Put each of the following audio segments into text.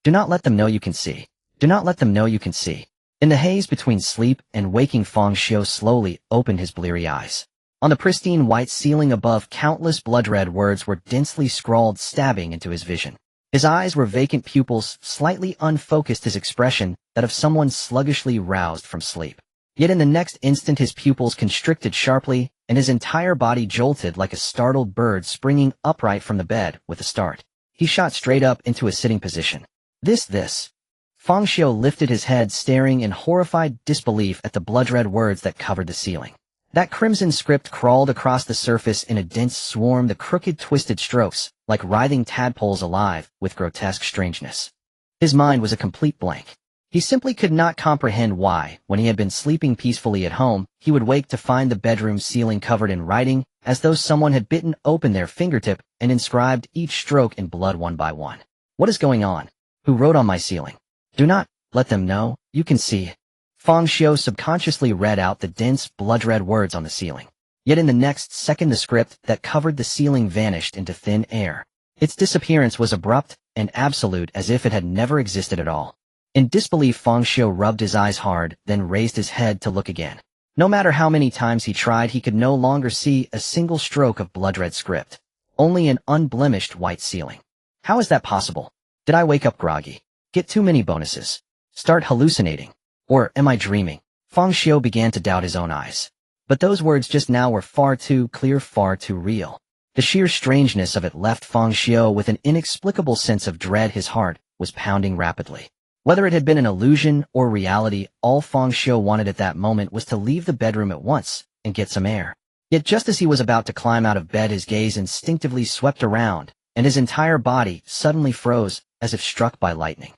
Do not let them know you can see. Do not let them know you can see. In the haze between sleep and waking, Fang Xiu slowly opened his bleary eyes. On the pristine white ceiling above, countless blood-red words were densely scrawled, stabbing into his vision. His eyes were vacant pupils, slightly unfocused, his expression that of someone sluggishly roused from sleep. Yet in the next instant his pupils constricted sharply, and his entire body jolted like a startled bird springing upright from the bed with a start. He shot straight up into a sitting position. This. Fang Xiu lifted his head, staring in horrified disbelief at the blood-red words that covered the ceiling. That crimson script crawled across the surface in a dense swarm, the crooked, twisted strokes, like writhing tadpoles alive with grotesque strangeness. His mind was a complete blank. He simply could not comprehend why, when he had been sleeping peacefully at home, he would wake to find the bedroom ceiling covered in writing, as though someone had bitten open their fingertip and inscribed each stroke in blood one by one. What is going on? Who wrote on my ceiling? Do not let them know you can see. Fang Xiu subconsciously read out the dense, blood-red words on the ceiling. Yet in the next second the script that covered the ceiling vanished into thin air. Its disappearance was abrupt and absolute, as if it had never existed at all. In disbelief, Fang Xiu rubbed his eyes hard, then raised his head to look again. No matter how many times he tried, he could no longer see a single stroke of blood-red script. Only an unblemished white ceiling. How is that possible? Did I wake up groggy? Get too many bonuses? Start hallucinating? Or am I dreaming? Fang Xiu began to doubt his own eyes. But those words just now were far too clear, far too real. The sheer strangeness of it left Fang Xiu with an inexplicable sense of dread. His heart was pounding rapidly. Whether it had been an illusion or reality, all Fang Xiu wanted at that moment was to leave the bedroom at once and get some air. Yet just as he was about to climb out of bed, his gaze instinctively swept around, and his entire body suddenly froze as if struck by lightning.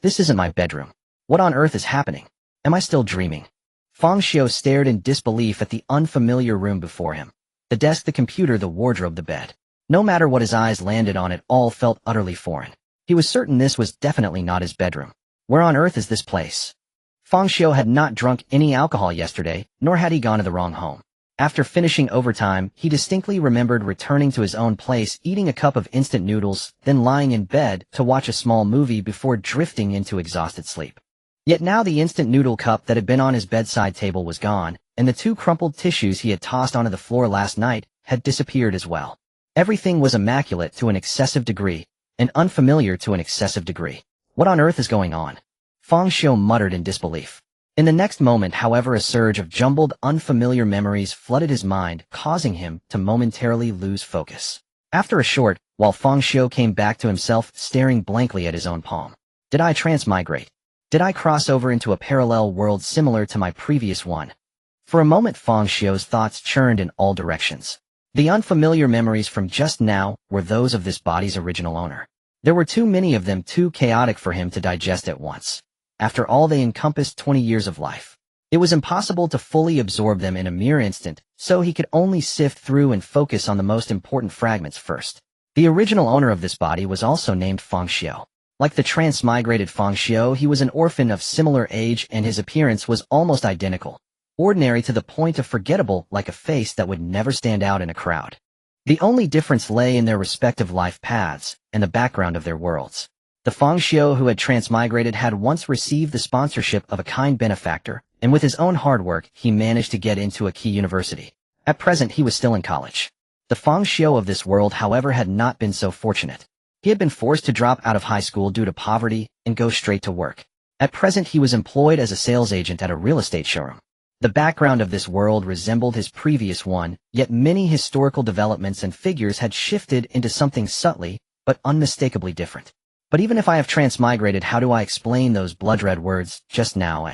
This isn't my bedroom. What on earth is happening? Am I still dreaming? Fang Xiu stared in disbelief at the unfamiliar room before him. The desk, the computer, the wardrobe, the bed. No matter what his eyes landed on, it all felt utterly foreign. He was certain this was definitely not his bedroom. Where on earth is this place? Fang Xiu had not drunk any alcohol yesterday, nor had he gone to the wrong home. After finishing overtime, he distinctly remembered returning to his own place, eating a cup of instant noodles, then lying in bed to watch a small movie before drifting into exhausted sleep. Yet now the instant noodle cup that had been on his bedside table was gone, and the 2 crumpled tissues he had tossed onto the floor last night had disappeared as well. Everything was immaculate to an excessive degree, and unfamiliar to an excessive degree. What on earth is going on? Fang Xiu muttered in disbelief. In the next moment, however, a surge of jumbled, unfamiliar memories flooded his mind, causing him to momentarily lose focus. After a short while, Fang Xiu came back to himself, staring blankly at his own palm. Did I transmigrate? Did I cross over into a parallel world similar to my previous one? For a moment, Fang Xiu's thoughts churned in all directions. The unfamiliar memories from just now were those of this body's original owner. There were too many of them, too chaotic for him to digest at once. After all, they encompassed 20 years of life. It was impossible to fully absorb them in a mere instant, so he could only sift through and focus on the most important fragments first. The original owner of this body was also named Fang Xiu. Like the transmigrated Fang Xiu, he was an orphan of similar age, and his appearance was almost identical. Ordinary to the point of forgettable, like a face that would never stand out in a crowd. The only difference lay in their respective life paths and the background of their worlds. The Fang Xiu who had transmigrated had once received the sponsorship of a kind benefactor, and with his own hard work, he managed to get into a key university. At present, he was still in college. The Fang Xiu of this world, however, had not been so fortunate. He had been forced to drop out of high school due to poverty and go straight to work. At present, he was employed as a sales agent at a real estate showroom. The background of this world resembled his previous one, yet many historical developments and figures had shifted into something subtly but unmistakably different. But even if I have transmigrated, how do I explain those blood-red words just now,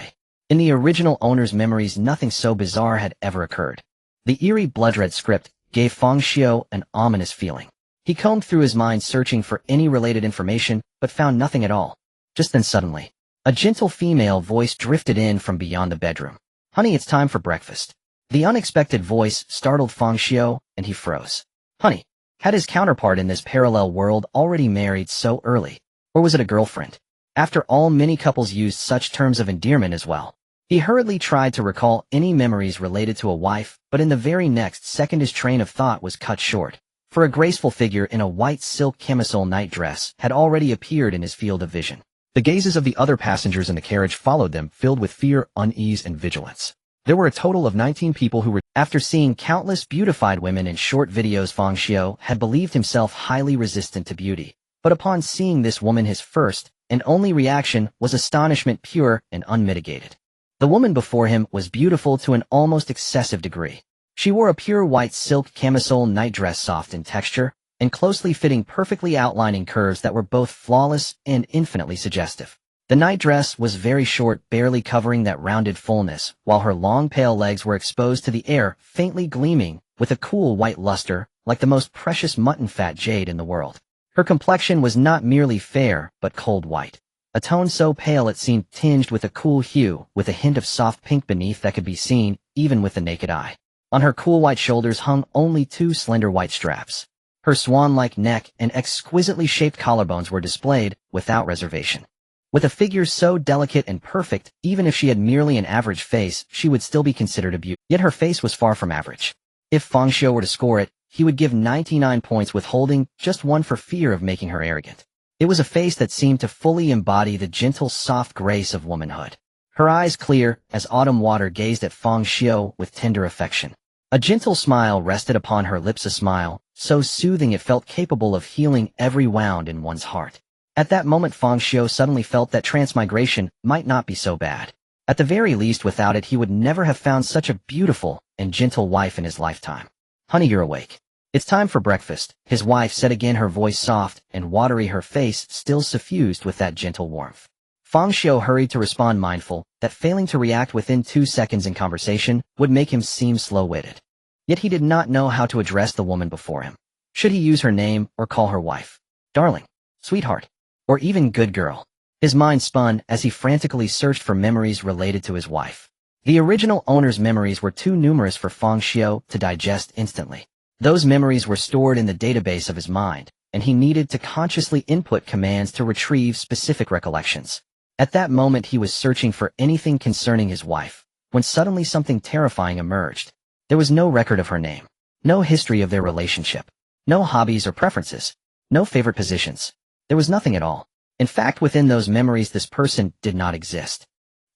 In the original owner's memories, nothing so bizarre had ever occurred. The eerie blood-red script gave Fang Xiu an ominous feeling. He combed through his mind, searching for any related information, but found nothing at all. Just then suddenly, a gentle female voice drifted in from beyond the bedroom. "Honey, it's time for breakfast." The unexpected voice startled Fang Xiu, and he froze. Honey? Had his counterpart in this parallel world already married so early? Or was it a girlfriend? After all, many couples used such terms of endearment as well. He hurriedly tried to recall any memories related to a wife, but in the very next second his train of thought was cut short, for a graceful figure in a white silk camisole night dress had already appeared in his field of vision. The gazes of the other passengers in the carriage followed them, filled with fear, unease, and vigilance. There were a total of 19 people who were. After seeing countless beautified women in short videos, Fang Xiu had believed himself highly resistant to beauty. But upon seeing this woman, his first and only reaction was astonishment, pure and unmitigated. The woman before him was beautiful to an almost excessive degree. She wore a pure white silk camisole nightdress, soft in texture, and closely fitting, perfectly outlining curves that were both flawless and infinitely suggestive. The nightdress was very short, barely covering that rounded fullness, while her long pale legs were exposed to the air, faintly gleaming, with a cool white luster, like the most precious mutton fat jade in the world. Her complexion was not merely fair, but cold white. A tone so pale it seemed tinged with a cool hue, with a hint of soft pink beneath that could be seen, even with the naked eye. On her cool white shoulders hung only two slender white straps. Her swan-like neck and exquisitely shaped collarbones were displayed, without reservation. With a figure so delicate and perfect, even if she had merely an average face, she would still be considered a beauty. Yet her face was far from average. If Fang Xiu were to score it, he would give 99 points, withholding just one for fear of making her arrogant. It was a face that seemed to fully embody the gentle, soft grace of womanhood. Her eyes, clear as autumn water, gazed at Fang Xiu with tender affection. A gentle smile rested upon her lips, a smile so soothing it felt capable of healing every wound in one's heart. At that moment, Fang Xiu suddenly felt that transmigration might not be so bad. At the very least, without it, he would never have found such a beautiful and gentle wife in his lifetime. "Honey, you're awake. It's time for breakfast," his wife said again, her voice soft and watery, her face still suffused with that gentle warmth. Fang Xiu hurried to respond, mindful that failing to react within 2 seconds in conversation would make him seem slow-witted. Yet he did not know how to address the woman before him. Should he use her name or call her wife? Darling, sweetheart, or even good girl? His mind spun as he frantically searched for memories related to his wife. The original owner's memories were too numerous for Fang Xiu to digest instantly. Those memories were stored in the database of his mind, and he needed to consciously input commands to retrieve specific recollections. At that moment, he was searching for anything concerning his wife, when suddenly something terrifying emerged. There was no record of her name, no history of their relationship, no hobbies or preferences, no favorite positions. There was nothing at all. In fact, within those memories, this person did not exist.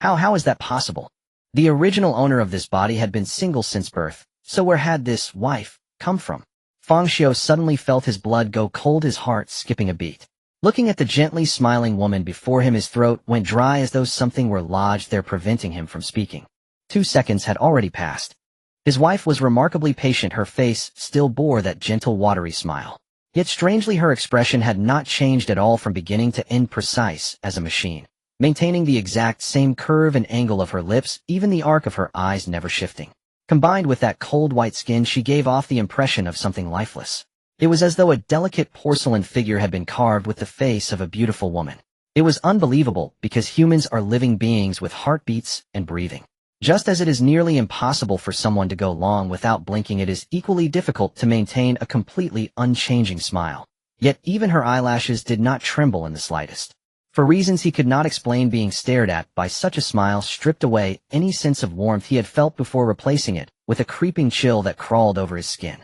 How is that possible? The original owner of this body had been single since birth, so where had this wife come from? Fang Xiu suddenly felt his blood go cold, his heart skipping a beat. Looking at the gently smiling woman before him, his throat went dry as though something were lodged there, preventing him from speaking. 2 seconds had already passed. His wife was remarkably patient, her face still bore that gentle, watery smile. Yet strangely, her expression had not changed at all from beginning to end, precise as a machine, maintaining the exact same curve and angle of her lips, even the arc of her eyes never shifting. Combined with that cold white skin, she gave off the impression of something lifeless. It was as though a delicate porcelain figure had been carved with the face of a beautiful woman. It was unbelievable, because humans are living beings with heartbeats and breathing. Just as it is nearly impossible for someone to go long without blinking, it is equally difficult to maintain a completely unchanging smile. Yet even her eyelashes did not tremble in the slightest. For reasons he could not explain, being stared at by such a smile stripped away any sense of warmth he had felt before, replacing it with a creeping chill that crawled over his skin.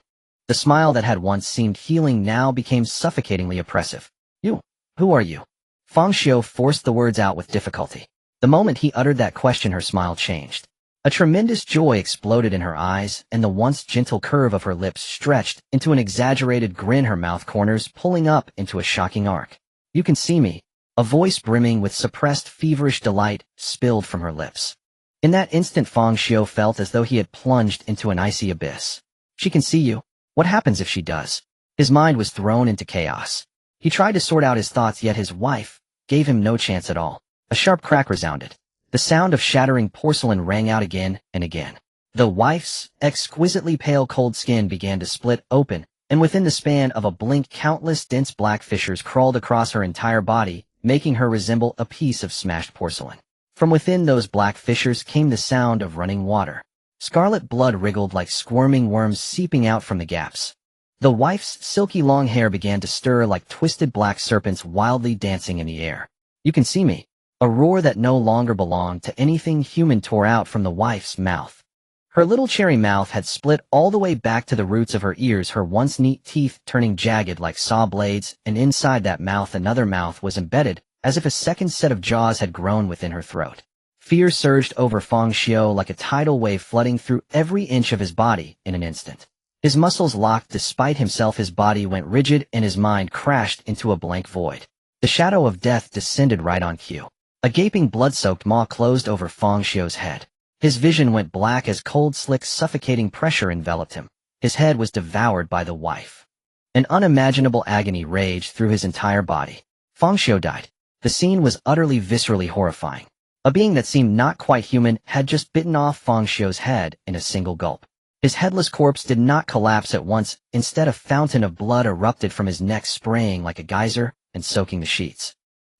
The smile that had once seemed healing now became suffocatingly oppressive. "You? Who are you?" Fang Xiu forced the words out with difficulty. The moment he uttered that question, her smile changed. A tremendous joy exploded in her eyes, and the once gentle curve of her lips stretched into an exaggerated grin, her mouth corners pulling up into a shocking arc. "You can see me." A voice brimming with suppressed, feverish delight spilled from her lips. In that instant, Fang Xiu felt as though he had plunged into an icy abyss. "She can see you? What happens if she does?" His mind was thrown into chaos. He tried to sort out his thoughts, yet his wife gave him no chance at all. A sharp crack resounded. The sound of shattering porcelain rang out again and again. The wife's exquisitely pale, cold skin began to split open, and within the span of a blink, countless dense black fissures crawled across her entire body, making her resemble a piece of smashed porcelain. From within those black fissures came the sound of running water. Scarlet blood wriggled like squirming worms, seeping out from the gaps. The wife's silky long hair began to stir like twisted black serpents, wildly dancing in the air. "You can see me." A roar that no longer belonged to anything human tore out from the wife's mouth. Her little cherry mouth had split all the way back to the roots of her ears, her once neat teeth turning jagged like saw blades, and inside that mouth another mouth was embedded, as if a second set of jaws had grown within her throat. Fear surged over Fang Xiu like a tidal wave flooding through every inch of his body in an instant. His muscles locked despite himself, his body went rigid and his mind crashed into a blank void. The shadow of death descended right on cue. A gaping blood-soaked maw closed over Fang Xiu's head. His vision went black as cold, slick, suffocating pressure enveloped him. His head was devoured by the wife. An unimaginable agony raged through his entire body. Fang Xiu died. The scene was utterly viscerally horrifying. A being that seemed not quite human had just bitten off Fang Xiu's head in a single gulp. His headless corpse did not collapse at once. Instead, a fountain of blood erupted from his neck, spraying like a geyser and soaking the sheets.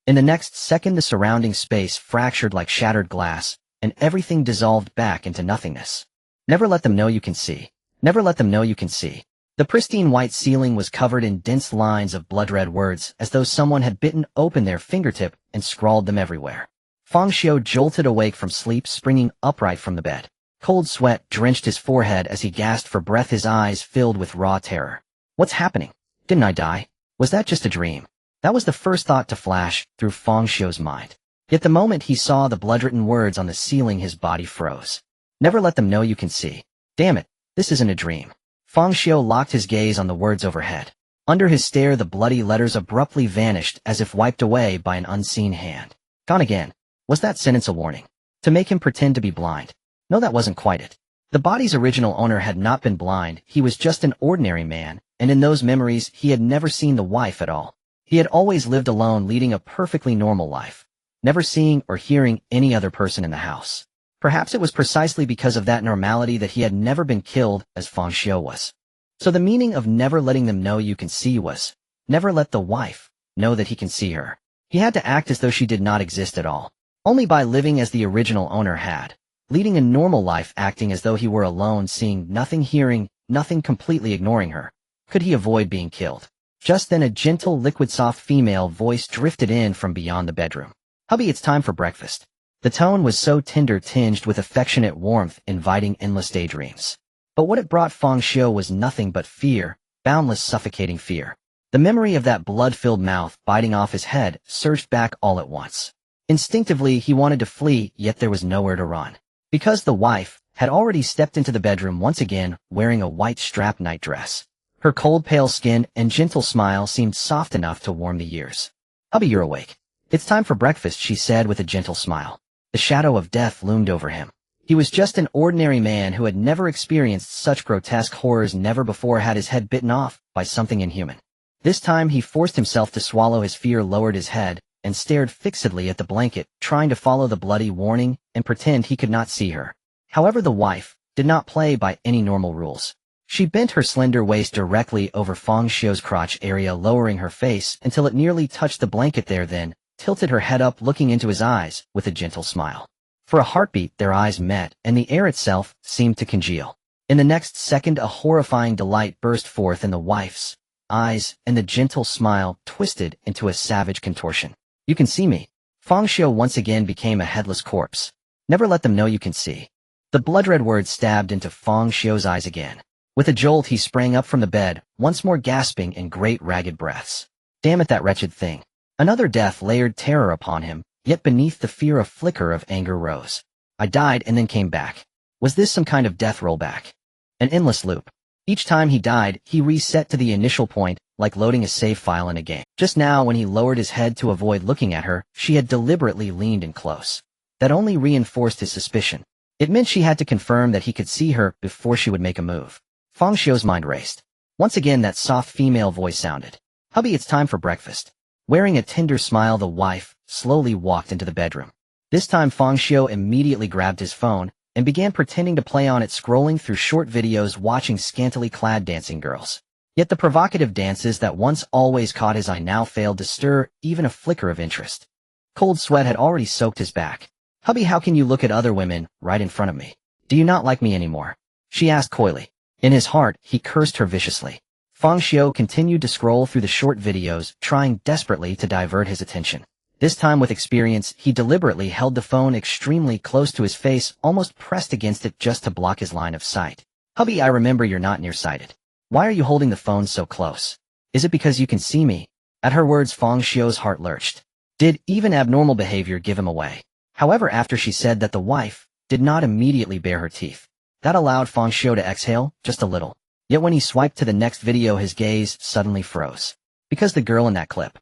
In the next second, the surrounding space fractured like shattered glass, and everything dissolved back into nothingness. Never let them know you can see. Never let them know you can see. The pristine white ceiling was covered in dense lines of blood-red words, as though someone had bitten open their fingertip and scrawled them everywhere. Fang Xiu jolted awake from sleep, springing upright from the bed. Cold sweat drenched his forehead as he gasped for breath, his eyes filled with raw terror. What's happening? Didn't I die? Was that just a dream? That was the first thought to flash through Fang Xiu's mind. Yet the moment he saw the blood-written words on the ceiling, his body froze. Never let them know you can see. Damn it, this isn't a dream. Fang Xiu locked his gaze on the words overhead. Under his stare, the bloody letters abruptly vanished as if wiped away by an unseen hand. Gone again. Was that sentence a warning? To make him pretend to be blind? No, that wasn't quite it. The body's original owner had not been blind, he was just an ordinary man, and in those memories he had never seen the wife at all. He had always lived alone, leading a perfectly normal life, never seeing or hearing any other person in the house. Perhaps it was precisely because of that normality that he had never been killed as Fang Xiu was. So the meaning of never letting them know you can see was, never let the wife know that he can see her. He had to act as though she did not exist at all. Only by living as the original owner had, leading a normal life, acting as though he were alone, seeing nothing, hearing nothing, completely ignoring her, could he avoid being killed. Just then a gentle, liquid-soft female voice drifted in from beyond the bedroom. "Hubby, it's time for breakfast." The tone was so tender, tinged with affectionate warmth, inviting endless daydreams. But what it brought Fang Xiu was nothing but fear, boundless, suffocating fear. The memory of that blood-filled mouth biting off his head surged back all at once. Instinctively, he wanted to flee, yet there was nowhere to run. Because the wife had already stepped into the bedroom once again, wearing a white strap nightdress. Her cold, pale skin and gentle smile seemed soft enough to warm the ears. "Hubby, you're awake. It's time for breakfast," she said with a gentle smile. The shadow of death loomed over him. He was just an ordinary man who had never experienced such grotesque horrors, never before had his head bitten off by something inhuman. This time he forced himself to swallow his fear, lowered his head, and stared fixedly at the blanket, trying to follow the bloody warning and pretend he could not see her. However, the wife did not play by any normal rules. She bent her slender waist directly over Fang Xiu's crotch area, lowering her face until it nearly touched the blanket there, then tilted her head up, looking into his eyes with a gentle smile. For a heartbeat, their eyes met, and the air itself seemed to congeal. In the next second, a horrifying delight burst forth in the wife's eyes, and the gentle smile twisted into a savage contortion. "You can see me." Fang Xiu once again became a headless corpse. "Never let them know you can see." The blood-red words stabbed into Fang Xiu's eyes again. With a jolt, he sprang up from the bed, once more gasping in great ragged breaths. Damn it, that wretched thing. Another death layered terror upon him, yet beneath the fear a flicker of anger rose. "I died and then came back." Was this some kind of death rollback? An endless loop. Each time he died, he reset to the initial point, like loading a save file in a game. Just now, when he lowered his head to avoid looking at her, she had deliberately leaned in close. That only reinforced his suspicion. It meant she had to confirm that he could see her before she would make a move. Fang Xiu's mind raced. Once again that soft female voice sounded. "Hubby, it's time for breakfast." Wearing a tender smile, the wife slowly walked into the bedroom. This time Fang Xiu immediately grabbed his phone and began pretending to play on it, scrolling through short videos, watching scantily clad dancing girls. Yet the provocative dances that once always caught his eye now failed to stir even a flicker of interest. Cold sweat had already soaked his back. "Hubby, how can you look at other women right in front of me? Do you not like me anymore?" she asked coyly. In his heart, he cursed her viciously. Fang Xiu continued to scroll through the short videos, trying desperately to divert his attention. This time with experience, he deliberately held the phone extremely close to his face, almost pressed against it just to block his line of sight. "Hubby, I remember you're not nearsighted. Why are you holding the phone so close? Is it because you can see me?" At her words, Fang Xiu's heart lurched. Did even abnormal behavior give him away? However, after she said that the wife did not immediately bare her teeth, that allowed Fang Xiu to exhale just a little. Yet when he swiped to the next video, his gaze suddenly froze. Because the girl in that clip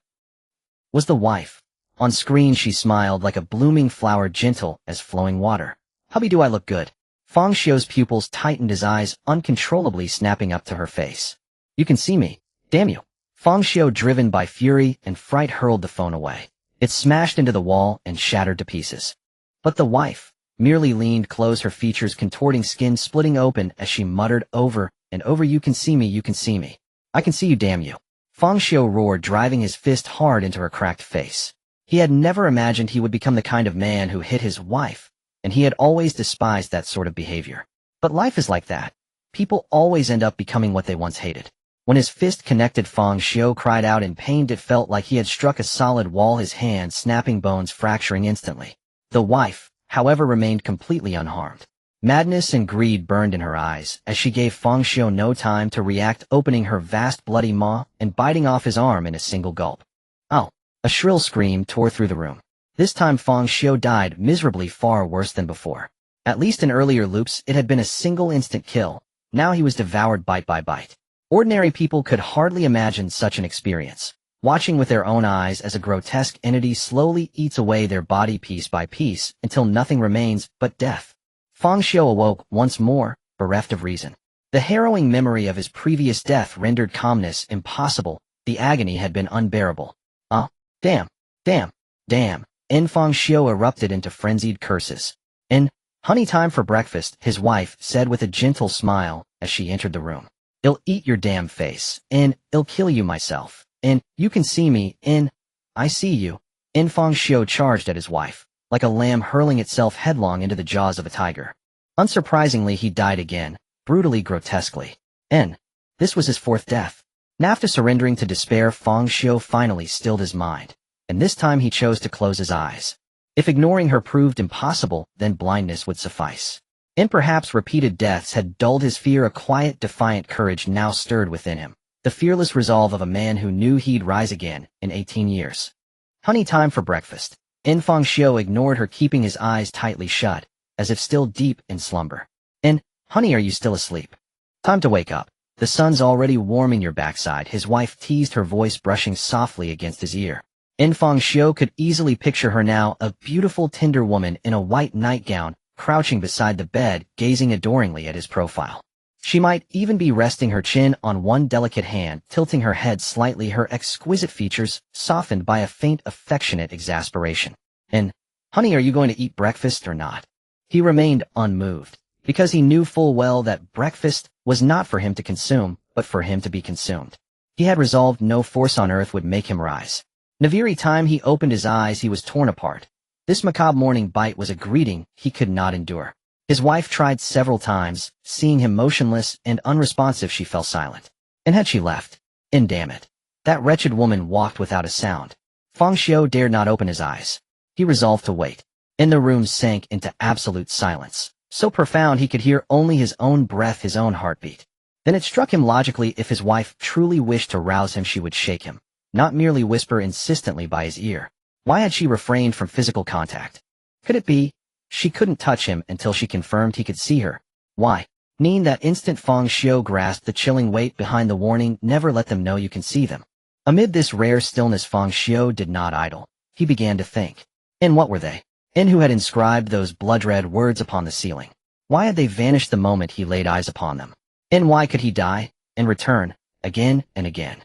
was the wife. On screen, she smiled like a blooming flower, gentle as flowing water. Hubby, do I look good? Fang Xiu's pupils tightened, his eyes uncontrollably snapping up to her face. You can see me. Damn you. Fang Xiu, driven by fury and fright, hurled the phone away. It smashed into the wall and shattered to pieces. But the wife merely leaned close, her features contorting, skin splitting open as she muttered over and over, you can see me, you can see me. I can see you, damn you. Fang Xiu roared, driving his fist hard into her cracked face. He had never imagined he would become the kind of man who hit his wife, and he had always despised that sort of behavior. But life is like that. People always end up becoming what they once hated. When his fist connected, Fang Xiu cried out in pain. It felt like he had struck a solid wall, his hand snapping, bones fracturing instantly. The wife, however, remained completely unharmed. Madness and greed burned in her eyes as she gave Fang Xiu no time to react, opening her vast bloody maw and biting off his arm in a single gulp. Oh! A shrill scream tore through the room. This time Fang Xiu died miserably, far worse than before. At least in earlier loops it had been a single instant kill. Now he was devoured bite by bite. Ordinary people could hardly imagine such an experience, watching with their own eyes as a grotesque entity slowly eats away their body piece by piece until nothing remains but death. Fang Xiu awoke once more, bereft of reason. The harrowing memory of his previous death rendered calmness impossible. The agony had been unbearable. Damn, damn, damn. Fang Xiu erupted into frenzied curses. Honey, time for breakfast, his wife said with a gentle smile as she entered the room. I'll eat your damn face, I'll kill you myself, you can see me, I see you. Fang Xiu charged at his wife, like a lamb hurling itself headlong into the jaws of a tiger. Unsurprisingly, he died again, brutally, grotesquely. This was his fourth death. After surrendering to despair, Fang Xiu finally stilled his mind, and this time he chose to close his eyes. If ignoring her proved impossible, then blindness would suffice. Perhaps repeated deaths had dulled his fear. A quiet, defiant courage now stirred within him, the fearless resolve of a man who knew he'd rise again in 18 years. Honey, time for breakfast. Fang Xiu ignored her, keeping his eyes tightly shut, as if still deep in slumber. Honey, are you still asleep? Time to wake up. The sun's already warming your backside, his wife teased, her voice brushing softly against his ear. Fang Xiu could easily picture her now, a beautiful, tender woman in a white nightgown, crouching beside the bed, gazing adoringly at his profile. She might even be resting her chin on one delicate hand, tilting her head slightly, her exquisite features softened by a faint, affectionate exasperation. Honey, are you going to eat breakfast or not? He remained unmoved, because he knew full well that breakfast was not for him to consume, but for him to be consumed. He had resolved no force on earth would make him rise. Every time he opened his eyes, he was torn apart. This macabre morning bite was a greeting he could not endure. His wife tried several times. Seeing him motionless and unresponsive, she fell silent. Had she left? Damn it. That wretched woman walked without a sound. Fang Xiu dared not open his eyes. He resolved to wait. The room sank into absolute silence, so profound he could hear only his own breath, his own heartbeat. Then it struck him logically, if his wife truly wished to rouse him, she would shake him, not merely whisper insistently by his ear. Why had she refrained from physical contact? Could it be she couldn't touch him until she confirmed he could see her? Why? That instant Fang Xiu grasped the chilling weight behind the warning, never let them know you can see them. Amid this rare stillness, Fang Xiu did not idle. He began to think. What were they? Who had inscribed those blood-red words upon the ceiling? Why had they vanished the moment he laid eyes upon them? Why could he die and return again and again?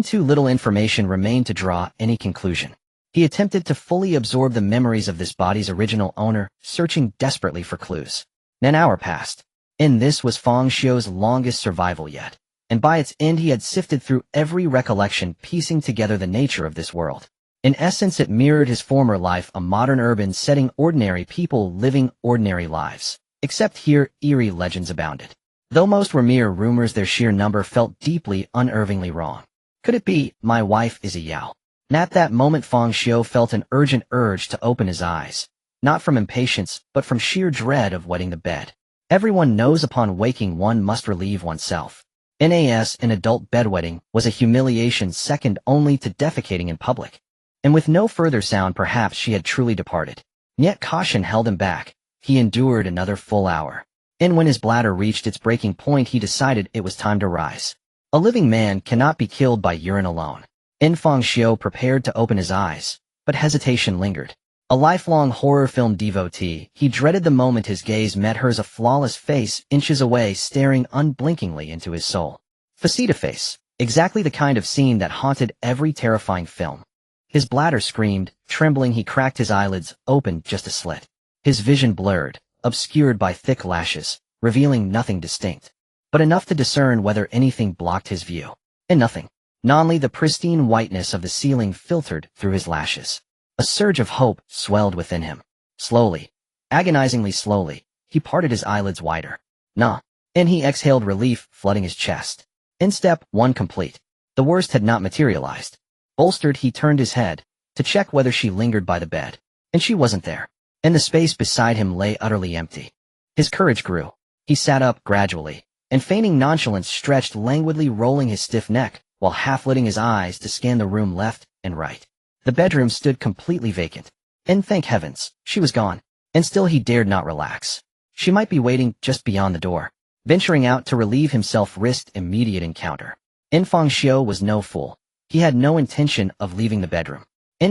Too little information remained to draw any conclusion. He attempted to fully absorb the memories of this body's original owner, searching desperately for clues. An hour passed. This was Fang Xiu's longest survival yet, and by its end he had sifted through every recollection, piecing together the nature of this world. In essence, it mirrored his former life, a modern urban setting, ordinary people living ordinary lives. Except here, eerie legends abounded. Though most were mere rumors, their sheer number felt deeply, unnervingly wrong. Could it be, my wife is a Yao? At that moment, Fang Xiu felt an urgent urge to open his eyes, not from impatience, but from sheer dread of wetting the bed. Everyone knows upon waking one must relieve oneself. An adult bedwetting was a humiliation second only to defecating in public. and with no further sound perhaps she had truly departed. Yet caution held him back. He endured another full hour. And when his bladder reached its breaking point he decided it was time to rise. A living man cannot be killed by urine alone. Fang Xiu prepared to open his eyes, but hesitation lingered. A lifelong horror film devotee, he dreaded the moment his gaze met hers, a flawless face inches away staring unblinkingly into his soul. Faceta face, exactly the kind of scene that haunted every terrifying film. His bladder screamed, trembling he cracked his eyelids, opened just a slit. His vision blurred, obscured by thick lashes, revealing nothing distinct, but enough to discern whether anything blocked his view. And nothing. Only the pristine whiteness of the ceiling filtered through his lashes. A surge of hope swelled within him. Slowly, agonizingly slowly, he parted his eyelids wider. Nah. And he exhaled relief, flooding his chest. In step one complete. The worst had not materialized. Bolstered, he turned his head to check whether she lingered by the bed. And she wasn't there. And the space beside him lay utterly empty. His courage grew. He sat up gradually, and feigning nonchalance stretched languidly, rolling his stiff neck, while half-lidding his eyes to scan the room left and right. The bedroom stood completely vacant. And thank heavens, she was gone. And still he dared not relax. She might be waiting just beyond the door. Venturing out to relieve himself risked immediate encounter. Fang Xiu was no fool. He had no intention of leaving the bedroom.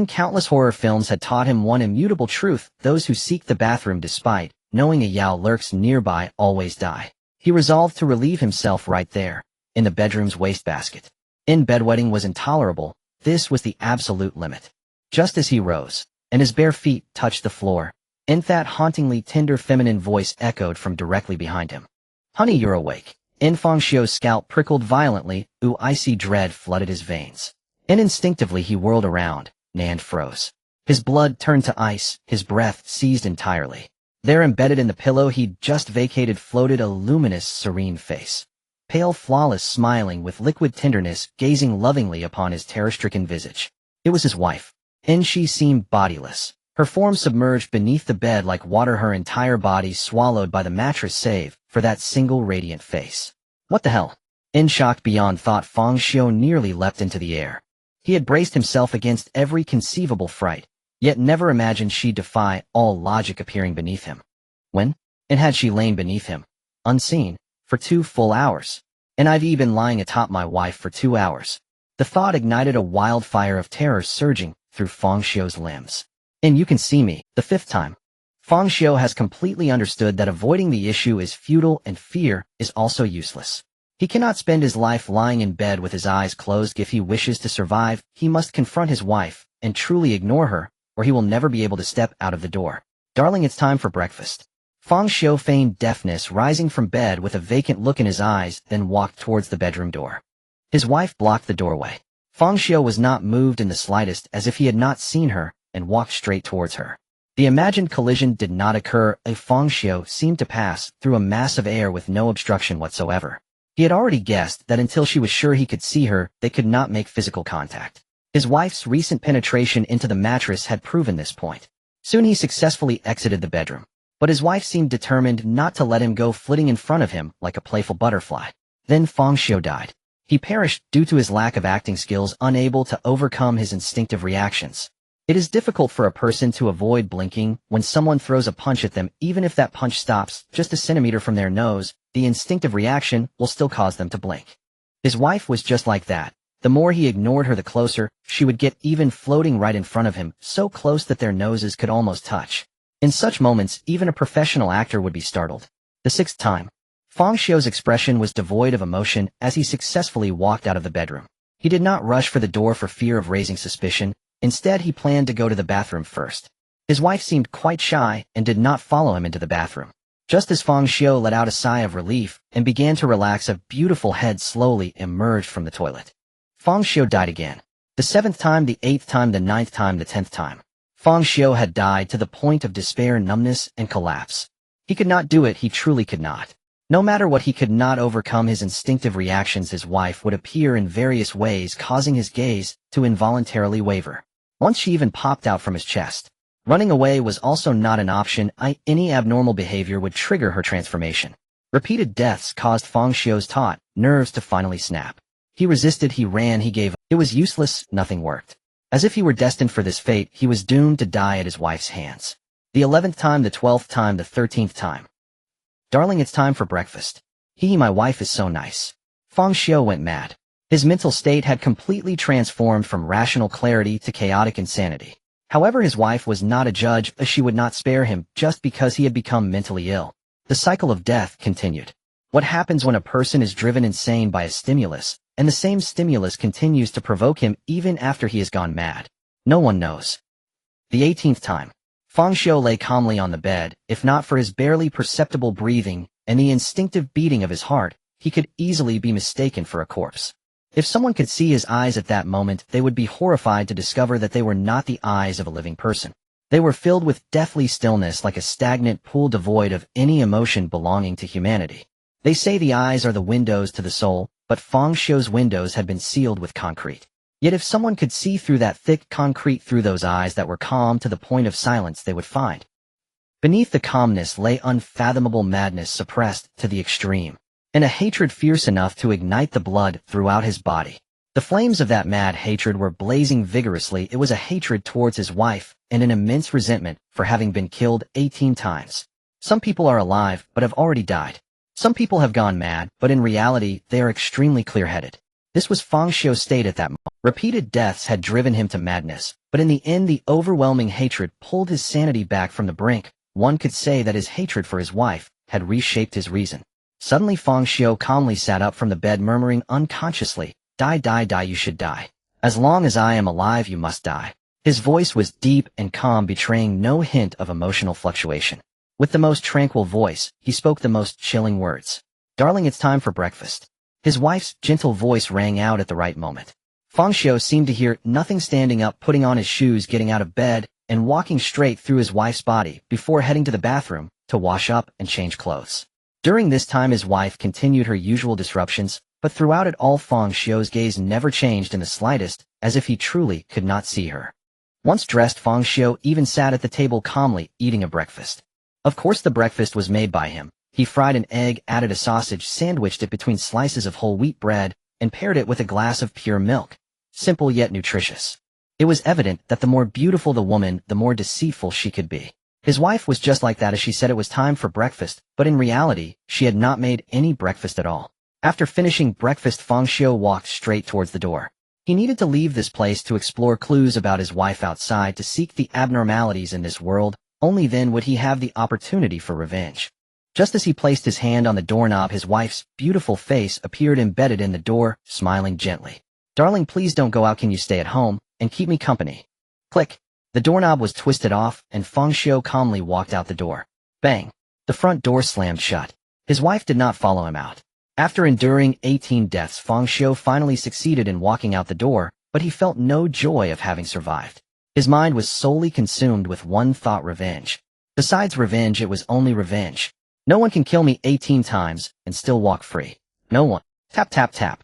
Countless horror films had taught him one immutable truth: those who seek the bathroom despite knowing a Yao lurks nearby always die. He resolved to relieve himself right there, in the bedroom's wastebasket. Bedwetting was intolerable. This was the absolute limit. Just as he rose, and his bare feet touched the floor, that hauntingly tender feminine voice echoed from directly behind him. "Honey, you're awake." Fang Xiu's scalp prickled violently, icy dread flooded his veins. Instinctively he whirled around, and froze. His blood turned to ice, his breath seized entirely. There, embedded in the pillow he'd just vacated, floated a luminous, serene face. Pale, flawless, smiling with liquid tenderness, gazing lovingly upon his terror-stricken visage. It was his wife. She seemed bodiless. Her form submerged beneath the bed like water, her entire body swallowed by the mattress save for that single radiant face. What the hell? Shocked beyond thought, Fang Xiu nearly leapt into the air. He had braced himself against every conceivable fright, yet never imagined she'd defy all logic appearing beneath him. When? And had she lain beneath him, unseen, for 2 full hours? And I've been lying atop my wife for 2 hours. The thought ignited a wildfire of terror surging through Fang Xiu's limbs. And you can see me, the 5th time. Fang Xiu has completely understood that avoiding the issue is futile and fear is also useless. He cannot spend his life lying in bed with his eyes closed. If he wishes to survive, he must confront his wife and truly ignore her, or he will never be able to step out of the door. "Darling, it's time for breakfast." Fang Xiu feigned deafness, rising from bed with a vacant look in his eyes, then walked towards the bedroom door. His wife blocked the doorway. Fang Xiu was not moved in the slightest, as if he had not seen her, and walked straight towards her. The imagined collision did not occur. Fang Xiu seemed to pass through a mass of air with no obstruction whatsoever. He had already guessed that until she was sure he could see her, they could not make physical contact. His wife's recent penetration into the mattress had proven this point. Soon he successfully exited the bedroom, but his wife seemed determined not to let him go, flitting in front of him like a playful butterfly. Then Fang Xiu died. He perished due to his lack of acting skills, unable to overcome his instinctive reactions. It is difficult for a person to avoid blinking when someone throws a punch at them. Even if that punch stops just a centimeter from their nose, the instinctive reaction will still cause them to blink. His wife was just like that. The more he ignored her, the closer she would get, even floating right in front of him, so close that their noses could almost touch. In such moments, even a professional actor would be startled. The 6th time. Fang Xiu's expression was devoid of emotion as he successfully walked out of the bedroom. He did not rush for the door for fear of raising suspicion. Instead, he planned to go to the bathroom first. His wife seemed quite shy and did not follow him into the bathroom. Just as Fang Xiu let out a sigh of relief and began to relax, a beautiful head slowly emerged from the toilet. Fang Xiu died again. The 7th time, the 8th time, the 9th time, the 10th time. Fang Xiu had died to the point of despair, numbness, and collapse. He could not do it, he truly could not. No matter what, he could not overcome his instinctive reactions. His wife would appear in various ways, causing his gaze to involuntarily waver. Once she even popped out from his chest. Running away was also not an option. Any abnormal behavior would trigger her transformation. Repeated deaths caused Fang Xiu's taut nerves to finally snap. He resisted, he ran, he gave up. It was useless, nothing worked. As if he were destined for this fate, he was doomed to die at his wife's hands. The 11th time, the 12th time, the 13th time. Darling, it's time for breakfast. My wife is so nice. Fang Xiu went mad. His mental state had completely transformed from rational clarity to chaotic insanity. However, his wife was not a judge, as she would not spare him just because he had become mentally ill. The cycle of death continued. What happens when a person is driven insane by a stimulus, and the same stimulus continues to provoke him even after he has gone mad? No one knows. The 18th time. Fang Xiu lay calmly on the bed. If not for his barely perceptible breathing and the instinctive beating of his heart, he could easily be mistaken for a corpse. If someone could see his eyes at that moment, they would be horrified to discover that they were not the eyes of a living person. They were filled with deathly stillness, like a stagnant pool devoid of any emotion belonging to humanity. They say the eyes are the windows to the soul, but Fang Xiu's windows had been sealed with concrete. Yet if someone could see through that thick concrete through those eyes that were calm to the point of silence, they would find. Beneath the calmness lay unfathomable madness suppressed to the extreme, and a hatred fierce enough to ignite the blood throughout his body. The flames of that mad hatred were blazing vigorously. It was a hatred towards his wife and an immense resentment for having been killed 18 times. Some people are alive but have already died. Some people have gone mad, but in reality, they are extremely clear-headed. This was Fang Xiu's state at that moment. Repeated deaths had driven him to madness, but in the end the overwhelming hatred pulled his sanity back from the brink. One could say that his hatred for his wife had reshaped his reason. Suddenly Fang Xiu calmly sat up from the bed, murmuring unconsciously, "Die, die, die, you should die. As long as I am alive, you must die." His voice was deep and calm, betraying no hint of emotional fluctuation. With the most tranquil voice, he spoke the most chilling words. "Darling, it's time for breakfast." His wife's gentle voice rang out at the right moment. Fang Xiu seemed to hear nothing, standing up, putting on his shoes, getting out of bed, and walking straight through his wife's body before heading to the bathroom to wash up and change clothes. During this time his wife continued her usual disruptions, but throughout it all Fang Xiu's gaze never changed in the slightest, as if he truly could not see her. Once dressed, Fang Xiu even sat at the table calmly, eating a breakfast. Of course the breakfast was made by him. He fried an egg, added a sausage, sandwiched it between slices of whole wheat bread, and paired it with a glass of pure milk. Simple yet nutritious. It was evident that the more beautiful the woman, the more deceitful she could be. His wife was just like that, as she said it was time for breakfast, but in reality, she had not made any breakfast at all. After finishing breakfast, Fang Xiu walked straight towards the door. He needed to leave this place to explore clues about his wife outside, to seek the abnormalities in this world. Only then would he have the opportunity for revenge. Just as he placed his hand on the doorknob, his wife's beautiful face appeared embedded in the door, smiling gently. "Darling, please don't go out. Can you stay at home and keep me company?" Click. The doorknob was twisted off, and Fang Xiu calmly walked out the door. Bang! The front door slammed shut. His wife did not follow him out. After enduring 18 deaths, Fang Xiu finally succeeded in walking out the door, but he felt no joy of having survived. His mind was solely consumed with one thought: revenge. Besides revenge, it was only revenge. No one can kill me 18 times and still walk free. No one. Tap, tap, tap.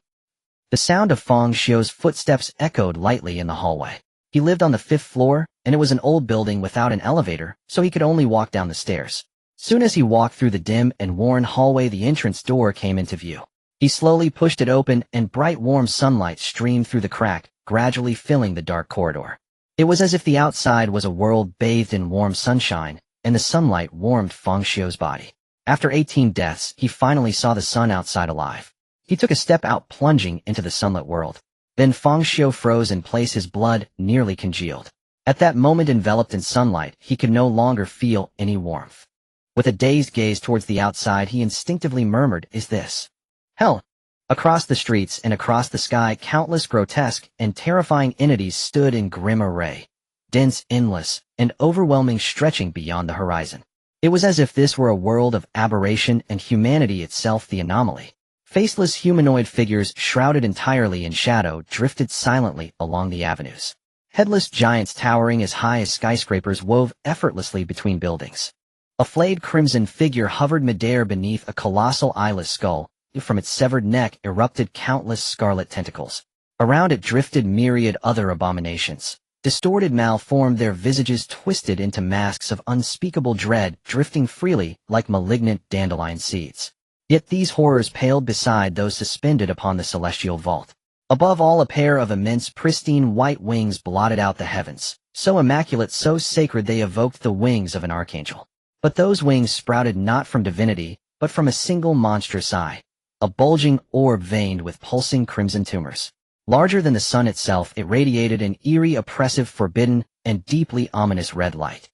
The sound of Fang Xiu's footsteps echoed lightly in the hallway. He lived on the 5th floor, and it was an old building without an elevator, so he could only walk down the stairs. Soon as he walked through the dim and worn hallway, the entrance door came into view. He slowly pushed it open, and bright warm sunlight streamed through the crack, gradually filling the dark corridor. It was as if the outside was a world bathed in warm sunshine, and the sunlight warmed Fang Xiu's body. After 18 deaths, he finally saw the sun outside alive. He took a step out, plunging into the sunlit world. Then Fang Xiu froze in place, his blood nearly congealed. At that moment, enveloped in sunlight, he could no longer feel any warmth. With a dazed gaze towards the outside, he instinctively murmured, "Is this hell?" Across the streets and across the sky, countless grotesque and terrifying entities stood in grim array, dense, endless, and overwhelming, stretching beyond the horizon. It was as if this were a world of aberration and humanity itself the anomaly. Faceless humanoid figures, shrouded entirely in shadow, drifted silently along the avenues. Headless giants towering as high as skyscrapers wove effortlessly between buildings. A flayed crimson figure hovered midair beneath a colossal eyeless skull. From its severed neck erupted countless scarlet tentacles. Around it drifted myriad other abominations. Distorted, malformed, their visages twisted into masks of unspeakable dread, drifting freely like malignant dandelion seeds. Yet these horrors paled beside those suspended upon the celestial vault. Above all, a pair of immense, pristine white wings blotted out the heavens, so immaculate, so sacred they evoked the wings of an archangel. But those wings sprouted not from divinity, but from a single monstrous eye, a bulging orb veined with pulsing crimson tumors. Larger than the sun itself, it radiated an eerie, oppressive, forbidden, and deeply ominous red light.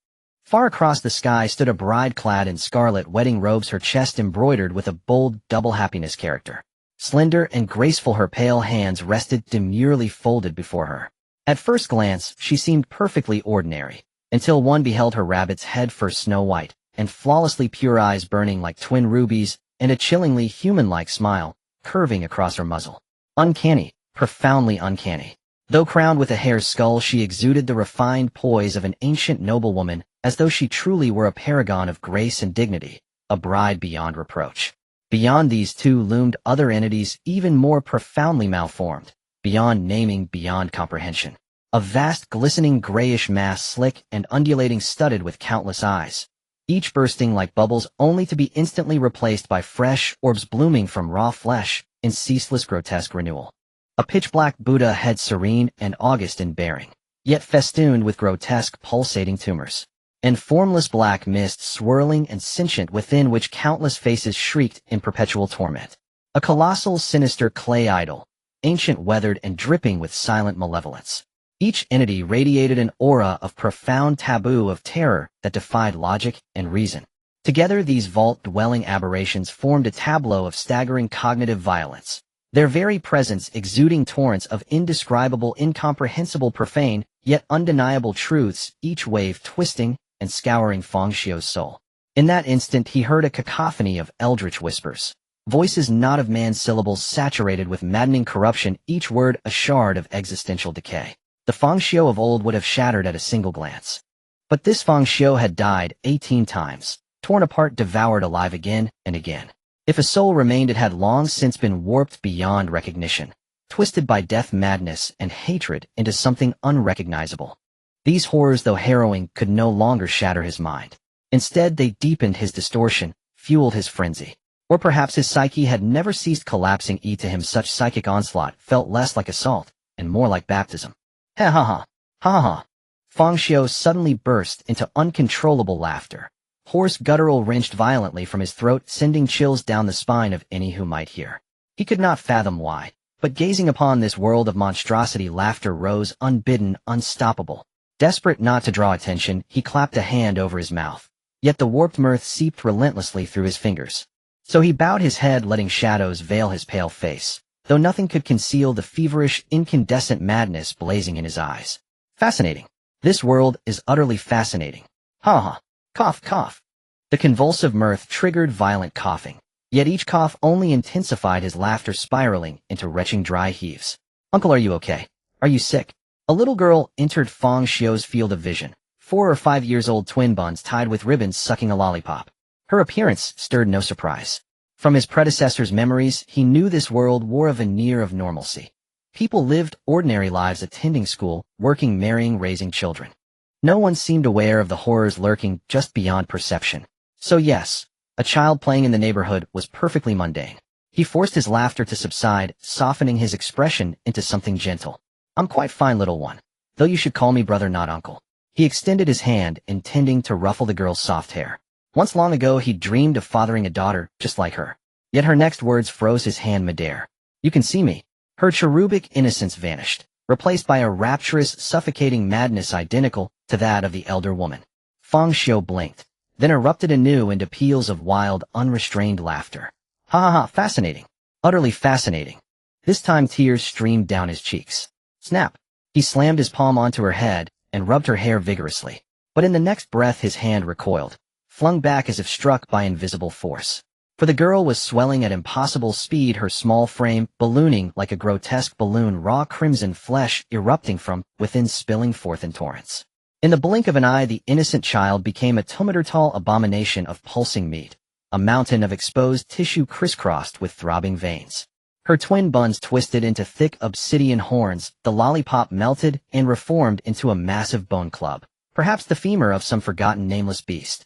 Far across the sky stood a bride clad in scarlet wedding robes, her chest embroidered with a bold double happiness character. Slender and graceful, her pale hands rested demurely folded before her. At first glance, she seemed perfectly ordinary, until one beheld her rabbit's head first snow white, and flawlessly pure eyes burning like twin rubies, and a chillingly human-like smile curving across her muzzle. Uncanny, profoundly uncanny. Though crowned with a hare's skull, she exuded the refined poise of an ancient noblewoman, as though she truly were a paragon of grace and dignity, a bride beyond reproach. Beyond these two loomed other entities even more profoundly malformed, beyond naming, beyond comprehension. A vast, glistening grayish mass, slick and undulating, studded with countless eyes, each bursting like bubbles only to be instantly replaced by fresh orbs blooming from raw flesh in ceaseless grotesque renewal. A pitch-black Buddha head, serene and august in bearing, yet festooned with grotesque pulsating tumors. And formless black mist swirling and sentient within which countless faces shrieked in perpetual torment. A colossal, sinister clay idol, ancient, weathered, and dripping with silent malevolence. Each entity radiated an aura of profound taboo, of terror that defied logic and reason. Together, these vault-dwelling aberrations formed a tableau of staggering cognitive violence, their very presence exuding torrents of indescribable, incomprehensible, profane, yet undeniable truths, each wave twisting and scouring Fang Xiu's soul. In that instant, he heard a cacophony of eldritch whispers, voices not of man, syllables saturated with maddening corruption, each word a shard of existential decay. The Fang Xiu of old would have shattered at a single glance. But this Fang Xiu had died 18 times, torn apart, devoured alive again and again. If a soul remained, it had long since been warped beyond recognition, twisted by death, madness, and hatred into something unrecognizable. These horrors, though harrowing, could no longer shatter his mind. Instead, they deepened his distortion, fueled his frenzy. Or perhaps his psyche had never ceased collapsing. To him, such psychic onslaught felt less like assault and more like baptism. Ha ha ha, ha ha. Fang Xiu suddenly burst into uncontrollable laughter. Hoarse guttural wrenched violently from his throat, sending chills down the spine of any who might hear. He could not fathom why, but gazing upon this world of monstrosity, laughter rose unbidden, unstoppable. Desperate not to draw attention, he clapped a hand over his mouth, yet the warped mirth seeped relentlessly through his fingers. So he bowed his head, letting shadows veil his pale face, though nothing could conceal the feverish, incandescent madness blazing in his eyes. Fascinating. This world is utterly fascinating. Ha ha. Cough, cough. The convulsive mirth triggered violent coughing, yet each cough only intensified his laughter, spiraling into retching dry heaves. Uncle, are you okay? Are you sick? A little girl entered Fang Xiu's field of vision, 4 or 5 years old, twin buns tied with ribbons, sucking a lollipop. Her appearance stirred no surprise. From his predecessor's memories, he knew this world wore a veneer of normalcy. People lived ordinary lives, attending school, working, marrying, raising children. No one seemed aware of the horrors lurking just beyond perception. So yes, a child playing in the neighborhood was perfectly mundane. He forced his laughter to subside, softening his expression into something gentle. I'm quite fine, little one, though you should call me brother, not uncle. He extended his hand, intending to ruffle the girl's soft hair. Once long ago, he dreamed of fathering a daughter just like her. Yet her next words froze his hand midair. You can see me. Her cherubic innocence vanished, replaced by a rapturous, suffocating madness identical to that of the elder woman. Fang Xiu blinked, then erupted anew into peals of wild, unrestrained laughter. Ha ha ha, fascinating. Utterly fascinating. This time tears streamed down his cheeks. Snap. He slammed his palm onto her head and rubbed her hair vigorously. But in the next breath his hand recoiled, flung back as if struck by invisible force. For the girl was swelling at impossible speed, her small frame ballooning like a grotesque balloon, raw crimson flesh erupting from within, spilling forth in torrents. In the blink of an eye, the innocent child became a 2-meter-tall abomination of pulsing meat, a mountain of exposed tissue crisscrossed with throbbing veins. Her twin buns twisted into thick obsidian horns, the lollipop melted and reformed into a massive bone club, perhaps the femur of some forgotten nameless beast.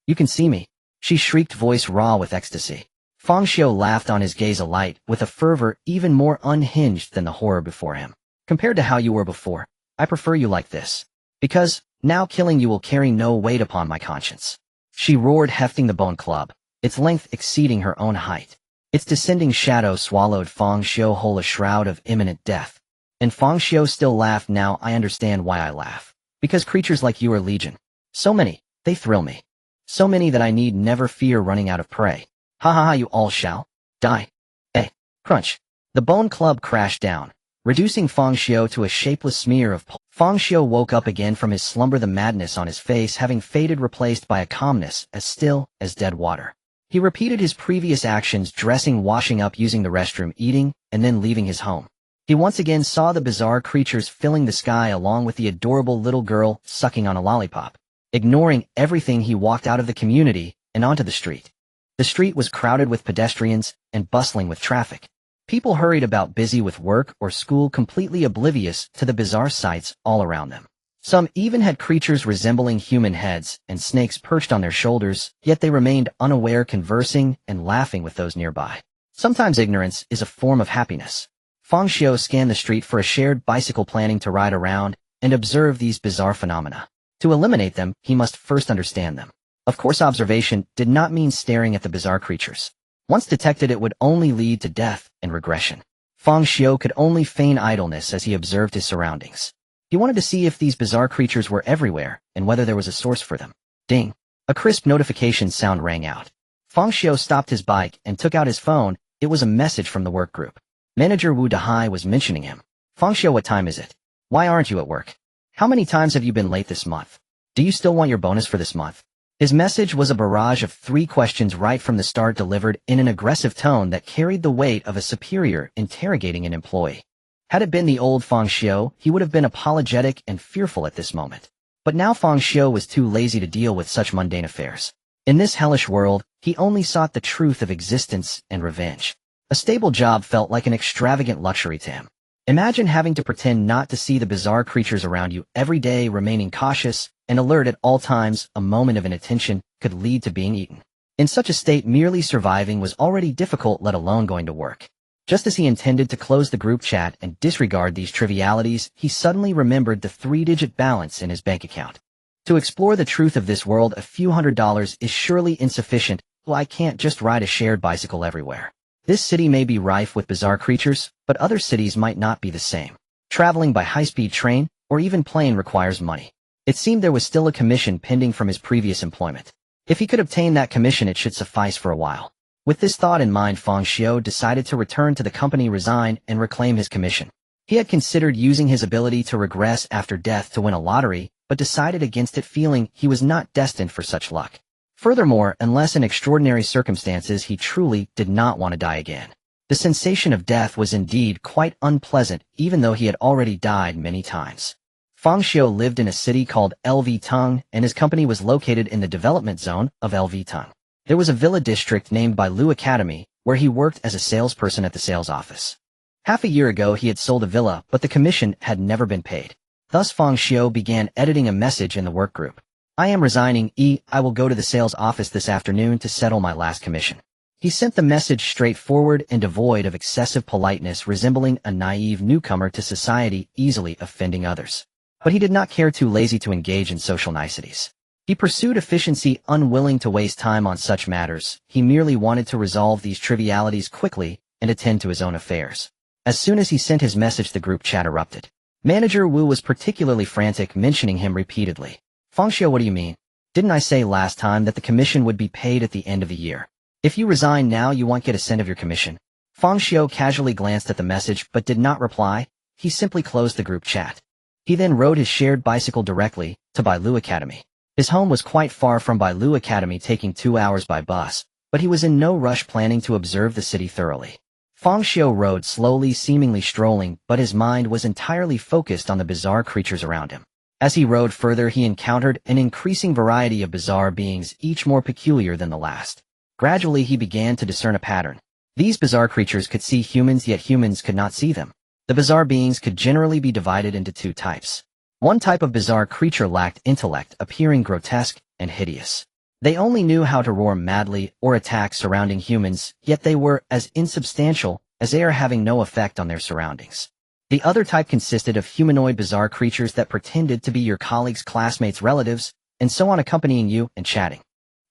You can see me, she shrieked, voice raw with ecstasy. Fang Xiu laughed on his gaze alight with a fervor even more unhinged than the horror before him. Compared to how you were before, I prefer you like this. Because, now killing you will carry no weight upon my conscience. She roared, hefting the bone club, its length exceeding her own height. Its descending shadow swallowed Fang Xiu whole, a shroud of imminent death. And Fang Xiu still laughed. Now I understand why I laugh. Because creatures like you are legion. So many, they thrill me. So many that I need never fear running out of prey. Ha ha ha, you all shall die. Eh. Crunch. The bone club crashed down, reducing Fang Xiu to a shapeless smear of pulp. Fang Xiu woke up again from his slumber, the madness on his face having faded, replaced by a calmness as still as dead water. He repeated his previous actions, dressing, washing up, using the restroom, eating, and then leaving his home. He once again saw the bizarre creatures filling the sky along with the adorable little girl sucking on a lollipop. Ignoring everything, he walked out of the community and onto the street. The street was crowded with pedestrians and bustling with traffic. People hurried about, busy with work or school, completely oblivious to the bizarre sights all around them. Some even had creatures resembling human heads and snakes perched on their shoulders, yet they remained unaware, conversing and laughing with those nearby. Sometimes ignorance is a form of happiness. Fang Xiu scanned the street for a shared bicycle, planning to ride around and observe these bizarre phenomena. To eliminate them, he must first understand them. Of course, observation did not mean staring at the bizarre creatures. Once detected, it would only lead to death and regression. Fang Xiu could only feign idleness as he observed his surroundings. He wanted to see if these bizarre creatures were everywhere and whether there was a source for them. Ding! A crisp notification sound rang out. Fang Xiu stopped his bike and took out his phone. It was a message from the work group. Manager Wu Dahai was mentioning him. Fang Xiu, what time is it? Why aren't you at work? How many times have you been late this month? Do you still want your bonus for this month? His message was a barrage of 3 questions right from the start, delivered in an aggressive tone that carried the weight of a superior interrogating an employee. Had it been the old Fang Xiu, he would have been apologetic and fearful at this moment. But now Fang Xiu was too lazy to deal with such mundane affairs. In this hellish world, he only sought the truth of existence and revenge. A stable job felt like an extravagant luxury to him. Imagine having to pretend not to see the bizarre creatures around you every day, remaining cautious and alert at all times. A moment of inattention could lead to being eaten. In such a state, merely surviving was already difficult, let alone going to work. Just as he intended to close the group chat and disregard these trivialities, he suddenly remembered the 3-digit balance in his bank account. To explore the truth of this world, a few $100s is surely insufficient. Well, I can't just ride a shared bicycle everywhere. This city may be rife with bizarre creatures, but other cities might not be the same. Traveling by high-speed train or even plane requires money. It seemed there was still a commission pending from his previous employment. If he could obtain that commission, it should suffice for a while. With this thought in mind, Fang Xiu decided to return to the company, resign, and reclaim his commission. He had considered using his ability to regress after death to win a lottery, but decided against it, feeling he was not destined for such luck. Furthermore, unless in extraordinary circumstances, he truly did not want to die again. The sensation of death was indeed quite unpleasant, even though he had already died many times. Fang Xiu lived in a city called LV Tung, and his company was located in the development zone of LV Tung. There was a villa district named Bailu Academy, where he worked as a salesperson at the sales office. Half a year ago, he had sold a villa, but the commission had never been paid. Thus, Fang Xiu began editing a message in the work group. I am resigning. I will go to the sales office this afternoon to settle my last commission. He sent the message straightforward and devoid of excessive politeness, resembling a naive newcomer to society, easily offending others. But he did not care, too lazy to engage in social niceties. He pursued efficiency, unwilling to waste time on such matters. He merely wanted to resolve these trivialities quickly and attend to his own affairs. As soon as he sent his message, the group chat erupted. Manager Wu was particularly frantic, mentioning him repeatedly. Fang Xiu, what do you mean? Didn't I say last time that the commission would be paid at the end of the year? If you resign now, you won't get a cent of your commission. Fang Xiu casually glanced at the message but did not reply. He simply closed the group chat. He then rode his shared bicycle directly to Bailu Academy. His home was quite far from Bailu Academy, taking 2 hours by bus, but he was in no rush, planning to observe the city thoroughly. Fang Xiu rode slowly, seemingly strolling, but his mind was entirely focused on the bizarre creatures around him. As he rode further, he encountered an increasing variety of bizarre beings, each more peculiar than the last. Gradually, he began to discern a pattern. These bizarre creatures could see humans, yet humans could not see them. The bizarre beings could generally be divided into 2 types. One type of bizarre creature lacked intellect, appearing grotesque and hideous. They only knew how to roar madly or attack surrounding humans, yet they were as insubstantial as air, having no effect on their surroundings. The other type consisted of humanoid bizarre creatures that pretended to be your colleagues, classmates, relatives, and so on, accompanying you and chatting.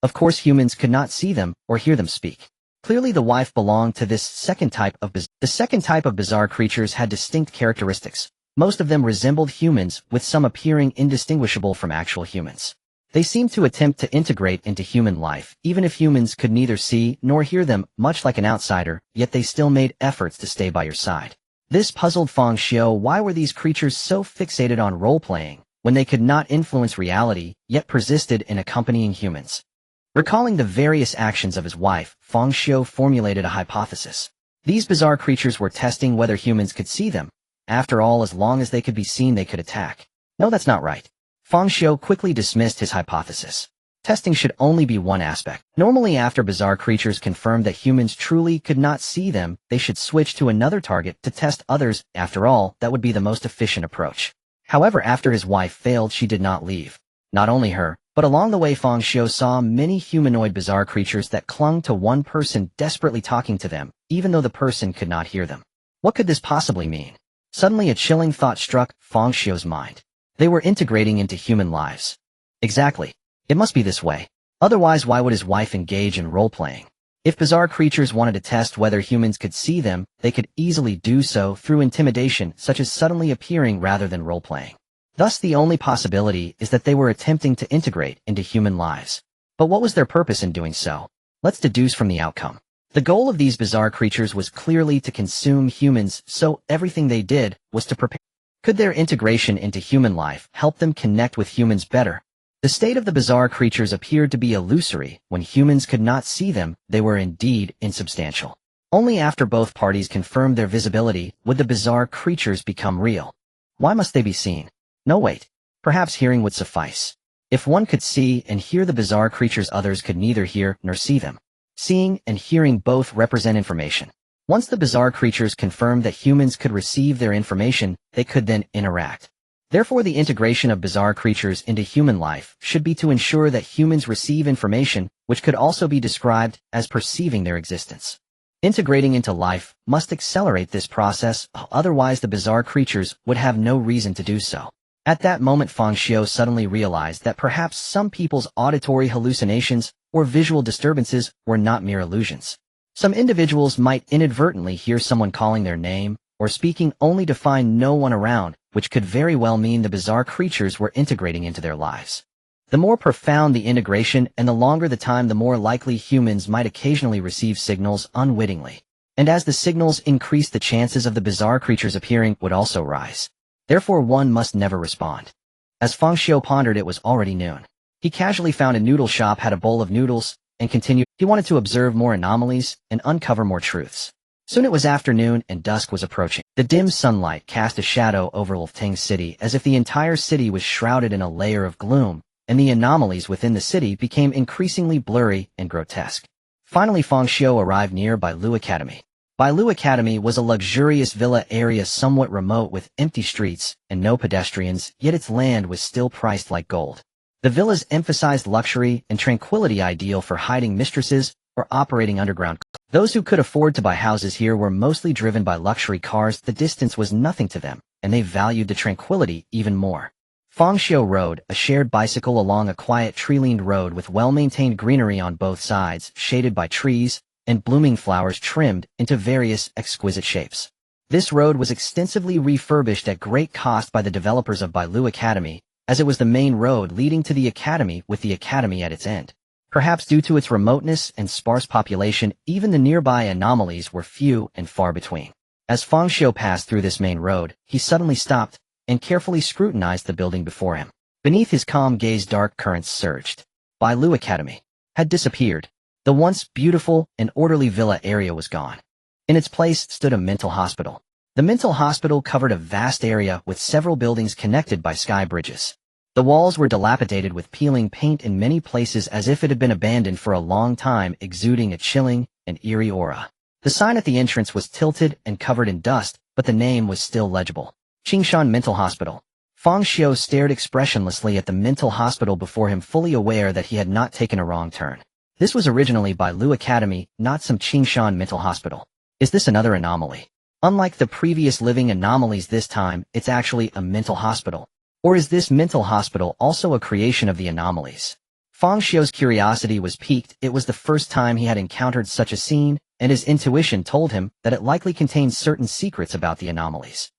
Of course, humans could not see them or hear them speak. Clearly the wife belonged to this second type of The second type of bizarre creatures had distinct characteristics. Most of them resembled humans, with some appearing indistinguishable from actual humans. They seemed to attempt to integrate into human life, even if humans could neither see nor hear them, much like an outsider, yet they still made efforts to stay by your side. This puzzled Fang Xiu. Why were these creatures so fixated on role-playing, when they could not influence reality, yet persisted in accompanying humans? Recalling the various actions of his wife, Fang Xiu formulated a hypothesis. These bizarre creatures were testing whether humans could see them. After all, as long as they could be seen, they could attack. No, that's not right. Fang Xiu quickly dismissed his hypothesis. Testing should only be one aspect. Normally, after bizarre creatures confirmed that humans truly could not see them, they should switch to another target to test others. After all, that would be the most efficient approach. However, after his wife failed, she did not leave. Not only her, but along the way Fang Xiu saw many humanoid bizarre creatures that clung to one person, desperately talking to them, even though the person could not hear them. What could this possibly mean? Suddenly a chilling thought struck Fang Xiu's mind. They were integrating into human lives. Exactly. It must be this way. Otherwise, why would his wife engage in role-playing? If bizarre creatures wanted to test whether humans could see them, they could easily do so through intimidation, such as suddenly appearing rather than role-playing. Thus, the only possibility is that they were attempting to integrate into human lives. But what was their purpose in doing so? Let's deduce from the outcome. The goal of these bizarre creatures was clearly to consume humans, so everything they did was to prepare. Could their integration into human life help them connect with humans better? The state of the bizarre creatures appeared to be illusory. When humans could not see them, they were indeed insubstantial. Only after both parties confirmed their visibility would the bizarre creatures become real. Why must they be seen? No, wait. Perhaps hearing would suffice. If one could see and hear the bizarre creatures, others could neither hear nor see them. Seeing and hearing both represent information. Once the bizarre creatures confirmed that humans could receive their information, they could then interact. Therefore, the integration of bizarre creatures into human life should be to ensure that humans receive information, which could also be described as perceiving their existence. Integrating into life must accelerate this process, otherwise the bizarre creatures would have no reason to do so. At that moment, Fang Xiu suddenly realized that perhaps some people's auditory hallucinations or visual disturbances were not mere illusions. Some individuals might inadvertently hear someone calling their name or speaking only to find no one around, which could very well mean the bizarre creatures were integrating into their lives. The more profound the integration and the longer the time, the more likely humans might occasionally receive signals unwittingly. And as the signals increased, the chances of the bizarre creatures appearing would also rise. Therefore, one must never respond. As Fang Xiu pondered, it was already noon. He casually found a noodle shop, had a bowl of noodles, and continued. He wanted to observe more anomalies and uncover more truths. Soon it was afternoon and dusk was approaching. The dim sunlight cast a shadow over Lufting's city, as if the entire city was shrouded in a layer of gloom, and the anomalies within the city became increasingly blurry and grotesque. Finally, Fang Xiu arrived near Bailu Academy. Bailu Academy was a luxurious villa area somewhat remote with empty streets and no pedestrians, yet its land was still priced like gold. The villas emphasized luxury and tranquility, ideal for hiding mistresses or operating underground. Those who could afford to buy houses here were mostly driven by luxury cars. The distance was nothing to them, and they valued the tranquility even more. Fang Xiu rode a shared bicycle along a quiet tree-lined road with well-maintained greenery on both sides, shaded by trees and blooming flowers trimmed into various exquisite shapes. This road was extensively refurbished at great cost by the developers of Bailu Academy, as it was the main road leading to the academy, with the academy at its end. Perhaps due to its remoteness and sparse population, even the nearby anomalies were few and far between. As Fang Xiu passed through this main road, he suddenly stopped and carefully scrutinized the building before him. Beneath his calm gaze, dark currents surged. Bailu Academy had disappeared. The once beautiful and orderly villa area was gone. In its place stood a mental hospital. The mental hospital covered a vast area with several buildings connected by sky bridges. The walls were dilapidated with peeling paint in many places, as if it had been abandoned for a long time, exuding a chilling and eerie aura. The sign at the entrance was tilted and covered in dust, but the name was still legible. Qingshan Mental Hospital. Fang Xiu stared expressionlessly at the mental hospital before him, fully aware that he had not taken a wrong turn. This was originally Bai Lu Academy, not some Qingshan mental hospital. Is this another anomaly? Unlike the previous living anomalies, this time, it's actually a mental hospital. Or is this mental hospital also a creation of the anomalies? Fang Xiu's curiosity was piqued. It was the first time he had encountered such a scene, and his intuition told him that it likely contained certain secrets about the anomalies.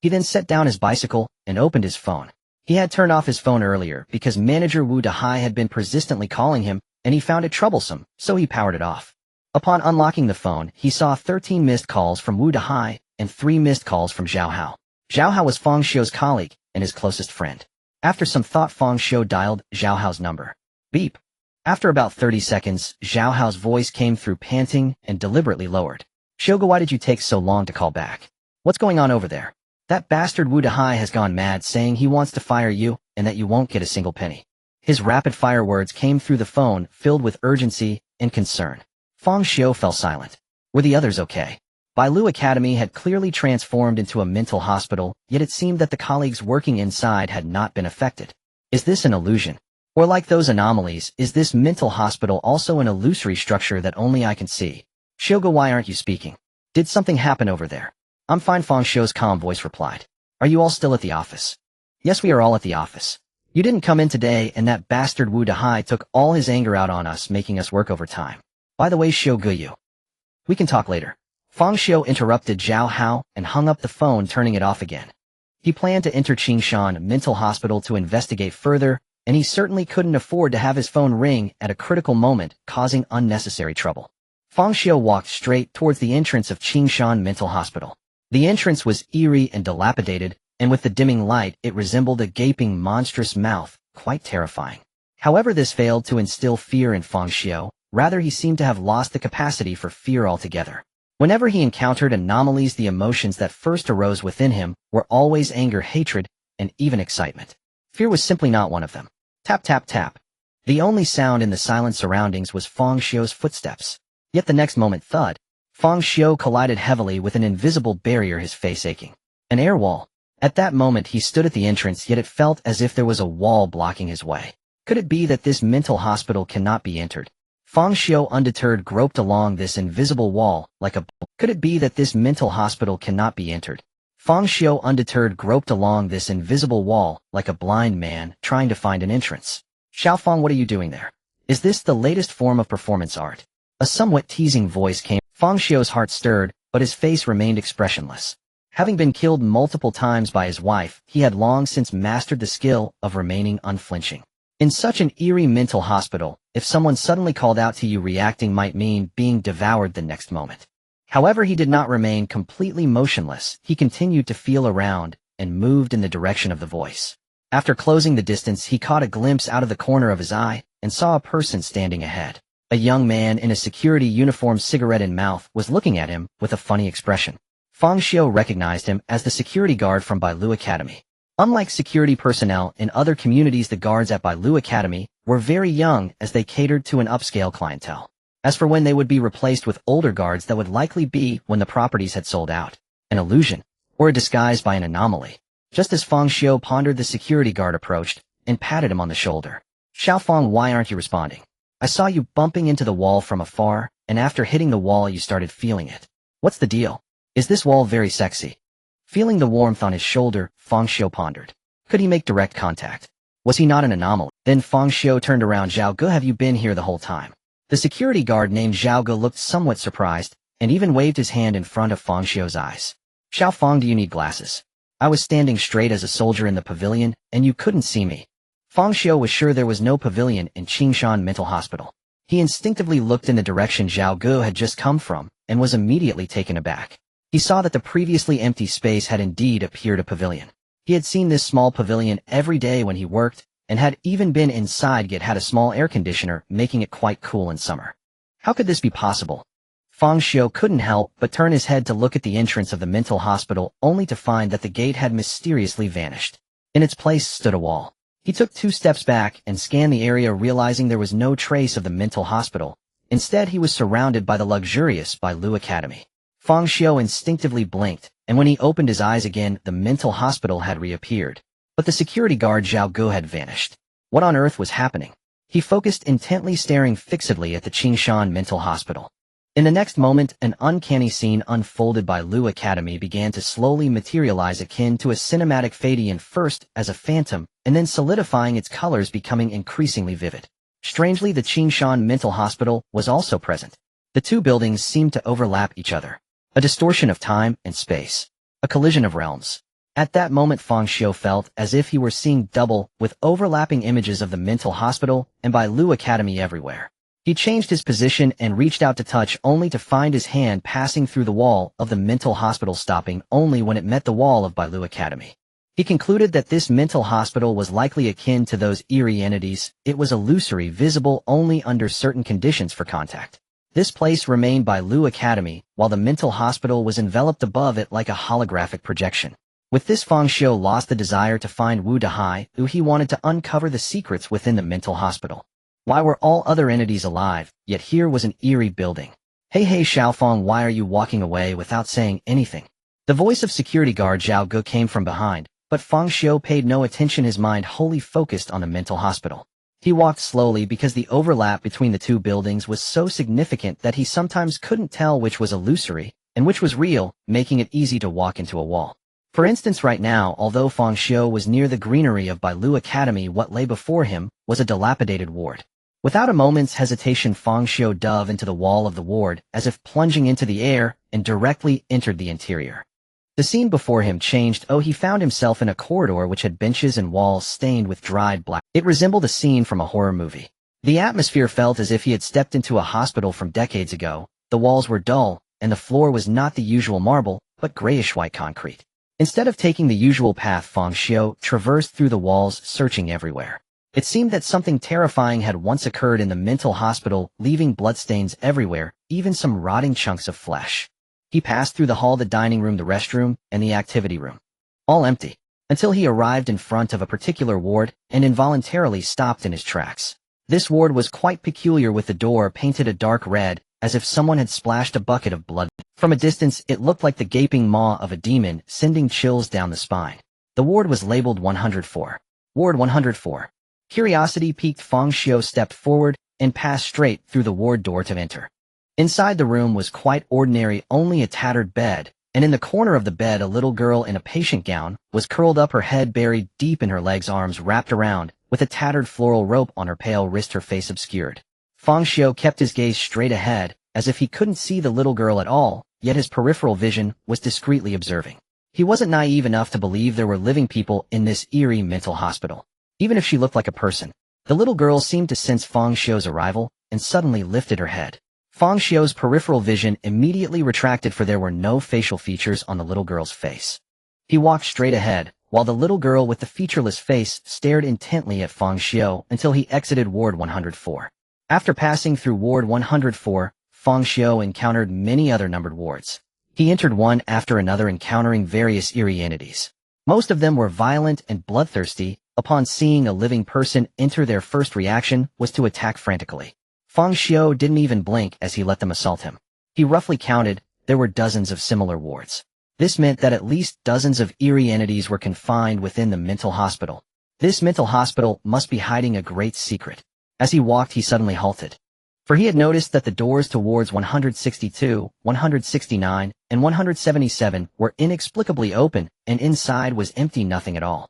He then set down his bicycle and opened his phone. He had turned off his phone earlier because manager Wu Dahai had been persistently calling him, and he found it troublesome, so he powered it off. Upon unlocking the phone, he saw 13 missed calls from Wu Dahai and 3 missed calls from Zhao Hao. Zhao Hao was Fang Xiu's colleague and his closest friend. After some thought, Fang Xiu dialed Zhao Hao's number. Beep. After about 30 seconds, Zhao Hao's voice came through, panting and deliberately lowered. Shoga, why did you take so long to call back? What's going on over there? That bastard Wu Dahai has gone mad, saying he wants to fire you and that you won't get a single penny. His rapid-fire words came through the phone, filled with urgency and concern. Fang Xiu fell silent. Were the others okay? Bai Lu Academy had clearly transformed into a mental hospital, yet it seemed that the colleagues working inside had not been affected. Is this an illusion? Or like those anomalies, is this mental hospital also an illusory structure that only I can see? Shoga, why aren't you speaking? Did something happen over there? I'm fine, Fang Xiu's calm voice replied. Are you all still at the office? Yes, we are all at the office. You didn't come in today, and that bastard Wu Dahai took all his anger out on us, making us work overtime. By the way, Shoga, we can talk later. Fang Xiu interrupted Zhao Hao and hung up the phone, turning it off again. He planned to enter Qingshan Mental Hospital to investigate further, and he certainly couldn't afford to have his phone ring at a critical moment, causing unnecessary trouble. Fang Xiu walked straight towards the entrance of Qingshan Mental Hospital. The entrance was eerie and dilapidated, and with the dimming light, it resembled a gaping, monstrous mouth, quite terrifying. However, this failed to instill fear in Fang Xiu. Rather, he seemed to have lost the capacity for fear altogether. Whenever he encountered anomalies, the emotions that first arose within him were always anger, hatred, and even excitement. Fear was simply not one of them. Tap, tap, tap. The only sound in the silent surroundings was Fang Xiu's footsteps. Yet the next moment, thud. Fang Xiu collided heavily with an invisible barrier, his face aching. An air wall. At that moment he stood at the entrance, yet it felt as if there was a wall blocking his way. Could it be that this mental hospital cannot be entered? Fang Xiu, undeterred, groped along this invisible wall like a... Could it be that this mental hospital cannot be entered? Fang Xiu, undeterred, groped along this invisible wall like a blind man trying to find an entrance. Xiaofang, what are you doing there? Is this the latest form of performance art? A somewhat teasing voice came. Fang Xiu's heart stirred, but his face remained expressionless. Having been killed multiple times by his wife, he had long since mastered the skill of remaining unflinching. In such an eerie mental hospital, if someone suddenly called out to you, reacting might mean being devoured the next moment. However, he did not remain completely motionless. He continued to feel around and moved in the direction of the voice. After closing the distance, he caught a glimpse out of the corner of his eye and saw a person standing ahead. A young man in a security uniform, cigarette in mouth, was looking at him with a funny expression. Fang Xiu recognized him as the security guard from Bai Lu Academy. Unlike security personnel in other communities, the guards at Bai Lu Academy were very young, as they catered to an upscale clientele. As for when they would be replaced with older guards, that would likely be when the properties had sold out. An illusion, or a disguise by an anomaly. Just as Fang Xiu pondered, the security guard approached and patted him on the shoulder. Xiaofang, why aren't you responding? I saw you bumping into the wall from afar, and after hitting the wall you started feeling it. What's the deal? Is this wall very sexy? Feeling the warmth on his shoulder, Fang Xiu pondered. Could he make direct contact? Was he not an anomaly? Then Fang Xiu turned around. Zhao Ge, have you been here the whole time? The security guard named Zhao Ge looked somewhat surprised, and even waved his hand in front of Fang Xiu's eyes. Xiaofang, do you need glasses? I was standing straight as a soldier in the pavilion, and you couldn't see me. Fang Xiu was sure there was no pavilion in Qingshan Mental Hospital. He instinctively looked in the direction Zhao Ge had just come from, and was immediately taken aback. He saw that the previously empty space had indeed appeared a pavilion. He had seen this small pavilion every day when he worked, and had even been inside, yet had a small air conditioner, making it quite cool in summer. How could this be possible? Fang Xiu couldn't help but turn his head to look at the entrance of the mental hospital, only to find that the gate had mysteriously vanished. In its place stood a wall. He took 2 steps back and scanned the area, realizing there was no trace of the mental hospital. Instead, he was surrounded by the luxurious Bai Lu Academy. Fang Xiu instinctively blinked, and when he opened his eyes again, the mental hospital had reappeared. But the security guard Zhao Gu had vanished. What on earth was happening? He focused intently, staring fixedly at the Qingshan mental hospital. In the next moment, an uncanny scene unfolded by Lu Academy began to slowly materialize, akin to a cinematic fade-in, first as a phantom, and then solidifying its colors, becoming increasingly vivid. Strangely, the Qingshan mental hospital was also present. The two buildings seemed to overlap each other. A distortion of time and space. A collision of realms. At that moment, Fang Xiu felt as if he were seeing double, with overlapping images of the mental hospital and by Lu Academy everywhere. He changed his position and reached out to touch, only to find his hand passing through the wall of the mental hospital, stopping only when it met the wall of Bailu Academy. He concluded that this mental hospital was likely akin to those eerie entities. It was illusory, visible only under certain conditions for contact. This place remained Bailu Academy, while the mental hospital was enveloped above it like a holographic projection. With this, Fang Xiu lost the desire to find Wu Dehai, who he wanted to uncover the secrets within the mental hospital. Why were all other entities alive, yet here was an eerie building? Hey Xiaofang, why are you walking away without saying anything? The voice of security guard Zhao Gu came from behind, but Fang Xiu paid no attention, his mind wholly focused on the mental hospital. He walked slowly because the overlap between the two buildings was so significant that he sometimes couldn't tell which was illusory and which was real, making it easy to walk into a wall. For instance, right now, although Fang Xiu was near the greenery of Bailu Academy, what lay before him was a dilapidated ward. Without a moment's hesitation, Fang Xiu dove into the wall of the ward, as if plunging into the air, and directly entered the interior. The scene before him changed. He found himself in a corridor which had benches and walls stained with dried black. It resembled a scene from a horror movie. The atmosphere felt as if he had stepped into a hospital from decades ago. The walls were dull, and the floor was not the usual marble, but grayish-white concrete. Instead of taking the usual path, Fang Xiu traversed through the walls, searching everywhere. It seemed that something terrifying had once occurred in the mental hospital, leaving bloodstains everywhere, even some rotting chunks of flesh. He passed through the hall, the dining room, the restroom, and the activity room. All empty, until he arrived in front of a particular ward and involuntarily stopped in his tracks. This ward was quite peculiar, with the door painted a dark red, as if someone had splashed a bucket of blood. From a distance, it looked like the gaping maw of a demon, sending chills down the spine. The ward was labeled 104. Ward 104. Curiosity piqued, Fang Xiu stepped forward and passed straight through the ward door to enter. Inside the room was quite ordinary, only a tattered bed, and in the corner of the bed a little girl in a patient gown was curled up, her head buried deep in her legs, arms wrapped around, with a tattered floral rope on her pale wrist, her face obscured. Fang Xiu kept his gaze straight ahead, as if he couldn't see the little girl at all, yet his peripheral vision was discreetly observing. He wasn't naive enough to believe there were living people in this eerie mental hospital. Even if she looked like a person, the little girl seemed to sense Fang Xiu's arrival and suddenly lifted her head. Fang Xiu's peripheral vision immediately retracted, for there were no facial features on the little girl's face. He walked straight ahead, while the little girl with the featureless face stared intently at Fang Xiu until he exited Ward 104. After passing through Ward 104, Fang Xiu encountered many other numbered wards. He entered one after another, encountering various eerie entities. Most of them were violent and bloodthirsty. Upon seeing a living person enter, their first reaction was to attack frantically. Fang Xiu didn't even blink as he let them assault him. He roughly counted, there were dozens of similar wards. This meant that at least dozens of eerie entities were confined within the mental hospital. This mental hospital must be hiding a great secret. As he walked, he suddenly halted. For he had noticed that the doors to wards 162, 169, and 177 were inexplicably open, and inside was empty, nothing at all.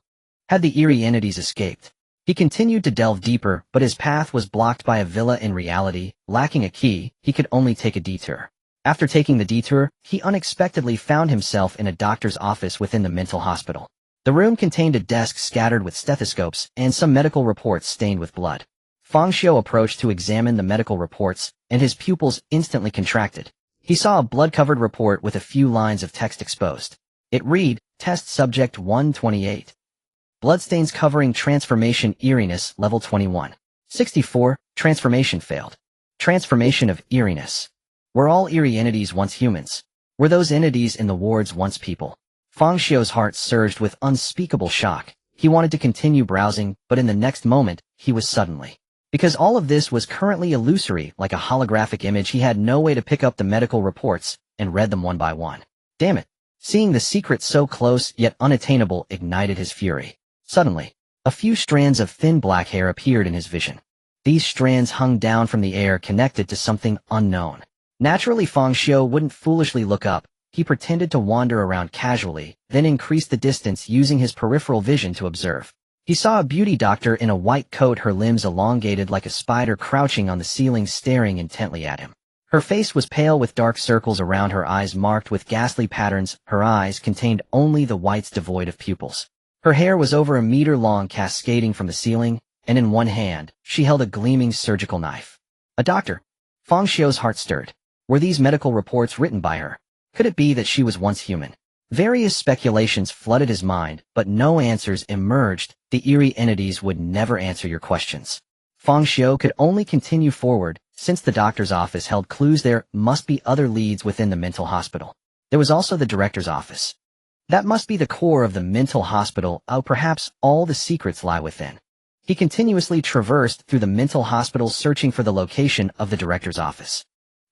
Had the eerie entities escaped? He continued to delve deeper, but his path was blocked by a villa. In reality, lacking a key, he could only take a detour. After taking the detour, he unexpectedly found himself in a doctor's office within the mental hospital. The room contained a desk scattered with stethoscopes and some medical reports stained with blood. Fang Xiu approached to examine the medical reports, and his pupils instantly contracted. He saw a blood-covered report with a few lines of text exposed. It read, Test Subject 128. Bloodstains covering transformation, eeriness, level 21. 64, transformation failed. Transformation of eeriness. Were all eerie entities once humans? Were those entities in the wards once people? Fang Xiu's heart surged with unspeakable shock. He wanted to continue browsing, but in the next moment, he was suddenly. Because all of this was currently illusory, like a holographic image, he had no way to pick up the medical reports and read them one by one. Damn it. Seeing the secret so close yet unattainable ignited his fury. Suddenly, a few strands of thin black hair appeared in his vision. These strands hung down from the air connected to something unknown. Naturally, Fang Xiu wouldn't foolishly look up. He pretended to wander around casually, then increased the distance using his peripheral vision to observe. He saw a beauty doctor in a white coat, her limbs elongated like a spider, crouching on the ceiling staring intently at him. Her face was pale with dark circles around her eyes marked with ghastly patterns. Her eyes contained only the whites devoid of pupils. Her hair was over a meter long, cascading from the ceiling, and in one hand, she held a gleaming surgical knife. A doctor. Fang Xiu's heart stirred. Were these medical reports written by her? Could it be that she was once human? Various speculations flooded his mind, but no answers emerged. The eerie entities would never answer your questions. Fang Xiu could only continue forward. Since the doctor's office held clues, there must be other leads within the mental hospital. There was also the director's office. That must be the core of the mental hospital. Oh, perhaps all the secrets lie within. He continuously traversed through the mental hospital, searching for the location of the director's office.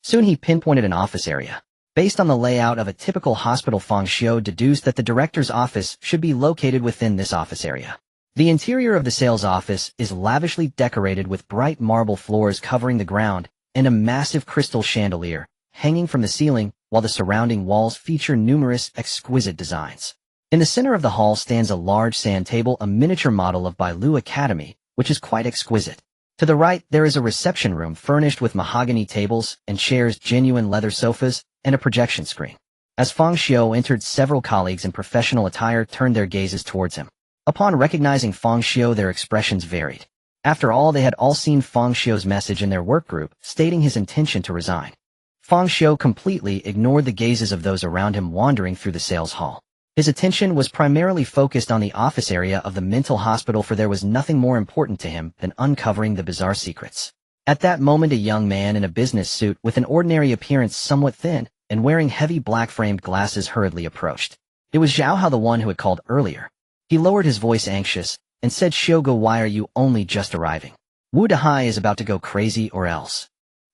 Soon he pinpointed an office area. Based on the layout of a typical hospital, Fang Xiu deduced that the director's office should be located within this office area. The interior of the sales office is lavishly decorated with bright marble floors covering the ground and a massive crystal chandelier hanging from the ceiling, while the surrounding walls feature numerous exquisite designs. In the center of the hall stands a large sand table, a miniature model of Bailu Academy, which is quite exquisite. To the right, there is a reception room furnished with mahogany tables and chairs, genuine leather sofas, and a projection screen. As Fang Xiu entered, several colleagues in professional attire turned their gazes towards him. Upon recognizing Fang Xiu, their expressions varied. After all, they had all seen Fang Xiu's message in their work group, stating his intention to resign. Fang Xiu completely ignored the gazes of those around him wandering through the sales hall. His attention was primarily focused on the office area of the mental hospital, for there was nothing more important to him than uncovering the bizarre secrets. At that moment, a young man in a business suit with an ordinary appearance, somewhat thin, and wearing heavy black-framed glasses hurriedly approached. It was Zhao Hao, the one who had called earlier. He lowered his voice anxious and said, "Xiuge, why are you only just arriving? Wu Dahai is about to go crazy or else."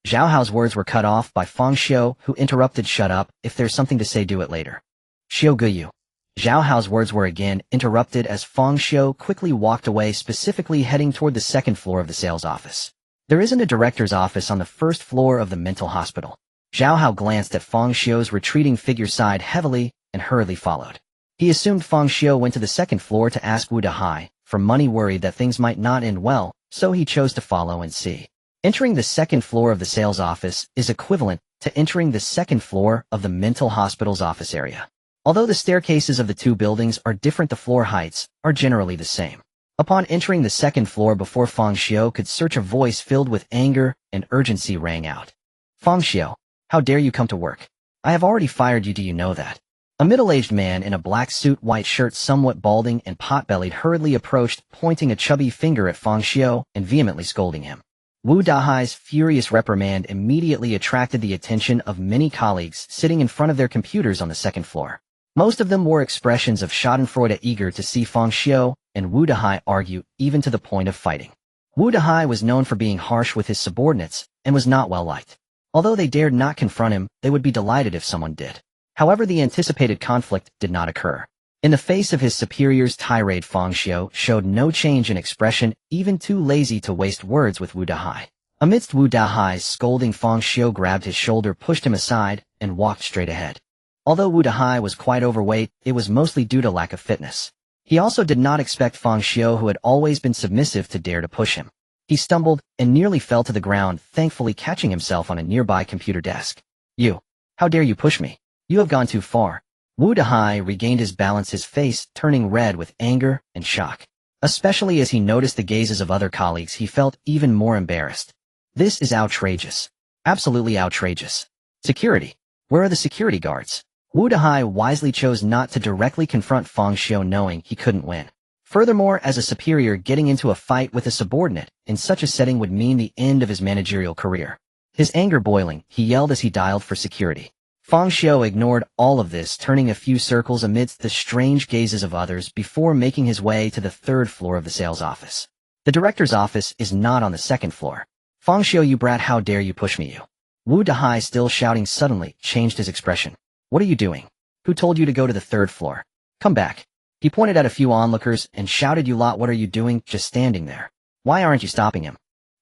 Zhao Hao's words were cut off by Fang Xiu, who interrupted, "Shut up, if there's something to say, do it later." "Xiuge, you." Zhao Hao's words were again interrupted as Fang Xiu quickly walked away, specifically heading toward the second floor of the sales office. There isn't a director's office on the first floor of the mental hospital. Zhao Hao glanced at Fang Xiu's retreating figure, sighed heavily, and hurriedly followed. He assumed Fang Xiu went to the second floor to ask Wu Dahai for money, worried that things might not end well, so he chose to follow and see. Entering the second floor of the sales office is equivalent to entering the second floor of the mental hospital's office area. Although the staircases of the two buildings are different, the floor heights are generally the same. Upon entering the second floor, before Fang Xiu could search, a voice filled with anger and urgency rang out. "Fang Xiu, how dare you come to work? I have already fired you, do you know that?" A middle-aged man in a black suit, white shirt, somewhat balding and pot-bellied, hurriedly approached, pointing a chubby finger at Fang Xiu and vehemently scolding him. Wu Dahai's furious reprimand immediately attracted the attention of many colleagues sitting in front of their computers on the second floor. Most of them wore expressions of schadenfreude, eager to see Fang Xiu and Wu Dahai argue, even to the point of fighting. Wu Dahai was known for being harsh with his subordinates and was not well liked. Although they dared not confront him, they would be delighted if someone did. However, the anticipated conflict did not occur. In the face of his superior's tirade, Fang Xiu showed no change in expression, even too lazy to waste words with Wu Dahai. Amidst Wu Dahai's scolding, Fang Xiu grabbed his shoulder, pushed him aside, and walked straight ahead. Although Wu Dahai was quite overweight, it was mostly due to lack of fitness. He also did not expect Fang Xiu, who had always been submissive, to dare to push him. He stumbled and nearly fell to the ground, thankfully catching himself on a nearby computer desk. "You! How dare you push me? You have gone too far." Wu Dahai regained his balance, his face turning red with anger and shock. Especially as he noticed the gazes of other colleagues, he felt even more embarrassed. This is outrageous. Absolutely outrageous. Security. Where are the security guards? Wu Dahai wisely chose not to directly confront Fang Xiu, knowing he couldn't win. Furthermore, as a superior, getting into a fight with a subordinate in such a setting would mean the end of his managerial career. His anger boiling, he yelled as he dialed for security. Fang Xiu ignored all of this, turning a few circles amidst the strange gazes of others before making his way to the third floor of the sales office. The director's office is not on the second floor. "Fang Xiu, you brat, how dare you push me, you!" Wu Dahai, still shouting, suddenly changed his expression. "What are you doing? Who told you to go to the third floor? Come back." He pointed at a few onlookers and shouted, "You lot, what are you doing just standing there? Why aren't you stopping him?"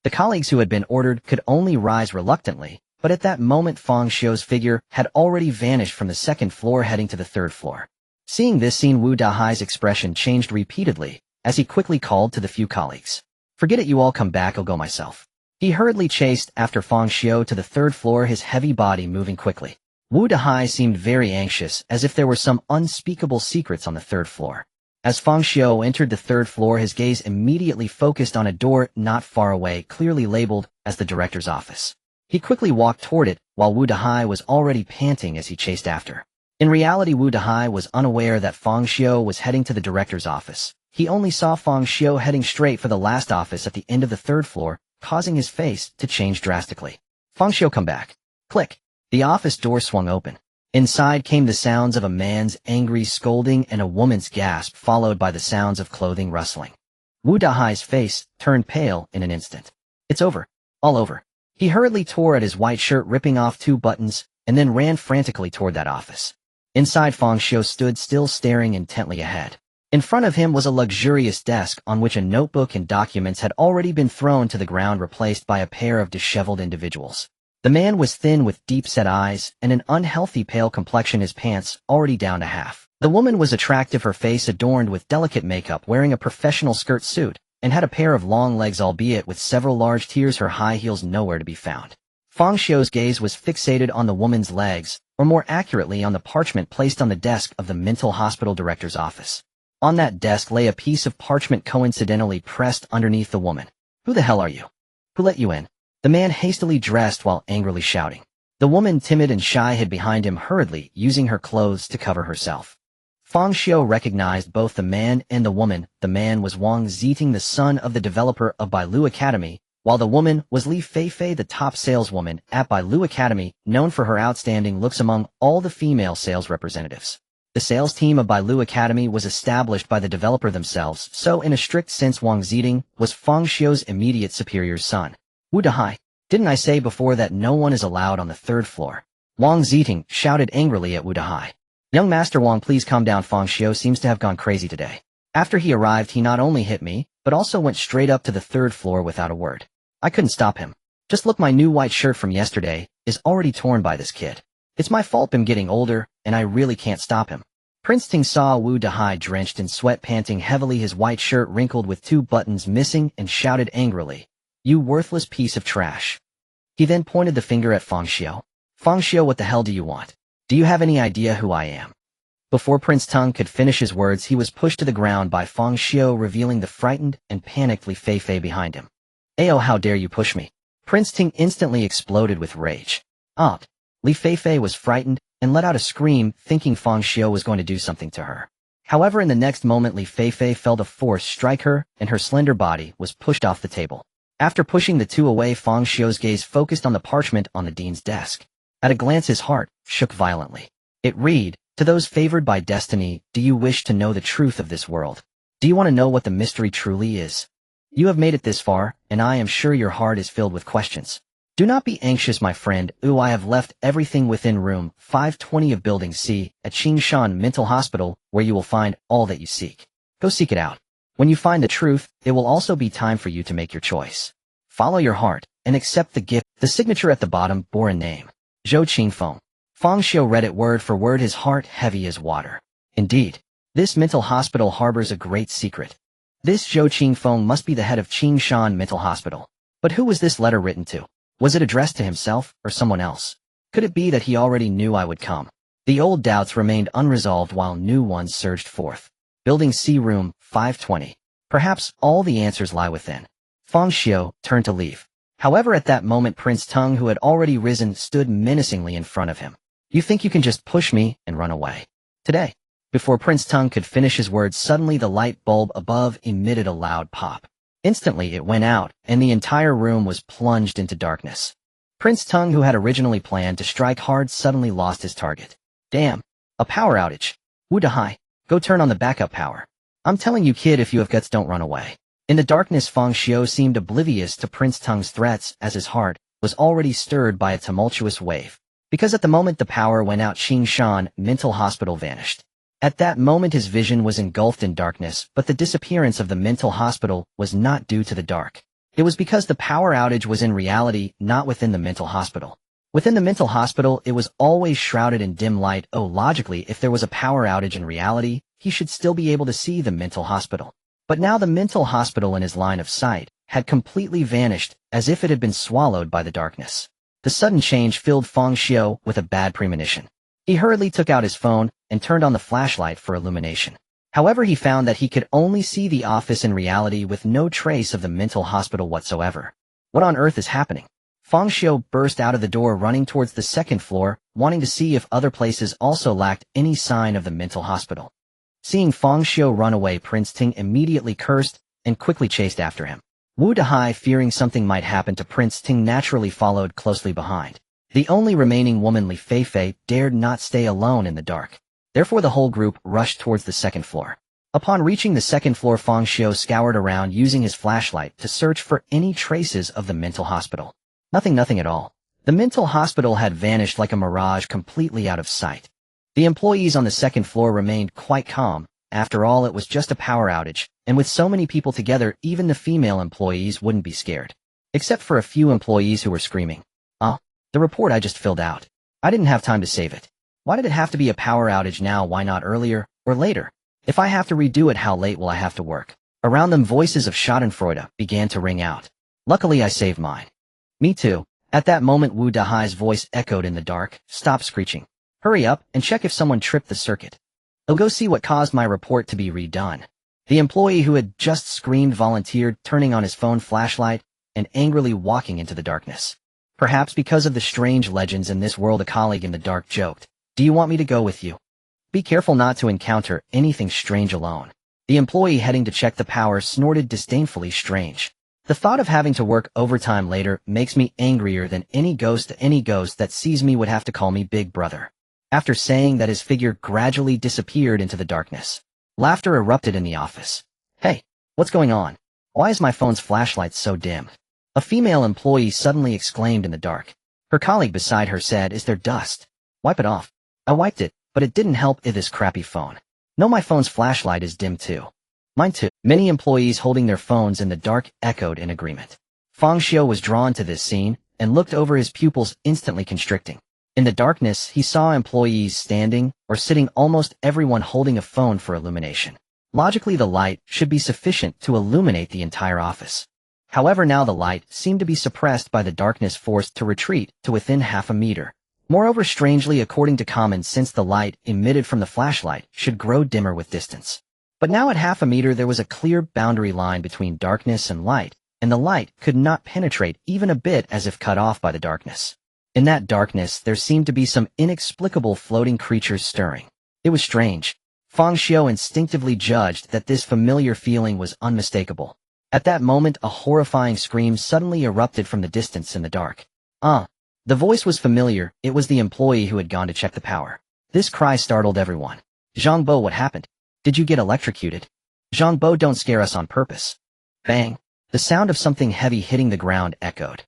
The colleagues who had been ordered could only rise reluctantly, but at that moment Fang Xiu's figure had already vanished from the second floor heading to the third floor. Seeing this scene, Wu Dahai's expression changed repeatedly as he quickly called to the few colleagues. "Forget it, you all come back, I'll go myself." He hurriedly chased after Fang Xiu to the third floor, his heavy body moving quickly. Wu Dahai seemed very anxious, as if there were some unspeakable secrets on the third floor. As Fang Xiu entered the third floor, his gaze immediately focused on a door not far away, clearly labeled as the director's office. He quickly walked toward it, while Wu Dahai was already panting as he chased after. In reality, Wu Dahai was unaware that Fang Xiu was heading to the director's office. He only saw Fang Xiu heading straight for the last office at the end of the third floor, causing his face to change drastically. "Fang Xiu, come back." Click. The office door swung open. Inside came the sounds of a man's angry scolding and a woman's gasp, followed by the sounds of clothing rustling. Wu Dahai's face turned pale in an instant. "It's over. All over." He hurriedly tore at his white shirt, ripping off 2 buttons, and then ran frantically toward that office. Inside, Fang Xiu stood still, staring intently ahead. In front of him was a luxurious desk on which a notebook and documents had already been thrown to the ground, replaced by a pair of disheveled individuals. The man was thin with deep-set eyes and an unhealthy pale complexion, his pants already down to half. The woman was attractive, her face adorned with delicate makeup, wearing a professional skirt suit, and had a pair of long legs, albeit with several large tears, her high heels nowhere to be found. Fang Xiu's gaze was fixated on the woman's legs, or more accurately on the parchment placed on the desk of the mental hospital director's office. On that desk lay a piece of parchment coincidentally pressed underneath the woman. "Who the hell are you? Who let you in?" The man hastily dressed while angrily shouting. The woman, timid and shy, hid behind him hurriedly, using her clothes to cover herself. Fang Xiu recognized both the man and the woman. The man was Wang Ziting, the son of the developer of Bailu Academy, while the woman was Li Feifei, the top saleswoman at Bailu Academy, known for her outstanding looks among all the female sales representatives. The sales team of Bailu Academy was established by the developer themselves, so in a strict sense Wang Ziting was Fang Xiu's immediate superior's son. "Wu Dahai, didn't I say before that no one is allowed on the third floor?" Wang Ziting shouted angrily at Wu Dahai. "Young Master Wang, please calm down. Fang Xiu seems to have gone crazy today. After he arrived, he not only hit me, but also went straight up to the third floor without a word. I couldn't stop him. Just look, my new white shirt from yesterday is already torn by this kid. It's my fault, I'm getting older, and I really can't stop him." Prince Ting saw Wu Dahai drenched in sweat, panting heavily, his white shirt wrinkled with 2 buttons missing, and shouted angrily, "You worthless piece of trash." He then pointed the finger at Fang Xiu. "Fang Xiu, what the hell do you want? Do you have any idea who I am?" Before Prince Tung could finish his words, he was pushed to the ground by Fang Xiu, revealing the frightened and panicked Li Feifei behind him. "Ayo, how dare you push me?" Prince Ting instantly exploded with rage. Li Feifei was frightened and let out a scream, thinking Fang Xiu was going to do something to her. However, in the next moment, Li Feifei felt a force strike her, and her slender body was pushed off the table. After pushing the two away, Fang Xiu's gaze focused on the parchment on the dean's desk. At a glance, his heart shook violently. It read, "To those favored by destiny, do you wish to know the truth of this world? Do you want to know what the mystery truly is? You have made it this far, and I am sure your heart is filled with questions. Do not be anxious, my friend. I have left everything within room 520 of Building C at Qingshan Mental Hospital, where you will find all that you seek. Go seek it out. When you find the truth, it will also be time for you to make your choice. Follow your heart and accept the gift." The signature at the bottom bore a name, Zhou Qingfeng. Fang Xiu read it word for word, his heart heavy as water. Indeed, this mental hospital harbors a great secret. This Zhou Qingfeng must be the head of Qingshan Mental Hospital. But who was this letter written to? Was it addressed to himself or someone else? Could it be that he already knew I would come? The old doubts remained unresolved while new ones surged forth. Building C, room 520. Perhaps all the answers lie within. Fang Xiu turned to leave. However, at that moment, Prince Tung, who had already risen, stood menacingly in front of him. "You think you can just push me and run away? Today?" Before Prince Tung could finish his words, suddenly the light bulb above emitted a loud pop. Instantly it went out, and the entire room was plunged into darkness. Prince Tung, who had originally planned to strike hard, suddenly lost his target. "Damn! A power outage! Wu Dahai, go turn on the backup power. I'm telling you, kid, if you have guts, don't run away." In the darkness, Fang Xiu seemed oblivious to Prince Tung's threats, as his heart was already stirred by a tumultuous wave. Because at the moment the power went out, Qingshan Mental Hospital vanished. At that moment his vision was engulfed in darkness, but the disappearance of the mental hospital was not due to the dark. It was because the power outage was in reality, not within the mental hospital. Within the mental hospital, it was always shrouded in dim light. Oh, logically, if there was a power outage in reality, he should still be able to see the mental hospital. But now the mental hospital in his line of sight had completely vanished, as if it had been swallowed by the darkness. The sudden change filled Fang Xiu with a bad premonition. He hurriedly took out his phone and turned on the flashlight for illumination. However, he found that he could only see the office in reality with no trace of the mental hospital whatsoever. What on earth is happening? Fang Xiu burst out of the door running towards the second floor, wanting to see if other places also lacked any sign of the mental hospital. Seeing Fang Xiu run away, Prince Ting immediately cursed and quickly chased after him. Wu Dahai, fearing something might happen to Prince Ting, naturally followed closely behind. The only remaining woman, Li Feifei, dared not stay alone in the dark. Therefore the whole group rushed towards the second floor. Upon reaching the second floor, Fang Xiu scoured around using his flashlight to search for any traces of the mental hospital. Nothing at all. The mental hospital had vanished like a mirage, completely out of sight. The employees on the second floor remained quite calm. After all, it was just a power outage, and with so many people together, even the female employees wouldn't be scared. Except for a few employees who were screaming. The report I just filled out. I didn't have time to save it. Why did it have to be a power outage now? Why not earlier or later? If I have to redo it, how late will I have to work? Around them, voices of schadenfreude began to ring out. Luckily, I saved mine. Me too. At that moment, Wu Dahai's voice echoed in the dark. Stop screeching. Hurry up and check if someone tripped the circuit. I'll go see what caused my report to be redone. The employee who had just screamed volunteered, turning on his phone flashlight and angrily walking into the darkness. Perhaps because of the strange legends in this world, a colleague in the dark joked, "Do you want me to go with you? Be careful not to encounter anything strange alone." The employee heading to check the power snorted disdainfully. Strange. The thought of having to work overtime later makes me angrier than any ghost. Any ghost that sees me would have to call me Big Brother. After saying that, his figure gradually disappeared into the darkness. Laughter erupted in the office. Hey, what's going on? Why is my phone's flashlight so dim? A female employee suddenly exclaimed in the dark. Her colleague beside her said, "Is there dust? Wipe it off." I wiped it, but it didn't help. This crappy phone. No, my phone's flashlight is dim too. Mine too. Many employees holding their phones in the dark echoed in agreement. Fang Xiu was drawn to this scene and looked over, his pupils instantly constricting. In the darkness, he saw employees standing or sitting, almost everyone holding a phone for illumination. Logically, the light should be sufficient to illuminate the entire office. However, now the light seemed to be suppressed by the darkness, forced to retreat to within half a meter. Moreover, strangely, according to common sense, the light emitted from the flashlight should grow dimmer with distance. But now at half a meter there was a clear boundary line between darkness and light, and the light could not penetrate even a bit, as if cut off by the darkness. In that darkness there seemed to be some inexplicable floating creatures stirring. It was strange. Fang Xiu instinctively judged that this familiar feeling was unmistakable. At that moment a horrifying scream suddenly erupted from the distance in the dark. The voice was familiar. It was the employee who had gone to check the power. This cry startled everyone. Zhang Bo, what happened? Did you get electrocuted? Zhang Bo, don't scare us on purpose. Bang! The sound of something heavy hitting the ground echoed.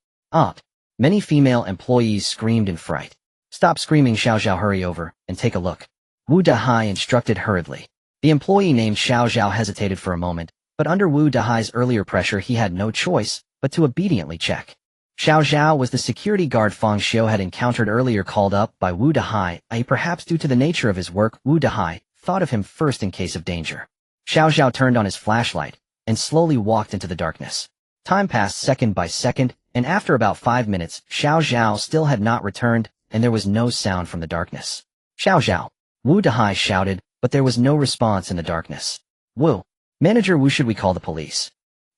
Many female employees screamed in fright. Stop screaming, Xiao Xiao, hurry over and take a look. Wu Dahai instructed hurriedly. The employee named Xiao Xiao hesitated for a moment, but under Wu Dahai's earlier pressure he had no choice but to obediently check. Xiao Xiao was the security guard Fang Xiu had encountered earlier, called up by Wu Dahai. Perhaps due to the nature of his work, Wu Dahai thought of him first in case of danger. Xiao Xiao turned on his flashlight and slowly walked into the darkness. Time passed second by second, and after about 5 minutes, Xiao Xiao still had not returned, and there was no sound from the darkness. Xiao Xiao! Wu Dahai shouted, but there was no response in the darkness. Wu! Manager Wu, should we call the police?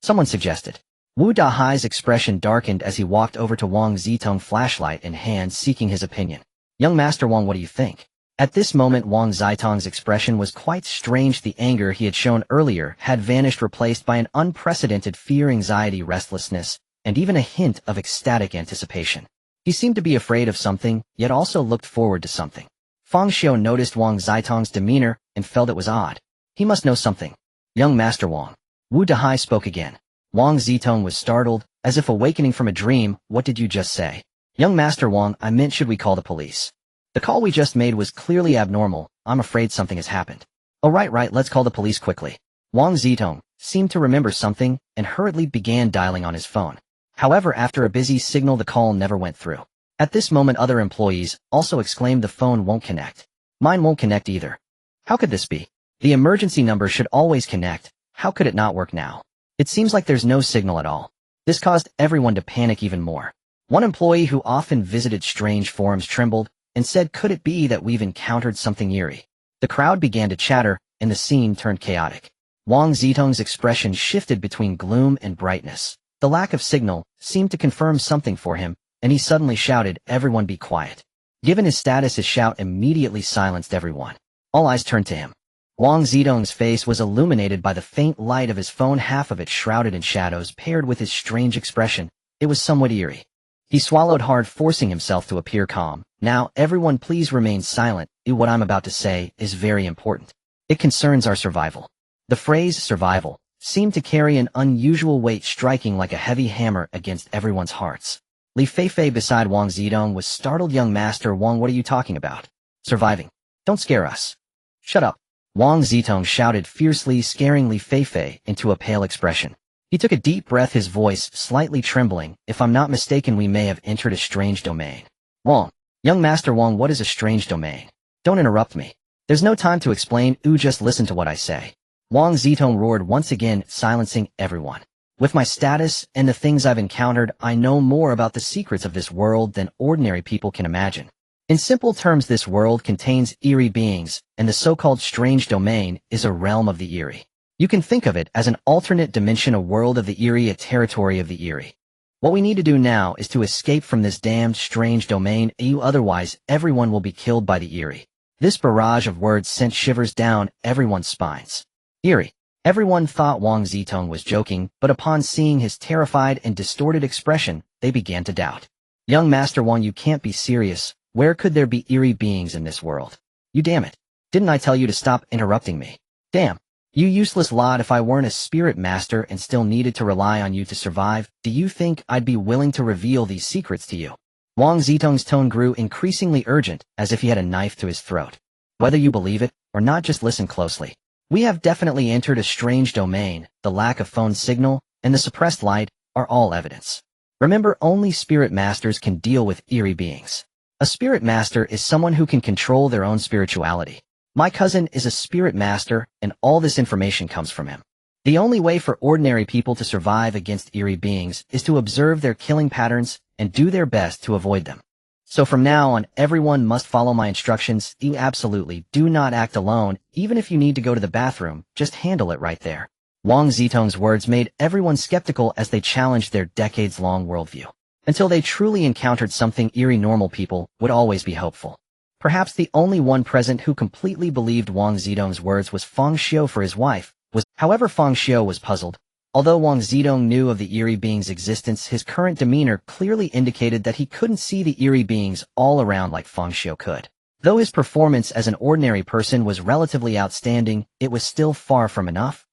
Someone suggested. Wu Dahai's expression darkened as he walked over to Wang Zitong, flashlight in hand, seeking his opinion. Young Master Wang, what do you think? At this moment Wang Zitong's expression was quite strange. The anger he had shown earlier had vanished, replaced by an unprecedented fear, anxiety, restlessness, and even a hint of ecstatic anticipation. He seemed to be afraid of something, yet also looked forward to something. Fang Xiu noticed Wang Zitong's demeanor and felt it was odd. He must know something. Young Master Wang. Wu Dahai spoke again. Wang Zitong was startled, as if awakening from a dream. What did you just say? Young Master Wang, I meant, should we call the police? The call we just made was clearly abnormal. I'm afraid something has happened. Oh right, let's call the police quickly. Wang Zitong seemed to remember something and hurriedly began dialing on his phone. However, after a busy signal, the call never went through. At this moment, other employees also exclaimed the phone won't connect. Mine won't connect either. How could this be? The emergency number should always connect. How could it not work now? It seems like there's no signal at all. This caused everyone to panic even more. One employee who often visited strange forums trembled and said, could it be that we've encountered something eerie? The crowd began to chatter and the scene turned chaotic. Wang Zitong's expression shifted between gloom and brightness. The lack of signal seemed to confirm something for him, and he suddenly shouted, everyone be quiet. Given his status, his shout immediately silenced everyone. All eyes turned to him. Wang Zitong's face was illuminated by the faint light of his phone, half of it shrouded in shadows paired with his strange expression. It was somewhat eerie. He swallowed hard, forcing himself to appear calm. Now, everyone please remain silent. What I'm about to say is very important. It concerns our survival. The phrase survival seemed to carry an unusual weight, striking like a heavy hammer against everyone's hearts. Li Feifei beside Wang Zitong was startled. Young Master Wang, what are you talking about? Surviving. Don't scare us. Shut up. Wang Zitong shouted fiercely, scaring Li Feifei into a pale expression. He took a deep breath, his voice slightly trembling. If I'm not mistaken, we may have entered a strange domain. Wang. Young Master Wang, what is a strange domain? Don't interrupt me. There's no time to explain. Just listen to what I say. Wang Zitong roared once again, silencing everyone. With my status and the things I've encountered, I know more about the secrets of this world than ordinary people can imagine. In simple terms, this world contains eerie beings, and the so-called strange domain is a realm of the eerie. You can think of it as an alternate dimension, a world of the eerie, a territory of the eerie. What we need to do now is to escape from this damned strange domain, otherwise everyone will be killed by the eerie. This barrage of words sent shivers down everyone's spines. Eerie. Everyone thought Wang Zitong was joking, but upon seeing his terrified and distorted expression, they began to doubt. Young Master Wang, you can't be serious. Where could there be eerie beings in this world? You damn it. Didn't I tell you to stop interrupting me? Damn. You useless lot, if I weren't a spirit master and still needed to rely on you to survive, do you think I'd be willing to reveal these secrets to you? Wang Zitong's tone grew increasingly urgent, as if he had a knife to his throat. Whether you believe it or not, just listen closely. We have definitely entered a strange domain. The lack of phone signal and the suppressed light are all evidence. Remember, only spirit masters can deal with eerie beings. A spirit master is someone who can control their own spirituality. My cousin is a spirit master, and all this information comes from him. The only way for ordinary people to survive against eerie beings is to observe their killing patterns and do their best to avoid them. So from now on, everyone must follow my instructions. You absolutely do not act alone. Even if you need to go to the bathroom, just handle it right there. Wang Zitong's words made everyone skeptical as they challenged their decades-long worldview. Until they truly encountered something eerie, normal people would always be hopeful. Perhaps the only one present who completely believed Wang Zitong's words was Fang Xiu, for his wife. However, Fang Xiu was puzzled. Although Wang Zitong knew of the eerie being's existence, his current demeanor clearly indicated that he couldn't see the eerie beings all around like Fang Xiu could. Though his performance as an ordinary person was relatively outstanding, it was still far from enough.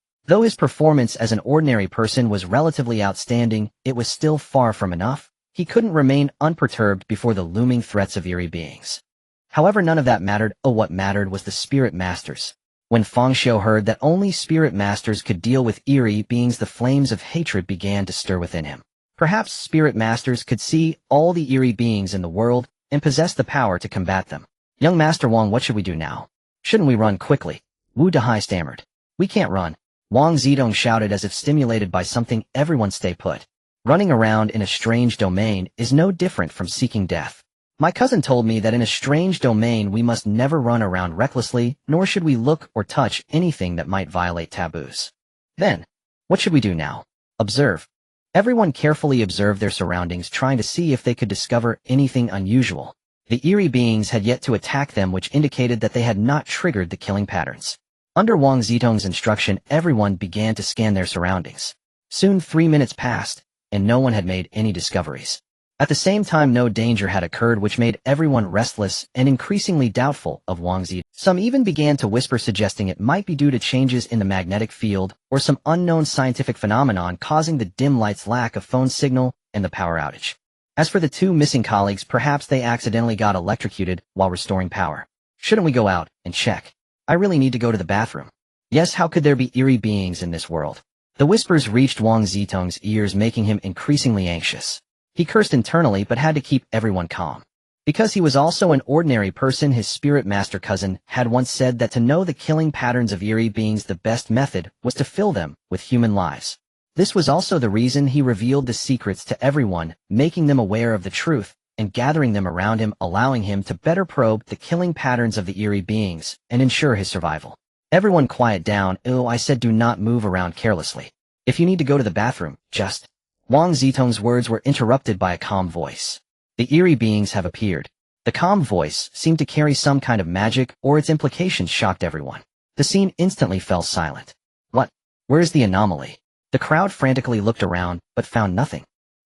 He couldn't remain unperturbed before the looming threats of eerie beings. However, none of that mattered. What mattered was the spirit masters. When Fang Xiu heard that only spirit masters could deal with eerie beings, the flames of hatred began to stir within him. Perhaps spirit masters could see all the eerie beings in the world and possess the power to combat them. Young Master Wang, what should we do now? Shouldn't we run quickly? Wu Dahai stammered. We can't run. Wang Zitong shouted as if stimulated by something. Everyone stay put. Running around in a strange domain is no different from seeking death. My cousin told me that in a strange domain we must never run around recklessly, nor should we look or touch anything that might violate taboos. Then, what should we do now? Observe. Everyone carefully observed their surroundings, trying to see if they could discover anything unusual. The eerie beings had yet to attack them, which indicated that they had not triggered the killing patterns. Under Wang Zitong's instruction, everyone began to scan their surroundings. Soon 3 minutes passed, and no one had made any discoveries. At the same time, no danger had occurred, which made everyone restless and increasingly doubtful of Wang Zitong. Some even began to whisper, suggesting it might be due to changes in the magnetic field or some unknown scientific phenomenon causing the dim light's lack of phone signal and the power outage. As for the two missing colleagues, perhaps they accidentally got electrocuted while restoring power. Shouldn't we go out and check? I really need to go to the bathroom. Yes, how could there be eerie beings in this world? The whispers reached Wang Zitong's ears, making him increasingly anxious. He cursed internally but had to keep everyone calm. Because he was also an ordinary person, his spirit master cousin had once said that to know the killing patterns of eerie beings, the best method was to fill them with human lives. This was also the reason he revealed the secrets to everyone, making them aware of the truth, and gathering them around him, allowing him to better probe the killing patterns of the eerie beings and ensure his survival. Everyone quiet down. Oh, I said do not move around carelessly. If you need to go to the bathroom, just... Wang Zitong's words were interrupted by a calm voice. The eerie beings have appeared. The calm voice seemed to carry some kind of magic, or its implications shocked everyone. The scene instantly fell silent. What? Where's the anomaly? The crowd frantically looked around, but found nothing.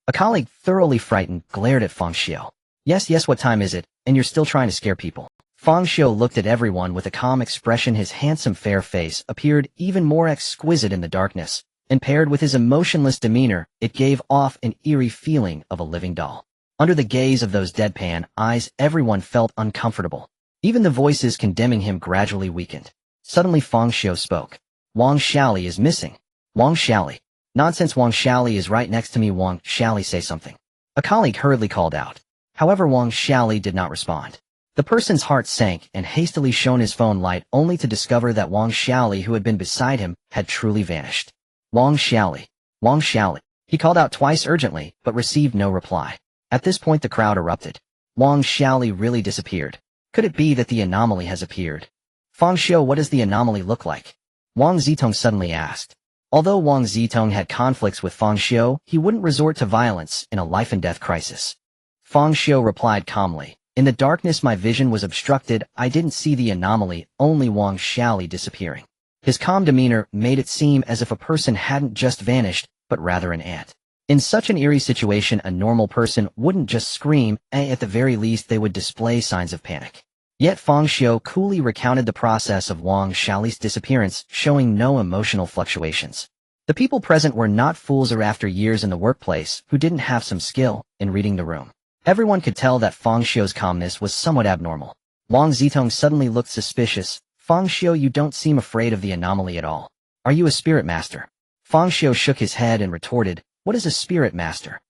A colleague, thoroughly frightened, glared at Fang Xiu. Yes, what time is it, and you're still trying to scare people? Fang Xiu looked at everyone with a calm expression. His handsome fair face appeared even more exquisite in the darkness, and paired with his emotionless demeanor, it gave off an eerie feeling of a living doll. Under the gaze of those deadpan eyes, everyone felt uncomfortable. Even the voices condemning him gradually weakened. Suddenly Fang Xiu spoke. Wang Xiaoli is missing. Wang Xiaoli. Nonsense, Wang Xiaoli is right next to me. Wang Xiaoli, say something. A colleague hurriedly called out. However, Wang Xiaoli did not respond. The person's heart sank and hastily shone his phone light, only to discover that Wang Xiaoli, who had been beside him, had truly vanished. Wang Xiaoli. Wang Xiaoli. He called out twice urgently, but received no reply. At this point the crowd erupted. Wang Xiaoli really disappeared. Could it be that the anomaly has appeared? Fang Xiu, what does the anomaly look like? Wang Zitong suddenly asked. Although Wang Zitong had conflicts with Fang Xiu, he wouldn't resort to violence in a life-and-death crisis. Fang Xiu replied calmly. In the darkness my vision was obstructed. I didn't see the anomaly, only Wang Xiaoli disappearing. His calm demeanor made it seem as if a person hadn't just vanished, but rather an ant. In such an eerie situation, a normal person wouldn't just scream, and at the very least they would display signs of panic. Yet Fang Xiu coolly recounted the process of Wang Xiaoli's disappearance, showing no emotional fluctuations. The people present were not fools, or after years in the workplace, who didn't have some skill in reading the room. Everyone could tell that Fang Xiu's calmness was somewhat abnormal. Wang Zitong suddenly looked suspicious. Fang Xiu, you don't seem afraid of the anomaly at all. Are you a spirit master? Fang Xiu shook his head and retorted, what is a spirit master?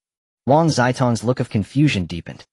Wang Zitong's look of confusion deepened.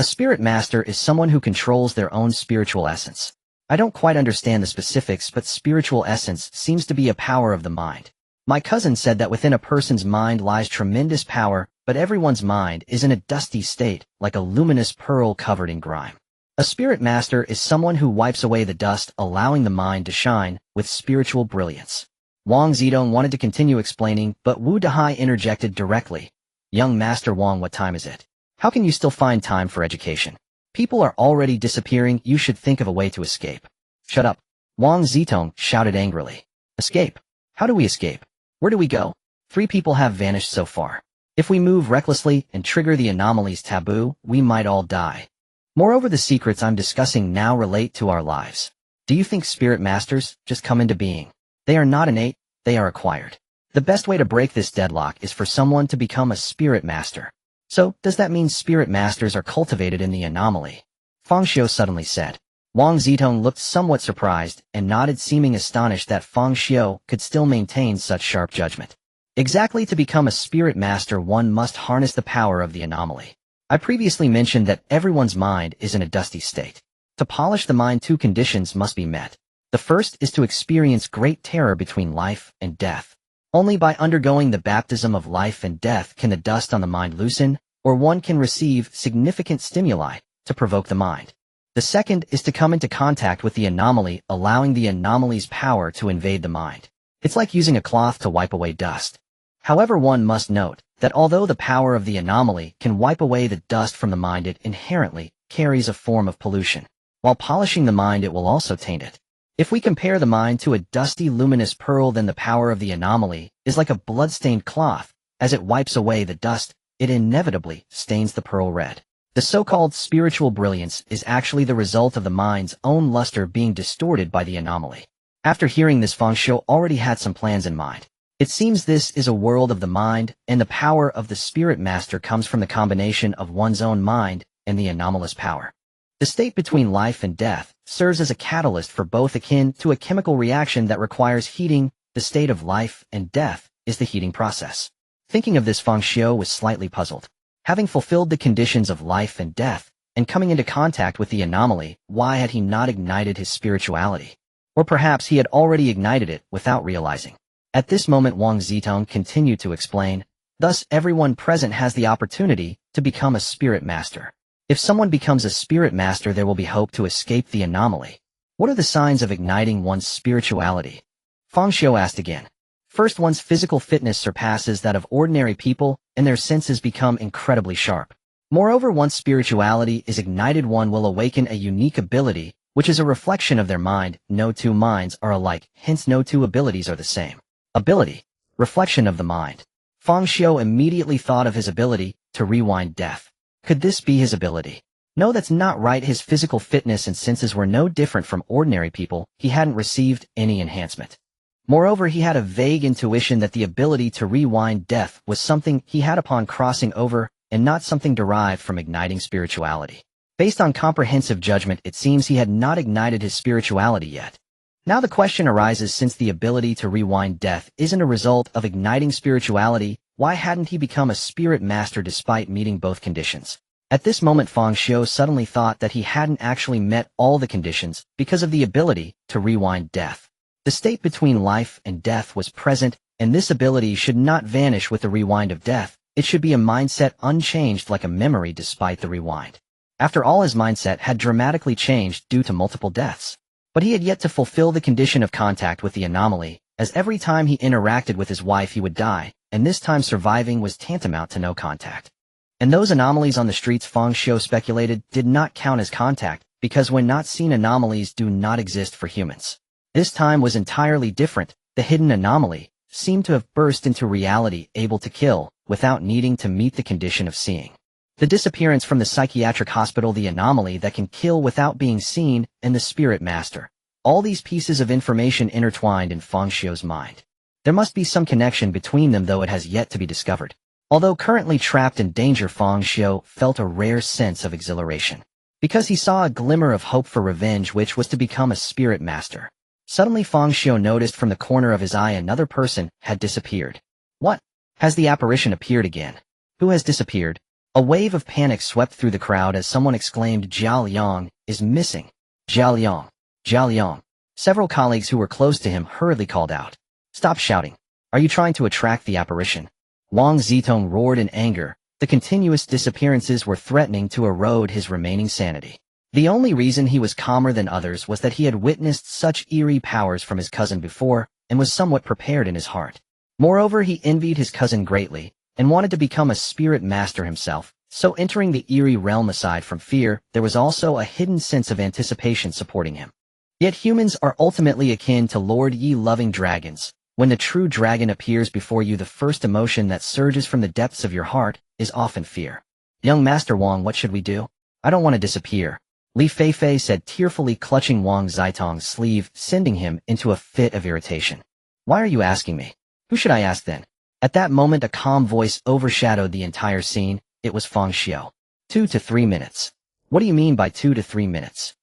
A spirit master is someone who controls their own spiritual essence. I don't quite understand the specifics, but spiritual essence seems to be a power of the mind. My cousin said that within a person's mind lies tremendous power, but everyone's mind is in a dusty state, like a luminous pearl covered in grime. A spirit master is someone who wipes away the dust, allowing the mind to shine with spiritual brilliance. Wang Zitong wanted to continue explaining, but Wu Dahai interjected directly. Young Master Wang, what time is it? How can you still find time for education? People are already disappearing. You should think of a way to escape. Shut up. Wang Zitong shouted angrily. Escape? How do we escape? Where do we go? 3 people have vanished so far. If we move recklessly and trigger the anomaly's taboo, we might all die. Moreover, the secrets I'm discussing now relate to our lives. Do you think spirit masters just come into being? They are not innate, they are acquired. The best way to break this deadlock is for someone to become a spirit master. So, does that mean spirit masters are cultivated in the anomaly? Fang Xiu suddenly said. Wang Zitong looked somewhat surprised and nodded, seeming astonished that Fang Xiu could still maintain such sharp judgment. Exactly, to become a spirit master one must harness the power of the anomaly. I previously mentioned that everyone's mind is in a dusty state. To polish the mind, 2 conditions must be met. The first is to experience great terror between life and death. Only by undergoing the baptism of life and death can the dust on the mind loosen, or one can receive significant stimuli to provoke the mind. The second is to come into contact with the anomaly, allowing the anomaly's power to invade the mind. It's like using a cloth to wipe away dust. However, one must note that although the power of the anomaly can wipe away the dust from the mind, it inherently carries a form of pollution. While polishing the mind, it will also taint it. If we compare the mind to a dusty, luminous pearl, then the power of the anomaly is like a blood-stained cloth. As it wipes away the dust, it inevitably stains the pearl red. The so-called spiritual brilliance is actually the result of the mind's own luster being distorted by the anomaly. After hearing this, Fang Xiu already had some plans in mind. It seems this is a world of the mind, and the power of the spirit master comes from the combination of one's own mind and the anomalous power. The state between life and death serves as a catalyst for both, akin to a chemical reaction that requires heating. The state of life and death is the heating process. Thinking of this, Fang Xiu was slightly puzzled. Having fulfilled the conditions of life and death, and coming into contact with the anomaly, why had he not ignited his spirituality? Or perhaps he had already ignited it without realizing. At this moment, Wang Zitong continued to explain, thus everyone present has the opportunity to become a spirit master. If someone becomes a spirit master, there will be hope to escape the anomaly. What are the signs of igniting one's spirituality? Fang Xiu asked again. First, one's physical fitness surpasses that of ordinary people, and their senses become incredibly sharp. Moreover, once spirituality is ignited, one will awaken a unique ability, which is a reflection of their mind. No two minds are alike, hence no two abilities are the same. Ability. Reflection of the mind. Fang Xiu immediately thought of his ability to rewind death. Could this be his ability? No, that's not right. His physical fitness and senses were no different from ordinary people. He hadn't received any enhancement. Moreover, he had a vague intuition that the ability to rewind death was something he had upon crossing over, and not something derived from igniting spirituality. Based on comprehensive judgment, it seems he had not ignited his spirituality yet. Now the question arises, since the ability to rewind death isn't a result of igniting spirituality, why hadn't he become a spirit master despite meeting both conditions? At this moment, Fang Xiu suddenly thought that he hadn't actually met all the conditions because of the ability to rewind death. The state between life and death was present, and this ability should not vanish with the rewind of death. It should be a mindset unchanged, like a memory despite the rewind. After all, his mindset had dramatically changed due to multiple deaths. But he had yet to fulfill the condition of contact with the anomaly, as every time he interacted with his wife he would die, and this time surviving was tantamount to no contact. And those anomalies on the streets, Fang Xiu speculated, did not count as contact, because when not seen, anomalies do not exist for humans. This time was entirely different. The hidden anomaly seemed to have burst into reality, able to kill, without needing to meet the condition of seeing. The disappearance from the psychiatric hospital, the anomaly that can kill without being seen, and the spirit master. All these pieces of information intertwined in Fang Xiu's mind. There must be some connection between them, though it has yet to be discovered. Although currently trapped in danger, Fang Xiu felt a rare sense of exhilaration, because he saw a glimmer of hope for revenge, which was to become a spirit master. Suddenly Fang Xiu noticed from the corner of his eye another person had disappeared. What? Has the apparition appeared again? Who has disappeared? A wave of panic swept through the crowd as someone exclaimed, "Zhao Liang is missing! Zhao Liang! Zhao Liang!" Several colleagues who were close to him hurriedly called out, "Stop shouting! Are you trying to attract the apparition?" Wang Zitong roared in anger. The continuous disappearances were threatening to erode his remaining sanity. The only reason he was calmer than others was that he had witnessed such eerie powers from his cousin before, and was somewhat prepared in his heart. Moreover, he envied his cousin greatly, and wanted to become a spirit master himself. So entering the eerie realm, aside from fear, there was also a hidden sense of anticipation supporting him. Yet humans are ultimately akin to Lord Yi loving dragons. When the true dragon appears before you, the first emotion that surges from the depths of your heart is often fear. "Young Master Wang, what should we do? I don't want to disappear," Li Feifei said tearfully, clutching Wang Zitong's sleeve, sending him into a fit of irritation. "Why are you asking me? Who should I ask then?" At that moment, a calm voice overshadowed the entire scene. It was Fang Xiu. 2 to 3 minutes. What do you mean by 2 to 3 minutes?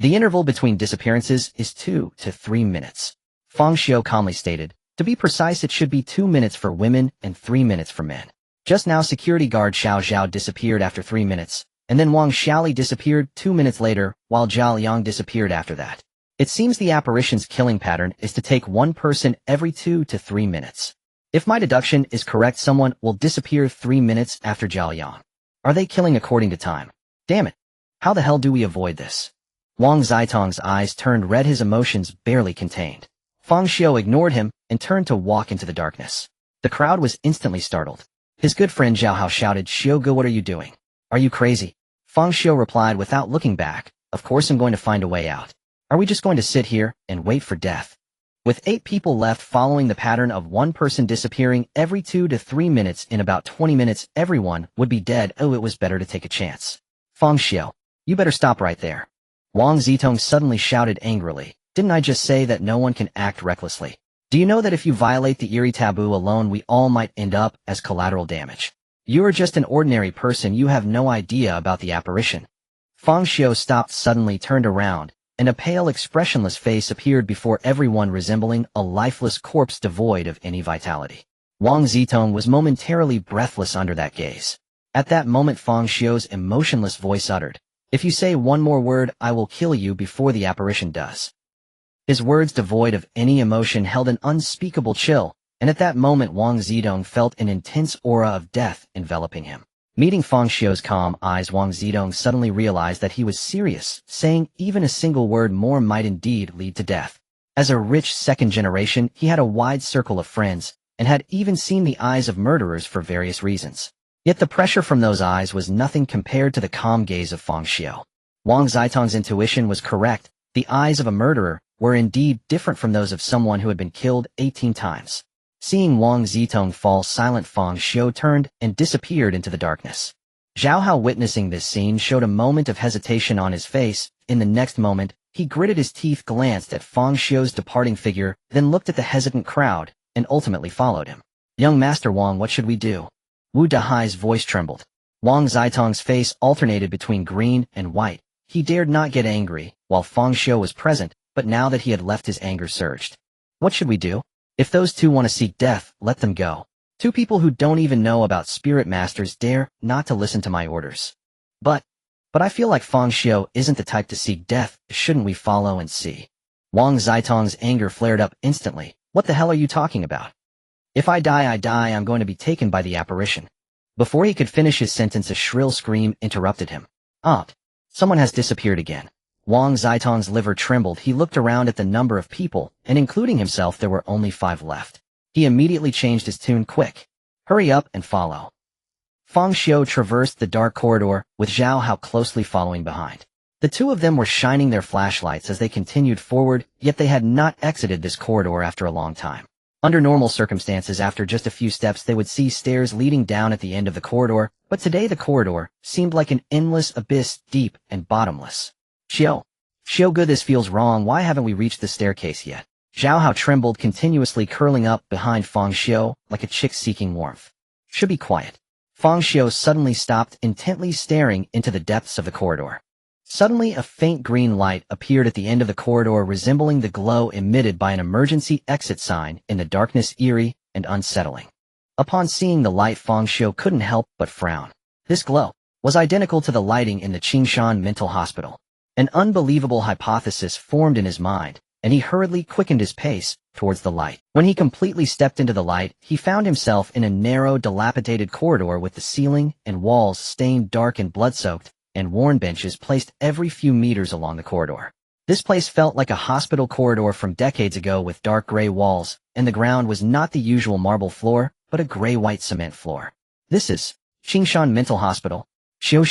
The interval between disappearances is 2 to 3 minutes. Fang Xiu calmly stated. To be precise, it should be 2 minutes for women and 3 minutes for men. Just now, security guard Xiao Zhao disappeared after 3 minutes, and then Wang Xiaoli disappeared 2 minutes later, while Zhao Liang disappeared after that. It seems the apparition's killing pattern is to take one person every 2 to 3 minutes. If my deduction is correct, someone will disappear 3 minutes after Zhao Yang. Are they killing according to time? Damn it. How the hell do we avoid this? Wang Zitong's eyes turned red, his emotions barely contained. Fang Xiu ignored him and turned to walk into the darkness. The crowd was instantly startled. His good friend Zhao Hao shouted, "Xiuge, what are you doing? Are you crazy?" Fang Xiu replied without looking back, "Of course I'm going to find a way out. Are we just going to sit here and wait for death?" With 8 people left, following the pattern of one person disappearing every 2 to 3 minutes, in about 20 minutes everyone would be dead. Oh, it was better to take a chance. "Fang Xiu, you better stop right there." Wang Zitong suddenly shouted angrily, "Didn't I just say that no one can act recklessly? Do you know that if you violate the eerie taboo alone, we all might end up as collateral damage? You are just an ordinary person, you have no idea about the apparition. Fang Xiu stopped suddenly, turned around, and a pale, expressionless face appeared before everyone, resembling a lifeless corpse devoid of any vitality. Wang Zitong was momentarily breathless under that gaze. At that moment, Fang Xiu's emotionless voice uttered, "If you say one more word, I will kill you before the apparition does." His words, devoid of any emotion, held an unspeakable chill, and at that moment Wang Zitong felt an intense aura of death enveloping him. Meeting Fang Xiu's calm eyes, Wang Zitong suddenly realized that he was serious, saying even a single word more might indeed lead to death. As a rich second generation, he had a wide circle of friends, and had even seen the eyes of murderers for various reasons. Yet the pressure from those eyes was nothing compared to the calm gaze of Fang Xiu. Wang Zitong's intuition was correct. The eyes of a murderer were indeed different from those of someone who had been killed 18 times. Seeing Wang Zitong fall silent, Fang Xiu turned and disappeared into the darkness. Zhao Hao, witnessing this scene, showed a moment of hesitation on his face. In the next moment, he gritted his teeth, glanced at Fang Xiu's departing figure, then looked at the hesitant crowd, and ultimately followed him. "Young Master Wang, what should we do?" Wu Dahai's voice trembled. Wang Zitong's face alternated between green and white. He dared not get angry while Fang Xiu was present, but now that he had left, his anger surged. "What should we do? If those two want to seek death, let them go. Two people who don't even know about spirit masters dare not to listen to my orders. But I feel like Fang Xiu isn't the type to seek death. Shouldn't we follow and see?" Wang Zitong's anger flared up instantly. "What the hell are you talking about? If I die, I die. I'm going to be taken by the apparition." Before he could finish his sentence, a shrill scream interrupted him. Someone has disappeared again." Wang Zitong's liver trembled. He looked around at the number of people, and including himself, there were only 5 left. He immediately changed his tune. "Quick! Hurry up and follow." Fang Xiu traversed the dark corridor, with Zhao Hao closely following behind. The two of them were shining their flashlights as they continued forward, yet they had not exited this corridor after a long time. Under normal circumstances, after just a few steps, they would see stairs leading down at the end of the corridor, but today the corridor seemed like an endless abyss, deep and bottomless. Xiu, good, this feels wrong. Why haven't we reached the staircase yet?" Zhao Hao trembled, continuously curling up behind Fang Xiu like a chick seeking warmth. "Should be quiet." Fang Xiu suddenly stopped, intently staring into the depths of the corridor. Suddenly, a faint green light appeared at the end of the corridor, resembling the glow emitted by an emergency exit sign in the darkness, eerie and unsettling. Upon seeing the light, Fang Xiu couldn't help but frown. This glow was identical to the lighting in the Qingshan mental hospital. An unbelievable hypothesis formed in his mind, and he hurriedly quickened his pace towards the light. When he completely stepped into the light, he found himself in a narrow, dilapidated corridor with the ceiling and walls stained dark and blood-soaked, and worn benches placed every few meters along the corridor. This place felt like a hospital corridor from decades ago, with dark gray walls, and the ground was not the usual marble floor, but a gray-white cement floor. "This is Qingshan Mental Hospital." Xiu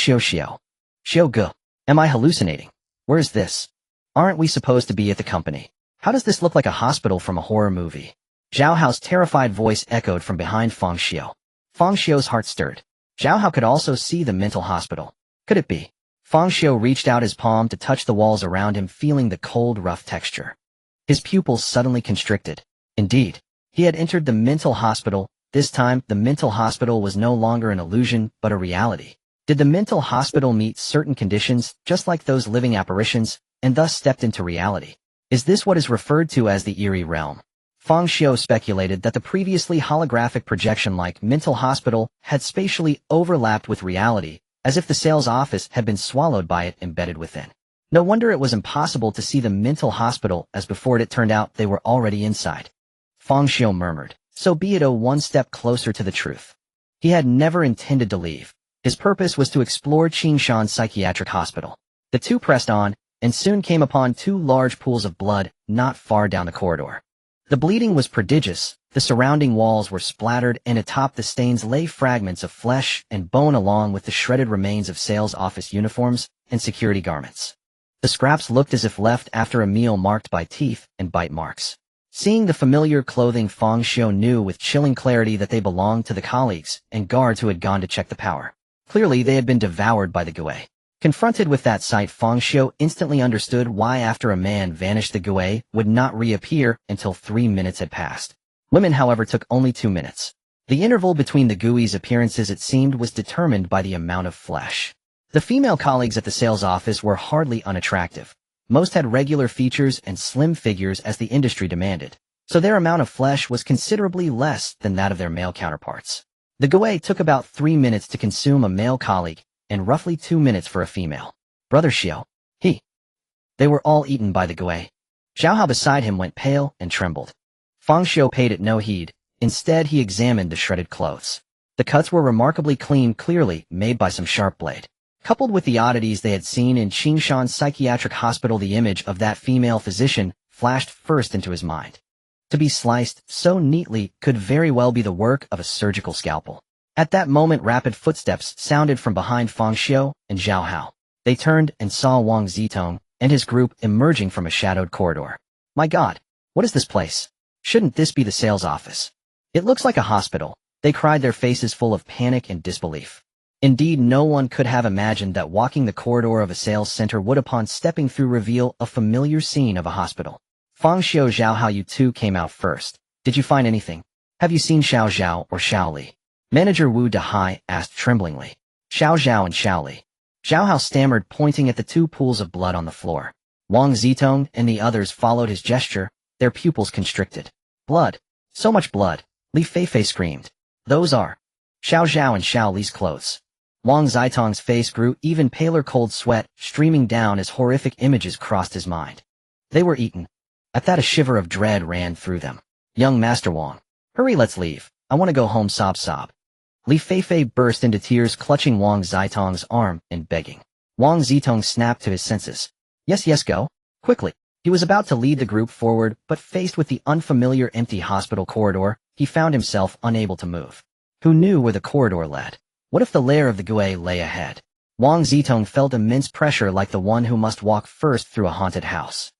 Gu. Am I hallucinating? Where is this? Aren't we supposed to be at the company? How does this look like a hospital from a horror movie? Zhao Hao's terrified voice echoed from behind Fang Xiu. Fang Xiu's heart stirred. Zhao Hao could also see the mental hospital. Could it be? Fang Xiu reached out his palm to touch the walls around him, feeling the cold, rough texture. His pupils suddenly constricted. Indeed, he had entered the mental hospital. This time, the mental hospital was no longer an illusion, but a reality. Did the mental hospital meet certain conditions, just like those living apparitions, and thus stepped into reality? Is this what is referred to as the eerie realm? Fang Xiu speculated that the previously holographic projection-like mental hospital had spatially overlapped with reality, as if the sales office had been swallowed by it, embedded within. No wonder it was impossible to see the mental hospital, as before it turned out they were already inside. Fang Xiu murmured, "So be it, one step closer to the truth." He had never intended to leave. His purpose was to explore Qingshan Psychiatric Hospital. The two pressed on, and soon came upon 2 large pools of blood not far down the corridor. The bleeding was prodigious, the surrounding walls were splattered, and atop the stains lay fragments of flesh and bone along with the shredded remains of sales office uniforms and security garments. The scraps looked as if left after a meal, marked by teeth and bite marks. Seeing the familiar clothing, Fang Xiu knew with chilling clarity that they belonged to the colleagues and guards who had gone to check the power. Clearly, they had been devoured by the Gui. Confronted with that sight, Fang Xiu instantly understood why after a man vanished the Gui would not reappear until 3 minutes had passed. Women, however, took only 2 minutes. The interval between the Gui's appearances, it seemed, was determined by the amount of flesh. The female colleagues at the sales office were hardly unattractive. Most had regular features and slim figures as the industry demanded, so their amount of flesh was considerably less than that of their male counterparts. The Gui took about 3 minutes to consume a male colleague, and roughly 2 minutes for a female. Brother Xiu, They were all eaten by the Gui. Zhao Hao beside him went pale and trembled. Fang Xiu paid it no heed. Instead, he examined the shredded clothes. The cuts were remarkably clean, clearly made by some sharp blade. Coupled with the oddities they had seen in Qingshan Psychiatric Hospital, the image of that female physician flashed first into his mind. To be sliced so neatly could very well be the work of a surgical scalpel. At that moment, rapid footsteps sounded from behind Fang Xiu and Zhao Hao. They turned and saw Wang Zitong and his group emerging from a shadowed corridor. My God, what is this place? Shouldn't this be the sales office? It looks like a hospital, they cried, their faces full of panic and disbelief. Indeed, no one could have imagined that walking the corridor of a sales center would, upon stepping through, reveal a familiar scene of a hospital. Fang Xiu, Zhao Hao, you two came out first. Did you find anything? Have you seen Xiao Zhao or Xiao Li? Manager Wu Dahai asked tremblingly. Xiao Zhao and Xiao Li. Zhao Hao stammered, pointing at the 2 pools of blood on the floor. Wang Zitong and the others followed his gesture, their pupils constricted. Blood. So much blood. Li Feifei screamed. Those are Xiao Zhao and Xiao Li's clothes. Wang Zitong's face grew even paler, cold sweat streaming down as horrific images crossed his mind. They were eaten. At that, a shiver of dread ran through them. Young Master Wang. Hurry, let's leave. I want to go home, sob sob. Li Feifei burst into tears, clutching Wang Zitong's arm and begging. Wang Zitong snapped to his senses. Yes, go. Quickly. He was about to lead the group forward, but faced with the unfamiliar empty hospital corridor, he found himself unable to move. Who knew where the corridor led? What if the lair of the Gui lay ahead? Wang Zitong felt immense pressure, like the one who must walk first through a haunted house.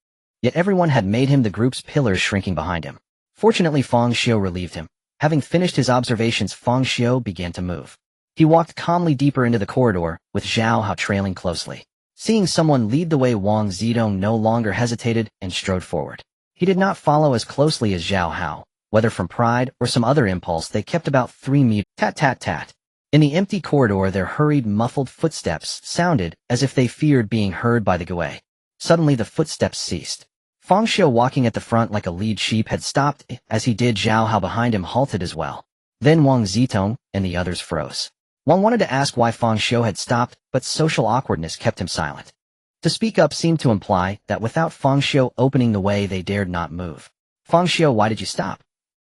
Yet everyone had made him the group's pillars shrinking behind him. Fortunately, Fang Xiu relieved him. Having finished his observations, Fang Xiu began to move. He walked calmly deeper into the corridor, with Zhao Hao trailing closely. Seeing someone lead the way, Wang Zitong no longer hesitated and strode forward. He did not follow as closely as Zhao Hao. Whether from pride or some other impulse, they kept about 3 meters. Tat tat tat. In the empty corridor, their hurried, muffled footsteps sounded as if they feared being heard by the Gui. Suddenly, the footsteps ceased. Fang Xiu, walking at the front like a lead sheep, had stopped. As he did, Zhao Hao behind him halted as well. Then Wang Zitong and the others froze. Wang wanted to ask why Fang Xiu had stopped, but social awkwardness kept him silent. To speak up seemed to imply that without Fang Xiu opening the way, they dared not move. Fang Xiu, why did you stop?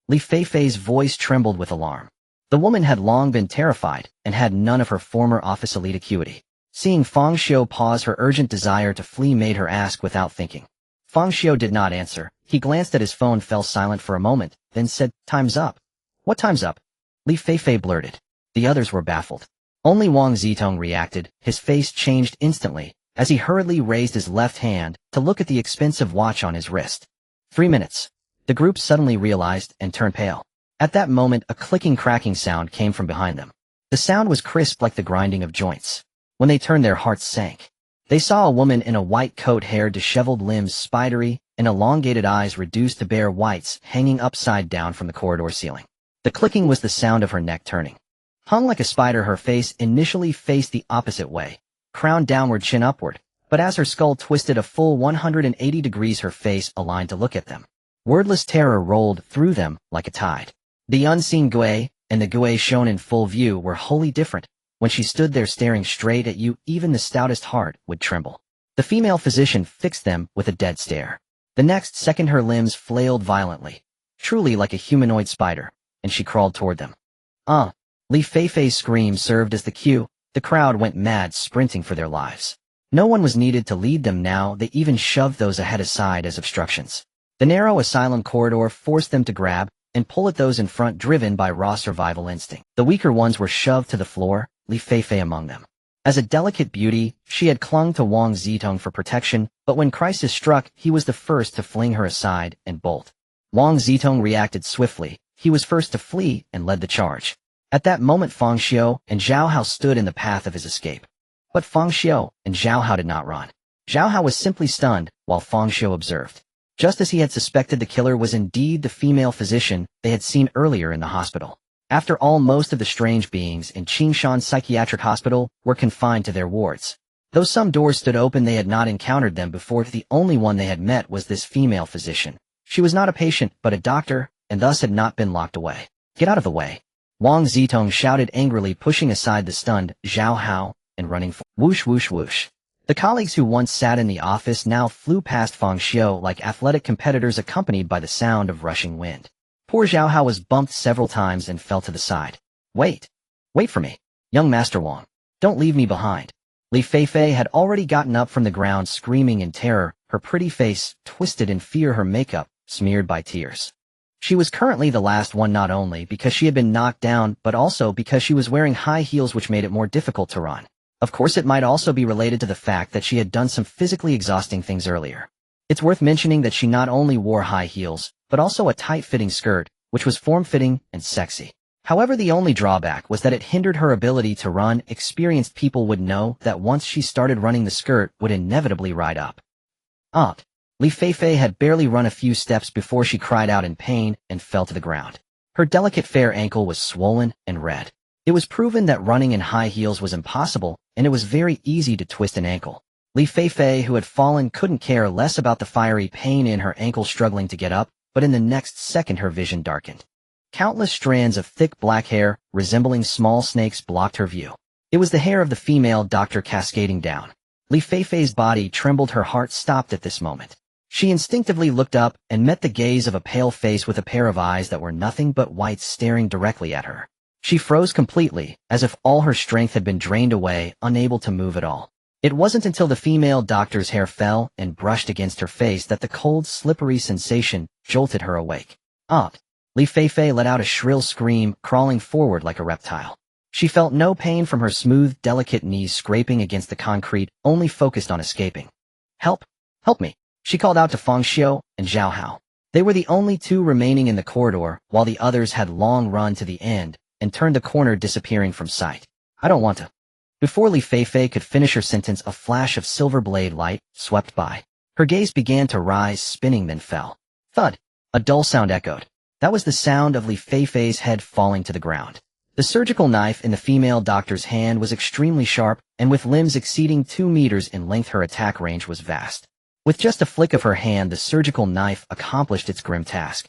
Li Feifei's voice trembled with alarm. The woman had long been terrified and had none of her former office elite acuity. Seeing Fang Xiu pause, her urgent desire to flee made her ask without thinking. Fang Xiu did not answer. He glanced at his phone, fell silent for a moment, then said, Time's up. What time's up? Li Feifei blurted. The others were baffled. Only Wang Zitong reacted. His face changed instantly as he hurriedly raised his left hand to look at the expensive watch on his wrist. 3 minutes. The group suddenly realized and turned pale. At that moment, a clicking, cracking sound came from behind them. The sound was crisp, like the grinding of joints. When they turned, their hearts sank. They saw a woman in a white coat, hair disheveled, limbs spidery, and elongated eyes reduced to bare whites, hanging upside down from the corridor ceiling. The clicking was the sound of her neck turning. Hung like a spider, her face initially faced the opposite way, crown downward, chin upward, but as her skull twisted a full 180 degrees, her face aligned to look at them. Wordless terror rolled through them like a tide. The unseen Gui and the Gui shown in full view were wholly different. When she stood there staring straight at you, even the stoutest heart would tremble. The female physician fixed them with a dead stare. The next second, her limbs flailed violently, truly like a humanoid spider, and she crawled toward them. Li Feifei's scream served as the cue. The crowd went mad, sprinting for their lives. No one was needed to lead them now. They even shoved those ahead aside as obstructions. The narrow asylum corridor forced them to grab and pull at those in front, driven by raw survival instinct. The weaker ones were shoved to the floor, Li Feifei among them. As a delicate beauty, she had clung to Wang Zitong for protection, but when crisis struck, he was the first to fling her aside and bolt. Wang Zitong reacted swiftly. He was first to flee and led the charge. At that moment, Fang Xiu and Zhao Hao stood in the path of his escape. But Fang Xiu and Zhao Hao did not run. Zhao Hao was simply stunned, while Fang Xiu observed. Just as he had suspected, the killer was indeed the female physician they had seen earlier in the hospital. After all, most of the strange beings in Qingshan Psychiatric Hospital were confined to their wards. Though some doors stood open, they had not encountered them before. The only one they had met was this female physician. She was not a patient, but a doctor, and thus had not been locked away. "Get out of the way!" Wang Zitong shouted angrily, pushing aside the stunned Zhao Hao and running whoosh whoosh whoosh. The colleagues who once sat in the office now flew past Fang Xiu like athletic competitors, accompanied by the sound of rushing wind. Poor Zhao Hao was bumped several times and fell to the side. Wait for me, young Master Wang. Don't leave me behind." Li Feifei had already gotten up from the ground, screaming in terror, her pretty face twisted in fear, her makeup smeared by tears. She was currently the last one, not only because she had been knocked down, but also because she was wearing high heels, which made it more difficult to run. Of course, it might also be related to the fact that she had done some physically exhausting things earlier. It's worth mentioning that she not only wore high heels, but also a tight-fitting skirt, which was form-fitting and sexy. However, the only drawback was that it hindered her ability to run. Experienced people would know that once she started running, the skirt would inevitably ride up. Li Feifei had barely run a few steps before she cried out in pain and fell to the ground. Her delicate fair ankle was swollen and red. It was proven that running in high heels was impossible, and it was very easy to twist an ankle. Li Feifei, who had fallen, couldn't care less about the fiery pain in her ankle, struggling to get up, but in the next second her vision darkened. Countless strands of thick black hair, resembling small snakes, blocked her view. It was the hair of the female doctor cascading down. Li Feifei's body trembled, her heart stopped at this moment. She instinctively looked up and met the gaze of a pale face with a pair of eyes that were nothing but white, staring directly at her. She froze completely, as if all her strength had been drained away, unable to move at all. It wasn't until the female doctor's hair fell and brushed against her face that the cold, slippery sensation jolted her awake. Li Feifei let out a shrill scream, crawling forward like a reptile. She felt no pain from her smooth, delicate knees scraping against the concrete, only focused on escaping. "Help! Help me!" she called out to Fang Xiu and Zhao Hao. They were the only two remaining in the corridor, while the others had long run to the end and turned the corner, disappearing from sight. "I don't want to." Before Li Feifei could finish her sentence, a flash of silver blade light swept by. Her gaze began to rise, spinning, then fell. Thud! A dull sound echoed. That was the sound of Li Feifei's head falling to the ground. The surgical knife in the female doctor's hand was extremely sharp, and with limbs exceeding 2 meters in length, her attack range was vast. With just a flick of her hand, the surgical knife accomplished its grim task.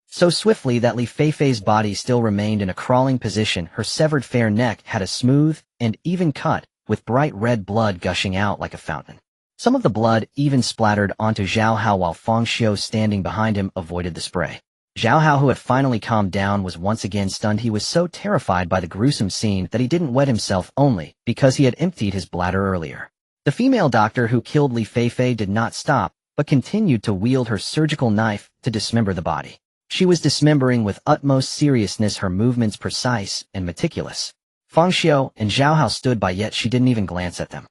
So swiftly that Li Feifei's body still remained in a crawling position. Her severed fair neck had a smooth and even cut, with bright red blood gushing out like a fountain. Some of the blood even splattered onto Zhao Hao, while Fang Xiu, standing behind him, avoided the spray. Zhao Hao, who had finally calmed down, was once again stunned. He was so terrified by the gruesome scene that he didn't wet himself, only because he had emptied his bladder earlier. The female doctor who killed Li Feifei did not stop, but continued to wield her surgical knife to dismember the body. She was dismembering with utmost seriousness, her movements precise and meticulous. Fang Xiu and Zhao Hao stood by, yet she didn't even glance at them.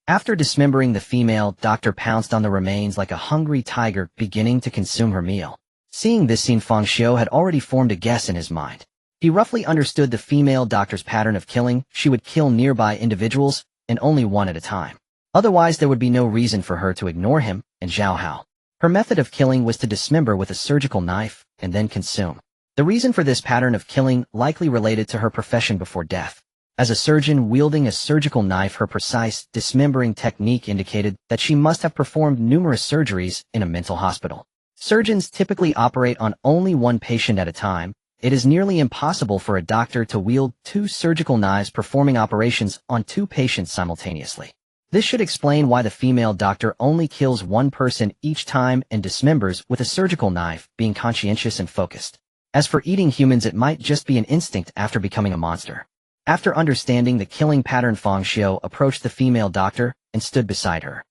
After dismembering, the female doctor pounced on the remains like a hungry tiger, beginning to consume her meal. Seeing this scene, Fang Xiu had already formed a guess in his mind. He roughly understood the female doctor's pattern of killing. She would kill nearby individuals, and only one at a time. Otherwise, there would be no reason for her to ignore him and Zhao Hao. Her method of killing was to dismember with a surgical knife and then consume. The reason for this pattern of killing likely related to her profession before death. As a surgeon wielding a surgical knife, her precise dismembering technique indicated that she must have performed numerous surgeries in a mental hospital. Surgeons typically operate on only one patient at a time. It is nearly impossible for a doctor to wield 2 surgical knives performing operations on 2 patients simultaneously. This should explain why the female doctor only kills 1 person each time and dismembers with a surgical knife, being conscientious and focused. As for eating humans, it might just be an instinct after becoming a monster. After understanding the killing pattern, Fang Xiu approached the female doctor and stood beside her.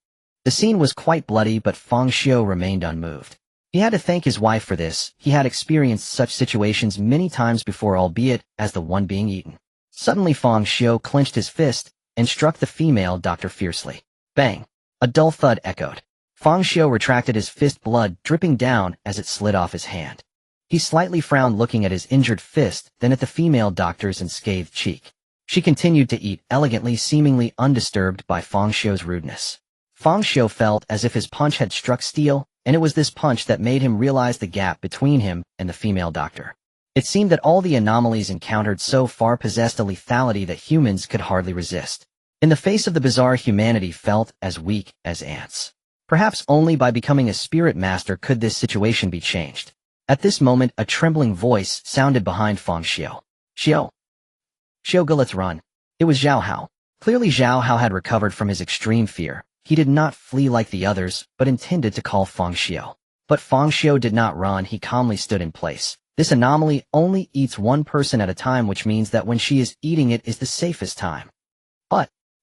The scene was quite bloody, but Fang Xiu remained unmoved. He had to thank his wife for this. He had experienced such situations many times before, albeit as the one being eaten. Suddenly, Fang Xiu clenched his fist and struck the female doctor fiercely. Bang! A dull thud echoed. Fang Xiu retracted his fist, blood dripping down as it slid off his hand. He slightly frowned, looking at his injured fist, then at the female doctor's unscathed cheek. She continued to eat elegantly, seemingly undisturbed by Fang Xiu's rudeness. Fang Xiu felt as if his punch had struck steel, and it was this punch that made him realize the gap between him and the female doctor. It seemed that all the anomalies encountered so far possessed a lethality that humans could hardly resist. In the face of the bizarre, humanity felt as weak as ants. Perhaps only by becoming a spirit master could this situation be changed. At this moment, a trembling voice sounded behind Fang Xiu. Xiu. Xiu, let's run. It was Zhao Hao. Clearly Zhao Hao had recovered from his extreme fear. He did not flee like the others, but intended to call Fang Xiu. But Fang Xiu did not run, he calmly stood in place. This anomaly only eats one person at a time, which means that when she is eating it is the safest time.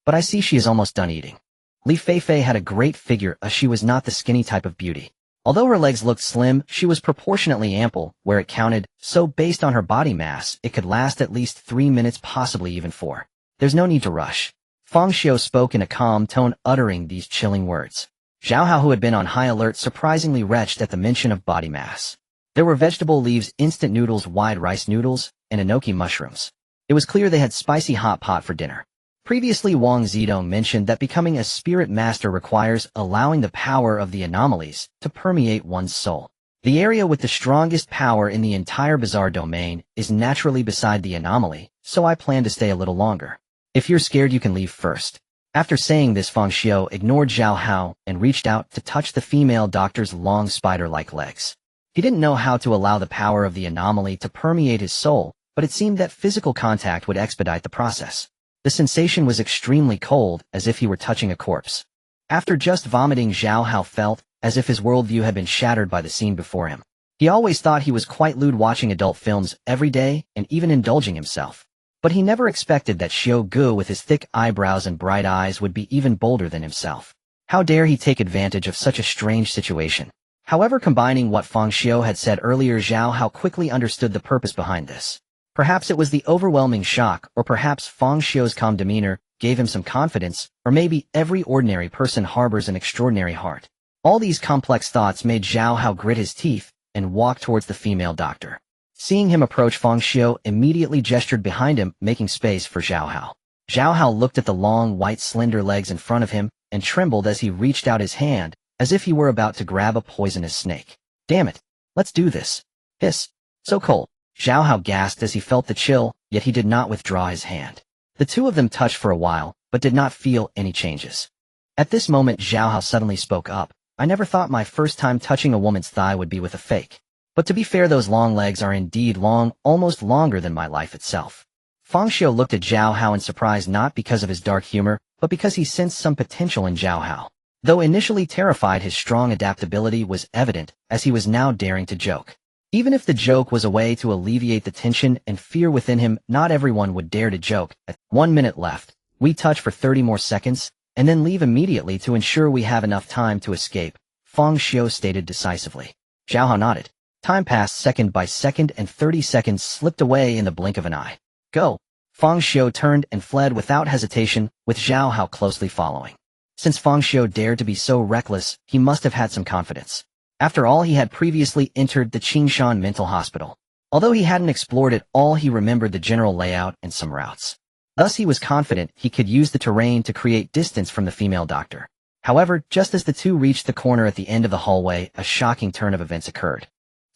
But I see she is almost done eating. Li Feifei had a great figure, as she was not the skinny type of beauty. Although her legs looked slim, she was proportionately ample, where it counted, so based on her body mass, it could last at least 3 minutes, possibly even 4. There's no need to rush. Fang Xiu spoke in a calm tone, uttering these chilling words. Zhao Hao, who had been on high alert, surprisingly retched at the mention of body mass. There were vegetable leaves, instant noodles, wide rice noodles, and enoki mushrooms. It was clear they had spicy hot pot for dinner. Previously, Wang Zidong mentioned that becoming a spirit master requires allowing the power of the anomalies to permeate one's soul. The area with the strongest power in the entire bizarre domain is naturally beside the anomaly, so I plan to stay a little longer. If you're scared, you can leave first. After saying this, Fang Xiu ignored Zhao Hao and reached out to touch the female doctor's long spider-like legs. He didn't know how to allow the power of the anomaly to permeate his soul, but it seemed that physical contact would expedite the process. The sensation was extremely cold, as if he were touching a corpse. After just vomiting, Zhao Hao felt as if his worldview had been shattered by the scene before him. He always thought he was quite lewd watching adult films every day and even indulging himself. But he never expected that Xiu Gu with his thick eyebrows and bright eyes would be even bolder than himself. How dare he take advantage of such a strange situation? However, combining what Fang Xiu had said earlier, Zhao Hao quickly understood the purpose behind this. Perhaps it was the overwhelming shock, or perhaps Fang Xiu's calm demeanor gave him some confidence, or maybe every ordinary person harbors an extraordinary heart. All these complex thoughts made Zhao Hao grit his teeth and walk towards the female doctor. Seeing him approach, Fang Xiu immediately gestured behind him, making space for Zhao Hao. Zhao Hao looked at the long, white, slender legs in front of him and trembled as he reached out his hand, as if he were about to grab a poisonous snake. Damn it! Let's do this. Hiss. So cold. Zhao Hao gasped as he felt the chill, yet he did not withdraw his hand. The two of them touched for a while, but did not feel any changes. At this moment, Zhao Hao suddenly spoke up. I never thought my first time touching a woman's thigh would be with a fake. But to be fair, those long legs are indeed long, almost longer than my life itself. Fang Xiu looked at Zhao Hao in surprise, not because of his dark humor, but because he sensed some potential in Zhao Hao. Though initially terrified, his strong adaptability was evident, as he was now daring to joke. Even if the joke was a way to alleviate the tension and fear within him, not everyone would dare to joke. At 1 minute left, we touch for 30 more seconds, and then leave immediately to ensure we have enough time to escape, Fang Xiu stated decisively. Zhao Hao nodded. Time passed second by second, and 30 seconds slipped away in the blink of an eye. Go! Fang Xiu turned and fled without hesitation, with Zhao Hao closely following. Since Fang Xiu dared to be so reckless, he must have had some confidence. After all, he had previously entered the Qingshan mental hospital. Although he hadn't explored it all, he remembered the general layout and some routes. Thus he was confident he could use the terrain to create distance from the female doctor. However, just as the two reached the corner at the end of the hallway, a shocking turn of events occurred.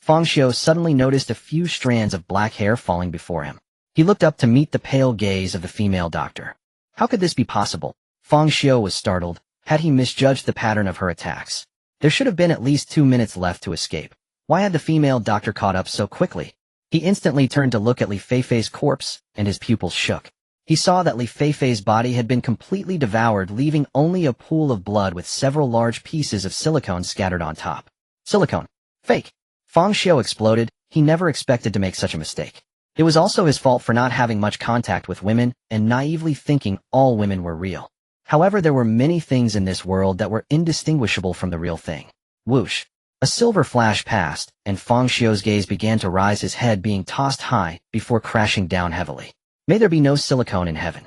Fang Xiu suddenly noticed a few strands of black hair falling before him. He looked up to meet the pale gaze of the female doctor. How could this be possible? Fang Xiu was startled. Had he misjudged the pattern of her attacks? There should have been at least 2 minutes left to escape. Why had the female doctor caught up so quickly? He instantly turned to look at Li Feifei's corpse, and his pupils shook. He saw that Li Feifei's body had been completely devoured, leaving only a pool of blood with several large pieces of silicone scattered on top. Silicone. Fake. Fang Xiu exploded. He never expected to make such a mistake. It was also his fault for not having much contact with women and naively thinking all women were real. However, there were many things in this world that were indistinguishable from the real thing. Whoosh. A silver flash passed, and Fang Xiu's gaze began to rise, his head being tossed high before crashing down heavily. May there be no silicone in heaven.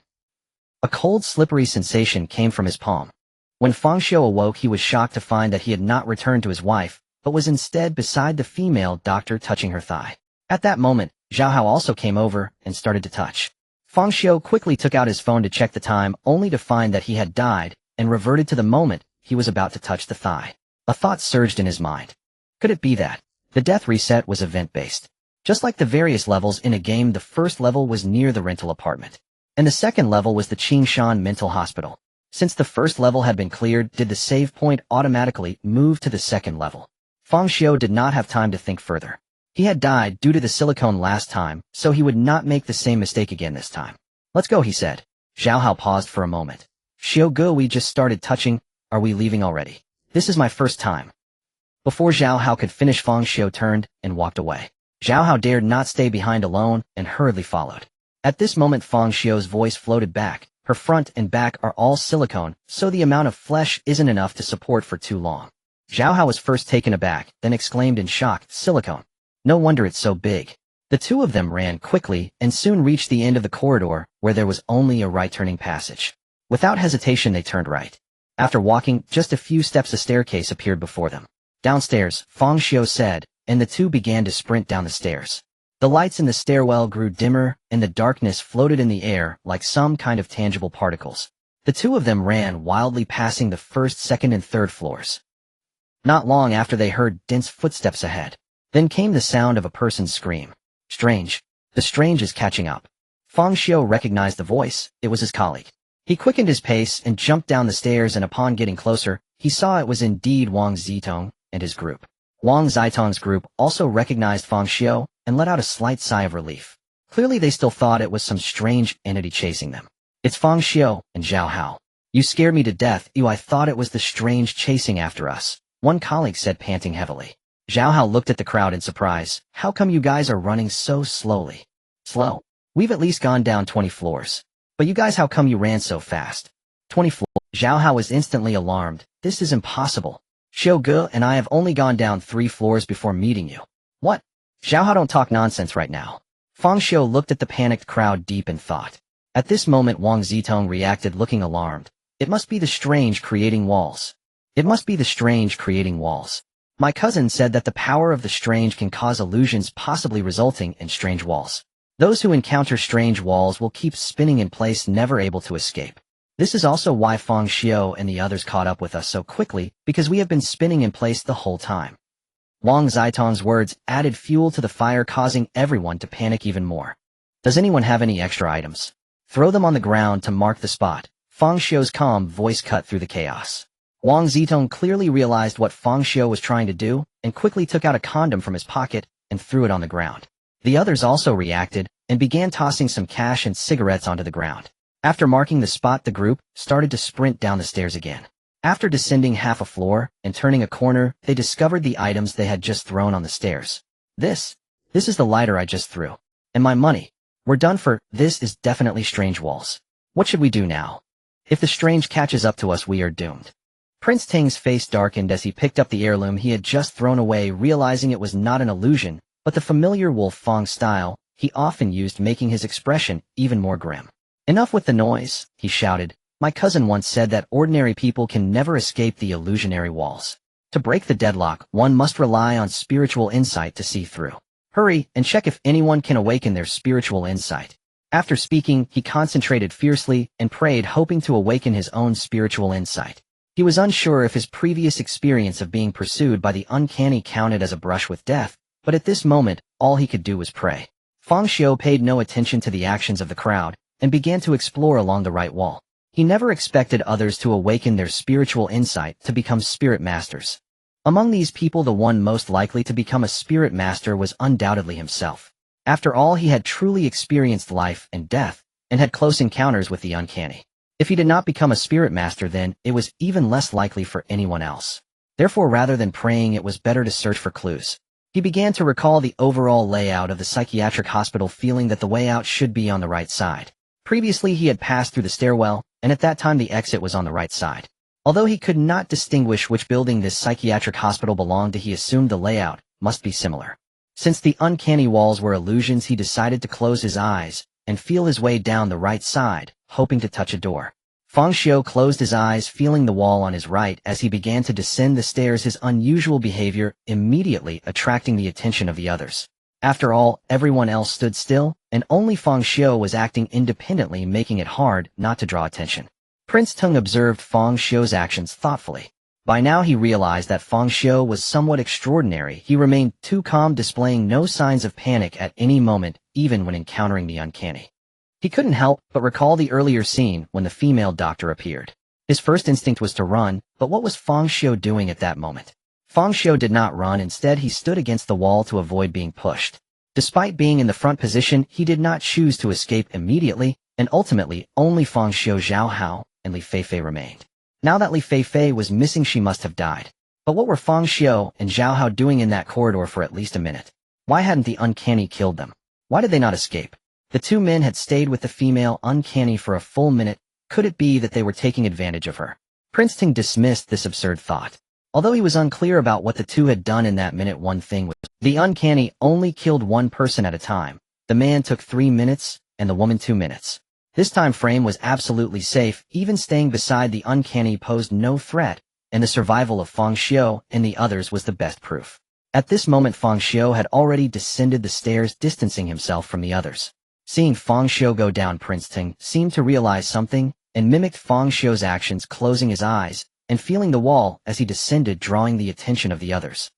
A cold, slippery sensation came from his palm. When Fang Xiu awoke, he was shocked to find that he had not returned to his wife, but was instead beside the female doctor, touching her thigh. At that moment, Zhao Hao also came over and started to touch. Fang Xiu quickly took out his phone to check the time, only to find that he had died, and reverted to the moment he was about to touch the thigh. A thought surged in his mind. Could it be that the death reset was event-based? Just like the various levels in a game, the first level was near the rental apartment, and the second level was the Qingshan mental hospital. Since the first level had been cleared, did the save point automatically move to the second level? Fang Xiu did not have time to think further. He had died due to the silicone last time, so he would not make the same mistake again this time. Let's go, he said. Zhao Hao paused for a moment. Xiu Gu, we just started touching. Are we leaving already? This is my first time. Before Zhao Hao could finish, Fang Xiu turned and walked away. Zhao Hao dared not stay behind alone and hurriedly followed. At this moment, Fang Xiu's voice floated back. Her front and back are all silicone, so the amount of flesh isn't enough to support for too long. Zhao Hao was first taken aback, then exclaimed in shock, silicone. No wonder it's so big. The two of them ran quickly and soon reached the end of the corridor, where there was only a right-turning passage. Without hesitation, they turned right. After walking just a few steps, a staircase appeared before them. Downstairs, Fang Xiu said, and the two began to sprint down the stairs. The lights in the stairwell grew dimmer, and the darkness floated in the air like some kind of tangible particles. The two of them ran wildly, passing the first, second, and third floors. Not long after, they heard dense footsteps ahead. Then came the sound of a person's scream. Strange. The strange is catching up. Fang Xiu recognized the voice. It was his colleague. He quickened his pace and jumped down the stairs, and upon getting closer, he saw it was indeed Wang Zitong and his group. Wang Zitong's group also recognized Fang Xiu and let out a slight sigh of relief. Clearly they still thought it was some strange entity chasing them. It's Fang Xiu and Zhao Hao. You scared me to death. I thought it was the strange chasing after us, one colleague said, panting heavily. Zhao Hao looked at the crowd in surprise. How come you guys are running so slowly? Slow? We've at least gone down 20 floors. But you guys, how come you ran so fast? 20 floors. Zhao Hao was instantly alarmed. This is impossible. Xiu Gu and I have only gone down 3 floors before meeting you. What? Zhao Hao, don't talk nonsense right now. Fang Xiu looked at the panicked crowd deep in thought. At this moment, Wang Zitong reacted, looking alarmed. It must be the strange creating walls. It must be the strange creating walls. My cousin said that the power of the strange can cause illusions, possibly resulting in strange walls. Those who encounter strange walls will keep spinning in place, never able to escape. This is also why Fang Xiu and the others caught up with us so quickly, because we have been spinning in place the whole time. Wang Zitong's words added fuel to the fire, causing everyone to panic even more. Does anyone have any extra items? Throw them on the ground to mark the spot. Fang Xiu's calm voice cut through the chaos. Wang Zitong clearly realized what Fang Xiu was trying to do, and quickly took out a condom from his pocket and threw it on the ground. The others also reacted, and began tossing some cash and cigarettes onto the ground. After marking the spot, the group started to sprint down the stairs again. After descending half a floor and turning a corner, they discovered the items they had just thrown on the stairs. This is the lighter I just threw. And my money. We're done for. This is definitely strange walls. What should we do now? If the strange catches up to us, we are doomed. Prince Ting's face darkened as he picked up the heirloom he had just thrown away, realizing it was not an illusion, but the familiar Wolf Fang style he often used, making his expression even more grim. Enough with the noise, he shouted. My cousin once said that ordinary people can never escape the illusionary walls. To break the deadlock, one must rely on spiritual insight to see through. Hurry and check if anyone can awaken their spiritual insight. After speaking, he concentrated fiercely and prayed, hoping to awaken his own spiritual insight. He was unsure if his previous experience of being pursued by the uncanny counted as a brush with death, but at this moment, all he could do was pray. Fang Xiu paid no attention to the actions of the crowd and began to explore along the right wall. He never expected others to awaken their spiritual insight to become spirit masters. Among these people, the one most likely to become a spirit master was undoubtedly himself. After all, he had truly experienced life and death, and had close encounters with the uncanny. If he did not become a spirit master, then it was even less likely for anyone else. Therefore, rather than praying, it was better to search for clues. He began to recall the overall layout of the psychiatric hospital, feeling that the way out should be on the right side. Previously, he had passed through the stairwell, and at that time the exit was on the right side. Although he could not distinguish which building this psychiatric hospital belonged to, he assumed the layout must be similar. Since the uncanny walls were illusions, he decided to close his eyes and feel his way down the right side, hoping to touch a door. Fang Xiu closed his eyes, feeling the wall on his right as he began to descend the stairs, his unusual behavior immediately attracting the attention of the others. After all, everyone else stood still, and only Fang Xiu was acting independently, making it hard not to draw attention. Prince Teng observed Fang Xiu's actions thoughtfully. By now he realized that Fang Xiu was somewhat extraordinary. He remained too calm, displaying no signs of panic at any moment, even when encountering the uncanny. He couldn't help but recall the earlier scene when the female doctor appeared. His first instinct was to run, but what was Fang Xiu doing at that moment? Fang Xiu did not run. Instead, he stood against the wall to avoid being pushed. Despite being in the front position, he did not choose to escape immediately, and ultimately, only Fang Xiu, Zhao Hao, and Li Feifei remained. Now that Li Feifei was missing, she must have died. But what were Fang Xiu and Zhao Hao doing in that corridor for at least a minute? Why hadn't the uncanny killed them? Why did they not escape? The two men had stayed with the female uncanny for a full minute. Could it be that they were taking advantage of her? Prince Ting dismissed this absurd thought. Although he was unclear about what the two had done in that minute, one thing was, the uncanny only killed one person at a time. The man took 3 minutes, and the woman 2 minutes. This time frame was absolutely safe. Even staying beside the uncanny posed no threat, and the survival of Fang Xiu and the others was the best proof. At this moment, Fang Xiu had already descended the stairs, distancing himself from the others. Seeing Fang Xiu go down, Prince Ting seemed to realize something, and mimicked Fang Xiu's actions, closing his eyes and feeling the wall as he descended, drawing the attention of the others.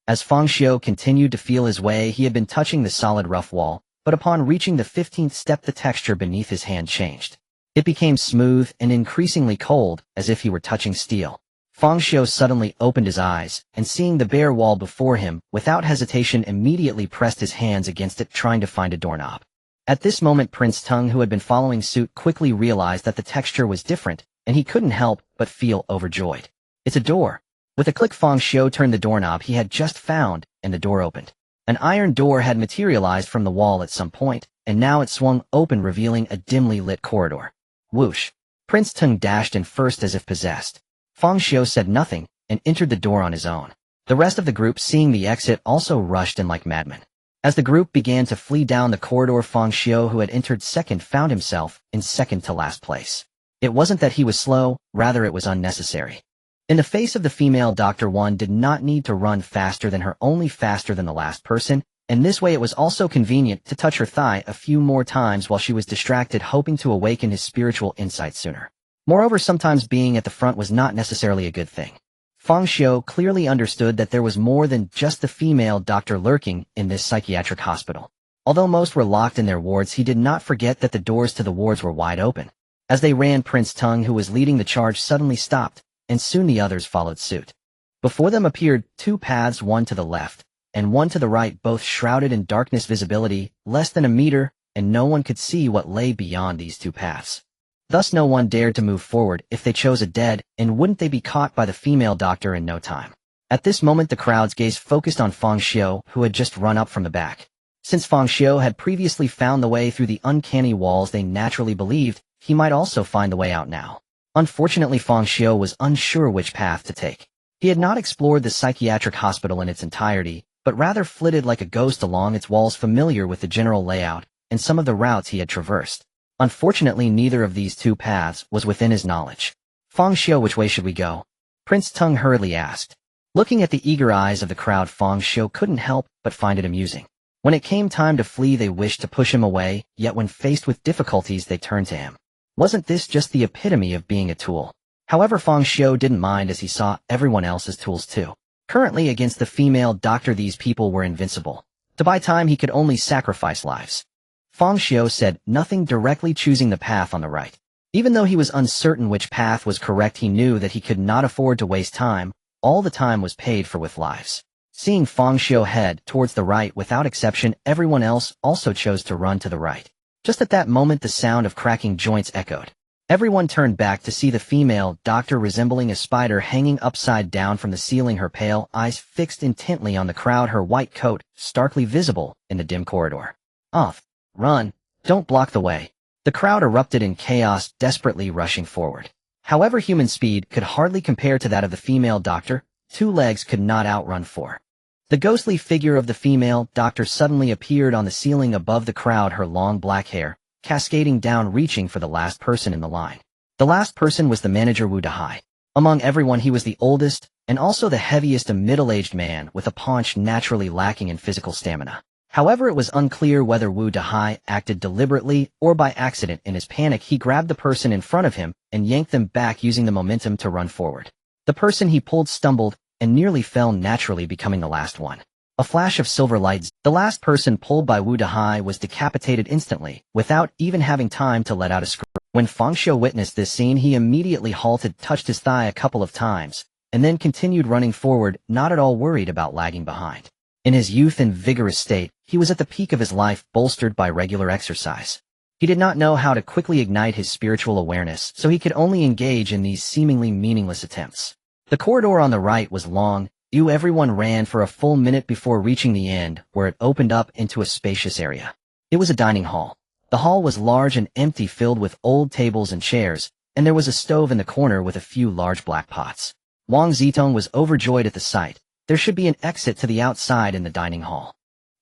As Fang Xiu continued to feel his way, he had been touching the solid rough wall, but upon reaching the 15th step, the texture beneath his hand changed. It became smooth and increasingly cold, as if he were touching steel. Fang Xiu suddenly opened his eyes, and seeing the bare wall before him, without hesitation immediately pressed his hands against it, trying to find a doorknob. At this moment, Prince Teng, who had been following suit, quickly realized that the texture was different, and he couldn't help but feel overjoyed. It's a door. With a click, Fang Xiu turned the doorknob he had just found, and the door opened. An iron door had materialized from the wall at some point, and now it swung open, revealing a dimly lit corridor. Whoosh! Prince Teng dashed in first as if possessed. Fang Xiu said nothing, and entered the door on his own. The rest of the group, seeing the exit, also rushed in like madmen. As the group began to flee down the corridor, Fang Xiu, who had entered second, found himself in second to last place. It wasn't that he was slow, rather it was unnecessary. In the face of the female doctor, one did not need to run faster than her, only faster than the last person, and this way it was also convenient to touch her thigh a few more times while she was distracted, hoping to awaken his spiritual insight sooner. Moreover, sometimes being at the front was not necessarily a good thing. Fang Xiu clearly understood that there was more than just the female doctor lurking in this psychiatric hospital. Although most were locked in their wards, he did not forget that the doors to the wards were wide open. As they ran, Prince Teng, who was leading the charge, suddenly stopped, and soon the others followed suit. Before them appeared 2 paths, one to the left, and one to the right, both shrouded in darkness, visibility less than a meter, and no one could see what lay beyond these 2 paths. Thus no one dared to move forward. If they chose a dead, and wouldn't they be caught by the female doctor in no time? At this moment, the crowd's gaze focused on Fang Xiu, who had just run up from the back. Since Fang Xiu had previously found the way through the uncanny walls, they naturally believed he might also find the way out now. Unfortunately, Fang Xiu was unsure which path to take. He had not explored the psychiatric hospital in its entirety, but rather flitted like a ghost along its walls, familiar with the general layout and some of the routes he had traversed. Unfortunately, neither of these 2 paths was within his knowledge. Fang Xiu, which way should we go? Prince Teng hurriedly asked. Looking at the eager eyes of the crowd, Fang Xiu couldn't help but find it amusing. When it came time to flee, they wished to push him away, yet when faced with difficulties, they turned to him. Wasn't this just the epitome of being a tool? However, Fang Xiu didn't mind, as he saw everyone else's tools too. Currently, against the female doctor, these people were invincible. To buy time, he could only sacrifice lives. Fang Xiu said nothing, directly choosing the path on the right. Even though he was uncertain which path was correct, he knew that he could not afford to waste time. All the time was paid for with lives. Seeing Fang Xiu head towards the right, without exception, everyone else also chose to run to the right. Just at that moment, the sound of cracking joints echoed. Everyone turned back to see the female doctor resembling a spider hanging upside down from the ceiling, her pale eyes fixed intently on the crowd, her white coat starkly visible in the dim corridor. Off. Run. Don't block the way. The crowd erupted in chaos, desperately rushing forward. However, human speed could hardly compare to that of the female doctor. 2 legs could not outrun 4. The ghostly figure of the female doctor suddenly appeared on the ceiling above the crowd, her long black hair cascading down, reaching for the last person in the line. The last person was the manager, Wu Dahai. Among everyone, he was the oldest and also the heaviest, a middle-aged man with a paunch naturally lacking in physical stamina. However, it was unclear whether Wu Dahai acted deliberately or by accident. In his panic, he grabbed the person in front of him and yanked them back using the momentum to run forward. The person he pulled stumbled and nearly fell, naturally becoming the last one. A flash of silver lights. The last person pulled by Wu Dahai was decapitated instantly, without even having time to let out a scream. When Fang Xiu witnessed this scene, he immediately halted, touched his thigh a couple of times, and then continued running forward, not at all worried about lagging behind. In his youth and vigorous state, he was at the peak of his life, bolstered by regular exercise. He did not know how to quickly ignite his spiritual awareness, so he could only engage in these seemingly meaningless attempts. The corridor on the right was long. Everyone ran for a full minute before reaching the end, where it opened up into a spacious area. It was a dining hall. The hall was large and empty, filled with old tables and chairs, and there was a stove in the corner with a few large black pots. Wang Zitong was overjoyed at the sight. There should be an exit to the outside in the dining hall.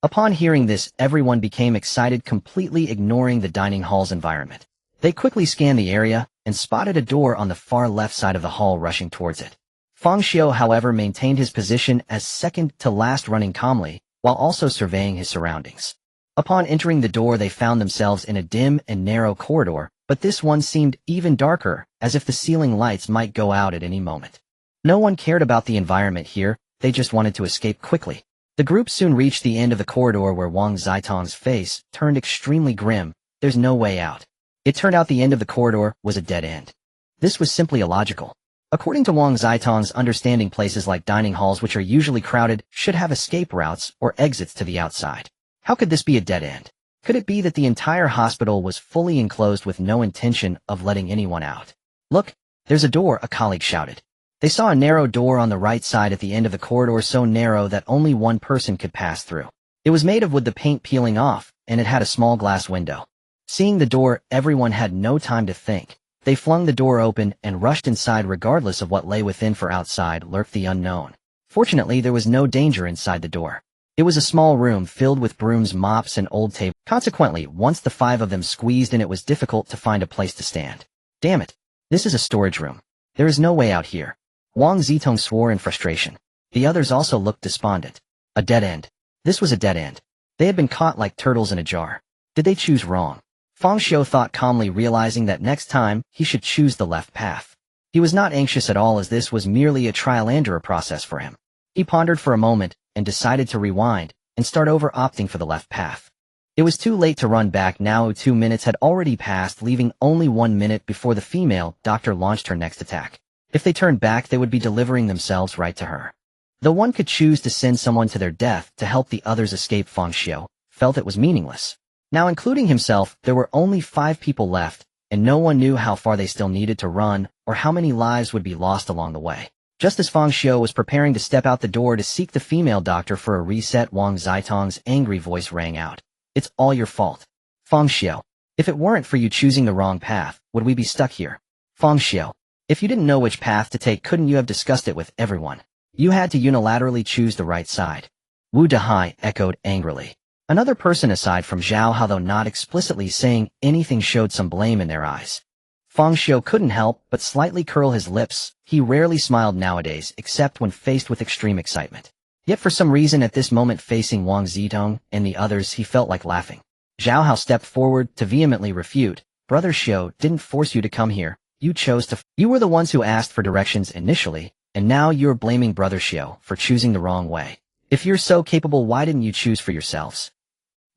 Upon hearing this, everyone became excited, completely ignoring the dining hall's environment. They quickly scanned the area and spotted a door on the far left side of the hall, rushing towards it. Fang Xiu, however, maintained his position as second to last, running calmly, while also surveying his surroundings. Upon entering the door, they found themselves in a dim and narrow corridor, but this one seemed even darker, as if the ceiling lights might go out at any moment. No one cared about the environment here, they just wanted to escape quickly. The group soon reached the end of the corridor, where Wang Zitong's face turned extremely grim. There's no way out. It turned out the end of the corridor was a dead end. This was simply illogical. According to Wang Zitong's understanding, places like dining halls, which are usually crowded, should have escape routes or exits to the outside. How could this be a dead end? Could it be that the entire hospital was fully enclosed with no intention of letting anyone out? Look, there's a door, a colleague shouted. They saw a narrow door on the right side at the end of the corridor, so narrow that only one person could pass through. It was made of wood, the paint peeling off, and it had a small glass window. Seeing the door, everyone had no time to think. They flung the door open and rushed inside, regardless of what lay within, for outside lurked the unknown. Fortunately, there was no danger inside the door. It was a small room filled with brooms, mops, and old tables. Consequently, once the 5 of them squeezed in, it was difficult to find a place to stand. Damn it! This is a storage room. There is no way out here. Wang Zitong swore in frustration. The others also looked despondent. A dead end. This was a dead end. They had been caught like turtles in a jar. Did they choose wrong? Fang Xiu thought calmly, realizing that next time he should choose the left path. He was not anxious at all, as this was merely a trial and error process for him. He pondered for a moment and decided to rewind and start over, opting for the left path. It was too late to run back now. 2 minutes had already passed, leaving only 1 minute before the female doctor launched her next attack. If they turned back, they would be delivering themselves right to her. Though one could choose to send someone to their death to help the others escape, Fang Xiu felt it was meaningless. Now, including himself, there were only 5 people left, and no one knew how far they still needed to run or how many lives would be lost along the way. Just as Fang Xiu was preparing to step out the door to seek the female doctor for a reset, Wang Zitong's angry voice rang out. It's all your fault. Fang Xiu. If it weren't for you choosing the wrong path, would we be stuck here? Fang Xiu. If you didn't know which path to take, couldn't you have discussed it with everyone? You had to unilaterally choose the right side. Wu Dahai echoed angrily. Another person aside from Zhao Hao, though not explicitly saying anything, showed some blame in their eyes. Fang Xiu couldn't help but slightly curl his lips. He rarely smiled nowadays, except when faced with extreme excitement. Yet for some reason at this moment, facing Wang Zitong and the others, he felt like laughing. Zhao Hao stepped forward to vehemently refute. Brother Xiu didn't force you to come here. You chose to. You were the ones who asked for directions initially, and now you're blaming Brother Xiu for choosing the wrong way. If you're so capable, why didn't you choose for yourselves?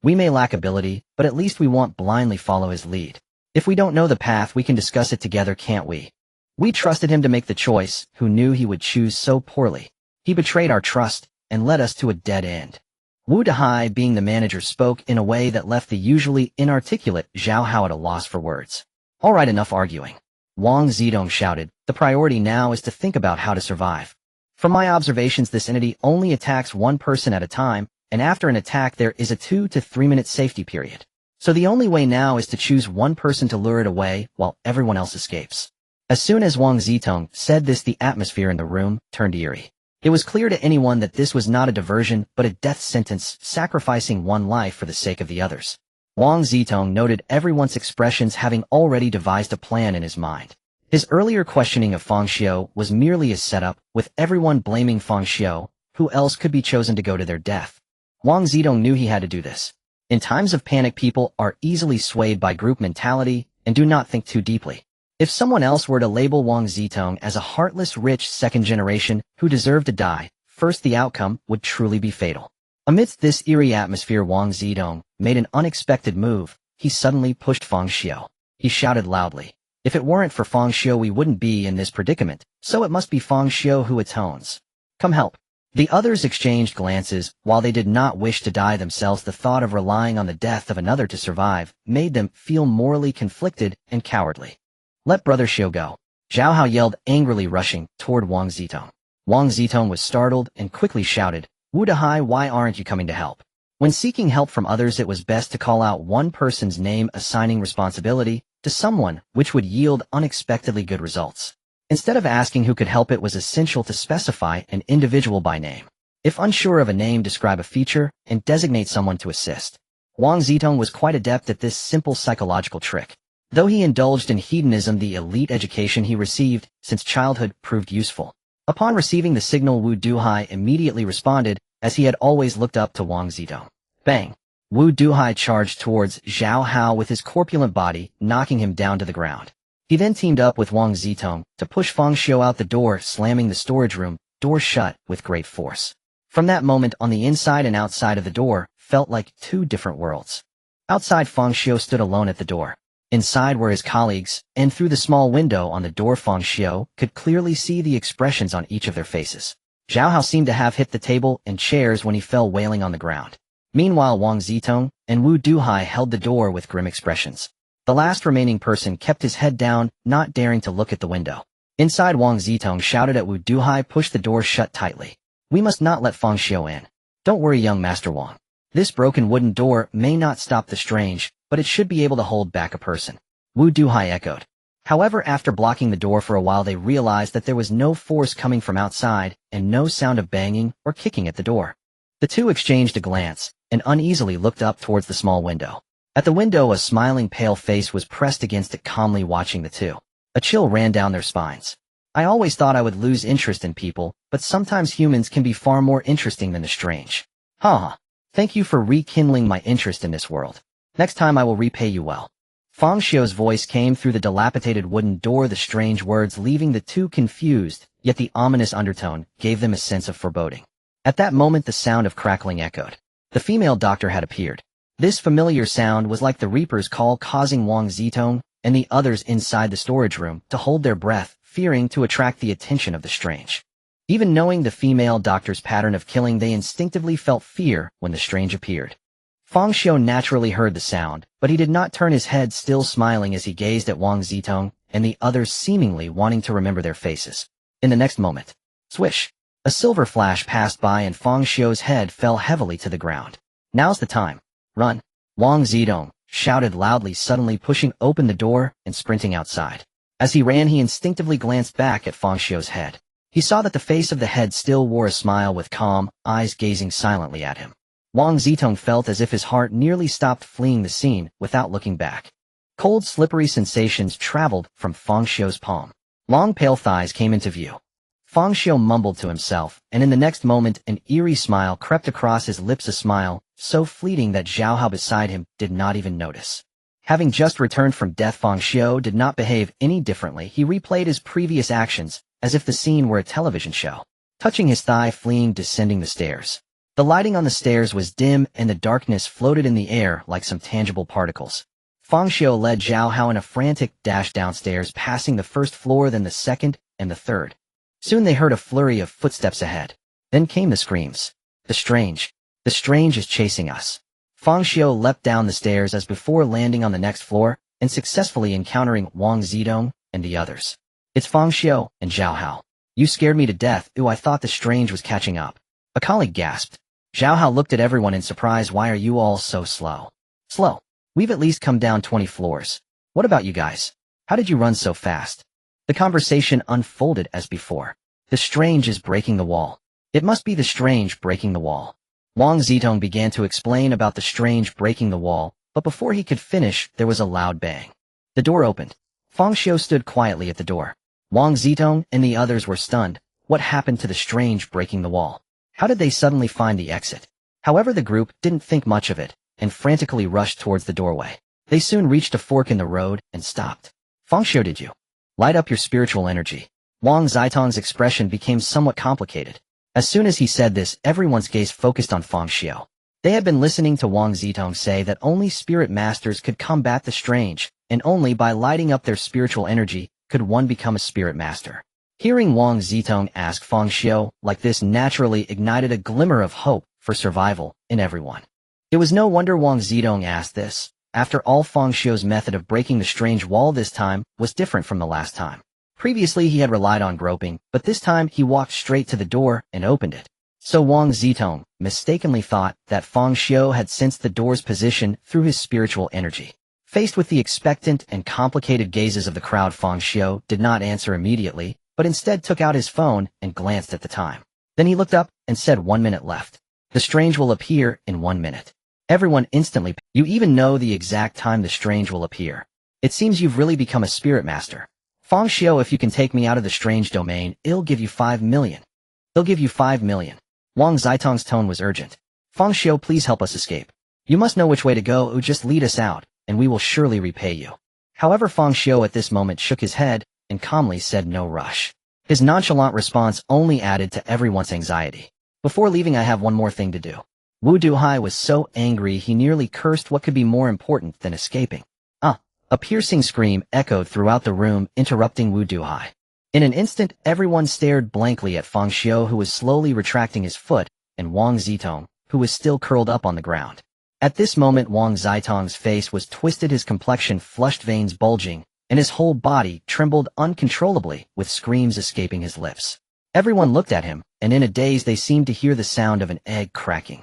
We may lack ability, but at least we won't blindly follow his lead. If we don't know the path, we can discuss it together, can't we? We trusted him to make the choice, who knew he would choose so poorly. He betrayed our trust and led us to a dead end. Wu Dahai, being the manager, spoke in a way that left the usually inarticulate Zhao Hao at a loss for words. All right, enough arguing. Wang Zitong shouted. The priority now is to think about how to survive. From my observations, this entity only attacks one person at a time, and after an attack there is a 2 to 3 minute safety period. So the only way now is to choose one person to lure it away while everyone else escapes. As soon as Wang Zitong said this, the atmosphere in the room turned eerie. It was clear to anyone that this was not a diversion but a death sentence, sacrificing one life for the sake of the others. Wang Zitong noted everyone's expressions, having already devised a plan in his mind. His earlier questioning of Fang Xiu was merely a setup, with everyone blaming Fang Xiu. Who else could be chosen to go to their death? Wang Zedong knew he had to do this. In times of panic, people are easily swayed by group mentality and do not think too deeply. If someone else were to label Wang Zedong as a heartless, rich second generation who deserved to die, first the outcome would truly be fatal. Amidst this eerie atmosphere, Wang Zedong made an unexpected move. He suddenly pushed Fang Xiu. He shouted loudly, "If it weren't for Fang Xiu, we wouldn't be in this predicament, so it must be Fang Xiu who atones. Come help." The others exchanged glances. While they did not wish to die themselves, the thought of relying on the death of another to survive made them feel morally conflicted and cowardly. "Let Brother Xiu go," Zhao Hao yelled angrily, rushing toward Wang Zedong. Wang Zedong was startled and quickly shouted, "Wu Dehai, why aren't you coming to help?" When seeking help from others, it was best to call out one person's name, assigning responsibility to someone, which would yield unexpectedly good results. Instead of asking who could help, it was essential to specify an individual by name. If unsure of a name, describe a feature and designate someone to assist. Wang Zedong was quite adept at this simple psychological trick. Though he indulged in hedonism, the elite education he received since childhood proved useful. Upon receiving the signal, Wu Duhai immediately responded, as he had always looked up to Wang Zedong. Bang! Wu Duhai charged towards Zhao Hao with his corpulent body, knocking him down to the ground. He then teamed up with Wang Zedong to push Fang Xiu out the door, slamming the storage room door shut with great force. From that moment on, the inside and outside of the door felt like two different worlds. Outside, Fang Xiu stood alone at the door. Inside were his colleagues, and through the small window on the door, Fang Xiu could clearly see the expressions on each of their faces. Zhao Hao seemed to have hit the table and chairs when he fell wailing on the ground. Meanwhile, Wang Zedong and Wu Duhai held the door with grim expressions. The last remaining person kept his head down, not daring to look at the window. Inside, Wang Zedong shouted at Wu Duhai, "Push the door shut tightly. We must not let Fang Xiu in. Don't worry, young Master Wang. This broken wooden door may not stop the strange, but it should be able to hold back a person." Wu Duhai echoed. However, after blocking the door for a while, they realized that there was no force coming from outside and no sound of banging or kicking at the door. The two exchanged a glance and uneasily looked up towards the small window. At the window, a smiling pale face was pressed against it, calmly watching the two. A chill ran down their spines. "I always thought I would lose interest in people, but sometimes humans can be far more interesting than the strange. Ha! Thank you for rekindling my interest in this world. Next time I will repay you well." Fang Xiu's voice came through the dilapidated wooden door, the strange words leaving the two confused, yet the ominous undertone gave them a sense of foreboding. At that moment, the sound of crackling echoed. The female doctor had appeared. This familiar sound was like the Reaper's call, causing Wang Zedong and the others inside the storage room to hold their breath, fearing to attract the attention of the strange. Even knowing the female doctor's pattern of killing, they instinctively felt fear when the strange appeared. Fang Xiu naturally heard the sound, but he did not turn his head, still smiling as he gazed at Wang Zedong and the others, seemingly wanting to remember their faces. In the next moment, swish! A silver flash passed by and Fang Xiu's head fell heavily to the ground. "Now's the time. Run!" Wang Zedong shouted loudly, suddenly pushing open the door and sprinting outside. As he ran, he instinctively glanced back at Fang Xiu's head. He saw that the face of the head still wore a smile, with calm eyes gazing silently at him. Wang Zedong felt as if his heart nearly stopped, fleeing the scene without looking back. Cold, slippery sensations traveled from Fang Xiu's palm. Long, pale thighs came into view. Fang Xiu mumbled to himself, and in the next moment an eerie smile crept across his lips, a smile so fleeting that Zhao Hao beside him did not even notice. Having just returned from death, Fang Xiu did not behave any differently. He replayed his previous actions as if the scene were a television show. Touching his thigh, fleeing, descending the stairs. The lighting on the stairs was dim, and the darkness floated in the air like some tangible particles. Fang Xiu led Zhao Hao in a frantic dash downstairs, passing the first floor, then the second, and the third. Soon they heard a flurry of footsteps ahead. Then came the screams. The strange is chasing us." Fang Xiu leapt down the stairs as before, landing on the next floor and successfully encountering Wang Zedong and the others. "It's Fang Xiu and Zhao Hao. You scared me to death. Ooh, I thought the strange was catching up." A colleague gasped. Zhao Hao looked at everyone in surprise. "Why are you all so slow?" "Slow? We've at least come down 20 floors. What about you guys? How did you run so fast?" The conversation unfolded as before. "The strange is breaking the wall. It must be the strange breaking the wall." Wang Zedong began to explain about the strange breaking the wall, but before he could finish, there was a loud bang. The door opened. Fang Xiu stood quietly at the door. Wang Zedong and the others were stunned. What happened to the strange breaking the wall? How did they suddenly find the exit? However, the group didn't think much of it and frantically rushed towards the doorway. They soon reached a fork in the road and stopped. Fang Xiu, did you light up your spiritual energy? Wang Zitong's expression became somewhat complicated. As soon as he said this, everyone's gaze focused on Fang Xiu. They had been listening to Wang Zitong say that only spirit masters could combat the strange, and only by lighting up their spiritual energy could one become a spirit master. Hearing Wang Zitong ask Fang Xiu like this naturally ignited a glimmer of hope for survival in everyone. It was no wonder Wang Zitong asked this. After all, Fang Xiu's method of breaking the strange wall this time was different from the last time. Previously he had relied on groping, but this time he walked straight to the door and opened it. So Wang Zitong mistakenly thought that Fang Xiu had sensed the door's position through his spiritual energy. Faced with the expectant and complicated gazes of the crowd, Fang Xiu did not answer immediately, but instead took out his phone and glanced at the time. Then he looked up and said, 1 minute left. The strange will appear in 1 minute. Everyone instantly, you even know the exact time the strange will appear. It seems you've really become a spirit master. Fang Xiu, if you can take me out of the strange domain, it'll give you 5 million. They'll give you 5 million. Wang Zitong's tone was urgent. Fang Xiu, please help us escape. You must know which way to go, just lead us out, and we will surely repay you. However, Fang Xiu at this moment shook his head and calmly said no rush. His nonchalant response only added to everyone's anxiety. Before leaving, I have one more thing to do. Wu Duhai was so angry he nearly cursed what could be more important than escaping. A piercing scream echoed throughout the room, interrupting Wu Duhai. In an instant, everyone stared blankly at Fang Xiu, who was slowly retracting his foot, and Wang Zitong, who was still curled up on the ground. At this moment, Wang Zitong's face was twisted, his complexion flushed, veins bulging, and his whole body trembled uncontrollably, with screams escaping his lips. Everyone looked at him, and in a daze they seemed to hear the sound of an egg cracking.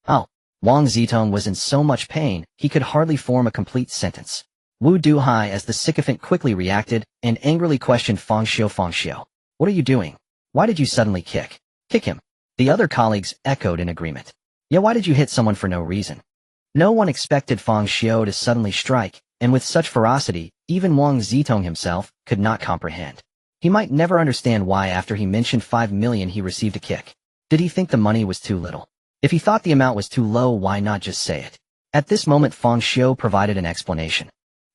Oh. Wang Zitong was in so much pain, he could hardly form a complete sentence. Wu Duhai, as the sycophant, quickly reacted and angrily questioned Fang Xiu. Fang Xiu, what are you doing? Why did you suddenly kick him? The other colleagues echoed in agreement. Yeah, why did you hit someone for no reason? No one expected Fang Xiu to suddenly strike, and with such ferocity, even Wang Zitong himself could not comprehend. He might never understand why after he mentioned 5 million he received a kick. Did he think the money was too little? If he thought the amount was too low, why not just say it? At this moment, Fang Xiu provided an explanation.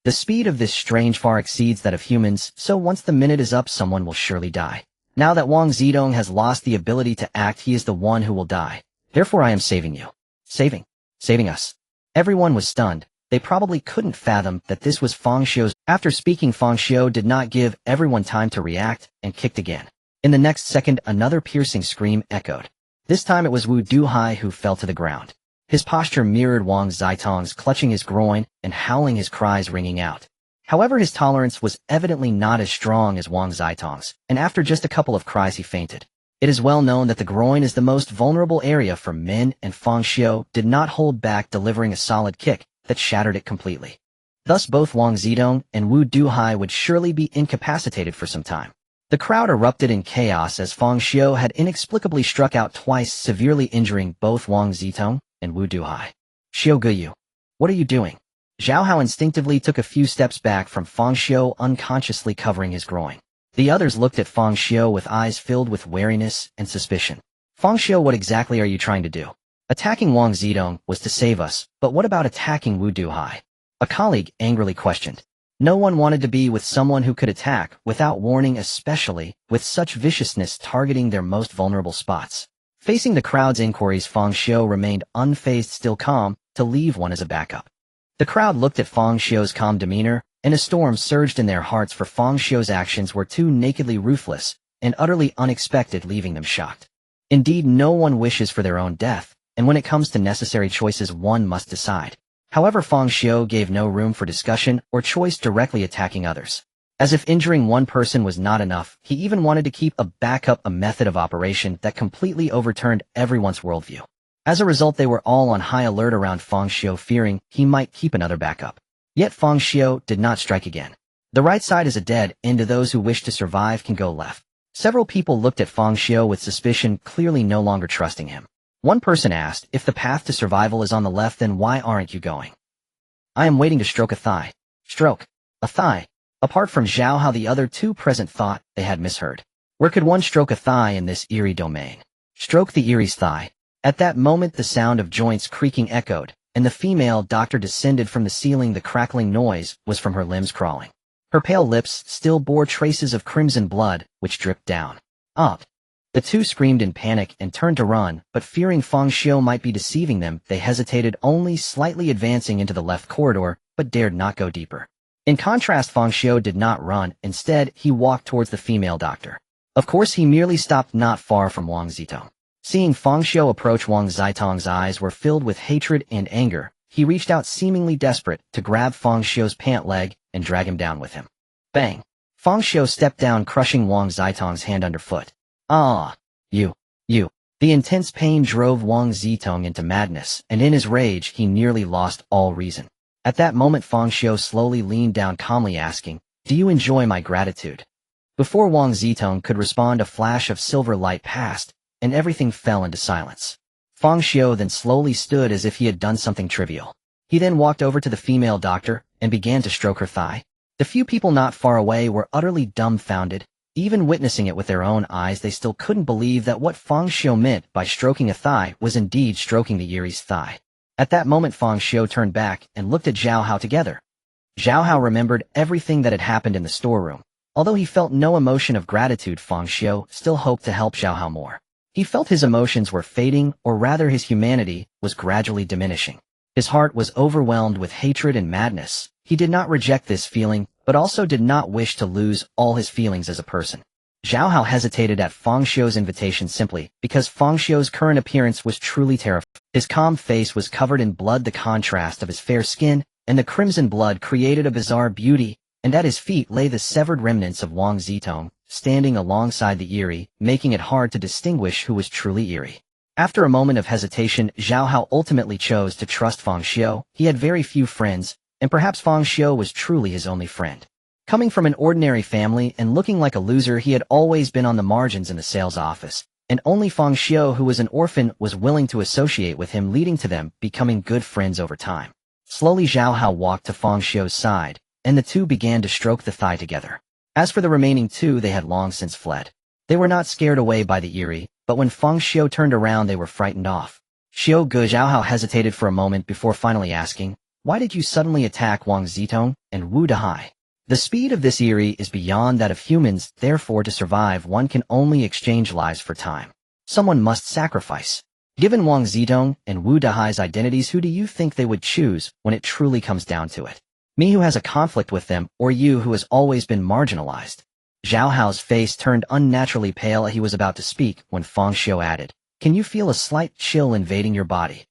The speed of this strange far exceeds that of humans, so once the minute is up, someone will surely die. Now that Wang Zitong has lost the ability to act, he is the one who will die. Therefore I am saving you. Saving us. Everyone was stunned. They probably couldn't fathom that this was Fang Xiu's. After speaking, Fang Xiu did not give everyone time to react and kicked again. In the next second, another piercing scream echoed. This time it was Wu Duhai who fell to the ground. His posture mirrored Wang Zitong's, clutching his groin and howling, his cries ringing out. However, his tolerance was evidently not as strong as Wang Zitong's, and after just a couple of cries he fainted. It is well known that the groin is the most vulnerable area for men, and Fang Xiu did not hold back, delivering a solid kick that shattered it completely. Thus both Wang Zitong and Wu Duhai would surely be incapacitated for some time. The crowd erupted in chaos as Fang Xiu had inexplicably struck out twice, severely injuring both Wang Zitong and Wu Duhai. Xiu Guyu, what are you doing? Zhao Hao instinctively took a few steps back from Fang Xiu, unconsciously covering his groin. The others looked at Fang Xiu with eyes filled with wariness and suspicion. Fang Xiu, what exactly are you trying to do? Attacking Wang Zitong was to save us, but what about attacking Wu Duhai? A colleague angrily questioned. No one wanted to be with someone who could attack without warning, especially with such viciousness targeting their most vulnerable spots. Facing the crowd's inquiries, Fang Xiu remained unfazed, still calm, to leave one as a backup. The crowd looked at Fang Xiu's calm demeanor, and a storm surged in their hearts, for Fang Xiu's actions were too nakedly ruthless and utterly unexpected, leaving them shocked. Indeed, no one wishes for their own death, and when it comes to necessary choices, one must decide. However, Fang Xiu gave no room for discussion or choice, directly attacking others. As if injuring one person was not enough, he even wanted to keep a backup, a method of operation that completely overturned everyone's worldview. As a result, they were all on high alert around Fang Xiu, fearing he might keep another backup. Yet Fang Xiu did not strike again. The right side is a dead end. Those who wish to survive can go left. Several people looked at Fang Xiu with suspicion, clearly no longer trusting him. One person asked, if the path to survival is on the left, then why aren't you going? I am waiting to stroke a thigh. Stroke a thigh. Apart from Zhao Hao, the other two present thought they had misheard. Where could one stroke a thigh in this eerie domain? Stroke the Erie's thigh. At that moment the sound of joints creaking echoed, and the female doctor descended from the ceiling. The crackling noise was from her limbs crawling. Her pale lips still bore traces of crimson blood, which dripped down. Up. The two screamed in panic and turned to run, but fearing Fang Xiu might be deceiving them, they hesitated, only slightly advancing into the left corridor, but dared not go deeper. In contrast, Fang Xiu did not run. Instead, he walked towards the female doctor. Of course, he merely stopped not far from Wang Zitong. Seeing Fang Xiu approach, Wang Zitong's eyes were filled with hatred and anger. He reached out, seemingly desperate, to grab Fang Xiu's pant leg and drag him down with him. Bang! Fang Xiu stepped down, crushing Wang Zitong's hand underfoot. Ah! You! The intense pain drove Wang Zitong into madness, and in his rage he nearly lost all reason. At that moment Fang Xiu slowly leaned down, calmly asking, "Do you enjoy my gratitude?" Before Wang Zitong could respond, a flash of silver light passed, and everything fell into silence. Fang Xiu then slowly stood as if he had done something trivial. He then walked over to the female doctor and began to stroke her thigh. The few people not far away were utterly dumbfounded. Even witnessing it with their own eyes, they still couldn't believe that what Fang Xiu meant by stroking a thigh was indeed stroking the Yiri's thigh. At that moment Fang Xiu turned back and looked at Zhao Hao together. Zhao Hao remembered everything that had happened in the storeroom. Although he felt no emotion of gratitude, Fang Xiu still hoped to help Zhao Hao more. He felt his emotions were fading, or rather his humanity was gradually diminishing. His heart was overwhelmed with hatred and madness. He did not reject this feeling, but also did not wish to lose all his feelings as a person. Zhao Hao hesitated at Fang Xiu's invitation simply because Fang Xiu's current appearance was truly terrifying. His calm face was covered in blood. The contrast of his fair skin and the crimson blood created a bizarre beauty, and at his feet lay the severed remnants of Wang Zitong, standing alongside the Yiri, making it hard to distinguish who was truly Yiri. After a moment of hesitation, Zhao Hao ultimately chose to trust Fang Xiu. He had very few friends, and perhaps Fang Xiu was truly his only friend. Coming from an ordinary family and looking like a loser, he had always been on the margins in the sales office, and only Fang Xiu, who was an orphan, was willing to associate with him, leading to them becoming good friends over time. Slowly Zhao Hao walked to Fang Xiu's side, and the two began to stroke the thigh together. As for the remaining two, they had long since fled. They were not scared away by the Yiri, but when Fang Xiu turned around they were frightened off. Xiu Ge. Zhao Hao hesitated for a moment before finally asking, "Why did you suddenly attack Wang Zitong and Wu Dahai?" The speed of this Yiri is beyond that of humans, therefore to survive one can only exchange lives for time. Someone must sacrifice. Given Wang Zitong and Wu Dahai's identities, who do you think they would choose when it truly comes down to it? Me, who has a conflict with them, or you, who has always been marginalized? Zhao Hao's face turned unnaturally pale. He was about to speak when Fang Xiu added, "Can you feel a slight chill invading your body?"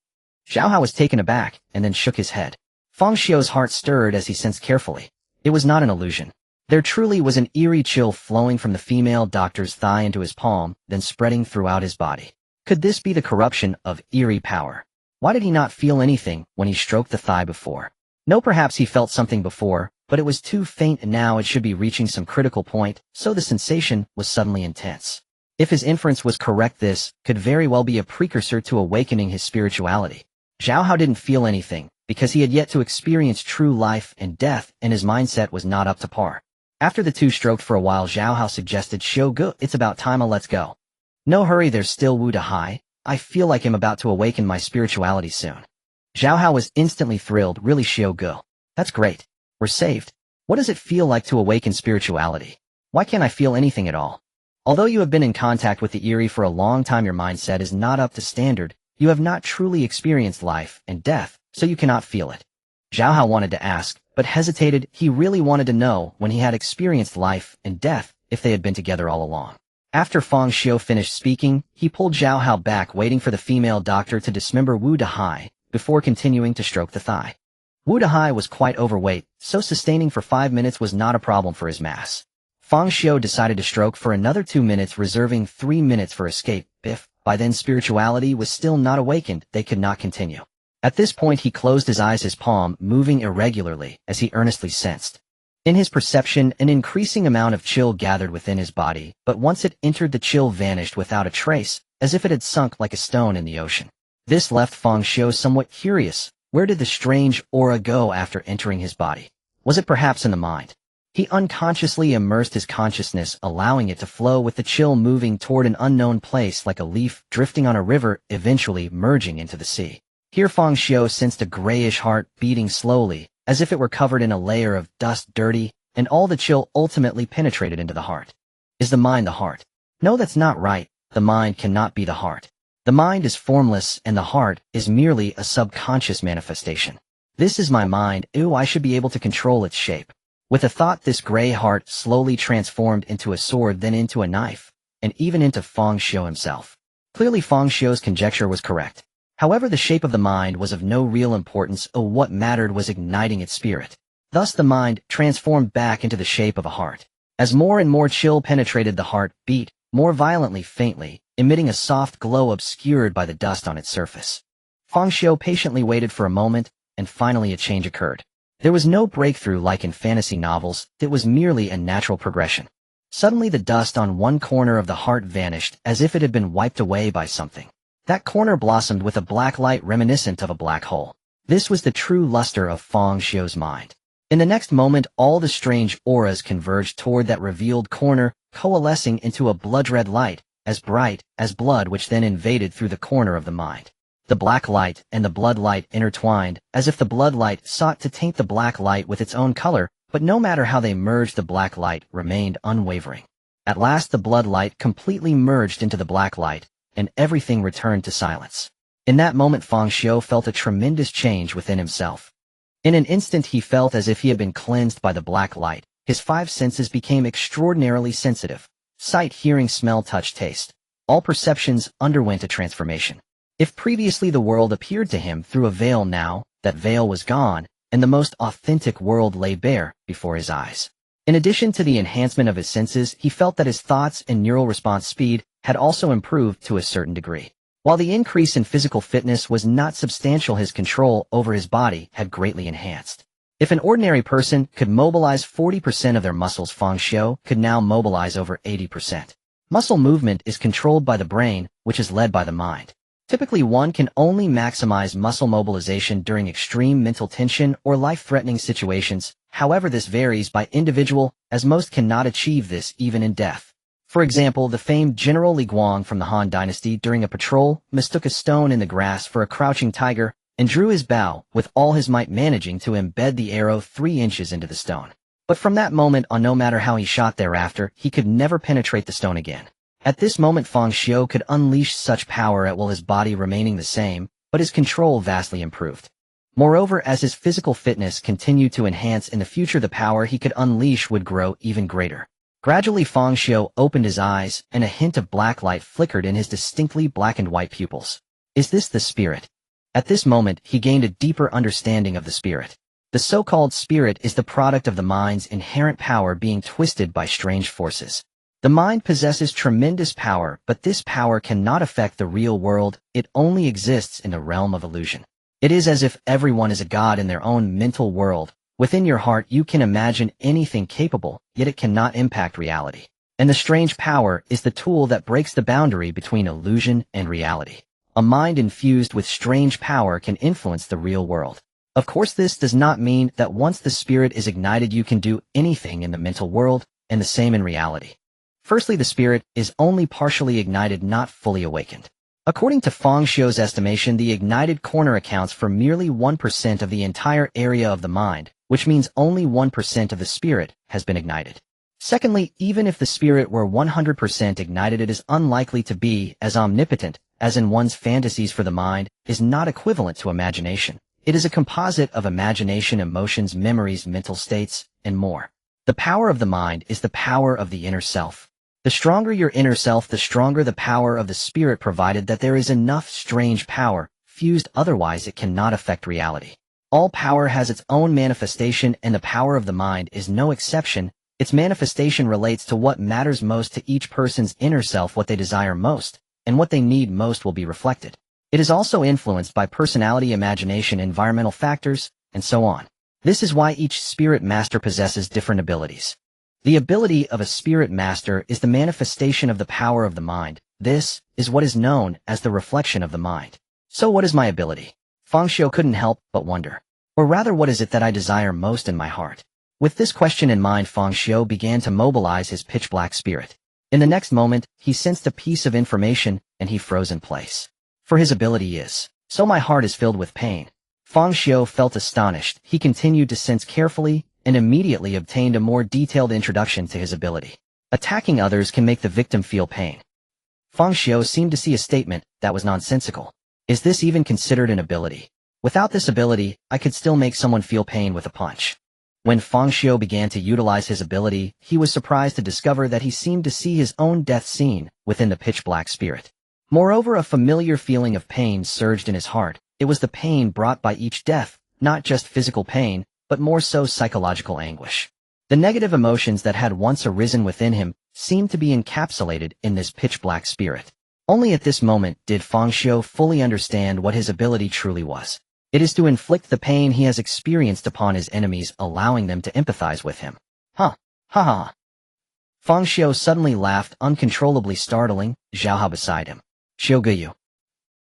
Zhao Hao was taken aback and then shook his head. Fang Xiu's heart stirred as he sensed carefully. It was not an illusion. There truly was an eerie chill flowing from the female doctor's thigh into his palm, then spreading throughout his body. Could this be the corruption of eerie power? Why did he not feel anything when he stroked the thigh before? No, perhaps he felt something before, but it was too faint, and now it should be reaching some critical point, so the sensation was suddenly intense. If his inference was correct, this could very well be a precursor to awakening his spirituality. Zhao Hao didn't feel anything, because he had yet to experience true life and death, and his mindset was not up to par. After the two stroked for a while, Zhao Hao suggested, "Xiu Ge, it's about time, let's go." "No hurry, there's still Wu Dahai. I feel like I'm about to awaken my spirituality soon." Zhao Hao was instantly thrilled. "Really, Xiu Ge? That's great. We're saved. What does it feel like to awaken spirituality? Why can't I feel anything at all?" Although you have been in contact with the Yiri for a long time, your mindset is not up to standard. You have not truly experienced life and death, so you cannot feel it. Zhao Hao wanted to ask, but hesitated. He really wanted to know when he had experienced life and death, if they had been together all along. After Fang Xiu finished speaking, he pulled Zhao Hao back, waiting for the female doctor to dismember Wu Dahai, before continuing to stroke the thigh. Wu Dahai was quite overweight, so sustaining for 5 minutes was not a problem for his mass. Fang Xiu decided to stroke for another 2 minutes, reserving 3 minutes for escape. If, by then, spirituality was still not awakened, they could not continue. At this point he closed his eyes, his palm moving irregularly as he earnestly sensed. In his perception, an increasing amount of chill gathered within his body, but once it entered, the chill vanished without a trace, as if it had sunk like a stone in the ocean. This left Fang Xiu somewhat curious. Where did the strange aura go after entering his body? Was it perhaps in the mind? He unconsciously immersed his consciousness, allowing it to flow with the chill, moving toward an unknown place like a leaf drifting on a river, eventually merging into the sea. Here Fang Xiu sensed a grayish heart beating slowly, as if it were covered in a layer of dust, dirty, and all the chill ultimately penetrated into the heart. Is the mind the heart? No, that's not right. The mind cannot be the heart. The mind is formless, and the heart is merely a subconscious manifestation. This is my mind. Ew, I should be able to control its shape. With a thought, this gray heart slowly transformed into a sword, then into a knife, and even into Fang Xiu himself. Clearly Fang Xiu's conjecture was correct. However, the shape of the mind was of no real importance. What mattered was igniting its spirit. Thus the mind transformed back into the shape of a heart. As more and more chill penetrated, the heart beat more violently, faintly, emitting a soft glow obscured by the dust on its surface. Fang Xiu patiently waited for a moment, and finally a change occurred. There was no breakthrough like in fantasy novels, it was merely a natural progression. Suddenly the dust on one corner of the heart vanished as if it had been wiped away by something. That corner blossomed with a black light reminiscent of a black hole. This was the true luster of Fang Xiu's mind. In the next moment, all the strange auras converged toward that revealed corner, coalescing into a blood-red light, as bright as blood, which then invaded through the corner of the mind. The black light and the blood light intertwined, as if the blood light sought to taint the black light with its own color, but no matter how they merged, the black light remained unwavering. At last the blood light completely merged into the black light, and everything returned to silence. In that moment Fang Xiu felt a tremendous change within himself. In an instant he felt as if he had been cleansed by the black light. His 5 senses became extraordinarily sensitive. Sight, hearing, smell, touch, taste. All perceptions underwent a transformation. If previously the world appeared to him through a veil, now that veil was gone, and the most authentic world lay bare before his eyes. In addition to the enhancement of his senses, he felt that his thoughts and neural response speed had also improved to a certain degree. While the increase in physical fitness was not substantial, his control over his body had greatly enhanced. If an ordinary person could mobilize 40% of their muscles, Fang Xiu could now mobilize over 80%. Muscle movement is controlled by the brain, which is led by the mind. Typically, one can only maximize muscle mobilization during extreme mental tension or life-threatening situations. However, this varies by individual, as most cannot achieve this even in death. For example, the famed General Li Guang from the Han Dynasty during a patrol mistook a stone in the grass for a crouching tiger and drew his bow with all his might, managing to embed the arrow 3 inches into the stone. But from that moment on, no matter how he shot thereafter, he could never penetrate the stone again. At this moment Fang Xiu could unleash such power at will, his body remaining the same, but his control vastly improved. Moreover, as his physical fitness continued to enhance in the future, the power he could unleash would grow even greater. Gradually Fang Xiu opened his eyes, and a hint of black light flickered in his distinctly black and white pupils. Is this the spirit? At this moment he gained a deeper understanding of the spirit. The so-called spirit is the product of the mind's inherent power being twisted by strange forces. The mind possesses tremendous power, but this power cannot affect the real world. It only exists in the realm of illusion. It is as if everyone is a god in their own mental world. Within your heart you can imagine anything capable, yet it cannot impact reality. And the strange power is the tool that breaks the boundary between illusion and reality. A mind infused with strange power can influence the real world. Of course, this does not mean that once the spirit is ignited you can do anything in the mental world, and the same in reality. Firstly, the spirit is only partially ignited, not fully awakened. According to Fang Xiu's estimation, the ignited corner accounts for merely 1% of the entire area of the mind, which means only 1% of the spirit has been ignited. Secondly, even if the spirit were 100% ignited, it is unlikely to be as omnipotent as in one's fantasies, for the mind is not equivalent to imagination. It is a composite of imagination, emotions, memories, mental states, and more. The power of the mind is the power of the inner self. The stronger your inner self, the stronger the power of the spirit, provided that there is enough strange power fused, otherwise it cannot affect reality. All power has its own manifestation, and the power of the mind is no exception. Its manifestation relates to what matters most to each person's inner self. What they desire most, and what they need most will be reflected. It is also influenced by personality, imagination, environmental factors, and so on. This is why each spirit master possesses different abilities. The ability of a spirit master is the manifestation of the power of the mind. This is what is known as the reflection of the mind. So what is my ability? Fang Xiu couldn't help but wonder. Or rather, what is it that I desire most in my heart? With this question in mind, Fang Xiu began to mobilize his pitch-black spirit. In the next moment, he sensed a piece of information, and he froze in place. For his ability is, so my heart is filled with pain. Fang Xiu felt astonished. He continued to sense carefully, and immediately obtained a more detailed introduction to his ability. Attacking others can make the victim feel pain. Fang Xiu seemed to see a statement that was nonsensical. Is this even considered an ability? Without this ability, I could still make someone feel pain with a punch. When Fang Xiu began to utilize his ability, he was surprised to discover that he seemed to see his own death scene within the pitch-black spirit. Moreover, a familiar feeling of pain surged in his heart. It was the pain brought by each death, not just physical pain, but more so psychological anguish. The negative emotions that had once arisen within him seemed to be encapsulated in this pitch-black spirit. Only at this moment did Fang Xiu fully understand what his ability truly was. It is to inflict the pain he has experienced upon his enemies, allowing them to empathize with him. Ha ha. Fang Xiu suddenly laughed, uncontrollably startling Zhao Hao beside him. Xiu Guyu.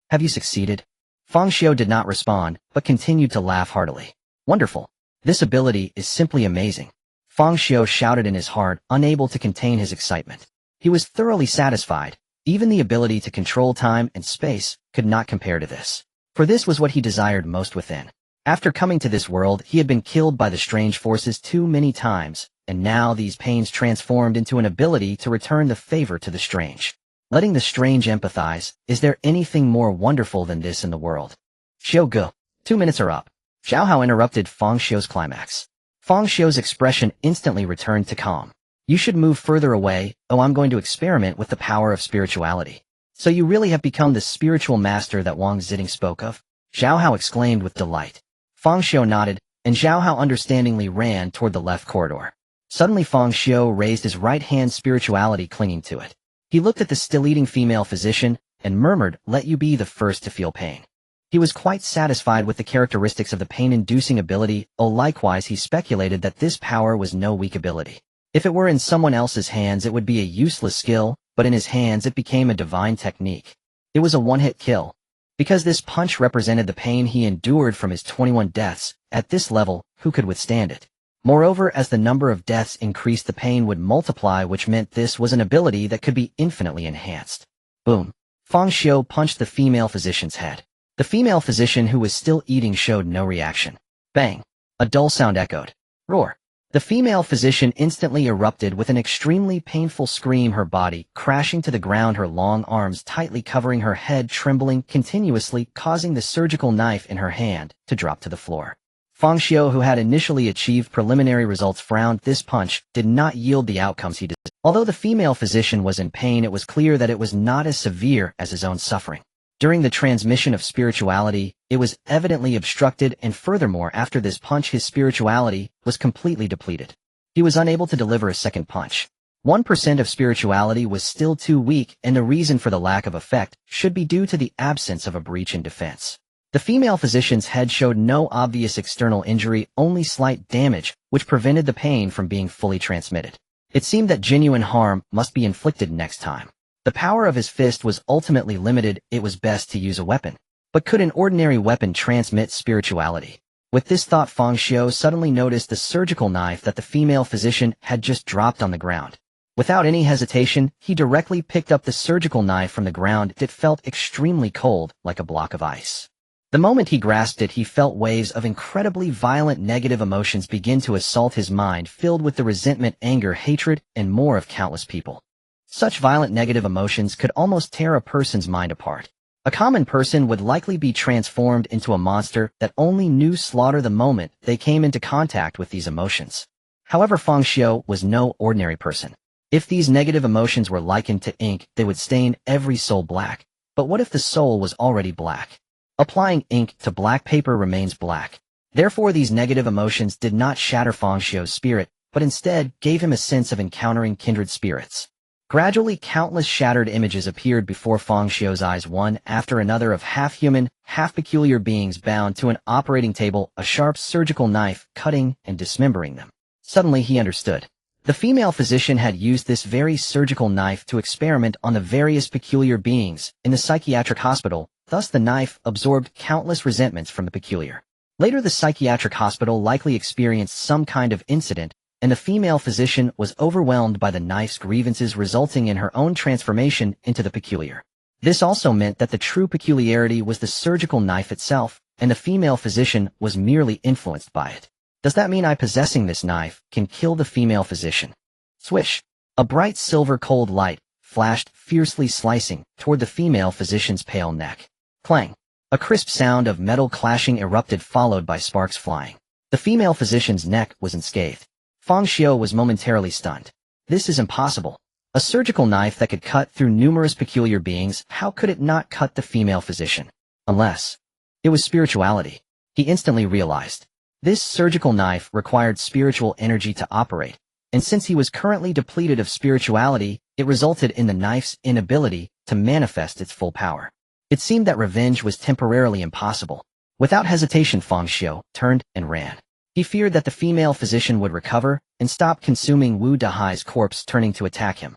Have you succeeded? Fang Xiu did not respond, but continued to laugh heartily. Wonderful. This ability is simply amazing. Fang Xiu shouted in his heart, unable to contain his excitement. He was thoroughly satisfied. Even the ability to control time and space could not compare to this. For this was what he desired most within. After coming to this world, he had been killed by the strange forces too many times, and now these pains transformed into an ability to return the favor to the strange. Letting the strange empathize, is there anything more wonderful than this in the world? Xiu Gu, 2 minutes are up. Zhao Hao interrupted Fang Xiu's climax. Fang Xiu's expression instantly returned to calm. You should move further away. Oh, I'm going to experiment with the power of spirituality. So you really have become the spiritual master that Wang Ziding spoke of? Zhao Hao exclaimed with delight. Fang Xiu nodded, and Zhao Hao understandingly ran toward the left corridor. Suddenly Fang Xiu raised his right hand, spirituality clinging to it. He looked at the still-eating female physician, and murmured, let you be the first to feel pain. He was quite satisfied with the characteristics of the pain-inducing ability, likewise he speculated that this power was no weak ability. If it were in someone else's hands it would be a useless skill, but in his hands it became a divine technique. It was a one-hit kill. Because this punch represented the pain he endured from his 21 deaths, at this level, who could withstand it? Moreover, as the number of deaths increased the pain would multiply, which meant this was an ability that could be infinitely enhanced. Boom. Fang Xiu punched the female physician's head. The female physician who was still eating showed no reaction. Bang. A dull sound echoed. Roar. The female physician instantly erupted with an extremely painful scream, her body crashing to the ground, her long arms tightly covering her head, trembling continuously, causing the surgical knife in her hand to drop to the floor. Fang Xiu, who had initially achieved preliminary results, frowned. This punch did not yield the outcomes he desired. Although the female physician was in pain, it was clear that it was not as severe as his own suffering. During the transmission of spirituality, it was evidently obstructed, and furthermore, after this punch his spirituality was completely depleted. He was unable to deliver a second punch. 1% of spirituality was still too weak, and the reason for the lack of effect should be due to the absence of a breach in defense. The female physician's head showed no obvious external injury, only slight damage, which prevented the pain from being fully transmitted. It seemed that genuine harm must be inflicted next time. The power of his fist was ultimately limited. It was best to use a weapon. But could an ordinary weapon transmit spirituality? With this thought, Fang Xiu suddenly noticed the surgical knife that the female physician had just dropped on the ground. Without any hesitation, he directly picked up the surgical knife from the ground. It felt extremely cold, like a block of ice. The moment he grasped it, he felt waves of incredibly violent negative emotions begin to assault his mind, filled with the resentment, anger, hatred, and more of countless people. Such violent negative emotions could almost tear a person's mind apart. A common person would likely be transformed into a monster that only knew slaughter the moment they came into contact with these emotions. However, Fang Xiu was no ordinary person. If these negative emotions were likened to ink, they would stain every soul black. But what if the soul was already black? Applying ink to black paper remains black. Therefore, these negative emotions did not shatter Fang Xiu's spirit, but instead gave him a sense of encountering kindred spirits. Gradually, countless shattered images appeared before Fang Xiu's eyes, one after another, of half-human, half-peculiar beings bound to an operating table, a sharp surgical knife cutting and dismembering them. Suddenly he understood. The female physician had used this very surgical knife to experiment on the various peculiar beings in the psychiatric hospital. Thus the knife absorbed countless resentments from the peculiar Later, the psychiatric hospital likely experienced some kind of incident, and the female physician was overwhelmed by the knife's grievances, resulting in her own transformation into the peculiar. This also meant that the true peculiarity was the surgical knife itself, and the female physician was merely influenced by it. Does that mean I possessing this knife can kill the female physician? Swish! A bright silver cold light flashed, fiercely slicing toward the female physician's pale neck. Clang! A crisp sound of metal clashing erupted, followed by sparks flying. The female physician's neck was unscathed. Fang Xiu was momentarily stunned. This is impossible. A surgical knife that could cut through numerous peculiar beings, how could it not cut the female physician? Unless it was spirituality. He instantly realized. This surgical knife required spiritual energy to operate, and since he was currently depleted of spirituality, it resulted in the knife's inability to manifest its full power. It seemed that revenge was temporarily impossible. Without hesitation, Fang Xiu turned and ran. He feared that the female physician would recover and stop consuming Wu Dahai's corpse, turning to attack him.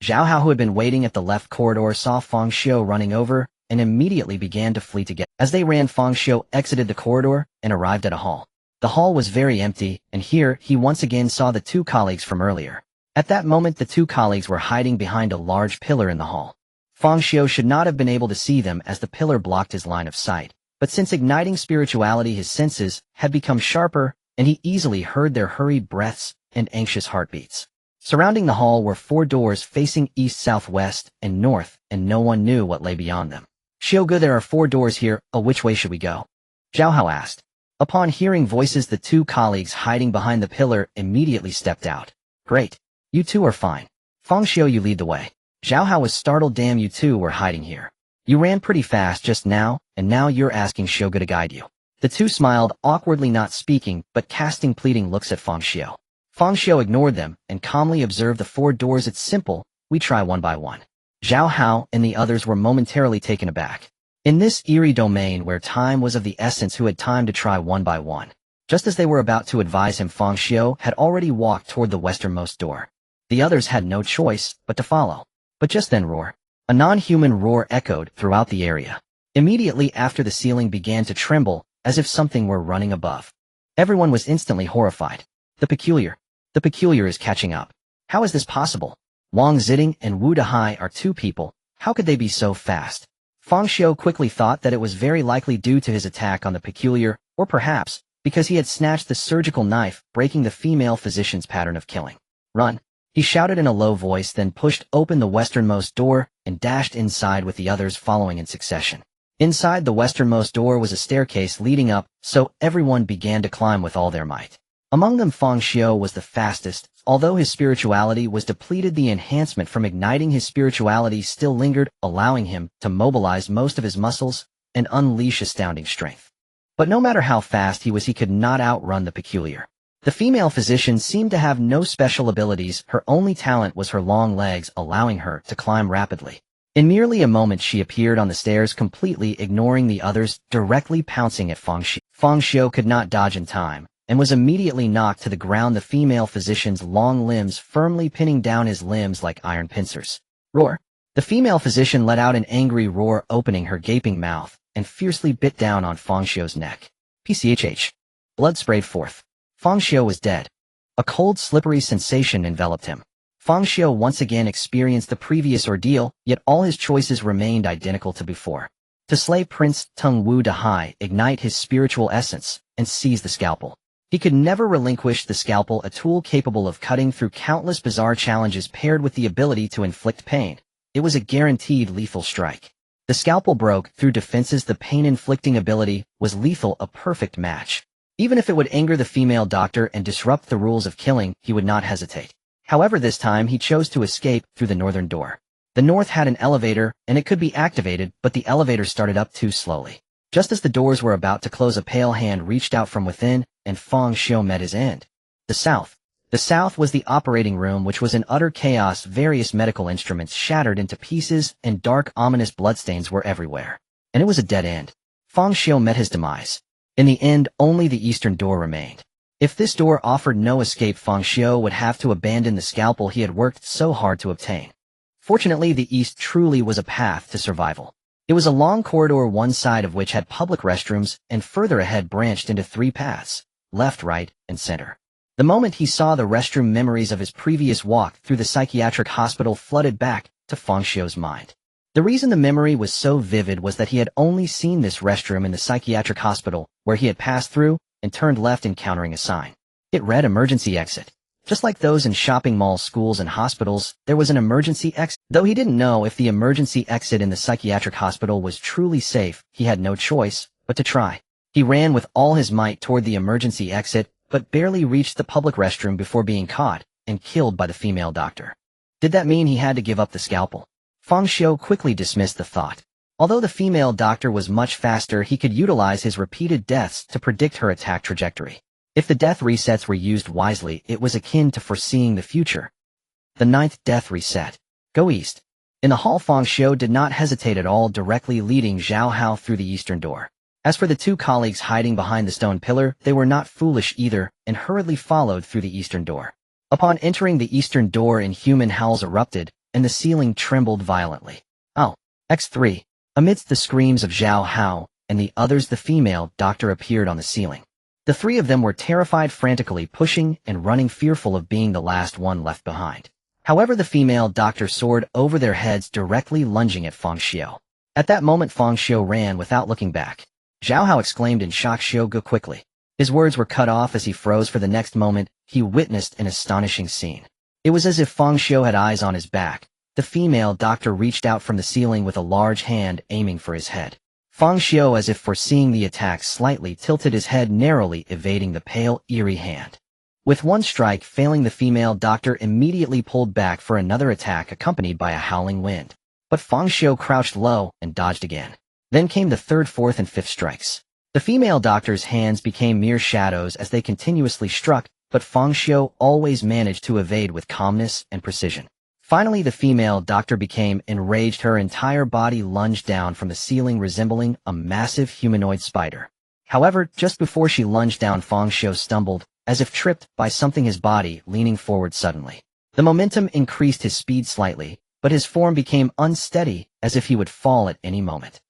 Zhao Hao, who had been waiting at the left corridor, saw Fang Xiu running over and immediately began to flee together. As they ran, Fang Xiu exited the corridor and arrived at a hall. The hall was very empty, and here he once again saw the two colleagues from earlier. At that moment, the two colleagues were hiding behind a large pillar in the hall. Fang Xiu should not have been able to see them as the pillar blocked his line of sight, but since igniting spirituality, his senses had become sharper, and he easily heard their hurried breaths and anxious heartbeats. Surrounding the hall were 4 doors facing east, southwest, and north, and no one knew what lay beyond them. Xiuge, there are 4 doors here. Which way should we go? Zhao Hao asked. Upon hearing voices, the two colleagues hiding behind the pillar immediately stepped out. Great. You two are fine. Fang Xiu, you lead the way. Zhao Hao was startled. Damn, you two were hiding here. You ran pretty fast just now, and now you're asking Xiuge to guide you. The two smiled, awkwardly not speaking, but casting pleading looks at Fang Xiu. Fang Xiu ignored them and calmly observed the 4 doors. It's simple, we try one by one. Zhao Hao and the others were momentarily taken aback. In this eerie domain where time was of the essence, who had time to try one by one? Just as they were about to advise him, Fang Xiu had already walked toward the westernmost door. The others had no choice but to follow. But just then, roar. A non-human roar echoed throughout the area. Immediately after, the ceiling began to tremble, as if something were running above. Everyone was instantly horrified. The peculiar is catching up. How is this possible? Wang Ziding and Wu Dahai are 2 people. How could they be so fast? Fang Xiu quickly thought that it was very likely due to his attack on the peculiar, or perhaps because he had snatched the surgical knife, breaking the female physician's pattern of killing. Run! He shouted in a low voice, then pushed open the westernmost door and dashed inside with the others following in succession. Inside the westernmost door was a staircase leading up, so everyone began to climb with all their might. Among them, Fang Xiu was the fastest. Although his spirituality was depleted, the enhancement from igniting his spirituality still lingered, allowing him to mobilize most of his muscles and unleash astounding strength. But no matter how fast he was, he could not outrun the peculiar. The female physician seemed to have no special abilities. Her only talent was her long legs, allowing her to climb rapidly. In merely a moment, she appeared on the stairs, completely ignoring the others, directly pouncing at Fang Xiu. Fang Xiu could not dodge in time, and was immediately knocked to the ground, the female physician's long limbs firmly pinning down his limbs like iron pincers. Roar! The female physician let out an angry roar, opening her gaping mouth, and fiercely bit down on Fang Xiu's neck. Pchh! Blood sprayed forth. Fang Xiu was dead. A cold, slippery sensation enveloped him. Fang Xiu once again experienced the previous ordeal, yet all his choices remained identical to before. To slay Prince Tung Wu Dahai, ignite his spiritual essence, and seize the scalpel. He could never relinquish the scalpel, a tool capable of cutting through countless bizarre challenges paired with the ability to inflict pain. It was a guaranteed lethal strike. The scalpel broke through defenses. The pain-inflicting ability was lethal, a perfect match. Even if it would anger the female doctor and disrupt the rules of killing, he would not hesitate. However, this time he chose to escape through the northern door. The north had an elevator, and it could be activated, but the elevator started up too slowly. Just as the doors were about to close, a pale hand reached out from within, and Fang Xiu met his end. The south. The south was the operating room, which was in utter chaos. Various medical instruments shattered into pieces, and dark, ominous bloodstains were everywhere. And it was a dead end. Fang Xiu met his demise. In the end, only the eastern door remained. If this door offered no escape, Fang Xiu would have to abandon the scalpel he had worked so hard to obtain. Fortunately, the east truly was a path to survival. It was a long corridor, one side of which had public restrooms and further ahead branched into 3 paths, left, right, and center. The moment he saw the restroom, memories of his previous walk through the psychiatric hospital flooded back to Fang Xiu's mind. The reason the memory was so vivid was that he had only seen this restroom in the psychiatric hospital, where he had passed through and turned left, encountering a sign. It read emergency exit. Just like those in shopping malls, schools, and hospitals, there was an emergency exit. Though he didn't know if the emergency exit in the psychiatric hospital was truly safe, he had no choice but to try. He ran with all his might toward the emergency exit, but barely reached the public restroom before being caught and killed by the female doctor. Did that mean he had to give up the scalpel? Fang Xiu quickly dismissed the thought. Although the female doctor was much faster, he could utilize his repeated deaths to predict her attack trajectory. If the death resets were used wisely, it was akin to foreseeing the future. The 9th death reset. Go east. In the hall, Fang Xiu did not hesitate at all, directly leading Zhao Hao through the eastern door. As for the 2 colleagues hiding behind the stone pillar, they were not foolish either, and hurriedly followed through the eastern door. Upon entering the eastern door, inhuman howls erupted, and the ceiling trembled violently. Oh, X3. Amidst the screams of Zhao Hao and the others, the female doctor appeared on the ceiling. The 3 of them were terrified, frantically pushing and running, fearful of being the last one left behind. However, the female doctor soared over their heads, directly lunging at Fang Xiu. At that moment, Fang Xiu ran without looking back. Zhao Hao exclaimed in shock, "Xiu, go quickly." His words were cut off as he froze. For the next moment, he witnessed an astonishing scene. It was as if Fang Xiu had eyes on his back. The female doctor reached out from the ceiling with a large hand, aiming for his head. Fang Xiu, as if foreseeing the attack, slightly tilted his head, narrowly evading the pale, eerie hand. With one strike failing, the female doctor immediately pulled back for another attack, accompanied by a howling wind. But Fang Xiu crouched low and dodged again. Then came the 3rd, 4th, and 5th strikes. The female doctor's hands became mere shadows as they continuously struck, but Fang Xiu always managed to evade with calmness and precision. Finally, the female doctor became enraged. Her entire body lunged down from the ceiling, resembling a massive humanoid spider. However, just before she lunged down, Fang Xiu stumbled, as if tripped by something, his body leaning forward suddenly. The momentum increased his speed slightly, but his form became unsteady, as if he would fall at any moment.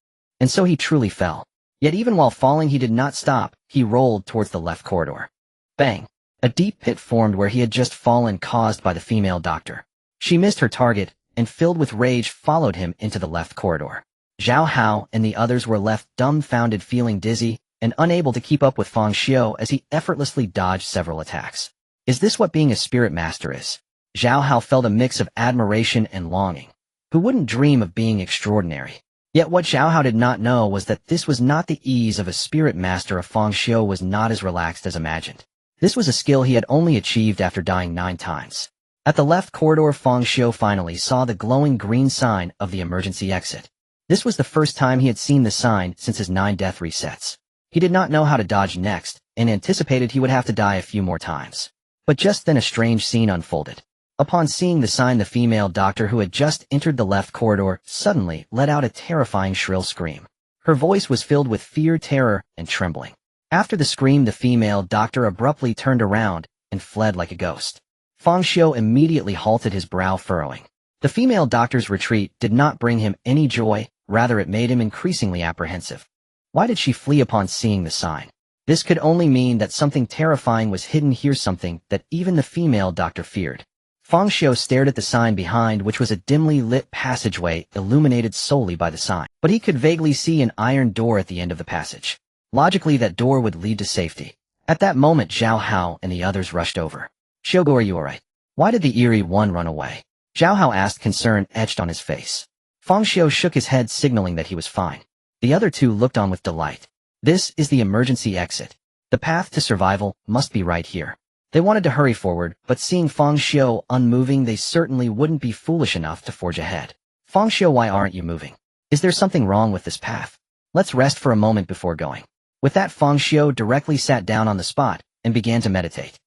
And so he truly fell. Yet even while falling, he did not stop. He rolled towards the left corridor. Bang! A deep pit formed where he had just fallen, caused by the female doctor. She missed her target, and filled with rage, followed him into the left corridor. Zhao Hao and the others were left dumbfounded, feeling dizzy and unable to keep up with Fang Xiu as he effortlessly dodged several attacks. Is this what being a spirit master is? Zhao Hao felt a mix of admiration and longing. Who wouldn't dream of being extraordinary? Yet what Zhao Hao did not know was that this was not the ease of a spirit master. Of Fang Xiu was not as relaxed as imagined. This was a skill he had only achieved after dying 9 times. At the left corridor, Fang Xiu finally saw the glowing green sign of the emergency exit. This was the first time he had seen the sign since his 9 death resets. He did not know how to dodge next, and anticipated he would have to die a few more times. But just then a strange scene unfolded. Upon seeing the sign, the female doctor, who had just entered the left corridor, suddenly let out a terrifying shrill scream. Her voice was filled with fear, terror, and trembling. After the scream, the female doctor abruptly turned around and fled like a ghost. Fang Xiu immediately halted, his brow furrowing. The female doctor's retreat did not bring him any joy, rather it made him increasingly apprehensive. Why did she flee upon seeing the sign? This could only mean that something terrifying was hidden here, something that even the female doctor feared. Fang Xiu stared at the sign behind, which was a dimly lit passageway illuminated solely by the sign. But he could vaguely see an iron door at the end of the passage. Logically, that door would lead to safety. At that moment, Zhao Hao and the others rushed over. "Xiu, are you alright? Why did the eerie one run away?" Zhao Hao asked, concern etched on his face. Fang Xiu shook his head, signaling that he was fine. The other 2 looked on with delight. This is the emergency exit. The path to survival must be right here. They wanted to hurry forward, but seeing Fang Xiu unmoving, they certainly wouldn't be foolish enough to forge ahead. "Fang Xiu, why aren't you moving? Is there something wrong with this path? Let's rest for a moment before going." With that, Fang Xiu directly sat down on the spot and began to meditate.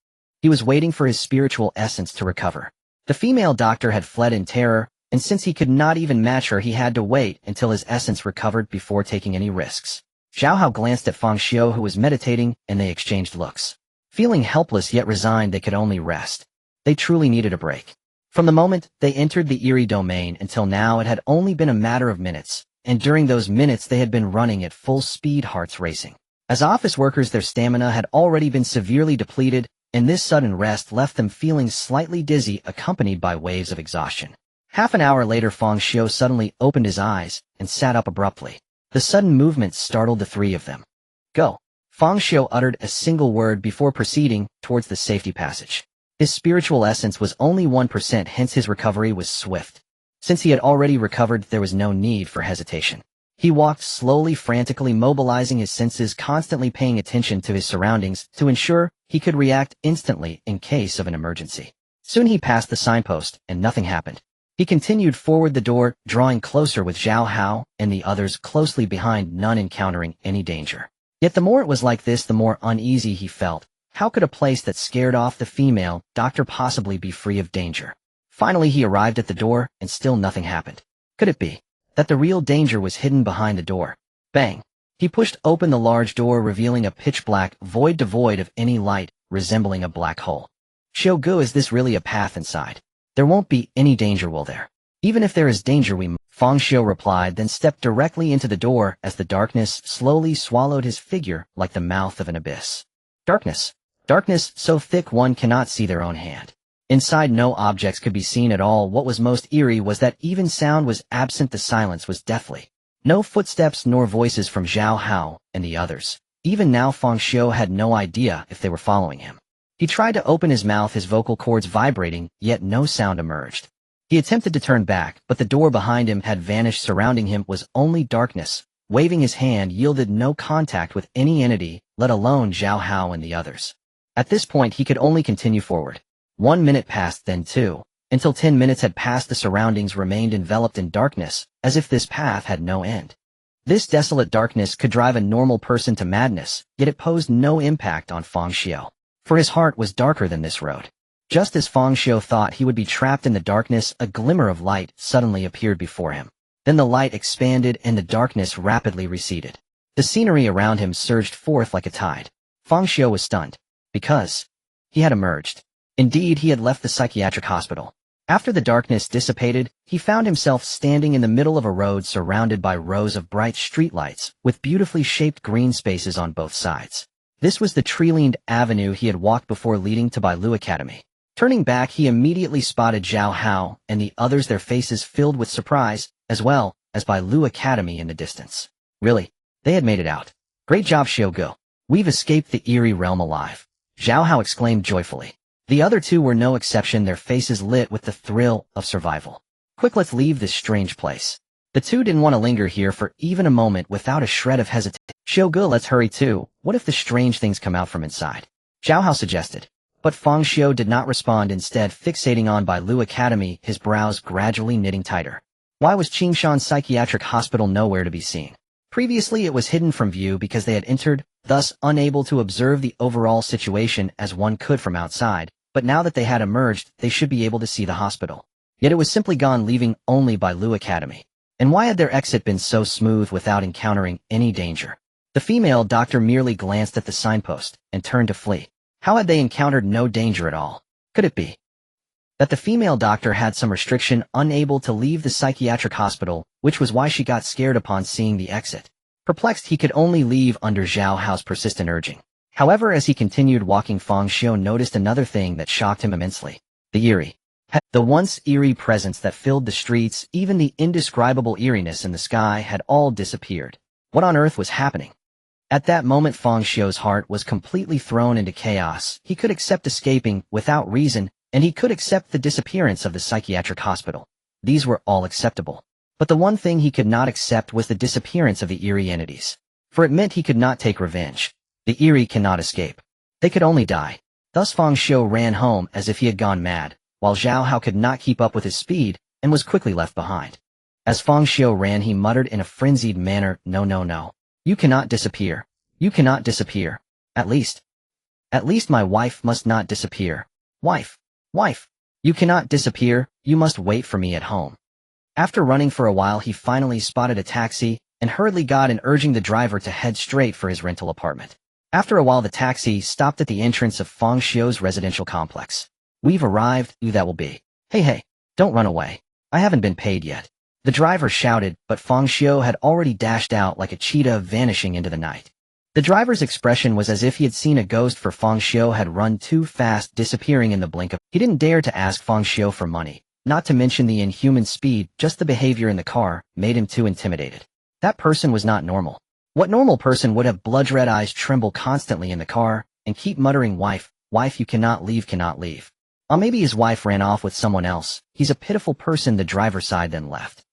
He was waiting for his spiritual essence to recover. The female doctor had fled in terror, and since he could not even match her, he had to wait until his essence recovered before taking any risks. Zhao Hao glanced at Fang Xiu, who was meditating, and they exchanged looks. Feeling helpless yet resigned, they could only rest. They truly needed a break. From the moment they entered the eerie domain until now, it had only been a matter of minutes, and during those minutes they had been running at full speed, hearts racing. As office workers, their stamina had already been severely depleted, and this sudden rest left them feeling slightly dizzy, accompanied by waves of exhaustion. Half an hour later, Fang Xiu suddenly opened his eyes and sat up abruptly. The sudden movement startled the three of them. "Go." Fang Xiu uttered a single word before proceeding towards the safety passage. His spiritual essence was only 1%, hence his recovery was swift. Since he had already recovered, there was no need for hesitation. He walked slowly, frantically mobilizing his senses, constantly paying attention to his surroundings to ensure he could react instantly in case of an emergency. Soon he passed the signpost, and nothing happened. He continued forward the door, drawing closer with Zhao Hao and the others closely behind, none encountering any danger. Yet the more it was like this, the more uneasy he felt. How could a place that scared off the female doctor possibly be free of danger? Finally, he arrived at the door, and still nothing happened. Could it be that the real danger was hidden behind the door? Bang! He pushed open the large door, revealing a pitch-black void devoid of any light, resembling a black hole. "Xiu, is this really a path inside? There won't be any danger, will there?" "Even if there is danger, Fang Xiu replied, then stepped directly into the door as the darkness slowly swallowed his figure like the mouth of an abyss. Darkness. Darkness so thick one cannot see their own hand. Inside, no objects could be seen at all. What was most eerie was that even sound was absent. The silence was deathly. No footsteps nor voices from Zhao Hao and the others. Even now, Fang Xiu had no idea if they were following him. He tried to open his mouth, his vocal cords vibrating, yet no sound emerged. He attempted to turn back, but the door behind him had vanished. Surrounding him was only darkness. Waving his hand yielded no contact with any entity, let alone Zhao Hao and the others. At this point, he could only continue forward. 1 minute passed, then 2, until 10 minutes had passed. The surroundings remained enveloped in darkness, as if this path had no end. This desolate darkness could drive a normal person to madness, yet it posed no impact on Fang Xiu, for his heart was darker than this road. Just as Fang Xiu thought he would be trapped in the darkness, a glimmer of light suddenly appeared before him. Then the light expanded and the darkness rapidly receded. The scenery around him surged forth like a tide. Fang Xiu was stunned, because he had emerged. Indeed, he had left the psychiatric hospital. After the darkness dissipated, he found himself standing in the middle of a road surrounded by rows of bright streetlights, with beautifully shaped green spaces on both sides. This was the tree-lined avenue he had walked before, leading to Bailu Academy. Turning back, he immediately spotted Zhao Hao and the others, their faces filled with surprise, as well as Bailu Academy in the distance. Really? They had made it out. "Great job, Xiu. We've escaped the eerie realm alive," Zhao Hao exclaimed joyfully. The other two were no exception, their faces lit with the thrill of survival. "Quick, let's leave this strange place." The two didn't want to linger here for even a moment. Without a shred of hesitation, "Xiu, let's hurry too. What if the strange things come out from inside?" Zhao Hao suggested. But Fang Xiu did not respond, instead fixating on Bailu Academy, his brows gradually knitting tighter. Why was Qingshan Psychiatric Hospital nowhere to be seen? Previously it was hidden from view because they had entered, thus unable to observe the overall situation as one could from outside, but now that they had emerged, they should be able to see the hospital. Yet it was simply gone, leaving only Bailu Academy. And why had their exit been so smooth without encountering any danger? The female doctor merely glanced at the signpost and turned to flee. How had they encountered no danger at all? Could it be that the female doctor had some restriction, unable to leave the psychiatric hospital, which was why she got scared upon seeing the exit? Perplexed, he could only leave under Zhao Hao's persistent urging. However, as he continued walking, Fang Xiu noticed another thing that shocked him immensely. The once eerie presence that filled the streets, even the indescribable eeriness in the sky, had all disappeared. What on earth was happening? At that moment, Fang Xiu's heart was completely thrown into chaos. He could accept escaping without reason, and he could accept the disappearance of the psychiatric hospital. These were all acceptable. But the one thing he could not accept was the disappearance of the eerie entities. For it meant he could not take revenge. The eerie cannot escape. They could only die. Thus Fang Xiu ran home as if he had gone mad, while Zhao Hao could not keep up with his speed and was quickly left behind. As Fang Xiu ran, he muttered in a frenzied manner, "No. You cannot disappear. You cannot disappear. At least my wife must not disappear. Wife. You cannot disappear. You must wait for me at home." After running for a while, he finally spotted a taxi and hurriedly got in, urging the driver to head straight for his rental apartment. After a while, the taxi stopped at the entrance of Fang Xiu's residential complex. "We've arrived. Who that will be?" Hey, don't run away. I haven't been paid yet." The driver shouted, but Fang Xiu had already dashed out like a cheetah, vanishing into the night. The driver's expression was as if he had seen a ghost, for Fang Xiu had run too fast, disappearing in the blink of. He didn't dare to ask Fang Xiu for money, not to mention the inhuman speed. Just the behavior in the car made him too intimidated. That person was not normal. What normal person would have blood-red eyes, tremble constantly in the car, and keep muttering, "Wife, wife, you cannot leave, cannot leave." Maybe his wife ran off with someone else. He's a pitiful person. The driver sighed, then left.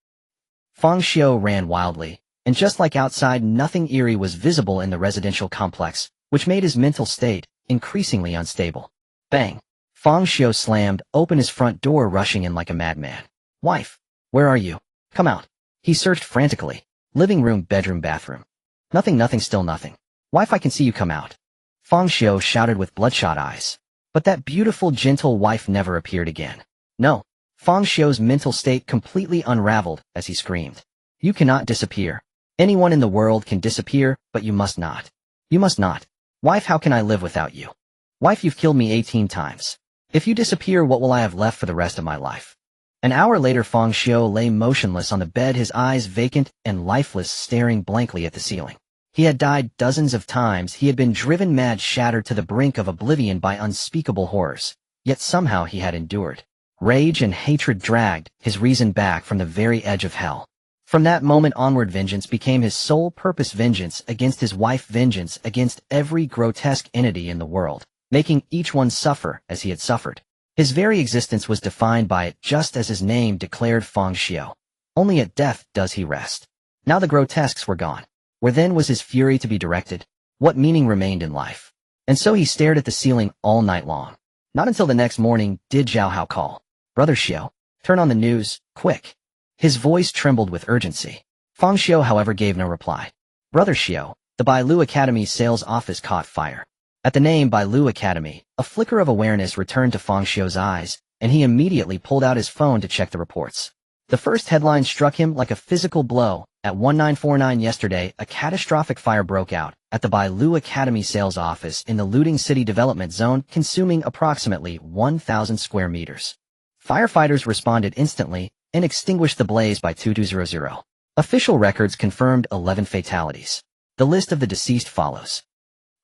Fang Xiu ran wildly, and just like outside, nothing eerie was visible in the residential complex, which made his mental state increasingly unstable. Bang! Fang Xiu slammed open his front door, rushing in like a madman. "Wife, where are you? Come out." He searched frantically. Living room, bedroom, bathroom. Nothing, nothing, still nothing. "Wife, I can see you, come out." Fang Xiu shouted with bloodshot eyes. But that beautiful, gentle wife never appeared again. No. Fang Xiu's mental state completely unraveled as he screamed. "You cannot disappear. Anyone in the world can disappear, but you must not. You must not. Wife, how can I live without you? Wife, you've killed me 18 times. If you disappear, what will I have left for the rest of my life?" An hour later, Fang Xiu lay motionless on the bed, his eyes vacant and lifeless, staring blankly at the ceiling. He had died dozens of times. He had been driven mad, shattered to the brink of oblivion by unspeakable horrors. Yet somehow he had endured. Rage and hatred dragged his reason back from the very edge of hell. From that moment onward, vengeance became his sole purpose. Vengeance against his wife, vengeance against every grotesque entity in the world, making each one suffer as he had suffered. His very existence was defined by it, just as his name declared. Fang Xiu. Only at death does he rest. Now the grotesques were gone. Where then was his fury to be directed? What meaning remained in life? And so he stared at the ceiling all night long. Not until the next morning did Zhao Hao call. "Brother Xiu, turn on the news, quick." His voice trembled with urgency. Fang Xiu, however, gave no reply. "Brother Xiu, the Bailu Academy sales office caught fire." At the name Bailu Academy, a flicker of awareness returned to Fang Xiu's eyes, and he immediately pulled out his phone to check the reports. The first headline struck him like a physical blow. At 1949 yesterday, a catastrophic fire broke out at the Bailu Academy sales office in the Looting City Development Zone, consuming approximately 1,000 square meters. Firefighters responded instantly and extinguished the blaze by 2200. Official records confirmed 11 fatalities. The list of the deceased follows.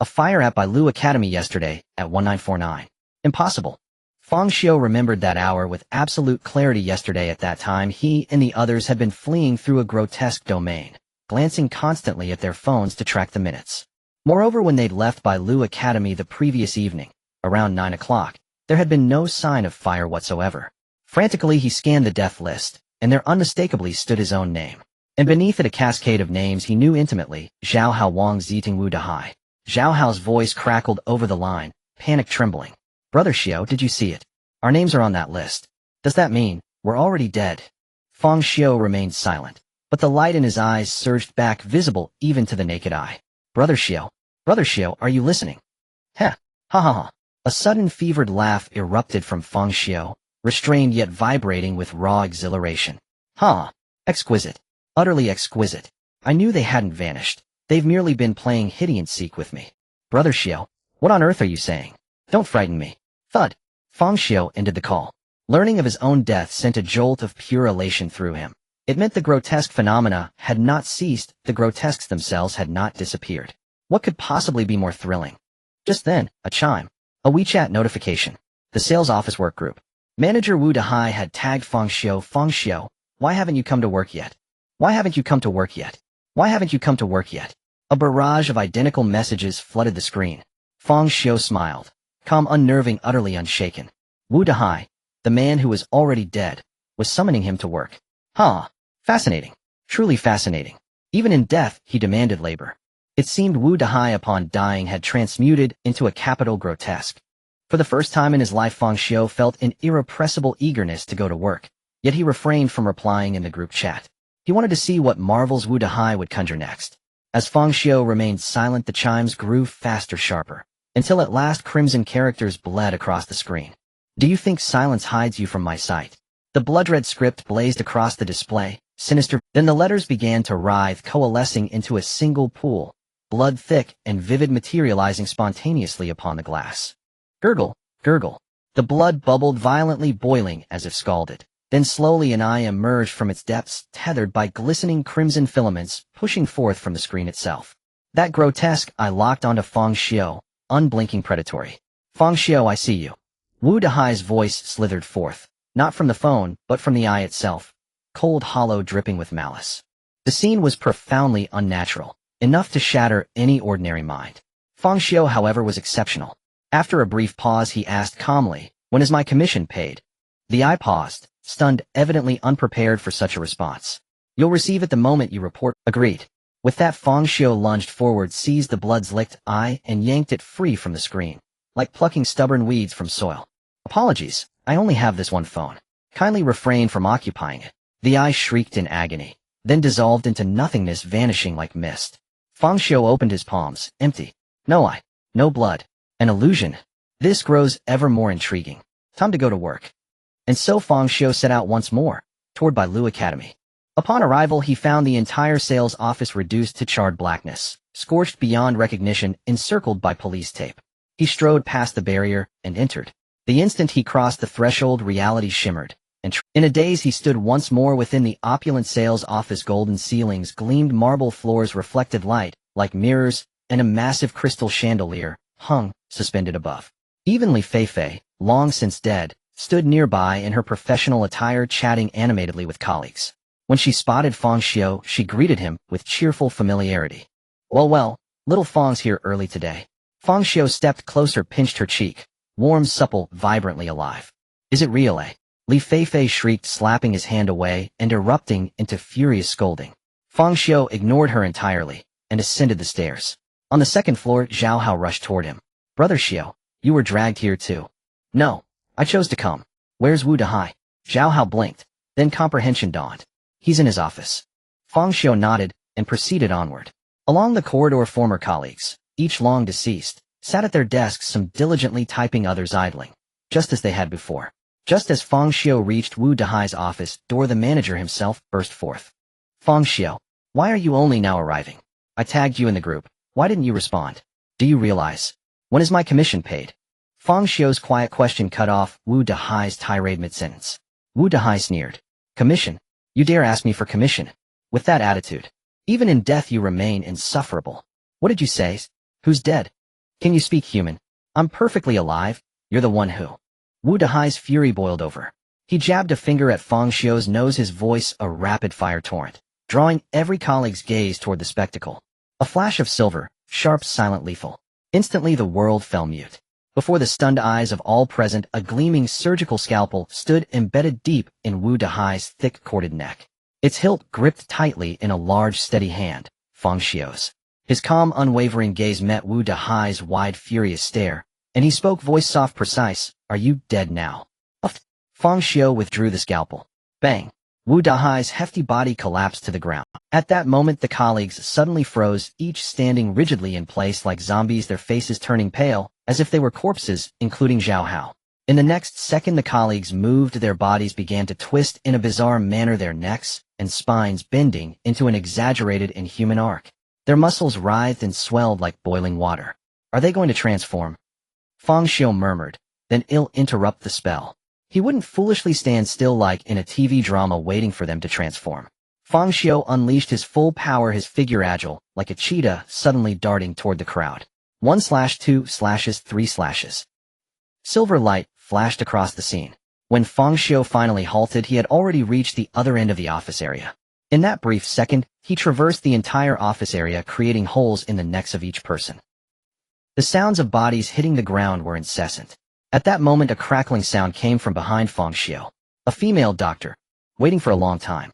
A fire at Bailu Academy yesterday at 1949. Impossible. Fang Xiu remembered that hour with absolute clarity. Yesterday at that time, he and the others had been fleeing through a grotesque domain, glancing constantly at their phones to track the minutes. Moreover, when they'd left Bailu Academy the previous evening, around 9 o'clock, there had been no sign of fire whatsoever. Frantically, he scanned the death list, and there unmistakably stood his own name. And beneath it a cascade of names he knew intimately: Zhao Hao, Wang Ziting, Wu Dahai. Zhao Hao's voice crackled over the line, panic trembling. "Brother Xiu, did you see it? Our names are on that list. Does that mean we're already dead?" Fang Xiu remained silent, but the light in his eyes surged back, visible even to the naked eye. Brother Xiu, are you listening?" "Heh, ha ha ha." A sudden fevered laugh erupted from Fang Xiu, restrained yet vibrating with raw exhilaration. "Ha! Exquisite. Utterly exquisite. I knew they hadn't vanished. They've merely been playing hide-and-seek with me." "Brother Xiu, what on earth are you saying? Don't frighten me." Thud. Fang Xiu ended the call. Learning of his own death sent a jolt of pure elation through him. It meant the grotesque phenomena had not ceased, the grotesques themselves had not disappeared. What could possibly be more thrilling? Just then, a chime. A WeChat notification. The sales office work group. Manager Wu Dahai had tagged Fang Xiu. "Fang Xiu, why haven't you come to work yet? Why haven't you come to work yet? Why haven't you come to work yet?" A barrage of identical messages flooded the screen. Fang Xiu smiled, calm, unnerving, utterly unshaken. Wu Dahai, the man who was already dead, was summoning him to work. Fascinating. Truly fascinating. Even in death, he demanded labor. It seemed Wu Dahai, upon dying, had transmuted into a capital grotesque. For the first time in his life, Fang Xiu felt an irrepressible eagerness to go to work, yet he refrained from replying in the group chat. He wanted to see what marvels Wu Dahai would conjure next. As Fang Xiu remained silent, the chimes grew faster, sharper, until at last crimson characters bled across the screen. "Do you think silence hides you from my sight?" The blood-red script blazed across the display, sinister. Then the letters began to writhe, coalescing into a single pool, blood thick and vivid, materializing spontaneously upon the glass. Gurgle, gurgle. The blood bubbled violently, boiling as if scalded. Then slowly an eye emerged from its depths, tethered by glistening crimson filaments, pushing forth from the screen itself. That grotesque eye locked onto Fang Xiu, unblinking predatory. Fang Xiu, I see you. Wu Dahai's voice slithered forth, not from the phone, but from the eye itself, cold, hollow, dripping with malice. The scene was profoundly unnatural, enough to shatter any ordinary mind. Fang Xiu, however, was exceptional. After a brief pause, he asked calmly, "When is my commission paid?" The eye paused, stunned, evidently unprepared for such a response. "You'll receive it the moment you report." Agreed. With that, Fang Xiu lunged forward, seized the blood-licked eye, and yanked it free from the screen, like plucking stubborn weeds from soil. "Apologies, I only have this one phone. Kindly refrain from occupying it." The eye shrieked in agony, then dissolved into nothingness, vanishing like mist. Fang Xiu opened his palms, empty. No eye, no blood. An illusion. This grows ever more intriguing. Time to go to work. And so Fang Xiu set out once more, toward Bailu Academy. Upon arrival, he found the entire sales office reduced to charred blackness, scorched beyond recognition, encircled by police tape. He strode past the barrier and entered. The instant he crossed the threshold, reality shimmered, and in a daze he stood once more within the opulent sales office. Golden ceilings gleamed, marble floors reflected light, like mirrors, and a massive crystal chandelier hung, suspended above. Even Li Feifei, long since dead, stood nearby in her professional attire, chatting animatedly with colleagues. When she spotted Fang Xiu, she greeted him with cheerful familiarity. Well, little Fang's here early today." Fang Xiu stepped closer, pinched her cheek. Warm, supple, vibrantly alive. "Is it real, eh?" Li Feifei shrieked, slapping his hand away and erupting into furious scolding. Fang Xiu ignored her entirely and ascended the stairs. On the second floor, Zhao Hao rushed toward him. "Brother Xiu, you were dragged here too." "No, I chose to come." "Where's Wu Dahai?" Zhao Hao blinked, then comprehension dawned. "He's in his office." Fang Xiu nodded and proceeded onward. Along the corridor, former colleagues, each long deceased, sat at their desks, some diligently typing, others idling, just as they had before. Just as Fang Xiu reached Wu Dahai's office door, the manager himself burst forth. "Fang Xiu, why are you only now arriving? I tagged you in the group. Why didn't you respond? Do you realize? When is my commission paid?" Fang Xiu's quiet question cut off Wu Dahai's tirade mid-sentence. Wu Dahai sneered. "Commission? You dare ask me for commission? With that attitude? Even in death you remain insufferable. What did you say? Who's dead? Can you speak human? I'm perfectly alive. You're the one who..." Wu Dahai's fury boiled over. He jabbed a finger at Fang Xiu's nose, his voice a rapid-fire torrent, drawing every colleague's gaze toward the spectacle. A flash of silver, sharp, silent, lethal. Instantly the world fell mute. Before the stunned eyes of all present, a gleaming surgical scalpel stood embedded deep in Wu Dahai's thick, corded neck. Its hilt gripped tightly in a large, steady hand, Fang Xiu's. His calm, unwavering gaze met Wu Dahai's wide, furious stare, and he spoke, voice soft, precise, "Are you dead now?" Fang Xiu withdrew the scalpel. Bang! Wu Dahai's hefty body collapsed to the ground. At that moment the colleagues suddenly froze, each standing rigidly in place like zombies, their faces turning pale, as if they were corpses, including Zhao Hao. In the next second the colleagues moved, their bodies began to twist in a bizarre manner, their necks and spines bending into an exaggerated, inhuman arc. Their muscles writhed and swelled like boiling water. "Are they going to transform?" Fang Xiu murmured, then ill interrupt the spell. He wouldn't foolishly stand still like in a TV drama waiting for them to transform. Fang Xiu unleashed his full power, his figure agile, like a cheetah, suddenly darting toward the crowd. 1/2 slashes, 3 slashes. Silver light flashed across the scene. When Fang Xiu finally halted, he had already reached the other end of the office area. In that brief second, he traversed the entire office area, creating holes in the necks of each person. The sounds of bodies hitting the ground were incessant. At that moment a crackling sound came from behind Fang Xiu. A female doctor, waiting for a long time.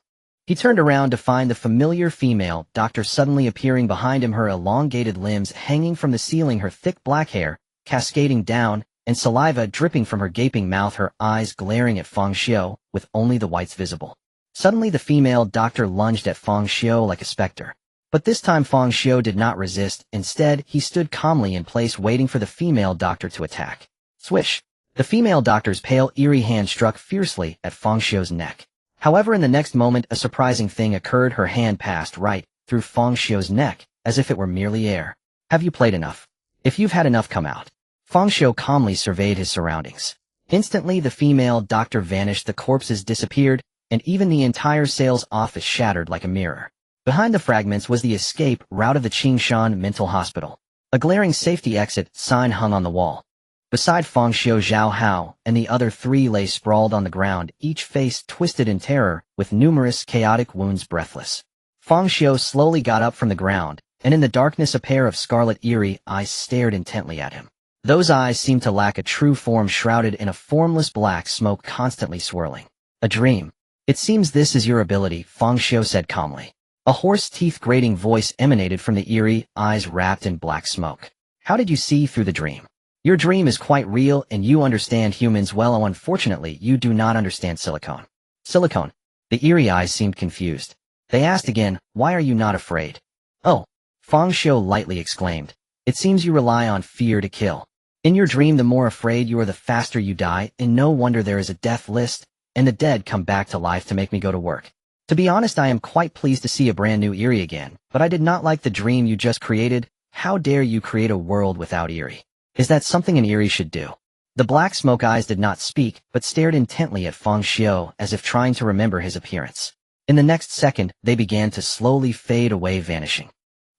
He turned around to find the familiar female doctor suddenly appearing behind him, her elongated limbs hanging from the ceiling, her thick black hair cascading down, and saliva dripping from her gaping mouth, her eyes glaring at Fang Xiu, with only the whites visible. Suddenly the female doctor lunged at Fang Xiu like a specter. But this time Fang Xiu did not resist. Instead, he stood calmly in place, waiting for the female doctor to attack. Swish! The female doctor's pale, eerie hand struck fiercely at Fang Xiu's neck. However, in the next moment, a surprising thing occurred. Her hand passed right through Fang Xiu's neck, as if it were merely air. "Have you played enough? If you've had enough, come out." Fang Xiu calmly surveyed his surroundings. Instantly, the female doctor vanished, the corpses disappeared, and even the entire sales office shattered like a mirror. Behind the fragments was the escape route of the Qingshan Mental Hospital. A glaring safety exit sign hung on the wall. Beside Fang Xiu, Zhao Hao, and the other three lay sprawled on the ground, each face twisted in terror, with numerous chaotic wounds breathless. Fang Xiu slowly got up from the ground, and in the darkness a pair of scarlet eerie eyes stared intently at him. Those eyes seemed to lack a true form, shrouded in a formless black smoke constantly swirling. A dream. It seems this is your ability, Fang Xiu said calmly. A hoarse, teeth-grating voice emanated from the eerie eyes wrapped in black smoke. How did you see through the dream? Your dream is quite real and you understand humans well. Oh, unfortunately, you do not understand silicone. Silicone. The eerie eyes seemed confused. They asked again, why are you not afraid? Oh, Fang Xiu lightly exclaimed. It seems you rely on fear to kill. In your dream, the more afraid you are, the faster you die, and no wonder there is a death list, and the dead come back to life to make me go to work. To be honest, I am quite pleased to see a brand new Eerie again, but I did not like the dream you just created. How dare you create a world without Eerie? Is that something an Eerie should do? The black smoke eyes did not speak, but stared intently at Fang Xiu as if trying to remember his appearance. In the next second, they began to slowly fade away, vanishing.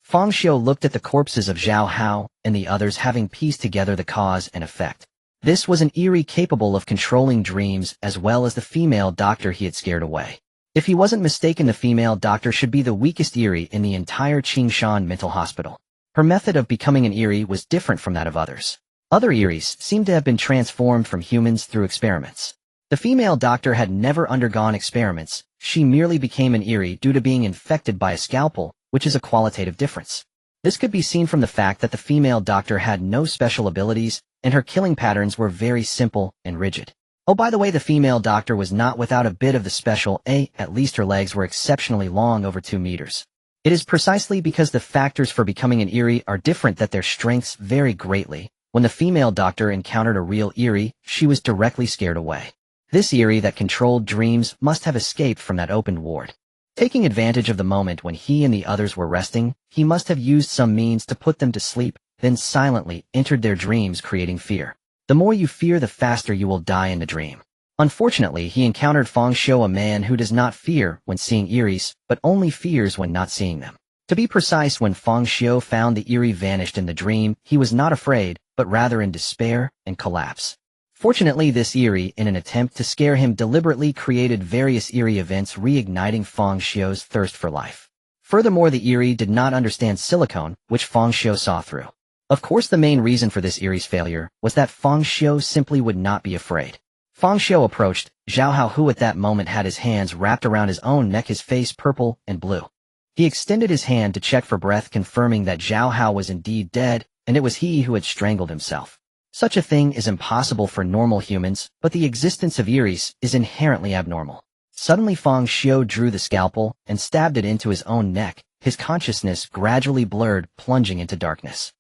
Fang Xiu looked at the corpses of Zhao Hao and the others, having pieced together the cause and effect. This was an Eerie capable of controlling dreams as well as the female doctor he had scared away. If he wasn't mistaken, the female doctor should be the weakest Eerie in the entire Qingshan Mental Hospital. Her method of becoming an Eerie was different from that of others. Other Eries seemed to have been transformed from humans through experiments. The female doctor had never undergone experiments. She merely became an Eerie due to being infected by a scalpel, which is a qualitative difference. This could be seen from the fact that the female doctor had no special abilities, and her killing patterns were very simple and rigid. Oh, by the way, the female doctor was not without a bit of the special, at least her legs were exceptionally long, over 2 meters. It is precisely because the factors for becoming an Eerie are different that their strengths vary greatly. When the female doctor encountered a real Eerie, she was directly scared away. This Eerie that controlled dreams must have escaped from that open ward. Taking advantage of the moment when he and the others were resting, he must have used some means to put them to sleep, then silently entered their dreams, creating fear. The more you fear, the faster you will die in the dream. Unfortunately, he encountered Fang Xiu, a man who does not fear when seeing Eries, but only fears when not seeing them. To be precise, when Fang Xiu found the Eerie vanished in the dream, he was not afraid, but rather in despair and collapse. Fortunately, this Eerie, in an attempt to scare him, deliberately created various Eerie events, reigniting Fang Xiu's thirst for life. Furthermore, the Eerie did not understand silicone, which Fang Xiu saw through. Of course, the main reason for this Eerie's failure was that Fang Xiu simply would not be afraid. Fang Xiu approached Zhao Hao, who at that moment had his hands wrapped around his own neck, his face purple and blue. He extended his hand to check for breath, confirming that Zhao Hao was indeed dead, and it was he who had strangled himself. Such a thing is impossible for normal humans, but the existence of Eries is inherently abnormal. Suddenly, Fang Xiu drew the scalpel and stabbed it into his own neck. His consciousness gradually blurred, plunging into darkness.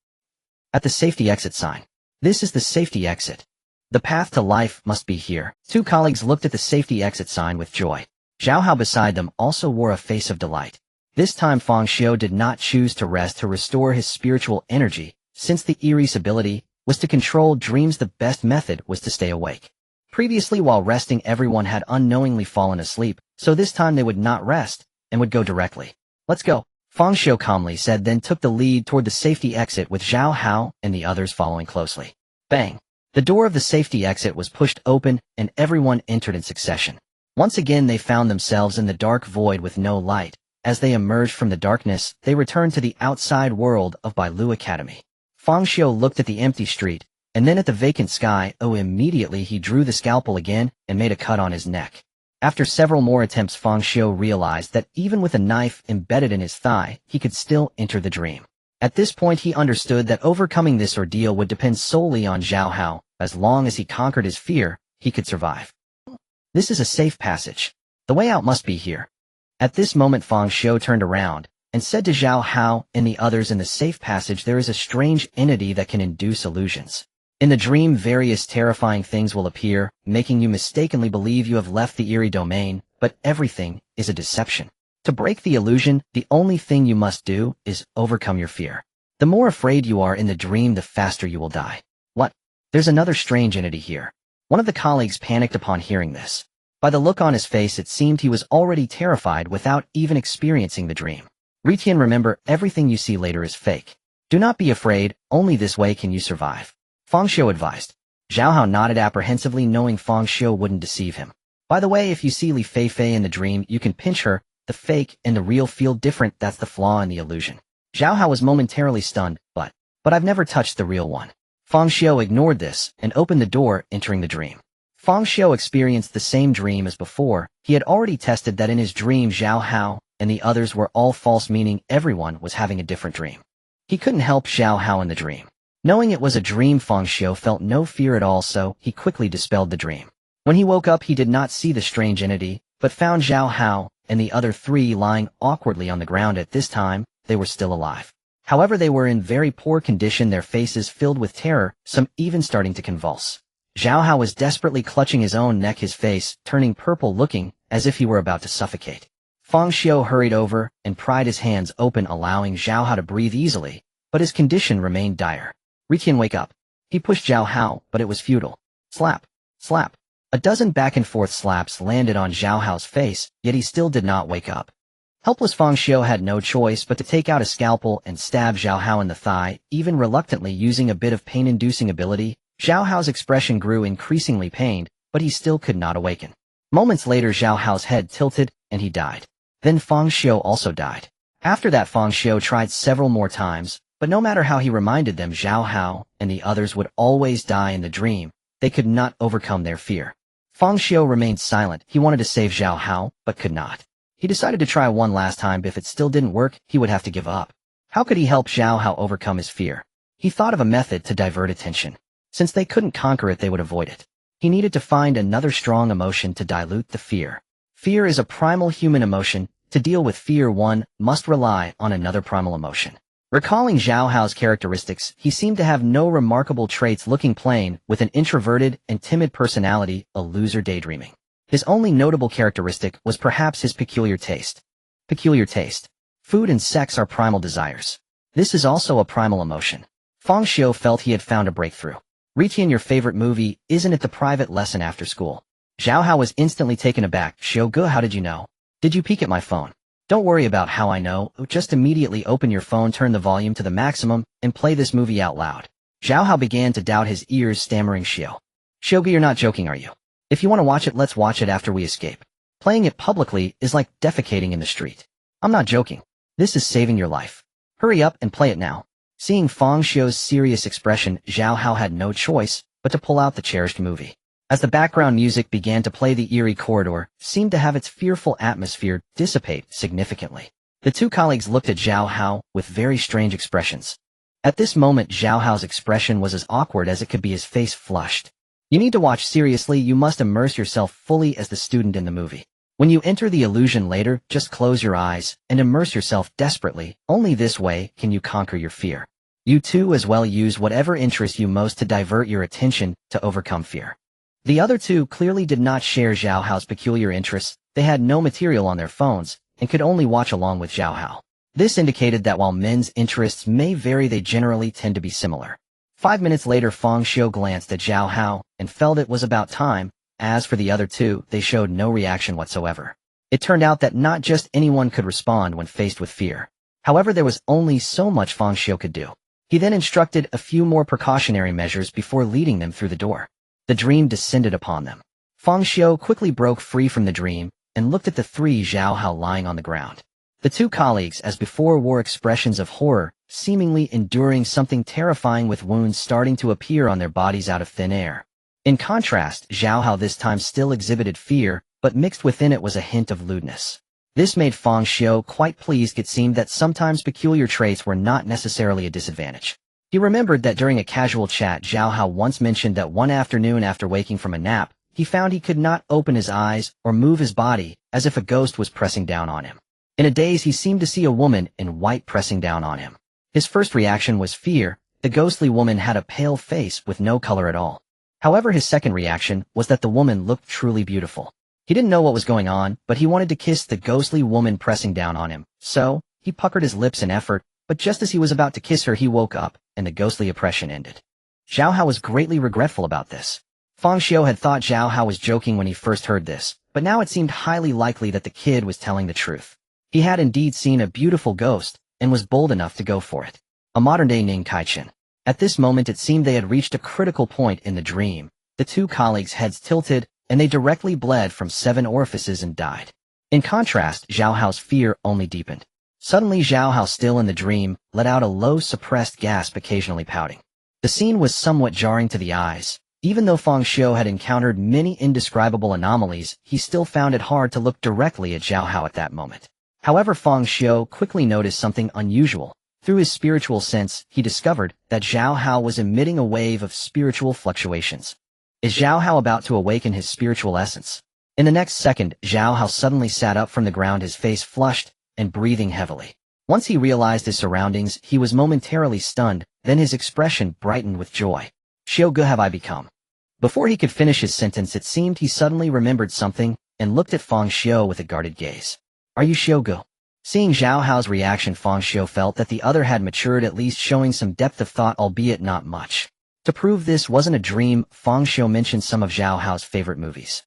At the safety exit sign. This is the safety exit. The path to life must be here. 2 colleagues looked at the safety exit sign with joy. Zhao Hao beside them also wore a face of delight. This time Fang Xiu did not choose to rest to restore his spiritual energy. Since the Erie's ability was to control dreams, the best method was to stay awake. Previously, while resting, everyone had unknowingly fallen asleep, so this time they would not rest and would go directly. Let's go, Fang Xiu calmly said, then took the lead toward the safety exit with Zhao Hao and the others following closely. Bang! The door of the safety exit was pushed open and everyone entered in succession. Once again they found themselves in the dark void with no light. As they emerged from the darkness, they returned to the outside world of Bailu Academy. Fang Xiu looked at the empty street, and then at the vacant sky. Immediately he drew the scalpel again and made a cut on his neck. After several more attempts, Fang Xiu realized that even with a knife embedded in his thigh, he could still enter the dream. At this point he understood that overcoming this ordeal would depend solely on Zhao Hao. As long as he conquered his fear, he could survive. This is a safe passage. The way out must be here. At this moment Fang Xiu turned around and said to Zhao Hao and the others, in the safe passage there is a strange entity that can induce illusions. In the dream, various terrifying things will appear, making you mistakenly believe you have left the Eerie domain, but everything is a deception. To break the illusion, the only thing you must do is overcome your fear. The more afraid you are in the dream, the faster you will die. What? There's another strange entity here. One of the colleagues panicked upon hearing this. By the look on his face, it seemed he was already terrified without even experiencing the dream. Retian, remember, everything you see later is fake. Do not be afraid, only this way can you survive. Fang Xiu advised. Zhao Hao nodded apprehensively, knowing Fang Xiu wouldn't deceive him. By the way, if you see Li Fei in the dream, you can pinch her. The fake and the real feel different, that's the flaw in the illusion. Zhao Hao was momentarily stunned, but I've never touched the real one. Fang Xiu ignored this and opened the door, entering the dream. Fang Xiu experienced the same dream as before. He had already tested that in his dream Zhao Hao and the others were all false, meaning everyone was having a different dream. He couldn't help Zhao Hao in the dream. Knowing it was a dream, Fang Xiu felt no fear at all, so he quickly dispelled the dream. When he woke up, he did not see the strange entity, but found Zhao Hao and the other three lying awkwardly on the ground. At this time, they were still alive. However, they were in very poor condition, their faces filled with terror, some even starting to convulse. Zhao Hao was desperately clutching his own neck, his face turning purple, looking as if he were about to suffocate. Fang Xiu hurried over and pried his hands open, allowing Zhao Hao to breathe easily, but his condition remained dire. Retian, wake up. He pushed Zhao Hao, but it was futile. Slap. Slap. A dozen back-and-forth slaps landed on Zhao Hao's face, yet he still did not wake up. Helpless Fang Xiu had no choice but to take out a scalpel and stab Zhao Hao in the thigh, even reluctantly using a bit of pain-inducing ability. Zhao Hao's expression grew increasingly pained, but he still could not awaken. Moments later, Zhao Hao's head tilted, and he died. Then Fang Xiu also died. After that, Fang Xiu tried several more times, but no matter how he reminded them, Zhao Hao and the others would always die in the dream. They could not overcome their fear. Fang Xiu remained silent. He wanted to save Zhao Hao, but could not. He decided to try one last time. If it still didn't work, he would have to give up. How could he help Zhao Hao overcome his fear? He thought of a method to divert attention. Since they couldn't conquer it, they would avoid it. He needed to find another strong emotion to dilute the fear. Fear is a primal human emotion. To deal with fear, one must rely on another primal emotion. Recalling Zhao Hao's characteristics, he seemed to have no remarkable traits, looking plain, with an introverted and timid personality, a loser daydreaming. His only notable characteristic was perhaps his peculiar taste. Peculiar taste. Food and sex are primal desires. This is also a primal emotion. Fang Xiu felt he had found a breakthrough. Retian, your favorite movie, isn't it the private lesson after school? Zhao Hao was instantly taken aback. Xiu Ge, how did you know? Did you peek at my phone? Don't worry about how I know, just immediately open your phone, turn the volume to the maximum, and play this movie out loud. Zhao Hao began to doubt his ears, stammering, Xiu Ge, you're not joking, are you? If you want to watch it, let's watch it after we escape. Playing it publicly is like defecating in the street. I'm not joking. This is saving your life. Hurry up and play it now. Seeing Fang Xiu's serious expression, Zhao Hao had no choice but to pull out the cherished movie. As the background music began to play, the eerie corridor seemed to have its fearful atmosphere dissipate significantly. The two colleagues looked at Zhao Hao with very strange expressions. At this moment, Zhao Hao's expression was as awkward as it could be, his face flushed. You need to watch seriously. You must immerse yourself fully as the student in the movie. When you enter the illusion later, just close your eyes and immerse yourself desperately. Only this way can you conquer your fear. You too as well use whatever interests you most to divert your attention to overcome fear. The other two clearly did not share Zhao Hao's peculiar interests. They had no material on their phones and could only watch along with Zhao Hao. This indicated that while men's interests may vary, they generally tend to be similar. 5 minutes later, Fang Xiu glanced at Zhao Hao and felt it was about time. As for the other two, they showed no reaction whatsoever. It turned out that not just anyone could respond when faced with fear. However, there was only so much Fang Xiu could do. He then instructed a few more precautionary measures before leading them through the door. The dream descended upon them. Fang Xiu quickly broke free from the dream and looked at the three Zhao Hao lying on the ground. The two colleagues, as before, wore expressions of horror, seemingly enduring something terrifying, with wounds starting to appear on their bodies out of thin air. In contrast, Zhao Hao this time still exhibited fear, but mixed within it was a hint of lewdness. This made Fang Xiu quite pleased. It seemed that sometimes peculiar traits were not necessarily a disadvantage. He remembered that during a casual chat, Zhao Hao once mentioned that one afternoon after waking from a nap, he found he could not open his eyes or move his body, as if a ghost was pressing down on him. In a daze, he seemed to see a woman in white pressing down on him. His first reaction was fear. The ghostly woman had a pale face with no color at all. However, his second reaction was that the woman looked truly beautiful. He didn't know what was going on, but he wanted to kiss the ghostly woman pressing down on him. So, he puckered his lips in effort, but just as he was about to kiss her, he woke up, and the ghostly oppression ended. Zhao Hao was greatly regretful about this. Fang Xiu had thought Zhao Hao was joking when he first heard this, but now it seemed highly likely that the kid was telling the truth. He had indeed seen a beautiful ghost, and was bold enough to go for it. A modern-day Ning Kaichin. At this moment it seemed they had reached a critical point in the dream. The two colleagues' heads tilted, and they directly bled from 7 orifices and died. In contrast, Zhao Hao's fear only deepened. Suddenly Zhao Hao, still in the dream, let out a low suppressed gasp, occasionally pouting. The scene was somewhat jarring to the eyes. Even though Fang Xiu had encountered many indescribable anomalies, he still found it hard to look directly at Zhao Hao at that moment. However, Fang Xiu quickly noticed something unusual. Through his spiritual sense, he discovered that Zhao Hao was emitting a wave of spiritual fluctuations. Is Zhao Hao about to awaken his spiritual essence? In the next second, Zhao Hao suddenly sat up from the ground, his face flushed and breathing heavily. Once he realized his surroundings, he was momentarily stunned, then his expression brightened with joy. Xiu Gu have I become? Before he could finish his sentence, it seemed he suddenly remembered something and looked at Fang Xiu with a guarded gaze. Are you Xiu Gu? Seeing Zhao Hao's reaction, Fang Xiu felt that the other had matured, at least showing some depth of thought, albeit not much. To prove this wasn't a dream, Fang Xiu mentioned some of Zhao Hao's favorite movies.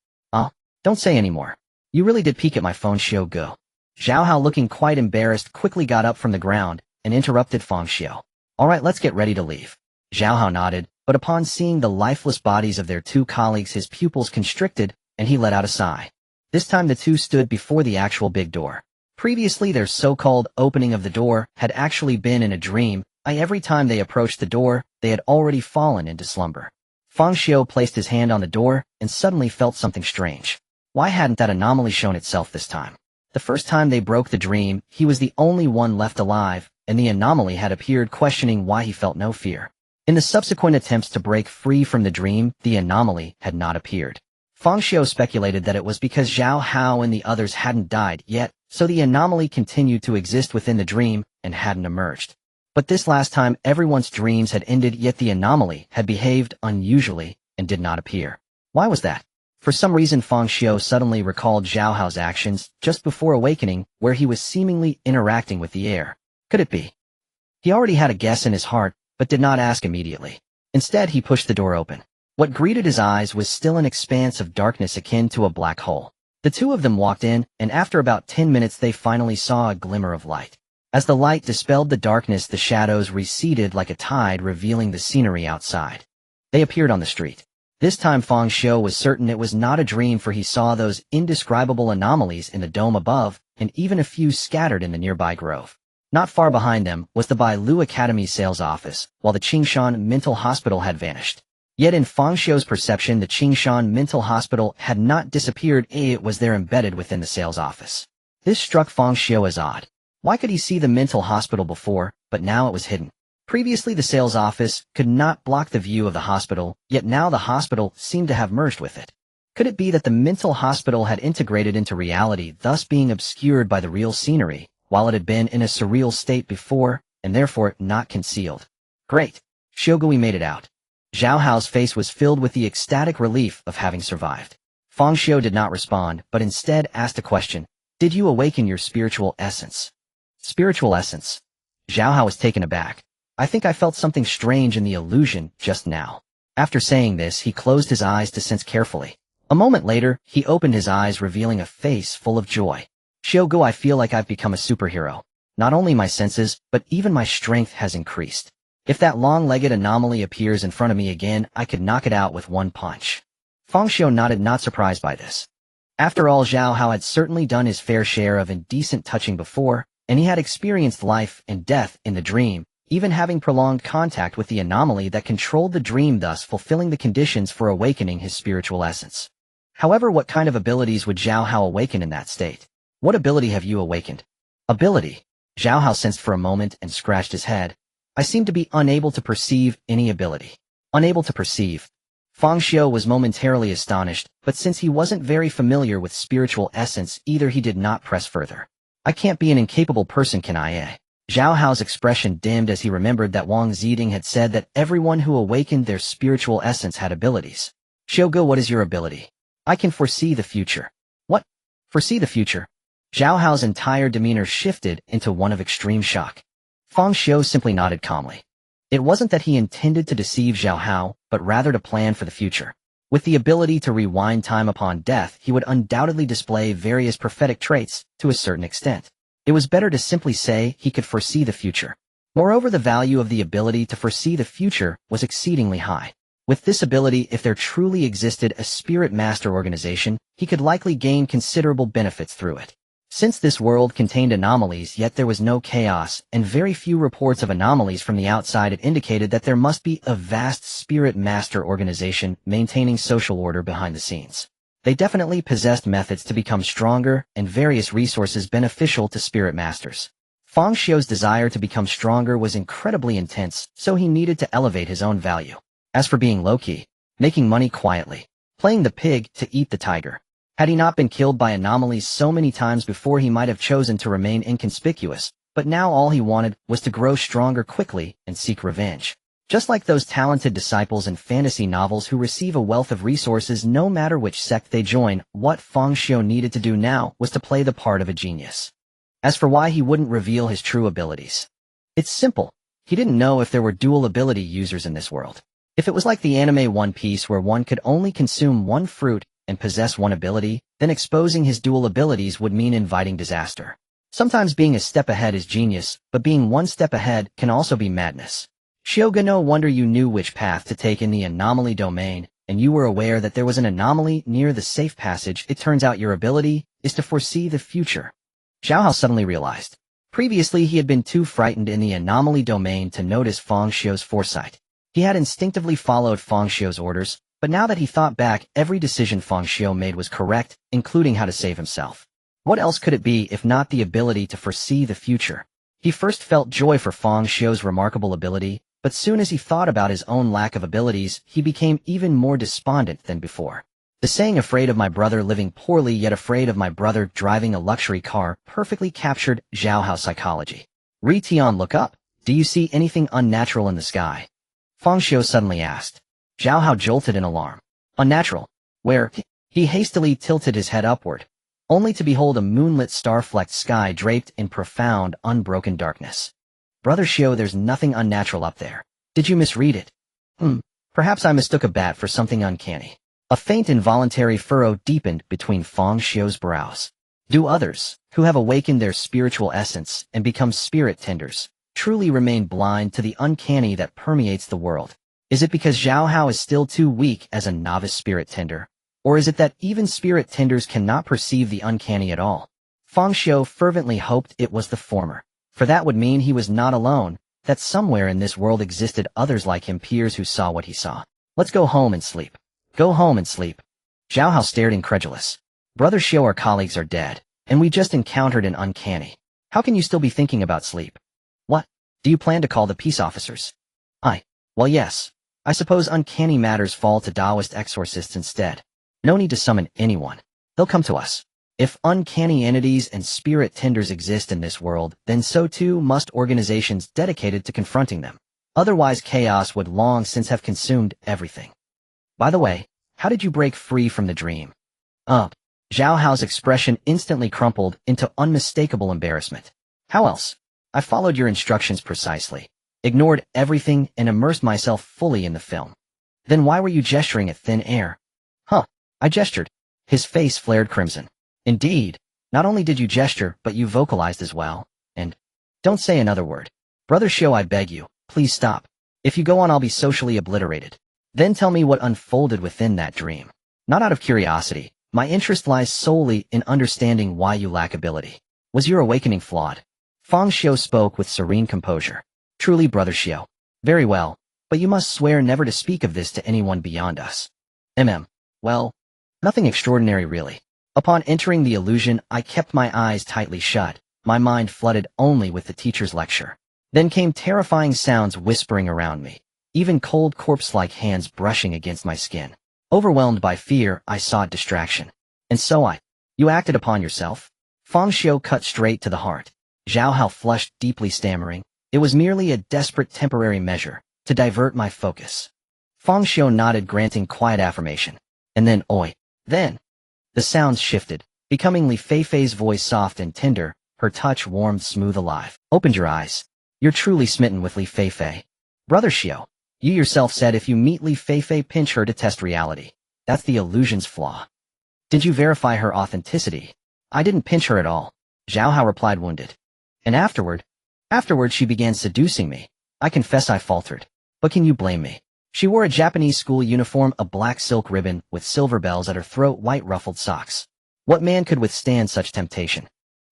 Don't say anymore. You really did peek at my phone, Xiu Gu. Zhao Hao, looking quite embarrassed, quickly got up from the ground and interrupted Fang Xiu. Alright, let's get ready to leave. Zhao Hao nodded, but upon seeing the lifeless bodies of their two colleagues, his pupils constricted and he let out a sigh. This time the two stood before the actual big door. Previously, their so-called opening of the door had actually been in a dream. Every time they approached the door, they had already fallen into slumber. Fang Xiu placed his hand on the door and suddenly felt something strange. Why hadn't that anomaly shown itself this time? The first time they broke the dream, he was the only one left alive, and the anomaly had appeared, questioning why he felt no fear. In the subsequent attempts to break free from the dream, the anomaly had not appeared. Fang Xiu speculated that it was because Zhao Hao and the others hadn't died yet, so the anomaly continued to exist within the dream and hadn't emerged. But this last time, everyone's dreams had ended, yet the anomaly had behaved unusually and did not appear. Why was that? For some reason, Fang Xiu suddenly recalled Zhao Hao's actions just before awakening, where he was seemingly interacting with the air. Could it be? He already had a guess in his heart, but did not ask immediately. Instead, he pushed the door open. What greeted his eyes was still an expanse of darkness akin to a black hole. The two of them walked in, and after about 10 minutes they finally saw a glimmer of light. As the light dispelled the darkness, the shadows receded like a tide, revealing the scenery outside. They appeared on the street. This time Fang Xiu was certain it was not a dream, for he saw those indescribable anomalies in the dome above, and even a few scattered in the nearby grove. Not far behind them was the Bai Lu Academy's sales office, while the Qingshan Mental Hospital had vanished. Yet in Fang Xiu's perception, the Qingshan Mental Hospital had not disappeared, it was there embedded within the sales office. This struck Fang Xiu as odd. Why could he see the mental hospital before, but now it was hidden? Previously the sales office could not block the view of the hospital, yet now the hospital seemed to have merged with it. Could it be that the mental hospital had integrated into reality, thus being obscured by the real scenery, while it had been in a surreal state before, and therefore not concealed? Great! Xiu Gu, we made it out. Zhao Hao's face was filled with the ecstatic relief of having survived. Fang Xiu did not respond, but instead asked a question. Did you awaken your spiritual essence? Spiritual essence? Zhao Hao was taken aback. I think I felt something strange in the illusion just now. After saying this, he closed his eyes to sense carefully. A moment later, he opened his eyes, revealing a face full of joy. Xiu Gu, I feel like I've become a superhero. Not only my senses, but even my strength has increased. If that long-legged anomaly appears in front of me again, I could knock it out with one punch. Fang Xiu nodded, not surprised by this. After all, Zhao Hao had certainly done his fair share of indecent touching before, and he had experienced life and death in the dream, even having prolonged contact with the anomaly that controlled the dream, thus fulfilling the conditions for awakening his spiritual essence. However, what kind of abilities would Zhao Hao awaken in that state? What ability have you awakened? Ability? Zhao Hao sensed for a moment and scratched his head. I seem to be unable to perceive any ability. Unable to perceive. Fang Xiu was momentarily astonished, but since he wasn't very familiar with spiritual essence either, he did not press further. I can't be an incapable person, can I? Zhao Hao's expression dimmed as he remembered that Wang Ziding had said that everyone who awakened their spiritual essence had abilities. Xiu Gu, what is your ability? I can foresee the future. What? Foresee the future? Zhao Hao's entire demeanor shifted into one of extreme shock. Fang Xiu simply nodded calmly. It wasn't that he intended to deceive Zhao Hao, but rather to plan for the future. With the ability to rewind time upon death, he would undoubtedly display various prophetic traits to a certain extent. It was better to simply say he could foresee the future. Moreover, the value of the ability to foresee the future was exceedingly high. With this ability, if there truly existed a spirit master organization, he could likely gain considerable benefits through it. Since this world contained anomalies, yet there was no chaos, and very few reports of anomalies from the outside, it indicated that there must be a vast spirit master organization maintaining social order behind the scenes. They definitely possessed methods to become stronger and various resources beneficial to spirit masters. Fang Xiu's desire to become stronger was incredibly intense, so he needed to elevate his own value. As for being low-key, making money quietly, playing the pig to eat the tiger. Had he not been killed by anomalies so many times before, he might have chosen to remain inconspicuous, but now all he wanted was to grow stronger quickly and seek revenge. Just like those talented disciples in fantasy novels who receive a wealth of resources no matter which sect they join, what Fang Xiu needed to do now was to play the part of a genius. As for why he wouldn't reveal his true abilities, it's simple. He didn't know if there were dual ability users in this world. If it was like the anime One Piece where one could only consume one fruit and possess one ability, then exposing his dual abilities would mean inviting disaster. Sometimes being a step ahead is genius, but being one step ahead can also be madness. Shioga, no wonder you knew which path to take in the anomaly domain, and you were aware that there was an anomaly near the safe passage. It turns out your ability is to foresee the future. Zhao Hao suddenly realized. Previously he had been too frightened in the anomaly domain to notice Fang Xiu's foresight. He had instinctively followed Fang Xiu's orders, but now that he thought back, every decision Fang Xiu made was correct, including how to save himself. What else could it be if not the ability to foresee the future? He first felt joy for Fang Xiu's remarkable ability, but soon as he thought about his own lack of abilities, he became even more despondent than before. The saying afraid of my brother living poorly yet afraid of my brother driving a luxury car perfectly captured Zhao Hao's psychology. Ri Tian, look up. Do you see anything unnatural in the sky? Fang Xiu suddenly asked. Zhao Hao jolted in alarm. Unnatural? Where? He hastily tilted his head upward, only to behold a moonlit star-flecked sky draped in profound, unbroken darkness. Brother Xiu, there's nothing unnatural up there. Did you misread it? Perhaps I mistook a bat for something uncanny. A faint involuntary furrow deepened between Fang Xiu's brows. Do others, who have awakened their spiritual essence and become spirit tenders, truly remain blind to the uncanny that permeates the world? Is it because Zhao Hao is still too weak as a novice spirit tender? Or is it that even spirit tenders cannot perceive the uncanny at all? Fang Xiu fervently hoped it was the former, for that would mean he was not alone, that somewhere in this world existed others like him, peers who saw what he saw. Let's go home and sleep. Go home and sleep. Zhao Hao stared incredulous. Brother Xiu, our colleagues are dead, and we just encountered an uncanny. How can you still be thinking about sleep? What? Do you plan to call the peace officers? Well, yes. I suppose uncanny matters fall to Taoist exorcists instead. No need to summon anyone. They'll come to us. If uncanny entities and spirit tenders exist in this world, then so too must organizations dedicated to confronting them. Otherwise, chaos would long since have consumed everything. By the way, how did you break free from the dream? Zhao Hao's expression instantly crumpled into unmistakable embarrassment. How else? I followed your instructions precisely, ignored everything, and immersed myself fully in the film. Then why were you gesturing at thin air? I gestured. His face flared crimson. Indeed, not only did you gesture, but you vocalized as well. And don't say another word. Brother Xiu, I beg you, please stop. If you go on, I'll be socially obliterated. Then tell me what unfolded within that dream. Not out of curiosity. My interest lies solely in understanding why you lack ability. Was your awakening flawed? Fang Xiu spoke with serene composure. Truly, Brother Xiu. Very well, but you must swear never to speak of this to anyone beyond us. Well, nothing extraordinary really. Upon entering the illusion, I kept my eyes tightly shut, my mind flooded only with the teacher's lecture. Then came terrifying sounds whispering around me, even cold corpse-like hands brushing against my skin. Overwhelmed by fear, I sought distraction. And so you acted upon yourself? Fang Xiu cut straight to the heart. Zhao Hao flushed deeply, stammering. It was merely a desperate temporary measure, to divert my focus. Fang Xiu nodded, granting quiet affirmation. And then, then. The sounds shifted, becoming Li Feifei's voice soft and tender, her touch warmed, smooth, alive. Opened your eyes. You're truly smitten with Li Feifei. Brother Xiu, you yourself said if you meet Li Feifei, pinch her to test reality. That's the illusion's flaw. Did you verify her authenticity? I didn't pinch her at all. Zhao Hao replied, wounded. And afterward she began seducing me. I confess I faltered. But can you blame me? She wore a Japanese school uniform, a black silk ribbon with silver bells at her throat, white ruffled socks. What man could withstand such temptation?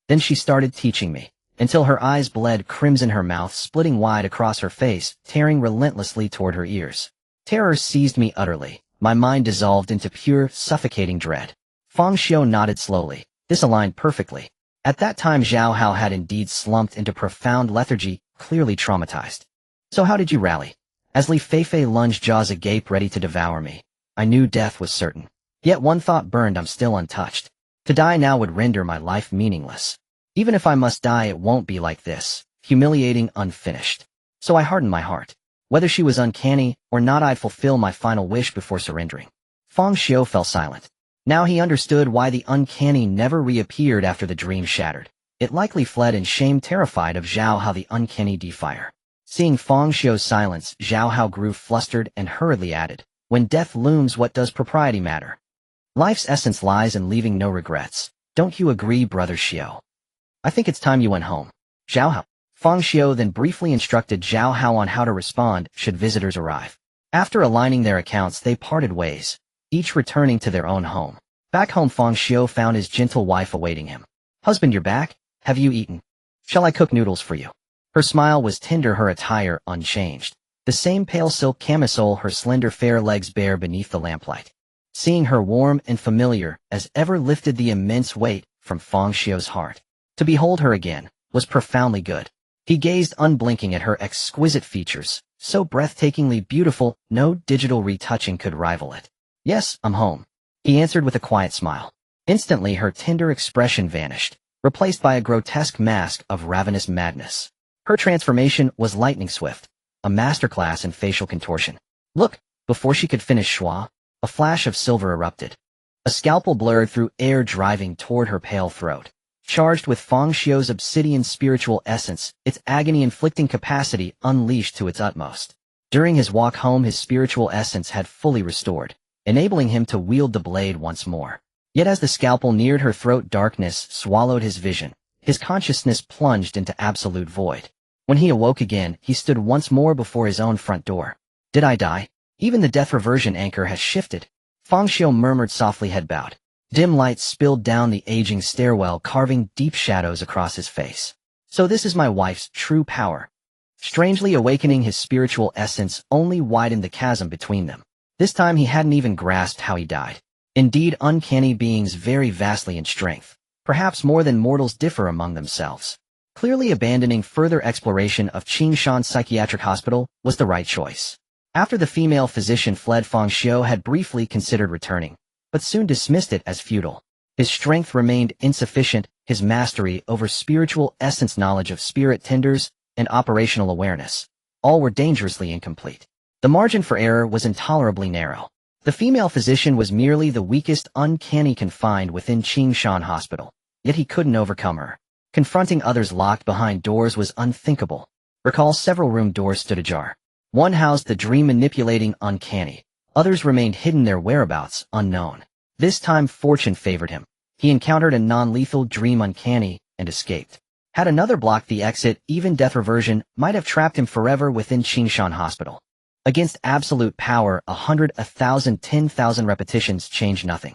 Then she started teaching me, until her eyes bled crimson, her mouth splitting wide across her face, tearing relentlessly toward her ears. Terror seized me utterly. My mind dissolved into pure, suffocating dread. Fang Xiu nodded slowly. This aligned perfectly. At that time Zhao Hao had indeed slumped into profound lethargy, clearly traumatized. So how did you rally? As Li Feifei lunged, jaws agape, ready to devour me. I knew death was certain. Yet one thought burned: I'm still untouched. To die now would render my life meaningless. Even if I must die, it won't be like this, humiliating, unfinished. So I hardened my heart. Whether she was uncanny or not, I'd fulfill my final wish before surrendering. Fang Xiu fell silent. Now he understood why the uncanny never reappeared after the dream shattered. It likely fled in shame, terrified of Zhao Hao, the uncanny defier. Seeing Fang Xiu's silence, Zhao Hao grew flustered and hurriedly added, when death looms, what does propriety matter? Life's essence lies in leaving no regrets. Don't you agree, brother Xiu? I think it's time you went home. Zhao Hao. Fang Xiu then briefly instructed Zhao Hao on how to respond should visitors arrive. After aligning their accounts, they parted ways, each returning to their own home. Back home, Fang Xiu found his gentle wife awaiting him. Husband, you're back? Have you eaten? Shall I cook noodles for you? Her smile was tender, her attire unchanged. The same pale silk camisole, her slender fair legs bare beneath the lamplight. Seeing her warm and familiar as ever lifted the immense weight from Fang Xiu's heart. To behold her again was profoundly good. He gazed unblinking at her exquisite features, so breathtakingly beautiful, no digital retouching could rival it. Yes, I'm home, he answered with a quiet smile. Instantly her tender expression vanished, replaced by a grotesque mask of ravenous madness. Her transformation was lightning swift, a masterclass in facial contortion. Look! Before she could finish schwa, a flash of silver erupted. A scalpel blurred through air, driving toward her pale throat. Charged with Fang Xiu's obsidian spiritual essence, its agony-inflicting capacity unleashed to its utmost. During his walk home, his spiritual essence had fully restored, enabling him to wield the blade once more. Yet as the scalpel neared her throat, darkness swallowed his vision. His consciousness plunged into absolute void. When he awoke again, he stood once more before his own front door. Did I die? Even the death reversion anchor has shifted. Fang Xiu murmured softly, head bowed. Dim light spilled down the aging stairwell, carving deep shadows across his face. So this is my wife's true power. Strangely awakening his spiritual essence only widened the chasm between them. This time he hadn't even grasped how he died. Indeed, uncanny beings vary vastly in strength. Perhaps more than mortals differ among themselves. Clearly abandoning further exploration of Qingshan Psychiatric Hospital was the right choice. After the female physician fled, Fang Xiu had briefly considered returning, but soon dismissed it as futile. His strength remained insufficient, his mastery over spiritual essence, knowledge of spirit tenders, and operational awareness. All were dangerously incomplete. The margin for error was intolerably narrow. The female physician was merely the weakest uncanny confined within Qingshan Hospital, yet he couldn't overcome her. Confronting others locked behind doors was unthinkable. Recall several room doors stood ajar. One housed the dream-manipulating uncanny. Others remained hidden, their whereabouts unknown. This time fortune favored him. He encountered a non-lethal dream uncanny and escaped. Had another blocked the exit, even death reversion might have trapped him forever within Qingshan Hospital. Against absolute power, 100, 1,000, 10,000 repetitions changed nothing.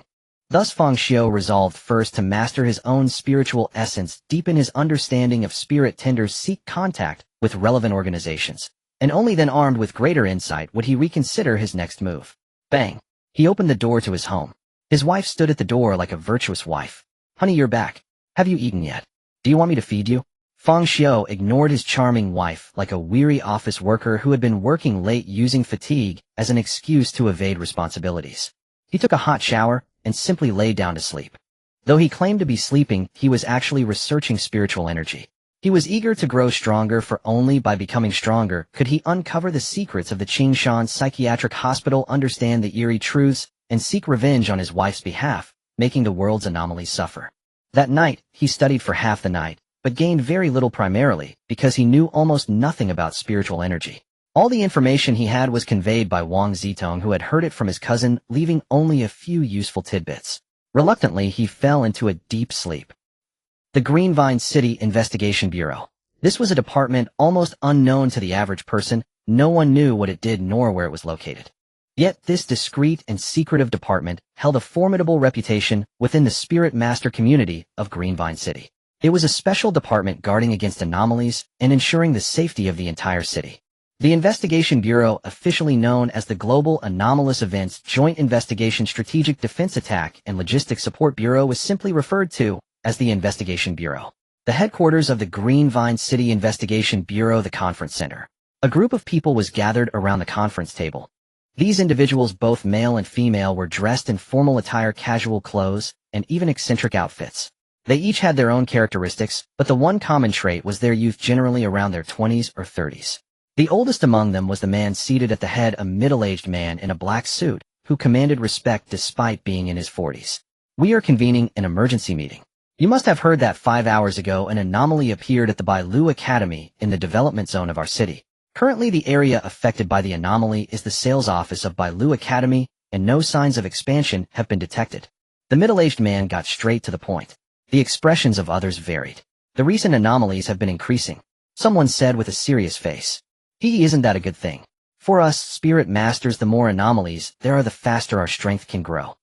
Thus Fang Xiu resolved first to master his own spiritual essence, deepen his understanding of spirit tenders, seek contact with relevant organizations. And only then, armed with greater insight, would he reconsider his next move. Bang! He opened the door to his home. His wife stood at the door like a virtuous wife. Honey, you're back. Have you eaten yet? Do you want me to feed you? Fang Xiu ignored his charming wife like a weary office worker who had been working late, using fatigue as an excuse to evade responsibilities. He took a hot shower and simply lay down to sleep. Though he claimed to be sleeping, he was actually researching spiritual energy. He was eager to grow stronger, for only by becoming stronger could he uncover the secrets of the Qingshan Psychiatric Hospital, understand the eerie truths, and seek revenge on his wife's behalf, making the world's anomalies suffer. That night, he studied for half the night, but gained very little, primarily because he knew almost nothing about spiritual energy. All the information he had was conveyed by Wang Zitong, who had heard it from his cousin, leaving only a few useful tidbits. Reluctantly, he fell into a deep sleep. The Greenvine City Investigation Bureau. This was a department almost unknown to the average person. No one knew what it did nor where it was located. Yet this discreet and secretive department held a formidable reputation within the spirit master community of Greenvine City. It was a special department guarding against anomalies and ensuring the safety of the entire city. The Investigation Bureau, officially known as the Global Anomalous Events Joint Investigation Strategic Defense Attack and Logistics Support Bureau, was simply referred to as the Investigation Bureau. The headquarters of the Greenvine City Investigation Bureau, the conference center. A group of people was gathered around the conference table. These individuals, both male and female, were dressed in formal attire, casual clothes, and even eccentric outfits. They each had their own characteristics, but the one common trait was their youth, generally around their 20s or 30s. The oldest among them was the man seated at the head, a middle-aged man in a black suit, who commanded respect despite being in his 40s. "We are convening an emergency meeting. You must have heard that 5 hours ago an anomaly appeared at the Bailu Academy in the development zone of our city. Currently, the area affected by the anomaly is the sales office of Bailu Academy, and no signs of expansion have been detected." The middle-aged man got straight to the point. The expressions of others varied. "The recent anomalies have been increasing," someone said with a serious face. "Isn't that a good thing? For us, spirit masters, the more anomalies there are, the faster our strength can grow."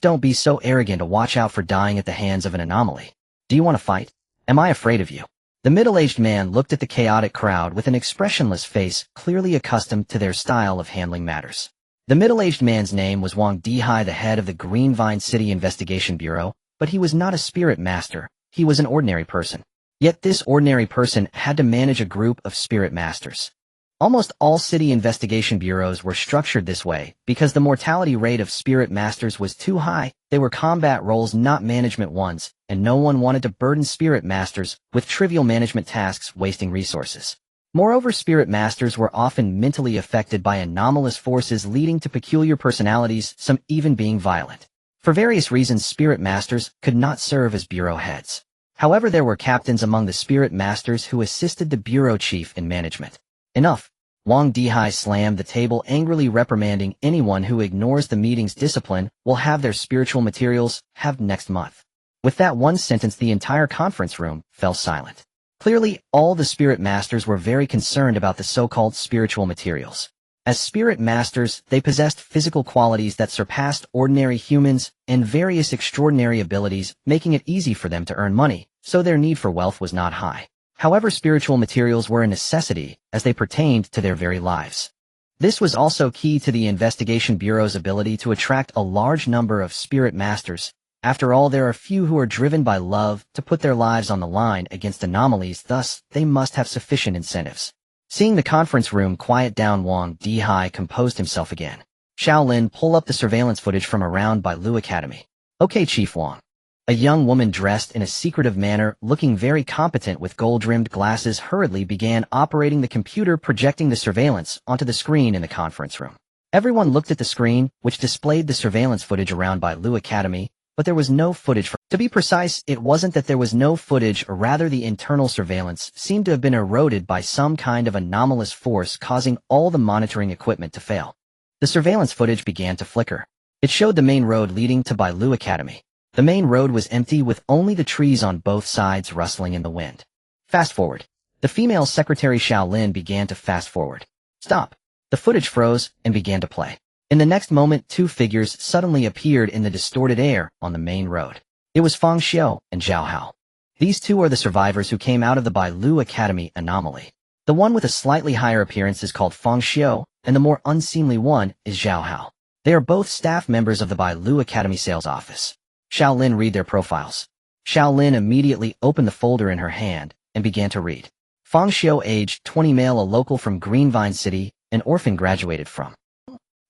Don't be so arrogant to watch out for dying at the hands of an anomaly. Do you want to fight? Am I afraid of you? The middle-aged man looked at the chaotic crowd with an expressionless face, clearly accustomed to their style of handling matters. The middle-aged man's name was Wang Dihai, the head of the Greenvine City Investigation Bureau, but he was not a spirit master. He was an ordinary person. Yet this ordinary person had to manage a group of spirit masters. Almost all city investigation bureaus were structured this way because the mortality rate of spirit masters was too high. They were combat roles, not management ones, and no one wanted to burden spirit masters with trivial management tasks, wasting resources. Moreover, spirit masters were often mentally affected by anomalous forces, leading to peculiar personalities, some even being violent. For various reasons, spirit masters could not serve as bureau heads. However, there were captains among the spirit masters who assisted the bureau chief in management. "Enough." Wang Dihai slammed the table, angrily reprimanding anyone who ignores the meeting's discipline will have their spiritual materials have next month. With that one sentence, the entire conference room fell silent. Clearly, all the spirit masters were very concerned about the so-called spiritual materials. As spirit masters, they possessed physical qualities that surpassed ordinary humans and various extraordinary abilities, making it easy for them to earn money, so their need for wealth was not high. However, spiritual materials were a necessity as they pertained to their very lives. This was also key to the Investigation Bureau's ability to attract a large number of spirit masters. After all, there are few who are driven by love to put their lives on the line against anomalies, thus they must have sufficient incentives. Seeing the conference room quiet down, Wang Dihai composed himself again. "Shaolin, pull up the surveillance footage from around Bailu Academy." "Okay, Chief Wang." A young woman dressed in a secretive manner, looking very competent with gold-rimmed glasses, hurriedly began operating the computer, projecting the surveillance onto the screen in the conference room. Everyone looked at the screen, which displayed the surveillance footage around Bailu Academy, but there was no footage for— To be precise, it wasn't that there was no footage, or rather the internal surveillance seemed to have been eroded by some kind of anomalous force, causing all the monitoring equipment to fail. The surveillance footage began to flicker. It showed the main road leading to Bailu Academy. The main road was empty, with only the trees on both sides rustling in the wind. "Fast forward." The female secretary Shaolin began to fast forward. "Stop." The footage froze and began to play. In the next moment, two figures suddenly appeared in the distorted air on the main road. It was Fang Xiu and Zhao Hao. These two are the survivors who came out of the Bailu Academy anomaly. The one with a slightly higher appearance is called Fang Xiu, and the more unseemly one is Zhao Hao. They are both staff members of the Bailu Academy sales office. Shaolin, read their profiles. Shaolin immediately opened the folder in her hand and began to read. Fang Xiu, age 20, male, a local from Greenvine City, an orphan, graduated from.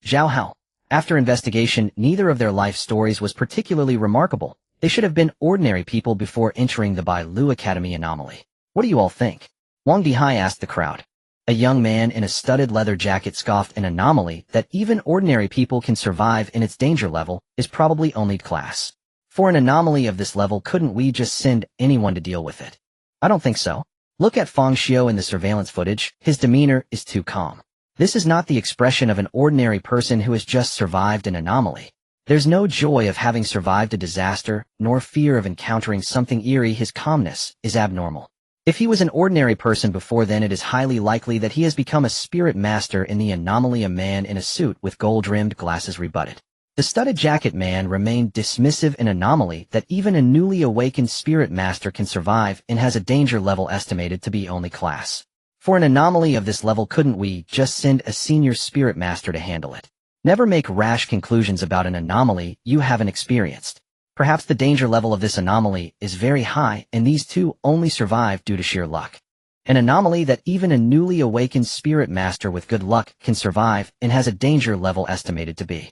Zhao Hao. After investigation, neither of their life stories was particularly remarkable. They should have been ordinary people before entering the Bailu Academy anomaly. What do you all think? Wang Dihai asked the crowd. A young man in a studded leather jacket scoffed. An anomaly that even ordinary people can survive in its danger level is probably only class. For an anomaly of this level, couldn't we just send anyone to deal with it? I don't think so. Look at Fang Xiu in the surveillance footage. His demeanor is too calm. This is not the expression of an ordinary person who has just survived an anomaly. There's no joy of having survived a disaster, nor fear of encountering something eerie. His calmness is abnormal. If he was an ordinary person before then, it is highly likely that he has become a spirit master in the anomaly. A man in a suit with gold-rimmed glasses rebutted. The studded jacket man remained dismissive. An anomaly that even a newly awakened spirit master can survive and has a danger level estimated to be only class. For an anomaly of this level, couldn't we just send a senior spirit master to handle it? Never make rash conclusions about an anomaly you haven't experienced. Perhaps the danger level of this anomaly is very high, and these two only survive due to sheer luck. An anomaly that even a newly awakened spirit master with good luck can survive and has a danger level estimated to be.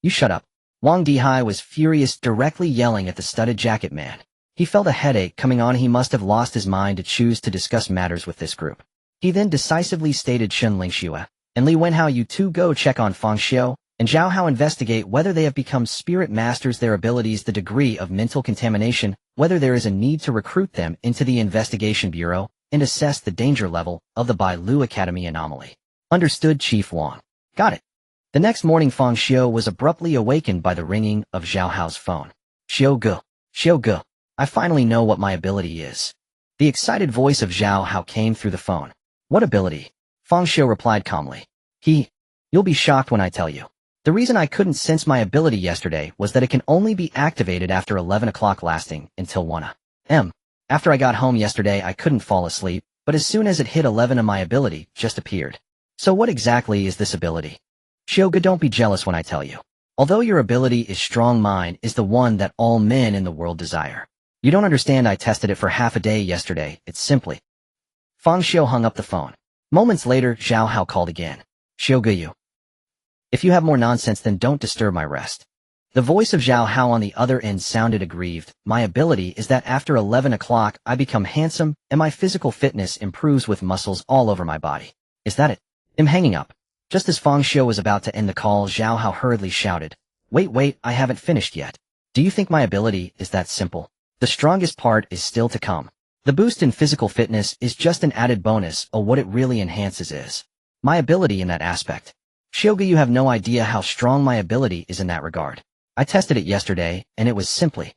You shut up. Wang Dihai was furious, directly yelling at the studded jacket man. He felt a headache coming on. He must have lost his mind to choose to discuss matters with this group. He then decisively stated, Shen Lingxue and Li Wenhao, you two go check on Fang Xiu and Zhao Hao, investigate whether they have become spirit masters, their abilities, the degree of mental contamination, whether there is a need to recruit them into the investigation bureau, and assess the danger level of the Bailu Academy anomaly. Understood, Chief Wang. Got it. The next morning, Fang Xiu was abruptly awakened by the ringing of Zhao Hao's phone. Xiu Ge, I finally know what my ability is. The excited voice of Zhao Hao came through the phone. What ability? Fang Xiu replied calmly. You'll be shocked when I tell you. The reason I couldn't sense my ability yesterday was that it can only be activated after 11 o'clock, lasting until 1 a.m. After I got home yesterday, I couldn't fall asleep, but as soon as it hit 11 my ability just appeared. So what exactly is this ability? Xiu Ge, don't be jealous when I tell you. Although your ability is strong, mine is the one that all men in the world desire. You don't understand, I tested it for half a day yesterday, it's simply. Fang Xiu hung up the phone. Moments later, Zhao Hao called again. Xiu Ge, if you have more nonsense, then don't disturb my rest. The voice of Zhao Hao on the other end sounded aggrieved. My ability is that after 11 o'clock I become handsome and my physical fitness improves with muscles all over my body. Is that it? I'm hanging up. Just as Fang Xiu was about to end the call, Zhao Hao hurriedly shouted, Wait, I haven't finished yet. Do you think my ability is that simple? The strongest part is still to come. The boost in physical fitness is just an added bonus, or what it really enhances is my ability in that aspect. Xiu Ge, you have no idea how strong my ability is in that regard. I tested it yesterday, and it was simply.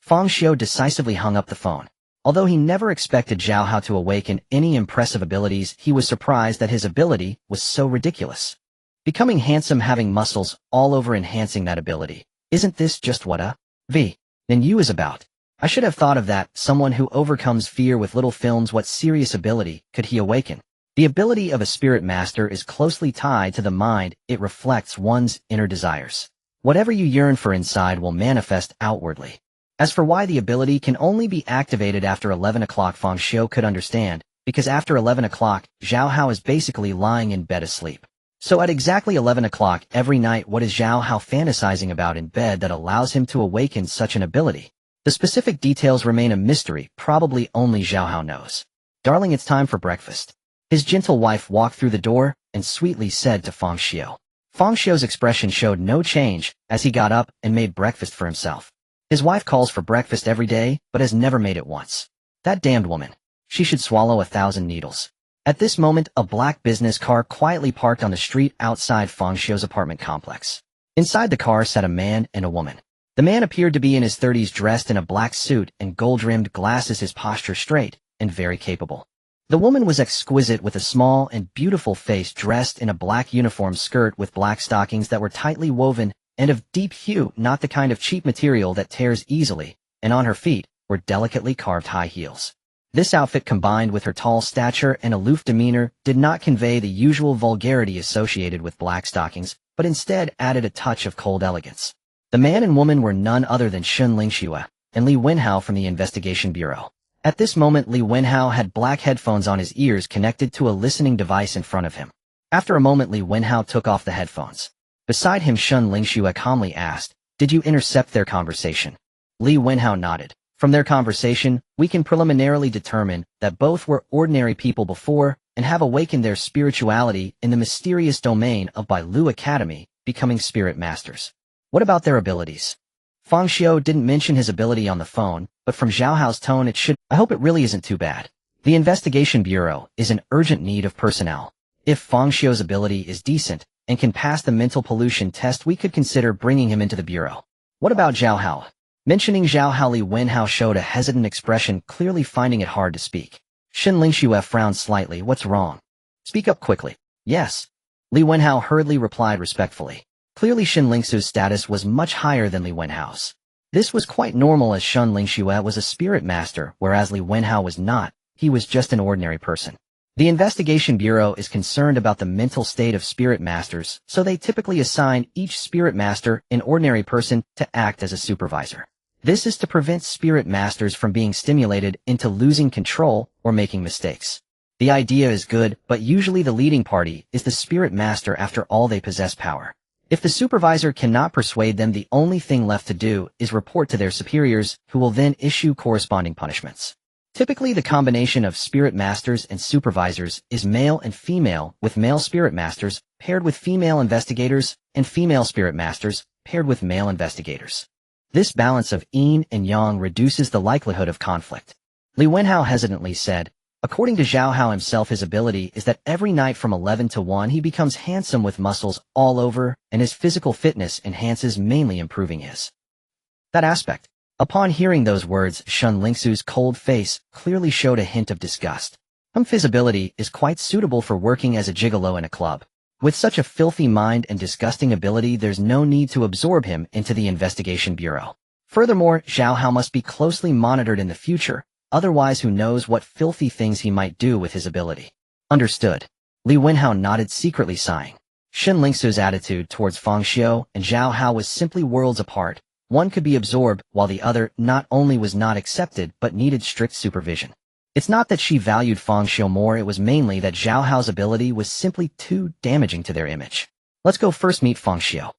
Fang Xiu decisively hung up the phone. Although he never expected Zhao Hao to awaken any impressive abilities, he was surprised that his ability was so ridiculous. Becoming handsome, having muscles all over, enhancing that ability. Isn't this just what a then you is about? I should have thought of that, someone who overcomes fear with little films. What serious ability could he awaken? The ability of a spirit master is closely tied to the mind. It reflects one's inner desires. Whatever you yearn for inside will manifest outwardly. As for why the ability can only be activated after 11 o'clock, Fang Xiu could understand, because after 11 o'clock, Zhao Hao is basically lying in bed asleep. So at exactly 11 o'clock every night, what is Zhao Hao fantasizing about in bed that allows him to awaken such an ability? The specific details remain a mystery, probably only Zhao Hao knows. Darling, it's time for breakfast. His gentle wife walked through the door and sweetly said to Fang Xiu. Fang Xiu's expression showed no change as he got up and made breakfast for himself. His wife calls for breakfast every day, but has never made it once. That damned woman. She should swallow 1,000 needles. At this moment, a black business car quietly parked on the street outside Fang Xiu's apartment complex. Inside the car sat a man and a woman. The man appeared to be in his 30s, dressed in a black suit and gold-rimmed glasses, his posture straight and very capable. The woman was exquisite, with a small and beautiful face, dressed in a black uniform skirt with black stockings that were tightly woven and of deep hue, not the kind of cheap material that tears easily, and on her feet were delicately carved high heels. This outfit, combined with her tall stature and aloof demeanor, did not convey the usual vulgarity associated with black stockings, but instead added a touch of cold elegance. The man and woman were none other than Shen Lingxue and Li Wenhao from the Investigation Bureau. At this moment, Li Wenhao had black headphones on his ears connected to a listening device in front of him. After a moment, Li Wenhao took off the headphones. Beside him, Shen Lingxue calmly asked, "Did you intercept their conversation?" Li Wenhao nodded. From their conversation, we can preliminarily determine that both were ordinary people before and have awakened their spirituality in the mysterious domain of Bailu Academy, becoming spirit masters. What about their abilities? Fang Xiu didn't mention his ability on the phone, but from Zhao Hao's tone it should. I hope it really isn't too bad. The Investigation Bureau is in urgent need of personnel. If Fang Xiu's ability is decent and can pass the mental pollution test, we could consider bringing him into the bureau. What about Zhao Hao? Mentioning Zhao Hao, Li Wenhao showed a hesitant expression, clearly finding it hard to speak. Shen Lingxue frowned slightly. What's wrong? Speak up quickly. Yes. Li Wenhao hurriedly replied respectfully. Clearly Shen Lingxue's status was much higher than Li Wenhao's. This was quite normal, as Shen Lingxue was a spirit master, whereas Li Wenhao was not. He was just an ordinary person. The Investigation Bureau is concerned about the mental state of spirit masters, so they typically assign each spirit master an ordinary person to act as a supervisor. This is to prevent spirit masters from being stimulated into losing control or making mistakes. The idea is good, but usually the leading party is the spirit master. After all, they possess power. If the supervisor cannot persuade them, the only thing left to do is report to their superiors, who will then issue corresponding punishments. Typically, the combination of spirit masters and supervisors is male and female, with male spirit masters paired with female investigators and female spirit masters paired with male investigators. This balance of yin and yang reduces the likelihood of conflict. Li Wenhao hesitantly said, according to Zhao Hao himself, his ability is that every night from 11 to 1 he becomes handsome with muscles all over, and his physical fitness enhances, mainly improving that aspect. Upon hearing those words, Shen Lingxue's cold face clearly showed a hint of disgust. His ability is quite suitable for working as a gigolo in a club. With such a filthy mind and disgusting ability, there's no need to absorb him into the Investigation Bureau. Furthermore, Zhao Hao must be closely monitored in the future, otherwise who knows what filthy things he might do with his ability. Understood. Li Wenhao nodded, secretly sighing. Shen Lingxue's attitude towards Fang Xiu and Zhao Hao was simply worlds apart. One could be absorbed, while the other not only was not accepted but needed strict supervision. It's not that she valued Fang Xiu more, it was mainly that Zhao Hao's ability was simply too damaging to their image. Let's go first meet Fang Xiu.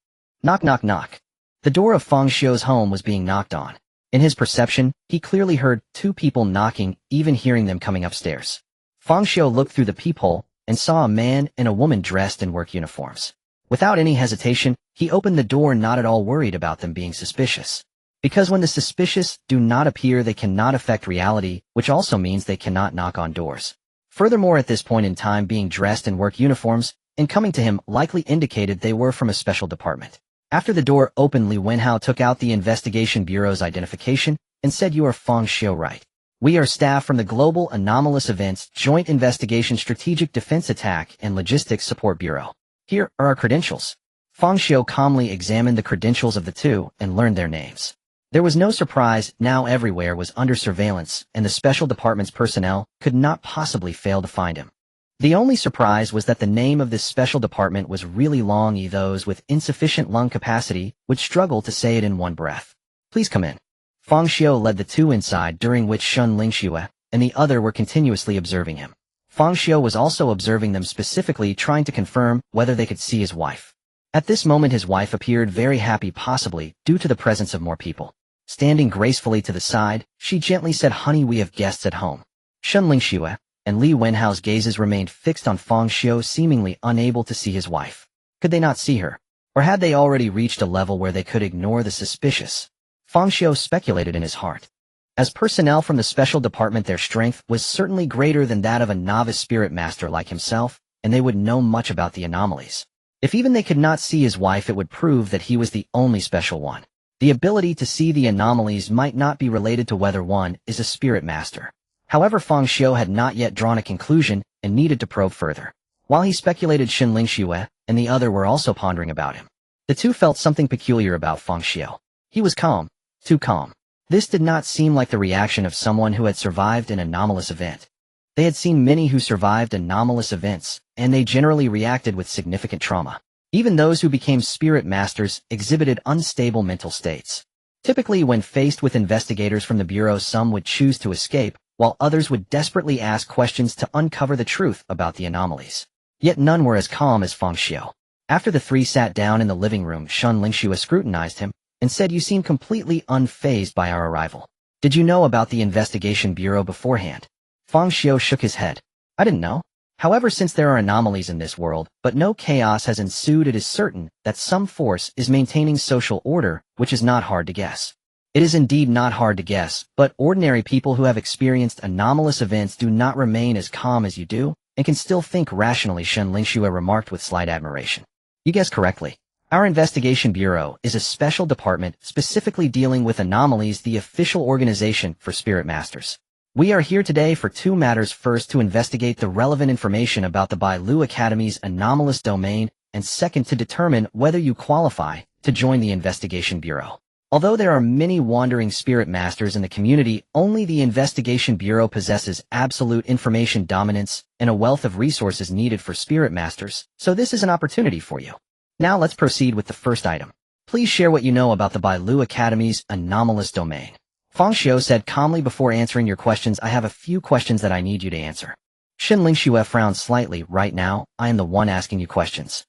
Knock knock knock. The door of Fang Xiu's home was being knocked on. In his perception, he clearly heard two people knocking, even hearing them coming upstairs. Fang Xiu looked through the peephole and saw a man and a woman dressed in work uniforms. Without any hesitation, he opened the door, not at all worried about them being suspicious. Because when the suspicious do not appear, they cannot affect reality, which also means they cannot knock on doors. Furthermore, at this point in time, being dressed in work uniforms and coming to him likely indicated they were from a special department. After the door opened, Li Wenhao took out the Investigation Bureau's identification and said, "You are Fang Xiu, right? We are staff from the Global Anomalous Events Joint Investigation Strategic Defense Attack and Logistics Support Bureau. Here are our credentials." Fang Xiu calmly examined the credentials of the two and learned their names. There was no surprise, now everywhere was under surveillance, and the special department's personnel could not possibly fail to find him. The only surprise was that the name of this special department was really long. Those with insufficient lung capacity would struggle to say it in one breath. "Please come in." Fang Xiu led the two inside, during which Shen Lingxue and the other were continuously observing him. Fang Xiu was also observing them, specifically trying to confirm whether they could see his wife. At this moment his wife appeared very happy, possibly due to the presence of more people. Standing gracefully to the side, she gently said, "Honey, we have guests at home." Shen Lingxue and Li Wenhao's gazes remained fixed on Fang Xiu, seemingly unable to see his wife. Could they not see her? Or had they already reached a level where they could ignore the suspicious? Fang Xiu speculated in his heart. As personnel from the special department, their strength was certainly greater than that of a novice spirit master like himself, and they would know much about the anomalies. If even they could not see his wife, it would prove that he was the only special one. The ability to see the anomalies might not be related to whether one is a spirit master. However, Fang Xiu had not yet drawn a conclusion and needed to probe further. While he speculated, Shen Lingxue and the other were also pondering about him. The two felt something peculiar about Fang Xiu. He was calm, too calm. This did not seem like the reaction of someone who had survived an anomalous event. They had seen many who survived anomalous events, and they generally reacted with significant trauma. Even those who became spirit masters exhibited unstable mental states. Typically, when faced with investigators from the Bureau, some would choose to escape, while others would desperately ask questions to uncover the truth about the anomalies. Yet none were as calm as Fang Xiu. After the three sat down in the living room, Shen Lingxue scrutinized him and said, "You seem completely unfazed by our arrival. Did you know about the Investigation Bureau beforehand?" Fang Xiu shook his head. "I didn't know. However, since there are anomalies in this world, but no chaos has ensued, it is certain that some force is maintaining social order, which is not hard to guess." It is indeed not hard to guess, but ordinary people who have experienced anomalous events do not remain as calm as you do, and can still think rationally, Fang Xiu remarked with slight admiration. You guessed correctly. Our investigation bureau is a special department specifically dealing with anomalies, the official organization for spirit masters. We are here today for two matters. First, to investigate the relevant information about the Bailu Academy's anomalous domain, and second, to determine whether you qualify to join the investigation bureau. Although there are many wandering spirit masters in the community, only the investigation bureau possesses absolute information dominance and a wealth of resources needed for spirit masters, so this is an opportunity for you. Now let's proceed with the first item. Please share what you know about the Bailu Academy's anomalous domain. Fang Xiu said calmly before answering your questions. I have a few questions that I need you to answer. Fang Xiu frowned slightly. Right now, I am the one asking you questions.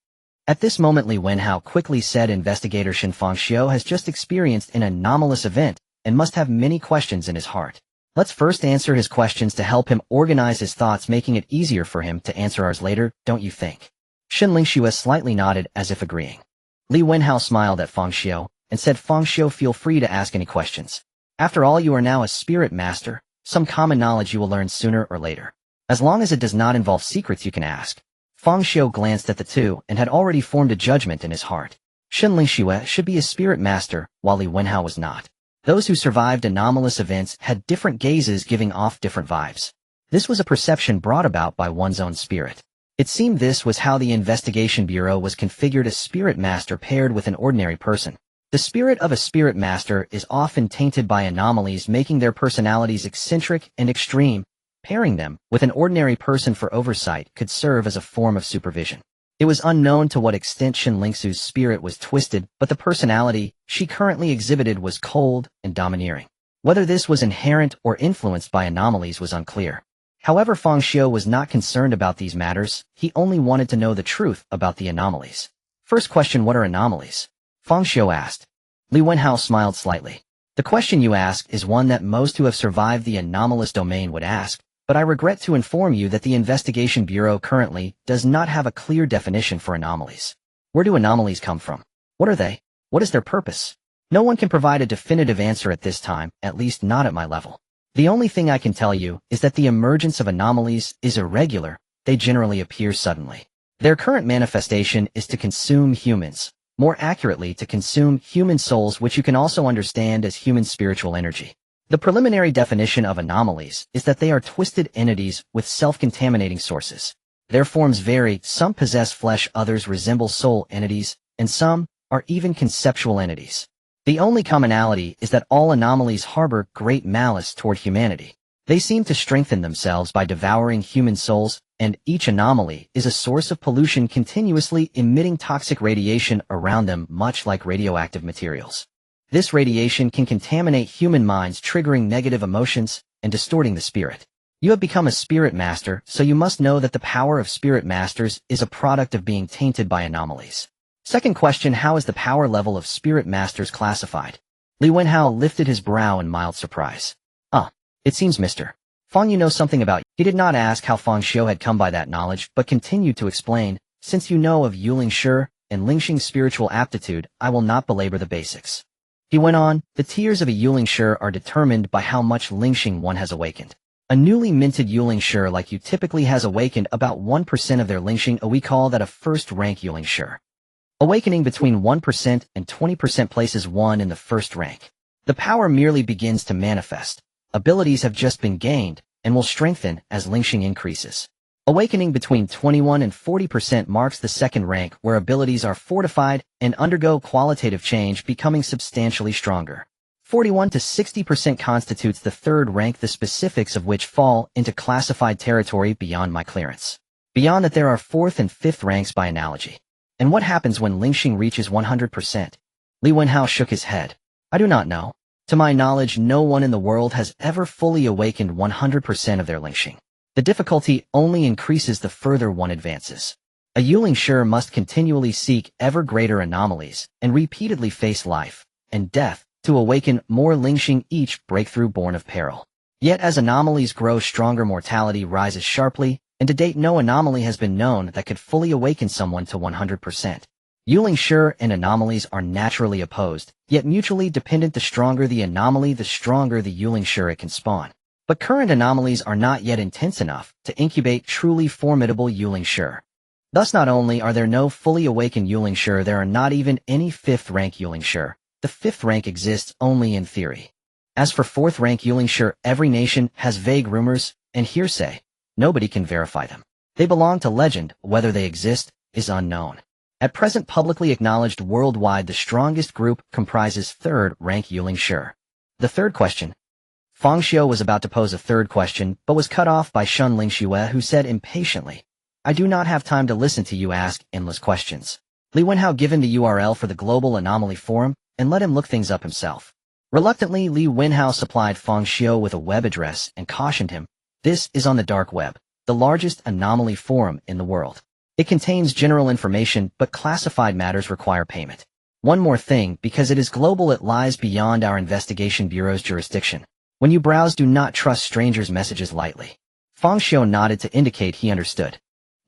At this moment, Li Wenhao quickly said, investigator Fang Xiu has just experienced an anomalous event and must have many questions in his heart. Let's first answer his questions to help him organize his thoughts, making it easier for him to answer ours later, don't you think? Fang Xiu slightly nodded as if agreeing. Li Wenhao smiled at Fang Xiu and said, Fang Xiu, feel free to ask any questions. After all, you are now a spirit master. Some common knowledge you will learn sooner or later. As long as it does not involve secrets, you can ask. Fang Xiu glanced at the two and had already formed a judgment in his heart. Fang Xiu should be a spirit master, while Li Wenhao was not. Those who survived anomalous events had different gazes, giving off different vibes. This was a perception brought about by one's own spirit. It seemed this was how the investigation bureau was configured: a spirit master paired with an ordinary person. The spirit of a spirit master is often tainted by anomalies, making their personalities eccentric and extreme. Pairing them with an ordinary person for oversight could serve as a form of supervision. It was unknown to what extent Fang Xiu's spirit was twisted, but the personality she currently exhibited was cold and domineering. Whether this was inherent or influenced by anomalies was unclear. However, Fang Xiu was not concerned about these matters. He only wanted to know the truth about the anomalies. First question: what are anomalies? Fang Xiu asked. Li Wenhao smiled slightly. The question you ask is one that most who have survived the anomalous domain would ask. But I regret to inform you that the Investigation Bureau currently does not have a clear definition for anomalies. Where do anomalies come from? What are they? What is their purpose? No one can provide a definitive answer at this time, at least not at my level. The only thing I can tell you is that the emergence of anomalies is irregular. They generally appear suddenly. Their current manifestation is to consume humans. More accurately, to consume human souls, which you can also understand as human spiritual energy. The preliminary definition of anomalies is that they are twisted entities with self-contaminating sources. Their forms vary. Some possess flesh, others resemble soul entities, and some are even conceptual entities. The only commonality is that all anomalies harbor great malice toward humanity. They seem to strengthen themselves by devouring human souls, and each anomaly is a source of pollution, continuously emitting toxic radiation around them, much like radioactive materials. This radiation can contaminate human minds, triggering negative emotions and distorting the spirit. You have become a spirit master, so you must know that the power of spirit masters is a product of being tainted by anomalies. Second question: how is the power level of spirit masters classified? Li Wenhao lifted his brow in mild surprise. It seems Mr. Fang, you know something about. He did not ask how Fang Xiu had come by that knowledge, but continued to explain, since you know of Yulingshi and Lingxing's spiritual aptitude, I will not belabor the basics. He went on, the tiers of a Yulingshi are determined by how much Lingxing one has awakened. A newly minted Yulingshi like you typically has awakened about 1% of their Lingxing, we call that a first-rank Yulingshi. Awakening between 1% and 20% places one in the first rank. The power merely begins to manifest. Abilities have just been gained, and will strengthen as Lingxing increases. Awakening between 21 and 40% marks the second rank, where abilities are fortified and undergo qualitative change, becoming substantially stronger. 41 to 60% constitutes the third rank, the specifics of which fall into classified territory beyond my clearance. Beyond that, there are fourth and fifth ranks by analogy. And what happens when Lingxing reaches 100%? Li Wenhao shook his head. I do not know. To my knowledge, no one in the world has ever fully awakened 100% of their Lingxing. The difficulty only increases the further one advances. A Yulingshi must continually seek ever greater anomalies and repeatedly face life and death to awaken more Lingxing, each breakthrough born of peril. Yet as anomalies grow stronger, mortality rises sharply, and to date no anomaly has been known that could fully awaken someone to 100%. Yulingshi and anomalies are naturally opposed, yet mutually dependent. The stronger the anomaly, the stronger the Yulingshi it can spawn. But current anomalies are not yet intense enough to incubate truly formidable Yulingshi. Thus not only are there no fully awakened Yulingshi, there are not even any 5th rank Yulingshi. The 5th rank exists only in theory. As for 4th rank Yulingshi, every nation has vague rumors and hearsay. Nobody can verify them. They belong to legend. Whether they exist is unknown. At present publicly acknowledged worldwide, the strongest group comprises 3rd rank Yulingshi. The third question. Fang Xiu was about to pose a third question, but was cut off by Shun Lingxue, who said impatiently, "I do not have time to listen to you ask endless questions." Li Wenhao given the URL for the Global Anomaly Forum and let him look things up himself. Reluctantly, Li Wenhao supplied Fang Xiu with a web address and cautioned him, "This is on the dark web, the largest anomaly forum in the world. It contains general information, but classified matters require payment. One more thing, because it is global, it lies beyond our investigation bureau's jurisdiction. When you browse, do not trust strangers' messages lightly." Fang Xiu nodded to indicate he understood.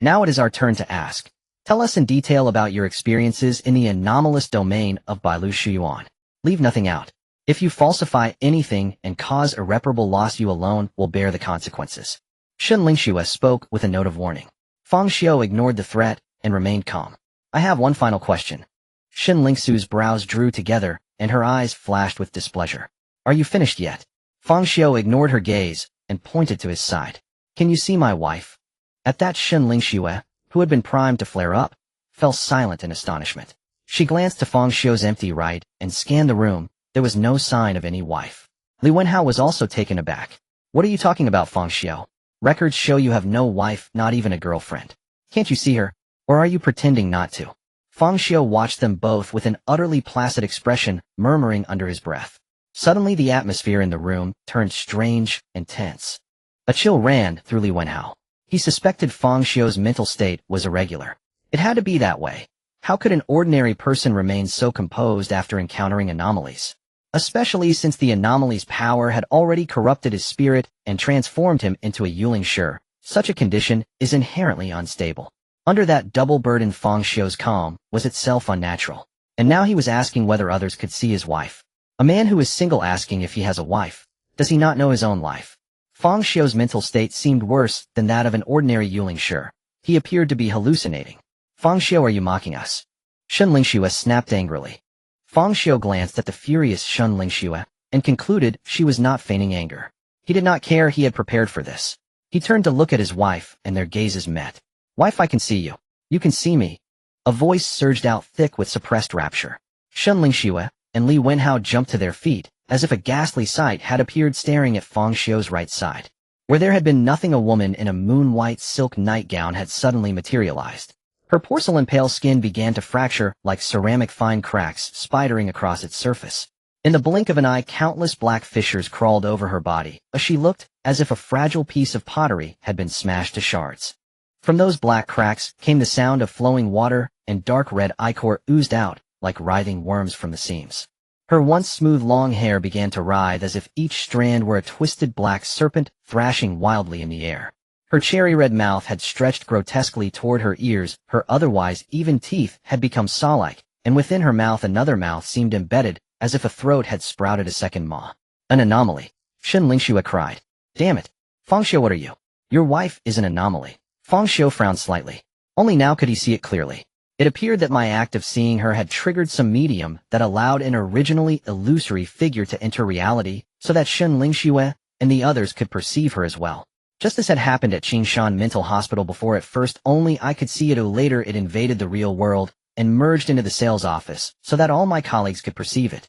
"Now it is our turn to ask. Tell us in detail about your experiences in the anomalous domain of Bailu Shuyuan. Leave nothing out. If you falsify anything and cause irreparable loss, you alone will bear the consequences." Shun Lingxue spoke with a note of warning. Fang Xiu ignored the threat and remained calm. "I have one final question." Shun Lingxue's brows drew together and her eyes flashed with displeasure. "Are you finished yet?" Fang Xiu ignored her gaze and pointed to his side. "Can you see my wife?" At that, Shun Lingxue, who had been primed to flare up, fell silent in astonishment. She glanced to Fang Xiu's empty right and scanned the room. There was no sign of any wife. Li Wenhao was also taken aback. "What are you talking about, Fang Xiu? Records show you have no wife, not even a girlfriend. Can't you see her? Or are you pretending not to?" Fang Xiu watched them both with an utterly placid expression, murmuring under his breath. Suddenly the atmosphere in the room turned strange and tense. A chill ran through Li Wenhao. He suspected Fang Xiu's mental state was irregular. It had to be that way. How could an ordinary person remain so composed after encountering anomalies? Especially since the anomaly's power had already corrupted his spirit and transformed him into a Yulingshi. Such a condition is inherently unstable. Under that double burden, Fang Xiu's calm was itself unnatural. And now he was asking whether others could see his wife. A man who is single asking if he has a wife. Does he not know his own life? Fang Xiu's mental state seemed worse than that of an ordinary Yulingshi. He appeared to be hallucinating. "Fang Xiu, are you mocking us?" Shun Lingxue snapped angrily. Fang Xiu glanced at the furious Shun Lingxue and concluded she was not feigning anger. He did not care. He had prepared for this. He turned to look at his wife, and their gazes met. "Wife, I can see you. You can see me." A voice surged out thick with suppressed rapture. Shun Lingxue and Li Wenhao jumped to their feet, as if a ghastly sight had appeared staring at Fang Xiu's right side. Where there had been nothing, a woman in a moon-white silk nightgown had suddenly materialized. Her porcelain pale skin began to fracture like ceramic, fine cracks spidering across its surface. In the blink of an eye, countless black fissures crawled over her body, as she looked as if a fragile piece of pottery had been smashed to shards. From those black cracks came the sound of flowing water, and dark red ichor oozed out like writhing worms from the seams. Her once smooth long hair began to writhe as if each strand were a twisted black serpent thrashing wildly in the air. Her cherry-red mouth had stretched grotesquely toward her ears, her otherwise even teeth had become saw-like, and within her mouth another mouth seemed embedded, as if a throat had sprouted a second maw. "An anomaly!" Shun Lingxue cried. "Damn it! Fang Xiu, what are you? Your wife is an anomaly." Fang Xiu frowned slightly. Only now could he see it clearly. It appeared that my act of seeing her had triggered some medium that allowed an originally illusory figure to enter reality, so that Shun Lingxue and the others could perceive her as well. Just as had happened at Qingshan Mental Hospital before. At first only I could see it, or later it invaded the real world and merged into the sales office, so that all my colleagues could perceive it.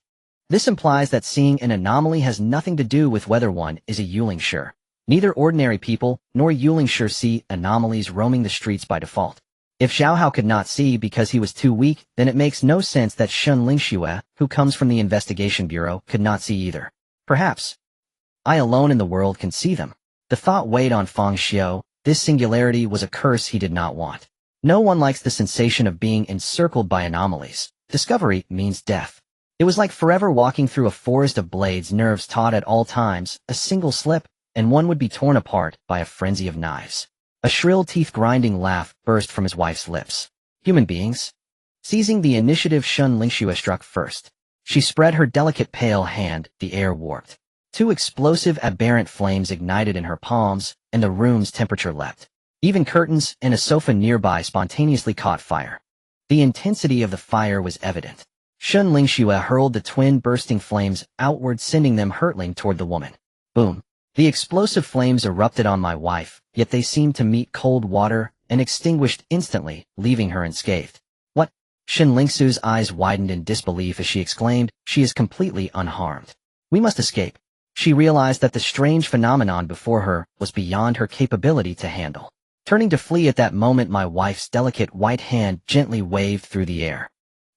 This implies that seeing an anomaly has nothing to do with whether one is a Yulingshi. Neither ordinary people nor Yulingshi see anomalies roaming the streets by default. If Xiao Hao could not see because he was too weak, then it makes no sense that Shun Lingxue, who comes from the investigation bureau, could not see either. Perhaps I alone in the world can see them. The thought weighed on Fang Xiu. This singularity was a curse he did not want. No one likes the sensation of being encircled by anomalies. Discovery means death. It was like forever walking through a forest of blades, nerves taut at all times. A single slip, and one would be torn apart by a frenzy of knives. A shrill, teeth-grinding laugh burst from his wife's lips. "Human beings?" Seizing the initiative, Shun Lingxue struck first. She spread her delicate pale hand, the air warped. Two explosive aberrant flames ignited in her palms, and the room's temperature leapt. Even curtains and a sofa nearby spontaneously caught fire. The intensity of the fire was evident. Fang Xiu hurled the twin bursting flames outward, sending them hurtling toward the woman. Boom. The explosive flames erupted on my wife, yet they seemed to meet cold water and extinguished instantly, leaving her unscathed. What? Fang Xiu's eyes widened in disbelief as she exclaimed, "She is completely unharmed. We must escape." She realized that the strange phenomenon before her was beyond her capability to handle. Turning to flee at that moment, my wife's delicate white hand gently waved through the air.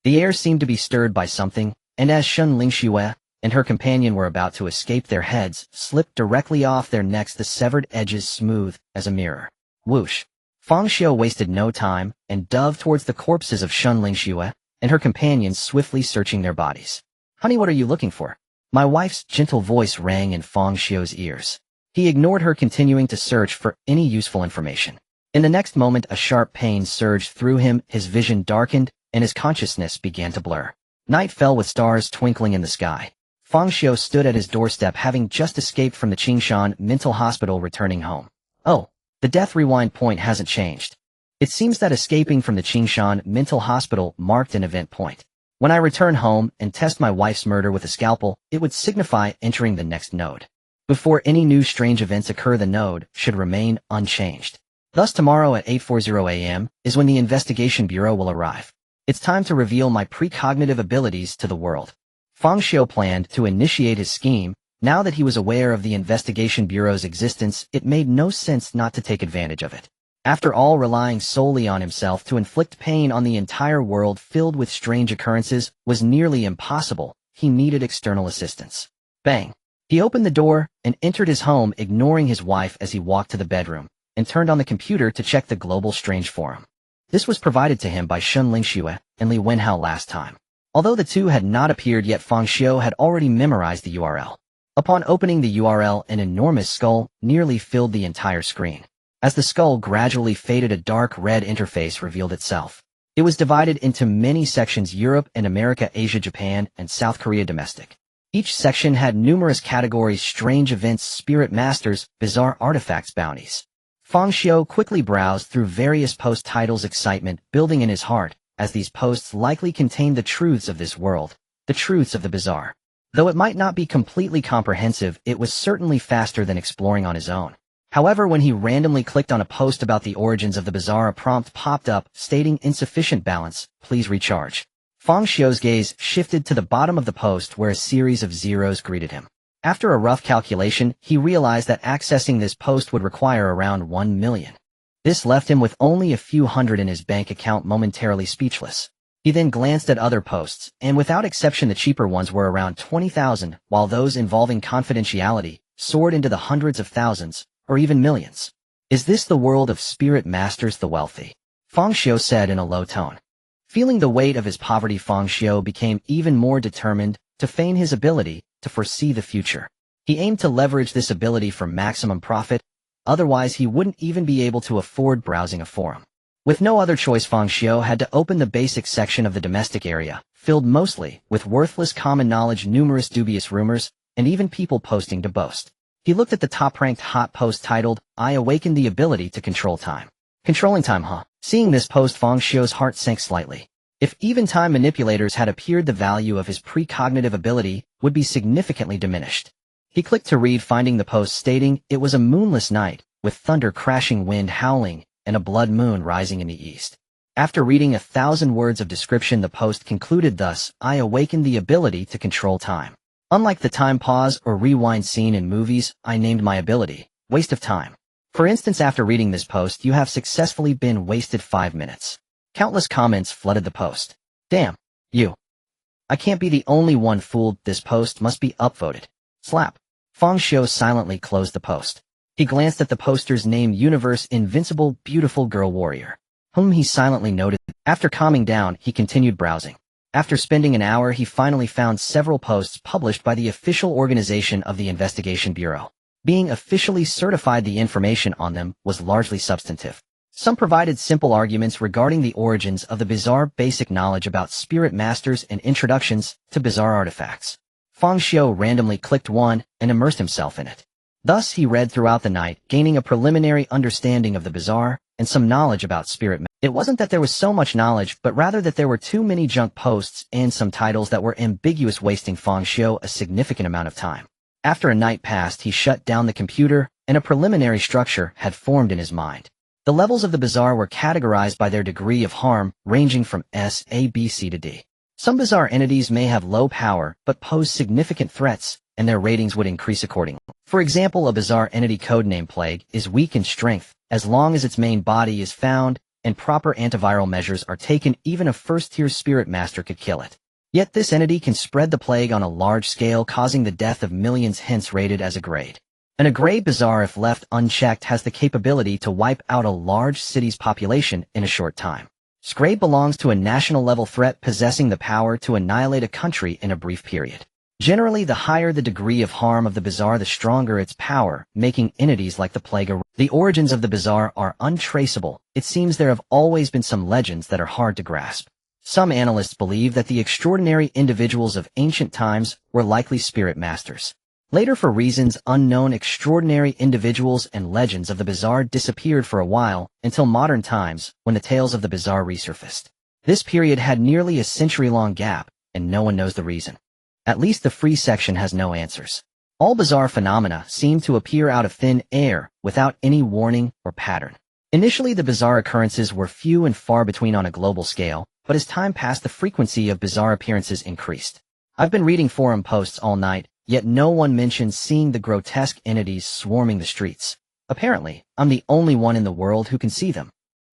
The air seemed to be stirred by something, and as Fang Xiu and her companion were about to escape, their heads slipped directly off their necks, the severed edges smooth as a mirror. Whoosh! Fang Xiu wasted no time and dove towards the corpses of Fang Xiu and her companions, swiftly searching their bodies. "Honey, what are you looking for?" My wife's gentle voice rang in Fang Xiu's ears. He ignored her, continuing to search for any useful information. In the next moment, a sharp pain surged through him, his vision darkened, and his consciousness began to blur. Night fell with stars twinkling in the sky. Fang Xiu stood at his doorstep, having just escaped from the Qingshan mental hospital, returning home. Oh, the death rewind point hasn't changed. It seems that escaping from the Qingshan mental hospital marked an event point. When I return home and test my wife's murder with a scalpel, it would signify entering the next node. Before any new strange events occur, the node should remain unchanged. Thus tomorrow at 8:40 a.m. is when the investigation bureau will arrive. It's time to reveal my precognitive abilities to the world. Fang Xiu planned to initiate his scheme. Now that he was aware of the investigation bureau's existence, it made no sense not to take advantage of it. After all, relying solely on himself to inflict pain on the entire world filled with strange occurrences was nearly impossible. He needed external assistance. Bang! He opened the door and entered his home, ignoring his wife as he walked to the bedroom and turned on the computer to check the Global Strange Forum. This was provided to him by Fang Xiu and Li Wenhao last time. Although the two had not appeared yet, Fang Xiu had already memorized the URL. Upon opening the URL, an enormous skull nearly filled the entire screen. As the skull gradually faded, a dark red interface revealed itself. It was divided into many sections: Europe and America, Asia, Japan, and South Korea domestic. Each section had numerous categories: strange events, spirit masters, bizarre artifacts, bounties. Fang Xiu quickly browsed through various post titles, excitement building in his heart, as these posts likely contained the truths of this world, the truths of the bizarre. Though it might not be completely comprehensive, it was certainly faster than exploring on his own. However, when he randomly clicked on a post about the origins of the bizarre, a prompt popped up stating insufficient balance, please recharge. Fang Xiu's gaze shifted to the bottom of the post, where a series of zeros greeted him. After a rough calculation, he realized that accessing this post would require around 1 million. This left him with only a few hundred in his bank account, momentarily speechless. He then glanced at other posts, and without exception the cheaper ones were around 20,000, while those involving confidentiality soared into the hundreds of thousands, or even millions. Is this the world of spirit masters, the wealthy? Fang Xiu said in a low tone. Feeling the weight of his poverty, Fang Xiu became even more determined to feign his ability to foresee the future. He aimed to leverage this ability for maximum profit, otherwise he wouldn't even be able to afford browsing a forum. With no other choice, Fang Xiu had to open the basic section of the domestic area, filled mostly with worthless common knowledge, numerous dubious rumors, and even people posting to boast. He looked at the top-ranked hot post titled, "I awakened the ability to control time." Controlling time, huh? Seeing this post, Fang Xiu's heart sank slightly. If even time manipulators had appeared, the value of his precognitive ability would be significantly diminished. He clicked to read, finding the post stating it was a moonless night, with thunder crashing, wind howling, and a blood moon rising in the east. After reading 1,000 words of description, the post concluded thus: I awakened the ability to control time. Unlike the time pause or rewind scene in movies, I named my ability waste of time. For instance, after reading this post, you have successfully been wasted 5 minutes. Countless comments flooded the post. Damn, you. I can't be the only one fooled. This post must be upvoted. Slap. Fang Xiu silently closed the post. He glanced at the poster's name: Universe Invincible Beautiful Girl Warrior, whom he silently noted. After calming down, he continued browsing. After spending an hour, he finally found several posts published by the official organization of the Investigation Bureau. Being officially certified, the information on them was largely substantive. Some provided simple arguments regarding the origins of the bizarre, basic knowledge about spirit masters, and introductions to bizarre artifacts. Fang Xiu randomly clicked one and immersed himself in it. Thus he read throughout the night, gaining a preliminary understanding of the bazaar and some knowledge about spirit. It wasn't that there was so much knowledge, but rather that there were too many junk posts and some titles that were ambiguous, wasting Fang Xiu a significant amount of time. After a night passed, he shut down the computer, and a preliminary structure had formed in his mind. The levels of the bazaar were categorized by their degree of harm, ranging from S, A, B, C to D. Some bazaar entities may have low power, but pose significant threats, and their ratings would increase accordingly. For example, a bazaar entity codenamed Plague is weak in strength. As long as its main body is found and proper antiviral measures are taken, even a first-tier spirit master could kill it. Yet this entity can spread the plague on a large scale, causing the death of millions, hence rated as a grade. A grade bazaar, if left unchecked, has the capability to wipe out a large city's population in a short time. Scrape belongs to a national-level threat, possessing the power to annihilate a country in a brief period. Generally, the higher the degree of harm of the bazaar, the stronger its power, making entities like the plague. The origins of the bazaar are untraceable. It seems there have always been some legends that are hard to grasp. Some analysts believe that the extraordinary individuals of ancient times were likely spirit masters. Later, for reasons unknown, extraordinary individuals and legends of the bazaar disappeared for a while, until modern times, when the tales of the bazaar resurfaced. This period had nearly a century-long gap, and no one knows the reason. At least the free section has no answers. All bizarre phenomena seem to appear out of thin air, without any warning or pattern. Initially, the bizarre occurrences were few and far between on a global scale, but as time passed, the frequency of bizarre appearances increased. I've been reading forum posts all night, yet no one mentions seeing the grotesque entities swarming the streets. Apparently, I'm the only one in the world who can see them.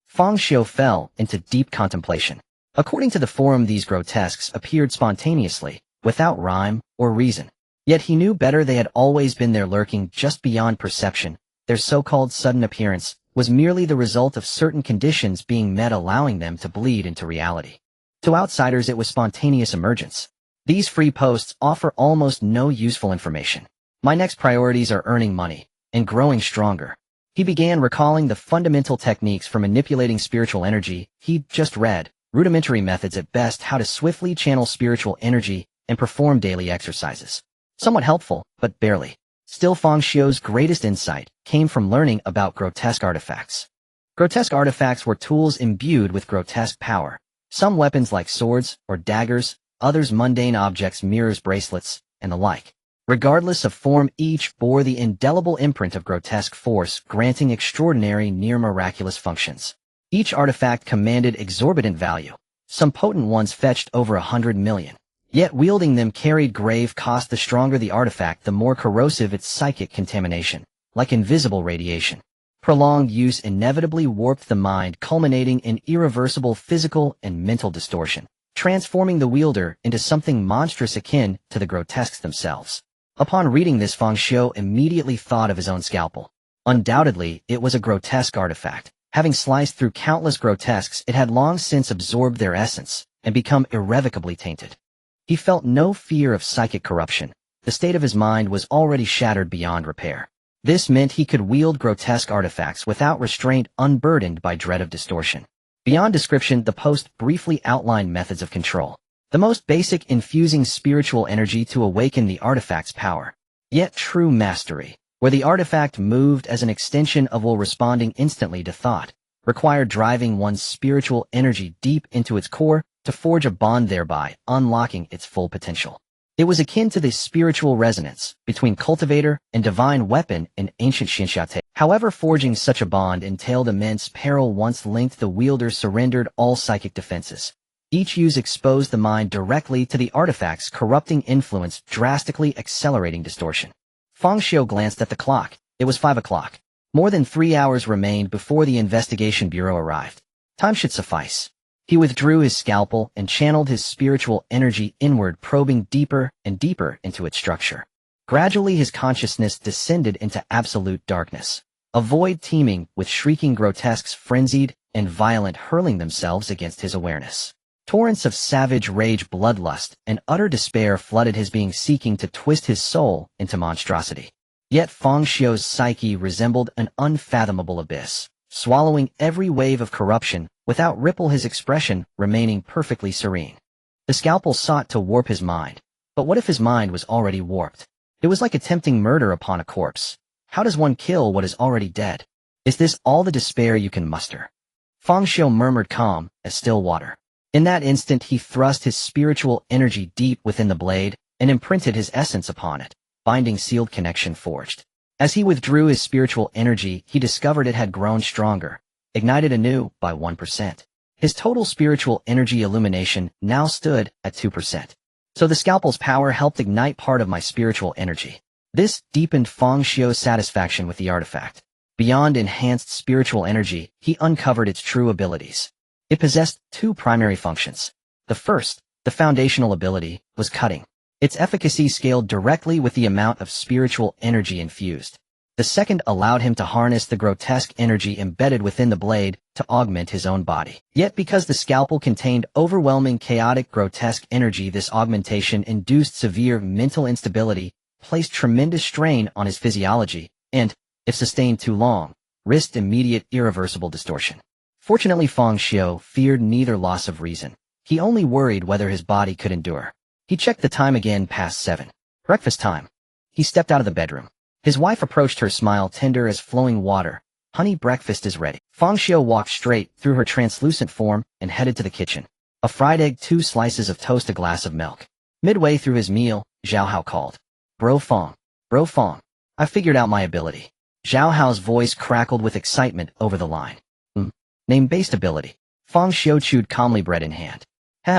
Fang Xiu fell into deep contemplation. According to the forum, these grotesques appeared spontaneously, without rhyme or reason. Yet he knew better. They had always been there, lurking just beyond perception. Their so-called sudden appearance was merely the result of certain conditions being met, allowing them to bleed into reality. To outsiders, it was spontaneous emergence. These free posts offer almost no useful information. My next priorities are earning money and growing stronger. He began recalling the fundamental techniques for manipulating spiritual energy. He'd just read, rudimentary methods at best, how to swiftly channel spiritual energy and perform daily exercises. Somewhat helpful, but barely. Still, Fang Xiu's greatest insight came from learning about grotesque artifacts. Grotesque artifacts were tools imbued with grotesque power. Some weapons like swords or daggers, others mundane objects, mirrors, bracelets, and the like. Regardless of form, each bore the indelible imprint of grotesque force, granting extraordinary, near-miraculous functions. Each artifact commanded exorbitant value. Some potent ones fetched over 100 million. Yet wielding them carried grave cost. The stronger the artifact, the more corrosive its psychic contamination, like invisible radiation. Prolonged use inevitably warped the mind, culminating in irreversible physical and mental distortion, transforming the wielder into something monstrous akin to the grotesques themselves. Upon reading this, Fang Xiu immediately thought of his own scalpel. Undoubtedly, it was a grotesque artifact. Having sliced through countless grotesques, it had long since absorbed their essence and become irrevocably tainted. He felt no fear of psychic corruption. The state of his mind was already shattered beyond repair. This meant he could wield grotesque artifacts without restraint, unburdened by dread of distortion. Beyond description, the post briefly outlined methods of control. The most basic: infusing spiritual energy to awaken the artifact's power. Yet true mastery, where the artifact moved as an extension of will, responding instantly to thought, required driving one's spiritual energy deep into its core to forge a bond, thereby unlocking its full potential. It was akin to the spiritual resonance between cultivator and divine weapon in ancient Xinxiate. However, forging such a bond entailed immense peril. Once linked, the wielder surrendered all psychic defenses. Each use exposed the mind directly to the artifact's corrupting influence, drastically accelerating distortion. Fang Xiu glanced at the clock. It was 5 o'clock. More than 3 hours remained before the investigation bureau arrived. Time should suffice. He withdrew his scalpel and channeled his spiritual energy inward, probing deeper and deeper into its structure. Gradually, his consciousness descended into absolute darkness, a void teeming with shrieking grotesques, frenzied and violent, hurling themselves against his awareness. Torrents of savage rage, bloodlust, and utter despair flooded his being, seeking to twist his soul into monstrosity. Yet Fang Xiu's psyche resembled an unfathomable abyss, swallowing every wave of corruption without ripple, his expression remaining perfectly serene. The scalpel sought to warp his mind, But what if his mind was already warped? It was like attempting murder upon a corpse. How does one kill what is already dead? Is this all the despair you can muster? Fang Xiu murmured calm as still water. In that instant he thrust his spiritual energy deep within the blade and imprinted his essence upon it, binding sealed connection forged. As he withdrew his spiritual energy, he discovered it had grown stronger, ignited anew by 1%. His total spiritual energy illumination now stood at 2%. So the scalpel's power helped ignite part of my spiritual energy. This deepened Fang Xiu's satisfaction with the artifact. Beyond enhanced spiritual energy, he uncovered its true abilities. It possessed two primary functions. The first, the foundational ability, was cutting. Its efficacy scaled directly with the amount of spiritual energy infused. The second allowed him to harness the grotesque energy embedded within the blade to augment his own body. Yet because the scalpel contained overwhelming chaotic grotesque energy, this augmentation induced severe mental instability, placed tremendous strain on his physiology, and, if sustained too long, risked immediate irreversible distortion. Fortunately, Fang Xiu feared neither loss of reason. He only worried whether his body could endure. He checked the time again, past 7. Breakfast time. He stepped out of the bedroom. His wife approached her, smile tender as flowing water. Honey, breakfast is ready. Fang Xiu walked straight through her translucent form and headed to the kitchen. A fried egg, 2 slices of toast, a glass of milk. Midway through his meal, Zhao Hao called. Bro Fang. I figured out my ability. Zhao Hao's voice crackled with excitement over the line. Name-based ability. Fang Xiu chewed calmly, bread in hand.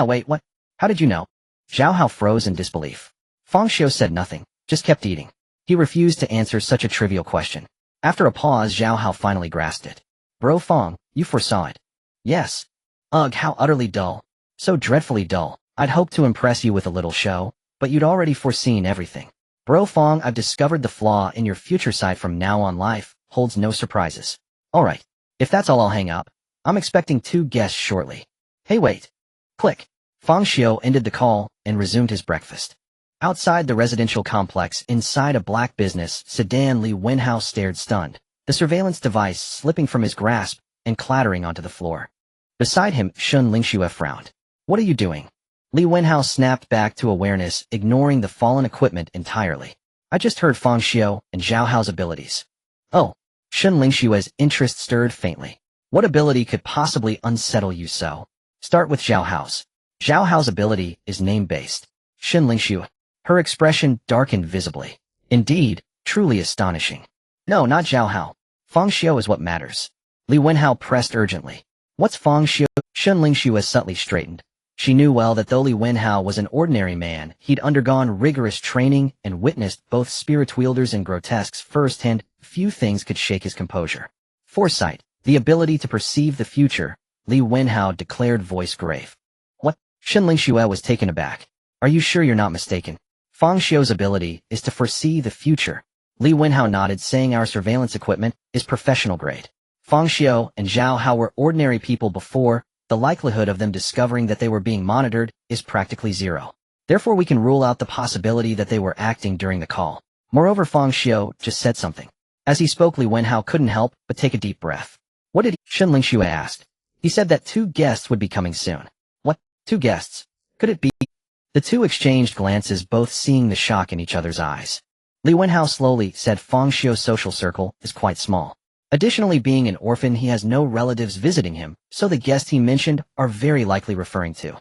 Wait, what? How did you know? Zhao Hao froze in disbelief. Fang Xiu said nothing, just kept eating. He refused to answer such a trivial question. After a pause, Zhao Hao finally grasped it. Bro Fang, you foresaw it. Yes. Ugh, how utterly dull. So dreadfully dull. I'd hoped to impress you with a little show, but you'd already foreseen everything. Bro Fang, I've discovered the flaw in your future sight. From now on, life holds no surprises. Alright. If that's all, I'll hang up. I'm expecting 2 guests shortly. Hey, wait. Click. Fang Xiu ended the call and resumed his breakfast. Outside the residential complex, inside a black business sedan, Li Wenhao stared stunned, the surveillance device slipping from his grasp and clattering onto the floor. Beside him, Shun Lingxue frowned. What are you doing? Li Wenhao snapped back to awareness, ignoring the fallen equipment entirely. I just heard Fang Xiu and Zhao Hao's abilities. Oh. Shun Lingxue's interest stirred faintly. What ability could possibly unsettle you so? Start with Zhao Hao's. Zhao Hao's ability is name-based. Shun Lingxue. Her expression darkened visibly. Indeed, truly astonishing. No, not Zhao Hao. Fang Xiu is what matters. Li Wenhao pressed urgently. What's Fang Xiu? Shun Lingxue subtly straightened. She knew well that though Li Wenhao was an ordinary man, he'd undergone rigorous training and witnessed both spirit wielders and grotesques firsthand. Few things could shake his composure. Foresight, the ability to perceive the future, Li Wenhao declared, voice grave. What? Shun Lingxue was taken aback. Are you sure you're not mistaken? Fang Xiu's ability is to foresee the future. Li Wenhao nodded, saying our surveillance equipment is professional grade. Fang Xiu and Zhao Hao were ordinary people before. The likelihood of them discovering that they were being monitored is practically zero. Therefore, we can rule out the possibility that they were acting during the call. Moreover, Fang Xiu just said something. As he spoke, Li Wenhao couldn't help but take a deep breath. What did Shun Lingxue asked? He said that 2 guests would be coming soon. What? 2 guests? Could it be? The two exchanged glances, both seeing the shock in each other's eyes. Li Wenhao slowly said, Fang Xiu's social circle is quite small. Additionally, being an orphan, he has no relatives visiting him, so the guests he mentioned are very likely referring to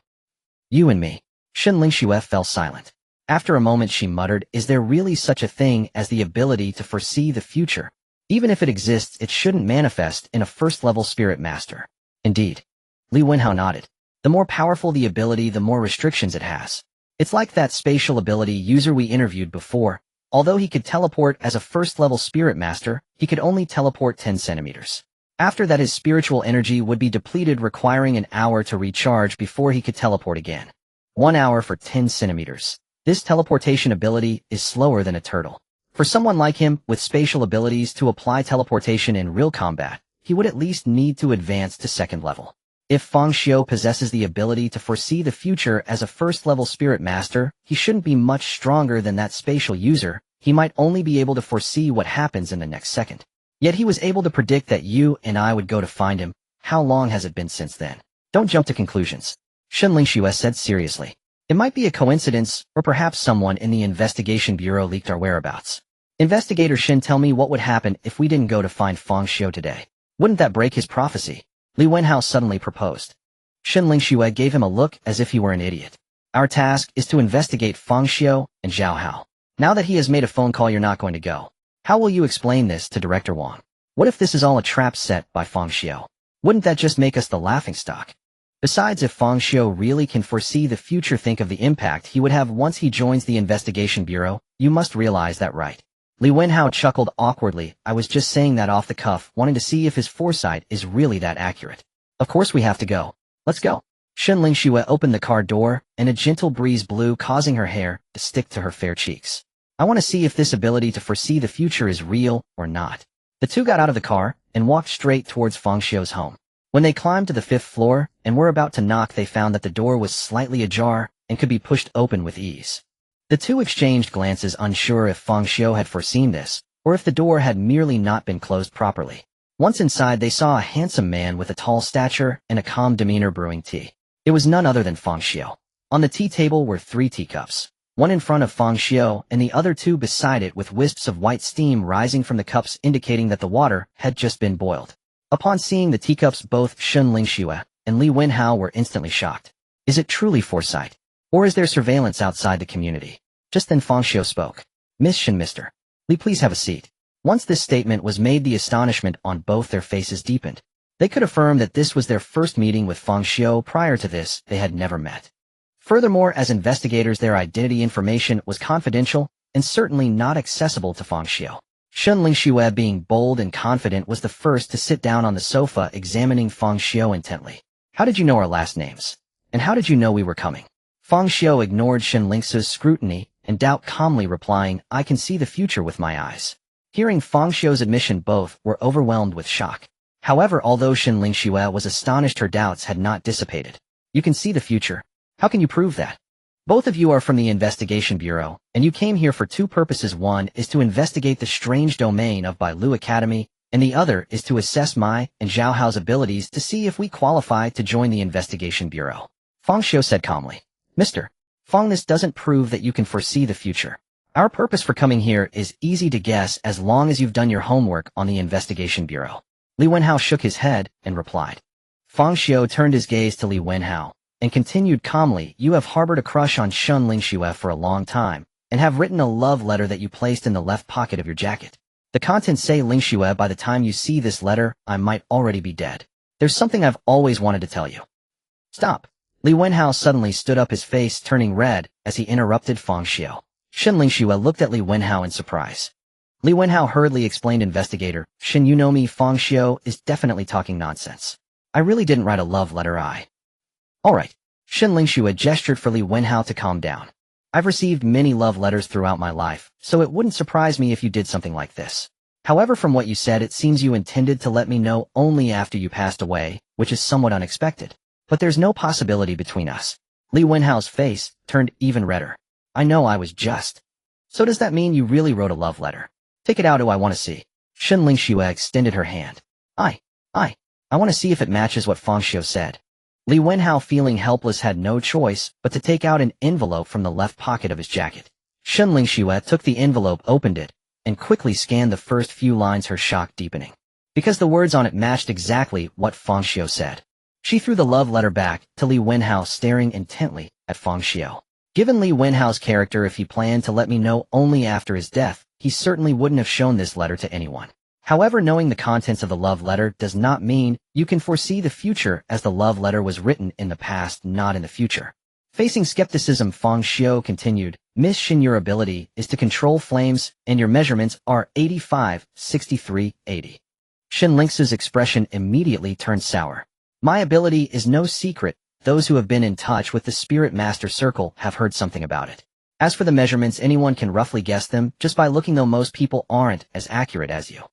you and me. Shun Lingxue fell silent. After a moment she muttered, is there really such a thing as the ability to foresee the future? Even if it exists, it shouldn't manifest in a first-level spirit master. Indeed. Li Wenhao nodded. The more powerful the ability, the more restrictions it has. It's like that spatial ability user we interviewed before. Although he could teleport as a first-level spirit master, he could only teleport 10 centimeters. After that, his spiritual energy would be depleted, requiring an hour to recharge before he could teleport again. 1 hour for 10 centimeters. This teleportation ability is slower than a turtle. For someone like him, with spatial abilities to apply teleportation in real combat, he would at least need to advance to 2nd level. If Fang Xiu possesses the ability to foresee the future as a first-level spirit master, he shouldn't be much stronger than that spatial user. He might only be able to foresee what happens in the next second. Yet he was able to predict that you and I would go to find him. How long has it been since then? Don't jump to conclusions. Shun Lingxue said seriously. It might be a coincidence, or perhaps someone in the investigation bureau leaked our whereabouts. Investigator Shin, tell me what would happen if we didn't go to find Fang Xiu today. Wouldn't that break his prophecy? Li Wenhao suddenly proposed. Shin Lingxue gave him a look as if he were an idiot. Our task is to investigate Fang Xiu and Zhao Hao. Now that he has made a phone call, you're not going to go. How will you explain this to Director Wang? What if this is all a trap set by Fang Xiu? Wouldn't that just make us the laughingstock? Besides, if Fang Xiu really can foresee the future, think of the impact he would have once he joins the investigation bureau. You must realize that, right? Li Wenhao chuckled awkwardly. I was just saying that off the cuff, wanting to see if his foresight is really that accurate. Of course we have to go. Let's go. Shin Lingxue opened the car door, and a gentle breeze blew, causing her hair to stick to her fair cheeks. I want to see if this ability to foresee the future is real or not. The two got out of the car and walked straight towards Fang Xiu's home. When they climbed to the 5th floor and were about to knock, they found that the door was slightly ajar and could be pushed open with ease. The two exchanged glances, unsure if Fang Xiu had foreseen this, or if the door had merely not been closed properly. Once inside, they saw a handsome man with a tall stature and a calm demeanor brewing tea. It was none other than Fang Xiu. On the tea table were 3 teacups, one in front of Fang Xiu and the other 2 beside it, with wisps of white steam rising from the cups, indicating that the water had just been boiled. Upon seeing the teacups, both Shin Lingxue and Li Wenhao were instantly shocked. Is it truly foresight? Or is there surveillance outside the community? Just then Fang Xiu spoke. Miss Shin, Mr. Li, please have a seat. Once this statement was made, the astonishment on both their faces deepened. They could affirm that this was their first meeting with Fang Xiu. Prior to this, they had never met. Furthermore, as investigators, their identity information was confidential and certainly not accessible to Fang Xiu. Shin Lingxue, being bold and confident, was the first to sit down on the sofa, examining Fang Xiu intently. How did you know our last names? And how did you know we were coming? Fang Xiu ignored Shin Lingxue's scrutiny and doubt, calmly replying, I can see the future with my eyes. Hearing Fang Xiu's admission, both were overwhelmed with shock. However, although Shin Lingxue was astonished, her doubts had not dissipated. You can see the future? How can you prove that? Both of you are from the Investigation Bureau, and you came here for 2 purposes. One is to investigate the strange domain of Bailu Academy, and the other is to assess my and Zhao Hao's abilities to see if we qualify to join the Investigation Bureau. Fang Xiu said calmly. Mr. Fang, this doesn't prove that you can foresee the future. Our purpose for coming here is easy to guess as long as you've done your homework on the Investigation Bureau. Li Wenhao shook his head and replied. Fang Xiu turned his gaze to Li Wenhao and continued calmly, you have harbored a crush on Shin Lingxue for a long time, and have written a love letter that you placed in the left pocket of your jacket. The contents say, Lingxue, by the time you see this letter, I might already be dead. There's something I've always wanted to tell you. Stop. Li Wenhao suddenly stood up, his face turning red as he interrupted Fang Xiu. Shin Lingxue looked at Li Wenhao in surprise. Li Wenhao hurriedly explained, Investigator Shin, you know me, Fang Xiu is definitely talking nonsense. I really didn't write a love letter, All right. Shin Lingxue gestured for Li Wenhao to calm down. I've received many love letters throughout my life, so it wouldn't surprise me if you did something like this. However, from what you said, it seems you intended to let me know only after you passed away, which is somewhat unexpected. But there's no possibility between us. Li Wenhao's face turned even redder. I know, I was just. So does that mean you really wrote a love letter? Take it out, I want to see. Shin Lingxue extended her hand. I want to see if it matches what Fang Xiu said. Li Wenhao, feeling helpless, had no choice but to take out an envelope from the left pocket of his jacket. Shin Lingxue took the envelope, opened it, and quickly scanned the first few lines, her shock deepening. Because the words on it matched exactly what Fang Xiu said. She threw the love letter back to Li Wenhao, staring intently at Fang Xiu. Given Li Wenhao's character, if he planned to let me know only after his death, he certainly wouldn't have shown this letter to anyone. However, knowing the contents of the love letter does not mean you can foresee the future, as the love letter was written in the past, not in the future. Facing skepticism, Fang Xiu continued, Miss Shin, your ability is to control flames, and your measurements are 85, 63, 80. Shin Lingxue's expression immediately turned sour. My ability is no secret. Those who have been in touch with the Spirit Master Circle have heard something about it. As for the measurements, anyone can roughly guess them just by looking, though most people aren't as accurate as you.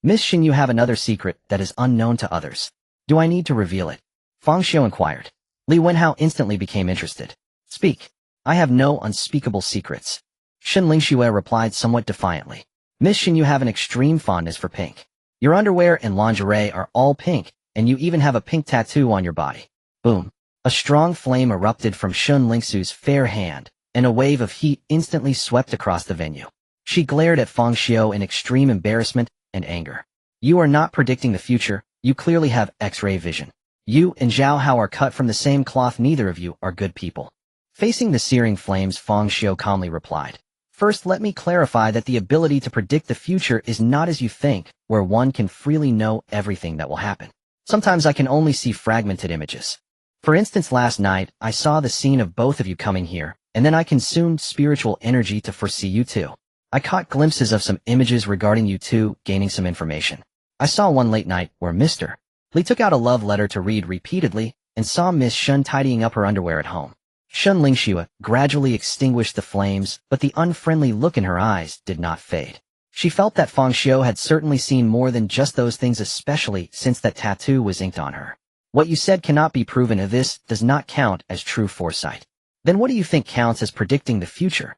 Miss Shin, you have another secret that is unknown to others. Do I need to reveal it? Fang Xiu inquired. Li Wenhao instantly became interested. Speak. I have no unspeakable secrets. Shin Lingxue replied somewhat defiantly. Miss Shin, you have an extreme fondness for pink. Your underwear and lingerie are all pink, and you even have a pink tattoo on your body. Boom. A strong flame erupted from Shun Lingsu's fair hand, and a wave of heat instantly swept across the venue. She glared at Fang Xiu in extreme embarrassment and anger. You are not predicting the future, you clearly have X-ray vision. You and Zhao Hao are cut from the same cloth, neither of you are good people. Facing the searing flames, Fang Xiu calmly replied. First, let me clarify that the ability to predict the future is not as you think, where one can freely know everything that will happen. Sometimes I can only see fragmented images. For instance, last night, I saw the scene of both of you coming here, and then I consumed spiritual energy to foresee you two. I caught glimpses of some images regarding you two, gaining some information. I saw one late night where Mr. Li took out a love letter to read repeatedly, and saw Miss Shun tidying up her underwear at home. Shun Lingxiu gradually extinguished the flames, but the unfriendly look in her eyes did not fade. She felt that Fang Xiu had certainly seen more than just those things, especially since that tattoo was inked on her. What you said cannot be proven, and this does not count as true foresight. Then what do you think counts as predicting the future?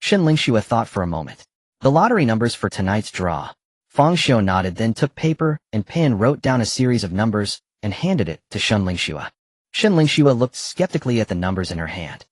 Shun Lingxiu thought for a moment. The lottery numbers for tonight's draw. Fang Xiu nodded, then took paper and pen, wrote down a series of numbers, and handed it to Shun Lingxiu. Shun Lingxiu looked skeptically at the numbers in her hand.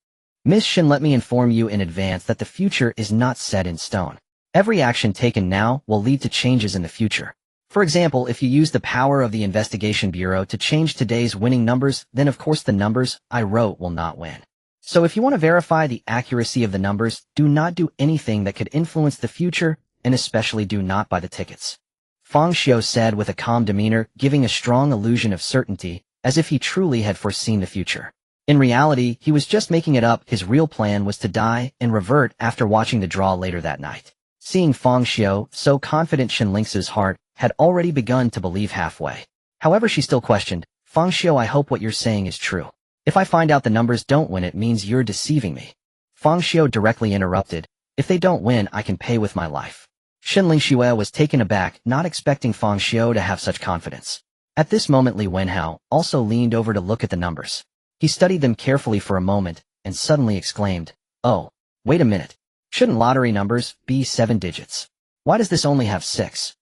Miss Shun, let me inform you in advance that the future is not set in stone. Every action taken now will lead to changes in the future. For example, if you use the power of the Investigation Bureau to change today's winning numbers, then of course the numbers I wrote will not win. So if you want to verify the accuracy of the numbers, do not do anything that could influence the future, and especially do not buy the tickets. Fang Xiu said with a calm demeanor, giving a strong illusion of certainty, as if he truly had foreseen the future. In reality, he was just making it up. His real plan was to die and revert after watching the draw later that night. Seeing Fang Xiu so confident, Shun Lingsu's heart had already begun to believe halfway. However, she still questioned, Fang Xiu, I hope what you're saying is true. If I find out the numbers don't win, it means you're deceiving me. Fang Xiu directly interrupted, if they don't win, I can pay with my life. Shun Lingxiu was taken aback, not expecting Fang Xiu to have such confidence. At this moment, Li Wenhao also leaned over to look at the numbers. He studied them carefully for a moment, and suddenly exclaimed, oh, wait a minute. Shouldn't lottery numbers be 7 digits? Why does this only have 6?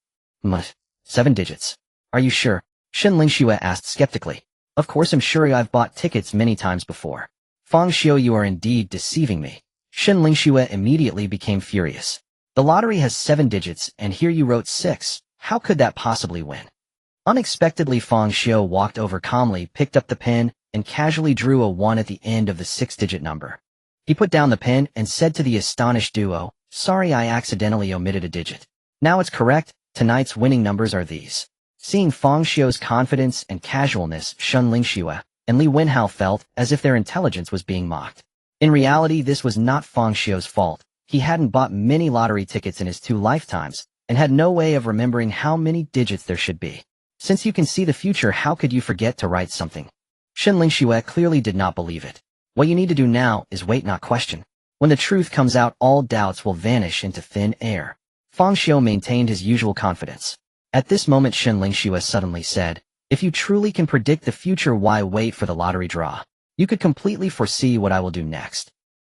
7 digits. Are you sure? Shun Lingxiu asked skeptically. Of course I'm sure, I've bought tickets many times before. Fang Xiu, you are indeed deceiving me. Shun Lingxiu immediately became furious. The lottery has 7 digits, and here you wrote 6. How could that possibly win? Unexpectedly, Fang Xiu walked over calmly, picked up the pen, and casually drew a 1 at the end of the 6-digit number. He put down the pen and said to the astonished duo, sorry, I accidentally omitted a digit. Now it's correct, tonight's winning numbers are these. Seeing Fang Xiu's confidence and casualness, Shun Lingxiu and Li Wenhao felt as if their intelligence was being mocked. In reality, this was not Fang Xiu's fault. He hadn't bought many lottery tickets in his 2 lifetimes, and had no way of remembering how many digits there should be. Since you can see the future, how could you forget to write something? Shun Lingxiu clearly did not believe it. What you need to do now is wait, not question. When the truth comes out, all doubts will vanish into thin air. Fang Xiu maintained his usual confidence. At this moment, Shun Lingxiu suddenly said, if you truly can predict the future, why wait for the lottery draw? You could completely foresee what I will do next.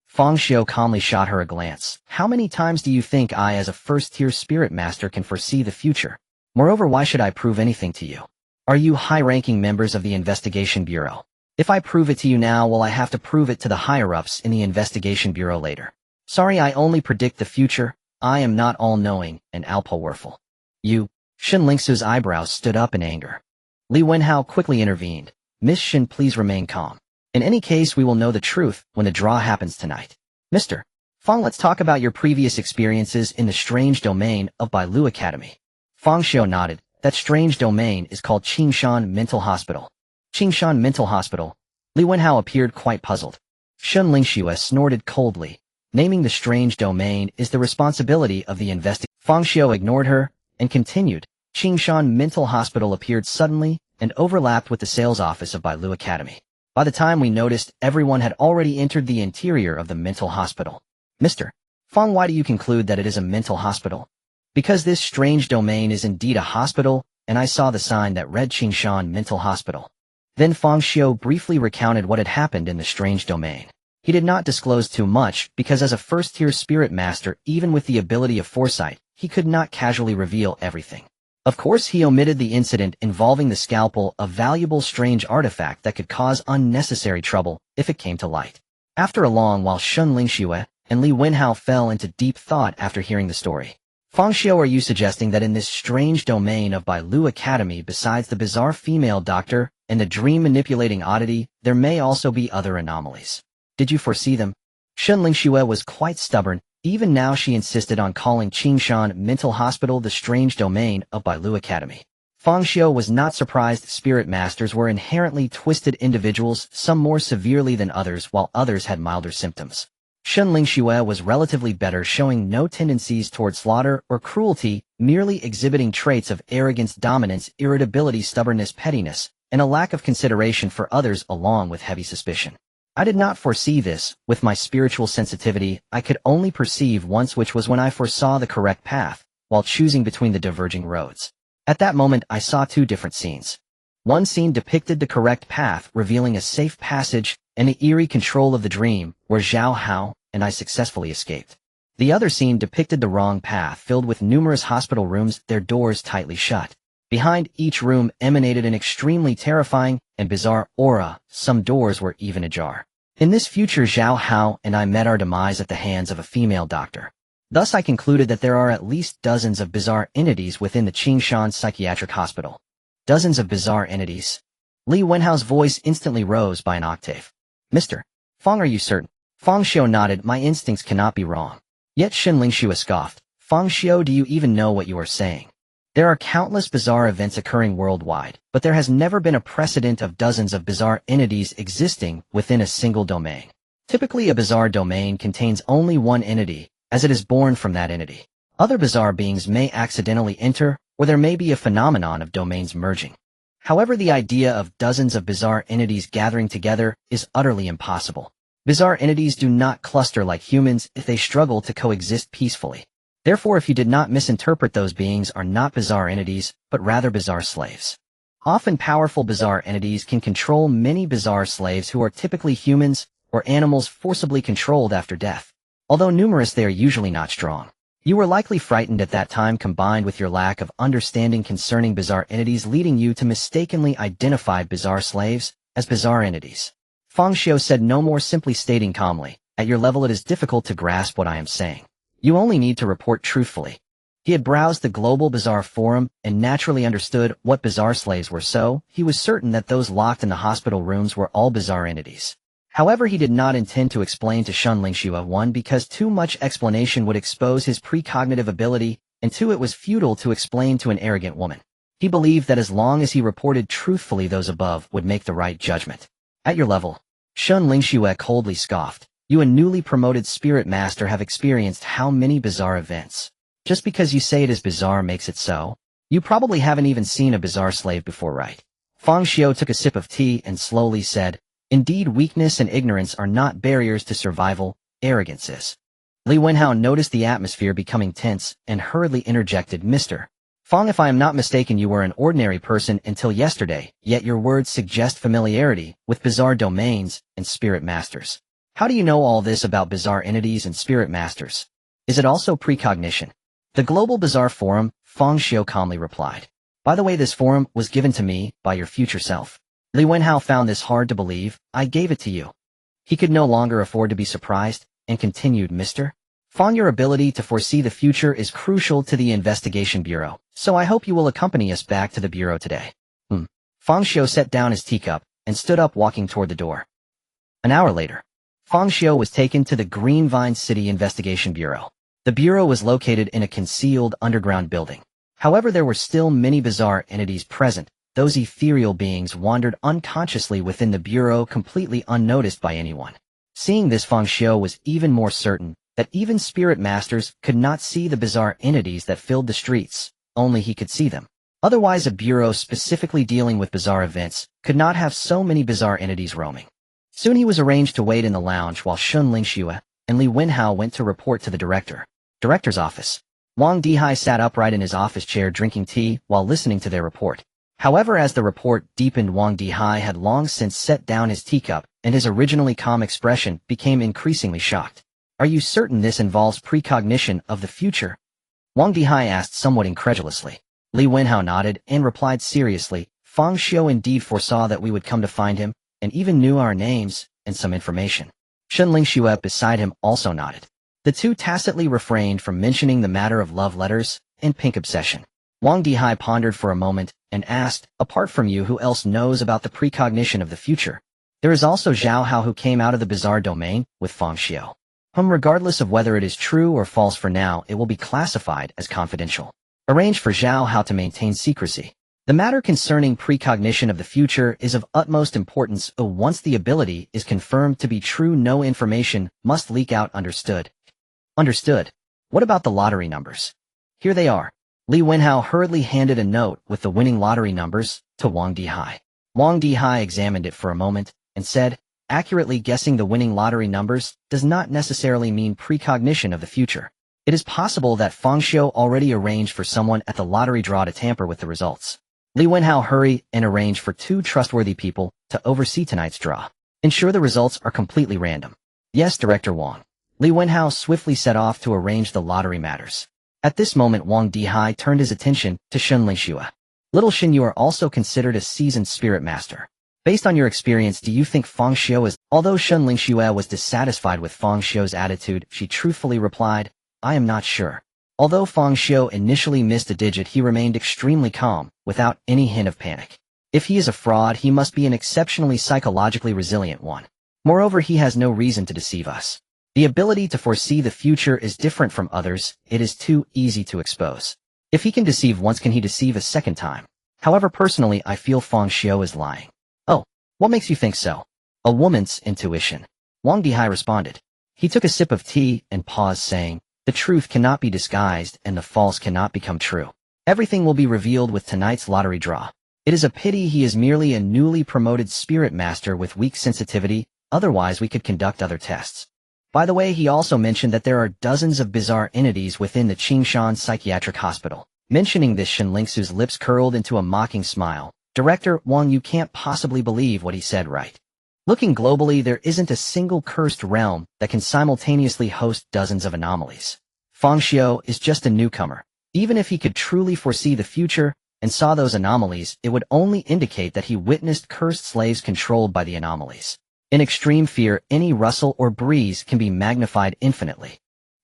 Fang Xiu calmly shot her a glance. How many times do you think I, as a first-tier spirit master, can foresee the future? Moreover, why should I prove anything to you? Are you high-ranking members of the Investigation Bureau? If I prove it to you now, will I have to prove it to the higher-ups in the Investigation Bureau later? Sorry, I only predict the future. I am not all-knowing and all-powerful. You. Shun Lingsu's eyebrows stood up in anger. Li Wenhao quickly intervened. Miss Shun, please remain calm. In any case, we will know the truth when the draw happens tonight. Mr. Fang, let's talk about your previous experiences in the strange domain of Bailu Academy. Fang Xiu nodded. That strange domain is called Qingshan Mental Hospital. Qingshan Mental Hospital. Li Wenhao appeared quite puzzled. Shun Lingxiu snorted coldly. Naming the strange domain is the responsibility of the Fang Xiu ignored her and continued. Qingshan Mental Hospital appeared suddenly and overlapped with the sales office of Bailu Academy. By the time we noticed, everyone had already entered the interior of the mental hospital. Mr. Fang, why do you conclude that it is a mental hospital? Because this strange domain is indeed a hospital, and I saw the sign that read Qingshan Mental Hospital. Then Fang Xiu briefly recounted what had happened in the strange domain. He did not disclose too much, because as a first-tier spirit master, even with the ability of foresight, he could not casually reveal everything. Of course, he omitted the incident involving the scalpel, a valuable strange artifact that could cause unnecessary trouble if it came to light. After a long while, Xiu and Li Wenhao fell into deep thought after hearing the story. Fang Xiu, are you suggesting that in this strange domain of Bailu Academy, besides the bizarre female doctor and the dream-manipulating oddity, there may also be other anomalies? Did you foresee them? Xiu was quite stubborn. Even now she insisted on calling Qingshan Mental Hospital the strange domain of Bailu Academy. Fang Xiu was not surprised. Spirit masters were inherently twisted individuals, some more severely than others, while others had milder symptoms. Xiu was relatively better, showing no tendencies toward slaughter or cruelty, merely exhibiting traits of arrogance, dominance, irritability, stubbornness, pettiness, and a lack of consideration for others, along with heavy suspicion. I did not foresee this. With my spiritual sensitivity, I could only perceive once, which was when I foresaw the correct path, while choosing between the diverging roads. At that moment, I saw two different scenes. One scene depicted the correct path, revealing a safe passage and the eerie control of the dream, where Zhao Hao and I successfully escaped. The other scene depicted the wrong path, filled with numerous hospital rooms, their doors tightly shut. Behind each room emanated an extremely terrifying and bizarre aura. Some doors were even ajar. In this future, Zhao Hao and I met our demise at the hands of a female doctor. Thus I concluded that there are at least dozens of bizarre entities within the Qingshan Psychiatric Hospital. Dozens of bizarre entities. Li Wenhao's voice instantly rose by an octave. Mr. Fang, are you certain? Fang Xiu nodded. My instincts cannot be wrong. Yet Xiu scoffed. Fang Xiu, do you even know what you are saying? There are countless bizarre events occurring worldwide, but there has never been a precedent of dozens of bizarre entities existing within a single domain. Typically, a bizarre domain contains only one entity, as it is born from that entity. Other bizarre beings may accidentally enter, or there may be a phenomenon of domains merging. However, the idea of dozens of bizarre entities gathering together is utterly impossible. Bizarre entities do not cluster like humans if they struggle to coexist peacefully. Therefore, if you did not misinterpret, those beings are not bizarre entities, but rather bizarre slaves. Often powerful bizarre entities can control many bizarre slaves who are typically humans or animals forcibly controlled after death. Although numerous, they are usually not strong. You were likely frightened at that time, combined with your lack of understanding concerning bizarre entities, leading you to mistakenly identify bizarre slaves as bizarre entities. Fang Xiu said no more, simply stating calmly, at your level it is difficult to grasp what I am saying. You only need to report truthfully. He had browsed the global bizarre forum and naturally understood what bizarre slaves were, so he was certain that those locked in the hospital rooms were all bizarre entities. However, he did not intend to explain to Xiu, one, because too much explanation would expose his precognitive ability, and two, it was futile to explain to an arrogant woman. He believed that as long as he reported truthfully, those above would make the right judgment. At your level, Xiu coldly scoffed. You, a newly promoted spirit master, have experienced how many bizarre events? Just because you say it is bizarre makes it so? You probably haven't even seen a bizarre slave before, right? Fang Xiu took a sip of tea and slowly said, indeed, weakness and ignorance are not barriers to survival, arrogance is. Li Wenhao noticed the atmosphere becoming tense and hurriedly interjected, Mr. Fang, if I am not mistaken, you were an ordinary person until yesterday, yet your words suggest familiarity with bizarre domains and spirit masters. How do you know all this about bizarre entities and spirit masters? Is it also precognition? The Global Bizarre Forum, Fang Xiu calmly replied. By the way, this forum was given to me by your future self. Li Wenhao found this hard to believe. I gave it to you. He could no longer afford to be surprised, and continued, Mr. Fang, your ability to foresee the future is crucial to the investigation bureau, so I hope you will accompany us back to the bureau today. Fang Xiu set down his teacup and stood up, walking toward the door. An hour later, Fang Xiu was taken to the Green Vine City Investigation Bureau. The bureau was located in a concealed underground building. However, there were still many bizarre entities present. Those ethereal beings wandered unconsciously within the bureau, completely unnoticed by anyone. Seeing this, Fang Xiu was even more certain that even spirit masters could not see the bizarre entities that filled the streets. Only he could see them. Otherwise, a bureau specifically dealing with bizarre events could not have so many bizarre entities roaming. Soon he was arranged to wait in the lounge while Xiu and Li Wenhao went to report to the director's office. Wang Dihai sat upright in his office chair drinking tea while listening to their report. However, as the report deepened, Wang Dihai had long since set down his teacup, and his originally calm expression became increasingly shocked. Are you certain this involves precognition of the future? Wang Dihai asked somewhat incredulously. Li Wenhao nodded and replied seriously, Fang Xiu indeed foresaw that we would come to find him, and even knew our names and some information. Shenling Xue beside him also nodded. The two tacitly refrained from mentioning the matter of love letters and pink obsession. Wang Dihai pondered for a moment and asked, apart from you, who else knows about the precognition of the future? There is also Zhao Hao, who came out of the bizarre domain with Fang Xiu. Regardless of whether it is true or false, for now it will be classified as confidential. Arrange for Zhao Hao to maintain secrecy. The matter concerning precognition of the future is of utmost importance. Once the ability is confirmed to be true, no information must leak out. Understood? Understood. What about the lottery numbers? Here they are. Li Wenhao hurriedly handed a note with the winning lottery numbers to Wang Dihai. Wang Dihai examined it for a moment and said, accurately guessing the winning lottery numbers does not necessarily mean precognition of the future. It is possible that Fang Xiu already arranged for someone at the lottery draw to tamper with the results. Li Wenhao hurry and arrange for 2 trustworthy people to oversee tonight's draw. Ensure the results are completely random. Yes, Director Wang. Li Wenhao swiftly set off to arrange the lottery matters. At this moment, Wang Dihai turned his attention to Shenling Xue. Little Shen, you are also considered a seasoned spirit master. Based on your experience, do you think Fang Xiu is— Although Shenling Xue was dissatisfied with Fang Xiu's attitude, she truthfully replied, I am not sure. Although Fang Xiu initially missed a digit, he remained extremely calm, without any hint of panic. If he is a fraud, he must be an exceptionally psychologically resilient one. Moreover, he has no reason to deceive us. The ability to foresee the future is different from others. It is too easy to expose. If he can deceive once, can he deceive a second time? However, personally, I feel Fang Xiu is lying. Oh, what makes you think so? A woman's intuition. Wang Dihai responded. He took a sip of tea and paused, saying, the truth cannot be disguised and the false cannot become true. Everything will be revealed with tonight's lottery draw. It is a pity he is merely a newly promoted spirit master with weak sensitivity, otherwise we could conduct other tests. By the way, he also mentioned that there are dozens of bizarre entities within the Qingshan Psychiatric Hospital. Mentioning this, Shen Lingsu's lips curled into a mocking smile. Director Wang, you can't possibly believe what he said, right? Looking globally, there isn't a single cursed realm that can simultaneously host dozens of anomalies. Fang Xiu is just a newcomer. Even if he could truly foresee the future and saw those anomalies, it would only indicate that he witnessed cursed slaves controlled by the anomalies. In extreme fear, any rustle or breeze can be magnified infinitely.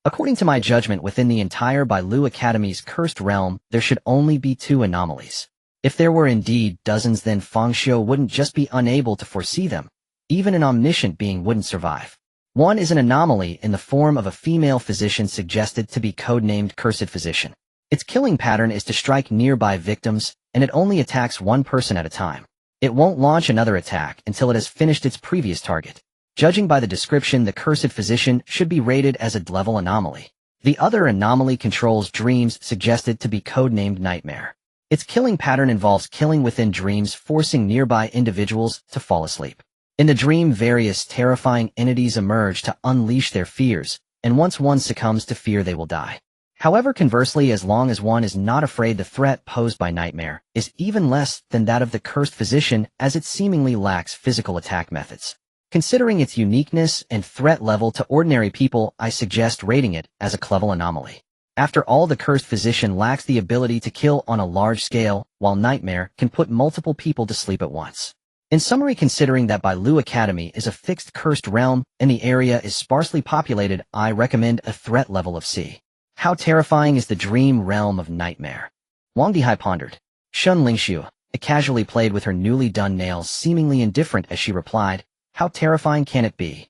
According to my judgment, within the entire Bailu Academy's cursed realm, there should only be 2 anomalies. If there were indeed dozens, then Fang Xiu wouldn't just be unable to foresee them. Even an omniscient being wouldn't survive. One is an anomaly in the form of a female physician suggested to be codenamed Cursed Physician. Its killing pattern is to strike nearby victims, and it only attacks one person at a time. It won't launch another attack until it has finished its previous target. Judging by the description, the Cursed Physician should be rated as a D-level anomaly. The other anomaly controls dreams, suggested to be codenamed Nightmare. Its killing pattern involves killing within dreams, forcing nearby individuals to fall asleep. In the dream, various terrifying entities emerge to unleash their fears, and once one succumbs to fear, they will die. However, conversely, as long as one is not afraid, the threat posed by Nightmare is even less than that of the Cursed Physician, as it seemingly lacks physical attack methods. Considering its uniqueness and threat level to ordinary people, I suggest rating it as a C-level anomaly. After all, the Cursed Physician lacks the ability to kill on a large scale, while Nightmare can put multiple people to sleep at once. In summary, considering that Bailu Academy is a fixed cursed realm and the area is sparsely populated, I recommend a threat level of C. How terrifying is the dream realm of Nightmare? Wang Dihai pondered. Shen Lingxiu casually played with her newly done nails, seemingly indifferent as she replied, how terrifying can it be?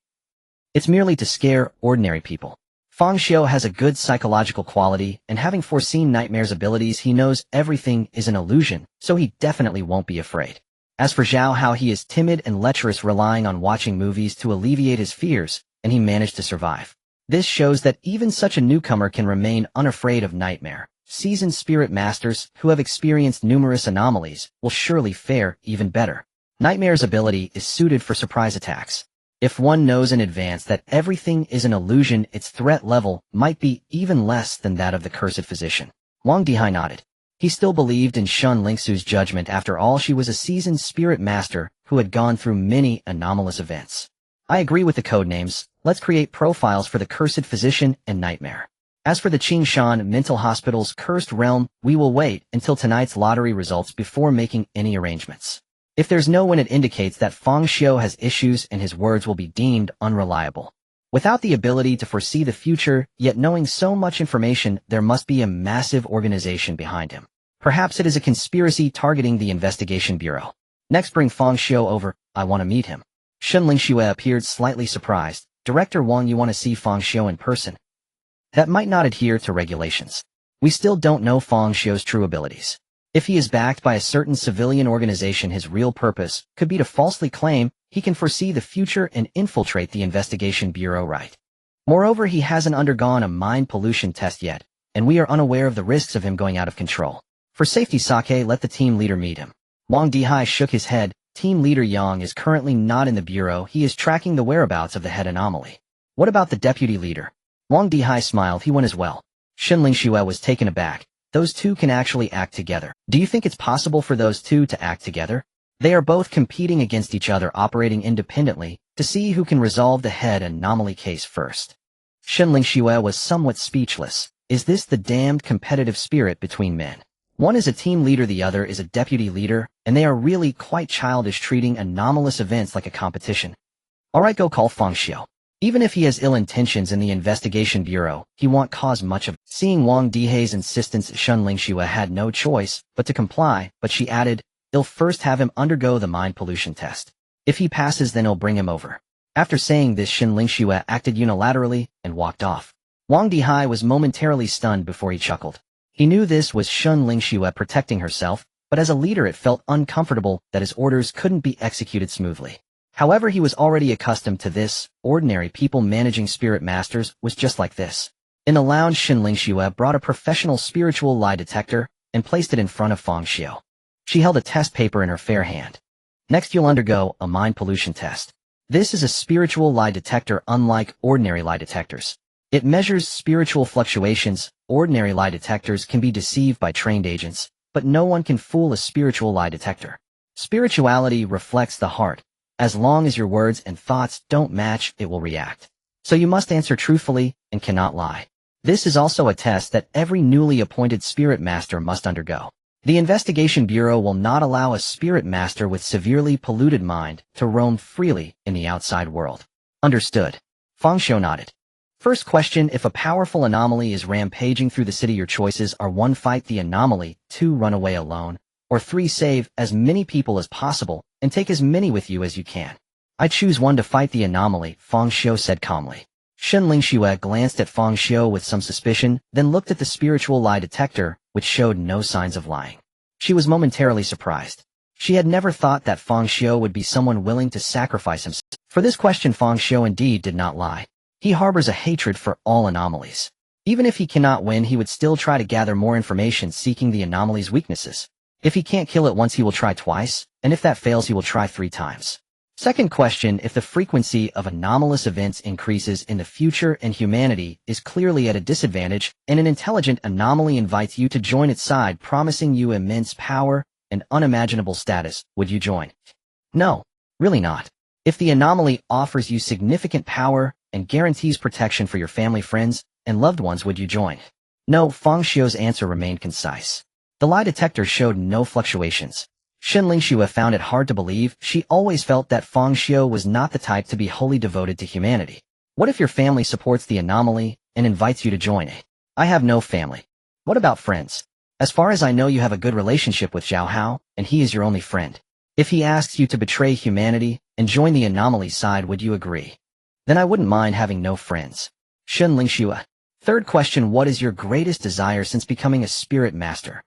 It's merely to scare ordinary people. Fang Xiu has a good psychological quality, and having foreseen Nightmare's abilities, he knows everything is an illusion, so he definitely won't be afraid. As for Zhao Hao, he is timid and lecherous, relying on watching movies to alleviate his fears, and he managed to survive. This shows that even such a newcomer can remain unafraid of Nightmare. Seasoned spirit masters who have experienced numerous anomalies will surely fare even better. Nightmare's ability is suited for surprise attacks. If one knows in advance that everything is an illusion, its threat level might be even less than that of the Cursed Physician. Wang Dihai nodded. He still believed in Shen Lingsu's judgment. After all, she was a seasoned spirit master who had gone through many anomalous events. I agree with the codenames. Let's create profiles for the Cursed Physician and Nightmare. As for the Qingshan Mental Hospital's cursed realm, we will wait until tonight's lottery results before making any arrangements. If there's no one, it indicates that Fang Xiu has issues and his words will be deemed unreliable. Without the ability to foresee the future, yet knowing so much information, there must be a massive organization behind him. Perhaps it is a conspiracy targeting the investigation bureau. Next, bring Fang Xiu over. I want to meet him. Shen Lingxue appeared slightly surprised. Director Wang, you want to see Fang Xiu in person? That might not adhere to regulations. We still don't know Fang Xiu's true abilities. If he is backed by a certain civilian organization, his real purpose could be to falsely claim he can foresee the future and infiltrate the investigation bureau, right? Moreover, he hasn't undergone a mind pollution test yet, and we are unaware of the risks of him going out of control. For safety, Sake, let the team leader meet him. Wang Dihai shook his head. Team leader Yang is currently not in the bureau. He is tracking the whereabouts of the head anomaly. What about the deputy leader? Wang Dihai smiled. He went as well. Shen Lingxue was taken aback. Those two can actually act together. Do you think it's possible for those two to act together? They are both competing against each other, operating independently, to see who can resolve the head anomaly case first. Shen Lingxue was somewhat speechless. Is this the damned competitive spirit between men? One is a team leader, the other is a deputy leader, and they are really quite childish, treating anomalous events like a competition. Alright, go call Fang Xiu. Even if he has ill intentions in the investigation bureau, he won't cause much of it. Seeing Wang Dihai's insistence, Shen Lingxue had no choice but to comply, but she added, "I'll first have him undergo the mind pollution test. If he passes, then I'll bring him over." After saying this, Shen Lingxue acted unilaterally and walked off. Wang Dihai was momentarily stunned before he chuckled. He knew this was Shen Lingxue protecting herself, but as a leader it felt uncomfortable that his orders couldn't be executed smoothly. However, he was already accustomed to this. Ordinary people managing spirit masters was just like this. In the lounge, Shen Lingxue brought a professional spiritual lie detector and placed it in front of Fang Xiu. She held a test paper in her fair hand. Next, you'll undergo a mind pollution test. This is a spiritual lie detector unlike ordinary lie detectors. It measures spiritual fluctuations. Ordinary lie detectors can be deceived by trained agents, but no one can fool a spiritual lie detector. Spirituality reflects the heart. As long as your words and thoughts don't match, it will react. So you must answer truthfully and cannot lie. This is also a test that every newly appointed spirit master must undergo. The investigation bureau will not allow a spirit master with severely polluted mind to roam freely in the outside world. Understood. Fang Xiu nodded. First question: if a powerful anomaly is rampaging through the city, your choices are 1. Fight the anomaly, 2. Run away alone, or 3. Save as many people as possible and take as many with you as you can. I choose 1 to fight the anomaly, Fang Xiu said calmly. Shen Lingxue glanced at Fang Xiu with some suspicion, then looked at the spiritual lie detector, which showed no signs of lying. She was momentarily surprised. She had never thought that Fang Xiu would be someone willing to sacrifice himself. For this question, Fang Xiu indeed did not lie. He harbors a hatred for all anomalies. Even if he cannot win, he would still try to gather more information, seeking the anomaly's weaknesses. If he can't kill it once, he will try twice, and if that fails, he will try 3 times. Second question: if the frequency of anomalous events increases in the future and humanity is clearly at a disadvantage, and an intelligent anomaly invites you to join its side, promising you immense power and unimaginable status, would you join? No, really not. If the anomaly offers you significant power and guarantees protection for your family, friends, and loved ones, would you join? No. Fang Xiu's answer remained concise. The lie detector showed no fluctuations. Shen Lingxue found it hard to believe. She always felt that Fang Xiu was not the type to be wholly devoted to humanity. What if your family supports the anomaly and invites you to join it? I have no family. What about friends? As far as I know, you have a good relationship with Zhao Hao, and he is your only friend. If he asks you to betray humanity and join the anomaly side, would you agree? Then I wouldn't mind having no friends. Shen Lingxue. Third question: what is your greatest desire since becoming a spirit master?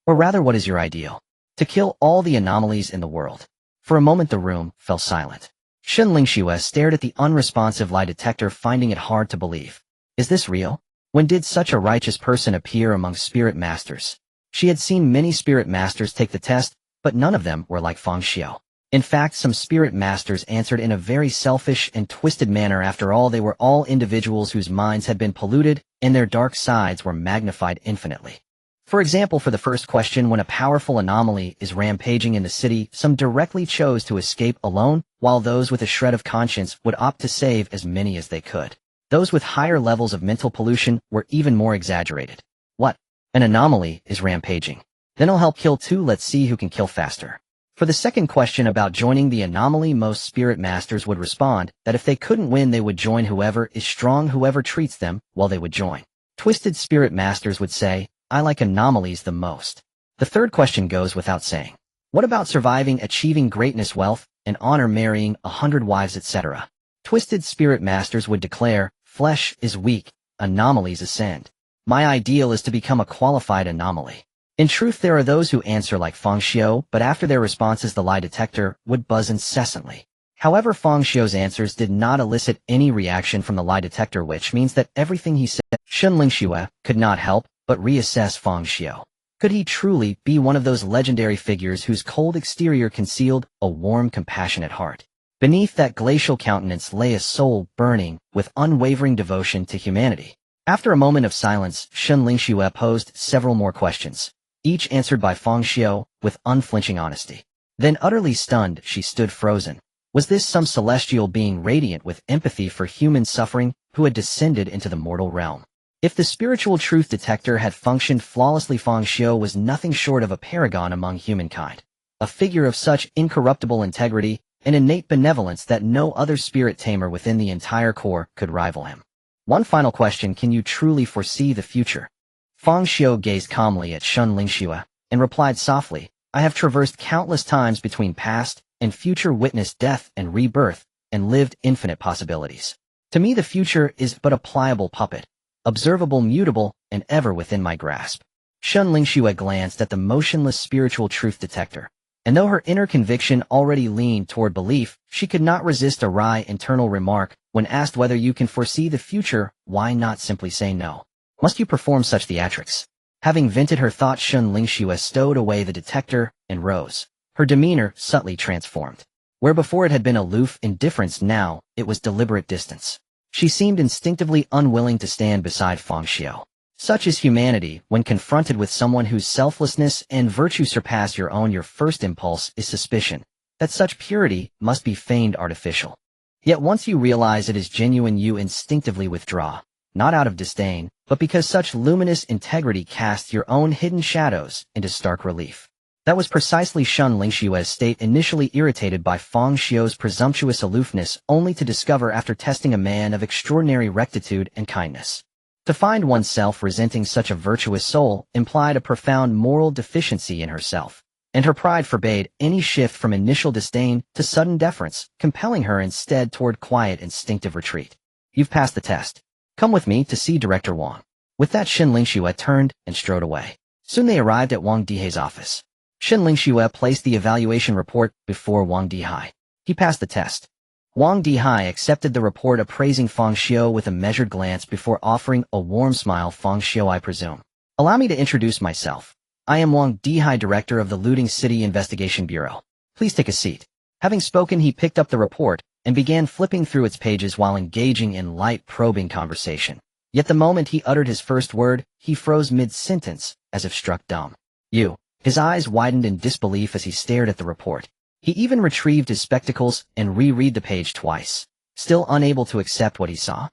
Or rather, what is your ideal? To kill all the anomalies in the world. For a moment the room fell silent. Shen Lingxue stared at the unresponsive lie detector, finding it hard to believe. Is this real? When did such a righteous person appear among spirit masters? She had seen many spirit masters take the test, but none of them were like Fang Xiu. In fact, some spirit masters answered in a very selfish and twisted manner. After all, they were all individuals whose minds had been polluted, and their dark sides were magnified infinitely. For example, for the first question, when a powerful anomaly is rampaging in the city, some directly chose to escape alone, while those with a shred of conscience would opt to save as many as they could. Those with higher levels of mental pollution were even more exaggerated. What? An anomaly is rampaging. Then I'll help kill two. Let's see who can kill faster. For the second question about joining the anomaly, most spirit masters would respond that if they couldn't win, they would join whoever is strong, whoever treats them, well, they would join. Twisted spirit masters would say, I like anomalies the most. The third question goes without saying. What about surviving, achieving greatness, wealth, and honor, marrying 100 wives, etc.? Twisted spirit masters would declare, flesh is weak, anomalies ascend. My ideal is to become a qualified anomaly. In truth, there are those who answer like Fang Xiu, but after their responses the lie detector would buzz incessantly. However, Fang Xiu's answers did not elicit any reaction from the lie detector, which means that everything he said, Xiu could not help but reassess Fang Xiu. Could he truly be one of those legendary figures whose cold exterior concealed a warm, compassionate heart? Beneath that glacial countenance lay a soul burning with unwavering devotion to humanity. After a moment of silence, Xiu posed several more questions, each answered by Fang Xiu with unflinching honesty. Then, utterly stunned, she stood frozen. Was this some celestial being radiant with empathy for human suffering who had descended into the mortal realm? If the spiritual truth detector had functioned flawlessly, Fang Xiu was nothing short of a paragon among humankind, a figure of such incorruptible integrity and innate benevolence that no other spirit tamer within the entire Corps could rival him. One final question: can you truly foresee the future? Fang Xiu gazed calmly at Xiu and replied softly, I have traversed countless times between past and future, witnessed death and rebirth, and lived infinite possibilities. To me, the future is but a pliable puppet, observable, mutable, and ever within my grasp. Xiu glanced at the motionless spiritual truth detector, and though her inner conviction already leaned toward belief, she could not resist a wry internal remark. When asked whether you can foresee the future, why not simply say no? Must you perform such theatrics? Having vented her thoughts, Xiu stowed away the detector and rose. Her demeanor subtly transformed. Where before it had been aloof indifference, now it was deliberate distance. She seemed instinctively unwilling to stand beside Fang Xiu. Such is humanity when confronted with someone whose selflessness and virtue surpass your own. Your first impulse is suspicion that such purity must be feigned, artificial. Yet once you realize it is genuine, you instinctively withdraw, not out of disdain, but because such luminous integrity casts your own hidden shadows into stark relief. That was precisely Xiu's state, initially irritated by Fang Xiu's presumptuous aloofness, only to discover after testing a man of extraordinary rectitude and kindness. To find oneself resenting such a virtuous soul implied a profound moral deficiency in herself, and her pride forbade any shift from initial disdain to sudden deference, compelling her instead toward quiet, instinctive retreat. You've passed the test. Come with me to see Director Wang. With that, Xiu turned and strode away. Soon they arrived at Wang Dihai's office. Xiu placed the evaluation report before Wang Dihai. He passed the test. Wang Dihai accepted the report, appraising Fang Xiu with a measured glance before offering a warm smile. Fang Xiu, I presume. Allow me to introduce myself. I am Wang Dihai, director of the Looting City Investigation Bureau. Please take a seat. Having spoken, he picked up the report and began flipping through its pages while engaging in light, probing conversation. Yet the moment he uttered his first word, he froze mid-sentence, as if struck dumb. You. His eyes widened in disbelief as he stared at the report. He even retrieved his spectacles and reread the page twice, still unable to accept what he saw.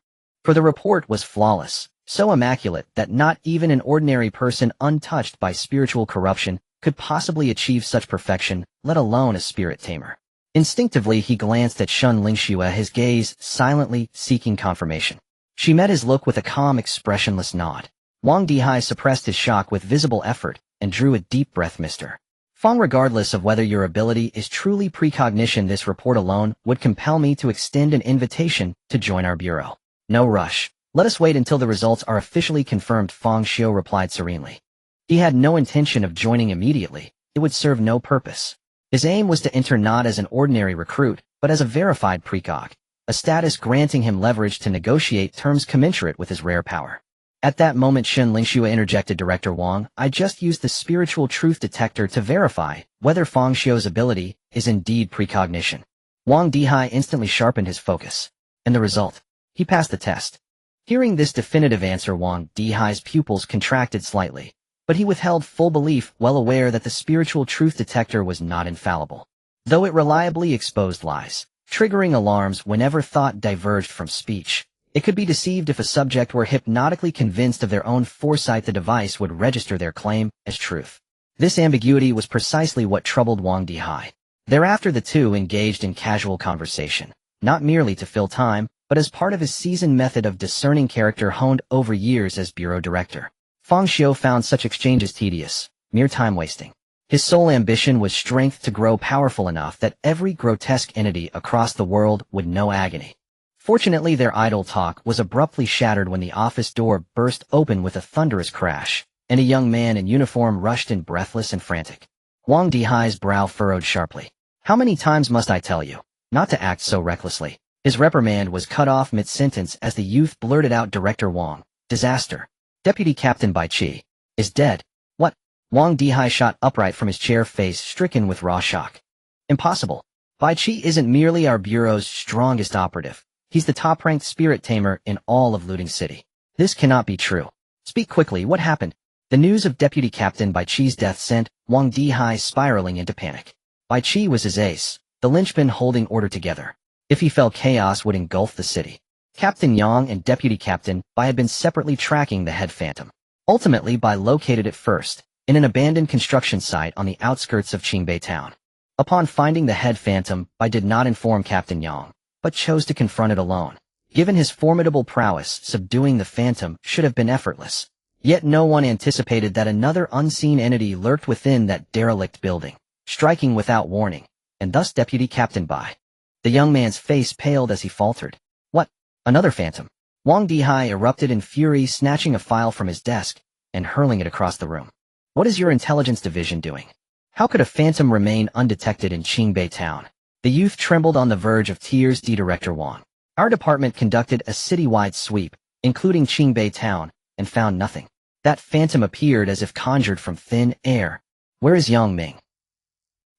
For the report was flawless, so immaculate that not even an ordinary person untouched by spiritual corruption could possibly achieve such perfection, let alone a spirit tamer. Instinctively, he glanced at Xiu, his gaze silently seeking confirmation. She met his look with a calm, expressionless nod. Wang Dihai suppressed his shock with visible effort and drew a deep breath. Mr. Fang, regardless of whether your ability is truly precognition, this report alone would compel me to extend an invitation to join our bureau. No rush. Let us wait until the results are officially confirmed, Fang Xiu replied serenely. He had no intention of joining immediately. It would serve no purpose. His aim was to enter not as an ordinary recruit, but as a verified precog, a status granting him leverage to negotiate terms commensurate with his rare power. At that moment, Xiu interjected, Director Wang, I just used the spiritual truth detector to verify whether Fang Xiu's ability is indeed precognition. Wang Dihai instantly sharpened his focus. And the result? He passed the test. Hearing this definitive answer, Wang Dihai's pupils contracted slightly, but he withheld full belief, well aware that the spiritual truth detector was not infallible. Though it reliably exposed lies, triggering alarms whenever thought diverged from speech, It could be deceived if a subject were hypnotically convinced of their own foresight the device would register their claim as truth. This ambiguity was precisely what troubled Wang Dihai. Thereafter the two engaged in casual conversation, not merely to fill time, but as part of his seasoned method of discerning character honed over years as bureau director. Fang Xiu found such exchanges tedious, mere time-wasting. His sole ambition was strength to grow powerful enough that every grotesque entity across the world would know agony. Fortunately, their idle talk was abruptly shattered when the office door burst open with a thunderous crash, and a young man in uniform rushed in breathless and frantic. Wang Dihai's brow furrowed sharply. How many times must I tell you not to act so recklessly? His reprimand was cut off mid-sentence as the youth blurted out, Director Wang, disaster. Deputy Captain Bai Qi is dead. What? Wang Dihai shot upright from his chair, face stricken with raw shock. Impossible. Bai Qi isn't merely our bureau's strongest operative. He's the top-ranked spirit tamer in all of Looting City. This cannot be true. Speak quickly, what happened? The news of Deputy Captain Bai Qi's death sent Wang Dihai spiraling into panic. Bai Qi was his ace, the linchpin holding order together. If he fell, chaos would engulf the city. Captain Yang and Deputy Captain Bai had been separately tracking the head phantom. Ultimately, Bai located it first, in an abandoned construction site on the outskirts of Qingbei town. Upon finding the head phantom, Bai did not inform Captain Yang, but chose to confront it alone. Given his formidable prowess, subduing the phantom should have been effortless. Yet no one anticipated that another unseen entity lurked within that derelict building, striking without warning, and thus Deputy Captain Bai. The young man's face paled as he faltered. What? Another phantom? Wang Dihai erupted in fury, snatching a file from his desk and hurling it across the room. What is your intelligence division doing? How could a phantom remain undetected in Qingbei town? The youth trembled on the verge of tears. Director Wang. Our department conducted a citywide sweep, including Qingbei town, and found nothing. That phantom appeared as if conjured from thin air. Where is Yang Ming?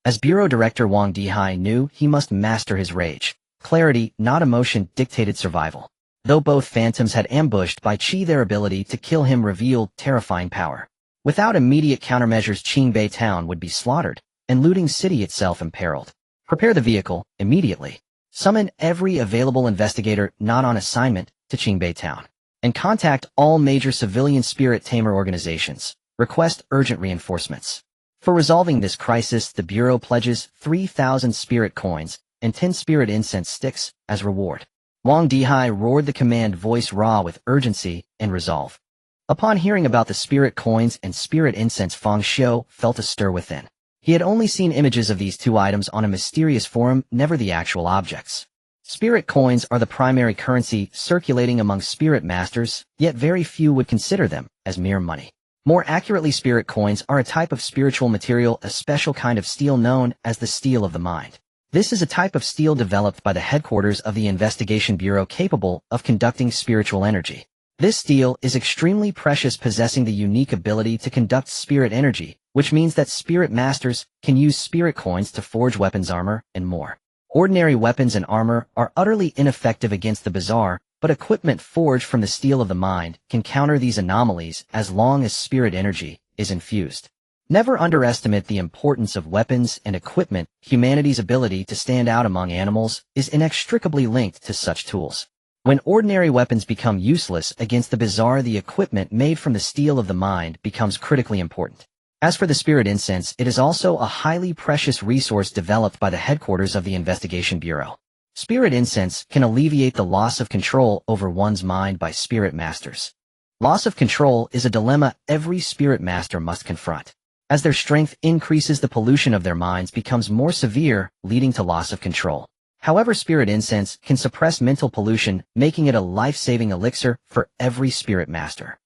As bureau director, Wang Dihai knew he must master his rage. Clarity, not emotion, dictated survival. Though both phantoms had ambushed Bai Qi, their ability to kill him revealed terrifying power. Without immediate countermeasures, Qingbei town would be slaughtered, and Looting City itself imperiled. Prepare the vehicle, immediately. Summon every available investigator not on assignment to Qingbei town. And contact all major civilian spirit tamer organizations. Request urgent reinforcements. For resolving this crisis, the Bureau pledges 3,000 spirit coins and 10 spirit incense sticks as reward. Wang Dihai roared the command, voice raw with urgency and resolve. Upon hearing about the spirit coins and spirit incense, Fang Xiu felt a stir within. He had only seen images of these two items on a mysterious forum, never the actual objects. Spirit coins are the primary currency circulating among spirit masters, yet very few would consider them as mere money. More accurately, spirit coins are a type of spiritual material, a special kind of steel known as the steel of the mind. This is a type of steel developed by the headquarters of the Investigation Bureau capable of conducting spiritual energy. This steel is extremely precious, possessing the unique ability to conduct spirit energy, which means that spirit masters can use spirit coins to forge weapons, armor, and more. Ordinary weapons and armor are utterly ineffective against the bizarre, but equipment forged from the steel of the mind can counter these anomalies as long as spirit energy is infused. Never underestimate the importance of weapons and equipment. Humanity's ability to stand out among animals is inextricably linked to such tools. When ordinary weapons become useless against the bizarre, the equipment made from the steel of the mind becomes critically important. As for the spirit incense, it is also a highly precious resource developed by the headquarters of the Investigation Bureau. Spirit incense can alleviate the loss of control over one's mind by spirit masters. Loss of control is a dilemma every spirit master must confront. As their strength increases, the pollution of their minds becomes more severe, leading to loss of control. However, spirit incense can suppress mental pollution, making it a life-saving elixir for every spirit master.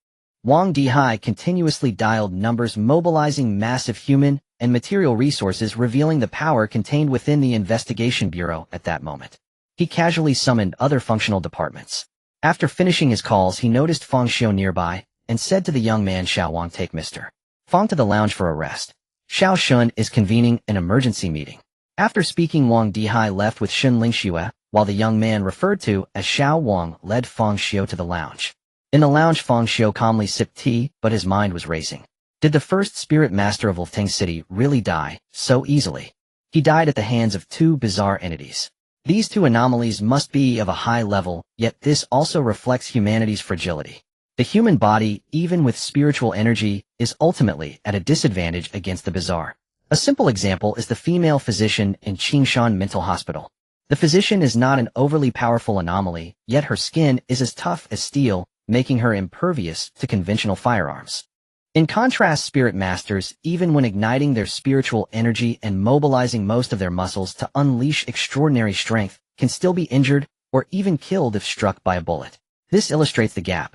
Wang Dihai continuously dialed numbers, mobilizing massive human and material resources, revealing the power contained within the Investigation Bureau at that moment. He casually summoned other functional departments. After finishing his calls, he noticed Fang Xiu nearby and said to the young man, Xiao Wang, take Mr. Fang to the lounge for a rest. Xiao Shun is convening an emergency meeting. After speaking, Wang Dihai left with Shun Lingxue, while the young man referred to as Xiao Wang led Fang Xiu to the lounge. In the lounge, Fang Xiu calmly sipped tea, but his mind was racing. Did the first spirit master of Looting City really die so easily? He died at the hands of two bizarre entities. These two anomalies must be of a high level, yet this also reflects humanity's fragility. The human body, even with spiritual energy, is ultimately at a disadvantage against the bizarre. A simple example is the female physician in Qingshan Mental Hospital. The physician is not an overly powerful anomaly, yet her skin is as tough as steel, making her impervious to conventional firearms. In contrast, spirit masters, even when igniting their spiritual energy and mobilizing most of their muscles to unleash extraordinary strength, can still be injured or even killed if struck by a bullet. This illustrates the gap.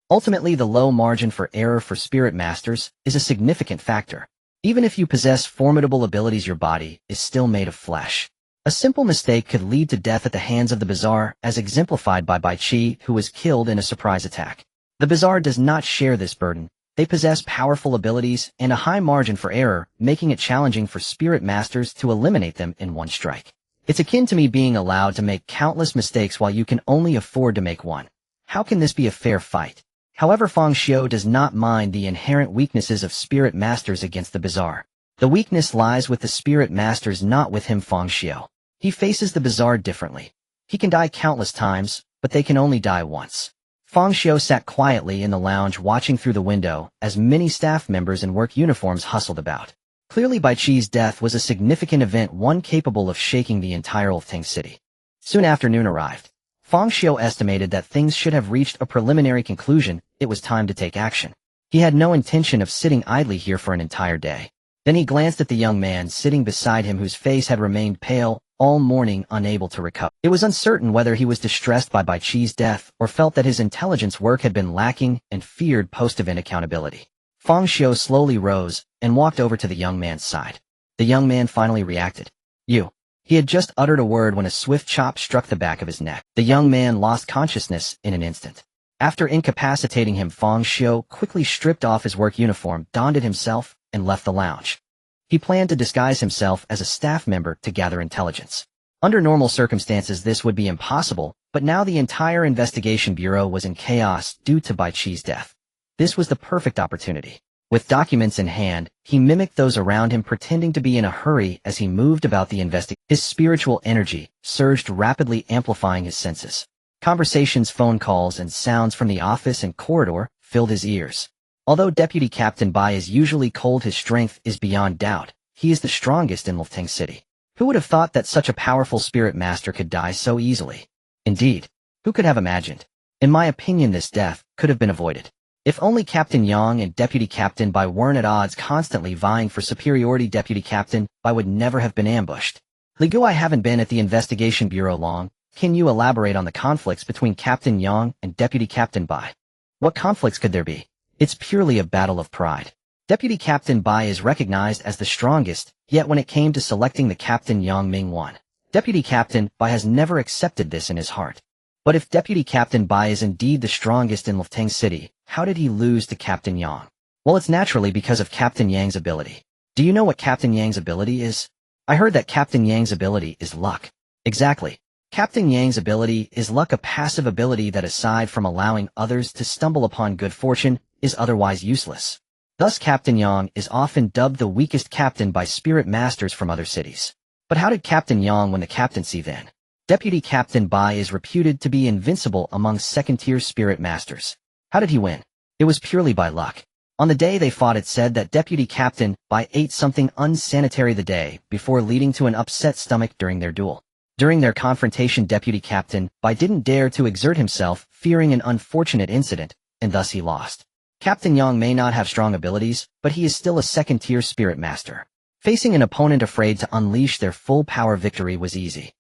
Ultimately, the low margin for error for spirit masters is a significant factor. Even if you possess formidable abilities, your body is still made of flesh. A simple mistake could lead to death at the hands of the bizarre, as exemplified by Bai Qi, who was killed in a surprise attack. The bizarre does not share this burden. They possess powerful abilities and a high margin for error, making it challenging for spirit masters to eliminate them in one strike. It's akin to me being allowed to make countless mistakes while you can only afford to make one. How can this be a fair fight? However, Fang Xiu does not mind the inherent weaknesses of spirit masters against the bizarre. The weakness lies with the spirit masters, not with him. Fang Xiu. He faces the bizarre differently. He can die countless times, but they can only die once. Fang Xiu sat quietly in the lounge watching through the window as many staff members in work uniforms hustled about. Clearly Bai Qi's death was a significant event, one capable of shaking the entire Ulftang city. Soon after noon arrived. Fang Xiu estimated that things should have reached a preliminary conclusion. It was time to take action. He had no intention of sitting idly here for an entire day. Then he glanced at the young man sitting beside him, whose face had remained pale all morning, unable to recover. It was uncertain whether he was distressed by Bai Qi's death or felt that his intelligence work had been lacking and feared post-event accountability. Fang Xiu slowly rose and walked over to the young man's side. The young man finally reacted. You. He had just uttered a word when a swift chop struck the back of his neck. The young man lost consciousness in an instant. After incapacitating him, Fang Xiu quickly stripped off his work uniform, donned it himself, and left the lounge. He planned to disguise himself as a staff member to gather intelligence. Under normal circumstances this would be impossible, but now the entire investigation bureau was in chaos due to Bai Qi's death. This was the perfect opportunity. With documents in hand, he mimicked those around him, pretending to be in a hurry as he moved about the investigation. His spiritual energy surged rapidly, amplifying his senses. Conversations, phone calls, and sounds from the office and corridor filled his ears. Although Deputy Captain Bai is usually cold, his strength is beyond doubt. He is the strongest in Ulftang City. Who would have thought that such a powerful spirit master could die so easily? Indeed, who could have imagined? In my opinion, this death could have been avoided. If only Captain Yang and Deputy Captain Bai weren't at odds, constantly vying for superiority. Deputy Captain Bai would never have been ambushed. Li Gu, I haven't been at the investigation bureau long. Can you elaborate on the conflicts between Captain Yang and Deputy Captain Bai? What conflicts could there be? It's purely a battle of pride. Deputy Captain Bai is recognized as the strongest, yet when it came to selecting the Captain, Yang Ming won. Deputy Captain Bai has never accepted this in his heart. But if Deputy Captain Bai is indeed the strongest in Ulftang City, how did he lose to Captain Yang? Well, it's naturally because of Captain Yang's ability. Do you know what Captain Yang's ability is? I heard that Captain Yang's ability is luck. Exactly. Captain Yang's ability is luck, a passive ability that, aside from allowing others to stumble upon good fortune, is otherwise useless. Thus Captain Yang is often dubbed the weakest captain by spirit masters from other cities. But how did Captain Yang win the captaincy then? Deputy Captain Bai is reputed to be invincible among second-tier spirit masters. How did he win? It was purely by luck. On the day they fought, it said that Deputy Captain Bai ate something unsanitary the day before, leading to an upset stomach during their duel. During their confrontation, Deputy Captain Bai didn't dare to exert himself, fearing an unfortunate incident, and thus he lost. Captain Yang may not have strong abilities, but he is still a second-tier spirit master. Facing an opponent afraid to unleash their full power, victory was easy.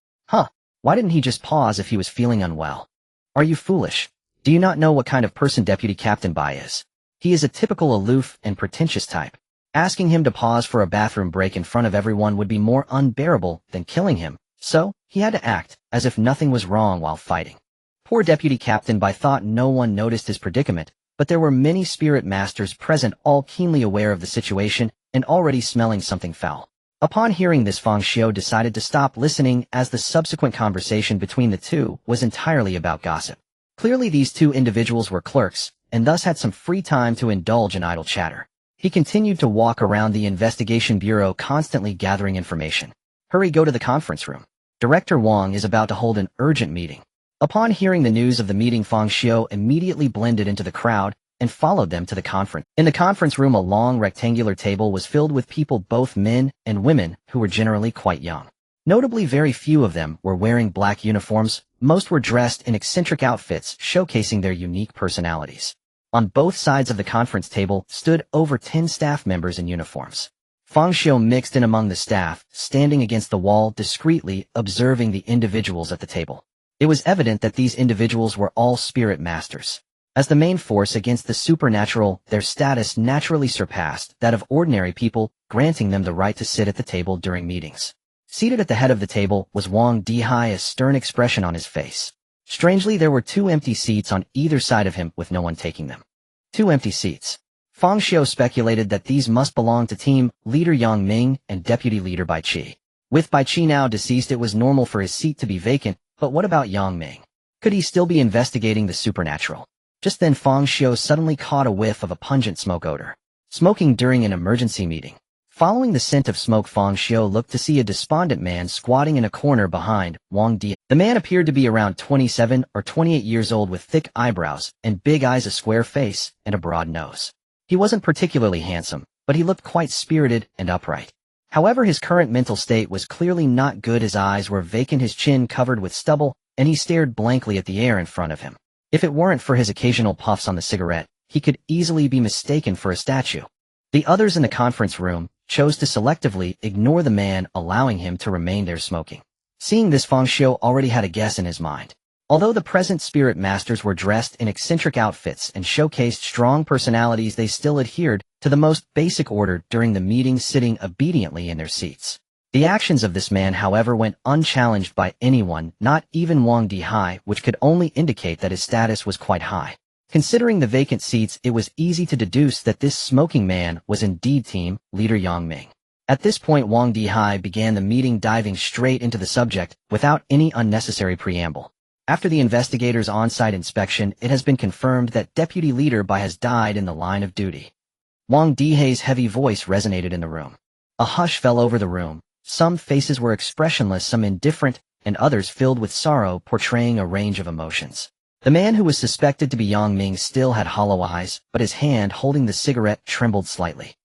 Why didn't he just pause if he was feeling unwell? Are you foolish? Do you not know what kind of person Deputy Captain Bai is? He is a typical aloof and pretentious type. Asking him to pause for a bathroom break in front of everyone would be more unbearable than killing him, so he had to act as if nothing was wrong while fighting. Poor Deputy Captain Bai thought no one noticed his predicament, but there were many spirit masters present, all keenly aware of the situation and already smelling something foul. Upon hearing this, Fang Xiu decided to stop listening, as the subsequent conversation between the two was entirely about gossip. Clearly these two individuals were clerks, and thus had some free time to indulge in idle chatter. He continued to walk around the investigation bureau, constantly gathering information. Hurry, go to the conference room. Director Wang is about to hold an urgent meeting. Upon hearing the news of the meeting, Fang Xiu immediately blended into the crowd and followed them to the conference. In the conference room, a long rectangular table was filled with people, both men and women, who were generally quite young. Notably, very few of them were wearing black uniforms. Most were dressed in eccentric outfits, showcasing their unique personalities. On both sides of the conference table stood over 10 staff members in uniforms. Fang Xiu mixed in among the staff, standing against the wall discreetly, observing the individuals at the table. It was evident that these individuals were all spirit masters. As the main force against the supernatural, their status naturally surpassed that of ordinary people, granting them the right to sit at the table during meetings. Seated at the head of the table was Wang Dihai, a stern expression on his face. Strangely, there were 2 empty seats on either side of him, with no one taking them. 2 empty seats. Fang Xiu speculated that these must belong to team leader Yang Ming and deputy leader Bai Qi. With Bai Qi now deceased, it was normal for his seat to be vacant, but what about Yang Ming? Could he still be investigating the supernatural? Just then Fang Xiu suddenly caught a whiff of a pungent smoke odor. Smoking during an emergency meeting. Following the scent of smoke, Fang Xiu looked to see a despondent man squatting in a corner behind Wang Di. The man appeared to be around 27 or 28 years old, with thick eyebrows and big eyes, a square face, and a broad nose. He wasn't particularly handsome, but he looked quite spirited and upright. However, his current mental state was clearly not good. His eyes were vacant, his chin covered with stubble, and he stared blankly at the air in front of him. If it weren't for his occasional puffs on the cigarette, he could easily be mistaken for a statue. The others in the conference room chose to selectively ignore the man, allowing him to remain there smoking. Seeing this, Fang Xiu already had a guess in his mind. Although the present spirit masters were dressed in eccentric outfits and showcased strong personalities, they still adhered to the most basic order during the meeting, sitting obediently in their seats. The actions of this man, however, went unchallenged by anyone, not even Wang Dihai, which could only indicate that his status was quite high. Considering the vacant seats, it was easy to deduce that this smoking man was indeed team leader Yang Ming. At this point, Wang Dihai began the meeting, diving straight into the subject without any unnecessary preamble. After the investigators' on-site inspection, it has been confirmed that Deputy Leader Bai has died in the line of duty. Wang Dihai's heavy voice resonated in the room. A hush fell over the room. Some faces were expressionless, some indifferent, and others filled with sorrow, portraying a range of emotions. The man who was suspected to be Yang Ming still had hollow eyes, but his hand holding the cigarette trembled slightly.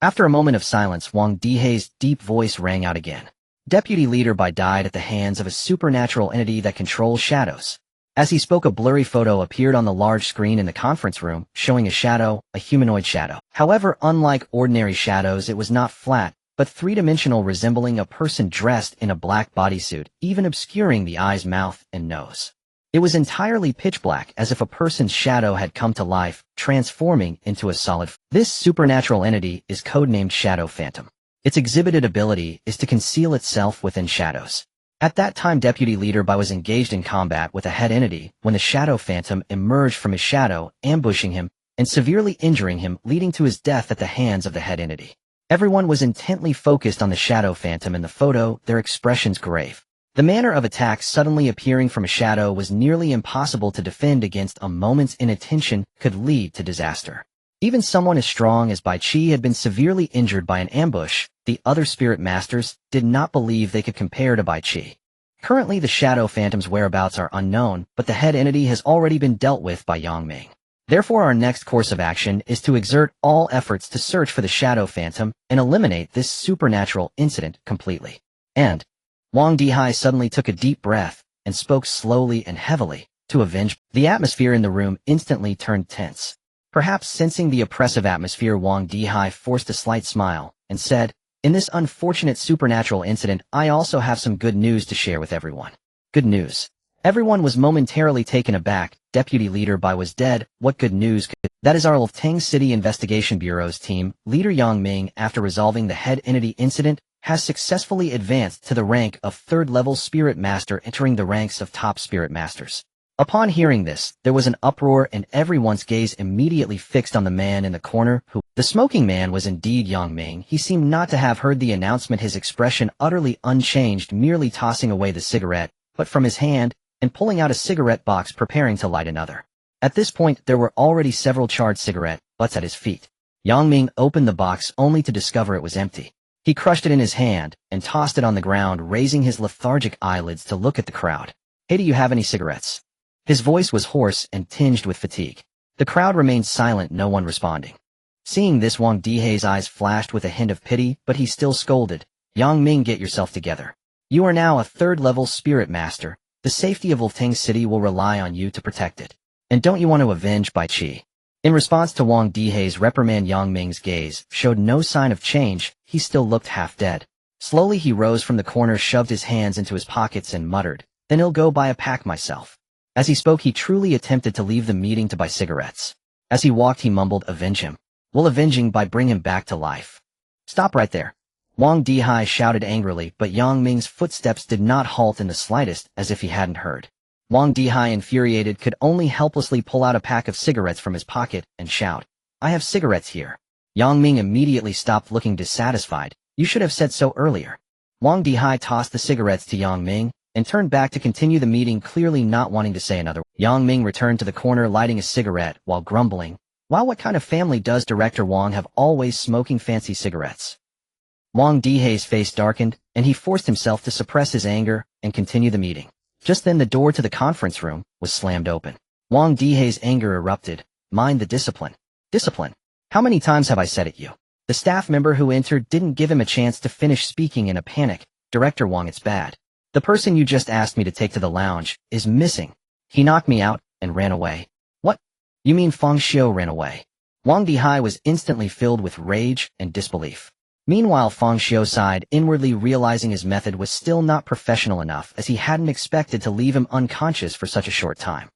After a moment of silence, Wang Dihai's deep voice rang out again. Deputy Leader Bai died at the hands of a supernatural entity that controls shadows. As he spoke, a blurry photo appeared on the large screen in the conference room, showing a shadow, a humanoid shadow. However, unlike ordinary shadows, it was not flat, but three-dimensional, resembling a person dressed in a black bodysuit, even obscuring the eyes, mouth, and nose. It was entirely pitch black, as if a person's shadow had come to life, transforming into a solid. This supernatural entity is codenamed Shadow Phantom. Its exhibited ability is to conceal itself within shadows. At that time, Deputy Leader Bai was engaged in combat with a head entity when the Shadow Phantom emerged from his shadow, ambushing him and severely injuring him, leading to his death at the hands of the head entity. Everyone was intently focused on the Shadow Phantom in the photo, their expressions grave. The manner of attack suddenly appearing from a shadow was nearly impossible to defend against. A moment's inattention could lead to disaster. Even someone as strong as Bai Qi had been severely injured by an ambush. The other spirit masters did not believe they could compare to Bai Qi. Currently, the Shadow Phantom's whereabouts are unknown, but the head entity has already been dealt with by Yang Ming. Therefore, our next course of action is to exert all efforts to search for the Shadow Phantom and eliminate this supernatural incident completely. And Wang Dihai suddenly took a deep breath and spoke slowly and heavily to avenge. The atmosphere in the room instantly turned tense. Perhaps sensing the oppressive atmosphere, Wang Dihai forced a slight smile and said, "In this unfortunate supernatural incident, I also have some good news to share with everyone." Good news. Everyone was momentarily taken aback. Deputy Leader Bai was dead. What good news could... That is our Tang City Investigation Bureau's team. Leader Yang Ming, after resolving the head entity incident, has successfully advanced to the rank of third-level Spirit Master, entering the ranks of top Spirit Masters. Upon hearing this, there was an uproar and everyone's gaze immediately fixed on the man in the corner who... The smoking man was indeed Yang Ming. He seemed not to have heard the announcement, his expression utterly unchanged, merely tossing away the cigarette, but from his hand, and pulling out a cigarette box, preparing to light another. At this point, there were already several charred cigarette butts at his feet. Yang Ming opened the box only to discover it was empty. He crushed it in his hand and tossed it on the ground, raising his lethargic eyelids to look at the crowd. Hey, do you have any cigarettes? His voice was hoarse and tinged with fatigue. The crowd remained silent, no one responding. Seeing this, Wang Dihai's eyes flashed with a hint of pity, but he still scolded. Yang Ming, get yourself together. You are now a third-level spirit master. The safety of Lilting City will rely on you to protect it. And don't you want to avenge Bai Qi? In response to Wang Dihai's reprimand, Yang Ming's gaze showed no sign of change. He still looked half dead. Slowly he rose from the corner, shoved his hands into his pockets and muttered, then I'll go buy a pack myself. As he spoke, he truly attempted to leave the meeting to buy cigarettes. As he walked, he mumbled, avenge him. Will avenging Bai bring him back to life? Stop right there. Wang Dihai shouted angrily, but Yang Ming's footsteps did not halt in the slightest, as if he hadn't heard. Wang Dihai, infuriated, could only helplessly pull out a pack of cigarettes from his pocket and shout, I have cigarettes here. Yang Ming immediately stopped, looking dissatisfied. You should have said so earlier. Wang Dihai tossed the cigarettes to Yang Ming and turned back to continue the meeting, clearly not wanting to say another word. Yang Ming returned to the corner, lighting a cigarette while grumbling, wow, what kind of family does Director Wang have, always smoking fancy cigarettes? Wang Dihai's face darkened, and he forced himself to suppress his anger and continue the meeting. Just then the door to the conference room was slammed open. Wang Dihai's anger erupted. Mind the discipline. Discipline? How many times have I said it, you? The staff member who entered didn't give him a chance to finish speaking. In a panic, Director Wang, it's bad. The person you just asked me to take to the lounge is missing. He knocked me out and ran away. What? You mean Fang Xiu ran away? Wang Dihai was instantly filled with rage and disbelief. Meanwhile, Fang Xiu sighed, inwardly realizing his method was still not professional enough, as he hadn't expected to leave him unconscious for such a short time.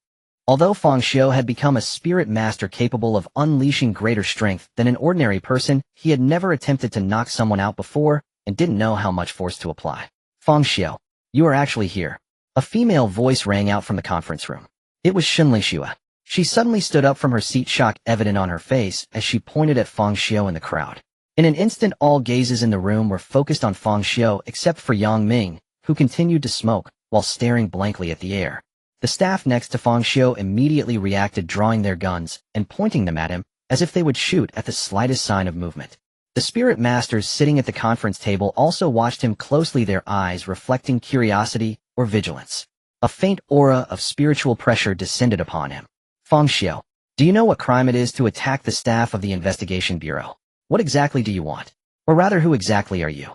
Although Fang Xiu had become a spirit master capable of unleashing greater strength than an ordinary person, he had never attempted to knock someone out before and didn't know how much force to apply. Fang Xiu, you are actually here. A female voice rang out from the conference room. It was Shunli Xue. She suddenly stood up from her seat, shock evident on her face as she pointed at Fang Xiu and the crowd. In an instant, all gazes in the room were focused on Fang Xiu except for Yang Ming, who continued to smoke while staring blankly at the air. The staff next to Fang Xiu immediately reacted, drawing their guns and pointing them at him as if they would shoot at the slightest sign of movement. The spirit masters sitting at the conference table also watched him closely, their eyes reflecting curiosity or vigilance. A faint aura of spiritual pressure descended upon him. Fang Xiu, do you know what crime it is to attack the staff of the Investigation Bureau? What exactly do you want? Or rather, who exactly are you?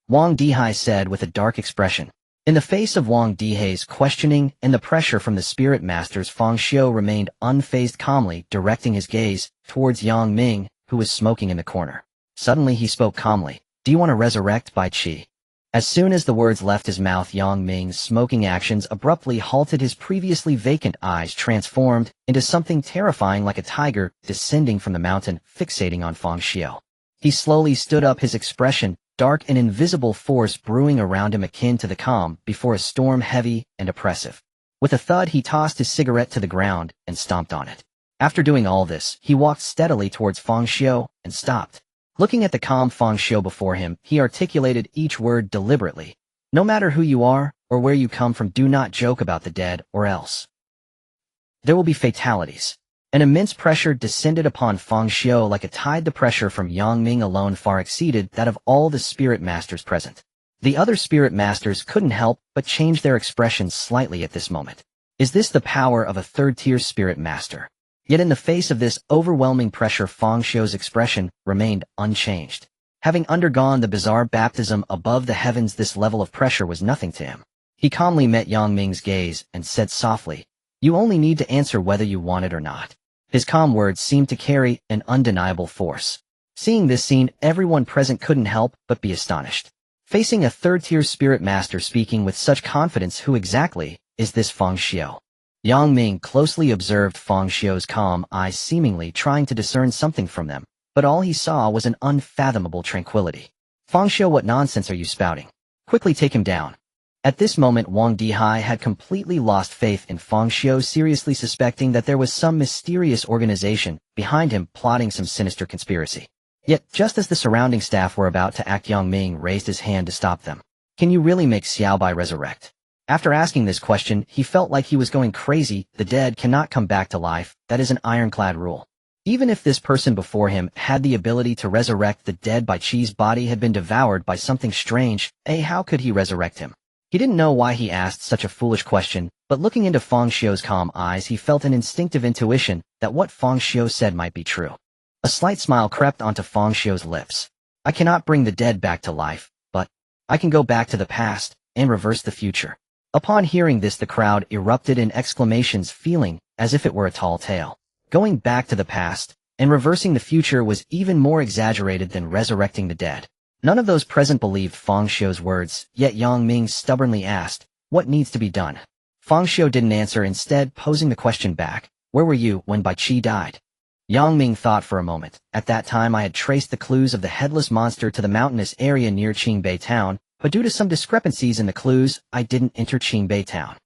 Wang Dihai said with a dark expression. In the face of Wang Dihai's questioning and the pressure from the spirit masters, Fang Xiu remained unfazed, calmly directing his gaze towards Yang Ming, who was smoking in the corner. Suddenly he spoke calmly. Do you want to resurrect Bai Qi? As soon as the words left his mouth, Yang Ming's smoking actions abruptly halted. His previously vacant eyes transformed into something terrifying, like a tiger descending from the mountain, fixating on Fang Xiu. He slowly stood up, his expression dark, an invisible force brewing around him akin to the calm before a storm, heavy and oppressive. With a thud, he tossed his cigarette to the ground and stomped on it. After doing all this, he walked steadily towards Fang Xiu and stopped. Looking at the calm Fang Xiu before him, he articulated each word deliberately. No matter who you are or where you come from, do not joke about the dead, or else there will be fatalities. An immense pressure descended upon Fang Xiu like a tide. The pressure from Yang Ming alone far exceeded that of all the spirit masters present. The other spirit masters couldn't help but change their expressions slightly at this moment. Is this the power of a third-tier spirit master? Yet in the face of this overwhelming pressure, Fang Xiu's expression remained unchanged. Having undergone the bizarre baptism above the heavens, this level of pressure was nothing to him. He calmly met Yang Ming's gaze and said softly, "You only need to answer whether you want it or not." His calm words seemed to carry an undeniable force. Seeing this scene, everyone present couldn't help but be astonished. Facing a third-tier spirit master speaking with such confidence, who exactly is this Fang Xiu? Yang Ming closely observed Fang Xiu's calm eyes, seemingly trying to discern something from them, but all he saw was an unfathomable tranquility. Fang Xiu, what nonsense are you spouting? Quickly take him down. At this moment, Wang Dihai had completely lost faith in Fang Xiu, seriously suspecting that there was some mysterious organization behind him plotting some sinister conspiracy. Yet, just as the surrounding staff were about to act, Yang Ming raised his hand to stop them. Can you really make Xiaobai resurrect? After asking this question, he felt like he was going crazy. The dead cannot come back to life. That is an ironclad rule. Even if this person before him had the ability to resurrect the dead by Qi's body had been devoured by something strange, how could he resurrect him? He didn't know why he asked such a foolish question, but looking into Fang Xiu's calm eyes he felt an instinctive intuition that what Fang Xiu said might be true. A slight smile crept onto Fang Xiu's lips. I cannot bring the dead back to life, but I can go back to the past and reverse the future. Upon hearing this the crowd erupted in exclamations, feeling as if it were a tall tale. Going back to the past and reversing the future was even more exaggerated than resurrecting the dead. None of those present believed Fang Xiu's words, yet Yang Ming stubbornly asked, what needs to be done? Fang Xiu didn't answer, instead posing the question back, where were you when Bai Qi died? Yang Ming thought for a moment. At that time I had traced the clues of the headless monster to the mountainous area near Qingbei town, but due to some discrepancies in the clues, I didn't enter Qingbei town.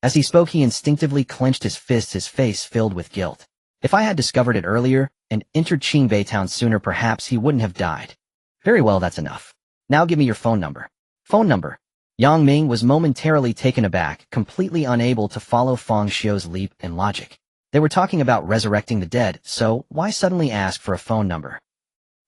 As he spoke he instinctively clenched his fists, his face filled with guilt. If I had discovered it earlier and entered Qingbei town sooner, perhaps he wouldn't have died. Very well, that's enough. Now give me your phone number. Phone number. Yang Ming was momentarily taken aback, completely unable to follow Fang Xiu's leap in logic. They were talking about resurrecting the dead, so why suddenly ask for a phone number?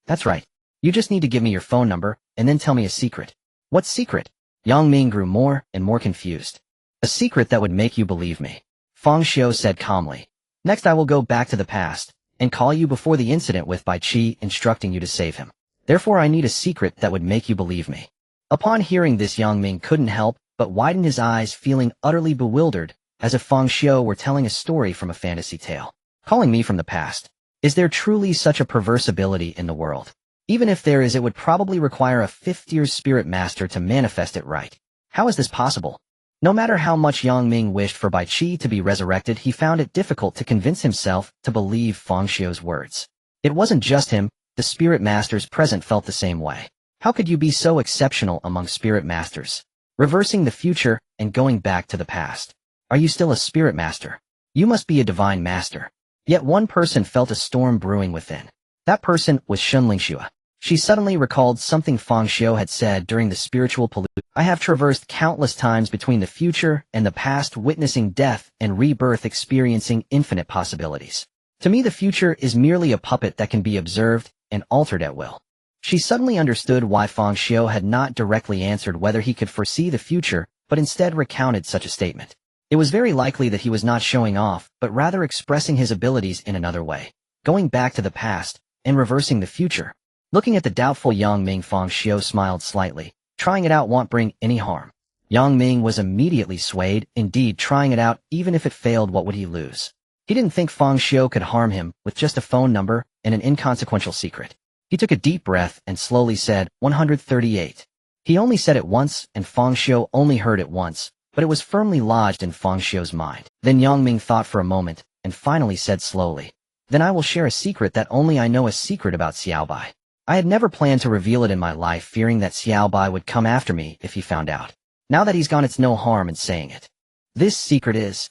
That's right. You just need to give me your phone number, and then tell me a secret. What secret? Yang Ming grew more and more confused. A secret that would make you believe me. Fang Xiu said calmly. Next I will go back to the past, and call you before the incident with Bai Qi, instructing you to save him. Therefore I need a secret that would make you believe me. Upon hearing this Yang Ming couldn't help but widen his eyes, feeling utterly bewildered, as if Fang Xiu were telling a story from a fantasy tale. Calling me from the past. Is there truly such a perverse ability in the world? Even if there is, it would probably require a fifth-tier spirit master to manifest it right. How is this possible? No matter how much Yang Ming wished for Bai Qi to be resurrected, he found it difficult to convince himself to believe Fang Xiu's words. It wasn't just him, the spirit masters present felt the same way. How could you be so exceptional among spirit masters? Reversing the future and going back to the past. Are you still a spirit master? You must be a divine master. Yet one person felt a storm brewing within. That person was Shunlingxue. She suddenly recalled something Fang Xiu had said during the spiritual pollution. I have traversed countless times between the future and the past, witnessing death and rebirth, experiencing infinite possibilities. To me the future is merely a puppet that can be observed and altered at will. She suddenly understood why Fang Xiu had not directly answered whether he could foresee the future, but instead recounted such a statement. It was very likely that he was not showing off, but rather expressing his abilities in another way, going back to the past and reversing the future. Looking at the doubtful Yang Ming, Fang Xiu smiled slightly. Trying it out won't bring any harm. Yang Ming was immediately swayed. Indeed, trying it out, even if it failed, what would he lose? He didn't think Fang Xiu could harm him with just a phone number and an inconsequential secret. He took a deep breath and slowly said, 138. He only said it once, and Fang Xiu only heard it once, but it was firmly lodged in Fang Xiu's mind. Then Yang Ming thought for a moment, and finally said slowly, then I will share a secret that only I know, a secret about Xiaobai. I had never planned to reveal it in my life, fearing that Xiaobai would come after me if he found out. Now that he's gone, it's no harm in saying it. This secret is...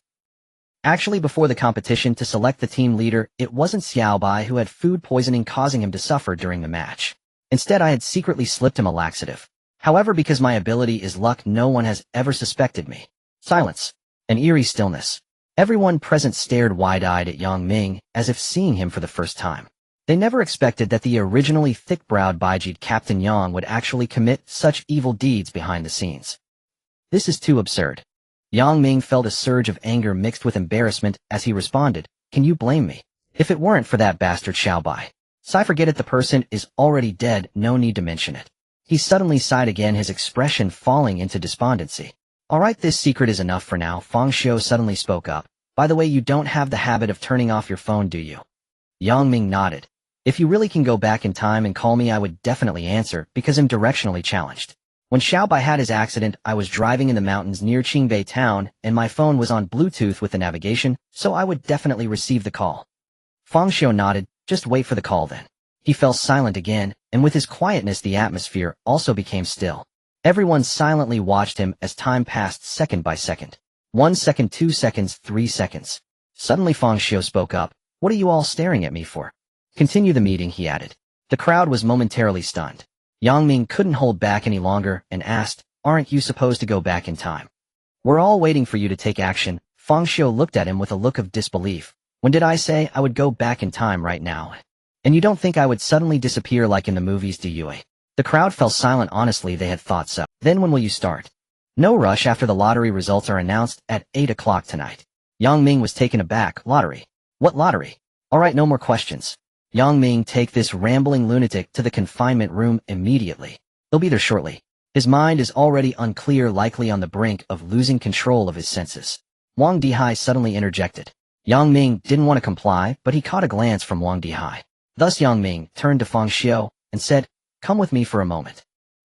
Actually, before the competition to select the team leader, it wasn't Xiaobai who had food poisoning causing him to suffer during the match. Instead, I had secretly slipped him a laxative. However, because my ability is luck, no one has ever suspected me. Silence. An eerie stillness. Everyone present stared wide-eyed at Yang Ming, as if seeing him for the first time. They never expected that the originally thick-browed Baijid Captain Yang would actually commit such evil deeds behind the scenes. This is too absurd. Yang Ming felt a surge of anger mixed with embarrassment as he responded, can you blame me? If it weren't for that bastard Xiaobai. I forget it, the person is already dead, no need to mention it. He suddenly sighed again, his expression falling into despondency. Alright, this secret is enough for now. Fang Xiu suddenly spoke up. By the way, you don't have the habit of turning off your phone, do you? Yang Ming nodded. If you really can go back in time and call me, I would definitely answer, because I'm directionally challenged. When Xiaobai had his accident, I was driving in the mountains near Qingbei town, and my phone was on Bluetooth with the navigation, so I would definitely receive the call. Fang Xiu nodded. Just wait for the call then. He fell silent again, and with his quietness the atmosphere also became still. Everyone silently watched him as time passed second by second. 1 second, 2 seconds, 3 seconds. Suddenly Fang Xiu spoke up. What are you all staring at me for? Continue the meeting, he added. The crowd was momentarily stunned. Yang Ming couldn't hold back any longer and asked, aren't you supposed to go back in time? We're all waiting for you to take action. Fang Xiu looked at him with a look of disbelief. When did I say I would go back in time right now? And you don't think I would suddenly disappear like in the movies, do you? The crowd fell silent. Honestly, they had thought so. Then when will you start? No rush after the lottery results are announced at 8 o'clock tonight. Yang Ming was taken aback. Lottery? What lottery? Alright, no more questions. Yang Ming, take this rambling lunatic to the confinement room immediately. He'll be there shortly. His mind is already unclear, likely on the brink of losing control of his senses. Wang Dihai suddenly interjected. Yang Ming didn't want to comply, but he caught a glance from Wang Dihai. Thus Yang Ming turned to Fang Xiu and said, "Come with me for a moment."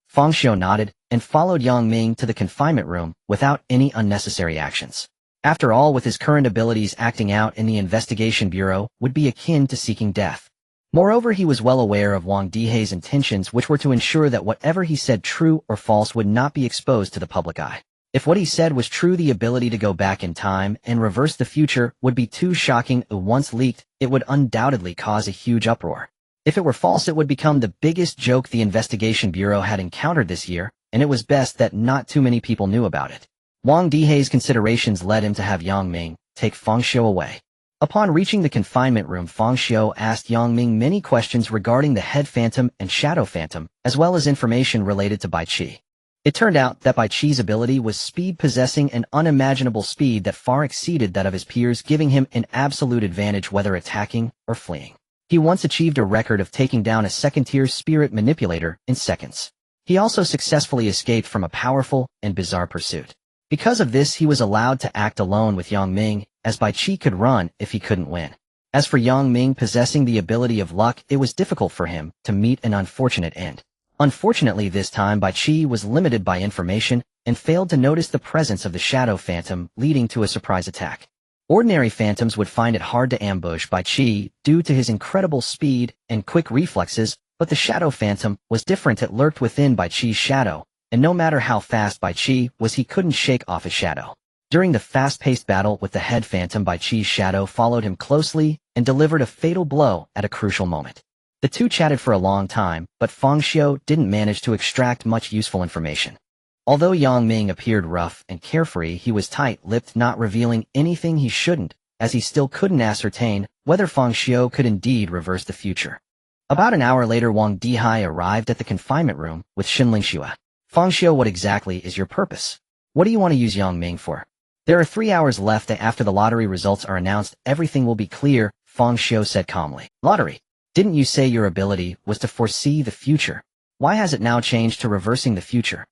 Fang Xiu nodded and followed Yang Ming to the confinement room without any unnecessary actions. After all, with his current abilities, acting out in the investigation bureau would be akin to seeking death. Moreover, he was well aware of Wang Dihai's intentions, which were to ensure that whatever he said, true or false, would not be exposed to the public eye. If what he said was true, the ability to go back in time and reverse the future would be too shocking. Once leaked, it would undoubtedly cause a huge uproar. If it were false, it would become the biggest joke the investigation bureau had encountered this year, and it was best that not too many people knew about it. Wang Dihai's considerations led him to have Yang Ming take Fang Xiu away. Upon reaching the confinement room, Fang Xiu asked Yang Ming many questions regarding the head phantom and shadow phantom, as well as information related to Bai Qi. It turned out that Bai Qi's ability was speed, possessing an unimaginable speed that far exceeded that of his peers, giving him an absolute advantage whether attacking or fleeing. He once achieved a record of taking down a second-tier spirit manipulator in seconds. He also successfully escaped from a powerful and bizarre pursuit. Because of this, he was allowed to act alone with Yang Ming, as Bai Qi could run if he couldn't win. As for Yang Ming possessing the ability of luck, it was difficult for him to meet an unfortunate end. Unfortunately, this time Bai Qi was limited by information and failed to notice the presence of the shadow phantom, leading to a surprise attack. Ordinary phantoms would find it hard to ambush Bai Qi due to his incredible speed and quick reflexes, but the shadow phantom was different. It lurked within Bai Qi's shadow, and no matter how fast Bai Qi was, he couldn't shake off his shadow. During the fast-paced battle with the head phantom, Bai Qi's shadow followed him closely and delivered a fatal blow at a crucial moment. The two chatted for a long time, but Fang Xiu didn't manage to extract much useful information. Although Yang Ming appeared rough and carefree, he was tight-lipped, not revealing anything he shouldn't, as he still couldn't ascertain whether Fang Xiu could indeed reverse the future. About an hour later, Wang Dihai arrived at the confinement room with Xinling Xue. Fang Xiu, what exactly is your purpose? What do you want to use Yang Ming for? There are 3 hours left after the lottery results are announced. Everything will be clear, Fang Xiu said calmly. Lottery? Didn't you say your ability was to foresee the future? Why has it now changed to reversing the future?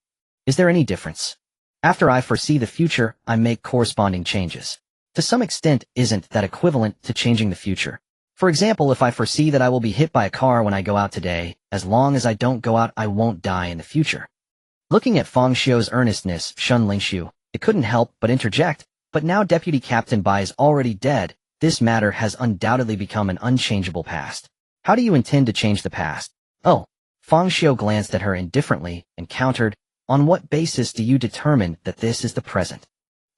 Is there any difference? After I foresee the future, I make corresponding changes. To some extent, isn't that equivalent to changing the future? For example, if I foresee that I will be hit by a car when I go out today, as long as I don't go out, I won't die in the future. Looking at Fang Xiu's earnestness, Xinling Xue, it couldn't help but interject, but now Deputy Captain Bai is already dead. This matter has undoubtedly become an unchangeable past. How do you intend to change the past? Oh, Fang Xiu glanced at her indifferently and countered, on what basis do you determine that this is the present?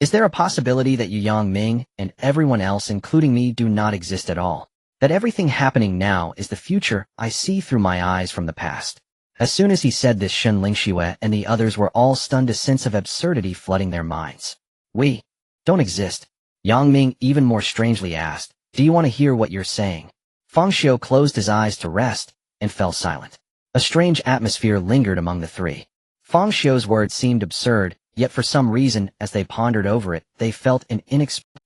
Is there a possibility that you, Yang Ming, and everyone else, including me, do not exist at all? That everything happening now is the future I see through my eyes from the past? As soon as he said this, Xinling Xue and the others were all stunned, a sense of absurdity flooding their minds. We don't exist. Yang Ming even more strangely asked, do you want to hear what you're saying? Fang Xiu closed his eyes to rest and fell silent. A strange atmosphere lingered among the three. Fang Xiu's words seemed absurd, yet for some reason, as they pondered over it, they felt an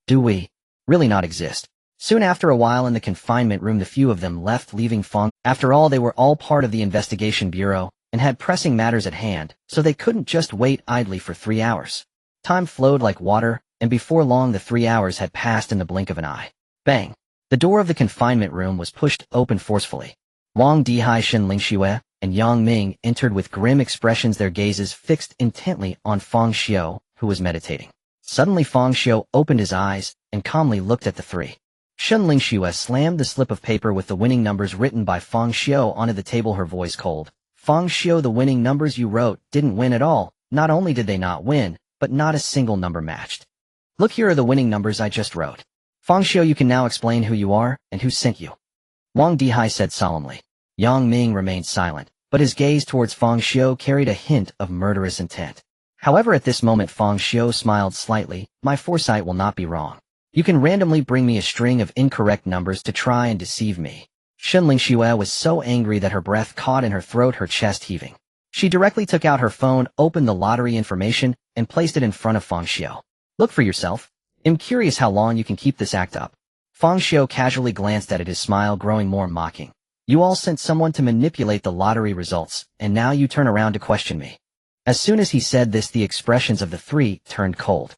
do we really not exist? Soon after, a while in the confinement room, the few of them left, leaving Fang. After all, they were all part of the investigation bureau and had pressing matters at hand, so they couldn't just wait idly for 3 hours. Time flowed like water, and before long the 3 hours had passed in the blink of an eye. Bang! The door of the confinement room was pushed open forcefully. Wang Dihai, Xinling Xue, and Yang Ming entered with grim expressions, their gazes fixed intently on Fang Xiu, who was meditating. Suddenly Fang Xiu opened his eyes and calmly looked at the three. Xinling Xue slammed the slip of paper with the winning numbers written by Fang Xiu onto the table, her voice cold. Fang Xiu, the winning numbers you wrote didn't win at all. Not only did they not win, but not a single number matched. Look, here are the winning numbers I just wrote. Fang Xiu, you can now explain who you are and who sent you. Wang Dihai said solemnly. Yang Ming remained silent, but his gaze towards Fang Xiu carried a hint of murderous intent. However, at this moment Fang Xiu smiled slightly. My foresight will not be wrong. You can randomly bring me a string of incorrect numbers to try and deceive me. Fang Xiu was so angry that her breath caught in her throat, her chest heaving. She directly took out her phone, opened the lottery information, and placed it in front of Fang Xiu. Look for yourself. I'm curious how long you can keep this act up. Fang Xiu casually glanced at it, his smile growing more mocking. You all sent someone to manipulate the lottery results, and now you turn around to question me. As soon as he said this, the expressions of the three turned cold.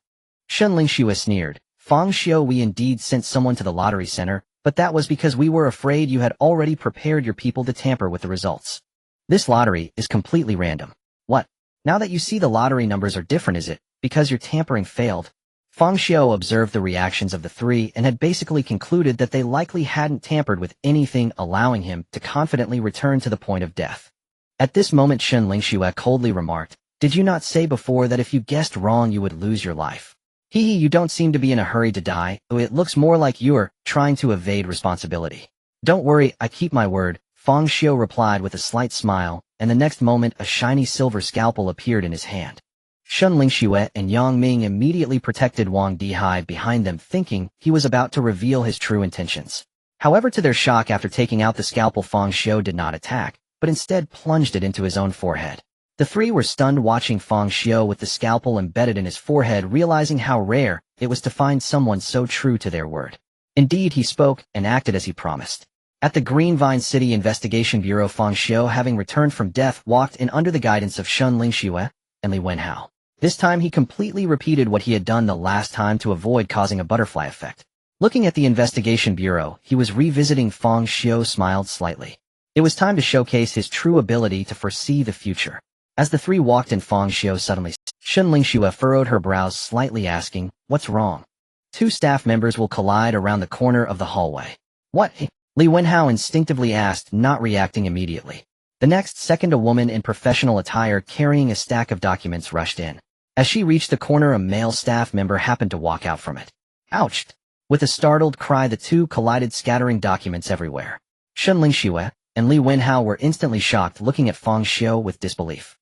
Fang Xiu sneered. Fang Xiu, we indeed sent someone to the lottery center, but that was because we were afraid you had already prepared your people to tamper with the results. This lottery is completely random. What? Now that you see the lottery numbers are different, is it because your tampering failed? Fang Xiu observed the reactions of the three and had basically concluded that they likely hadn't tampered with anything, allowing him to confidently return to the point of death. At this moment, Fang Xiu coldly remarked, "Did you not say before that if you guessed wrong you would lose your life? Hee, you don't seem to be in a hurry to die. It looks more like you're trying to evade responsibility." "Don't worry, I keep my word," Fang Xiu replied with a slight smile, and the next moment a shiny silver scalpel appeared in his hand. Fang Xiu and Yang Ming immediately protected Wang Dihai behind them, thinking he was about to reveal his true intentions. However, to their shock, after taking out the scalpel, Fang Xiu did not attack, but instead plunged it into his own forehead. The three were stunned watching Fang Xiu with the scalpel embedded in his forehead, realizing how rare it was to find someone so true to their word. Indeed, he spoke and acted as he promised. At the Greenvine City Investigation Bureau, Fang Xiu, having returned from death, walked in under the guidance of Fang Xiu and Li Wenhao. This time he completely repeated what he had done the last time to avoid causing a butterfly effect. Looking at the Investigation Bureau, he was revisiting. Fang Xiu smiled slightly. It was time to showcase his true ability to foresee the future. As the three walked in, Fang Xiu suddenly Fang Xiu furrowed her brows slightly, asking, "What's wrong?" Two staff members will collide around the corner of the hallway. "What?" Li Wenhao instinctively asked, not reacting immediately. The next second, a woman in professional attire carrying a stack of documents rushed in. As she reached the corner, a male staff member happened to walk out from it. "Ouch!" With a startled cry, the two collided, scattering documents everywhere. Fang Xiu and Li Wenhao were instantly shocked, looking at Fang Xiu with disbelief.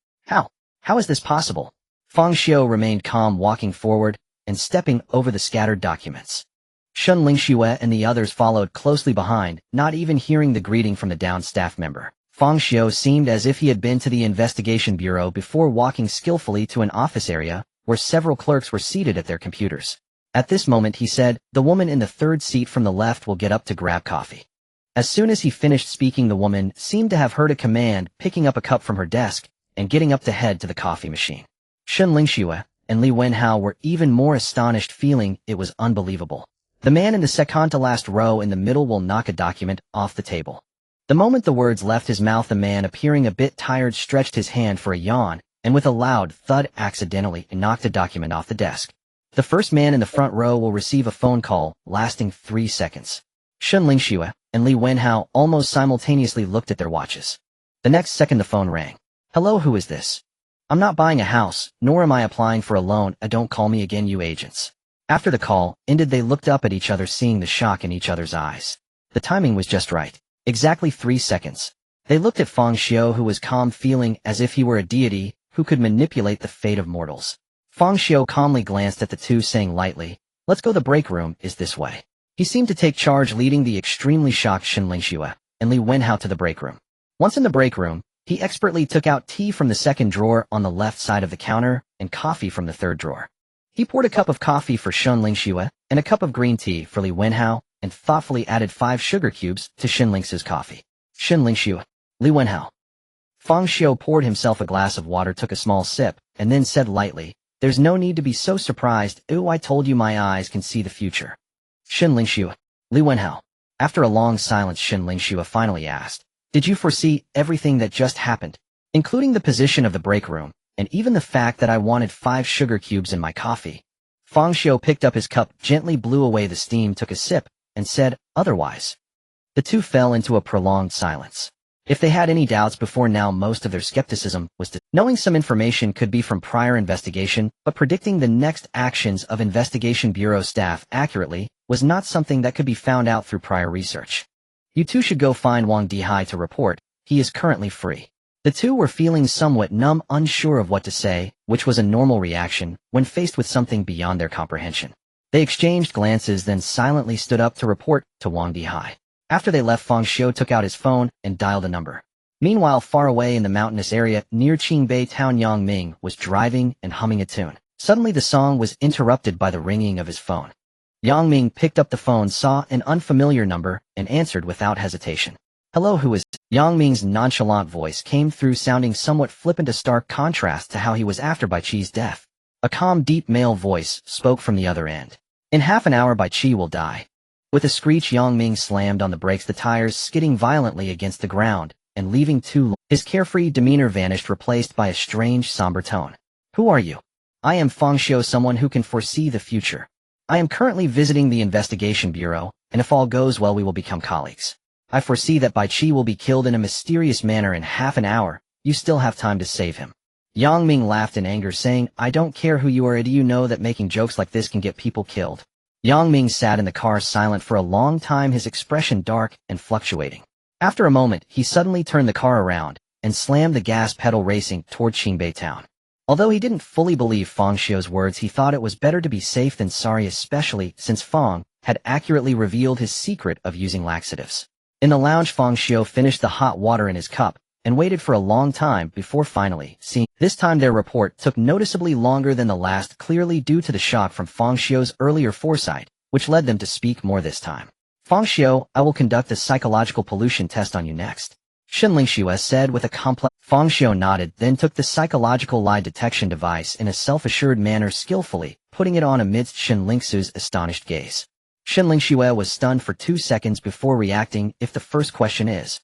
How is this possible?" Fang Xiu remained calm, walking forward and stepping over the scattered documents. Fang Xiu and the others followed closely behind, not even hearing the greeting from the downed staff member. Fang Xiu seemed as if he had been to the Investigation Bureau before, walking skillfully to an office area where several clerks were seated at their computers. At this moment, he said, "The woman in the third seat from the left will get up to grab coffee." As soon as he finished speaking, the woman seemed to have heard a command, picking up a cup from her desk and getting up to head to the coffee machine. Fang Xiu and Li Wenhao were even more astonished, feeling it was unbelievable. The man in the second to last row in the middle will knock a document off the table. The moment the words left his mouth, the man, appearing a bit tired, stretched his hand for a yawn, and with a loud thud accidentally knocked a document off the desk. The first man in the front row will receive a phone call lasting 3 seconds. Fang Xiu and Li Wenhao almost simultaneously looked at their watches. The next second, the phone rang. "Hello, who is this? I'm not buying a house, nor am I applying for a loan. Don't call me again, you agents." After the call ended, they looked up at each other, seeing the shock in each other's eyes. The timing was just right. Exactly 3 seconds. They looked at Fang Xiu, who was calm, feeling as if he were a deity who could manipulate the fate of mortals. Fang Xiu calmly glanced at the two, saying lightly, "Let's go, the break room is this way." He seemed to take charge, leading the extremely shocked Fang Xiu and Li Wenhao to the break room. Once in the break room, he expertly took out tea from the second drawer on the left side of the counter and coffee from the third drawer. He poured a cup of coffee for Fang Xiu and a cup of green tea for Li Wenhao, and thoughtfully added 5 sugar cubes to Fang Xiu's coffee. Fang Xiu, Li Wenhao. Fang Xiu poured himself a glass of water, took a small sip, and then said lightly, "There's no need to be so surprised. I told you my eyes can see the future." Fang Xiu, Li Wenhao. After a long silence, Fang Xiu finally asked, "Did you foresee everything that just happened, including the position of the break room, and even the fact that I wanted 5 sugar cubes in my coffee?" Fang Xiu picked up his cup, gently blew away the steam, took a sip, and said, "Otherwise." The two fell into a prolonged silence. If they had any doubts before now, most of their skepticism was knowing some information could be from prior investigation, but predicting the next actions of Investigation Bureau staff accurately was not something that could be found out through prior research. "You two should go find Wang Dihai to report. He is currently free." The two were feeling somewhat numb, unsure of what to say, which was a normal reaction when faced with something beyond their comprehension. They exchanged glances, then silently stood up to report to Wang Dihai. After they left, Fang Xiu took out his phone and dialed a number. Meanwhile, far away in the mountainous area near Qingbei town, Yang Ming was driving and humming a tune. Suddenly the song was interrupted by the ringing of his phone. Yang Ming picked up the phone, saw an unfamiliar number, and answered without hesitation. "Hello, who is?" Yang Ming's nonchalant voice came through, sounding somewhat flippant, a stark contrast to how he was after Bai Chi's death. A calm, deep male voice spoke from the other end. "In half an hour, Bai Chi will die." With a screech, Yang Ming slammed on the brakes, the tires skidding violently against the ground, and leaving his carefree demeanor vanished, replaced by a strange, somber tone. "Who are you?" "I am Fang Xiu, someone who can foresee the future. I am currently visiting the investigation bureau, and if all goes well we will become colleagues. I foresee that Bai Chi will be killed in a mysterious manner in half an hour. You still have time to save him." Yang Ming laughed in anger, saying, "I don't care who you are. Do you know that making jokes like this can get people killed?" Yang Ming sat in the car silent for a long time, his expression dark and fluctuating. After a moment, he suddenly turned the car around and slammed the gas pedal, racing toward Qingbei town. Although he didn't fully believe Fang Xiu's words, he thought it was better to be safe than sorry, especially since Fang had accurately revealed his secret of using laxatives. In the lounge, Fang Xiu finished the hot water in his cup and waited for a long time before finally seeing. This time their report took noticeably longer than the last, clearly due to the shock from Fang Xiu's earlier foresight, which led them to speak more this time. "Fang Xiu, I will conduct a psychological pollution test on you next," Shen Lingxue said with a complex. Fang Xiu nodded, then took the psychological lie detection device in a self-assured manner, skillfully putting it on amidst Shen Lingxue's astonished gaze. Shen Lingxue was stunned for 2 seconds before reacting. "If the first question is,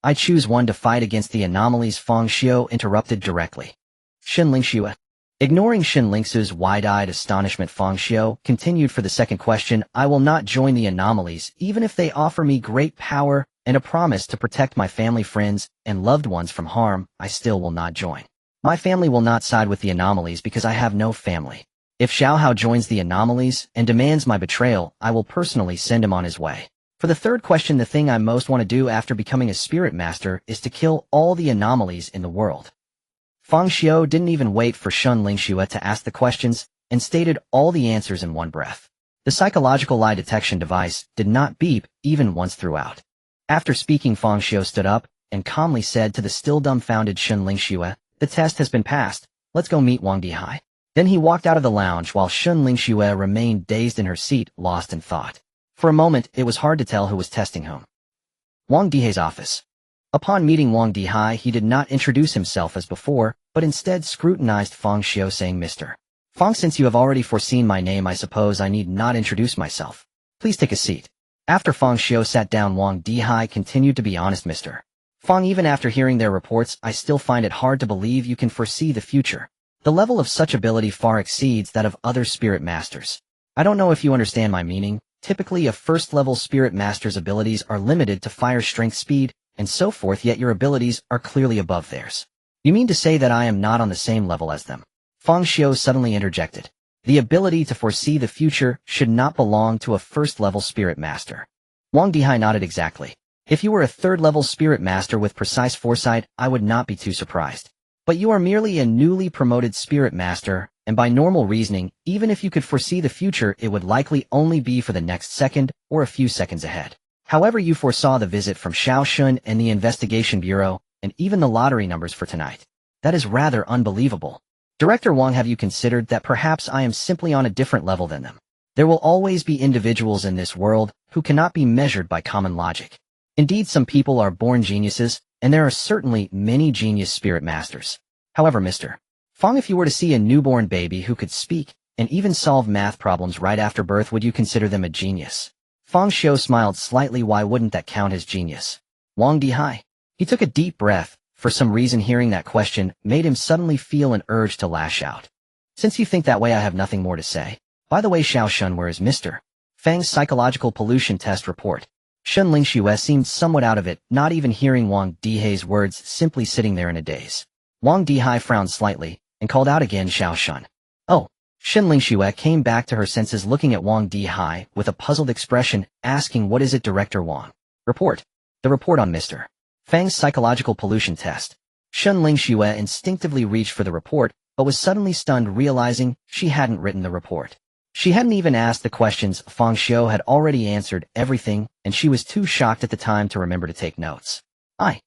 I choose one to fight against the anomalies," Fang Xiu interrupted directly. Shen Lingxue. Ignoring Shen Lingxue's wide-eyed astonishment, Fang Xiu continued for the second question. "I will not join the anomalies, even if they offer me great power and a promise to protect my family, friends, and loved ones from harm. I still will not join. My family will not side with the anomalies because I have no family. If Xiao Hao joins the anomalies and demands my betrayal, I will personally send him on his way. For the third question, the thing I most want to do after becoming a spirit master is to kill all the anomalies in the world." Fang Xiu didn't even wait for Shen Lingxue to ask the questions and stated all the answers in one breath. The psychological lie detection device did not beep even once throughout. After speaking, Fang Xiu stood up and calmly said to the still dumbfounded Shen Lingxue, "The test has been passed. Let's go meet Wang Dihai." Then he walked out of the lounge while Shen Lingxue remained dazed in her seat, lost in thought. For a moment, it was hard to tell who was testing whom. Wang Dihai's office. Upon meeting Wang Dihai, he did not introduce himself as before, but instead scrutinized Fang Xiu, saying, "Mr. Fang, since you have already foreseen my name, I suppose I need not introduce myself. Please take a seat." After Fang Xiu sat down, Wang Dihai continued, "To be honest, Mr. Fang, even after hearing their reports, I still find it hard to believe you can foresee the future. The level of such ability far exceeds that of other spirit masters. I don't know if you understand my meaning. Typically, a first-level spirit master's abilities are limited to fire, strength, speed, and so forth, yet your abilities are clearly above theirs. You mean to say that I am not on the same level as them?" Fang Xiu suddenly interjected. "The ability to foresee the future should not belong to a first-level spirit master." Wang Dihai nodded. "Exactly. If you were a third-level spirit master with precise foresight, I would not be too surprised. But you are merely a newly promoted spirit master, and by normal reasoning, even if you could foresee the future, it would likely only be for the next second or a few seconds ahead. However, you foresaw the visit from Xiao Shun and the investigation bureau, and even the lottery numbers for tonight. That is rather unbelievable. Director Wang, have you considered that perhaps I am simply on a different level than them? There will always be individuals in this world who cannot be measured by common logic. Indeed, some people are born geniuses, and there are certainly many genius spirit masters. However, Mr. Fang, if you were to see a newborn baby who could speak and even solve math problems right after birth, would you consider them a genius?" Fang Xiu smiled slightly. "Why wouldn't that count as genius?" Wang Dihai. He took a deep breath. For some reason, hearing that question made him suddenly feel an urge to lash out. "Since you think that way, I have nothing more to say. By the way, Xiao Shun, where is Mr. Fang's psychological pollution test report?" Shen Lingxue seemed somewhat out of it, not even hearing Wang Dihai's words, simply sitting there in a daze. Wang Dihai frowned slightly and called out again, "Xiao Shun." "Oh." Shen Lingxue came back to her senses, looking at Wang Dihai with a puzzled expression, asking, "What is it, Director Wang?" "Report. The report on Mr. Fang's psychological pollution test." Shen Lingxue instinctively reached for the report, but was suddenly stunned, realizing she hadn't written the report. She hadn't even asked the questions. Fang Xiu had already answered everything, and she was too shocked at the time to remember to take notes. I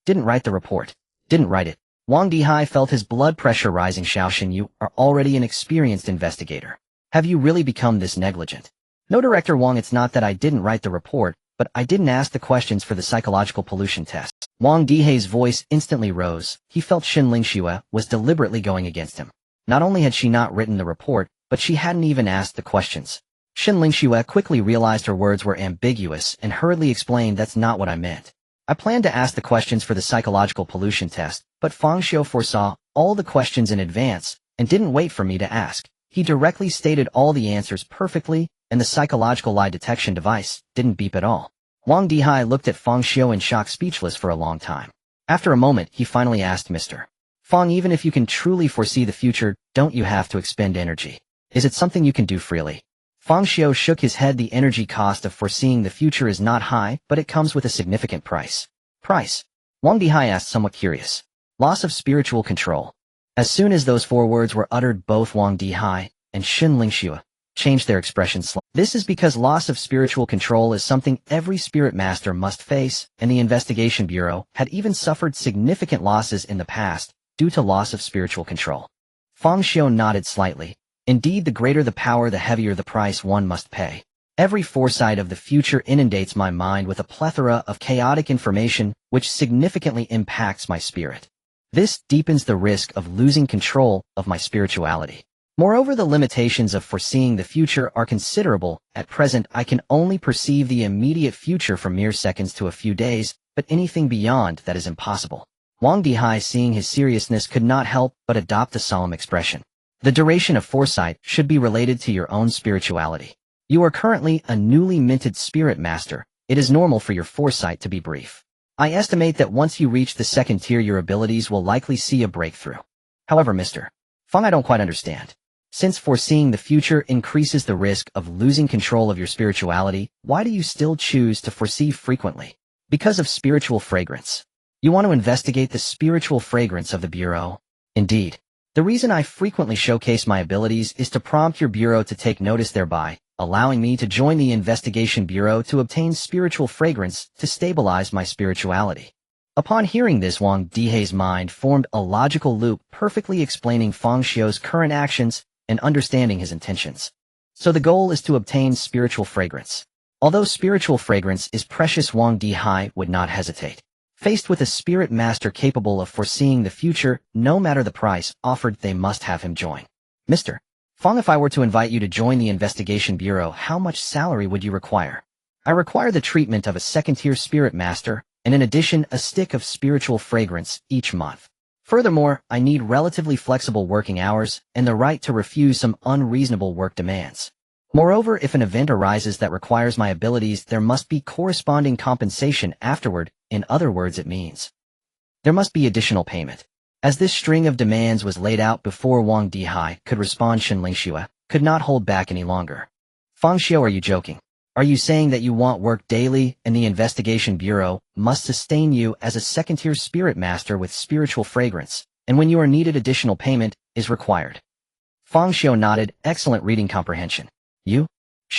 didn't write the report. Didn't write it. Wang Dihai felt his blood pressure rising. Xiaoxin, you are already an experienced investigator. Have you really become this negligent? No, Director Wang, it's not that I didn't write the report, but I didn't ask the questions for the psychological pollution test. Wang Dihai's voice instantly rose. He felt Ling Xiu was deliberately going against him. Not only had she not written the report, but she hadn't even asked the questions. Ling Xiu quickly realized her words were ambiguous and hurriedly explained, that's not what I meant. I planned to ask the questions for the psychological pollution test, but Fang Xiu foresaw all the questions in advance and didn't wait for me to ask. He directly stated all the answers perfectly, and the psychological lie detection device didn't beep at all. Wang Dihai looked at Fang Xiu in shock, speechless for a long time. After a moment, he finally asked, Mr. Fang, even if you can truly foresee the future, don't you have to expend energy? Is it something you can do freely? Fang Xiu shook his head. The energy cost of foreseeing the future is not high, but it comes with a significant price. Price? Wang Dihai asked, somewhat curious. Loss of spiritual control. As soon as those 4 words were uttered, both Wang Dihai and Ling Xiu changed their expressions slightly. This is because loss of spiritual control is something every spirit master must face, and the Investigation Bureau had even suffered significant losses in the past due to loss of spiritual control. Fang Xiu nodded slightly. Indeed, the greater the power, the heavier the price one must pay. Every foresight of the future inundates my mind with a plethora of chaotic information which significantly impacts my spirit. This deepens the risk of losing control of my spirituality. Moreover, the limitations of foreseeing the future are considerable. At present, I can only perceive the immediate future from mere seconds to a few days, but anything beyond that is impossible. Wang Dihai, seeing his seriousness, could not help but adopt a solemn expression. The duration of foresight should be related to your own spirituality. You are currently a newly minted spirit master. It is normal for your foresight to be brief. I estimate that once you reach the 2nd tier, your abilities will likely see a breakthrough. However, Mr. Fang, I don't quite understand. Since foreseeing the future increases the risk of losing control of your spirituality, why do you still choose to foresee frequently? Because of spiritual fragrance. You want to investigate the spiritual fragrance of the Bureau? Indeed. The reason I frequently showcase my abilities is to prompt your Bureau to take notice, thereby allowing me to join the Investigation Bureau to obtain spiritual fragrance to stabilize my spirituality. Upon hearing this, Wang Dihai's mind formed a logical loop, perfectly explaining Fang Xiu's current actions and understanding his intentions. So the goal is to obtain spiritual fragrance. Although spiritual fragrance is precious, Wang Dihai would not hesitate. Faced with a spirit master capable of foreseeing the future, no matter the price offered, they must have him join. Mr. Fang, if I were to invite you to join the Investigation Bureau, how much salary would you require? I require the treatment of a 2nd-tier spirit master, and in addition, a stick of spiritual fragrance each month. Furthermore, I need relatively flexible working hours and the right to refuse some unreasonable work demands. Moreover, if an event arises that requires my abilities, there must be corresponding compensation afterward. In other words, it means there must be additional payment. As this string of demands was laid out before Wang Dihai could respond, Ling Xiu could not hold back any longer. Fang Xiu, are you joking? Are you saying that you want work daily and the Investigation Bureau must sustain you as a 2nd-tier spirit master with spiritual fragrance, and when you are needed, additional payment is required? Fang Xiu nodded. Excellent reading comprehension. You?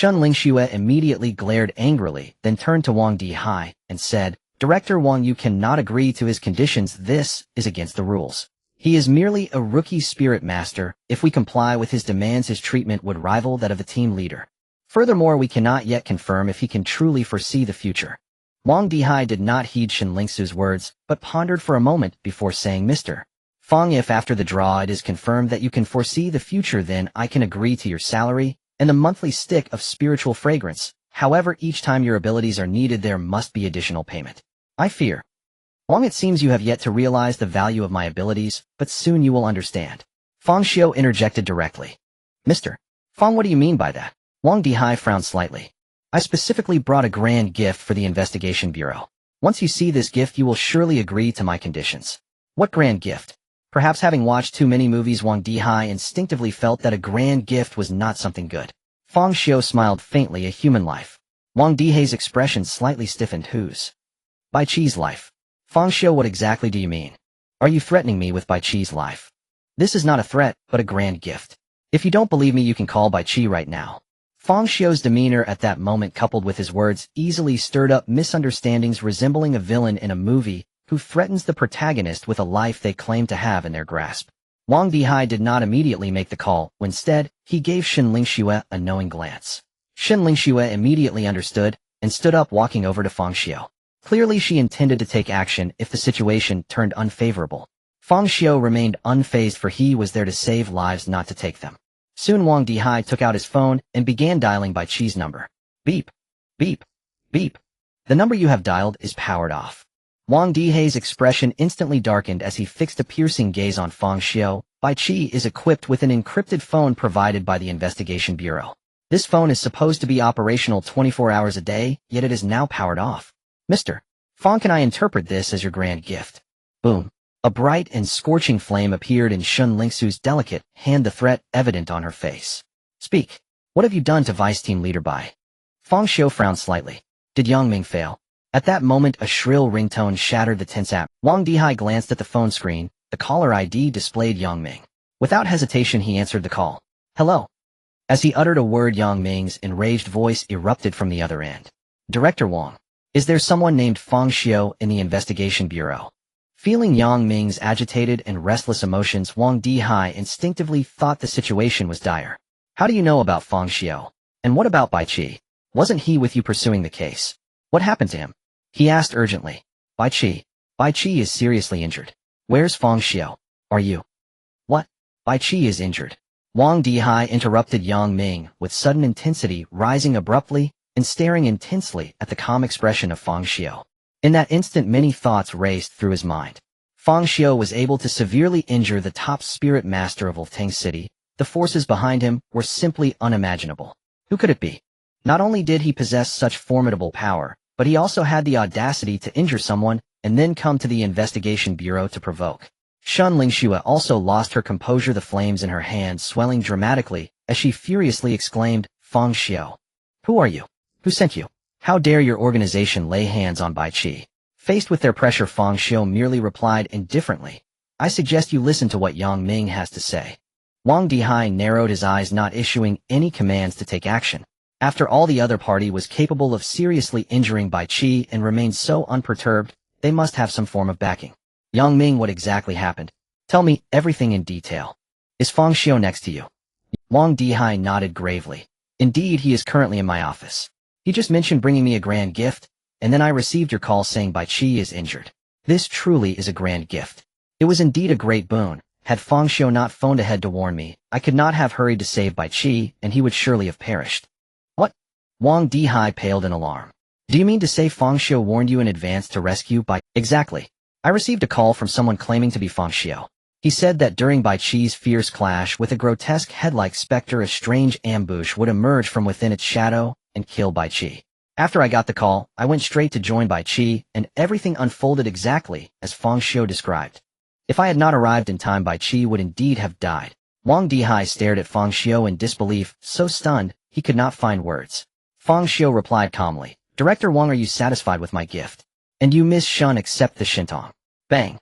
Ling Xiu immediately glared angrily, then turned to Wang Dihai and said, Director Wang, you cannot agree to his conditions. This is against the rules. He is merely a rookie spirit master. If we comply with his demands, his treatment would rival that of a team leader. Furthermore, we cannot yet confirm if he can truly foresee the future. Wang Dihai did not heed Ling Xiu's words, but pondered for a moment before saying, Mr. Fang, if after the draw it is confirmed that you can foresee the future, then I can agree to your salary and the monthly stick of spiritual fragrance. However, each time your abilities are needed, there must be additional payment. I fear. Wang, it seems you have yet to realize the value of my abilities, but soon you will understand. Fang Xiu interjected directly. Mr. Fang, what do you mean by that? Wang Dihai frowned slightly. I specifically brought a grand gift for the Investigation Bureau. Once you see this gift, you will surely agree to my conditions. What grand gift? Perhaps having watched too many movies, Wang Dihai instinctively felt that a grand gift was not something good. Fang Xiu smiled faintly. A human life. Wang Dihai's expression slightly stiffened. Whose? Bai Qi's life. Fang Xiu, what exactly do you mean? Are you threatening me with Bai Qi's life? This is not a threat, but a grand gift. If you don't believe me, you can call Bai Qi right now. Fang Xiu's demeanor at that moment coupled with his words easily stirred up misunderstandings resembling a villain in a movie who threatens the protagonist with a life they claim to have in their grasp. Wang Dihai did not immediately make the call. Instead, he gave Shen Lingxue a knowing glance. Shen Lingxue immediately understood and stood up, walking over to Fang Xiu. Clearly she intended to take action if the situation turned unfavorable. Fang Xiu remained unfazed, for he was there to save lives, not to take them. Soon Wang Dihai took out his phone and began dialing Bai Qi's number. Beep, beep, beep. The number you have dialed is powered off. Wang Dihai's expression instantly darkened as he fixed a piercing gaze on Fang Xiu. Bai Qi is equipped with an encrypted phone provided by the Investigation Bureau. This phone is supposed to be operational 24 hours a day, yet it is now powered off. Mr. Fang, can I interpret this as your grand gift? Boom. A bright and scorching flame appeared in Shen Lingxu's delicate hand, the threat evident on her face. Speak. What have you done to Vice Team Leader Bai? Fang Xiu frowned slightly. Did Yang Ming fail? At that moment, a shrill ringtone shattered the tense atmosphere. Wang Dihai glanced at the phone screen. The caller ID displayed Yang Ming. Without hesitation, he answered the call. Hello. As he uttered a word, Yang Ming's enraged voice erupted from the other end. Director Wang. Is there someone named Fang Xiu in the Investigation Bureau? Feeling Yang Ming's agitated and restless emotions, Wang Dihai instinctively thought the situation was dire. How do you know about Fang Xiu? And what about Bai Qi? Wasn't he with you pursuing the case? What happened to him? He asked urgently. Bai Qi is seriously injured. Where's Fang Xiu? Are you? What? Bai Qi is injured. Wang Dihai interrupted Yang Ming with sudden intensity, rising abruptly and staring intensely at the calm expression of Fang Xiu. In that instant, many thoughts raced through his mind. Fang Xiu was able to severely injure the top spirit master of Woltang City. The forces behind him were simply unimaginable. Who could it be? Not only did he possess such formidable power, but he also had the audacity to injure someone and then come to the Investigation Bureau to provoke. Shen Lingxue also lost her composure, the flames in her hands swelling dramatically as she furiously exclaimed, Fang Xiu. Who are you? Who sent you? How dare your organization lay hands on Bai Qi? Faced with their pressure, Fang Xiu merely replied indifferently. I suggest you listen to what Yang Ming has to say. Wang Dihai narrowed his eyes, not issuing any commands to take action. After all, the other party was capable of seriously injuring Bai Qi and remained so unperturbed, they must have some form of backing. Yang Ming, what exactly happened? Tell me everything in detail. Is Fang Xiu next to you? Wang Dihai nodded gravely. Indeed, he is currently in my office. He just mentioned bringing me a grand gift, and then I received your call saying Bai Qi is injured. This truly is a grand gift. It was indeed a great boon. Had Fang Xiu not phoned ahead to warn me, I could not have hurried to save Bai Qi, and he would surely have perished. What? Wang Dihai paled in alarm. Do you mean to say Fang Xiu warned you in advance to rescue Bai? Exactly. I received a call from someone claiming to be Fang Xiu. He said that during Bai Qi's fierce clash with a grotesque head-like specter, a strange ambush would emerge from within its shadow and kill Bai Qi. After I got the call, I went straight to join Bai Qi, and everything unfolded exactly as Fang Xiu described. If I had not arrived in time, Bai Qi would indeed have died. Wang Dihai stared at Fang Xiu in disbelief, so stunned he could not find words. Fang Xiu replied calmly, Director Wang, are you satisfied with my gift? And you, Miss Shun, accept the Shintong. Bang!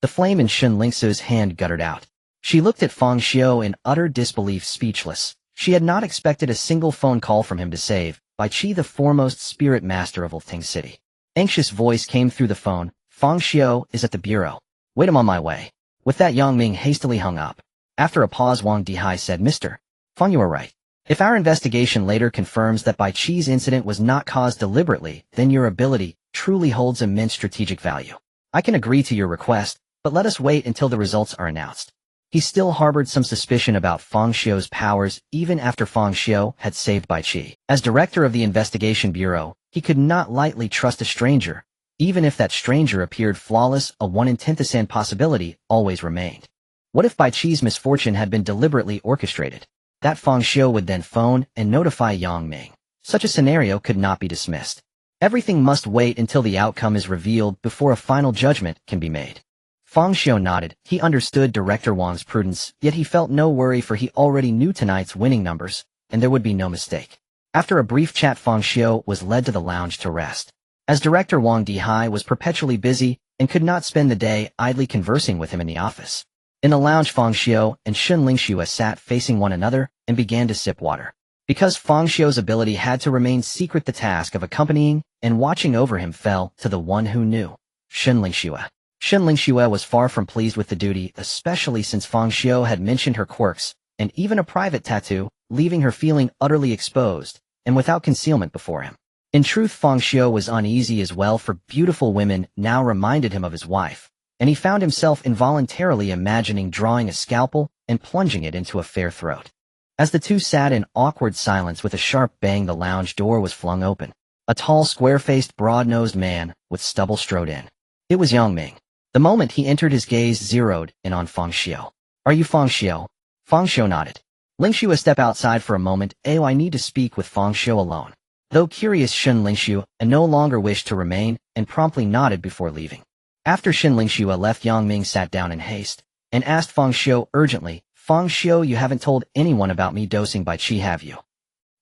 The flame in Shen Lingxu's hand guttered out. She looked at Fang Xiu in utter disbelief, speechless. She had not expected a single phone call from him to save Bai Qi, the foremost spirit master of Woltang City. Anxious voice came through the phone. Fang Xiu is at the bureau. Wait, I'm on my way. With that, Yang Ming hastily hung up. After a pause, Wang Dihai said, Mr. Fang, you are right. If our investigation later confirms that Bai Qi's incident was not caused deliberately, then your ability truly holds immense strategic value. I can agree to your request, but let us wait until the results are announced. He still harbored some suspicion about Fang Xiu's powers even after Fang Xiu had saved Bai Qi. As director of the Investigation Bureau, he could not lightly trust a stranger. Even if that stranger appeared flawless, a 1 in 10,000 possibility always remained. What if Bai Qi's misfortune had been deliberately orchestrated? That Fang Xiu would then phone and notify Yang Ming. Such a scenario could not be dismissed. Everything must wait until the outcome is revealed before a final judgment can be made. Fang Xiu nodded. He understood Director Wang's prudence, yet he felt no worry, for he already knew tonight's winning numbers, and there would be no mistake. After a brief chat, Fang Xiu was led to the lounge to rest. As Director Wang Dihai was perpetually busy and could not spend the day idly conversing with him in the office. In the lounge, Fang Xiu and Lingxue sat facing one another and began to sip water. Because Fang Xiu's ability had to remain secret, the task of accompanying and watching over him fell to the one who knew, Lingxue. Lingxue was far from pleased with the duty, especially since Fang Xiu had mentioned her quirks, and even a private tattoo, leaving her feeling utterly exposed and without concealment before him. In truth, Fang Xiu was uneasy as well, for beautiful women now reminded him of his wife, and he found himself involuntarily imagining drawing a scalpel and plunging it into a fair throat. As the two sat in awkward silence, with a sharp bang, the lounge door was flung open. A tall, square-faced, broad-nosed man with stubble strode in. It was Yang Ming. The moment he entered, his gaze zeroed in on Fang Xiu. "Are you Fang Xiu?" Fang Xiu nodded. Lingxue stepped outside for a moment. I need to speak with Fang Xiu alone." Though curious, Lingxue no longer wished to remain and promptly nodded before leaving. After Lingxue left, Yang Ming sat down in haste and asked Fang Xiu urgently, "Fang Xiu, you haven't told anyone about me dosing by qi, have you?"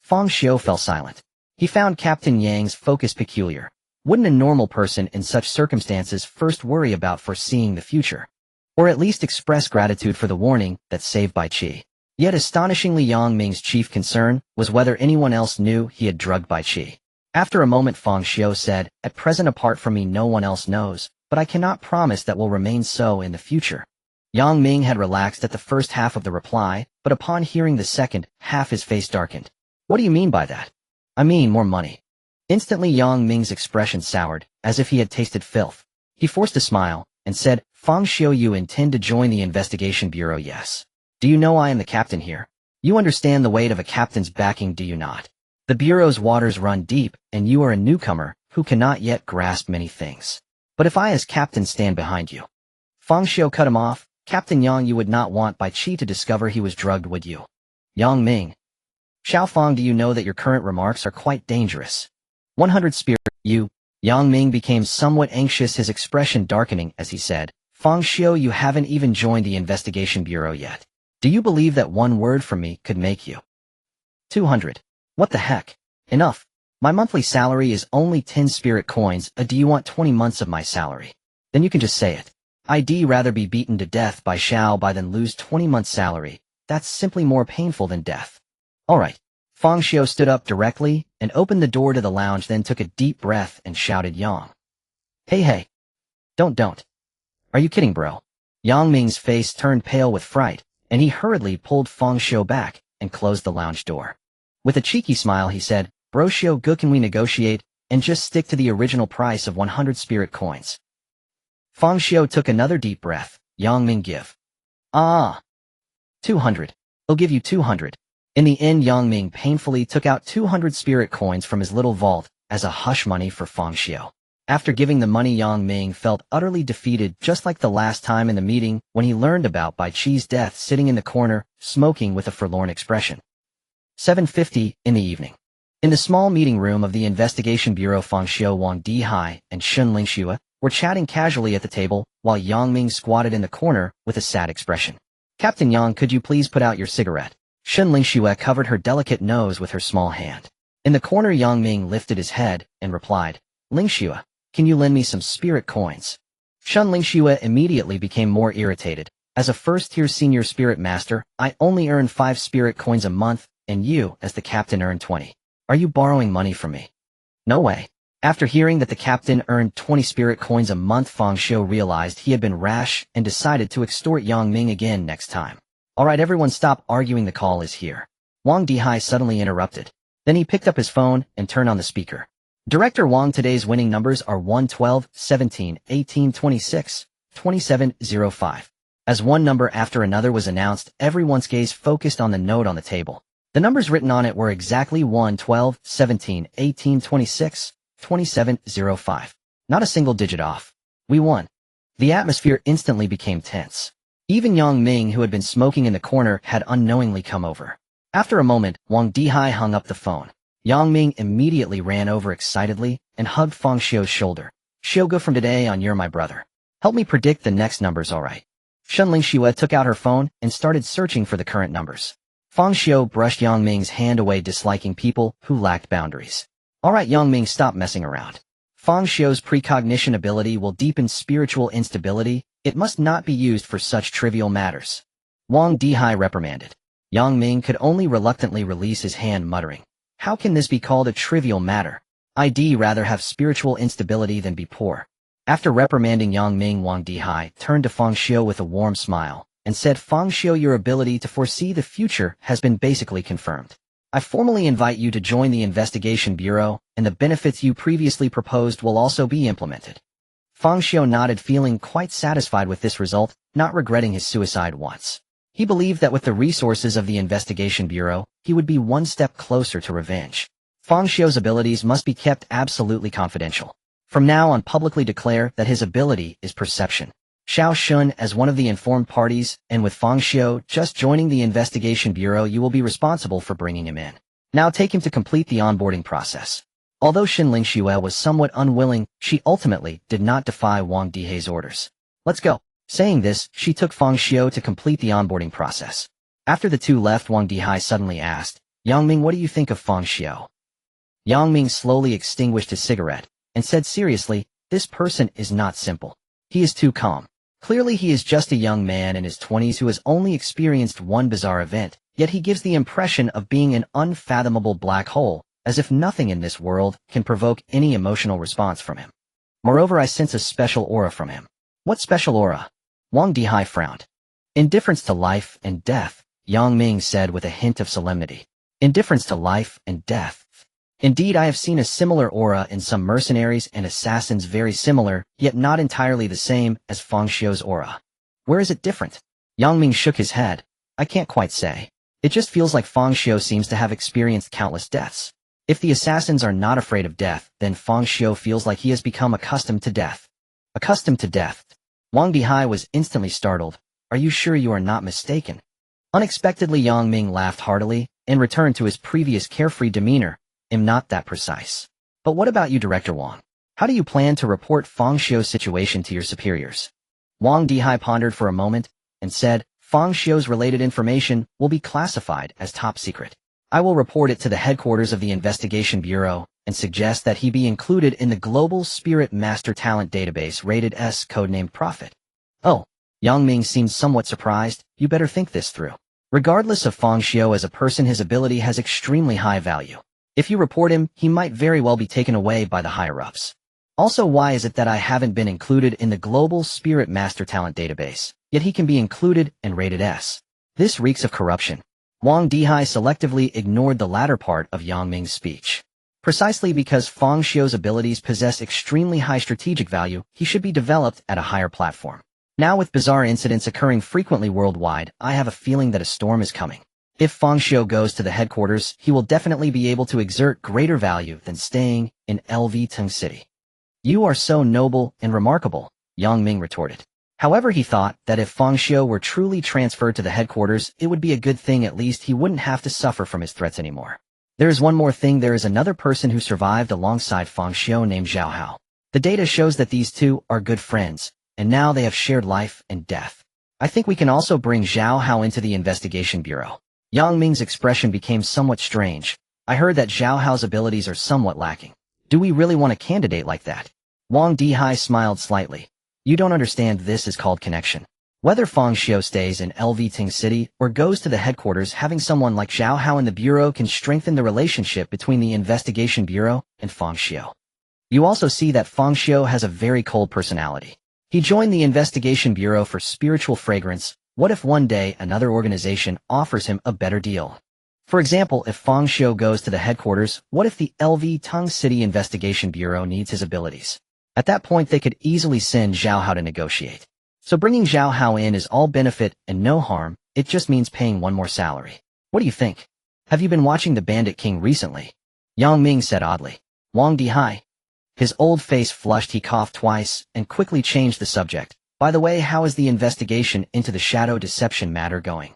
Fang Xiu fell silent. He found Captain Yang's focus peculiar. Wouldn't a normal person in such circumstances first worry about foreseeing the future? Or at least express gratitude for the warning that saved by qi? Yet astonishingly, Yang Ming's chief concern was whether anyone else knew he had drugged by qi. After a moment, Fang Xiu said, "At present, apart from me, no one else knows, but I cannot promise that will remain so in the future." Yang Ming had relaxed at the first half of the reply, but upon hearing the second half, his face darkened. "What do you mean by that?" "I mean more money." Instantly, Yang Ming's expression soured, as if he had tasted filth. He forced a smile and said, "Fang Xiu, you intend to join the investigation bureau, yes? Do you know I am the captain here? You understand the weight of a captain's backing, do you not? The bureau's waters run deep, and you are a newcomer who cannot yet grasp many things. But if I as captain stand behind you..." Fang Xiu cut him off. "Captain Yang, you would not want by qi to discover he was drugged, would you?" "Yang Ming. Xiao Fang, do you know that your current remarks are quite dangerous? 100 spirit, you..." Yang Ming became somewhat anxious, his expression darkening as he said, "Fang Xiu, you haven't even joined the investigation bureau yet. Do you believe that one word from me could make you 200? What the heck? Enough. My monthly salary is only 10 spirit coins. Do you want 20 months of my salary? Then you can just say it. I'd rather be beaten to death by Xiao Bai than lose 20 months' salary. That's simply more painful than death." "All right." Fang Xiu stood up directly and opened the door to the lounge, then took a deep breath and shouted, "Yang. Hey. Don't. Are you kidding, bro?" Yang Ming's face turned pale with fright, and he hurriedly pulled Fang Xiu back and closed the lounge door. With a cheeky smile, he said, "Bro Xiu, good, can we negotiate and just stick to the original price of 100 spirit coins?" Fang Xiu took another deep breath. "Yang Ming, give." 200. I'll give you 200. In the end, Yang Ming painfully took out 200 spirit coins from his little vault as a hush money for Fang Xiu. After giving the money, Yang Ming felt utterly defeated, just like the last time in the meeting when he learned about Bai Qi's death, sitting in the corner, smoking with a forlorn expression. 7:50 in the evening. In the small meeting room of the investigation bureau, Fang Xiu, Wang Dihai, and Lingxue were chatting casually at the table, while Yang Ming squatted in the corner with a sad expression. "Captain Yang, could you please put out your cigarette?" Lingxue covered her delicate nose with her small hand. In the corner, Yang Ming lifted his head and replied, "Lingxue, can you lend me some spirit coins?" Lingxue immediately became more irritated. "As a first-tier senior spirit master, I only earn 5 spirit coins a month, and you, as the captain, earn 20. Are you borrowing money from me?" "No way." After hearing that the captain earned 20 spirit coins a month, Fang Xiu realized he had been rash and decided to extort Yang Ming again next time. "All right, everyone, stop arguing. The call is here." Wang Dihai suddenly interrupted. Then he picked up his phone and turned on the speaker. "Director Wang, today's winning numbers are 1, 12, 17, 18, 26, 27, 05. As one number after another was announced, everyone's gaze focused on the note on the table. The numbers written on it were exactly 1, 12, 17, 18, 26, 27, 05. Not a single digit off. We won. The atmosphere instantly became tense. Even Yang Ming, who had been smoking in the corner, had unknowingly come over. After a moment, Wang Dihai hung up the phone. Yang Ming immediately ran over excitedly and hugged Fang Xiu's shoulder. "Xiu, go from today on, you're my brother. Help me predict the next numbers, all right?" Lingxue took out her phone and started searching for the current numbers. Fang Xiu brushed Yang Ming's hand away, disliking people who lacked boundaries. "All right, Yang Ming, stop messing around." Fang Xiu's precognition ability will deepen spiritual instability. It must not be used for such trivial matters. Wang Dihai reprimanded. Yang Ming could only reluctantly release his hand, muttering, "How can this be called a trivial matter? I'd rather have spiritual instability than be poor." After reprimanding Yang Ming, Wang Dihai turned to Fang Xiu with a warm smile and said, "Fang Xiu, your ability to foresee the future has been basically confirmed. I formally invite you to join the Investigation Bureau, and the benefits you previously proposed will also be implemented." Fang Xiu nodded, feeling quite satisfied with this result, not regretting his suicide once. He believed that with the resources of the Investigation Bureau, he would be one step closer to revenge. Fang Xiu's abilities must be kept absolutely confidential. From now on, publicly declare that his ability is perception. Xiao Shun as one of the informed parties, and with Fang Xiu just joining the Investigation Bureau, you will be responsible for bringing him in. Now take him to complete the onboarding process. Although Xinling Xue was somewhat unwilling, she ultimately did not defy Wang Dihai's orders. "Let's go." Saying this, she took Fang Xiu to complete the onboarding process. After the two left, Wang Dihai suddenly asked, "Yang Ming, what do you think of Fang Xiu?" Yang Ming slowly extinguished his cigarette and said seriously, "This person is not simple. He is too calm. Clearly he is just a young man in his 20s who has only experienced one bizarre event, yet he gives the impression of being an unfathomable black hole, as if nothing in this world can provoke any emotional response from him. Moreover, I sense a special aura from him." "What special aura?" Wang Dihai frowned. "Indifference to life and death," Yang Ming said with a hint of solemnity. "Indifference to life and death. Indeed, I have seen a similar aura in some mercenaries and assassins, very similar, yet not entirely the same as Fang Xiu's aura." "Where is it different?" Yang Ming shook his head. "I can't quite say. It just feels like Fang Xiu seems to have experienced countless deaths. If the assassins are not afraid of death, then Fang Xiu feels like he has become accustomed to death." "Accustomed to death?" Wang Dihai was instantly startled. "Are you sure you are not mistaken?" Unexpectedly, Yang Ming laughed heartily and returned to his previous carefree demeanor. "I'm not that precise. But what about you, Director Wang? How do you plan to report Fang Xiu's situation to your superiors?" Wang Dihai pondered for a moment and said, "Fang Xiu's related information will be classified as top secret. I will report it to the headquarters of the Investigation Bureau and suggest that he be included in the Global Spirit Master Talent Database rated S, codenamed Prophet." "Oh." Yang Ming seemed somewhat surprised. "You better think this through. Regardless of Fang Xiu as a person, his ability has extremely high value. If you report him, he might very well be taken away by the higher-ups. Also, why is it that I haven't been included in the Global Spirit Master Talent Database, yet he can be included and rated S? This reeks of corruption." Wang Dihai selectively ignored the latter part of Yang Ming's speech. Precisely because Fang Xiu's abilities possess extremely high strategic value, he should be developed at a higher platform. Now, with bizarre incidents occurring frequently worldwide, I have a feeling that a storm is coming. If Fang Xiu goes to the headquarters, he will definitely be able to exert greater value than staying in LV Tung City. "You are so noble and remarkable," Yang Ming retorted. However, he thought that if Fang Xiu were truly transferred to the headquarters, it would be a good thing. At least he wouldn't have to suffer from his threats anymore. There is one more thing. There is another person who survived alongside Fang Xiu named Zhao Hao. The data shows that these two are good friends, and now they have shared life and death. I think we can also bring Zhao Hao into the Investigation Bureau." Yang Ming's expression became somewhat strange. "I heard that Zhao Hao's abilities are somewhat lacking. Do we really want a candidate like that?" Wang Dihai smiled slightly. "You don't understand. This is called connection. Whether Fang Xiu stays in LV Ting City or goes to the headquarters, having someone like Zhao Hao in the Bureau can strengthen the relationship between the Investigation Bureau and Fang Xiu. You also see that Fang Xiu has a very cold personality. He joined the Investigation Bureau for spiritual fragrance. What if one day another organization offers him a better deal? For example, if Fang Xiu goes to the headquarters, what if the LV Tung City Investigation Bureau needs his abilities? At that point, they could easily send Zhao Hao to negotiate. So bringing Zhao Hao in is all benefit and no harm. It just means paying one more salary. What do you think? Have you been watching The Bandit King recently?" Yang Ming said oddly. Wang Dihai. His old face flushed. He coughed twice and quickly changed the subject. "By the way, how is the investigation into the shadow deception matter going?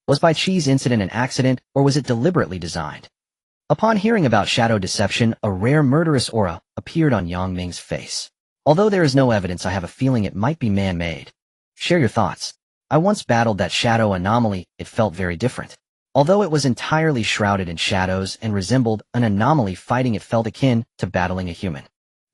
Was Bai Chi's incident an accident, or was it deliberately designed?" Upon hearing about shadow deception, a rare murderous aura appeared on Yang Ming's face. "Although there is no evidence, I have a feeling it might be man-made. Share your thoughts." "I once battled that shadow anomaly. It felt very different. Although it was entirely shrouded in shadows and resembled an anomaly, fighting it felt akin to battling a human.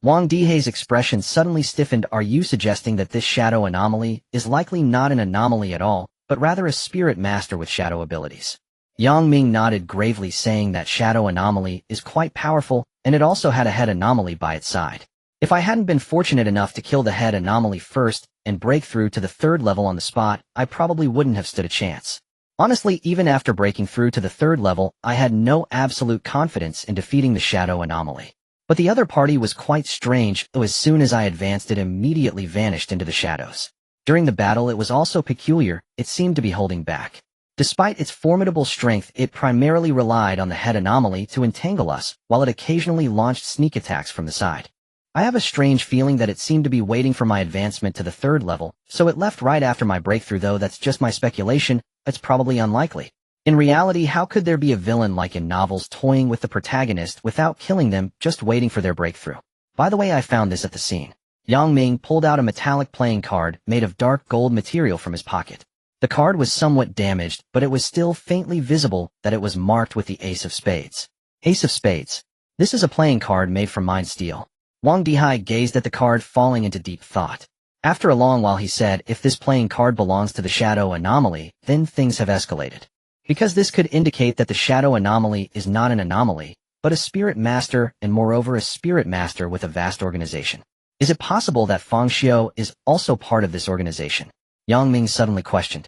Wang Dihei's expression suddenly stiffened. Are you suggesting that this shadow anomaly is likely not an anomaly at all, but rather a spirit master with shadow abilities? Yang Ming nodded gravely, saying that shadow anomaly is quite powerful, and it also had a head anomaly by its side. If I hadn't been fortunate enough to kill the head anomaly first and break through to the third level on the spot, I probably wouldn't have stood a chance. Honestly, even after breaking through to the third level, I had no absolute confidence in defeating the shadow anomaly. But the other party was quite strange, though as soon as I advanced it immediately vanished into the shadows. During the battle it was also peculiar, it seemed to be holding back. Despite its formidable strength, it primarily relied on the head anomaly to entangle us, while it occasionally launched sneak attacks from the side. I have a strange feeling that it seemed to be waiting for my advancement to the third level, so it left right after my breakthrough, though that's just my speculation. It's probably unlikely. In reality, how could there be a villain like in novels toying with the protagonist without killing them, just waiting for their breakthrough? By the way, I found this at the scene. Yang Ming pulled out a metallic playing card made of dark gold material from his pocket. The card was somewhat damaged, but it was still faintly visible that it was marked with the Ace of Spades. Ace of Spades. This is a playing card made from mind steel. Wang Dihai gazed at the card, falling into deep thought. After a long while he said, if this playing card belongs to the shadow anomaly, then things have escalated. Because this could indicate that the shadow anomaly is not an anomaly, but a spirit master, and moreover a spirit master with a vast organization. Is it possible that Fang Xiu is also part of this organization? Yang Ming suddenly questioned.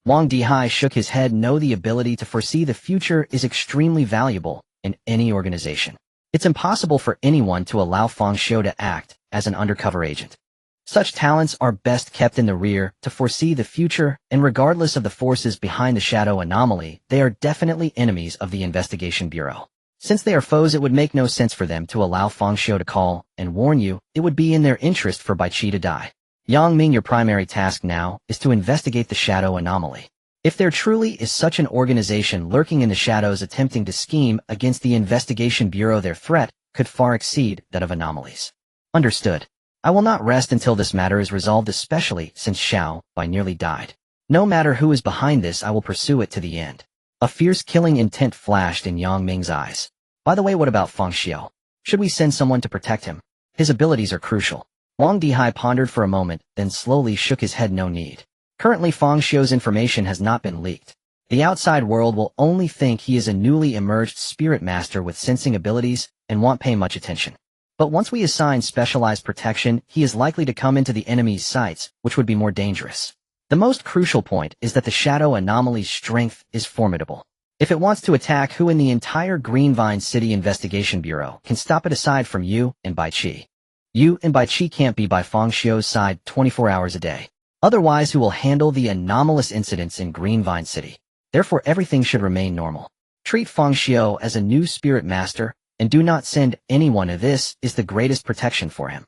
Wang Dihai shook his head. No, the ability to foresee the future is extremely valuable in any organization. It's impossible for anyone to allow Fang Xiu to act as an undercover agent. Such talents are best kept in the rear to foresee the future, and regardless of the forces behind the shadow anomaly, they are definitely enemies of the Investigation Bureau. Since they are foes, it would make no sense for them to allow Fang Xiu to call and warn you. It would be in their interest for Bai Qi to die. Yang Ming, your primary task now is to investigate the shadow anomaly. If there truly is such an organization lurking in the shadows attempting to scheme against the Investigation Bureau, their threat could far exceed that of anomalies. Understood. I will not rest until this matter is resolved, especially since Xiao Bai nearly died. No matter who is behind this, I will pursue it to the end. A fierce killing intent flashed in Yang Ming's eyes. By the way, what about Fang Xiu? Should we send someone to protect him? His abilities are crucial. Wang Dihai pondered for a moment, then slowly shook his head. No need. Currently Fang Xiu's information has not been leaked. The outside world will only think he is a newly emerged spirit master with sensing abilities and won't pay much attention. But once we assign specialized protection, he is likely to come into the enemy's sights, which would be more dangerous. The most crucial point is that the shadow anomaly's strength is formidable. If it wants to attack, who in the entire Greenvine City Investigation Bureau can stop it aside from you and Bai Qi? You and Bai Qi can't be by Fang Xiu's side 24 hours a day. Otherwise, who will handle the anomalous incidents in Greenvine City? Therefore, everything should remain normal. Treat Fang Xiu as a new spirit master, and do not send anyone. This is the greatest protection for him.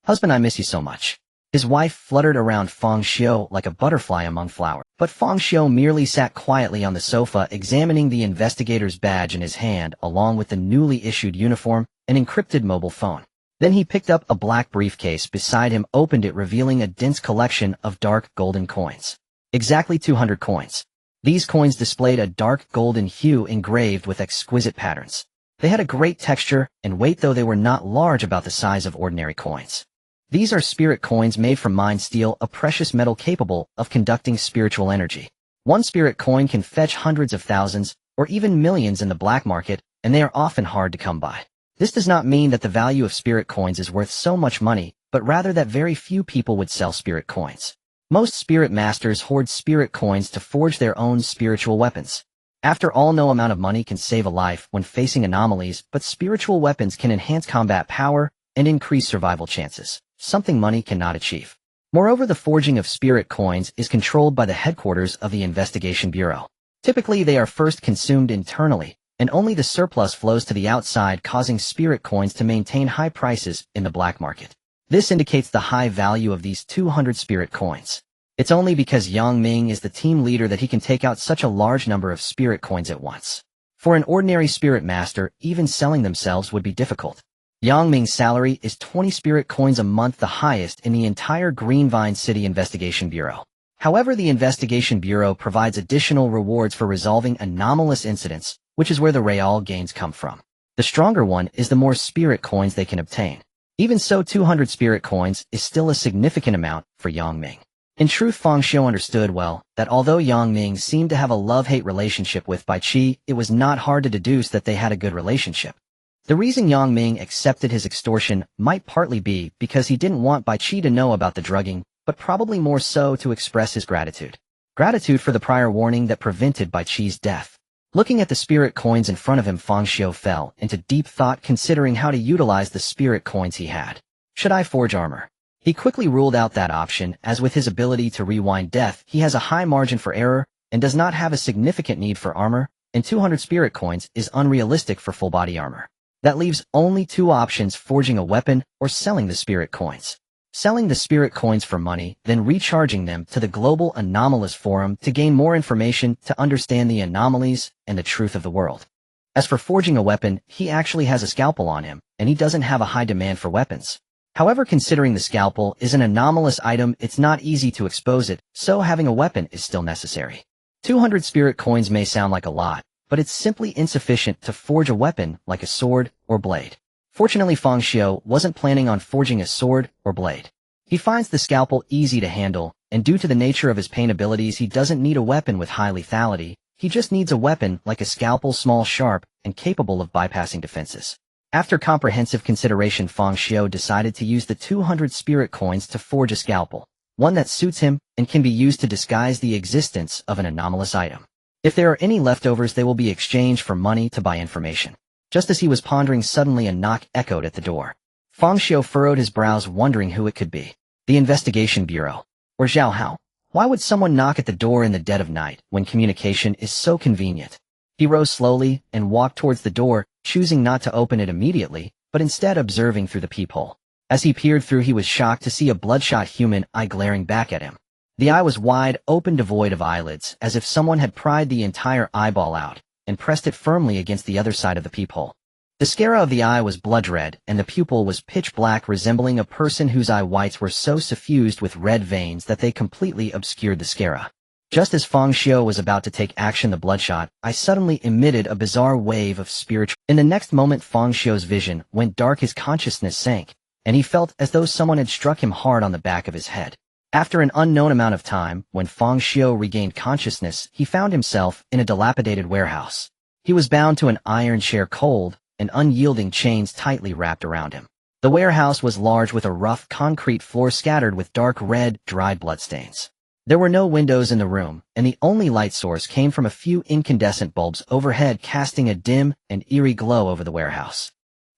Husband, I miss you so much. His wife fluttered around Fang Xiu like a butterfly among flowers. But Fang Xiu merely sat quietly on the sofa, examining the investigator's badge in his hand along with the newly issued uniform and encrypted mobile phone. Then he picked up a black briefcase beside him, opened it, revealing a dense collection of dark golden coins. Exactly 200 coins. These coins displayed a dark golden hue engraved with exquisite patterns. They had a great texture and weight, though they were not large, about the size of ordinary coins. These are spirit coins made from mind steel, a precious metal capable of conducting spiritual energy. One spirit coin can fetch hundreds of thousands, or even millions in the black market, and they are often hard to come by. This does not mean that the value of spirit coins is worth so much money, but rather that very few people would sell spirit coins. Most spirit masters hoard spirit coins to forge their own spiritual weapons. After all, no amount of money can save a life when facing anomalies, but spiritual weapons can enhance combat power and increase survival chances, something money cannot achieve. Moreover, the forging of spirit coins is controlled by the headquarters of the Investigation Bureau. Typically, they are first consumed internally, and only the surplus flows to the outside, causing spirit coins to maintain high prices in the black market. This indicates the high value of these 200 spirit coins. It's only because Yang Ming is the team leader that he can take out such a large number of spirit coins at once. For an ordinary spirit master, even selling themselves would be difficult. Yang Ming's salary is 20 spirit coins a month, the highest in the entire Greenvine City Investigation Bureau. However, the Investigation Bureau provides additional rewards for resolving anomalous incidents, which is where the real gains come from. The stronger one is, the more spirit coins they can obtain. Even so, 200 spirit coins is still a significant amount for Yang Ming. In truth, Fang Xiu understood well that although Yang Ming seemed to have a love-hate relationship with Bai Qi, it was not hard to deduce that they had a good relationship. The reason Yang Ming accepted his extortion might partly be because he didn't want Bai Qi to know about the drugging, but probably more so to express his gratitude. Gratitude for the prior warning that prevented Bai Qi's death. Looking at the spirit coins in front of him, Fang Xiu fell into deep thought, considering how to utilize the spirit coins he had. Should I forge armor? He quickly ruled out that option, as with his ability to rewind death, he has a high margin for error and does not have a significant need for armor, and 200 spirit coins is unrealistic for full body armor. That leaves only two options: forging a weapon or selling the spirit coins. Selling the spirit coins for money, then recharging them to the Global Anomalous Forum to gain more information to understand the anomalies and the truth of the world. As for forging a weapon, he actually has a scalpel on him, and he doesn't have a high demand for weapons. However, considering the scalpel is an anomalous item, it's not easy to expose it, so having a weapon is still necessary. 200 spirit coins may sound like a lot, but it's simply insufficient to forge a weapon like a sword or blade. Fortunately, Fang Xiu wasn't planning on forging a sword or blade. He finds the scalpel easy to handle, and due to the nature of his pain abilities, he doesn't need a weapon with high lethality. He just needs a weapon like a scalpel, small, sharp, and capable of bypassing defenses. After comprehensive consideration, Fang Xiu decided to use the 200 spirit coins to forge a scalpel, one that suits him and can be used to disguise the existence of an anomalous item. If there are any leftovers, they will be exchanged for money to buy information. Just as he was pondering, suddenly a knock echoed at the door. Fang Xiu furrowed his brows, wondering who it could be. The Investigation Bureau. Or Zhao Hao. Why would someone knock at the door in the dead of night when communication is so convenient? He rose slowly and walked towards the door, choosing not to open it immediately, but instead observing through the peephole. As he peered through, he was shocked to see a bloodshot human eye glaring back at him. The eye was wide open, devoid of eyelids, as if someone had pried the entire eyeball out and pressed it firmly against the other side of the peephole. The sclera of the eye was blood red, and the pupil was pitch black, resembling a person whose eye whites were so suffused with red veins that they completely obscured the sclera. Just as Fang Xiu was about to take action, the bloodshot eye suddenly emitted a bizarre wave of spiritual. In the next moment, Fang Xiu's vision went dark, his consciousness sank, and he felt as though someone had struck him hard on the back of his head. After an unknown amount of time, when Fang Xiu regained consciousness, he found himself in a dilapidated warehouse. He was bound to an iron chair, cold and unyielding chains tightly wrapped around him. The warehouse was large, with a rough concrete floor scattered with dark red, dried bloodstains. There were no windows in the room, and the only light source came from a few incandescent bulbs overhead, casting a dim and eerie glow over the warehouse.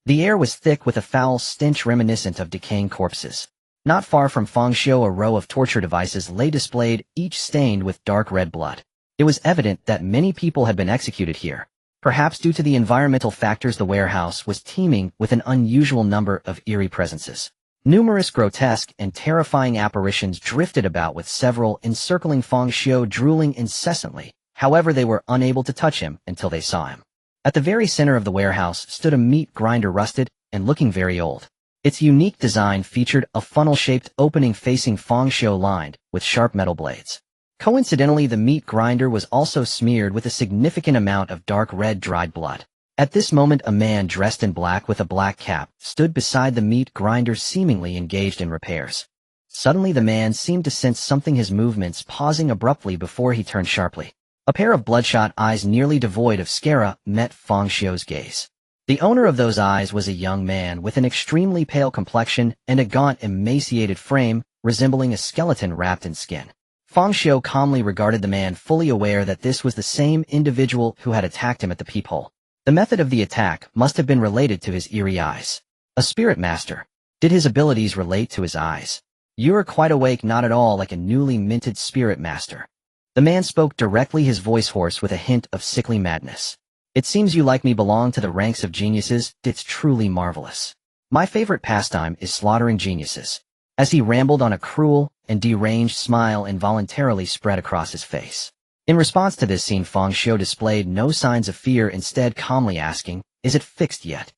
The air was thick with a foul stench reminiscent of decaying corpses. Not far from Fang Xiu, a row of torture devices lay displayed, each stained with dark red blood. It was evident that many people had been executed here. Perhaps due to the environmental factors, the warehouse was teeming with an unusual number of eerie presences. Numerous grotesque and terrifying apparitions drifted about, with several encircling Fang Xiu, drooling incessantly. However, they were unable to touch him until they saw him. At the very center of the warehouse stood a meat grinder, rusted and looking very old. Its unique design featured a funnel-shaped opening facing Fang Xiu, lined with sharp metal blades. Coincidentally, the meat grinder was also smeared with a significant amount of dark red, dried blood. At this moment, a man dressed in black with a black cap stood beside the meat grinder, seemingly engaged in repairs. Suddenly, the man seemed to sense something, his movements pausing abruptly before he turned sharply. A pair of bloodshot eyes, nearly devoid of sclera, met Fang Xiu's gaze. The owner of those eyes was a young man with an extremely pale complexion and a gaunt, emaciated frame, resembling a skeleton wrapped in skin. Fang Xiu calmly regarded the man, fully aware that this was the same individual who had attacked him at the peephole. The method of the attack must have been related to his eerie eyes. A spirit master. Did his abilities relate to his eyes? You are quite awake, not at all like a newly minted spirit master. The man spoke directly, his voice hoarse with a hint of sickly madness. It seems you, like me, belong to the ranks of geniuses. It's truly marvelous. My favorite pastime is slaughtering geniuses. As he rambled on, a cruel and deranged smile involuntarily spread across his face. In response to this scene, Fang Xiu displayed no signs of fear, instead calmly asking, "Is it fixed yet?"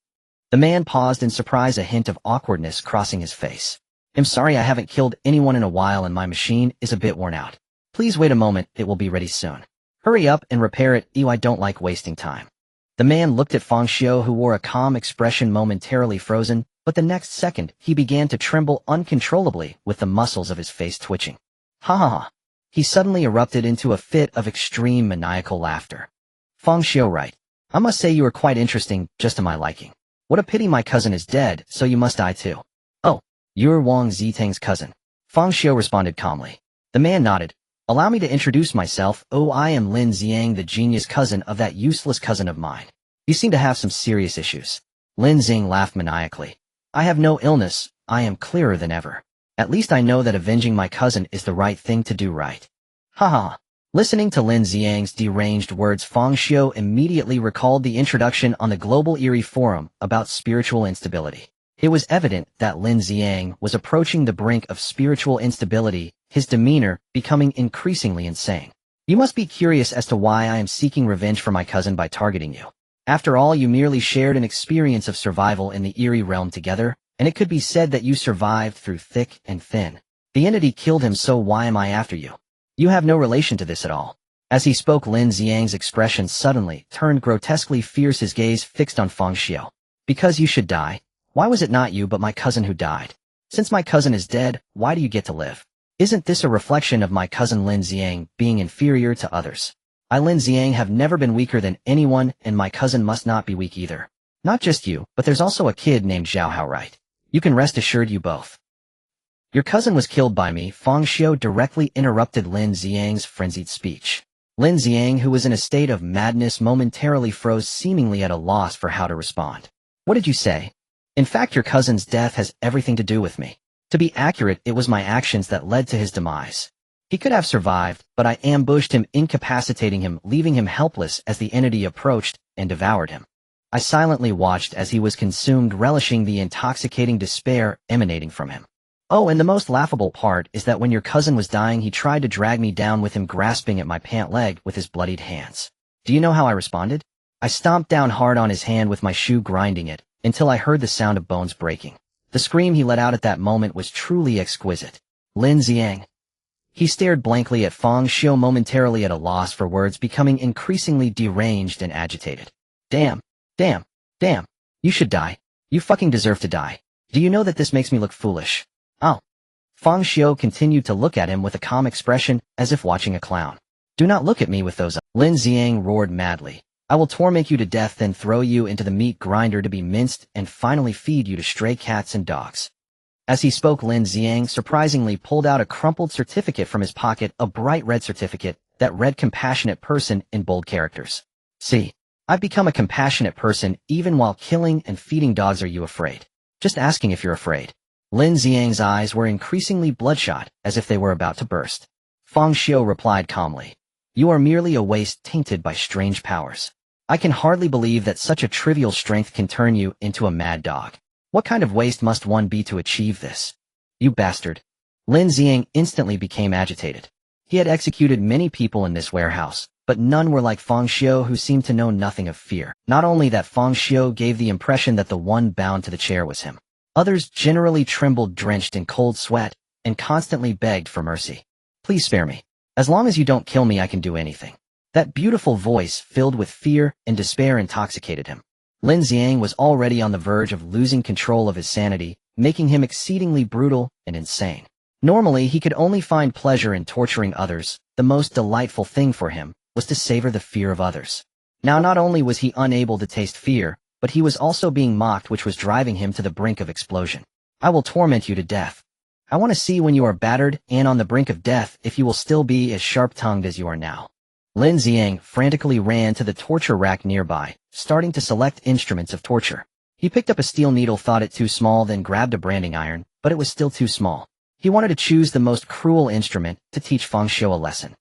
The man paused in surprise, a hint of awkwardness crossing his face. "I'm sorry, I haven't killed anyone in a while and my machine is a bit worn out. Please wait a moment, it will be ready soon. Hurry up and repair it. I don't like wasting time." The man looked at Fang Xiu, who wore a calm expression, momentarily frozen, but the next second he began to tremble uncontrollably with the muscles of his face twitching. Ha ha ha. He suddenly erupted into a fit of extreme maniacal laughter. Fang Xiu, right. I must say you are quite interesting, just to my liking. What a pity my cousin is dead, so you must die too. Oh, you're Wang Zitang's cousin. Fang Xiu responded calmly. The man nodded. Allow me to introduce myself. Oh, I am Lin Xiang, the genius cousin of that useless cousin of mine. You seem to have some serious issues. Lin Xing laughed maniacally. I have no illness, I am clearer than ever. At least I know that avenging my cousin is the right thing to do, right? Ha ha. Listening to Lin Xiang's deranged words, Fang Xiu immediately recalled the introduction on the Global Eerie Forum about spiritual instability. It was evident that Lin Xiang was approaching the brink of spiritual instability, his demeanor becoming increasingly insane. You must be curious as to why I am seeking revenge for my cousin by targeting you. After all, you merely shared an experience of survival in the eerie realm together, and it could be said that you survived through thick and thin. The entity killed him, so why am I after you? You have no relation to this at all. As he spoke, Lin Xiang's expression suddenly turned grotesquely fierce, his gaze fixed on Fang Xiu. Because you should die? Why was it not you but my cousin who died? Since my cousin is dead, why do you get to live? Isn't this a reflection of my cousin Lin Xiang being inferior to others? I, Lin Xiang, have never been weaker than anyone, and my cousin must not be weak either. Not just you, but there's also a kid named Zhao Hao, right? You can rest assured, you both. Your cousin was killed by me. Fang Xiu directly interrupted Lin Xiang's frenzied speech. Lin Xiang, who was in a state of madness, momentarily froze, seemingly at a loss for how to respond. What did you say? In fact, your cousin's death has everything to do with me. To be accurate, it was my actions that led to his demise. He could have survived, but I ambushed him, incapacitating him, leaving him helpless as the entity approached and devoured him. I silently watched as he was consumed, relishing the intoxicating despair emanating from him. Oh, and the most laughable part is that when your cousin was dying, he tried to drag me down with him, grasping at my pant leg with his bloodied hands. Do you know how I responded? I stomped down hard on his hand with my shoe, grinding it, until I heard the sound of bones breaking. The scream he let out at that moment was truly exquisite. Lin Xiang. He stared blankly at Fang Xiu, momentarily at a loss for words, becoming increasingly deranged and agitated. Damn. Damn. Damn. You should die. You fucking deserve to die. Do you know that this makes me look foolish? Oh. Fang Xiu continued to look at him with a calm expression, as if watching a clown. Do not look at me with those eyes. Lin Xiang roared madly. I will torment you to death, then throw you into the meat grinder to be minced, and finally feed you to stray cats and dogs. As he spoke, Lin Xiang surprisingly pulled out a crumpled certificate from his pocket, a bright red certificate that read "Compassionate Person" in bold characters. See, I've become a compassionate person even while killing and feeding dogs. Are you afraid? Just asking if you're afraid. Lin Xiang's eyes were increasingly bloodshot, as if they were about to burst. Fang Xiu replied calmly. You are merely a waste tainted by strange powers. I can hardly believe that such a trivial strength can turn you into a mad dog. What kind of waste must one be to achieve this? You bastard. Lin Xiang instantly became agitated. He had executed many people in this warehouse, but none were like Fang Xiu, who seemed to know nothing of fear. Not only that, Fang Xiu gave the impression that the one bound to the chair was him. Others generally trembled, drenched in cold sweat, and constantly begged for mercy. Please spare me. As long as you don't kill me, I can do anything. That beautiful voice, filled with fear and despair, intoxicated him. Lin Xiang was already on the verge of losing control of his sanity, making him exceedingly brutal and insane. Normally, he could only find pleasure in torturing others. The most delightful thing for him was to savor the fear of others. Now, not only was he unable to taste fear, but he was also being mocked, which was driving him to the brink of explosion. I will torment you to death. I want to see when you are battered and on the brink of death if you will still be as sharp-tongued as you are now. Lin Xiang frantically ran to the torture rack nearby, starting to select instruments of torture. He picked up a steel needle, thought it too small, then grabbed a branding iron, but it was still too small. He wanted to choose the most cruel instrument to teach Fang Xiu a lesson.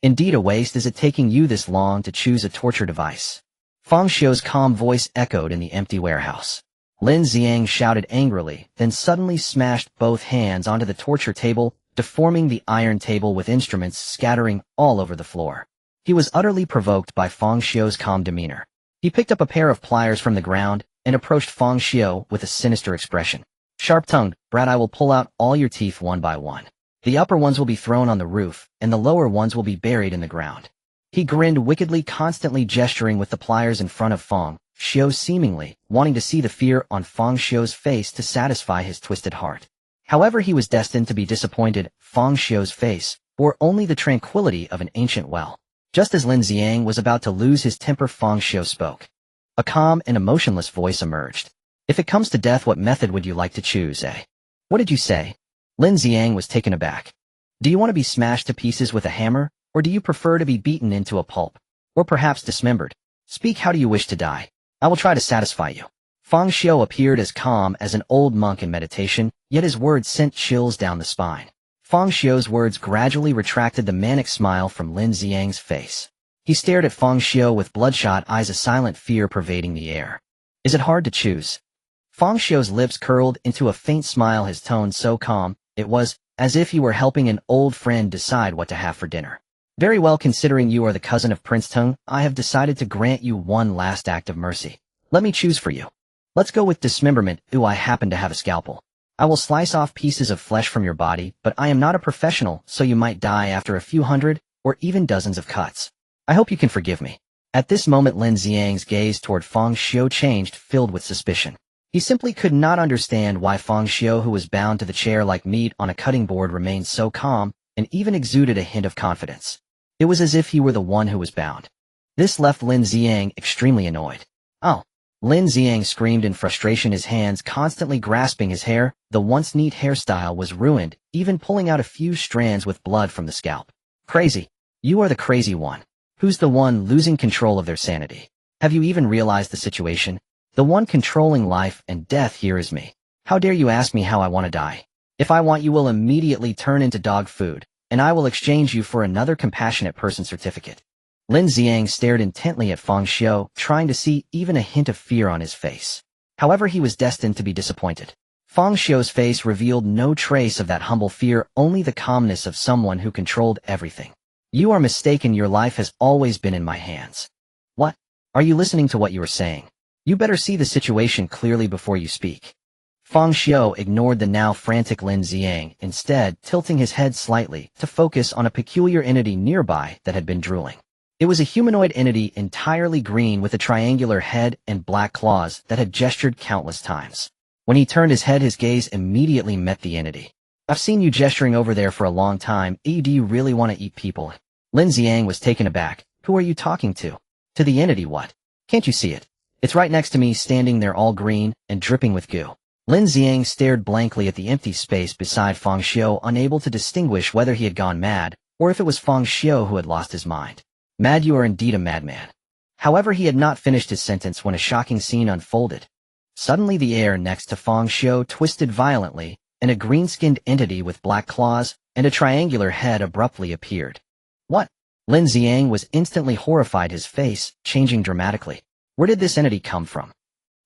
Indeed, a waste is it taking you this long to choose a torture device. Fang Xiu's calm voice echoed in the empty warehouse. Lin Xiang shouted angrily, then suddenly smashed both hands onto the torture table, deforming the iron table with instruments scattering all over the floor. He was utterly provoked by Fang Xiu's calm demeanor. He picked up a pair of pliers from the ground and approached Fang Xiu with a sinister expression. Sharp-tongued, brat, I will pull out all your teeth one by one. The upper ones will be thrown on the roof, and the lower ones will be buried in the ground. He grinned wickedly, constantly gesturing with the pliers in front of Fang Xiu seemingly wanting to see the fear on Fang Xiu's face to satisfy his twisted heart. However, he was destined to be disappointed. Fang Xiu's face bore only the tranquility of an ancient well. Just as Lin Xiang was about to lose his temper, Fang Xiu spoke. A calm and emotionless voice emerged. If it comes to death, what method would you like to choose, eh? What did you say? Lin Xiang was taken aback. Do you want to be smashed to pieces with a hammer, or do you prefer to be beaten into a pulp? Or perhaps dismembered? Speak, how do you wish to die? I will try to satisfy you. Fang Xiu appeared as calm as an old monk in meditation, yet his words sent chills down the spine. Fang Xiu's words gradually retracted the manic smile from Lin Xiang's face. He stared at Fang Xiu with bloodshot eyes, a silent fear pervading the air. Is it hard to choose? Fang Xiu's lips curled into a faint smile, his tone so calm, it was as if he were helping an old friend decide what to have for dinner. Very well, considering you are the cousin of Prince Tung, I have decided to grant you one last act of mercy. Let me choose for you. Let's go with dismemberment. Ooh, I happen to have a scalpel. I will slice off pieces of flesh from your body, but I am not a professional, so you might die after a few hundred, or even dozens of cuts. I hope you can forgive me. At this moment, Lin Xiang's gaze toward Fang Xiu changed, filled with suspicion. He simply could not understand why Fang Xiu, who was bound to the chair like meat on a cutting board, remained so calm, and even exuded a hint of confidence. It was as if he were the one who was bound. This left Lin Xiang extremely annoyed. Oh! Lin Xiang screamed in frustration, his hands constantly grasping his hair. The once neat hairstyle was ruined, even pulling out a few strands with blood from the scalp. Crazy. You are the crazy one. Who's the one losing control of their sanity? Have you even realized the situation? The one controlling life and death here is me. How dare you ask me how I want to die? If I want, you will immediately turn into dog food, and I will exchange you for another compassionate person certificate. Lin Xiang stared intently at Fang Xiu, trying to see even a hint of fear on his face. However, he was destined to be disappointed. Fang Xiu's face revealed no trace of that humble fear, only the calmness of someone who controlled everything. You are mistaken, your life has always been in my hands. What? Are you listening to what you are saying? You better see the situation clearly before you speak. Fang Xiu ignored the now frantic Lin Xiang, instead tilting his head slightly to focus on a peculiar entity nearby that had been drooling. It was a humanoid entity entirely green with a triangular head and black claws that had gestured countless times. When he turned his head, his gaze immediately met the entity. I've seen you gesturing over there for a long time. Do you really want to eat people? Lin Xiang was taken aback. Who are you talking to? To the entity, what? Can't you see it? It's right next to me, standing there all green and dripping with goo. Lin Xiang stared blankly at the empty space beside Fang Xiu, unable to distinguish whether he had gone mad or if it was Fang Xiu who had lost his mind. Mad? You are indeed a madman. However, he had not finished his sentence when a shocking scene unfolded. Suddenly the air next to Fang Xiu twisted violently, and a green-skinned entity with black claws and a triangular head abruptly appeared. What? Lin Xiang was instantly horrified, his face changing dramatically. Where did this entity come from?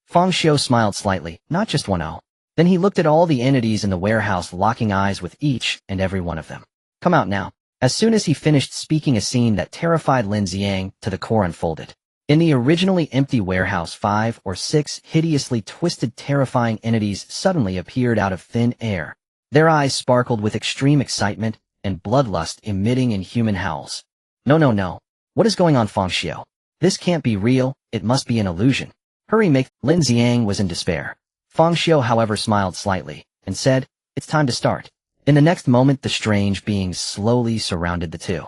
Fang Xiu smiled slightly, not just one. Then he looked at all the entities in the warehouse, locking eyes with each and every one of them. Come out now. As soon as he finished speaking, a scene that terrified Lin Xiang to the core unfolded. In the originally empty warehouse, 5 or 6 hideously twisted, terrifying entities suddenly appeared out of thin air. Their eyes sparkled with extreme excitement and bloodlust, emitting inhuman howls. No. What is going on, Fang Xiu? This can't be real, it must be an illusion. Hurry, make. Lin Xiang was in despair. Fang Xiu, however, smiled slightly and said, it's time to start. In the next moment, the strange beings slowly surrounded the two.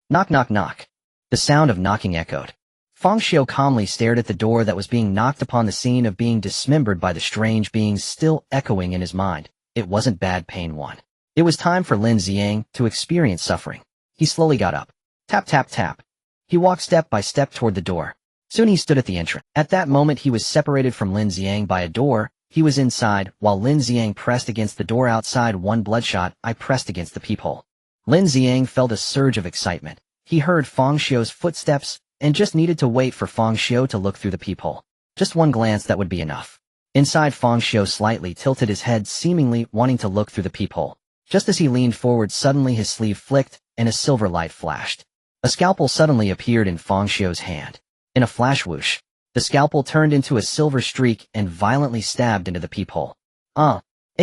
Knock, knock, knock. The sound of knocking echoed. Fang Xiu calmly stared at the door that was being knocked upon, the scene of being dismembered by the strange beings still echoing in his mind. It wasn't bad pain one. It was time for Lin Xiang to experience suffering. He slowly got up. Tap, tap, tap. He walked step by step toward the door. Soon he stood at the entrance. At that moment, he was separated from Lin Xiang by a door. He was inside, while Lin Xiang pressed against the door outside. One bloodshot eye pressed against the peephole. Lin Xiang felt a surge of excitement. He heard Fang Xiu's footsteps, and just needed to wait for Fang Xiu to look through the peephole. Just one glance, that would be enough. Inside, Fang Xiu slightly tilted his head, seemingly wanting to look through the peephole. Just as he leaned forward, suddenly his sleeve flicked, and a silver light flashed. A scalpel suddenly appeared in Fang Xiu's hand. In a flash whoosh, the scalpel turned into a silver streak and violently stabbed into the peephole. A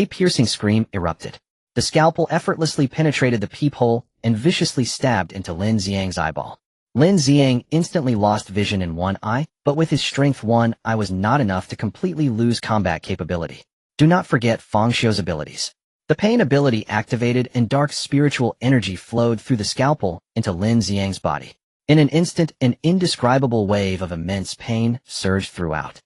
piercing scream erupted. The scalpel effortlessly penetrated the peephole and viciously stabbed into Lin Xiang's eyeball. Lin Xiang instantly lost vision in one eye, but with his strength one eye was not enough to completely lose combat capability. Do not forget Fang Xiu's abilities. The pain ability activated and dark spiritual energy flowed through the scalpel into Lin Xiang's body. In an instant, an indescribable wave of immense pain surged throughout.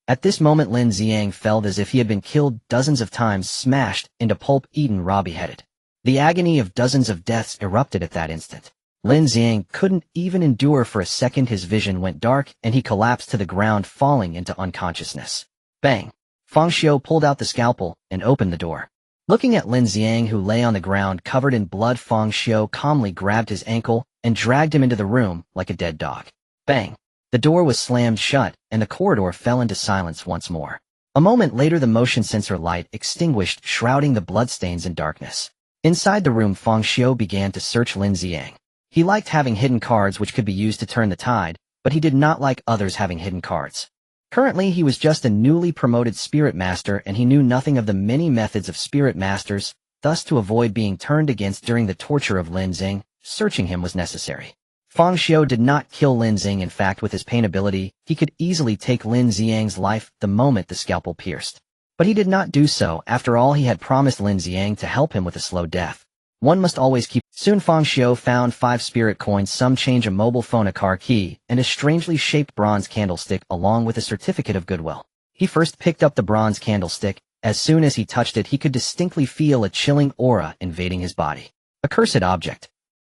At this moment Lin Xiang felt as if he had been killed dozens of times, smashed into pulp, eaten raw, beheaded. The agony of dozens of deaths erupted at that instant. Lin Xiang couldn't even endure for a second. His vision went dark and he collapsed to the ground, falling into unconsciousness. Bang! Fang Xiu pulled out the scalpel and opened the door. Looking at Lin Xiang, who lay on the ground covered in blood, Fang Xiu calmly grabbed his ankle and dragged him into the room like a dead dog. Bang! The door was slammed shut, and the corridor fell into silence once more. A moment later the motion sensor light extinguished, shrouding the bloodstains in darkness. Inside the room Fang Xiu began to search Lin Xiang. He liked having hidden cards which could be used to turn the tide, but he did not like others having hidden cards. Currently he was just a newly promoted spirit master and he knew nothing of the many methods of spirit masters, thus to avoid being turned against during the torture of Lin Xiang, searching him was necessary. Fang Xiu did not kill Lin Xiang. In fact, with his pain ability, he could easily take Lin Xiang's life the moment the scalpel pierced. But he did not do so. After all, he had promised Lin Xiang to help him with a slow death. One must always keep. Soon Fang Xiu found 5 spirit coins, some change, a mobile phone, a car key, and a strangely shaped bronze candlestick along with a certificate of goodwill. He first picked up the bronze candlestick. As soon as he touched it, he could distinctly feel a chilling aura invading his body. A cursed object.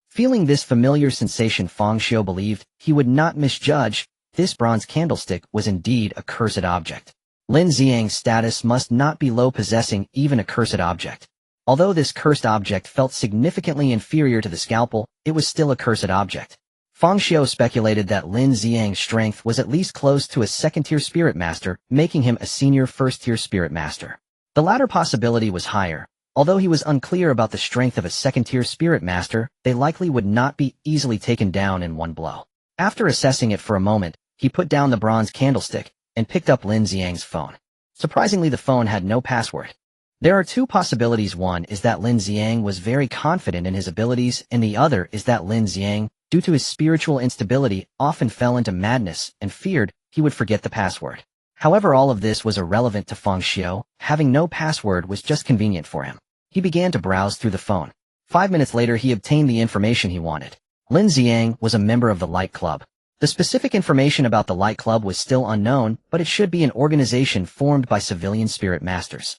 Feeling this familiar sensation, Fang Xiu believed he would not misjudge. This bronze candlestick was indeed a cursed object. Lin Xiang's status must not be low, possessing even a cursed object. Although this cursed object felt significantly inferior to the scalpel, it was still a cursed object. Fang Xiu speculated that Lin Xiang's strength was at least close to a second-tier spirit master, making him a senior first-tier spirit master. The latter possibility was higher. Although he was unclear about the strength of a second-tier spirit master, they likely would not be easily taken down in one blow. After assessing it for a moment, he put down the bronze candlestick and picked up Lin Xiang's phone. Surprisingly, the phone had no password. There are 2 possibilities. One is that Lin Xiang was very confident in his abilities, and the other is that Lin Xiang, due to his spiritual instability, often fell into madness and feared he would forget the password. However, all of this was irrelevant to Fang Xiu. Having no password was just convenient for him. He began to browse through the phone. 5 minutes later, he obtained the information he wanted. Lin Xiang was a member of the Light Club. The specific information about the Light Club was still unknown, but it should be an organization formed by civilian spirit masters.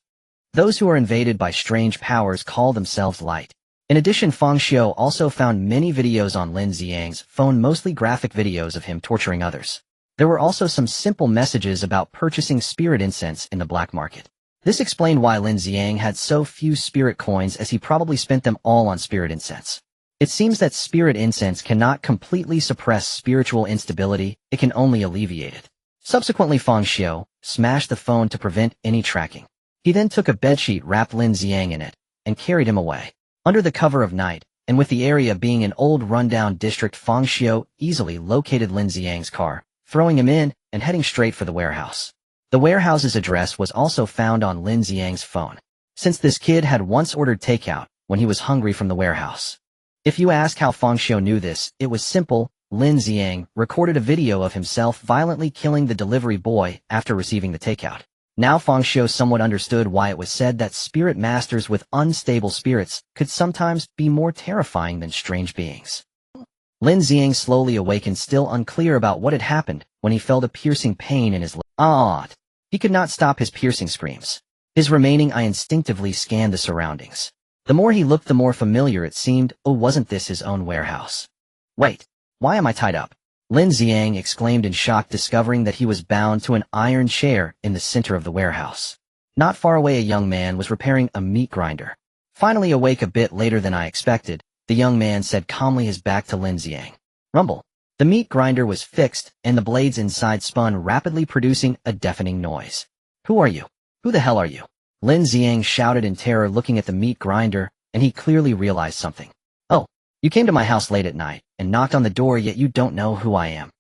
Those who are invaded by strange powers call themselves Light. In addition, Fang Xiu also found many videos on Lin Xiang's phone, mostly graphic videos of him torturing others. There were also some simple messages about purchasing spirit incense in the black market. This explained why Lin Xiang had so few spirit coins, as he probably spent them all on spirit incense. It seems that spirit incense cannot completely suppress spiritual instability, it can only alleviate it. Subsequently, Fang Xiu smashed the phone to prevent any tracking. He then took a bedsheet, wrapped Lin Xiang in it, and carried him away. Under the cover of night, and with the area being an old rundown district, Fang Xiu easily located Lin Xiang's car, throwing him in and heading straight for the warehouse. The warehouse's address was also found on Lin Xiang's phone, since this kid had once ordered takeout when he was hungry from the warehouse. If you ask how Fang Xiu knew this, it was simple. Lin Xiang recorded a video of himself violently killing the delivery boy after receiving the takeout. Now Fang Xiu somewhat understood why it was said that spirit masters with unstable spirits could sometimes be more terrifying than strange beings. Lin Xiang slowly awakened, still unclear about what had happened, when he felt a piercing pain in his leg. He could not stop his piercing screams. His remaining eye instinctively scanned the surroundings. The more he looked, the more familiar it seemed. Oh, wasn't this his own warehouse? Wait, why am I tied up? Lin Xiang exclaimed in shock, discovering that he was bound to an iron chair in the center of the warehouse. Not far away, a young man was repairing a meat grinder. Finally awake a bit later than I expected, the young man said calmly, his back to Lin Xiang. Rumble. The meat grinder was fixed, and the blades inside spun rapidly, producing a deafening noise. Who are you? Who the hell are you? Lin Xiang shouted in terror, looking at the meat grinder, and he clearly realized something. Oh, you came to my house late at night, and knocked on the door, yet you don't know who I am.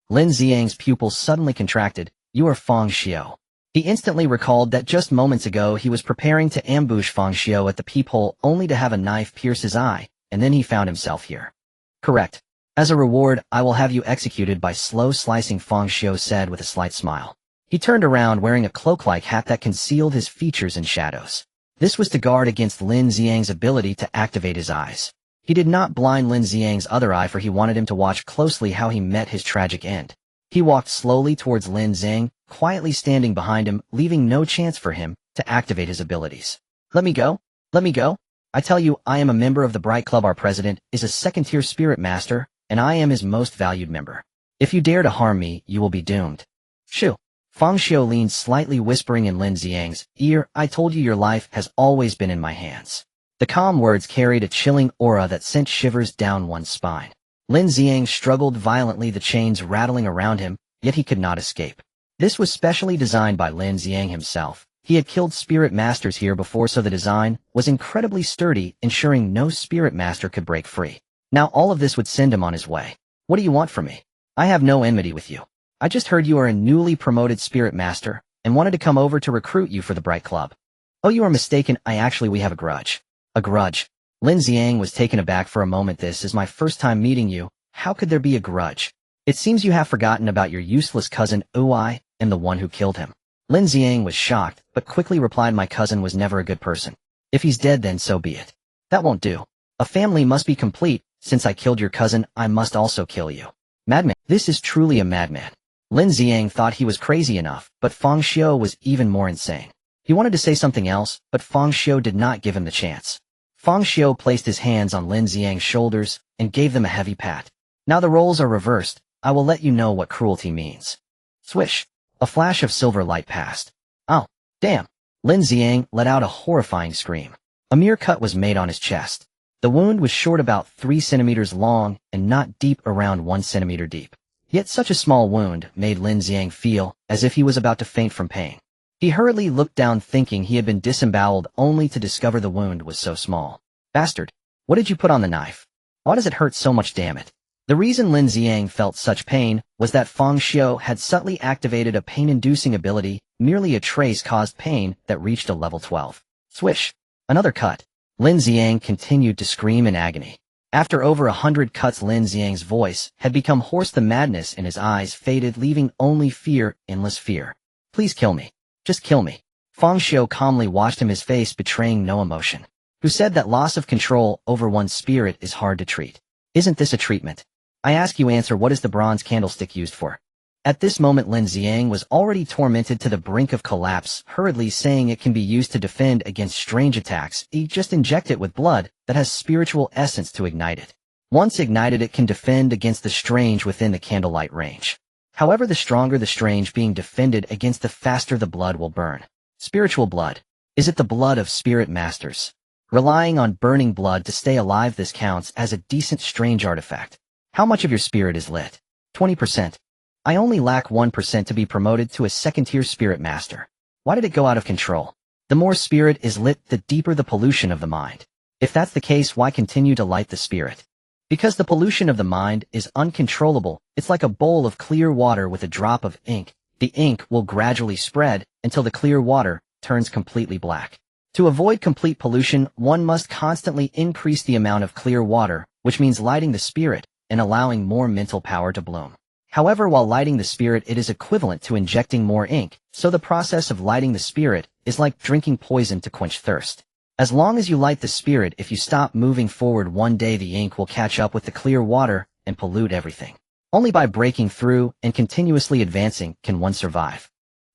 Lin Xiang's pupils suddenly contracted. You are Fang Xiu. He instantly recalled that just moments ago he was preparing to ambush Fang Xiu at the peephole, only to have a knife pierce his eye, and then he found himself here. Correct. As a reward, I will have you executed by slow slicing, Fang Xiu said with a slight smile. He turned around wearing a cloak-like hat that concealed his features in shadows. This was to guard against Lin Xiang's ability to activate his eyes. He did not blind Lin Xiang's other eye, for he wanted him to watch closely how he met his tragic end. He walked slowly towards Lin Xiang, quietly standing behind him, leaving no chance for him to activate his abilities. Let me go? Let me go? I tell you, I am a member of the Bright Club. Our president is a second-tier spirit master, and I am his most valued member. If you dare to harm me, you will be doomed. Shoo. Fang Xiu leaned slightly, whispering in Lin Xiang's ear, I told you your life has always been in my hands. The calm words carried a chilling aura that sent shivers down one's spine. Lin Xiang struggled violently, the chains rattling around him, yet he could not escape. This was specially designed by Lin Xiang himself. He had killed spirit masters here before, so the design was incredibly sturdy, ensuring no spirit master could break free. Now all of this would send him on his way. What do you want from me? I have no enmity with you. I just heard you are a newly promoted spirit master, and wanted to come over to recruit you for the Bright Club. Oh, you are mistaken. We have a grudge. A grudge. Lin Xiang was taken aback for a moment. This is my first time meeting you. How could there be a grudge? It seems you have forgotten about your useless cousin, I am the one who killed him. Lin Xiang was shocked, but quickly replied, my cousin was never a good person. If he's dead, then so be it. That won't do. A family must be complete. Since I killed your cousin, I must also kill you. Madman. This is truly a madman. Lin Xiang thought he was crazy enough, but Fang Xiu was even more insane. He wanted to say something else, but Fang Xiu did not give him the chance. Fang Xiu placed his hands on Lin Xiang's shoulders and gave them a heavy pat. Now the roles are reversed. I will let you know what cruelty means. Swish. A flash of silver light passed. Oh, damn. Lin Xiang let out a horrifying scream. A mere cut was made on his chest. The wound was short, about 3 centimeters long, and not deep, around 1 centimeter deep. Yet such a small wound made Lin Xiang feel as if he was about to faint from pain. He hurriedly looked down, thinking he had been disemboweled, only to discover the wound was so small. Bastard! What did you put on the knife? Why does it hurt so much, damn it? The reason Lin Xiang felt such pain was that Fang Xiu had subtly activated a pain-inducing ability. Merely a trace caused pain that reached a level 12. Swish! Another cut. Lin Xiang continued to scream in agony. After over 100 cuts, Lin Xiang's voice had become hoarse. The madness in his eyes faded, leaving only fear, endless fear. Please kill me. Just kill me. Fang Xiu calmly watched him, his face betraying no emotion. Who said that loss of control over one's spirit is hard to treat? Isn't this a treatment? I ask you, answer, what is the bronze candlestick used for? At this moment, Lin Xiang was already tormented to the brink of collapse, hurriedly saying it can be used to defend against strange attacks. Just inject it with blood that has spiritual essence to ignite it. Once ignited, it can defend against the strange within the candlelight range. However, the stronger the strange being defended against, the faster the blood will burn. Spiritual blood. Is it the blood of spirit masters? Relying on burning blood to stay alive, this counts as a decent strange artifact. How much of your spirit is lit? 20%. I only lack 1% to be promoted to a second-tier spirit master. Why did it go out of control? The more spirit is lit, the deeper the pollution of the mind. If that's the case, why continue to light the spirit? Because the pollution of the mind is uncontrollable. It's like a bowl of clear water with a drop of ink. The ink will gradually spread until the clear water turns completely black. To avoid complete pollution, one must constantly increase the amount of clear water, which means lighting the spirit and allowing more mental power to bloom. However, while lighting the spirit, it is equivalent to injecting more ink, so the process of lighting the spirit is like drinking poison to quench thirst. As long as you light the spirit, if you stop moving forward, one day the ink will catch up with the clear water and pollute everything. Only by breaking through and continuously advancing can one survive.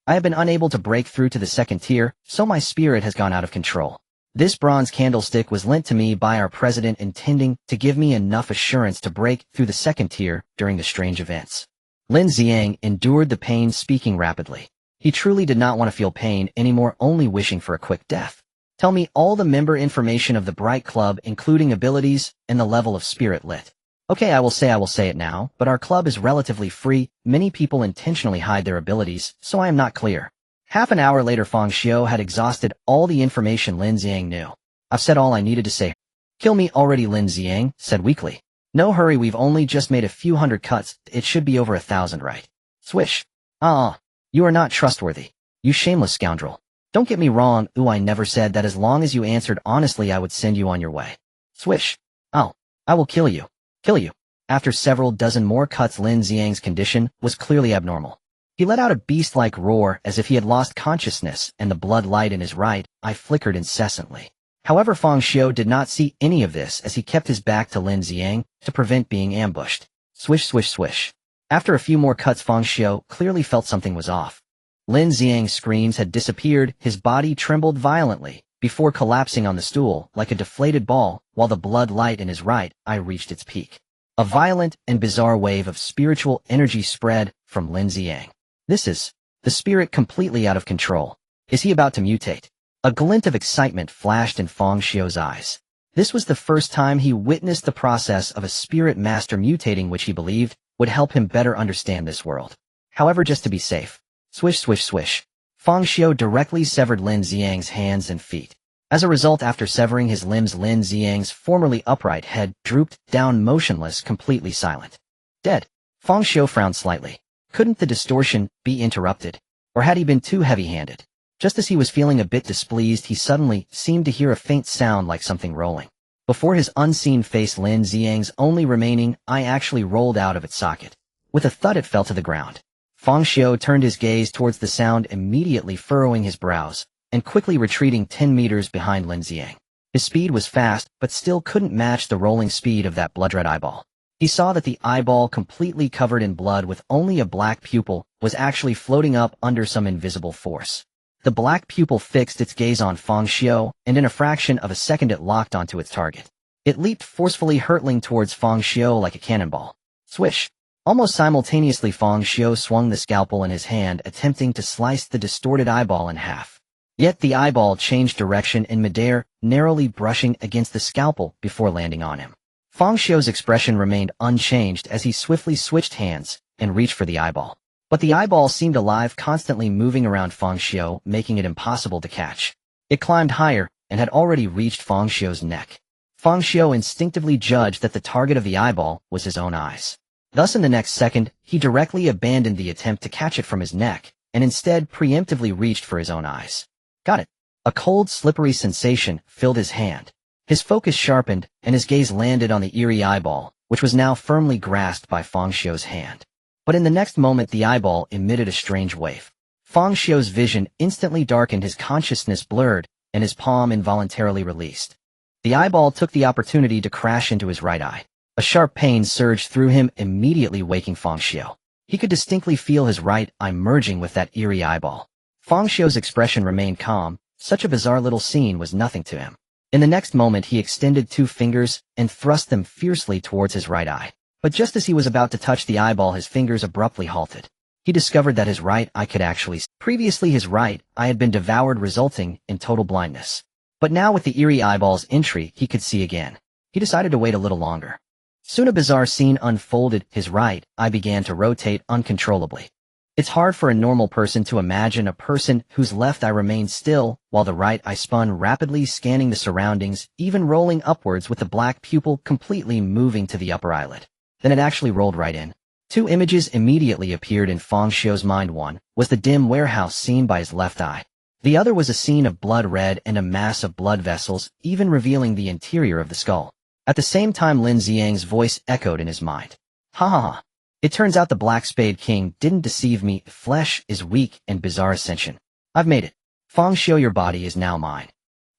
I have been unable to break through to the second tier, so my spirit has gone out of control. This bronze candlestick was lent to me by our president, intending to give me enough assurance to break through the second tier during the strange events. Lin Xiang endured the pain, speaking rapidly. He truly did not want to feel pain anymore, only wishing for a quick death. Tell me all the member information of the Bright Club, including abilities and the level of spirit lit. Okay, I will say it now, but our club is relatively free. Many people intentionally hide their abilities, so I am not clear. Half an hour later, Fang Xiu had exhausted all the information Lin Xiang knew. I've said all I needed to say. Kill me already, Lin Xiang said weakly. No hurry, we've only just made a few hundred cuts. It should be over 1,000, right? Swish. You are not trustworthy. You shameless scoundrel. Don't get me wrong, I never said that. As long as you answered honestly, I would send you on your way. Swish. I will kill you. Kill you. After several dozen more cuts, Lin Xiang's condition was clearly abnormal. He let out a beast-like roar as if he had lost consciousness, and the blood light in his right eye flickered incessantly. However, Fang Xiu did not see any of this as he kept his back to Lin Xiang to prevent being ambushed. Swish, swish, swish. After a few more cuts, Fang Xiu clearly felt something was off. Lin Xiang's screams had disappeared, his body trembled violently, before collapsing on the stool like a deflated ball, while the blood light in his right eye reached its peak. A violent and bizarre wave of spiritual energy spread from Lin Xiang. This is the spirit completely out of control. Is he about to mutate? A glint of excitement flashed in Fang Xiu's eyes. This was the first time he witnessed the process of a spirit master mutating, which he believed would help him better understand this world. However, just to be safe, swish, swish, swish, Fang Xiu directly severed Lin Xiang's hands and feet. As a result, after severing his limbs, Lin Xiang's formerly upright head drooped down motionless, completely silent. Dead. Fang Xiu frowned slightly. Couldn't the distortion be interrupted? Or had he been too heavy-handed? Just as he was feeling a bit displeased, he suddenly seemed to hear a faint sound like something rolling. Before his unseen face, Lin Xiang's only remaining eye actually rolled out of its socket. With a thud, it fell to the ground. Fang Xiu turned his gaze towards the sound, immediately furrowing his brows, and quickly retreating 10 meters behind Lin Xiang. His speed was fast, but still couldn't match the rolling speed of that blood-red eyeball. He saw that the eyeball, completely covered in blood with only a black pupil, was actually floating up under some invisible force. The black pupil fixed its gaze on Fang Xiu, and in a fraction of a second it locked onto its target. It leaped forcefully, hurtling towards Fang Xiu like a cannonball. Swish! Almost simultaneously, Fang Xiu swung the scalpel in his hand, attempting to slice the distorted eyeball in half. Yet the eyeball changed direction in midair, narrowly brushing against the scalpel before landing on him. Fang Xiu's expression remained unchanged as he swiftly switched hands and reached for the eyeball. But the eyeball seemed alive, constantly moving around Fang Xiu, making it impossible to catch. It climbed higher and had already reached Fang Xiu's neck. Fang Xiu instinctively judged that the target of the eyeball was his own eyes. Thus, in the next second, he directly abandoned the attempt to catch it from his neck, and instead preemptively reached for his own eyes. Got it. A cold, slippery sensation filled his hand. His focus sharpened, and his gaze landed on the eerie eyeball, which was now firmly grasped by Fang Xiu's hand. But in the next moment, the eyeball emitted a strange wave. Fang Xiu's vision instantly darkened, his consciousness blurred, and his palm involuntarily released. The eyeball took the opportunity to crash into his right eye. A sharp pain surged through him, immediately waking Fang Xiu. He could distinctly feel his right eye merging with that eerie eyeball. Fang Xiu's expression remained calm. Such a bizarre little scene was nothing to him. In the next moment, he extended 2 fingers and thrust them fiercely towards his right eye. But just as he was about to touch the eyeball, his fingers abruptly halted. He discovered that his right eye could actually see. Previously, his right eye had been devoured, resulting in total blindness. But now, with the eerie eyeball's entry, he could see again. He decided to wait a little longer. Soon a bizarre scene unfolded. His right eye began to rotate uncontrollably. It's hard for a normal person to imagine a person whose left eye remained still, while the right eye spun rapidly, scanning the surroundings, even rolling upwards with the black pupil completely moving to the upper eyelid. Then it actually rolled right in. 2 images immediately appeared in Fang Xiu's mind. One was the dim warehouse seen by his left eye. The other was a scene of blood red and a mass of blood vessels, even revealing the interior of the skull. At the same time, Lin Xiang's voice echoed in his mind. Ha ha ha. It turns out the Black Spade King didn't deceive me. Flesh is weak and bizarre ascension. I've made it. Fang Xiu, your body is now mine.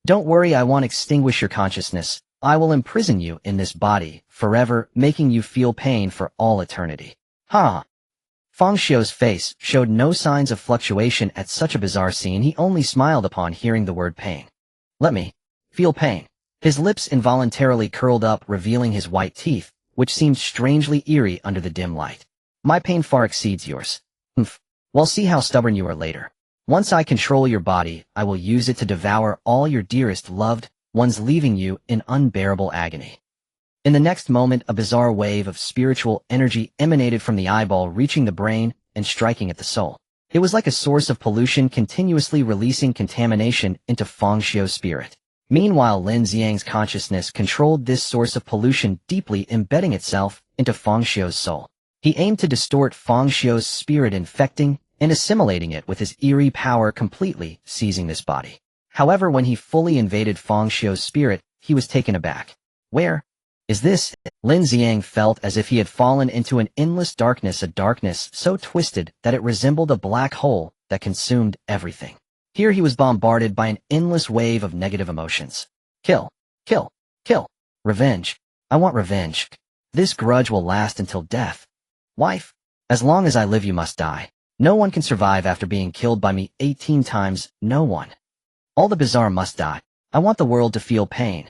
Don't worry, I won't extinguish your consciousness. I will imprison you in this body forever, making you feel pain for all eternity. Ha! Fang Xiu's face showed no signs of fluctuation at such a bizarre scene. He only smiled upon hearing the word pain. Let me feel pain. His lips involuntarily curled up, revealing his white teeth, which seemed strangely eerie under the dim light. My pain far exceeds yours. Humph. We'll see how stubborn you are later. Once I control your body, I will use it to devour all your dearest loved ones, leaving you in unbearable agony. In the next moment, a bizarre wave of spiritual energy emanated from the eyeball, reaching the brain and striking at the soul. It was like a source of pollution, continuously releasing contamination into Fang Xiu's spirit. Meanwhile, Lin Xiang's consciousness controlled this source of pollution, deeply embedding itself into Fang Xiu's soul. He aimed to distort Fang Xiu's spirit, infecting and assimilating it with his eerie power, completely seizing this body. However, when he fully invaded Fang Xiu's spirit, he was taken aback. Where Is this? Lin Xiang felt as if he had fallen into an endless darkness, a darkness so twisted that it resembled a black hole that consumed everything. Here he was bombarded by an endless wave of negative emotions. Kill, kill, kill. Revenge. I want revenge. This grudge will last until death. Wife, as long as I live you must die. No one can survive after being killed by me 18 times, no one. All the bizarre must die. I want the world to feel pain.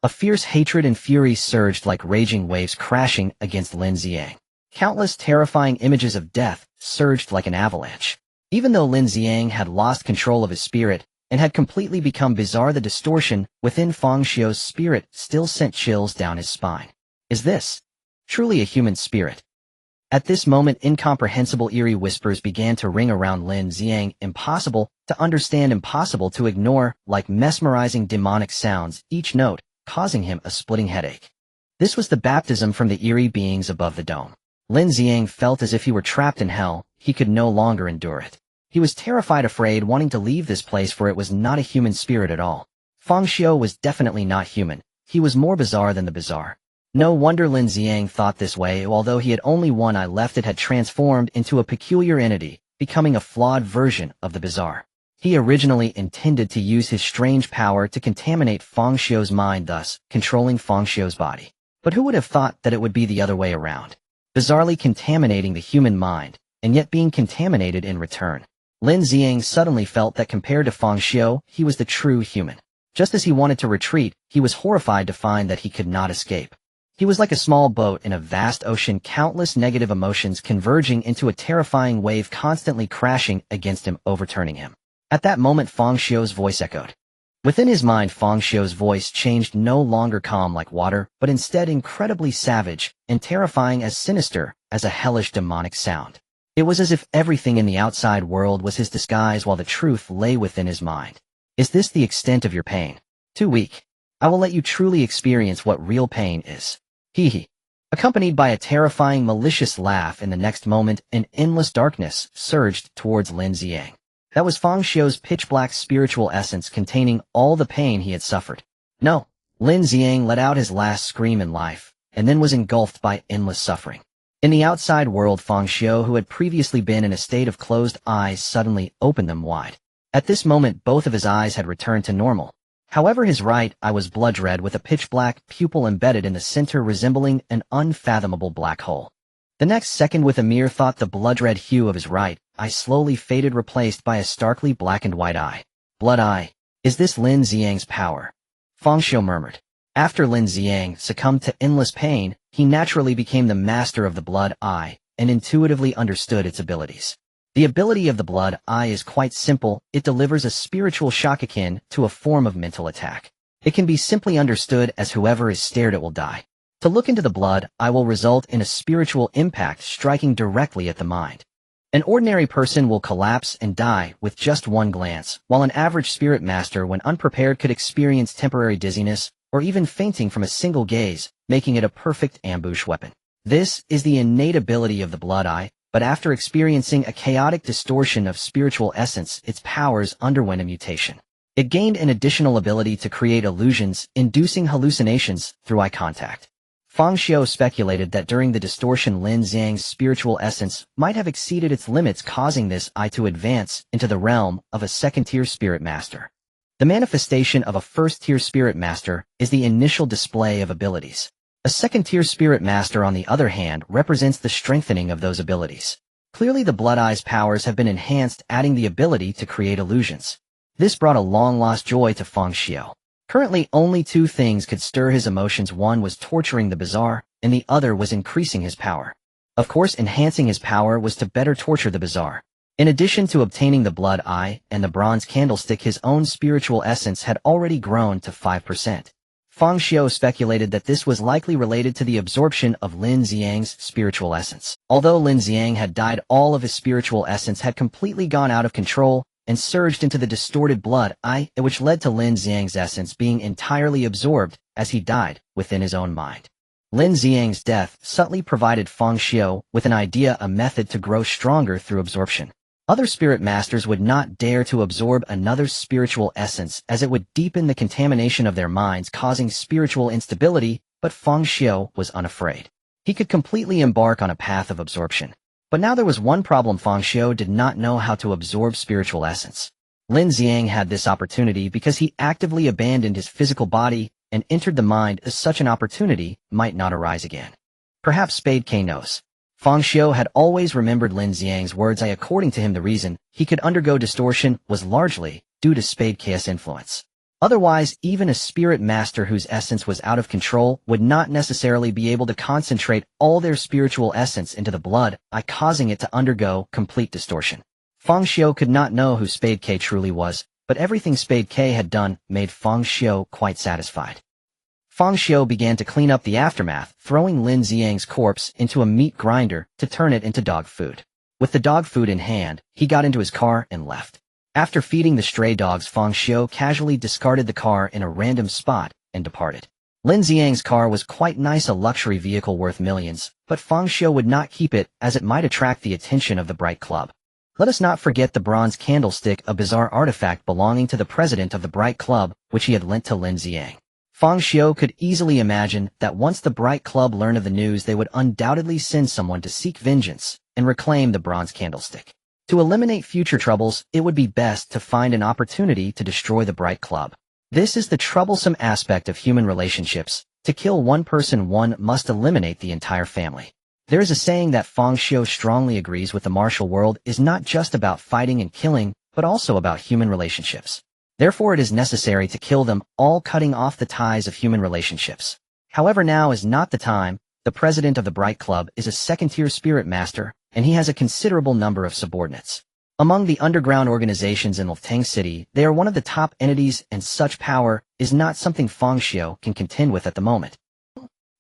A fierce hatred and fury surged like raging waves crashing against Lin Xiang. Countless terrifying images of death surged like an avalanche. Even though Lin Xiang had lost control of his spirit and had completely become bizarre, the distortion within Fang Xiu's spirit still sent chills down his spine. Is this truly a human spirit? At this moment, incomprehensible eerie whispers began to ring around Lin Xiang, impossible to understand, impossible to ignore, like mesmerizing demonic sounds, each note causing him a splitting headache. This was the baptism from the eerie beings above the dome. Lin Xiang felt as if he were trapped in hell. He could no longer endure it. He was terrified, afraid, wanting to leave this place, for it was not a human spirit at all. Fang Xiu was definitely not human. He was more bizarre than the bizarre. No wonder Lin Xiang thought this way. Although he had only one eye left, it had transformed into a peculiar entity, becoming a flawed version of the bizarre. He originally intended to use his strange power to contaminate Fang Xiu's mind, thus controlling Fang Xiu's body. But who would have thought that it would be the other way around? Bizarrely contaminating the human mind, and yet being contaminated in return. Lin Xiang suddenly felt that compared to Fang Xiu, he was the true human. Just as he wanted to retreat, he was horrified to find that he could not escape. He was like a small boat in a vast ocean, countless negative emotions converging into a terrifying wave constantly crashing against him, overturning him. At that moment, Fang Xiu's voice echoed. Within his mind, Fang Xiu's voice changed, no longer calm like water, but instead incredibly savage and terrifying, as sinister as a hellish demonic sound. It was as if everything in the outside world was his disguise while the truth lay within his mind. Is this the extent of your pain? Too weak. I will let you truly experience what real pain is. Hee hee. Accompanied by a terrifying, malicious laugh, in the next moment, an endless darkness surged towards Lin Xiang. That was Fang Xiu's pitch-black spiritual essence containing all the pain he had suffered. No. Lin Xiang let out his last scream in life, and then was engulfed by endless suffering. In the outside world, Fang Xiu, who had previously been in a state of closed eyes, suddenly opened them wide. At this moment, both of his eyes had returned to normal. However, his right eye was blood red with a pitch-black pupil embedded in the center, resembling an unfathomable black hole. The next second, with a mere thought, the blood-red hue of his right eye slowly faded, replaced by a starkly blackened white eye. Blood eye. Is this Lin Xiang's power? Fang Xiu murmured. After Lin Xiang succumbed to endless pain, he naturally became the master of the blood eye and intuitively understood its abilities. The ability of the blood eye is quite simple. It delivers a spiritual shock akin to a form of mental attack. It can be simply understood as whoever is stared at will die. To look into the blood eye will result in a spiritual impact striking directly at the mind. An ordinary person will collapse and die with just one glance, while an average spirit master, when unprepared, could experience temporary dizziness or even fainting from a single gaze, making it a perfect ambush weapon. This is the innate ability of the blood eye, but after experiencing a chaotic distortion of spiritual essence, its powers underwent a mutation. It gained an additional ability to create illusions, inducing hallucinations through eye contact. Fang Xiu speculated that during the distortion, Lin Xiang's spiritual essence might have exceeded its limits, causing this eye to advance into the realm of a second-tier spirit master. The manifestation of a first-tier spirit master is the initial display of abilities. A second-tier spirit master, on the other hand, represents the strengthening of those abilities. Clearly, the blood eye's powers have been enhanced, adding the ability to create illusions. This brought a long-lost joy to Fang Xiu. Currently, only two things could stir his emotions. One was torturing the bizarre, and the other was increasing his power. Of course, enhancing his power was to better torture the bizarre. In addition to obtaining the blood eye and the bronze candlestick, his own spiritual essence had already grown to 5%. Fang Xiu speculated that this was likely related to the absorption of Lin Xiang's spiritual essence. Although Lin Xiang had died, all of his spiritual essence had completely gone out of control and surged into the distorted blood eye, which led to Lin Xiang's essence being entirely absorbed as he died within his own mind. Lin Xiang's death subtly provided Fang Xiu with an idea, a method to grow stronger through absorption. Other spirit masters would not dare to absorb another's spiritual essence, as it would deepen the contamination of their minds, causing spiritual instability, but Fang Xiu was unafraid. He could completely embark on a path of absorption. But now there was one problem: Fang Xiu did not know how to absorb spiritual essence. Lin Xiang had this opportunity because he actively abandoned his physical body and entered the mind, as such an opportunity might not arise again. Perhaps Spade K knows. Fang Xiu had always remembered Lin Xiang's words. According to him, the reason he could undergo distortion was largely due to Spade K's influence. Otherwise, even a spirit master whose essence was out of control would not necessarily be able to concentrate all their spiritual essence into the blood, causing it to undergo complete distortion. Fang Xiu could not know who Spade K truly was, but everything Spade K had done made Fang Xiu quite satisfied. Fang Xiu began to clean up the aftermath, throwing Lin Xiang's corpse into a meat grinder to turn it into dog food. With the dog food in hand, he got into his car and left. After feeding the stray dogs, Fang Xiu casually discarded the car in a random spot and departed. Lin Xiang's car was quite nice, a luxury vehicle worth millions, but Fang Xiu would not keep it as it might attract the attention of the Bright Club. Let us not forget the bronze candlestick, a bizarre artifact belonging to the president of the Bright Club, which he had lent to Lin Xiang. Fang Xiu could easily imagine that once the Bright Club learned of the news, they would undoubtedly send someone to seek vengeance and reclaim the bronze candlestick. To eliminate future troubles, it would be best to find an opportunity to destroy the Bright Club. This is the troublesome aspect of human relationships. To kill one person, one must eliminate the entire family. There is a saying that Fang Xiu strongly agrees with: the martial world is not just about fighting and killing, but also about human relationships. Therefore, it is necessary to kill them all, cutting off the ties of human relationships. However, now is not the time. The president of the Bright Club is a second-tier spirit master, and he has a considerable number of subordinates. Among the underground organizations in Lutang City, they are one of the top entities, and such power is not something Fang Xiu can contend with at the moment.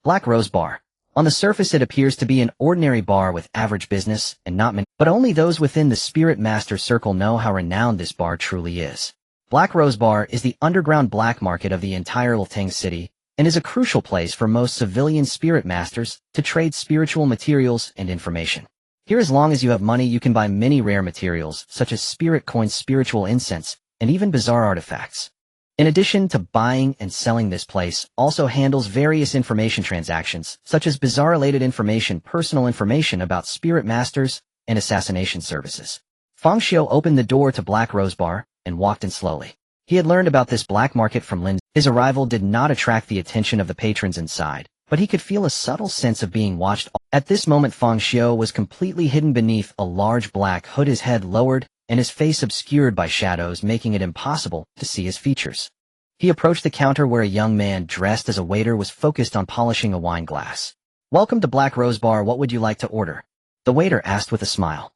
Black Rose Bar. On the surface, it appears to be an ordinary bar with average business and not many, but only those within the spirit master circle know how renowned this bar truly is. Black Rose Bar is the underground black market of the entire Lutang City and is a crucial place for most civilian spirit masters to trade spiritual materials and information. Here, as long as you have money, you can buy many rare materials such as spirit coins, spiritual incense, and even bizarre artifacts. In addition to buying and selling, this place also handles various information transactions such as bizarre-related information, personal information about spirit masters, and assassination services. Fang Xiu opened the door to Black Rose Bar and walked in slowly. He had learned about this black market from Lin. His arrival did not attract the attention of the patrons inside, but he could feel a subtle sense of being watched. At this moment, Fang Xiu was completely hidden beneath a large black hood, his head lowered and his face obscured by shadows, making it impossible to see his features. He approached the counter where a young man dressed as a waiter was focused on polishing a wine glass. "Welcome to Black Rose Bar. What would you like to order?" the waiter asked with a smile.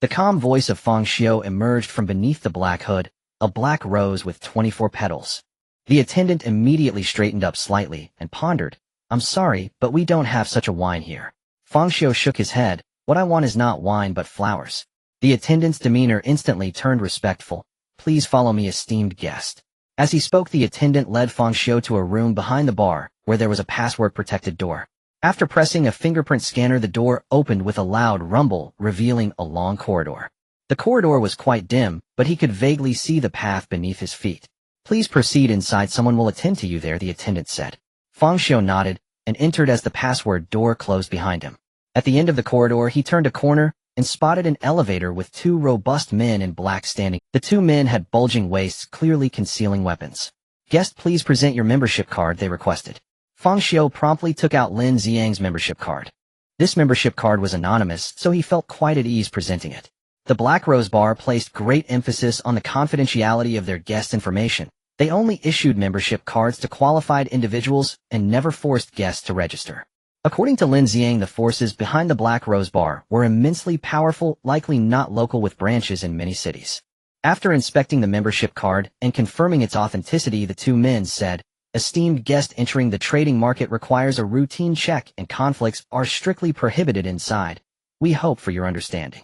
The calm voice of Fang Xiu emerged from beneath the black hood: "A black rose with 24 petals." The attendant immediately straightened up slightly and pondered. "I'm sorry, but we don't have such a wine here." Fang Xiu shook his head. "What I want is not wine but flowers." The attendant's demeanor instantly turned respectful. "Please follow me, esteemed guest." As he spoke, the attendant led Fang Xiu to a room behind the bar, where there was a password-protected door. After pressing a fingerprint scanner, the door opened with a loud rumble, revealing a long corridor. The corridor was quite dim, but he could vaguely see the path beneath his feet. "Please proceed inside. Someone will attend to you there," the attendant said. Fang Xiu nodded and entered as the password door closed behind him. At the end of the corridor, he turned a corner and spotted an elevator with two robust men in black standing. The two men had bulging waists, clearly concealing weapons. "Guest, please present your membership card," they requested. Fang Xiu promptly took out Lin Xiang's membership card. This membership card was anonymous, so he felt quite at ease presenting it. The Black Rose Bar placed great emphasis on the confidentiality of their guests' information. They only issued membership cards to qualified individuals and never forced guests to register. According to Lin Xiang, the forces behind the Black Rose Bar were immensely powerful, likely not local, with branches in many cities. After inspecting the membership card and confirming its authenticity, the two men said, "Esteemed guest, entering the trading market requires a routine check and conflicts are strictly prohibited inside. We hope for your understanding."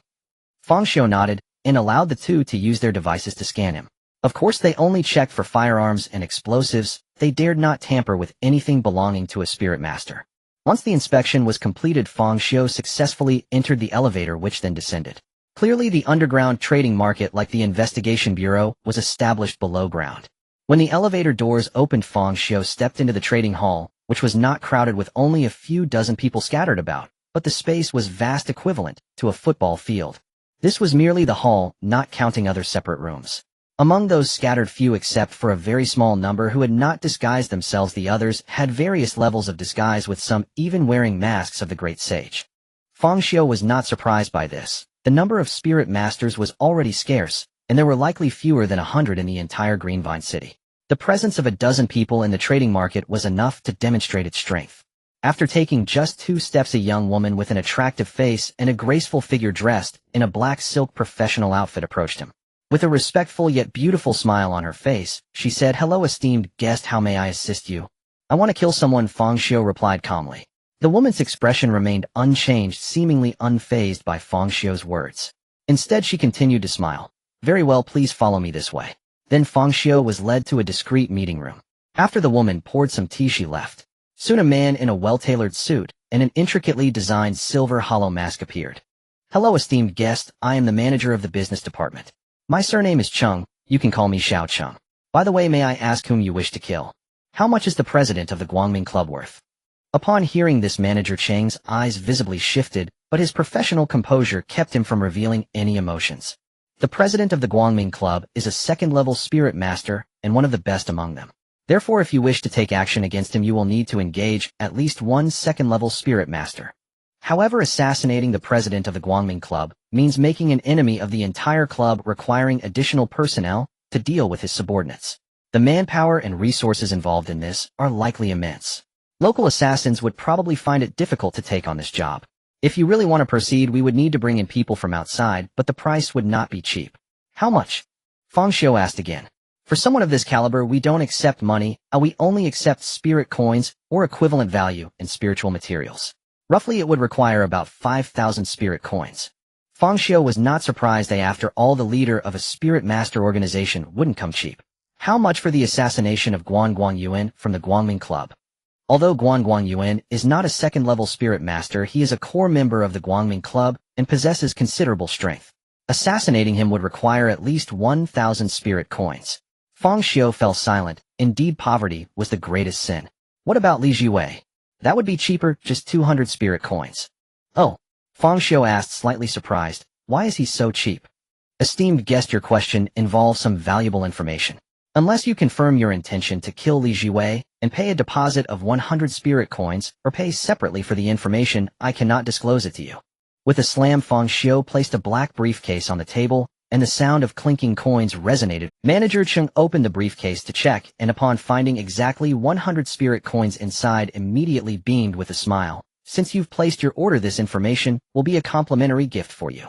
Fang Xiu nodded and allowed the two to use their devices to scan him. Of course, they only checked for firearms and explosives. They dared not tamper with anything belonging to a spirit master. Once the inspection was completed, Fang Xiu successfully entered the elevator, which then descended. Clearly, the underground trading market, like the investigation bureau, was established below ground. When the elevator doors opened, Fang Xiu stepped into the trading hall which was not crowded with only a few dozen people scattered about, but the space was vast, equivalent to a football field. This was merely the hall, not counting other separate rooms. Among those scattered few, except for a very small number who had not disguised themselves, the others had various levels of disguise, with some even wearing masks of the great sage. Fang Xiu was not surprised by this. The number of spirit masters was already scarce, and there were likely fewer than 100 in the entire Greenvine city. The presence of a dozen people in the trading market was enough to demonstrate its strength. After taking just 2 steps, a young woman with an attractive face and a graceful figure dressed in a black silk professional outfit approached him. With a respectful yet beautiful smile on her face, she said, "Hello, esteemed guest, how may I assist you?" "I want to kill someone," Fang Xiu replied calmly. The woman's expression remained unchanged, seemingly unfazed by Fang Xiu's words. Instead, she continued to smile. "Very well, please follow me this way." Then Fang Xiu was led to a discreet meeting room. After the woman poured some tea, she left. Soon a man in a well-tailored suit and an intricately designed silver hollow mask appeared. "Hello, esteemed guest, I am the manager of the business department. My surname is Chung, you can call me Xiao Chung. By the way, may I ask whom you wish to kill? How much is the president of the Guangming Club worth?" Upon hearing this, Manager Cheng's eyes visibly shifted, but his professional composure kept him from revealing any emotions. The president of the Guangming Club is a second-level spirit master and one of the best among them. Therefore, if you wish to take action against him, you will need to engage at least one second-level spirit master. However, assassinating the president of the Guangming Club means making an enemy of the entire club, requiring additional personnel to deal with his subordinates. The manpower and resources involved in this are likely immense. Local assassins would probably find it difficult to take on this job. If you really want to proceed, we would need to bring in people from outside, but the price would not be cheap. "How much?" Fang Xiu asked again. "For someone of this caliber, we don't accept money, we only accept spirit coins or equivalent value in spiritual materials. Roughly, it would require about 5,000 spirit coins." Fang Xiu was not surprised that after all, the leader of a spirit master organization wouldn't come cheap. "How much for the assassination of Guang Yuan from the Guangming Club?" Although Guang Yuan is not a second-level spirit master, he is a core member of the Guangming Club and possesses considerable strength. Assassinating him would require at least 1,000 spirit coins. Fang Xiu fell silent. Indeed, poverty was the greatest sin. "What about Li Jiwei?" "That would be cheaper, just 200 spirit coins." "Oh," Fang Xiu asked, slightly surprised. "Why is he so cheap?" "Esteemed guest, your question involves some valuable information. Unless you confirm your intention to kill Li Jiwei and pay a deposit of 100 spirit coins or pay separately for the information, I cannot disclose it to you." With a slam, Fang Xiu placed a black briefcase on the table, and the sound of clinking coins resonated. Manager Chung opened the briefcase to check, and upon finding exactly 100 spirit coins inside, immediately beamed with a smile. "Since you've placed your order, this information will be a complimentary gift for you."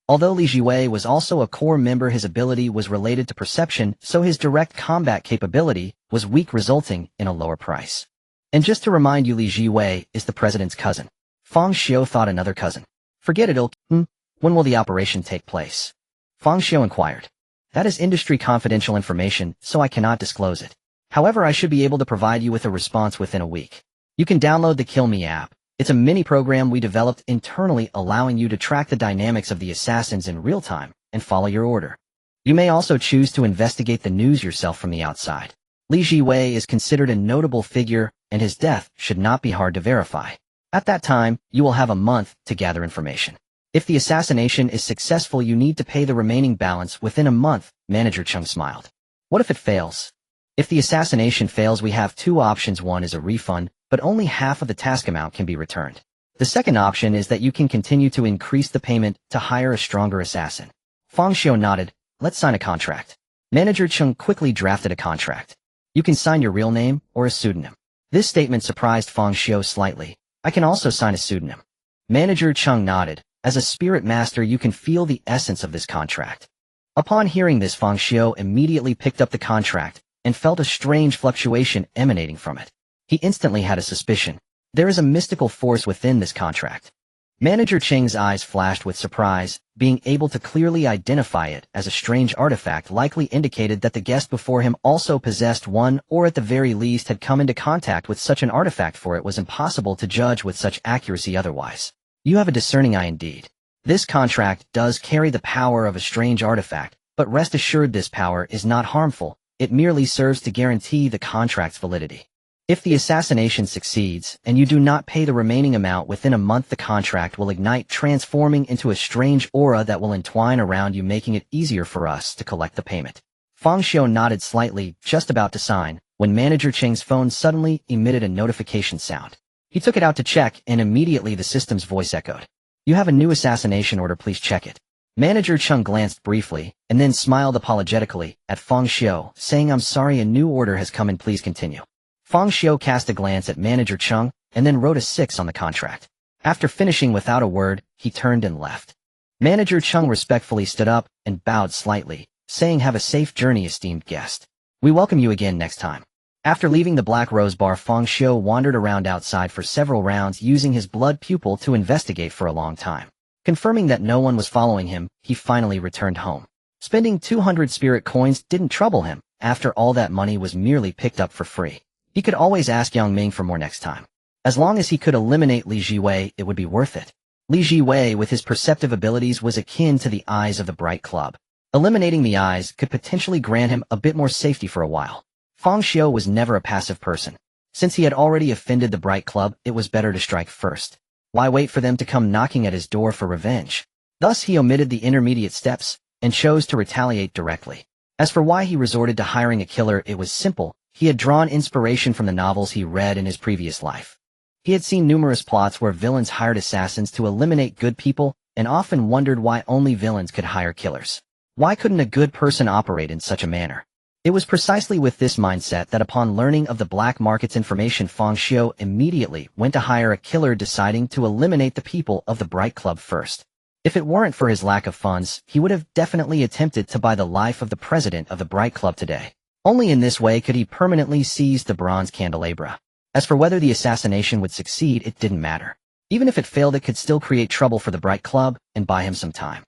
Although Li Jiwei was also a core member, his ability was related to perception, so his direct combat capability was weak, resulting in a lower price. "And just to remind you, Li Jiwei is the president's cousin." Fang Xiu thought, "Another cousin? Forget it, When will the operation take place?" Fang Xiu inquired. "That is industry confidential information, so I cannot disclose it. However, I should be able to provide you with a response within a week. You can download the Kill Me app. It's a mini-program we developed internally, allowing you to track the dynamics of the assassins in real time and follow your order. You may also choose to investigate the news yourself from the outside. Li Jiwei is considered a notable figure, and his death should not be hard to verify. At that time, you will have a month to gather information. If the assassination is successful, you need to pay the remaining balance within a month." Manager Chung smiled. "What if it fails?" "If the assassination fails, we have 2 options. One is a refund, but only half of the task amount can be returned. The second option is that you can continue to increase the payment to hire a stronger assassin." Fang Xiu nodded. "Let's sign a contract." Manager Chung quickly drafted a contract. "You can sign your real name or a pseudonym." This statement surprised Fang Xiu slightly. "I can also sign a pseudonym." Manager Chung nodded. "As a spirit master, you can feel the essence of this contract." Upon hearing this, Fang Xiu immediately picked up the contract and felt a strange fluctuation emanating from it. He instantly had a suspicion. There is a mystical force within this contract. Manager Cheng's eyes flashed with surprise. Being able to clearly identify it as a strange artifact likely indicated that the guest before him also possessed one, or at the very least had come into contact with such an artifact, for it was impossible to judge with such accuracy otherwise. "You have a discerning eye indeed. This contract does carry the power of a strange artifact, but rest assured this power is not harmful. It merely serves to guarantee the contract's validity. If the assassination succeeds, and you do not pay the remaining amount within a month, the contract will ignite, transforming into a strange aura that will entwine around you, making it easier for us to collect the payment. Fang Xiu nodded slightly, just about to sign, when Manager Cheng's phone suddenly emitted a notification sound. He took it out to check, and immediately the system's voice echoed. "You have a new assassination order, please check it." Manager Cheng glanced briefly, and then smiled apologetically at Fang Xiu, saying, "I'm sorry, a new order has come in, please continue." Fang Xiu cast a glance at Manager Cheng, and then wrote a 6 on the contract. After finishing without a word, he turned and left. Manager Cheng respectfully stood up and bowed slightly, saying, "Have a safe journey, esteemed guest. We welcome you again next time." After leaving the Black Rose Bar, Fang Xiu wandered around outside for several rounds, using his blood pupil to investigate for a long time. Confirming that no one was following him, he finally returned home. Spending 200 spirit coins didn't trouble him. After all, that money was merely picked up for free. He could always ask Yang Ming for more next time. As long as he could eliminate Li Jiwei, it would be worth it. Li Jiwei, with his perceptive abilities, was akin to the eyes of the Bright Club. Eliminating the eyes could potentially grant him a bit more safety for a while. Fang Xiu was never a passive person. Since he had already offended the Bright Club, it was better to strike first. Why wait for them to come knocking at his door for revenge? Thus he omitted the intermediate steps and chose to retaliate directly. As for why he resorted to hiring a killer, it was simple. He had drawn inspiration from the novels he read in his previous life. He had seen numerous plots where villains hired assassins to eliminate good people, and often wondered why only villains could hire killers. Why couldn't a good person operate in such a manner? It was precisely with this mindset that upon learning of the black market's information, Fang Xiu immediately went to hire a killer, deciding to eliminate the people of the Bright Club first. If it weren't for his lack of funds, he would have definitely attempted to buy the life of the president of the Bright Club today. Only in this way could he permanently seize the bronze candelabra. As for whether the assassination would succeed, it didn't matter. Even if it failed, it could still create trouble for the Bright Club and buy him some time.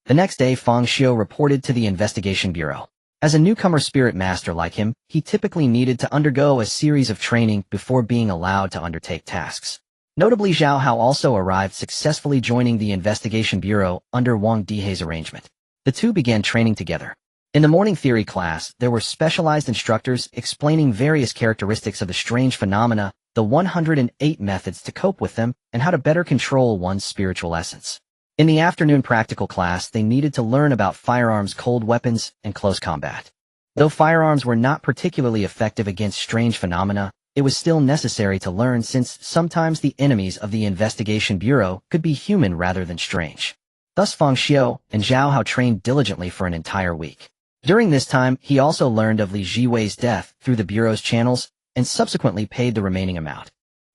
The next day, Fang Xiu reported to the investigation bureau. As a newcomer spirit master like him, he typically needed to undergo a series of training before being allowed to undertake tasks. Notably, Zhao Hao also arrived, successfully joining the investigation bureau under Wang Dihai's arrangement. The two began training together. In the morning theory class, there were specialized instructors explaining various characteristics of the strange phenomena, the 108 methods to cope with them, and how to better control one's spiritual essence. In the afternoon practical class, they needed to learn about firearms, cold weapons, and close combat. Though firearms were not particularly effective against strange phenomena, it was still necessary to learn, since sometimes the enemies of the investigation bureau could be human rather than strange. Thus Fang Xiu and Zhao Hao trained diligently for an entire week. During this time, he also learned of Li Jiwei's death through the bureau's channels and subsequently paid the remaining amount.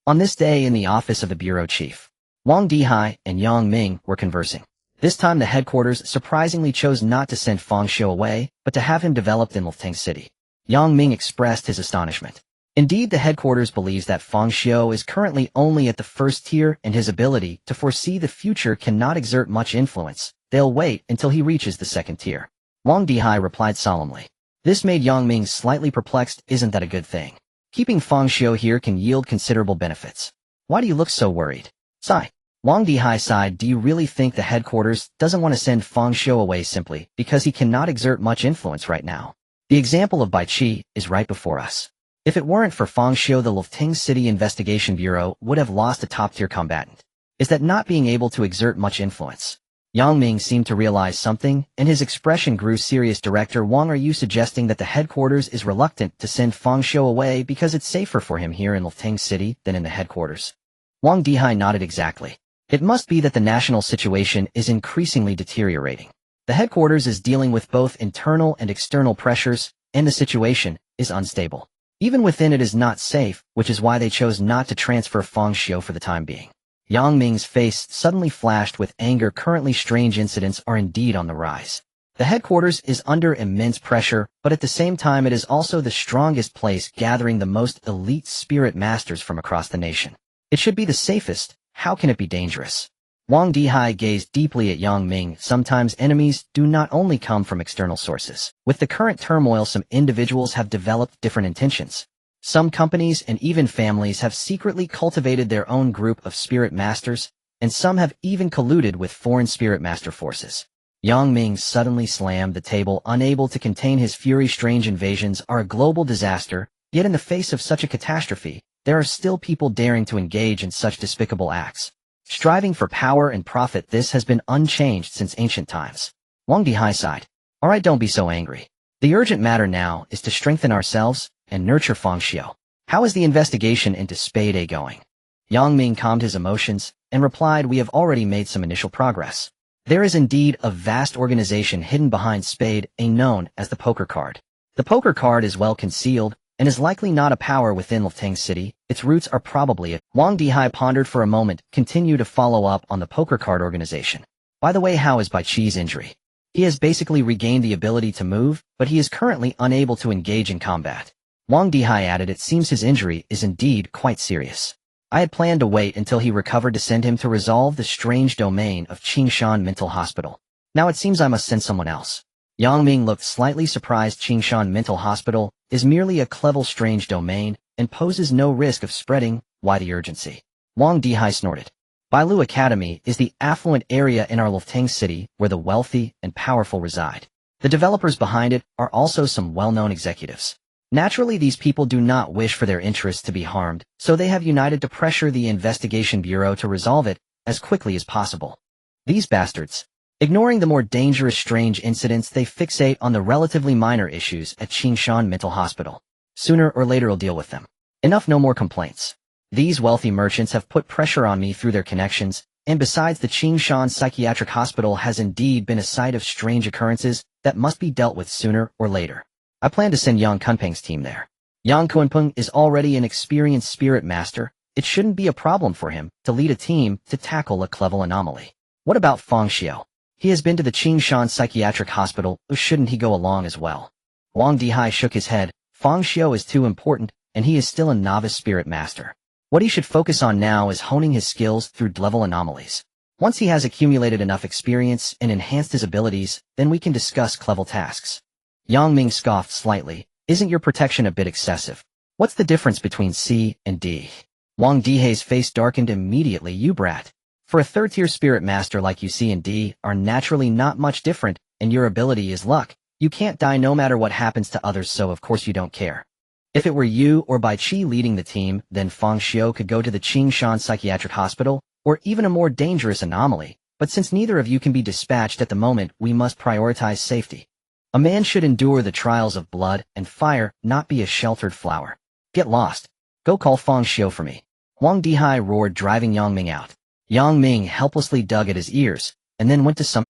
On this day, in the office of the bureau chief, Wang Dihai and Yang Ming were conversing. This time the headquarters surprisingly chose not to send Fang Xiu away, but to have him developed in Lufeng City. Yang Ming expressed his astonishment. Indeed, the headquarters believes that Fang Xiu is currently only at the first tier, and his ability to foresee the future cannot exert much influence. They'll wait until he reaches the second tier. Wang Dihai replied solemnly. This made Yang Ming slightly perplexed. Isn't that a good thing? Keeping Fang Xiu here can yield considerable benefits. Why do you look so worried? Sigh. Wang Dihai sighed. Do you really think the headquarters doesn't want to send Fang Xiu away simply because he cannot exert much influence right now? The example of Bai Qi is right before us. If it weren't for Fang Xiu, the Lufeng City Investigation Bureau would have lost a top-tier combatant. Is that not being able to exert much influence? Yang Ming seemed to realize something, and his expression grew serious. Director Wang, are you suggesting that the headquarters is reluctant to send Fang Xiu away because it's safer for him here in Lufeng City than in the headquarters? Wang Dihai nodded. Exactly. It must be that the national situation is increasingly deteriorating. The headquarters is dealing with both internal and external pressures, and the situation is unstable. Even within it is not safe, which is why they chose not to transfer Fang Xiu for the time being. Yang Ming's face suddenly flashed with anger. Currently, strange incidents are indeed on the rise. The headquarters is under immense pressure, but at the same time it is also the strongest place, gathering the most elite spirit masters from across the nation. It should be the safest. How can it be dangerous? Wang Dihai gazed deeply at Yang Ming. Sometimes enemies do not only come from external sources. With the current turmoil, some individuals have developed different intentions. Some companies and even families have secretly cultivated their own group of spirit masters, and some have even colluded with foreign spirit master forces. Yang Ming suddenly slammed the table, unable to contain his fury. Strange invasions are a global disaster, Yet in the face of such a catastrophe, there are still people daring to engage in such despicable acts. Striving for power and profit, this has been unchanged since ancient times. Wang Dihai sighed. Alright, don't be so angry. The urgent matter now is to strengthen ourselves and nurture Fang Xiu. How is the investigation into Spade A going? Yang Ming calmed his emotions and replied, we have already made some initial progress. There is indeed a vast organization hidden behind Spade A, known as the poker card. The poker card is well concealed and is likely not a power within Lftang City. Its roots are probably a... Wang Dihai pondered for a moment, continue to follow up on the poker card organization. By the way, how is Bai Qi's injury? He has basically regained the ability to move, but he is currently unable to engage in combat. Wang Dihai added, it seems his injury is indeed quite serious. I had planned to wait until he recovered to send him to resolve the strange domain of Qingshan Mental Hospital. Now it seems I must send someone else. Yang Ming looked slightly surprised. Qingshan Mental Hospital is merely a clever strange domain and poses no risk of spreading. Why the urgency? Wang Dihai snorted. Bailu Academy is the affluent area in our Lftang City where the wealthy and powerful reside. The developers behind it are also some well-known executives. Naturally, these people do not wish for their interests to be harmed, so they have united to pressure the Investigation Bureau to resolve it as quickly as possible. These bastards. Ignoring the more dangerous strange incidents, they fixate on the relatively minor issues at Qingshan Mental Hospital. Sooner or later I'll deal with them. Enough, no more complaints. These wealthy merchants have put pressure on me through their connections, and besides, the Qingshan Psychiatric Hospital has indeed been a site of strange occurrences that must be dealt with sooner or later. I plan to send Yang Kunpeng's team there. Yang Kunpeng is already an experienced spirit master. It shouldn't be a problem for him to lead a team to tackle a clever anomaly. What about Fang Xiu? He has been to the Qingshan Psychiatric Hospital, or shouldn't he go along as well? Wang Dihai shook his head. Fang Xiu is too important, and he is still a novice spirit master. What he should focus on now is honing his skills through level anomalies. Once he has accumulated enough experience and enhanced his abilities, then we can discuss clever tasks. Yang Ming scoffed slightly. Isn't your protection a bit excessive? What's the difference between C and D? Wang Dihai's face darkened immediately. You brat. For a third-tier spirit master like you, C and D are naturally not much different, and your ability is luck. You can't die no matter what happens to others, so of course you don't care. If it were you or Bai Qi leading the team, then Fang Xiu could go to the Qingshan Psychiatric Hospital, or even a more dangerous anomaly. But since neither of you can be dispatched at the moment, we must prioritize safety. A man should endure the trials of blood and fire, not be a sheltered flower. Get lost. Go call Fang Xiu for me. Wang Dihai roared, driving Yang Ming out. Yang Ming helplessly dug at his ears, and then went to some...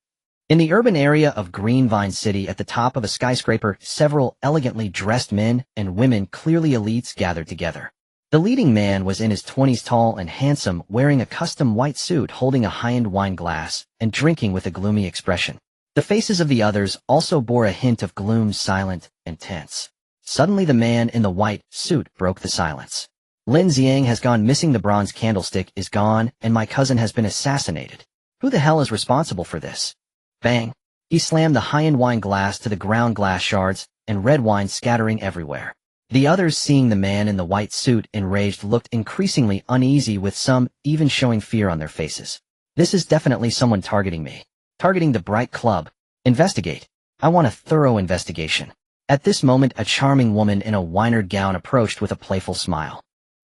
In the urban area of Greenvine City, at the top of a skyscraper, several elegantly dressed men and women, clearly elites, gathered together. The leading man was in his 20s, tall and handsome, wearing a custom white suit, holding a high-end wine glass, and drinking with a gloomy expression. The faces of the others also bore a hint of gloom, silent and tense. Suddenly the man in the white suit broke the silence. Lin Xiang has gone missing. The bronze candlestick is gone, and my cousin has been assassinated. Who the hell is responsible for this? Bang! He slammed the high-end wine glass to the ground, glass shards and red wine scattering everywhere. The others, seeing the man in the white suit enraged, looked increasingly uneasy, with some even showing fear on their faces. This is definitely someone targeting me. Targeting the Bright Club. Investigate. I want a thorough investigation. At this moment, a charming woman in a winered gown approached with a playful smile.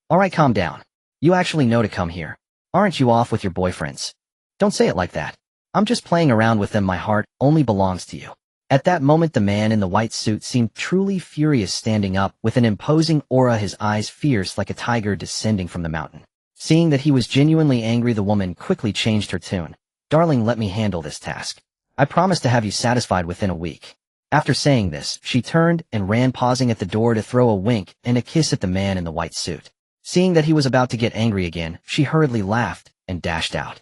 Alright, calm down. You actually know to come here. Aren't you off with your boyfriends? Don't say it like that. I'm just playing around with them. My heart only belongs to you. At that moment, the man in the white suit seemed truly furious, standing up with an imposing aura, his eyes fierce like a tiger descending from the mountain. Seeing that he was genuinely angry, the woman quickly changed her tune. Darling, let me handle this task. I promise to have you satisfied within a week. After saying this, she turned and ran, pausing at the door to throw a wink and a kiss at the man in the white suit. Seeing that he was about to get angry again, she hurriedly laughed and dashed out.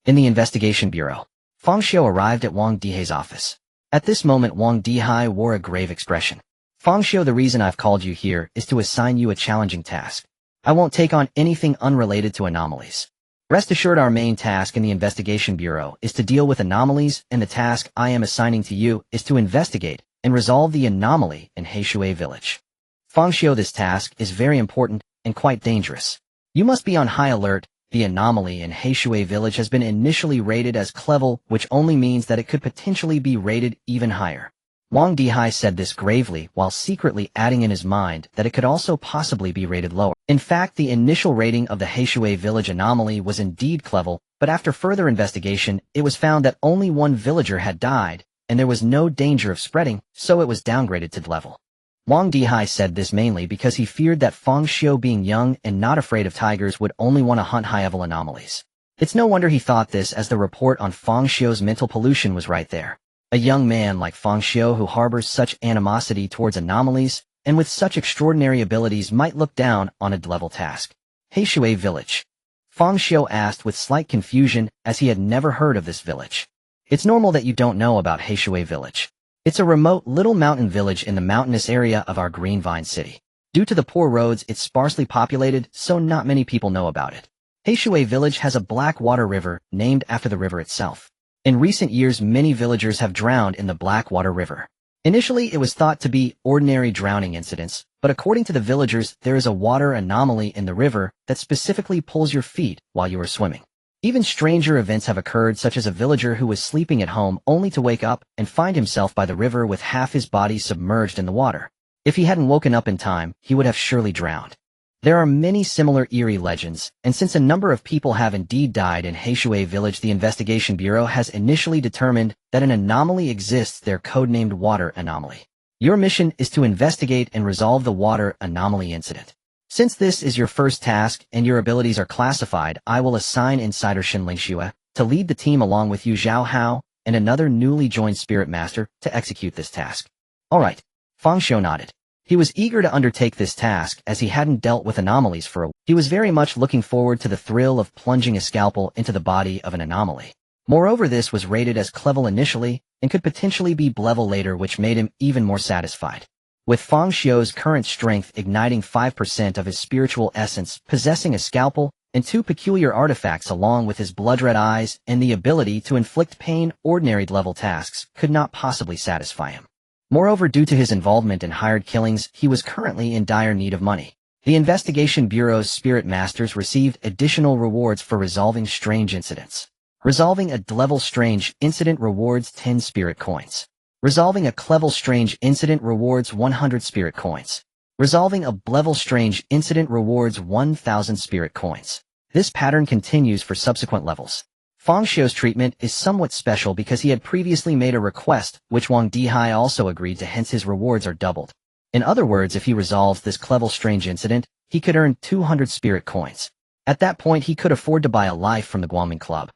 In the Investigation Bureau, Fang Xiu arrived at Wang Dihai's office. At this moment, Wang Dihai wore a grave expression. Fang Xiu, the reason I've called you here is to assign you a challenging task. I won't take on anything unrelated to anomalies. Rest assured, our main task in the Investigation Bureau is to deal with anomalies, and the task I am assigning to you is to investigate and resolve the anomaly in Heishui Village. Fang Xiu, this task is very important and quite dangerous. You must be on high alert. The anomaly in Heishui Village has been initially rated as clever, which only means that it could potentially be rated even higher. Wang Dihai said this gravely while secretly adding in his mind that it could also possibly be rated lower. In fact, the initial rating of the Heishui village anomaly was indeed clever, but after further investigation, it was found that only one villager had died, and there was no danger of spreading, so it was downgraded to level. Wang Dihai said this mainly because he feared that Fang Xiu, being young and not afraid of tigers, would only want to hunt high-level anomalies. It's no wonder he thought this, as the report on Fang Xiu's mental pollution was right there. A young man like Fang Xiu who harbors such animosity towards anomalies and with such extraordinary abilities might look down on a level task. Heishui village. Fang Xiu asked with slight confusion, as he had never heard of this village. It's normal that you don't know about Heishui village. It's a remote little mountain village in the mountainous area of our Green Vine City. Due to the poor roads, it's sparsely populated, so not many people know about it. Heishui village has a black water river named after the river itself. In recent years, many villagers have drowned in the Blackwater River. Initially, it was thought to be ordinary drowning incidents, but according to the villagers, there is a water anomaly in the river that specifically pulls your feet while you are swimming. Even stranger events have occurred, such as a villager who was sleeping at home only to wake up and find himself by the river with half his body submerged in the water. If he hadn't woken up in time, he would have surely drowned. There are many similar eerie legends, and since a number of people have indeed died in Heishui village, the Investigation Bureau has initially determined that an anomaly exists there codenamed Water Anomaly. Your mission is to investigate and resolve the Water Anomaly incident. Since this is your first task and your abilities are classified, I will assign Insider Fang Xiu to lead the team along with Yu Zhao Hao and another newly joined Spirit Master to execute this task. Alright, Fang Xiu nodded. He was eager to undertake this task as he hadn't dealt with anomalies for a while. He was very much looking forward to the thrill of plunging a scalpel into the body of an anomaly. Moreover, this was rated as clever initially and could potentially be level later, which made him even more satisfied. With Fang Xiu's current strength igniting 5% of his spiritual essence, possessing a scalpel, and 2 peculiar artifacts along with his blood-red eyes and the ability to inflict pain, ordinary level tasks could not possibly satisfy him. Moreover, due to his involvement in hired killings, he was currently in dire need of money. The Investigation Bureau's Spirit Masters received additional rewards for resolving strange incidents. Resolving a level strange incident rewards 10 spirit coins. Resolving a level strange incident rewards 100 spirit coins. Resolving a level strange incident rewards 1,000 spirit coins. This pattern continues for subsequent levels. Fang Xiu's treatment is somewhat special because he had previously made a request, which Wang Dihai also agreed to, hence his rewards are doubled. In other words, if he resolves this level strange incident, he could earn 200 spirit coins. At that point, he could afford to buy a life from the Guangming Club.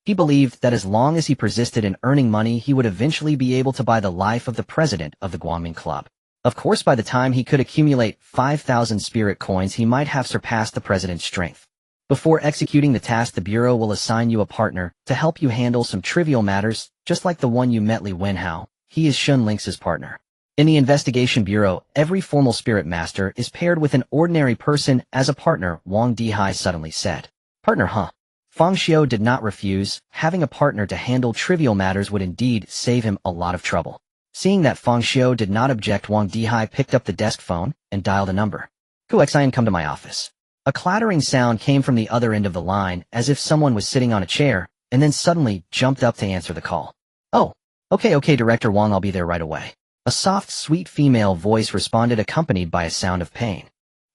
He believed that as long as he persisted in earning money, he would eventually be able to buy the life of the president of the Guangming Club. Of course, by the time he could accumulate 5,000 spirit coins, he might have surpassed the president's strength. Before executing the task, the Bureau will assign you a partner to help you handle some trivial matters, just like the one you met Li Wenhao. He is Shun Ling's partner. In the Investigation Bureau, every formal Spirit Master is paired with an ordinary person as a partner, Wang Dihai suddenly said. Partner, huh? Fang Xiu did not refuse. Having a partner to handle trivial matters would indeed save him a lot of trouble. Seeing that Fang Xiu did not object, Wang Dihai picked up the desk phone and dialed a number. Kuxian, come to my office. A clattering sound came from the other end of the line, as if someone was sitting on a chair, and then suddenly jumped up to answer the call. Oh, okay, Director Wang, I'll be there right away. A soft, sweet female voice responded, accompanied by a sound of pain.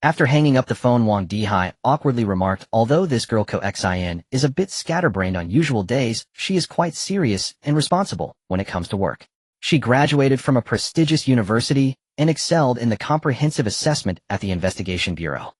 After hanging up the phone, Wang Dihai awkwardly remarked, although this girl Kuxian is a bit scatterbrained on usual days, she is quite serious and responsible when it comes to work. She graduated from a prestigious university and excelled in the comprehensive assessment at the Investigation Bureau.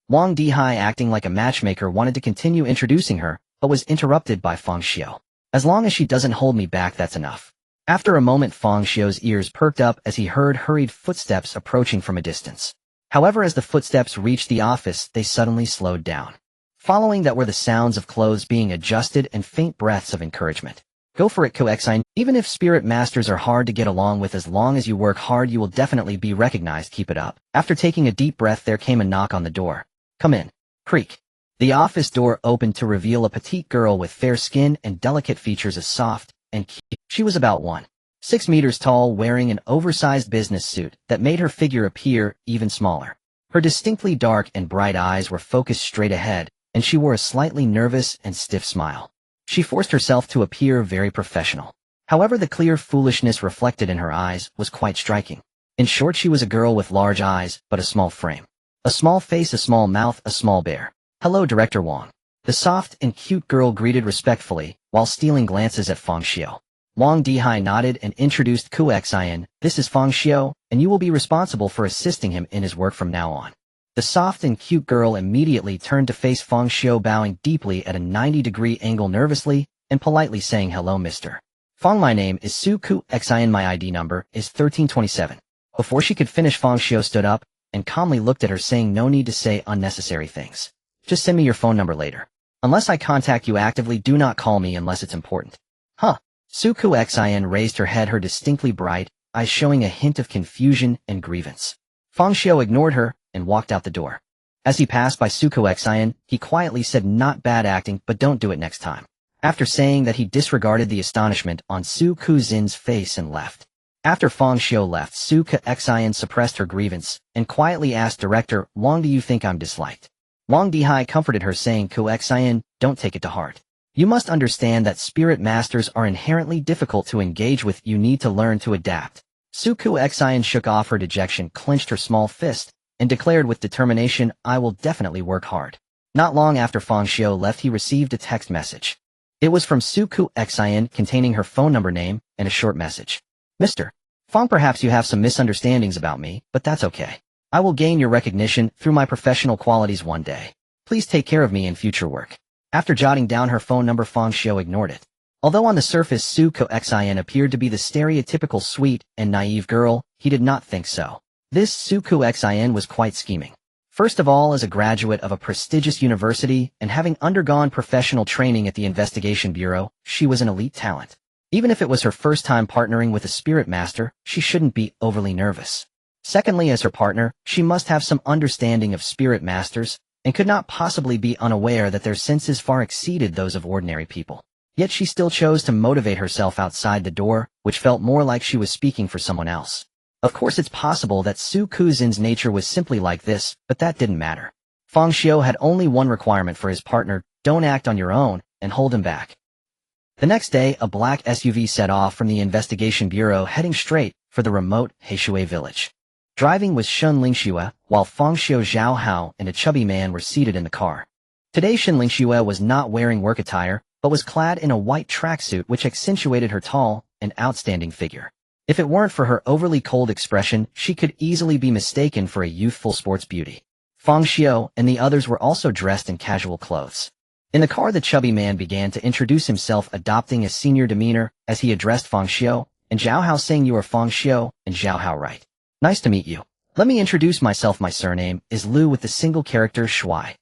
Wang Dihai, acting like a matchmaker, wanted to continue introducing her, but was interrupted by Fang Xiu. As long as she doesn't hold me back, that's enough. After a moment, Fang Xiu's ears perked up as he heard hurried footsteps approaching from a distance. However, as the footsteps reached the office, they suddenly slowed down. Following that were the sounds of clothes being adjusted and faint breaths of encouragement. Go for it, Kuxian. Even if Spirit Masters are hard to get along with, as long as you work hard, you will definitely be recognized. Keep it up. After taking a deep breath, there came a knock on the door. Come in. Creak. The office door opened to reveal a petite girl with fair skin and delicate features, as soft and cute. She was about 1.6 meters tall, wearing an oversized business suit that made her figure appear even smaller. Her distinctly dark and bright eyes were focused straight ahead, and she wore a slightly nervous and stiff smile. She forced herself to appear very professional. However, the clear foolishness reflected in her eyes was quite striking. In short, she was a girl with large eyes, but a small frame. A small face, a small mouth, a small bear. Hello, Director Wang. The soft and cute girl greeted respectfully, while stealing glances at Fang Xiu. Wang Dihai nodded and introduced Ku Xian. This is Fang Xiu, and you will be responsible for assisting him in his work from now on. The soft and cute girl immediately turned to face Fang Xiu, bowing deeply at a 90-degree angle nervously and politely saying, "Hello, Mr. Fang, my name is Su Ku Xian, my ID number is 1327. Before she could finish, Fang Xiu stood up and calmly looked at her, saying, "No need to say unnecessary things. Just send me your phone number later. Unless I contact you actively, do not call me unless it's important." Huh. Su Ku Xian raised her head, her distinctly bright eyes showing a hint of confusion and grievance. Fang Xiu ignored her and walked out the door. As he passed by Su Ku Xian, he quietly said, "Not bad acting, but don't do it next time." After saying that, he disregarded the astonishment on Su Ku Xian's face and left. After Fang Xiu left, Su Ku Xian suppressed her grievance and quietly asked Director Wang, "Do you think I'm disliked?" Wang Dihai comforted her, saying, "Ku Xian, don't take it to heart. You must understand that spirit masters are inherently difficult to engage with. You need to learn to adapt." Su Ku Xian shook off her dejection, clenched her small fist, and declared with determination, "I will definitely work hard." Not long after Fang Xiu left, he received a text message. It was from Su Ku Xian, containing her phone number, name, and a short message. "Mr. Fang, perhaps you have some misunderstandings about me, but that's okay. I will gain your recognition through my professional qualities one day. Please take care of me in future work." After jotting down her phone number, Fang Xiu ignored it. Although on the surface Su Ku Xian appeared to be the stereotypical sweet and naive girl, he did not think so. This Su Ku Xian was quite scheming. First of all, as a graduate of a prestigious university and having undergone professional training at the Investigation Bureau, she was an elite talent. Even if it was her first time partnering with a spirit master, she shouldn't be overly nervous. Secondly, as her partner, she must have some understanding of spirit masters and could not possibly be unaware that their senses far exceeded those of ordinary people. Yet she still chose to motivate herself outside the door, which felt more like she was speaking for someone else. Of course, it's possible that Su Ku Xian's nature was simply like this, but that didn't matter. Fang Xiu had only one requirement for his partner: don't act on your own and hold him back. The next day, a black SUV set off from the Investigation Bureau, heading straight for the remote Heishui village. Driving was Shen Lingxue, while Fang Xiu, Zhao Hao, and a chubby man were seated in the car. Today, Shen Lingxue was not wearing work attire, but was clad in a white tracksuit which accentuated her tall and outstanding figure. If it weren't for her overly cold expression, she could easily be mistaken for a youthful sports beauty. Fang Xiu and the others were also dressed in casual clothes. In the car, the chubby man began to introduce himself, adopting a senior demeanor as he addressed Fang Xiu and Zhao Hao, saying, "You are Fang Xiu and Zhao Hao, right? Nice to meet you. Let me introduce myself. My surname is Liu with the single character Shui.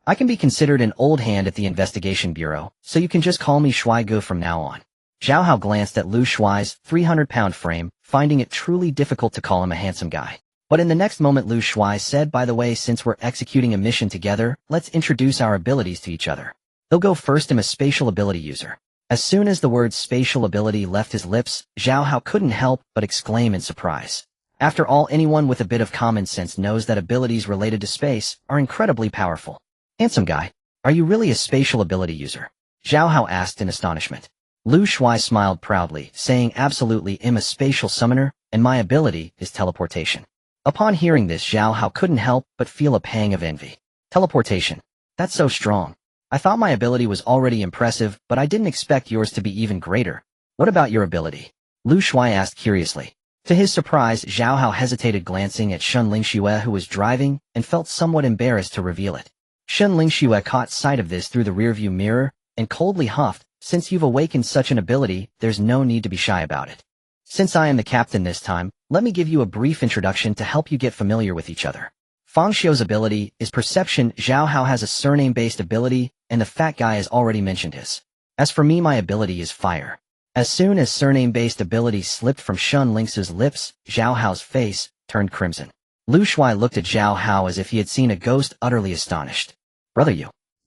I can be considered an old hand at the Investigation Bureau, so you can just call me Shui Gu from now on." Zhao Hao glanced at Liu Shui's 300-pound frame, finding it truly difficult to call him a handsome guy. But in the next moment, Liu Shui said, "By the way, since we're executing a mission together, let's introduce our abilities to each other. He'll go first. I'm a spatial ability user." As soon as the word spatial ability left his lips, Zhao Hao couldn't help but exclaim in surprise. After all, anyone with a bit of common sense knows that abilities related to space are incredibly powerful. "Handsome guy, are you really a spatial ability user?" Zhao Hao asked in astonishment. Liu Shui smiled proudly, saying, "Absolutely, I'm a spatial summoner, and my ability is teleportation." Upon hearing this, Zhao Hao couldn't help but feel a pang of envy. Teleportation. That's so strong. I thought my ability was already impressive, but I didn't expect yours to be even greater. What about your ability? Liu Shui asked curiously. To his surprise, Zhao Hao hesitated, glancing at Shen Lingxue, who was driving, and felt somewhat embarrassed to reveal it. Shen Lingxue caught sight of this through the rearview mirror and coldly huffed, "Since you've awakened such an ability, there's no need to be shy about it. Since I am the captain this time, let me give you a brief introduction to help you get familiar with each other. Fang Xiu's ability is perception. Zhao Hao has a surname-based ability, and the fat guy has already mentioned his. As for me, my ability is fire." As soon as surname-based ability slipped from Shen Lingxue's lips, Zhao Hao's face turned crimson. Liu Shui looked at Zhao Hao as if he had seen a ghost, utterly astonished. "Brother,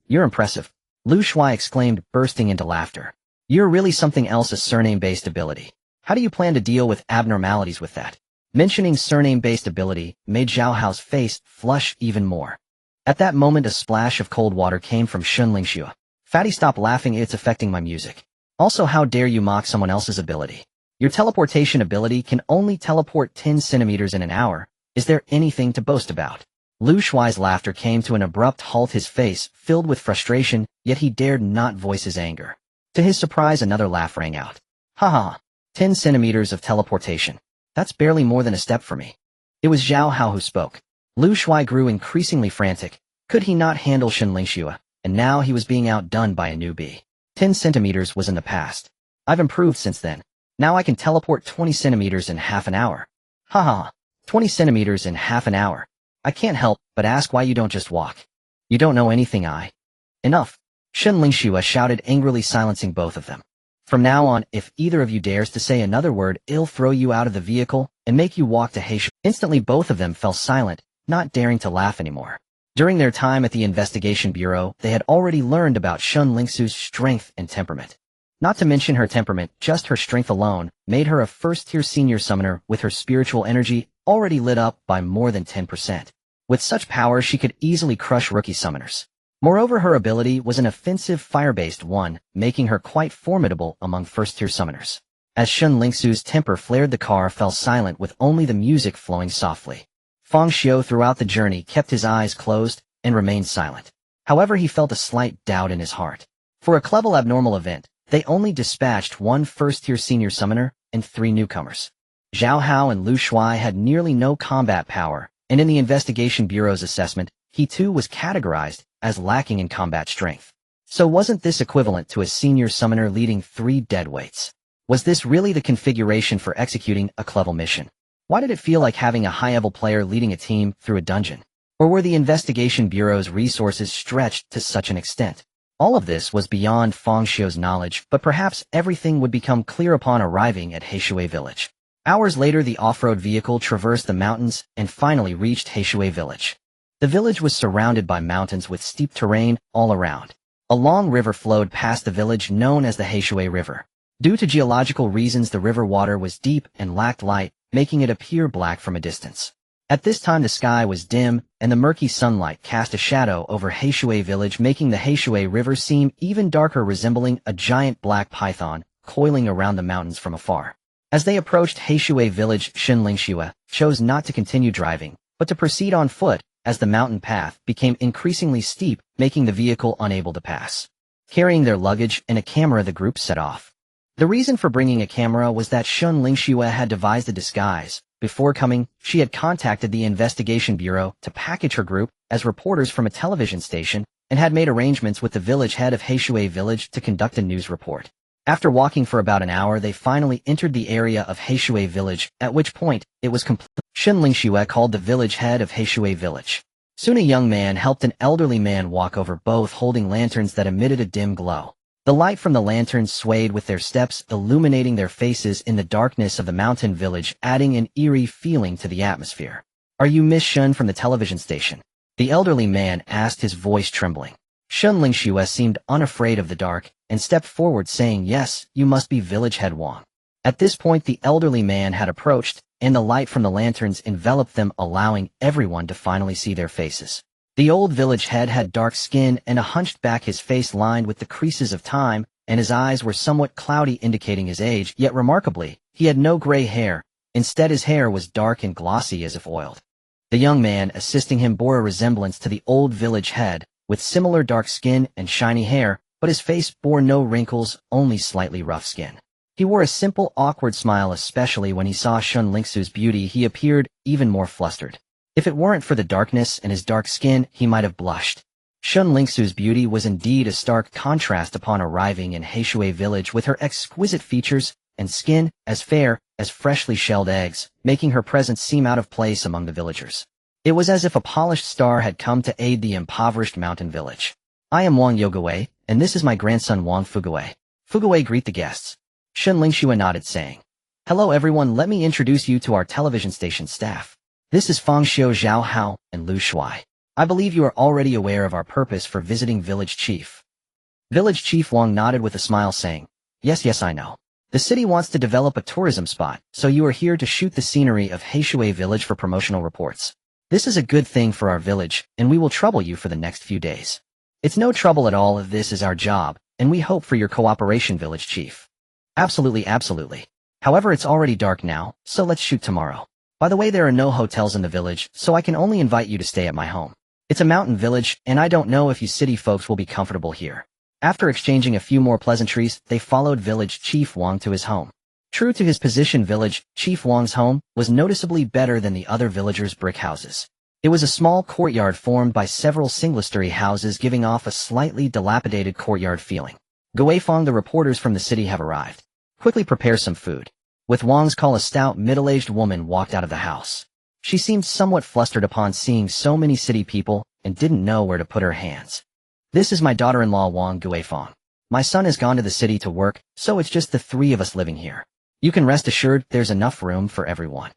you're impressive," Liu Shui exclaimed, bursting into laughter. "You're really something else, a surname-based ability. How do you plan to deal with abnormalities with that?" Mentioning surname-based ability made Zhao Hao's face flush even more. At that moment, a splash of cold water came from Shen Lingxue. "Fatty, stop laughing, it's affecting my music." Also, how dare you mock someone else's ability? Your teleportation ability can only teleport 10 centimeters in an hour. Is there anything to boast about? Lu Shuai's laughter came to an abrupt halt, his face filled with frustration, yet he dared not voice his anger. To his surprise, another laugh rang out. Ha ha, 10 centimeters of teleportation. That's barely more than a step for me. It was Zhao Hao who spoke. Lu Shuai grew increasingly frantic. Could he not handle Fang Xiu? And now he was being outdone by a newbie. 10 centimeters was in the past. I've improved since then. Now I can teleport 20 centimeters in half an hour. Ha ha, 20 centimeters in half an hour. I can't help but ask why you don't just walk. You don't know anything. Enough. Fang Xiu shouted angrily, silencing both of them. From now on, if either of you dares to say another word, I'll throw you out of the vehicle and make you walk to Heishu. Instantly both of them fell silent, not daring to laugh anymore. During their time at the investigation bureau, they had already learned about Fang Xiu's strength and temperament. Not to mention her temperament, just her strength alone made her a first-tier senior summoner with her spiritual energy already lit up by more than 10%. With such power, she could easily crush rookie summoners. Moreover, her ability was an offensive fire-based one, making her quite formidable among first-tier summoners. As Fang Xiu's temper flared, the car fell silent with only the music flowing softly. Fang Xiu throughout the journey kept his eyes closed and remained silent. However, he felt a slight doubt in his heart. For a Clevel abnormal event, they only dispatched one first-tier senior summoner and 3 newcomers. Zhao Hao and Lu Shuai had nearly no combat power, and in the investigation bureau's assessment, he too was categorized as lacking in combat strength. So wasn't this equivalent to a senior summoner leading 3 deadweights? Was this really the configuration for executing a Clevel mission? Why did it feel like having a high-level player leading a team through a dungeon? Or were the investigation bureau's resources stretched to such an extent? All of this was beyond Fang Xiu's knowledge, but perhaps everything would become clear upon arriving at Heishui village. Hours later, the off-road vehicle traversed the mountains and finally reached Heishui village. The village was surrounded by mountains with steep terrain all around. A long river flowed past the village known as the Heishui River. Due to geological reasons, the river water was deep and lacked light, making it appear black from a distance. At this time, the sky was dim, and the murky sunlight cast a shadow over Heishui village, making the Heishui River seem even darker, resembling a giant black python coiling around the mountains from afar. As they approached Heishui village, Fang Xiu chose not to continue driving, but to proceed on foot, as the mountain path became increasingly steep, making the vehicle unable to pass. Carrying their luggage and a camera, the group set off. The reason for bringing a camera was that Fang Xiu had devised a disguise. Before coming, she had contacted the investigation bureau to package her group as reporters from a television station and had made arrangements with the village head of Heishui village to conduct a news report. After walking for about an hour, they finally entered the area of Heishui village, at which point it was complete. Fang Xiu called the village head of Heishui village. Soon a young man helped an elderly man walk over, both holding lanterns that emitted a dim glow. The light from the lanterns swayed with their steps, illuminating their faces in the darkness of the mountain village, adding an eerie feeling to the atmosphere. "Are you Miss Shun from the television station?" the elderly man asked, his voice trembling. Fang Xiu seemed unafraid of the dark and stepped forward, saying, "Yes, you must be village head Wang." At this point, the elderly man had approached, and the light from the lanterns enveloped them, allowing everyone to finally see their faces. The old village head had dark skin and a hunched back, his face lined with the creases of time, and his eyes were somewhat cloudy, indicating his age, yet remarkably, he had no gray hair. Instead, his hair was dark and glossy as if oiled. The young man assisting him bore a resemblance to the old village head, with similar dark skin and shiny hair, but his face bore no wrinkles, only slightly rough skin. He wore a simple, awkward smile, especially when he saw Fang Xiu's beauty. He appeared even more flustered. If it weren't for the darkness and his dark skin, he might have blushed. Fang Xiu's beauty was indeed a stark contrast upon arriving in Heishui village, with her exquisite features and skin as fair as freshly shelled eggs, making her presence seem out of place among the villagers. It was as if a polished star had come to aid the impoverished mountain village. "I am Wang Yogawei, and this is my grandson Wang Fugawei. Fugawei, greet the guests." Fang Xiu nodded, saying, "Hello everyone, let me introduce you to our television station staff. This is Fang Xiu, Zhao Hao, and Lu Shuai. I believe you are already aware of our purpose for visiting Village Chief." Village Chief Wang nodded with a smile, saying, Yes, I know. The city wants to develop a tourism spot, so you are here to shoot the scenery of Heishui village for promotional reports. This is a good thing for our village, and we will trouble you for the next few days." "It's no trouble at all, if this is our job," and we hope for your cooperation, village chief. Absolutely, absolutely. However, it's already dark now, so let's shoot tomorrow. By the way, there are no hotels in the village, so I can only invite you to stay at my home. It's a mountain village, and I don't know if you city folks will be comfortable here. After exchanging a few more pleasantries, they followed village chief Wang to his home. True to his position, village chief Wang's home was noticeably better than the other villagers' brick houses. It was a small courtyard formed by several single-story houses, giving off a slightly dilapidated courtyard feeling. Guifeng, the reporters from the city have arrived. Quickly prepare some food. With Wang's call, a stout, middle-aged woman walked out of the house. She seemed somewhat flustered upon seeing so many city people and didn't know where to put her hands. This is my daughter-in-law, Wang Guifeng. My son has gone to the city to work, so it's just the three of us living here. You can rest assured there's enough room for everyone.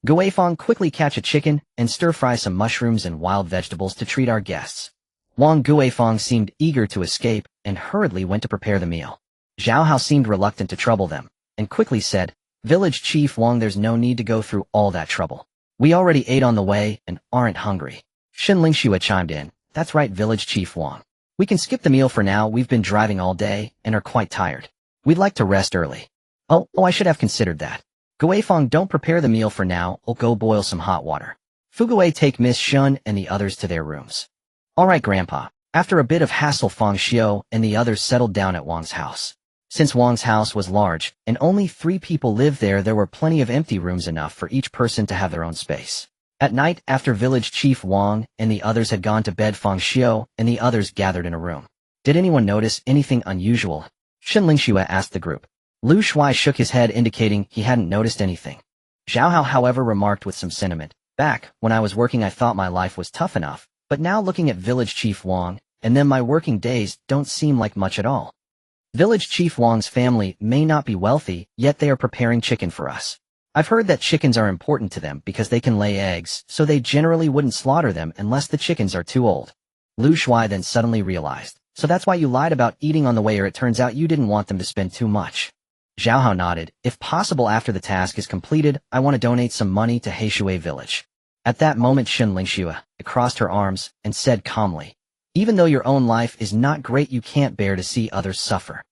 Guifeng, quickly catch a chicken and stir-fry some mushrooms and wild vegetables to treat our guests. Wang Guifeng seemed eager to escape and hurriedly went to prepare the meal. Zhao Hao seemed reluctant to trouble them and quickly said, Village Chief Wang, there's no need to go through all that trouble. We already ate on the way and aren't hungry. Ling Xiu chimed in, that's right, Village Chief Wang. We can skip the meal for now, we've been driving all day and are quite tired. We'd like to rest early. Oh, I should have considered that. Guifeng, don't prepare the meal for now, I'll go boil some hot water. Fugui, take Miss Shun and the others to their rooms. Alright, Grandpa. After a bit of hassle, Fang Xiu and the others settled down at Wang's house. Since Wang's house was large and only 3 people lived there were plenty of empty rooms, enough for each person to have their own space. At night, after Village Chief Wang and the others had gone to bed, Fang Xiu and the others gathered in a room. Did anyone notice anything unusual? Ling Xiu asked the group. Lu Shuai shook his head, indicating he hadn't noticed anything. Zhao Hao, however, remarked with some sentiment, back when I was working I thought my life was tough enough, but now looking at Village Chief Wang, and then my working days don't seem like much at all. Village Chief Wang's family may not be wealthy, yet they are preparing chicken for us. I've heard that chickens are important to them because they can lay eggs, so they generally wouldn't slaughter them unless the chickens are too old. Lu Shuai then suddenly realized, so that's why you lied about eating on the way, or it turns out you didn't want them to spend too much. Zhao Hao nodded. If possible, after the task is completed, I want to donate some money to Heishui village. At that moment, Ling Xiu crossed her arms and said calmly, even though your own life is not great, you can't bear to see others suffer.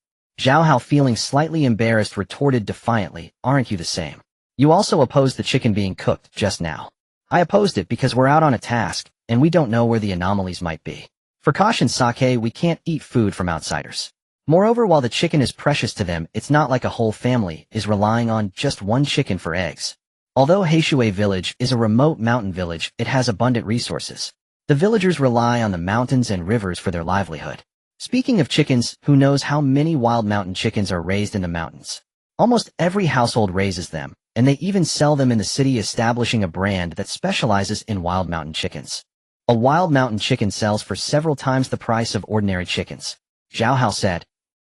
Zhao Hao, feeling slightly embarrassed, retorted defiantly, aren't you the same? You also opposed the chicken being cooked just now. I opposed it because we're out on a task, and we don't know where the anomalies might be. For caution sake, we can't eat food from outsiders. Moreover, while the chicken is precious to them, it's not like a whole family is relying on just one chicken for eggs. Although Heishui village is a remote mountain village, it has abundant resources. The villagers rely on the mountains and rivers for their livelihood. Speaking of chickens, who knows how many wild mountain chickens are raised in the mountains? Almost every household raises them, and they even sell them in the city, establishing a brand that specializes in wild mountain chickens. A wild mountain chicken sells for several times the price of ordinary chickens. Zhao Hao said.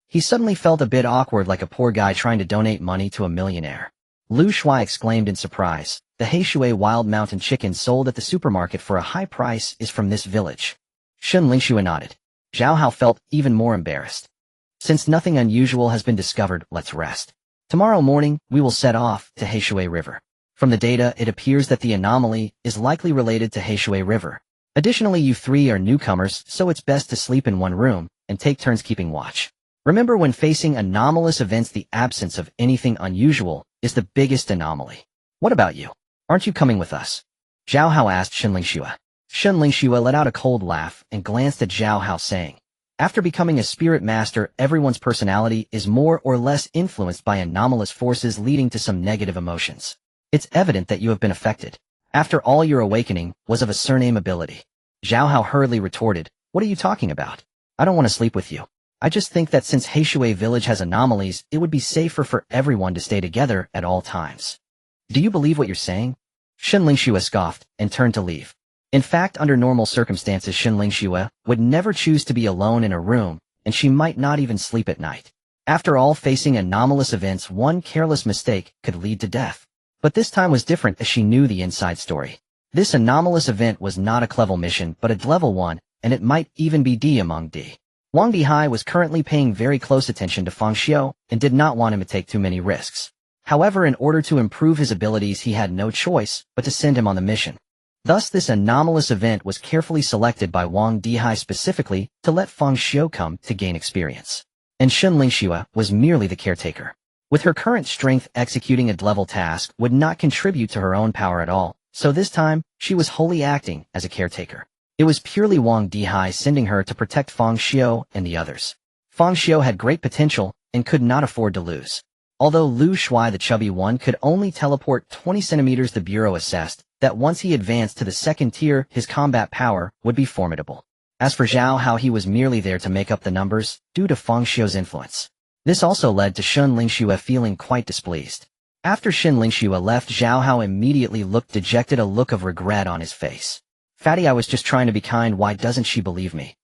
He suddenly felt a bit awkward, like a poor guy trying to donate money to a millionaire. Lu Shuai exclaimed in surprise, the Heishui wild mountain chicken sold at the supermarket for a high price is from this village. Ling Xiu nodded. Zhao Hao felt even more embarrassed. Since nothing unusual has been discovered, let's rest. Tomorrow morning, we will set off to Heishui River. From the data, it appears that the anomaly is likely related to Heishui River. Additionally, you 3 are newcomers, so it's best to sleep in one room and take turns keeping watch. Remember, when facing anomalous events, the absence of anything unusual is the biggest anomaly. What about you? Aren't you coming with us? Zhao Hao asked Ling Xiu. Ling Xiu let out a cold laugh and glanced at Zhao Hao, saying, after becoming a spirit master, everyone's personality is more or less influenced by anomalous forces, leading to some negative emotions. It's evident that you have been affected. After all, your awakening was of a surname ability. Zhao Hao hurriedly retorted, what are you talking about? I don't want to sleep with you. I just think that since Heishui village has anomalies, it would be safer for everyone to stay together at all times. Do you believe what you're saying? Ling Xiu scoffed and turned to leave. In fact, under normal circumstances, Ling Xiu would never choose to be alone in a room, and she might not even sleep at night. After all, facing anomalous events, one careless mistake could lead to death. But this time was different, as she knew the inside story. This anomalous event was not a clever mission, but a level one, and it might even be D among D. Wang Dihai was currently paying very close attention to Fang Xiu and did not want him to take too many risks. However, in order to improve his abilities, he had no choice but to send him on the mission. Thus, this anomalous event was carefully selected by Wang Dihai specifically to let Fang Xiu come to gain experience. and Shun Lingxue was merely the caretaker. With her current strength, executing a level task would not contribute to her own power at all, so this time, she was wholly acting as a caretaker. It was purely Wang Dihai sending her to protect Fang Xiu and the others. Fang Xiu had great potential and could not afford to lose. Although Lu Shuai the chubby one could only teleport 20 centimeters, the Bureau assessed that once he advanced to the second tier, his combat power would be formidable. As for Zhao Hao, he was merely there to make up the numbers due to Fang Xiu's influence. This also led to Shun Lingxue feeling quite displeased. After Shun Lingxue left, Zhao Hao immediately looked dejected, a look of regret on his face. Fatty, I was just trying to be kind, why doesn't she believe me?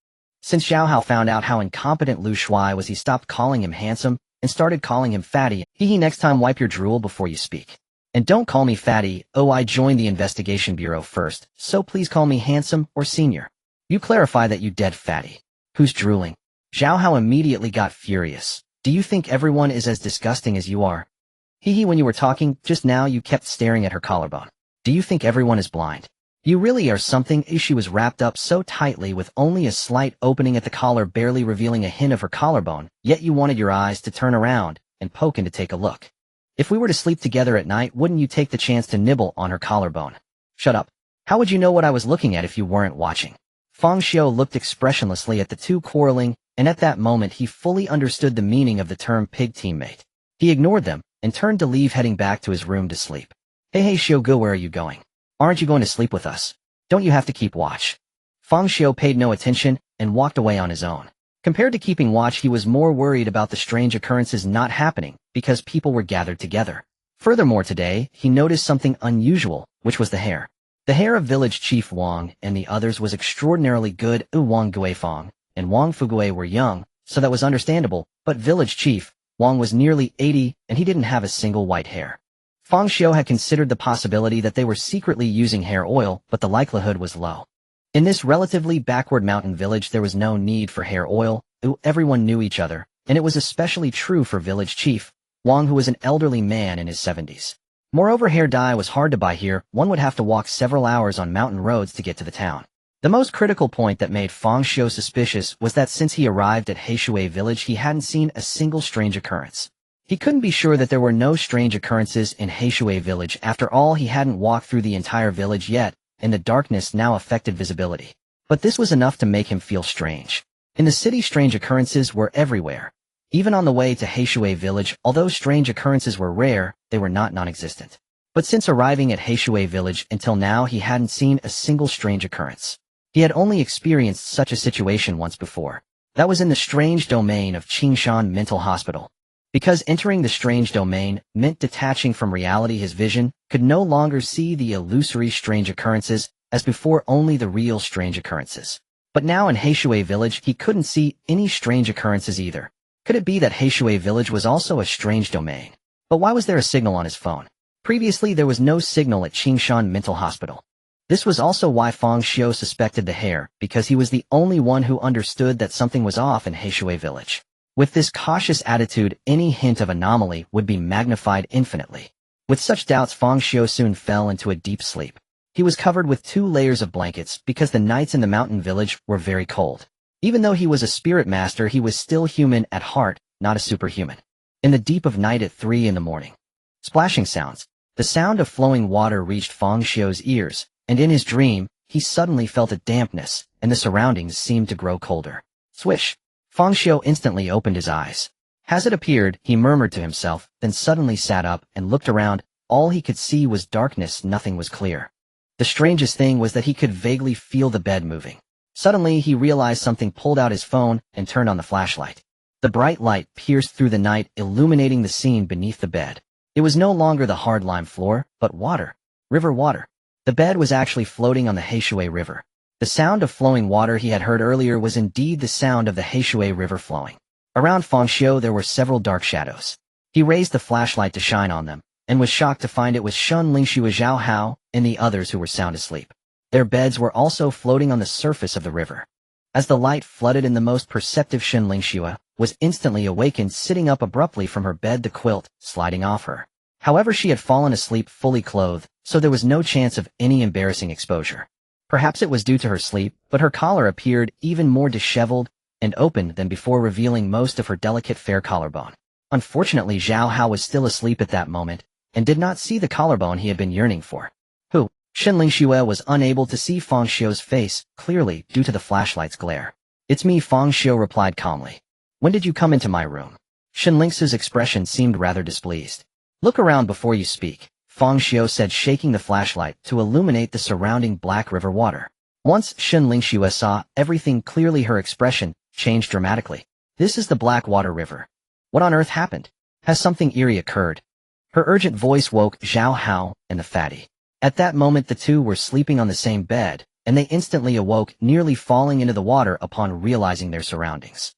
Since Zhao Hao found out how incompetent Lu Shuai was, he stopped calling him handsome and started calling him fatty. Next time wipe your drool before you speak. And don't call me fatty. Oh, I joined the investigation bureau first, so please call me handsome or senior. You clarify that, you dead fatty. Who's drooling? Zhao Hao immediately got furious. Do you think everyone is as disgusting as you are? When you were talking just now, you kept staring at her collarbone. Do you think everyone is blind? You really are something. She was wrapped up so tightly with only a slight opening at the collar, barely revealing a hint of her collarbone, yet you wanted your eyes to turn around and poke in to take a look. If we were to sleep together at night, wouldn't you take the chance to nibble on her collarbone? Shut up. How would you know what I was looking at if you weren't watching? Fang Xiu looked expressionlessly at the two quarreling, and at that moment he fully understood the meaning of the term pig teammate. He ignored them and turned to leave, heading back to his room to sleep. Hey Xiu, where are you going? Aren't you going to sleep with us? Don't you have to keep watch? Fang Xiu paid no attention and walked away on his own. Compared to keeping watch, he was more worried about the strange occurrences not happening because people were gathered together. Furthermore, today, he noticed something unusual, which was the hair. The hair of village chief Wang and the others was extraordinarily good. Wang Guifang and Wang Fugue were young, so that was understandable, but village chief Wang was nearly 80 and he didn't have a single white hair. Fang Xiu had considered the possibility that they were secretly using hair oil, but the likelihood was low. In this relatively backward mountain village, there was no need for hair oil. Everyone knew each other, and it was especially true for village chief Wang, who was an elderly man in his 70s. Moreover, hair dye was hard to buy here. One would have to walk several hours on mountain roads to get to the town. The most critical point that made Fang Xiu suspicious was that since he arrived at Heishui village, he hadn't seen a single strange occurrence. He couldn't be sure that there were no strange occurrences in Heishui village. After all, he hadn't walked through the entire village yet, and the darkness now affected visibility. But this was enough to make him feel strange. In the city, strange occurrences were everywhere. Even on the way to Heishui village, although strange occurrences were rare, they were not non-existent. But since arriving at Heishui village until now, he hadn't seen a single strange occurrence. He had only experienced such a situation once before. That was in the strange domain of Qingshan Mental Hospital. Because entering the strange domain meant detaching from reality, his vision could no longer see the illusory strange occurrences as before, only the real strange occurrences. But now in Heishui village, he couldn't see any strange occurrences either. Could it be that Heishui village was also a strange domain? But why was there a signal on his phone? Previously, there was no signal at Qingshan Mental Hospital. This was also why Fang Xiu suspected the hair, because he was the only one who understood that something was off in Heishui village. With this cautious attitude, any hint of anomaly would be magnified infinitely. With such doubts, Fang Xiu soon fell into a deep sleep. He was covered with 2 layers of blankets because the nights in the mountain village were very cold. Even though he was a spirit master, he was still human at heart, not a superhuman. In the deep of night at 3 in the morning, splashing sounds. The sound of flowing water reached Fang Xiu's ears, and in his dream, he suddenly felt a dampness, and the surroundings seemed to grow colder. Swish! Fang Xiu instantly opened his eyes. Has it appeared? He murmured to himself, then suddenly sat up and looked around. All he could see was darkness, nothing was clear. The strangest thing was that he could vaguely feel the bed moving. Suddenly, he realized something, pulled out his phone and turned on the flashlight. The bright light pierced through the night, illuminating the scene beneath the bed. It was no longer the hard lime floor, but water. River water. The bed was actually floating on the Heishui River. The sound of flowing water he had heard earlier was indeed the sound of the Heishui River flowing. Around Fang Xiu there were several dark shadows. He raised the flashlight to shine on them, and was shocked to find it was Shun Lingxue, Zhao Hao, and the others who were sound asleep. Their beds were also floating on the surface of the river. As the light flooded in, the most perceptive Shun Lingxue was instantly awakened, sitting up abruptly from her bed, the quilt sliding off her. However, she had fallen asleep fully clothed, so there was no chance of any embarrassing exposure. Perhaps it was due to her sleep, but her collar appeared even more disheveled, and opened them before revealing most of her delicate fair collarbone. Unfortunately, Zhao Hao was still asleep at that moment, and did not see the collarbone he had been yearning for. Who? Shenling Xue was unable to see Fang Xiu's face clearly due to the flashlight's glare. It's me, Fang Xiu replied calmly. When did you come into my room? Shenling Xue's expression seemed rather displeased. Look around before you speak, Fang Xiu said, shaking the flashlight to illuminate the surrounding black river water. Once Shenling Xue saw everything clearly, her expression changed dramatically. This is the Blackwater River. What on earth happened? Has something eerie occurred? Her urgent voice woke Zhao Hao and the fatty. At that moment the two were sleeping on the same bed, and they instantly awoke, nearly falling into the water upon realizing their surroundings.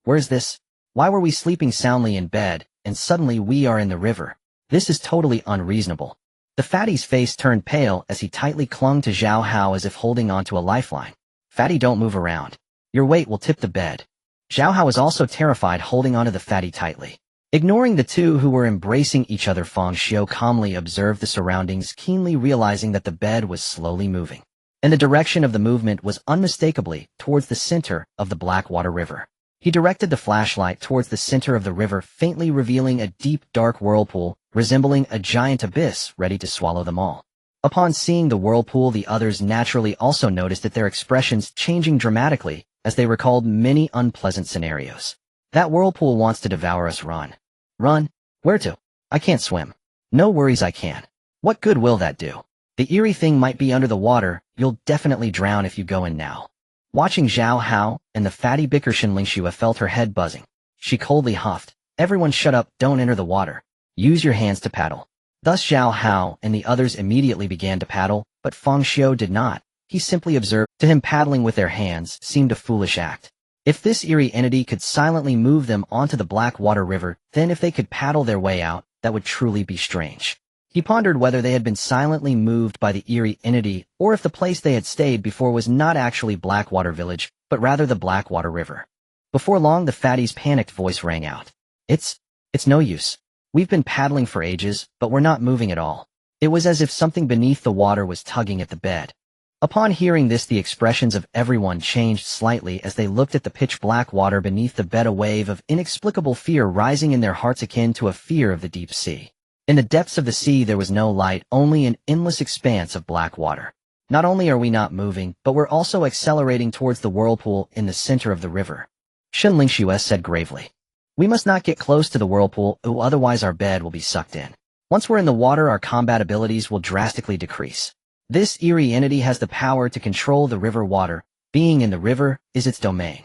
Where's this? Why were we sleeping soundly in bed, and suddenly we are in the river? This is totally unreasonable. The fatty's face turned pale as he tightly clung to Zhao Hao as if holding onto a lifeline. Fatty, don't move around. Your weight will tip the bed. Zhao Hao was also terrified, holding onto the fatty tightly. Ignoring the two who were embracing each other, Fang Xiu calmly observed the surroundings, keenly realizing that the bed was slowly moving. And the direction of the movement was unmistakably towards the center of the Blackwater River. He directed the flashlight towards the center of the river, faintly revealing a deep, dark whirlpool, resembling a giant abyss ready to swallow them all. Upon seeing the whirlpool, the others naturally also noticed that their expressions changing dramatically as they recalled many unpleasant scenarios. That whirlpool wants to devour us. Run. Run? Where to? I can't swim. No worries, I can. What good will that do? The eerie thing might be under the water. You'll definitely drown if you go in now. Watching Zhao Hao and the fatty bicker, Shenling Xue felt her head buzzing. She coldly huffed. Everyone shut up, don't enter the water. Use your hands to paddle. Thus Zhao Hao and the others immediately began to paddle, but Fang Xiu did not. He simply observed. To him, paddling with their hands seemed a foolish act. If this eerie entity could silently move them onto the Blackwater River, then if they could paddle their way out, that would truly be strange. He pondered whether they had been silently moved by the eerie entity, or if the place they had stayed before was not actually Blackwater Village, but rather the Blackwater River. Before long, the fatty's panicked voice rang out. It's no use. We've been paddling for ages, but we're not moving at all. It was as if something beneath the water was tugging at the bed. Upon hearing this, the expressions of everyone changed slightly as they looked at the pitch-black water beneath the bed, a wave of inexplicable fear rising in their hearts, akin to a fear of the deep sea. In the depths of the sea there was no light, only an endless expanse of black water. Not only are we not moving, but we're also accelerating towards the whirlpool in the center of the river. Shenling Xue said gravely. We must not get close to the whirlpool, otherwise our bed will be sucked in. Once we're in the water, our combat abilities will drastically decrease. This eerie entity has the power to control the river water. Being in the river is its domain.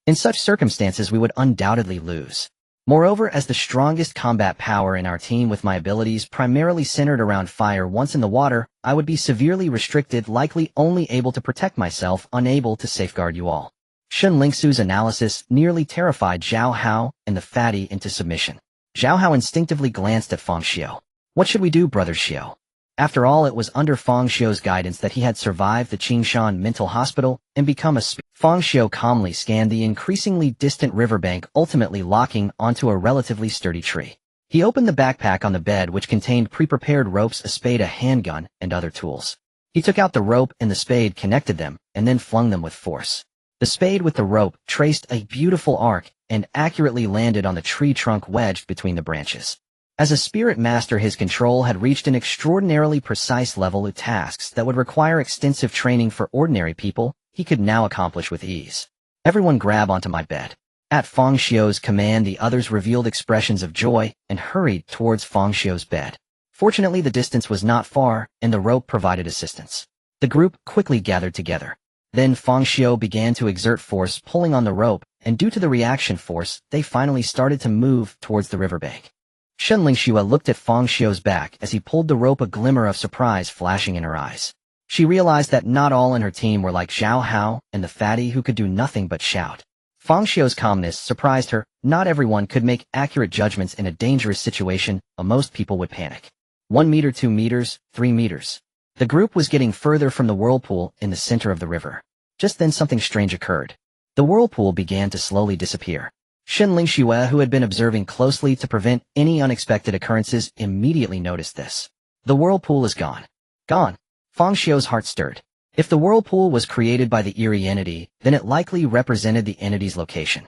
In such circumstances we would undoubtedly lose. Moreover, as the strongest combat power in our team, with my abilities primarily centered around fire, once in the water, I would be severely restricted, likely only able to protect myself, unable to safeguard you all. Shenling Xu's analysis nearly terrified Zhao Hao and the fatty into submission. Zhao Hao instinctively glanced at Fang Xiu. What should we do, Brother Xiu? After all, it was under Fang Xiu's guidance that he had survived the Qingshan mental hospital and become a Fang Xiu calmly scanned the increasingly distant riverbank, ultimately locking onto a relatively sturdy tree. He opened the backpack on the bed, which contained pre-prepared ropes, a spade, a handgun, and other tools. He took out the rope and the spade, connected them, and then flung them with force. The spade with the rope traced a beautiful arc and accurately landed on the tree trunk wedged between the branches. As a spirit master, his control had reached an extraordinarily precise level of tasks that would require extensive training for ordinary people. He could now accomplish with ease. Everyone grab onto my bed. At Fang Xiu's command, the others revealed expressions of joy and hurried towards Fang Xiu's bed. Fortunately, the distance was not far, and the rope provided assistance. The group quickly gathered together. Then Fang Xiu began to exert force, pulling on the rope, and due to the reaction force, they finally started to move towards the riverbank. Shenling Xue looked at Fang Xiu's back as he pulled the rope, a glimmer of surprise flashing in her eyes. She realized that not all in her team were like Zhao Hao and the fatty, who could do nothing but shout. Fang Xiu's calmness surprised her. Not everyone could make accurate judgments in a dangerous situation. Most people would panic. 1 meter, 2 meters, 3 meters. The group was getting further from the whirlpool in the center of the river. Just then something strange occurred. The whirlpool began to slowly disappear. Shenling Xue, who had been observing closely to prevent any unexpected occurrences, immediately noticed this. The whirlpool is gone. Gone. Fang Xiu's heart stirred. If the whirlpool was created by the eerie entity, then it likely represented the entity's location.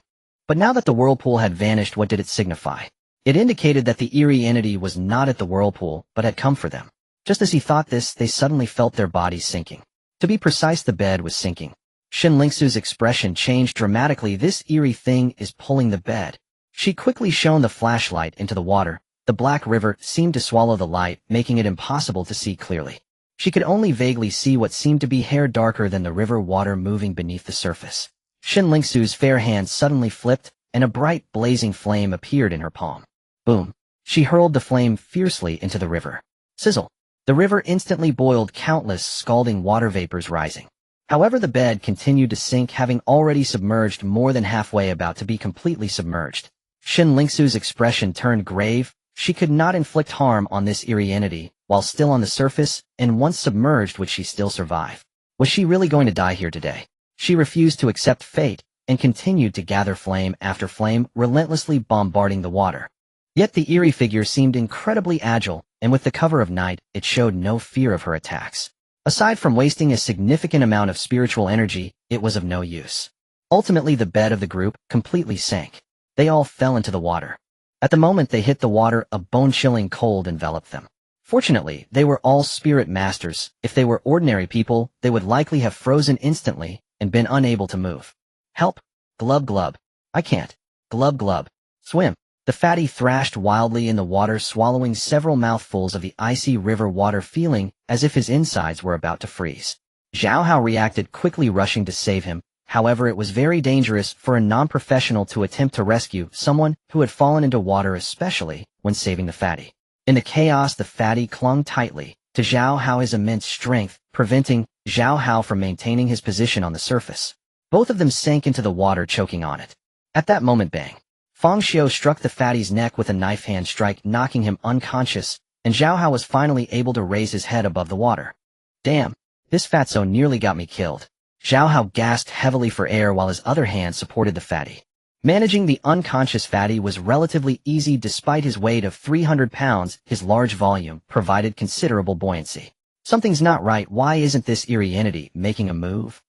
But now that the whirlpool had vanished, what did it signify? It indicated that the eerie entity was not at the whirlpool, but had come for them. Just as he thought this, they suddenly felt their bodies sinking. To be precise, the bed was sinking. Shin Lingsu's expression changed dramatically. This eerie thing is pulling the bed. She quickly shone the flashlight into the water. The black river seemed to swallow the light, making it impossible to see clearly. She could only vaguely see what seemed to be hair darker than the river water moving beneath the surface. Shin Lingsu's fair hand suddenly flipped, and a bright, blazing flame appeared in her palm. Boom! She hurled the flame fiercely into the river. Sizzle! The river instantly boiled, countless scalding water vapors rising. However, the bed continued to sink, having already submerged more than halfway, about to be completely submerged. Shin Lingsu's expression turned grave. She could not inflict harm on this eerie entity, while still on the surface, and once submerged, would she still survive? Was she really going to die here today? She refused to accept fate, and continued to gather flame after flame, relentlessly bombarding the water. Yet the eerie figure seemed incredibly agile, and with the cover of night, it showed no fear of her attacks. Aside from wasting a significant amount of spiritual energy, it was of no use. Ultimately, the bed of the group completely sank. They all fell into the water. At the moment they hit the water, a bone-chilling cold enveloped them. Fortunately, they were all spirit masters. If they were ordinary people, they would likely have frozen instantly and been unable to move. Help! Glub glub. I can't. Glub glub. Swim. The fatty thrashed wildly in the water, swallowing several mouthfuls of the icy river water, feeling as if his insides were about to freeze. Zhao Hao reacted quickly, rushing to save him. However, it was very dangerous for a non-professional to attempt to rescue someone who had fallen into water, especially when saving the fatty. In the chaos, the fatty clung tightly to Zhao Hao's immense strength, preventing Zhao Hao from maintaining his position on the surface. Both of them sank into the water, choking on it. At that moment, bang! Fang Xiu struck the fatty's neck with a knife hand strike, knocking him unconscious, and Zhao Hao was finally able to raise his head above the water. Damn, this fatso nearly got me killed. Zhao Hao gasped heavily for air while his other hand supported the fatty. Managing the unconscious fatty was relatively easy despite his weight of 300 pounds. His large volume provided considerable buoyancy. Something's not right. Why isn't this eerie entity making a move?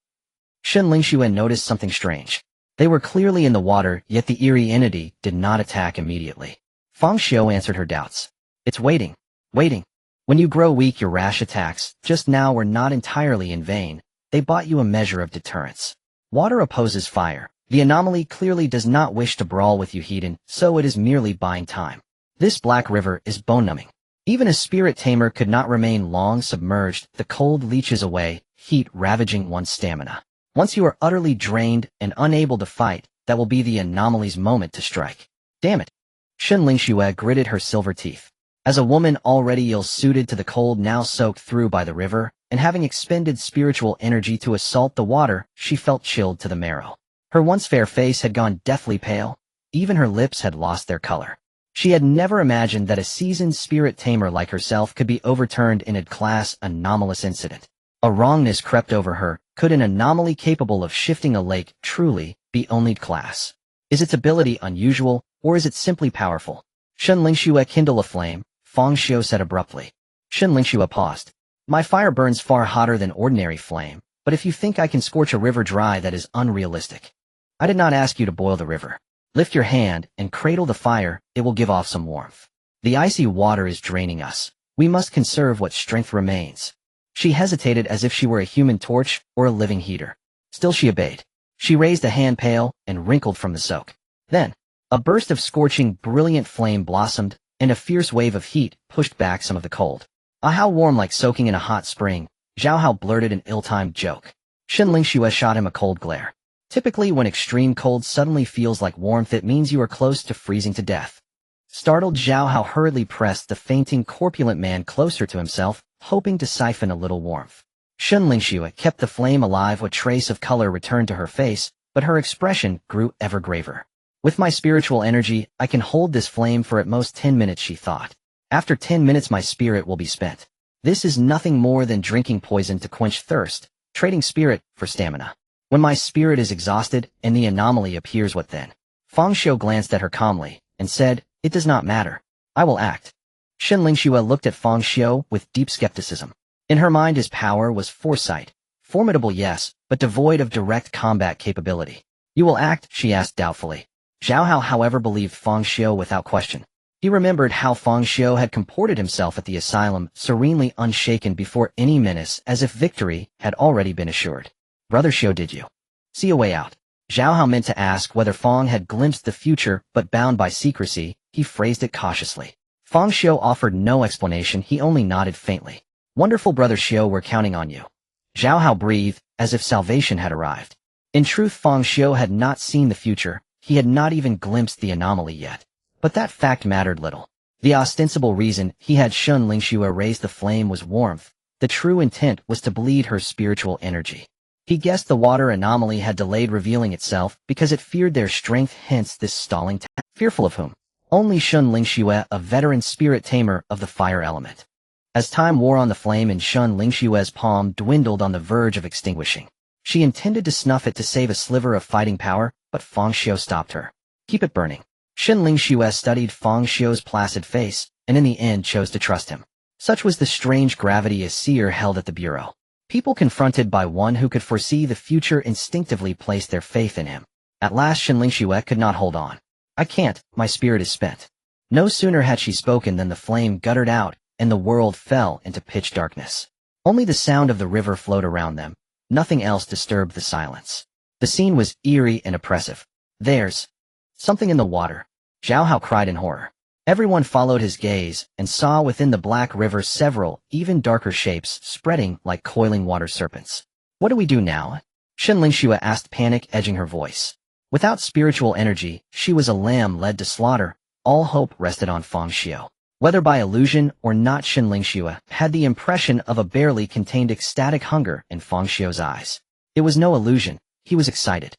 Shin Lingxiu noticed something strange. They were clearly in the water, yet the eerie entity did not attack immediately. Fang Xiu answered her doubts. It's waiting. Waiting. When you grow weak, your rash attacks, just now, were not entirely in vain. They bought you a measure of deterrence. Water opposes fire. The anomaly clearly does not wish to brawl with you, Heaton, so it is merely buying time. This black river is bone-numbing. Even a spirit tamer could not remain long submerged. The cold leeches away, heat ravaging one's stamina. Once you are utterly drained and unable to fight, that will be the anomaly's moment to strike. Damn it! Shin Lingxiu gritted her silver teeth. As a woman already ill-suited to the cold, now soaked through by the river, and having expended spiritual energy to assault the water, she felt chilled to the marrow. Her once fair face had gone deathly pale. Even her lips had lost their color. She had never imagined that a seasoned spirit tamer like herself could be overturned in a class anomalous incident. A wrongness crept over her. Could an anomaly capable of shifting a lake truly be only class? Is its ability unusual, or is it simply powerful? Shin Lingxiu kindle a flame, Fang Xiu said abruptly. Shin Lingxiu paused. My fire burns far hotter than ordinary flame, but if you think I can scorch a river dry, that is unrealistic. I did not ask you to boil the river. Lift your hand and cradle the fire, it will give off some warmth. The icy water is draining us. We must conserve what strength remains. She hesitated as if she were a human torch or a living heater. Still she obeyed. She raised a hand, pale and wrinkled from the soak. Then, a burst of scorching, brilliant flame blossomed, and a fierce wave of heat pushed back some of the cold. Ah, how warm, like soaking in a hot spring, Zhao Hao blurted an ill-timed joke. Shin Lingxiu shot him a cold glare. Typically, when extreme cold suddenly feels like warmth, it means you are close to freezing to death. Startled, Zhao Hao hurriedly pressed the fainting, corpulent man closer to himself, hoping to siphon a little warmth. Shin Lingxiu kept the flame alive. A trace of color returned to her face, but her expression grew ever graver. With my spiritual energy, I can hold this flame for at most 10 minutes, she thought. After 10 minutes my spirit will be spent. This is nothing more than drinking poison to quench thirst, trading spirit for stamina. When my spirit is exhausted and the anomaly appears, what then? Fang Xiu glanced at her calmly and said, It does not matter. I will act. Shin Lingxiu looked at Fang Xiu with deep skepticism. In her mind his power was foresight, Formidable, yes, but devoid of direct combat capability. You will act, she asked doubtfully. Zhao Hao, however, believed Fang Xiu without question. He remembered how Fang Xiu had comported himself at the asylum, serenely unshaken before any menace, as if victory had already been assured. Brother Xiu, did you see a way out? Zhao Hao meant to ask whether Fang had glimpsed the future, but bound by secrecy, he phrased it cautiously. Fang Xiu offered no explanation, he only nodded faintly. Wonderful, Brother Xiu, we're counting on you. Zhao Hao breathed, as if salvation had arrived. In truth, Fang Xiu had not seen the future, he had not even glimpsed the anomaly yet. But that fact mattered little. The ostensible reason he had Shun Lingxue raise the flame was warmth. The true intent was to bleed her spiritual energy. He guessed the water anomaly had delayed revealing itself because it feared their strength, hence this stalling task. Fearful of whom? Only Shun Lingxue, a veteran spirit tamer of the fire element. As time wore on, the flame in Shun Lingxue's palm dwindled on the verge of extinguishing. She intended to snuff it to save a sliver of fighting power, but Fang Xiu stopped her. Keep it burning. Shun Lingxue studied Fang Xiu's placid face, and in the end chose to trust him. Such was the strange gravity a seer held at the bureau. People confronted by one who could foresee the future instinctively placed their faith in him. At last Shun Lingxue could not hold on. I can't, my spirit is spent. No sooner had she spoken than the flame guttered out, and the world fell into pitch darkness. Only the sound of the river flowed around them. Nothing else disturbed the silence. The scene was eerie and oppressive. There's something in the water. Zhao Hao cried in horror. Everyone followed his gaze and saw within the black river several, even darker shapes spreading like coiling water serpents. What do we do now? Shun Lingxue asked, panic edging her voice. Without spiritual energy, she was a lamb led to slaughter. All hope rested on Fang Xiu. Whether by illusion or not, Shun Lingxue had the impression of a barely contained ecstatic hunger in Fang Xiu's eyes. It was no illusion, he was excited.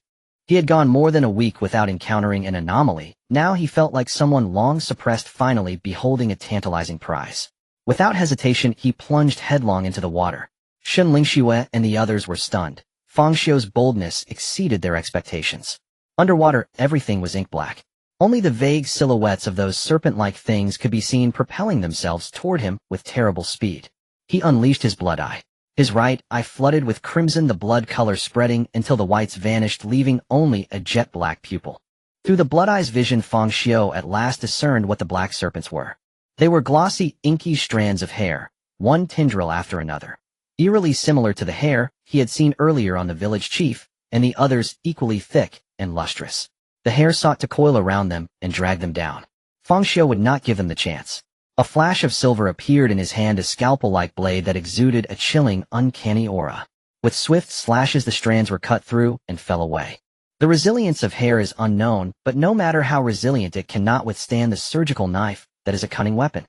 He had gone more than a week without encountering an anomaly. Now he felt like someone long suppressed finally beholding a tantalizing prize. Without hesitation, he plunged headlong into the water. Shun Lingxue and the others were stunned. Fang Xiu's boldness exceeded their expectations. Underwater, everything was ink black. Only the vague silhouettes of those serpent-like things could be seen propelling themselves toward him with terrible speed. He unleashed his blood eye. His right eye flooded with crimson, the blood color spreading until the whites vanished, leaving only a jet-black pupil. Through the blood eye's vision, Fang Xiu at last discerned what the black serpents were. They were glossy, inky strands of hair, one tendril after another. Eerily similar to the hair he had seen earlier on the village chief, and the others equally thick and lustrous. The hair sought to coil around them and drag them down. Fang Xiu would not give them the chance. A flash of silver appeared in his hand, a scalpel-like blade that exuded a chilling, uncanny aura. With swift slashes the strands were cut through and fell away. The resilience of hair is unknown, but no matter how resilient, it cannot withstand the surgical knife that is a cunning weapon.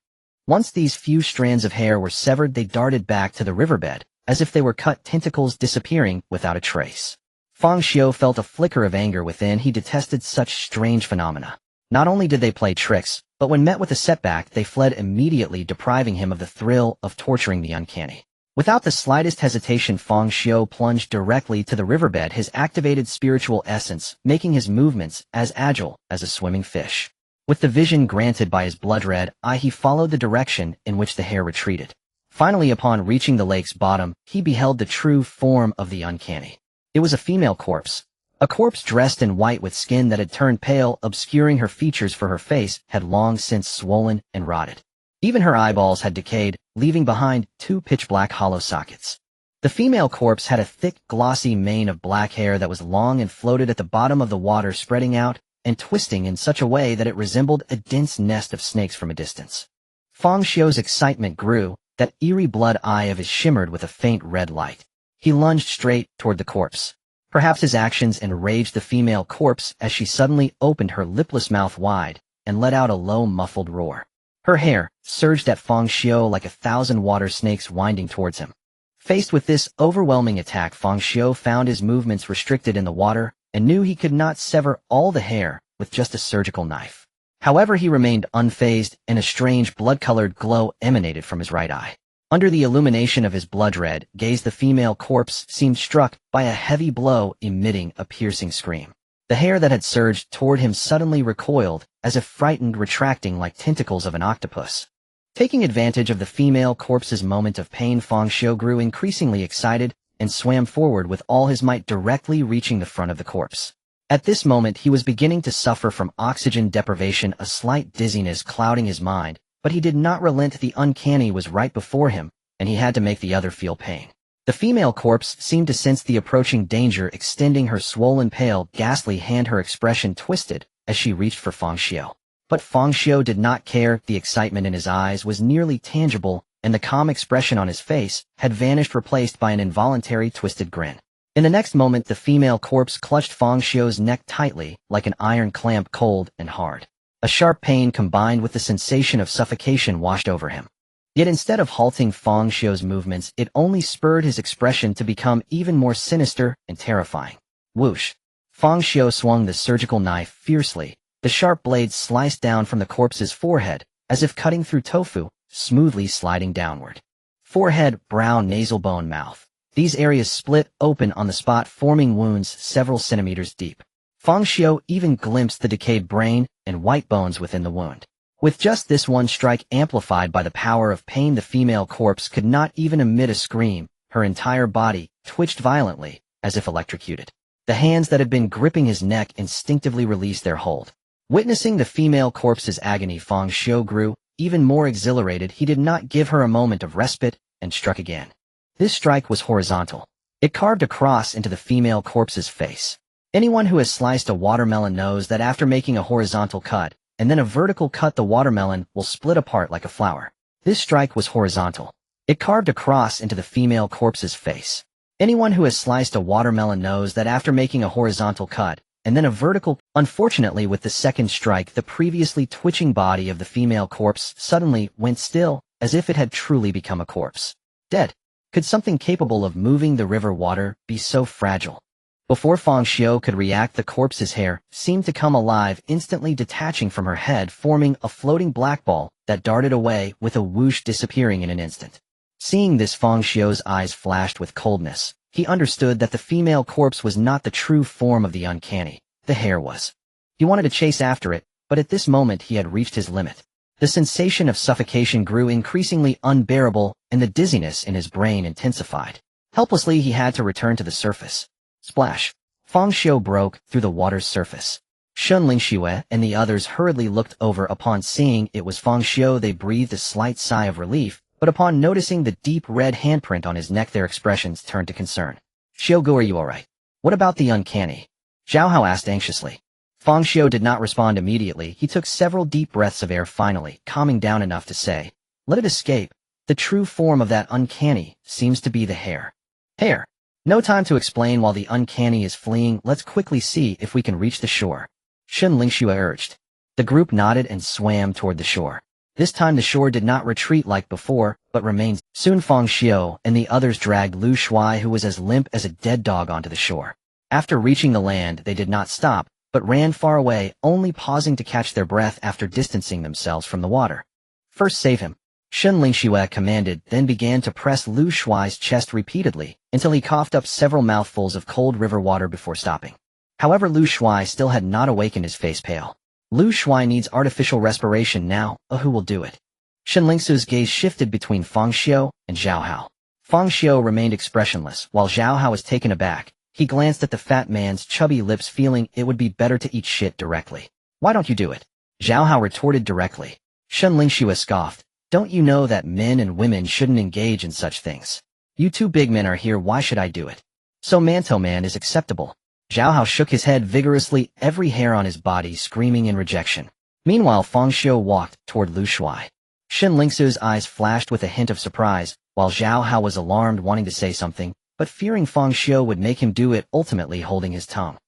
Once these few strands of hair were severed, they darted back to the riverbed, as if they were cut tentacles, disappearing without a trace. Fang Xiu felt a flicker of anger within. He detested such strange phenomena. Not only did they play tricks, but when met with a setback, they fled immediately, depriving him of the thrill of torturing the uncanny. Without the slightest hesitation, Fang Xiu plunged directly to the riverbed, his activated spiritual essence making his movements as agile as a swimming fish. With the vision granted by his blood-red eye, he followed the direction in which the hair retreated. Finally, upon reaching the lake's bottom, he beheld the true form of the uncanny. It was a female corpse. A corpse dressed in white with skin that had turned pale, obscuring her features, for her face had long since swollen and rotted. Even her eyeballs had decayed, leaving behind two pitch-black hollow sockets. The female corpse had a thick, glossy mane of black hair that was long and floated at the bottom of the water, spreading out and twisting in such a way that it resembled a dense nest of snakes from a distance. Fang Xiu's excitement grew. That eerie blood eye of his shimmered with a faint red light. He lunged straight toward the corpse. Perhaps his actions enraged the female corpse as she suddenly opened her lipless mouth wide and let out a low, muffled roar. Her hair surged at Fang Xiu like 1,000 water snakes winding towards him. Faced with this overwhelming attack, Fang Xiu found his movements restricted in the water and knew he could not sever all the hair with just a surgical knife. However, he remained unfazed, and a strange blood-colored glow emanated from his right eye. Under the illumination of his blood-red gaze, the female corpse seemed struck by a heavy blow, emitting a piercing scream. The hair that had surged toward him suddenly recoiled, as if frightened, retracting like tentacles of an octopus. Taking advantage of the female corpse's moment of pain, Fang Xiu grew increasingly excited. and swam forward with all his might, directly reaching the front of the corpse. At this moment he was beginning to suffer from oxygen deprivation, a slight dizziness clouding his mind, but he did not relent. The uncanny was right before him, and he had to make the other feel pain. The female corpse seemed to sense the approaching danger, extending her swollen, pale, ghastly hand, her expression twisted as she reached for Fang Xiu. But Fang Xiu did not care. The excitement in his eyes was nearly tangible, and the calm expression on his face had vanished, replaced by an involuntary twisted grin. In the next moment, the female corpse clutched Fang Xiu's neck tightly, like an iron clamp, cold and hard. A sharp pain combined with the sensation of suffocation washed over him. Yet instead of halting Fang Xiu's movements, it only spurred his expression to become even more sinister and terrifying. Whoosh! Fang Xiu swung the surgical knife fiercely. The sharp blade sliced down from the corpse's forehead, as if cutting through tofu, smoothly sliding downward. Forehead, brow, nasal bone, mouth. These areas split open on the spot, forming wounds several centimeters deep. Fang Xiu even glimpsed the decayed brain and white bones within the wound. With just this one strike amplified by the power of pain, the female corpse could not even emit a scream. Her entire body twitched violently, as if electrocuted. The hands that had been gripping his neck instinctively released their hold. Witnessing the female corpse's agony, Fang Xiu grew even more exhilarated. He did not give her a moment of respite and struck again. This strike was horizontal. It carved a cross into the female corpse's face. Anyone who has sliced a watermelon knows that after making a horizontal cut and then a vertical cut, the watermelon will split apart like a flower. This strike was horizontal. It carved a cross into the female corpse's face. Anyone who has sliced a watermelon knows that after making a horizontal cut and then a vertical. Unfortunately, with the second strike, the previously twitching body of the female corpse suddenly went still, as if it had truly become a corpse. Dead. Could something capable of moving the river water be so fragile? Before Fang Xiu could react, the corpse's hair seemed to come alive, instantly detaching from her head, forming a floating black ball that darted away with a whoosh, disappearing in an instant. Seeing this, Fang Xiu's eyes flashed with coldness. He understood that the female corpse was not the true form of the uncanny. The hair was. He wanted to chase after it, but at this moment he had reached his limit. The sensation of suffocation grew increasingly unbearable, and the dizziness in his brain intensified. Helplessly, he had to return to the surface. Splash! Fang Xiu broke through the water's surface. Xiu and the others hurriedly looked over. Upon seeing it was Fang Xiu, they breathed a slight sigh of relief, but upon noticing the deep red handprint on his neck, their expressions turned to concern. Xiugu, are you alright? What about the uncanny? Zhao Hao asked anxiously. Fang Xiu did not respond immediately. He took several deep breaths of air, finally calming down enough to say, "Let it escape. The true form of that uncanny seems to be the hair." Hair. No time to explain while the uncanny is fleeing. Let's quickly see if we can reach the shore. Xiu urged. The group nodded and swam toward the shore. This time the shore did not retreat like before, but remained. Soon Fang Xiu and the others dragged Lu Shuai, who was as limp as a dead dog, onto the shore. After reaching the land, they did not stop, but ran far away, only pausing to catch their breath after distancing themselves from the water. "First save him," Xiu commanded, then began to press Lu Shuai's chest repeatedly until he coughed up several mouthfuls of cold river water before stopping. However, Lu Shuai still had not awakened, his face pale. Lu Shuai needs artificial respiration now. Who will do it? Shenlingsu's gaze shifted between Fang Xiu and Zhao Hao. Fang Xiu remained expressionless, while Zhao Hao was taken aback. He glanced at the fat man's chubby lips, feeling it would be better to eat shit directly. "Why don't you do it?" Zhao Hao retorted directly. Shenlingsu scoffed. "Don't you know that men and women shouldn't engage in such things? You two big men are here, why should I do it? So Manto Man is acceptable." Zhao Hao shook his head vigorously, every hair on his body screaming in rejection. Meanwhile, Fang Xiu walked toward Lu Shuai. Shenlingsu's eyes flashed with a hint of surprise, while Zhao Hao was alarmed, wanting to say something, but fearing Fang Xiu would make him do it, ultimately holding his tongue.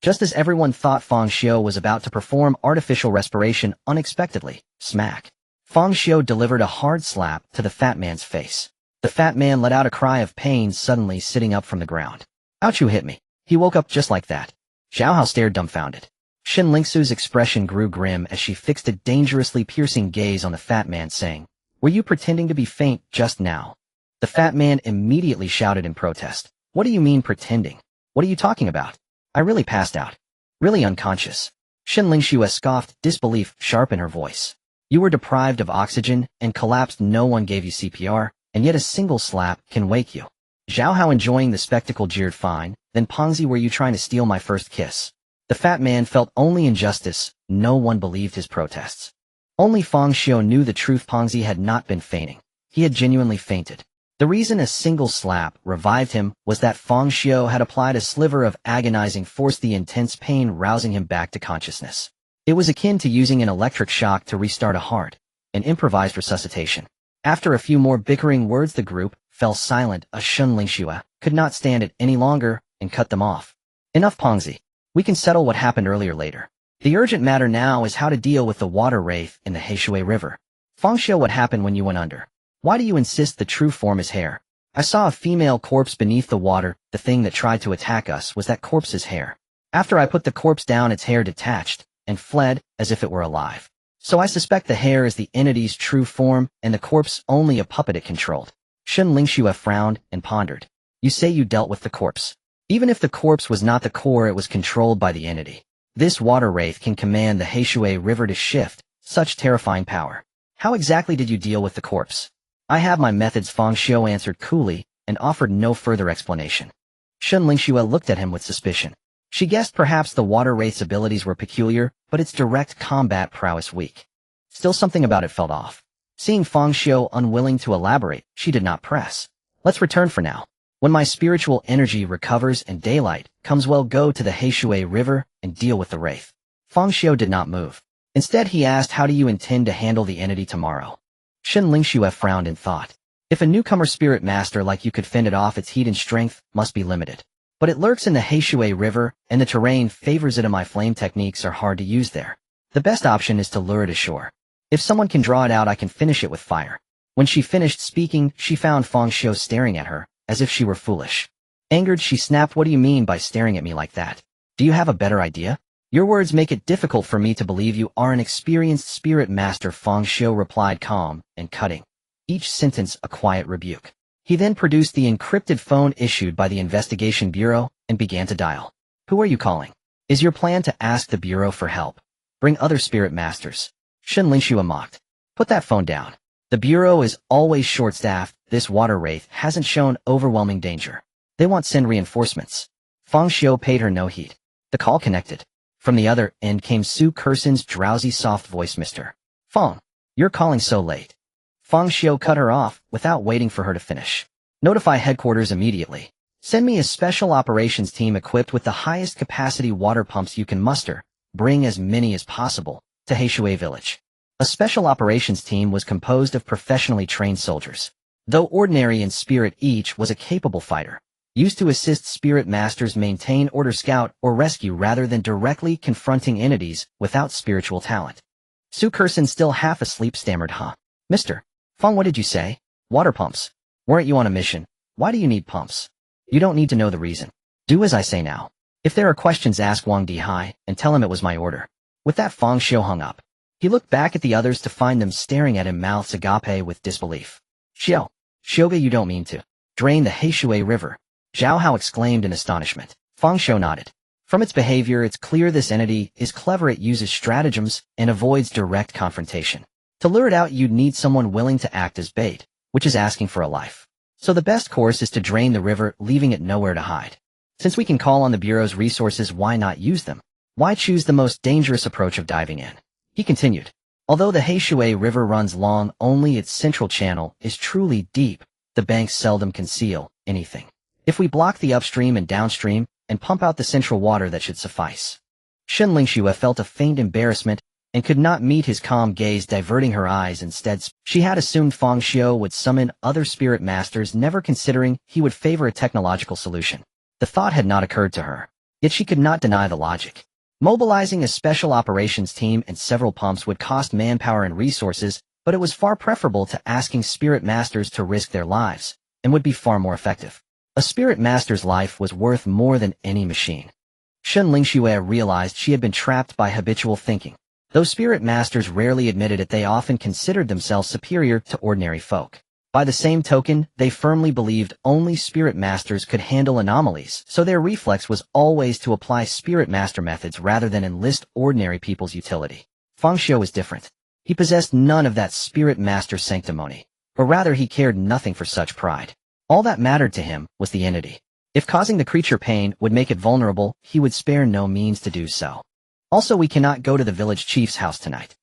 Just as everyone thought Fang Xiu was about to perform artificial respiration, unexpectedly, smack! Fang Xiu delivered a hard slap to the fat man's face. The fat man let out a cry of pain, suddenly sitting up from the ground. "Ouch, you hit me." He woke up just like that. Zhao Hao stared dumbfounded. Shenlingsu's expression grew grim as she fixed a dangerously piercing gaze on the fat man, saying, "Were you pretending to be faint just now?" The fat man immediately shouted in protest. "What do you mean pretending? What are you talking about? I really passed out. Really unconscious." Shenlingsu scoffed, disbelief sharp in her voice. "You were deprived of oxygen and collapsed. No one gave you CPR, and yet a single slap can wake you." Zhao Hao, enjoying the spectacle, jeered. Fine, then Pengzi, were you trying to steal my first kiss? The fat man felt only injustice. No one believed his protests. Only Fang Xiu knew the truth. Pengzi had not been feigning. He had genuinely fainted. The reason a single slap revived him was that Fang Xiu had applied a sliver of agonizing force, the intense pain rousing him back to consciousness. It was akin to using an electric shock to restart a heart, an improvised resuscitation. After a few more bickering words, the group fell silent. A Shun Lingxue could not stand it any longer and cut them off. Enough, Pengzi. We can settle what happened earlier later. The urgent matter now is how to deal with the water wraith in the Heishui River. Fang Xiu, what happened when you went under? Why do you insist the true form is hair? I saw a female corpse beneath the water. The thing that tried to attack us was that corpse's hair. After I put the corpse down, its hair detached and fled as if it were alive. So I suspect the hair is the entity's true form and the corpse only a puppet it controlled. Shun Lingxue frowned and pondered. You say you dealt with the corpse. Even if the corpse was not the core, it was controlled by the entity. This water wraith can command the Heishui River to shift. Such terrifying power. How exactly did you deal with the corpse? I have my methods, Fang Xiu answered coolly and offered no further explanation. Shun Lingxue looked at him with suspicion. She guessed perhaps the water wraith's abilities were peculiar, but its direct combat prowess weak. Still, something about it felt off. Seeing Fang Xiu unwilling to elaborate, she did not press. Let's return for now. When my spiritual energy recovers and daylight comes, we'll go to the Heishui River and deal with the wraith. Fang Xiu did not move. Instead, he asked, how do you intend to handle the entity tomorrow? Shun Lingxue frowned in thought. If a newcomer spirit master like you could fend it off, its heat and strength must be limited. But it lurks in the Heishui River, and the terrain favors it, and my flame techniques are hard to use there. The best option is to lure it ashore. If someone can draw it out, I can finish it with fire. When she finished speaking, she found Fang Xiu staring at her, as if she were foolish. Angered, she snapped, what do you mean by staring at me like that? Do you have a better idea? Your words make it difficult for me to believe you are an experienced spirit master, Fang Xiu replied, calm and cutting. Each sentence a quiet rebuke. He then produced the encrypted phone issued by the Investigation Bureau and began to dial. Who are you calling? Is your plan to ask the Bureau for help? Bring other spirit masters. Shun Lingxue mocked. Put that phone down. The Bureau is always short-staffed. This water wraith hasn't shown overwhelming danger. They won't send reinforcements. Fang Xiu paid her no heed. The call connected. From the other end came Su Kerson's drowsy, soft voice. Mr. Fang, you're calling so late. Fang Xiu cut her off without waiting for her to finish. Notify headquarters immediately. Send me a special operations team equipped with the highest capacity water pumps you can muster. Bring as many as possible to Heishui Village. A special operations team was composed of professionally trained soldiers. Though ordinary in spirit, each was a capable fighter, used to assist spirit masters maintain order, scout, or rescue rather than directly confronting entities without spiritual talent. Su Kerson, still half asleep, stammered, Mr. Fang, what did you say? Water pumps. Weren't you on a mission? Why do you need pumps? You don't need to know the reason. Do as I say now. If there are questions, ask Wang Dihai and tell him it was my order. With that, Fang Xiu hung up. He looked back at the others to find them staring at him, mouths agape with disbelief. Xiu, Shoga, you don't mean to drain the Heishui River? Zhao Hao exclaimed in astonishment. Fang Xiu nodded. From its behavior, it's clear this entity is clever. It uses stratagems and avoids direct confrontation. To lure it out, you'd need someone willing to act as bait, which is asking for a life. So the best course is to drain the river, leaving it nowhere to hide. Since we can call on the Bureau's resources, why not use them? Why choose the most dangerous approach of diving in? He continued. Although the Heishui River runs long, only its central channel is truly deep. The banks seldom conceal anything. If we block the upstream and downstream and pump out the central water, that should suffice. Shun Lingxue felt a faint embarrassment and could not meet his calm gaze, diverting her eyes instead. She had assumed Fang Xiu would summon other spirit masters, never considering he would favor a technological solution. The thought had not occurred to her, yet she could not deny the logic. Mobilizing a special operations team and several pumps would cost manpower and resources, but it was far preferable to asking spirit masters to risk their lives, and would be far more effective. A spirit master's life was worth more than any machine. Shun Lingxue realized she had been trapped by habitual thinking. Though spirit masters rarely admitted it, they often considered themselves superior to ordinary folk. By the same token, they firmly believed only spirit masters could handle anomalies, so their reflex was always to apply spirit master methods rather than enlist ordinary people's utility. Fang Xiu was different. He possessed none of that spirit master sanctimony, or rather he cared nothing for such pride. All that mattered to him was the entity. If causing the creature pain would make it vulnerable, he would spare no means to do so. Also, we cannot go to the village chief's house tonight.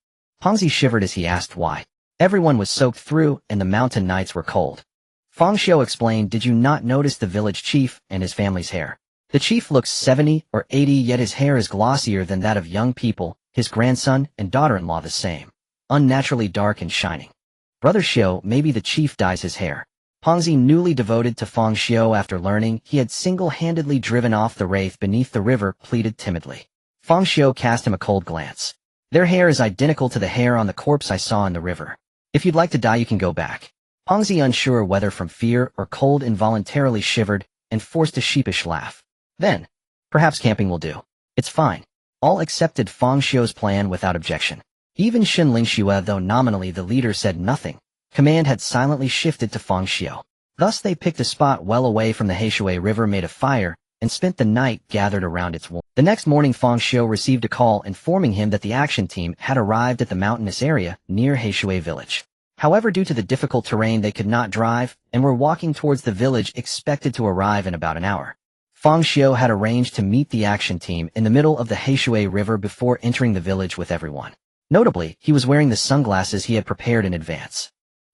Fang Xiu shivered as he asked why. Everyone was soaked through and the mountain nights were cold. Fang Xiu explained, did you not notice the village chief and his family's hair? The chief looks 70 or 80, yet his hair is glossier than that of young people, his grandson and daughter-in-law the same. Unnaturally dark and shining. Brother Xiu, maybe the chief dyes his hair. Fang Xiu, newly devoted to Fang Xiu after learning he had single-handedly driven off the wraith beneath the river, pleaded timidly. Fang Xiu cast him a cold glance. Their hair is identical to the hair on the corpse I saw in the river. If you'd like to die, you can go back. Fang Xiu, unsure whether from fear or cold, involuntarily shivered and forced a sheepish laugh. Then, perhaps camping will do. It's fine. All accepted Fang Xiu's plan without objection. Even Shen Lingxue, though nominally the leader, said nothing. Command had silently shifted to Fang Xiu. Thus they picked a spot well away from the Heishui River, made a fire, and spent the night gathered around its wall. The next morning Fang Xiu received a call informing him that the action team had arrived at the mountainous area near Heishui village. However, due to the difficult terrain, they could not drive and were walking towards the village, expected to arrive in about an hour. Fang Xiu had arranged to meet the action team in the middle of the Heishui River before entering the village with everyone. Notably, he was wearing the sunglasses he had prepared in advance.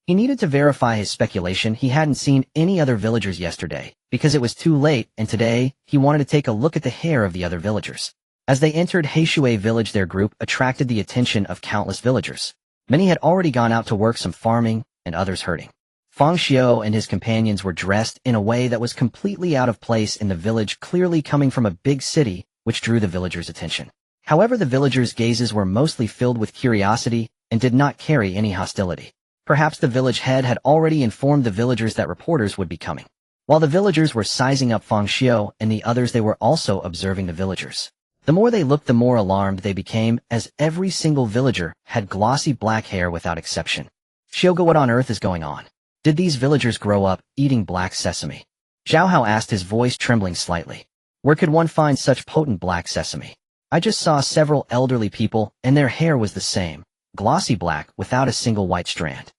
He needed to verify his speculation. He hadn't seen any other villagers yesterday, because it was too late, and today, he wanted to take a look at the hair of the other villagers. As they entered Heishui village, their group attracted the attention of countless villagers. Many had already gone out to work, some farming, and others herding. Fang Xiu and his companions were dressed in a way that was completely out of place in the village, clearly coming from a big city, which drew the villagers' attention. However, the villagers' gazes were mostly filled with curiosity and did not carry any hostility. Perhaps the village head had already informed the villagers that reporters would be coming. While the villagers were sizing up Fang Xiu and the others, they were also observing the villagers. The more they looked, the more alarmed they became, as every single villager had glossy black hair without exception. Xiuge, what on earth is going on? Did these villagers grow up eating black sesame? Zhao Hao asked, his voice trembling slightly. Where could one find such potent black sesame? I just saw several elderly people, and their hair was the same, glossy black without a single white strand.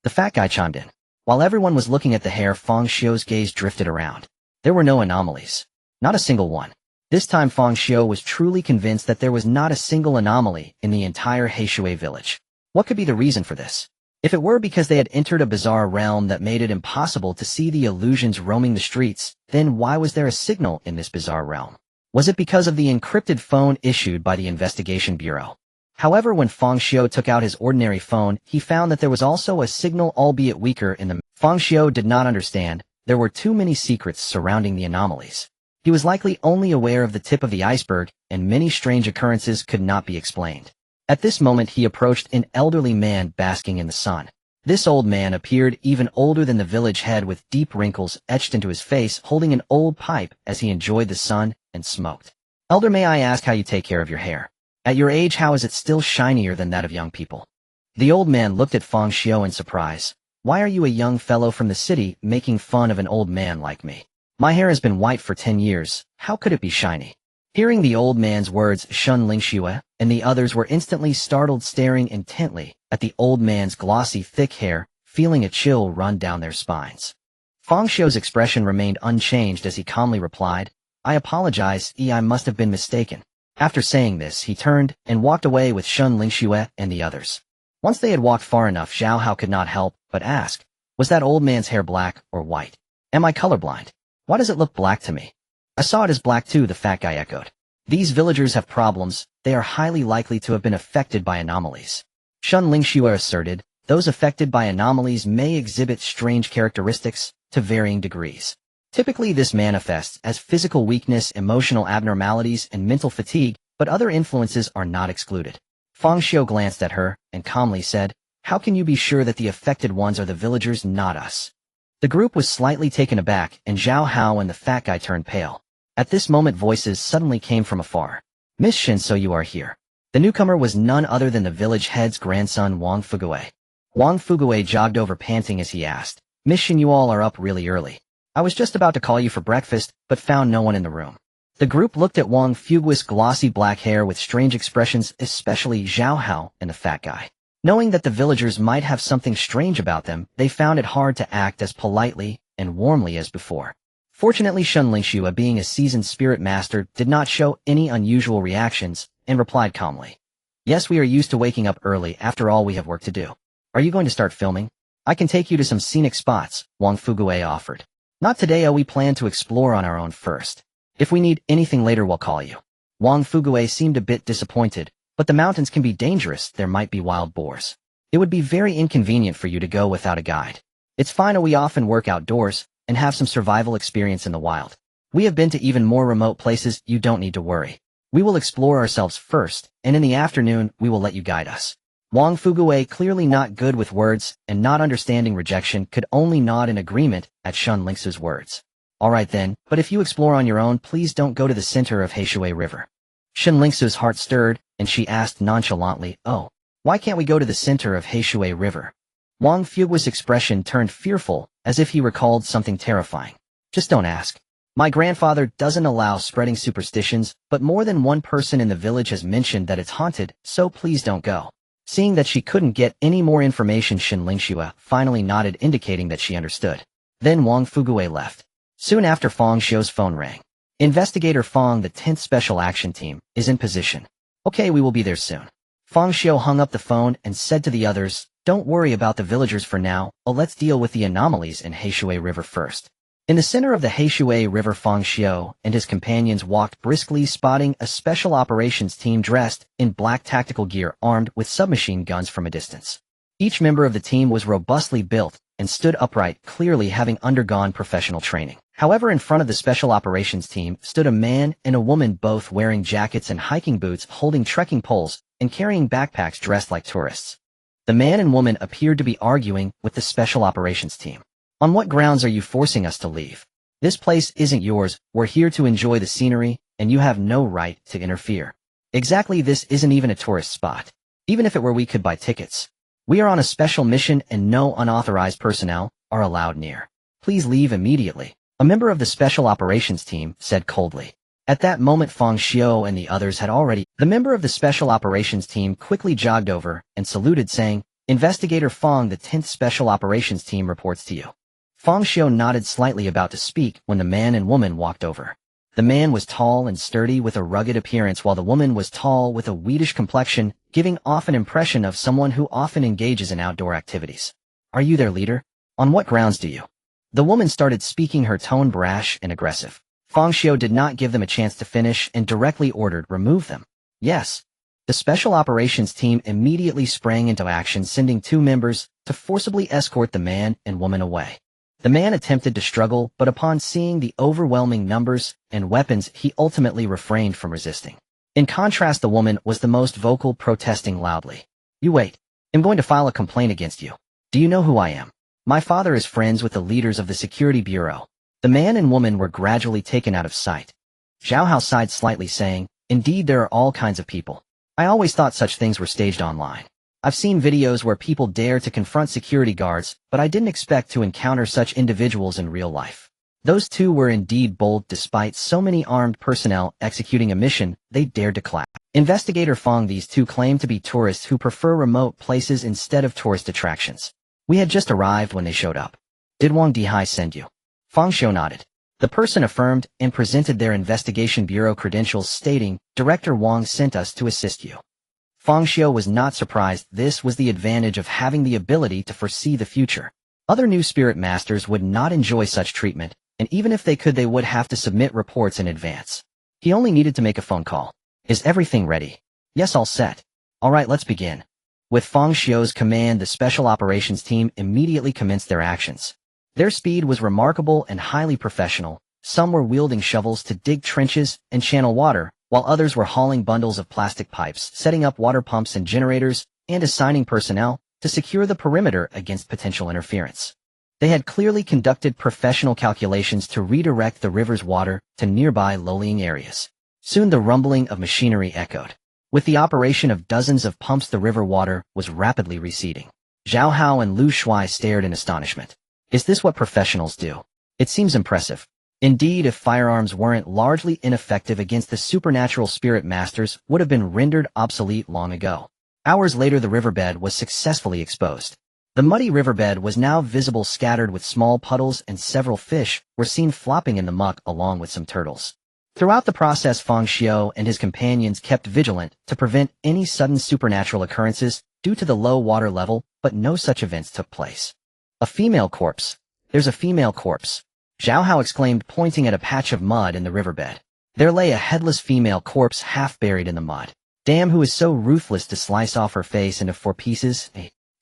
The fat guy chimed in. While everyone was looking at the hair, Fang Xiu's gaze drifted around. There were no anomalies. Not a single one. This time Fang Xiu was truly convinced that there was not a single anomaly in the entire Heishui village. What could be the reason for this? If it were because they had entered a bizarre realm that made it impossible to see the illusions roaming the streets, then why was there a signal in this bizarre realm? Was it because of the encrypted phone issued by the Investigation Bureau? However, when Fang Xiu took out his ordinary phone, he found that there was also a signal, albeit weaker, in the... Fang Xiu did not understand. There were too many secrets surrounding the anomalies. He was likely only aware of the tip of the iceberg, and many strange occurrences could not be explained. At this moment he approached an elderly man basking in the sun. This old man appeared even older than the village head, with deep wrinkles etched into his face, holding an old pipe as he enjoyed the sun and smoked. Elder, may I ask how you take care of your hair? At your age, how is it still shinier than that of young people? The old man looked at Fang Xiu in surprise. Why are you, a young fellow from the city, making fun of an old man like me? My hair has been white for 10 years. How could it be shiny? Hearing the old man's words, Shen Lingxue and the others were instantly startled, staring intently at the old man's glossy, thick hair, feeling a chill run down their spines. Fang Xiu's expression remained unchanged as he calmly replied, I apologize, I must have been mistaken. After saying this, he turned and walked away with Shen Lingxue and the others. Once they had walked far enough, Zhao Hao could not help but ask, was that old man's hair black or white? Am I colorblind? Why does it look black to me? I saw it as black too, the fat guy echoed. These villagers have problems. They are highly likely to have been affected by anomalies. Shen Lingxue asserted, those affected by anomalies may exhibit strange characteristics to varying degrees. Typically this manifests as physical weakness, emotional abnormalities, and mental fatigue, but other influences are not excluded. Fang Xiu glanced at her and calmly said, how can you be sure that the affected ones are the villagers, not us? The group was slightly taken aback, and Zhao Hao and the fat guy turned pale. At this moment voices suddenly came from afar. Miss Shen, so you are here. The newcomer was none other than the village head's grandson, Wang Fugue. Wang Fugue jogged over panting as he asked, Miss Shen, you all are up really early. I was just about to call you for breakfast, but found no one in the room. The group looked at Wang Fugue's glossy black hair with strange expressions, especially Zhao Hao and the fat guy. Knowing that the villagers might have something strange about them, they found it hard to act as politely and warmly as before. Fortunately, Fang Xiu, being a seasoned spirit master, did not show any unusual reactions and replied calmly. Yes, we are used to waking up early. After all, we have work to do. Are you going to start filming? I can take you to some scenic spots, Wang Fugue offered. Not today, we plan to explore on our own first. If we need anything later, we'll call you. Wang Fugue seemed a bit disappointed, but the mountains can be dangerous. There might be wild boars. It would be very inconvenient for you to go without a guide. It's fine, we often work outdoors and have some survival experience in the wild. We have been to even more remote places. You don't need to worry. We will explore ourselves first, and in the afternoon, we will let you guide us. Wang Fugue, clearly not good with words and not understanding rejection, could only nod in agreement at Fang Xiu's words. All right then, but if you explore on your own, please don't go to the center of Heishui River. Fang Xiu's heart stirred, and she asked nonchalantly, oh, why can't we go to the center of Heishui River? Wang Fugue's expression turned fearful, as if he recalled something terrifying. Just don't ask. My grandfather doesn't allow spreading superstitions, but more than one person in the village has mentioned that it's haunted, so please don't go. Seeing that she couldn't get any more information, Fang Xiu finally nodded, indicating that she understood. Then Wang Fugue left. Soon after, Fang Xiu's phone rang. Investigator Fang, the 10th Special Action Team, is in position. Okay, we will be there soon. Fang Xiu hung up the phone and said to the others, don't worry about the villagers for now, let's deal with the anomalies in Heishui River first. In the center of the Heishui River, Fang Xiu and his companions walked briskly, spotting a special operations team dressed in black tactical gear, armed with submachine guns from a distance. Each member of the team was robustly built and stood upright, clearly having undergone professional training. However, in front of the special operations team stood a man and a woman, both wearing jackets and hiking boots, holding trekking poles and carrying backpacks, dressed like tourists. The man and woman appeared to be arguing with the special operations team. On what grounds are you forcing us to leave? This place isn't yours. We're here to enjoy the scenery, and you have no right to interfere. Exactly, this isn't even a tourist spot. Even if it were, we could buy tickets. We are on a special mission and no unauthorized personnel are allowed near. Please leave immediately, a member of the special operations team said coldly. At that moment, Fang Xiu and the others had already. The member of the special operations team quickly jogged over and saluted, saying, Investigator Fang, the 10th Special Operations Team reports to you. Fang Xiu nodded slightly, about to speak when the man and woman walked over. The man was tall and sturdy with a rugged appearance, while the woman was tall with a wheatish complexion, giving off an impression of someone who often engages in outdoor activities. Are you their leader? On what grounds do you? The woman started speaking, her tone brash and aggressive. Fang Xiu did not give them a chance to finish and directly ordered, remove them. Yes. The special operations team immediately sprang into action, sending 2 members to forcibly escort the man and woman away. The man attempted to struggle, but upon seeing the overwhelming numbers and weapons, he ultimately refrained from resisting. In contrast, the woman was the most vocal, protesting loudly. You wait. I'm going to file a complaint against you. Do you know who I am? My father is friends with the leaders of the security bureau. The man and woman were gradually taken out of sight. Zhao Hao sighed slightly, saying, Indeed, there are all kinds of people. I always thought such things were staged online. I've seen videos where people dare to confront security guards, but I didn't expect to encounter such individuals in real life. Those 2 were indeed bold. Despite so many armed personnel executing a mission, they dared to clash. Investigator Fang, these 2 claim to be tourists who prefer remote places instead of tourist attractions. We had just arrived when they showed up. Did Wang Dihai send you? Fang Xiu nodded. The person affirmed and presented their investigation bureau credentials, stating, Director Wang sent us to assist you. Fang Xiu was not surprised. This was the advantage of having the ability to foresee the future. Other new spirit masters would not enjoy such treatment, and even if they could, they would have to submit reports in advance. He only needed to make a phone call. Is everything ready? Yes, all set. All right, let's begin. With Fang Xiu's command, the special operations team immediately commenced their actions. Their speed was remarkable and highly professional. Some were wielding shovels to dig trenches and channel water, while others were hauling bundles of plastic pipes, setting up water pumps and generators, and assigning personnel to secure the perimeter against potential interference. They had clearly conducted professional calculations to redirect the river's water to nearby low-lying areas. Soon the rumbling of machinery echoed. With the operation of dozens of pumps, the river water was rapidly receding. Zhao Hao and Lu Shuai stared in astonishment. Is this what professionals do? It seems impressive. Indeed, if firearms weren't largely ineffective against the supernatural spirit masters, would have been rendered obsolete long ago. Hours later, the riverbed was successfully exposed. The muddy riverbed was now visible, scattered with small puddles, and several fish were seen flopping in the muck along with some turtles. Throughout the process, Fang Xiu and his companions kept vigilant to prevent any sudden supernatural occurrences due to the low water level, but no such events took place. A female corpse. There's a female corpse. Zhao Hao exclaimed, pointing at a patch of mud in the riverbed. There lay a headless female corpse half buried in the mud. Damn, who is so ruthless to slice off her face into 4 pieces?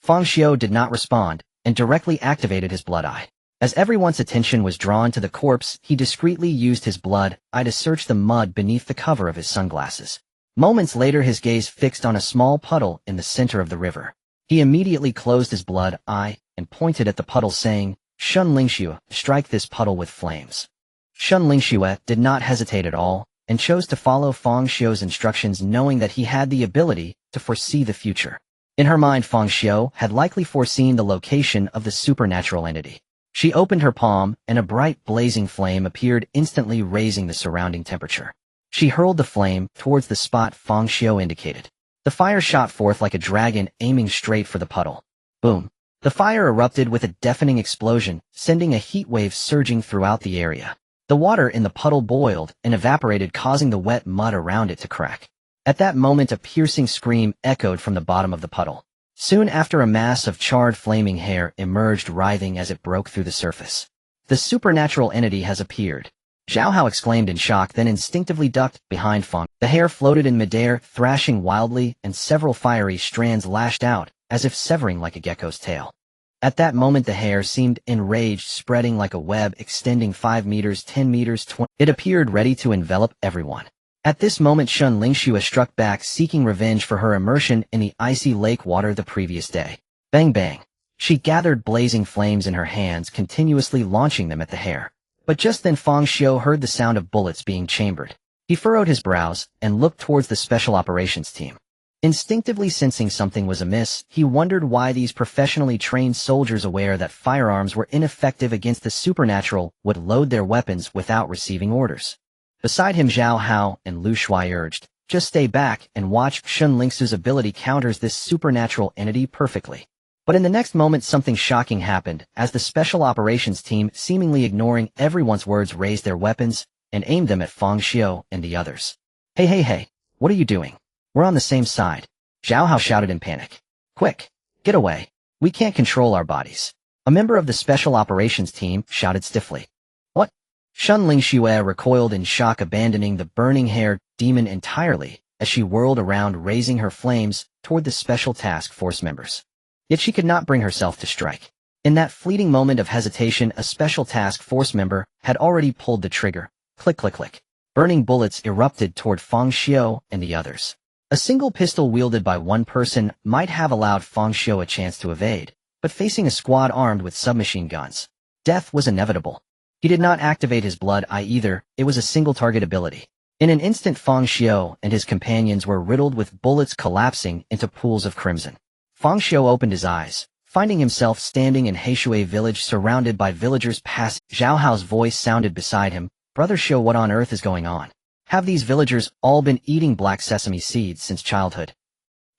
Fang Xiu did not respond and directly activated his blood eye. As everyone's attention was drawn to the corpse, he discreetly used his blood eye to search the mud beneath the cover of his sunglasses. Moments later, his gaze fixed on a small puddle in the center of the river. He immediately closed his blood eye and pointed at the puddle, saying, "Shun Lingxiu, strike this puddle with flames." Shun Lingxiu did not hesitate at all and chose to follow Fang Xiu's instructions, knowing that he had the ability to foresee the future. In her mind, Fang Xiu had likely foreseen the location of the supernatural entity. She opened her palm, and a bright blazing flame appeared, instantly raising the surrounding temperature. She hurled the flame towards the spot Fang Xiu indicated. The fire shot forth like a dragon, aiming straight for the puddle. Boom! The fire erupted with a deafening explosion, sending a heat wave surging throughout the area. The water in the puddle boiled and evaporated, causing the wet mud around it to crack. At that moment, a piercing scream echoed from the bottom of the puddle. Soon after, a mass of charred flaming hair emerged, writhing as it broke through the surface. The supernatural entity has appeared. Zhao Hao exclaimed in shock, then instinctively ducked behind Fang. The hair floated in midair, thrashing wildly, and several fiery strands lashed out, as if severing like a gecko's tail. At that moment, the hair seemed enraged, spreading like a web, extending 5 meters, 10 meters, 20. It appeared ready to envelop everyone. At this moment, Shun Lingxiu struck back, seeking revenge for her immersion in the icy lake water the previous day. Bang bang! She gathered blazing flames in her hands, continuously launching them at the hair. But just then, Fang Xiu heard the sound of bullets being chambered. He furrowed his brows and looked towards the special operations team. Instinctively sensing something was amiss, he wondered why these professionally trained soldiers, aware that firearms were ineffective against the supernatural, would load their weapons without receiving orders. Beside him, Zhao Hao and Lu Shuai urged, "Just stay back and watch. Shun Lingxiu's ability counters this supernatural entity perfectly." But in the next moment, something shocking happened, as the special operations team, seemingly ignoring everyone's words, raised their weapons and aimed them at Fang Xiu and the others. Hey, what are you doing? We're on the same side," Zhao Hao shouted in panic. "Quick, get away. We can't control our bodies." A member of the special operations team shouted stiffly. "What?" Shun Lingxiu recoiled in shock, abandoning the burning-haired demon entirely as she whirled around, raising her flames toward the special task force members. Yet she could not bring herself to strike. In that fleeting moment of hesitation, a special task force member had already pulled the trigger. Click, click, click. Burning bullets erupted toward Fang Xiu and the others. A single pistol wielded by one person might have allowed Fang Xiu a chance to evade, but facing a squad armed with submachine guns, death was inevitable. He did not activate his blood eye either. It was a single-target ability. In an instant, Fang Xiu and his companions were riddled with bullets, collapsing into pools of crimson. Fang Xiu opened his eyes, finding himself standing in Heishui village, surrounded by villagers past. Zhao Hao's voice sounded beside him. "Brother Xiu, what on earth is going on? Have these villagers all been eating black sesame seeds since childhood?"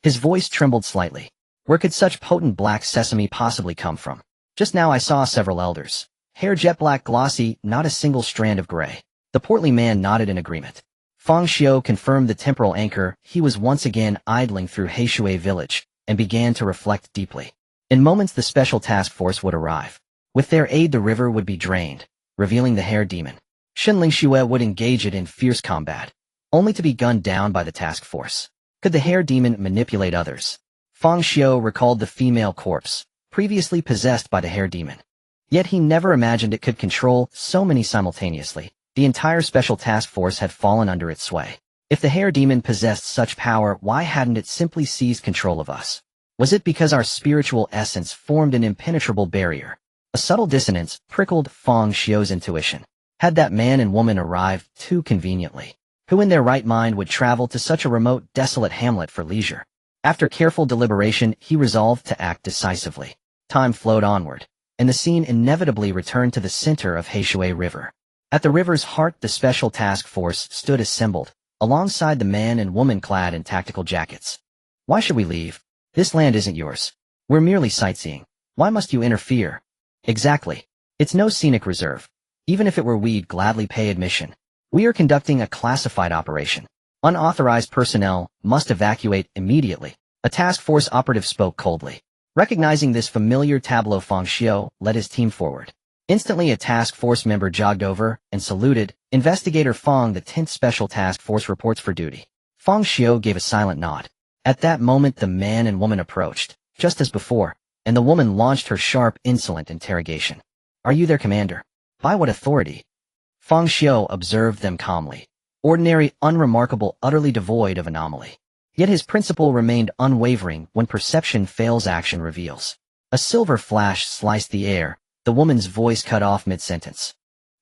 His voice trembled slightly. Where could such potent black sesame possibly come from? Just now I saw several elders. Hair jet black, glossy, not a single strand of gray. The portly man nodded in agreement. Fang Xiu confirmed the temporal anchor. He was once again idling through Heishui village and began to reflect deeply. In moments, the special task force would arrive. With their aid, the river would be drained, revealing the hair demon. Shun Lingxiu would engage it in fierce combat, only to be gunned down by the task force. Could the hair demon manipulate others? Fang Xiu recalled the female corpse, previously possessed by the hair demon. Yet he never imagined it could control so many simultaneously. The entire special task force had fallen under its sway. If the hair demon possessed such power, why hadn't it simply seized control of us? Was it because our spiritual essence formed an impenetrable barrier? A subtle dissonance prickled Fang Xiu's intuition. Had that man and woman arrived too conveniently? Who in their right mind would travel to such a remote, desolate hamlet for leisure? After careful deliberation, he resolved to act decisively. Time flowed onward, and the scene inevitably returned to the center of Heishui River. At the river's heart, the special task force stood assembled, alongside the man and woman clad in tactical jackets. "Why should we leave? This land isn't yours. We're merely sightseeing," Why must you interfere? Exactly. It's no scenic reserve. Even if it were, we'd gladly pay admission. We are conducting a classified operation. Unauthorized personnel must evacuate immediately. A task force operative spoke coldly. Recognizing this familiar tableau, Fang Xiu led his team forward. Instantly, a task force member jogged over and saluted. Investigator Fang, the 10th Special Task Force reports for duty. Fang Xiu gave a silent nod. At that moment, the man and woman approached, just as before, and the woman launched her sharp, insolent interrogation. Are you their commander? By what authority? Fang Xiu observed them calmly. Ordinary, unremarkable, utterly devoid of anomaly. Yet his principle remained unwavering. When perception fails, action reveals. A silver flash sliced the air, the woman's voice cut off mid-sentence.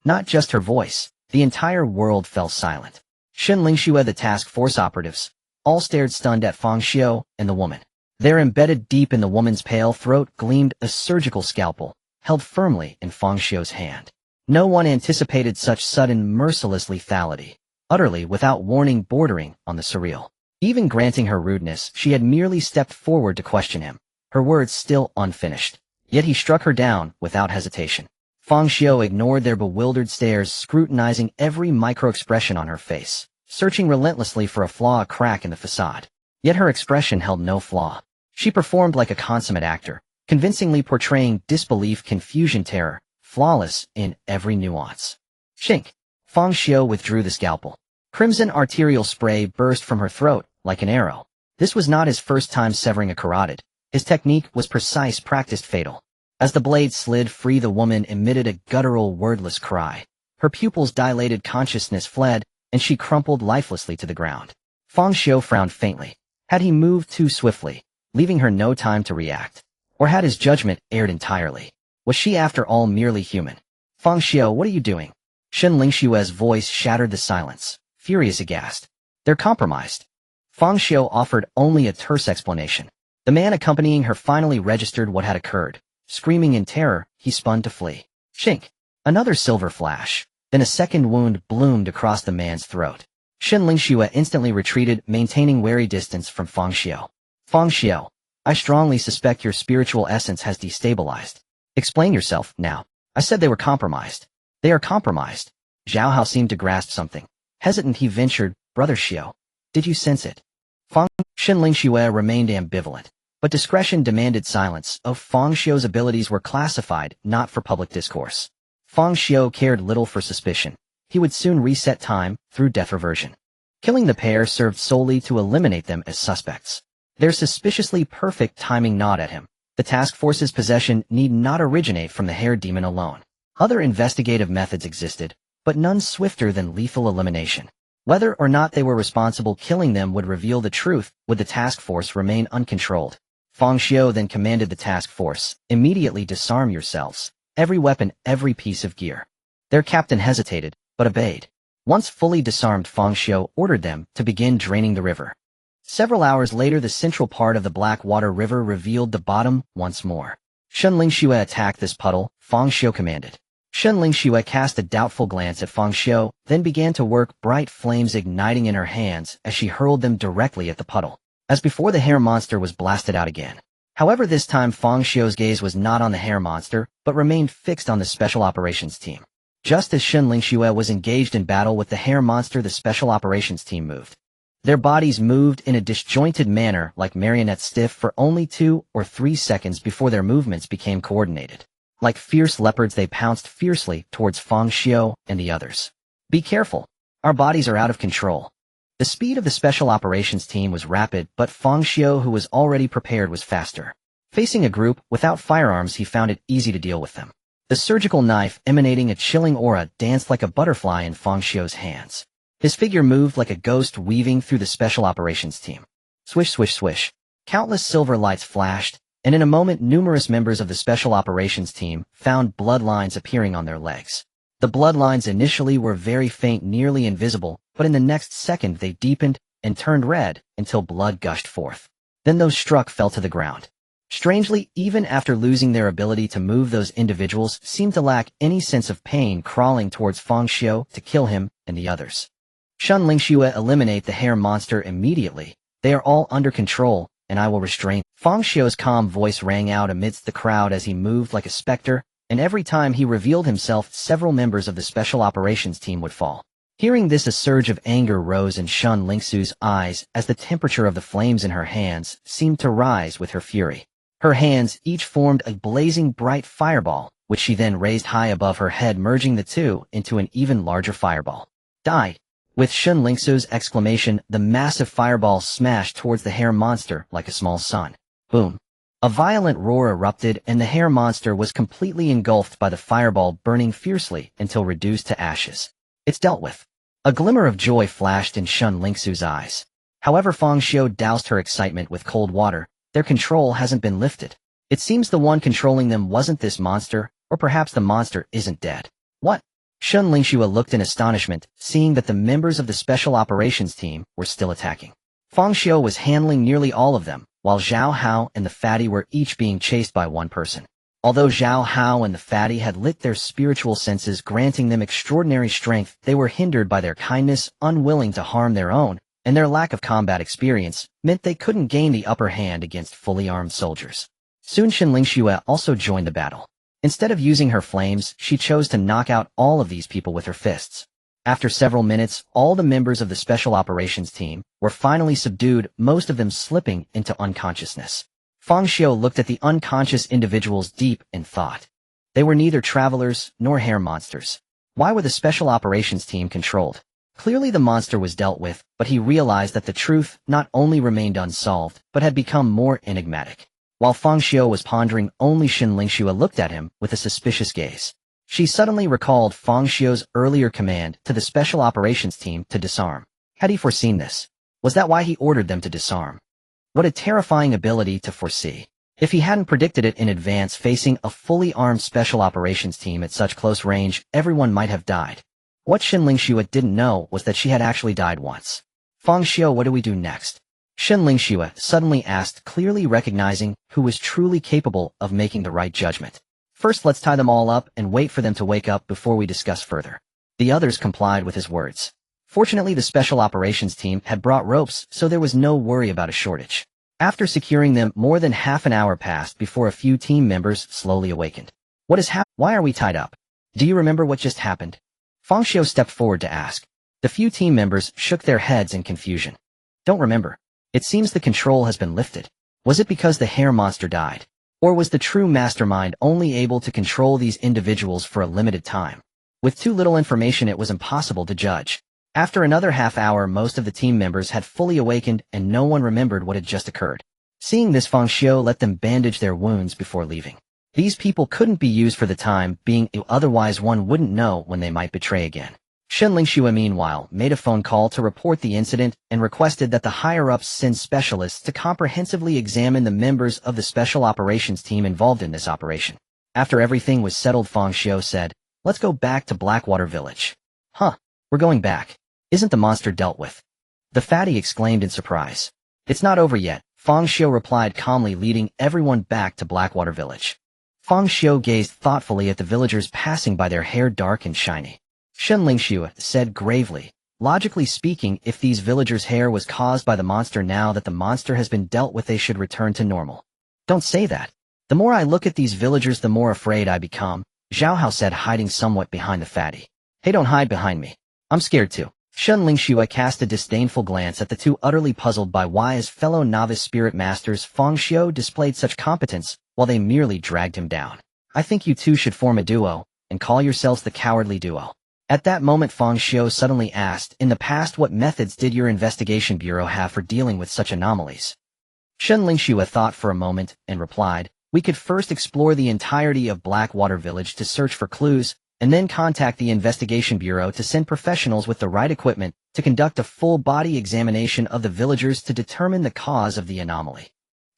Not just her voice, the entire world fell silent. Xiu, the task force operatives, all stared stunned at Fang Xiu and the woman. There, embedded deep in the woman's pale throat, gleamed a surgical scalpel, held firmly in Fang Xiu's hand. No one anticipated such sudden, merciless lethality, utterly without warning, bordering on the surreal. Even granting her rudeness, she had merely stepped forward to question him, her words still unfinished. Yet he struck her down without hesitation. Fang Xiu ignored their bewildered stares, scrutinizing every micro-expression on her face, searching relentlessly for a flaw, a crack in the facade. Yet her expression held no flaw. She performed like a consummate actor, convincingly portraying disbelief, confusion, terror, flawless in every nuance. Shink. Fang Xiu withdrew the scalpel. Crimson arterial spray burst from her throat like an arrow. This was not his first time severing a carotid. His technique was precise, practiced, fatal. As the blade slid free, the woman emitted a guttural, wordless cry. Her pupils dilated, consciousness fled, and she crumpled lifelessly to the ground. Fang Xiu frowned faintly. Had he moved too swiftly, leaving her no time to react? Or had his judgment erred entirely? Was she, after all, merely human? Fang Xiu, what are you doing? Xiu's voice shattered the silence, furious, aghast. They're compromised. Fang Xiu offered only a terse explanation. The man accompanying her finally registered what had occurred. Screaming in terror, he spun to flee. Shink. Another silver flash. Then a second wound bloomed across the man's throat. Xiu instantly retreated, maintaining wary distance from Fang Xiu. Fang Xiu, I strongly suspect your spiritual essence has destabilized. Explain yourself, now. I said they were compromised. They are compromised. Zhao Hao seemed to grasp something. Hesitant, he ventured, Brother Xiu. Did you sense it? Xiu remained ambivalent, but discretion demanded silence. Fang Xiu's abilities were classified, not for public discourse. Fang Xiu cared little for suspicion. He would soon reset time through death reversion. Killing the pair served solely to eliminate them as suspects. Their suspiciously perfect timing gnawed at him. The task force's possession need not originate from the hair demon alone. Other investigative methods existed, but none swifter than lethal elimination. Whether or not they were responsible, killing them would reveal the truth. Would the task force remain uncontrolled? Fang Xiu then commanded the task force, immediately disarm yourselves. Every weapon, every piece of gear. Their captain hesitated, but obeyed. Once fully disarmed, Fang Xiu ordered them to begin draining the river. Several hours later, the central part of the Blackwater River revealed the bottom once more. Xiu attacked this puddle, Fang Xiu commanded. Xiu cast a doubtful glance at Fang Xiu, then began to work, bright flames igniting in her hands as she hurled them directly at the puddle. As before, the hair monster was blasted out again. However, this time Fang Xiu's gaze was not on the hair monster, but remained fixed on the special operations team. Just as Xiu was engaged in battle with the hair monster, the special operations team moved. Their bodies moved in a disjointed manner like marionettes, stiff for only 2 or 3 seconds before their movements became coordinated. Like fierce leopards, they pounced fiercely towards Fang Xiu and the others. Be careful. Our bodies are out of control. The speed of the special operations team was rapid, but Fang Xiu, who was already prepared, was faster. Facing a group without firearms, he found it easy to deal with them. The surgical knife, emanating a chilling aura, danced like a butterfly in Fang Xiu's hands. His figure moved like a ghost, weaving through the special operations team. Swish, swish, swish. Countless silver lights flashed, and in a moment numerous members of the special operations team found bloodlines appearing on their legs. The bloodlines initially were very faint, nearly invisible, but in the next second they deepened and turned red until blood gushed forth. Then those struck fell to the ground. Strangely, even after losing their ability to move, those individuals seemed to lack any sense of pain, crawling towards Fang Xiu to kill him and the others. Xiu eliminate the hair monster immediately. They are all under control, and I will restrain. Fang Xiu's calm voice rang out amidst the crowd as he moved like a specter, and every time he revealed himself, several members of the special operations team would fall. Hearing this, a surge of anger rose in Shun Lingsu's eyes as the temperature of the flames in her hands seemed to rise with her fury. Her hands each formed a blazing bright fireball, which she then raised high above her head, merging the two into an even larger fireball. Die! With Shun Lingsu's exclamation, the massive fireball smashed towards the hair monster like a small sun. Boom! A violent roar erupted, and the hair monster was completely engulfed by the fireball, burning fiercely until reduced to ashes. It's dealt with. A glimmer of joy flashed in Shun Lingsu's eyes. However, Fang Xiu doused her excitement with cold water. Their control hasn't been lifted. It seems the one controlling them wasn't this monster, or perhaps the monster isn't dead. What? Shun Lingxiu looked in astonishment, seeing that the members of the special operations team were still attacking. Fang Xiu was handling nearly all of them, while Zhao Hao and the fatty were each being chased by one person. Although Zhao Hao and the fatty had lit their spiritual senses, granting them extraordinary strength, they were hindered by their kindness, unwilling to harm their own, and their lack of combat experience meant they couldn't gain the upper hand against fully armed soldiers. Soon Shun Lingxiu also joined the battle. Instead of using her flames, she chose to knock out all of these people with her fists. After several minutes, all the members of the special operations team were finally subdued, most of them slipping into unconsciousness. Fang Xiu looked at the unconscious individuals deep in thought. They were neither travelers nor hair monsters. Why were the special operations team controlled? Clearly the monster was dealt with, but he realized that the truth not only remained unsolved, but had become more enigmatic. While Fang Xiu was pondering, only Shun Lingxiu looked at him with a suspicious gaze. She suddenly recalled Fang Xiu's earlier command to the special operations team to disarm. Had he foreseen this? Was that why he ordered them to disarm? What a terrifying ability to foresee. If he hadn't predicted it in advance, facing a fully armed special operations team at such close range, everyone might have died. What Shun Lingxiu didn't know was that she had actually died once. Fang Xiu, what do we do next? Shun Lingxiu suddenly asked, clearly recognizing who was truly capable of making the right judgment. First, let's tie them all up and wait for them to wake up before we discuss further. The others complied with his words. Fortunately, the special operations team had brought ropes, so there was no worry about a shortage. After securing them, more than half an hour passed before a few team members slowly awakened. What has happened? Why are we tied up? Do you remember what just happened? Fang Xiu stepped forward to ask. The few team members shook their heads in confusion. Don't remember. It seems the control has been lifted. Was it because the hair monster died? Or was the true mastermind only able to control these individuals for a limited time? With too little information, it was impossible to judge. After another half hour, most of the team members had fully awakened and no one remembered what had just occurred. Seeing this, Fang Xiu let them bandage their wounds before leaving. These people couldn't be used for the time being, otherwise one wouldn't know when they might betray again. Shun Lingxiu meanwhile made a phone call to report the incident and requested that the higher-ups send specialists to comprehensively examine the members of the special operations team involved in this operation. After everything was settled, Fang Xiu said, "Let's go back to Blackwater Village." Huh, we're going back. Isn't the monster dealt with? The fatty exclaimed in surprise. It's not over yet, Fang Xiu replied calmly, leading everyone back to Blackwater Village. Fang Xiu gazed thoughtfully at the villagers passing by, their hair dark and shiny. Shun Lingxiu said gravely, logically speaking, if these villagers' hair was caused by the monster, now that the monster has been dealt with, they should return to normal. Don't say that. The more I look at these villagers, the more afraid I become, Zhao Hao said, hiding somewhat behind the fatty. Hey, don't hide behind me. I'm scared too. Shun Lingxiu cast a disdainful glance at the two, utterly puzzled by why his fellow novice spirit masters Fang Xiu displayed such competence while they merely dragged him down. I think you two should form a duo and call yourselves the Cowardly Duo. At that moment, Fang Xiu suddenly asked, in the past, what methods did your investigation bureau have for dealing with such anomalies? Shun Lingxiu thought for a moment and replied, we could first explore the entirety of Blackwater Village to search for clues, and then contact the investigation bureau to send professionals with the right equipment to conduct a full-body examination of the villagers to determine the cause of the anomaly.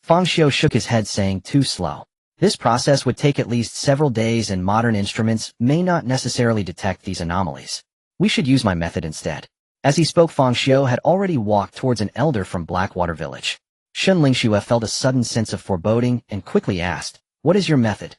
Fang Xiu shook his head, saying, too slow. This process would take at least several days, and modern instruments may not necessarily detect these anomalies. We should use my method instead. As he spoke, Fang Xiu had already walked towards an elder from Blackwater Village. Shun Lingxiu felt a sudden sense of foreboding and quickly asked, what is your method?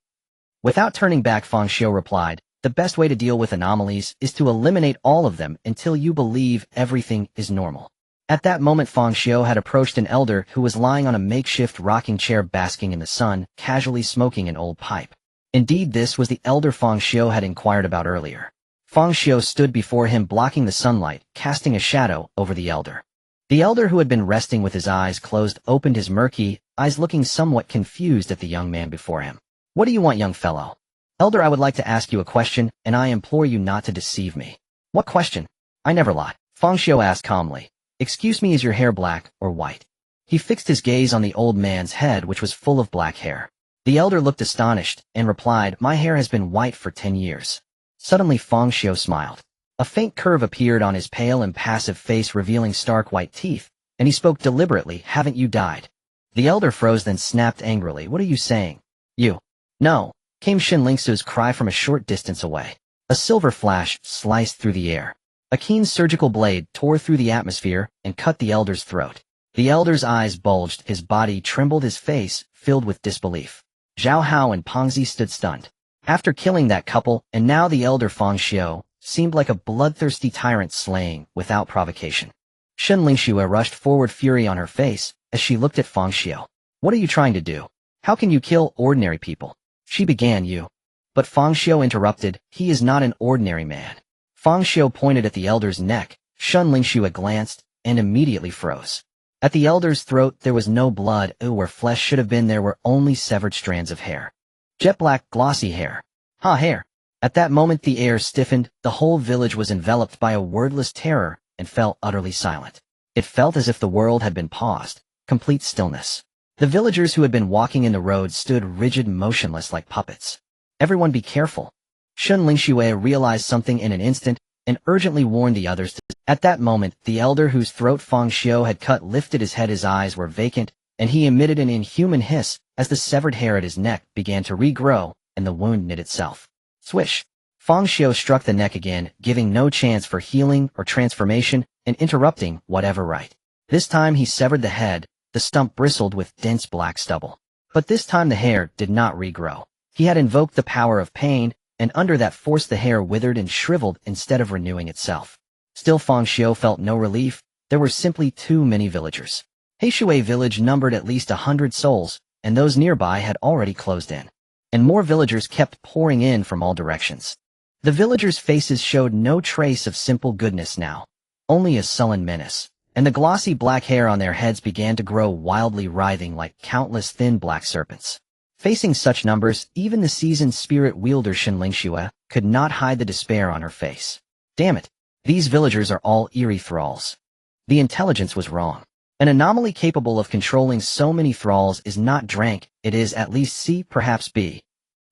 Without turning back, Fang Xiu replied, the best way to deal with anomalies is to eliminate all of them until you believe everything is normal. At that moment Fang Xiu had approached an elder who was lying on a makeshift rocking chair basking in the sun, casually smoking an old pipe. Indeed, this was the elder Fang Xiu had inquired about earlier. Fang Xiu stood before him blocking the sunlight, casting a shadow over the elder. The elder, who had been resting with his eyes closed, opened his murky eyes, looking somewhat confused at the young man before him. "What do you want, young fellow?" "Elder, I would like to ask you a question, and I implore you not to deceive me." "What question?" "I never lie," Fang Xiu asked calmly. "Excuse me, is your hair black or white?" He fixed his gaze on the old man's head, which was full of black hair. The elder looked astonished and replied, "My hair has been white for 10 years. Suddenly Fang Xiu smiled. A faint curve appeared on his pale, impassive face, revealing stark white teeth, and he spoke deliberately, "Haven't you died?" The elder froze, then snapped angrily, "What are you saying?" "You." "No," came Lingsu's cry from a short distance away. A silver flash sliced through the air. A keen surgical blade tore through the atmosphere and cut the elder's throat. The elder's eyes bulged, his body trembled, his face filled with disbelief. Zhao Hao and Pengzi stood stunned. After killing that couple, and now the elder Fang Xiu seemed like a bloodthirsty tyrant slaying without provocation. Lingsu rushed forward, fury on her face, as she looked at Fang Xiu. "What are you trying to do? How can you kill ordinary people?" She began. "You." But Fang Xiu interrupted, "He is not an ordinary man." Fang Xiu pointed at the elder's neck. Lingsu glanced and immediately froze. At the elder's throat there was no blood, where flesh should have been there were only severed strands of hair. Jet black, glossy hair. Hair. At that moment the air stiffened, the whole village was enveloped by a wordless terror and fell utterly silent. It felt as if the world had been paused, complete stillness. The villagers who had been walking in the road stood rigid, motionless like puppets. "Everyone be careful." Lingsu realized something in an instant and urgently warned the others. At that moment, the elder whose throat Fang Xiu had cut lifted his head, his eyes were vacant, and he emitted an inhuman hiss as the severed hair at his neck began to regrow and the wound knit itself. Swish! Fang Xiu struck the neck again, giving no chance for healing or transformation and interrupting whatever right. This time he severed the head, the stump bristled with dense black stubble. But this time the hair did not regrow. He had invoked the power of pain, and under that force the hair withered and shriveled instead of renewing itself. Still Fang Xiu felt no relief. There were simply too many villagers. Heishui village numbered at least 100 souls, and those nearby had already closed in. And more villagers kept pouring in from all directions. The villagers' faces showed no trace of simple goodness now, only a sullen menace, and the glossy black hair on their heads began to grow wildly, writhing like countless thin black serpents. Facing such numbers, even the seasoned spirit wielder Lingsu could not hide the despair on her face. Damn it! These villagers are all eerie thralls. The intelligence was wrong. An anomaly capable of controlling so many thralls is not Drank, it is at least C, perhaps B.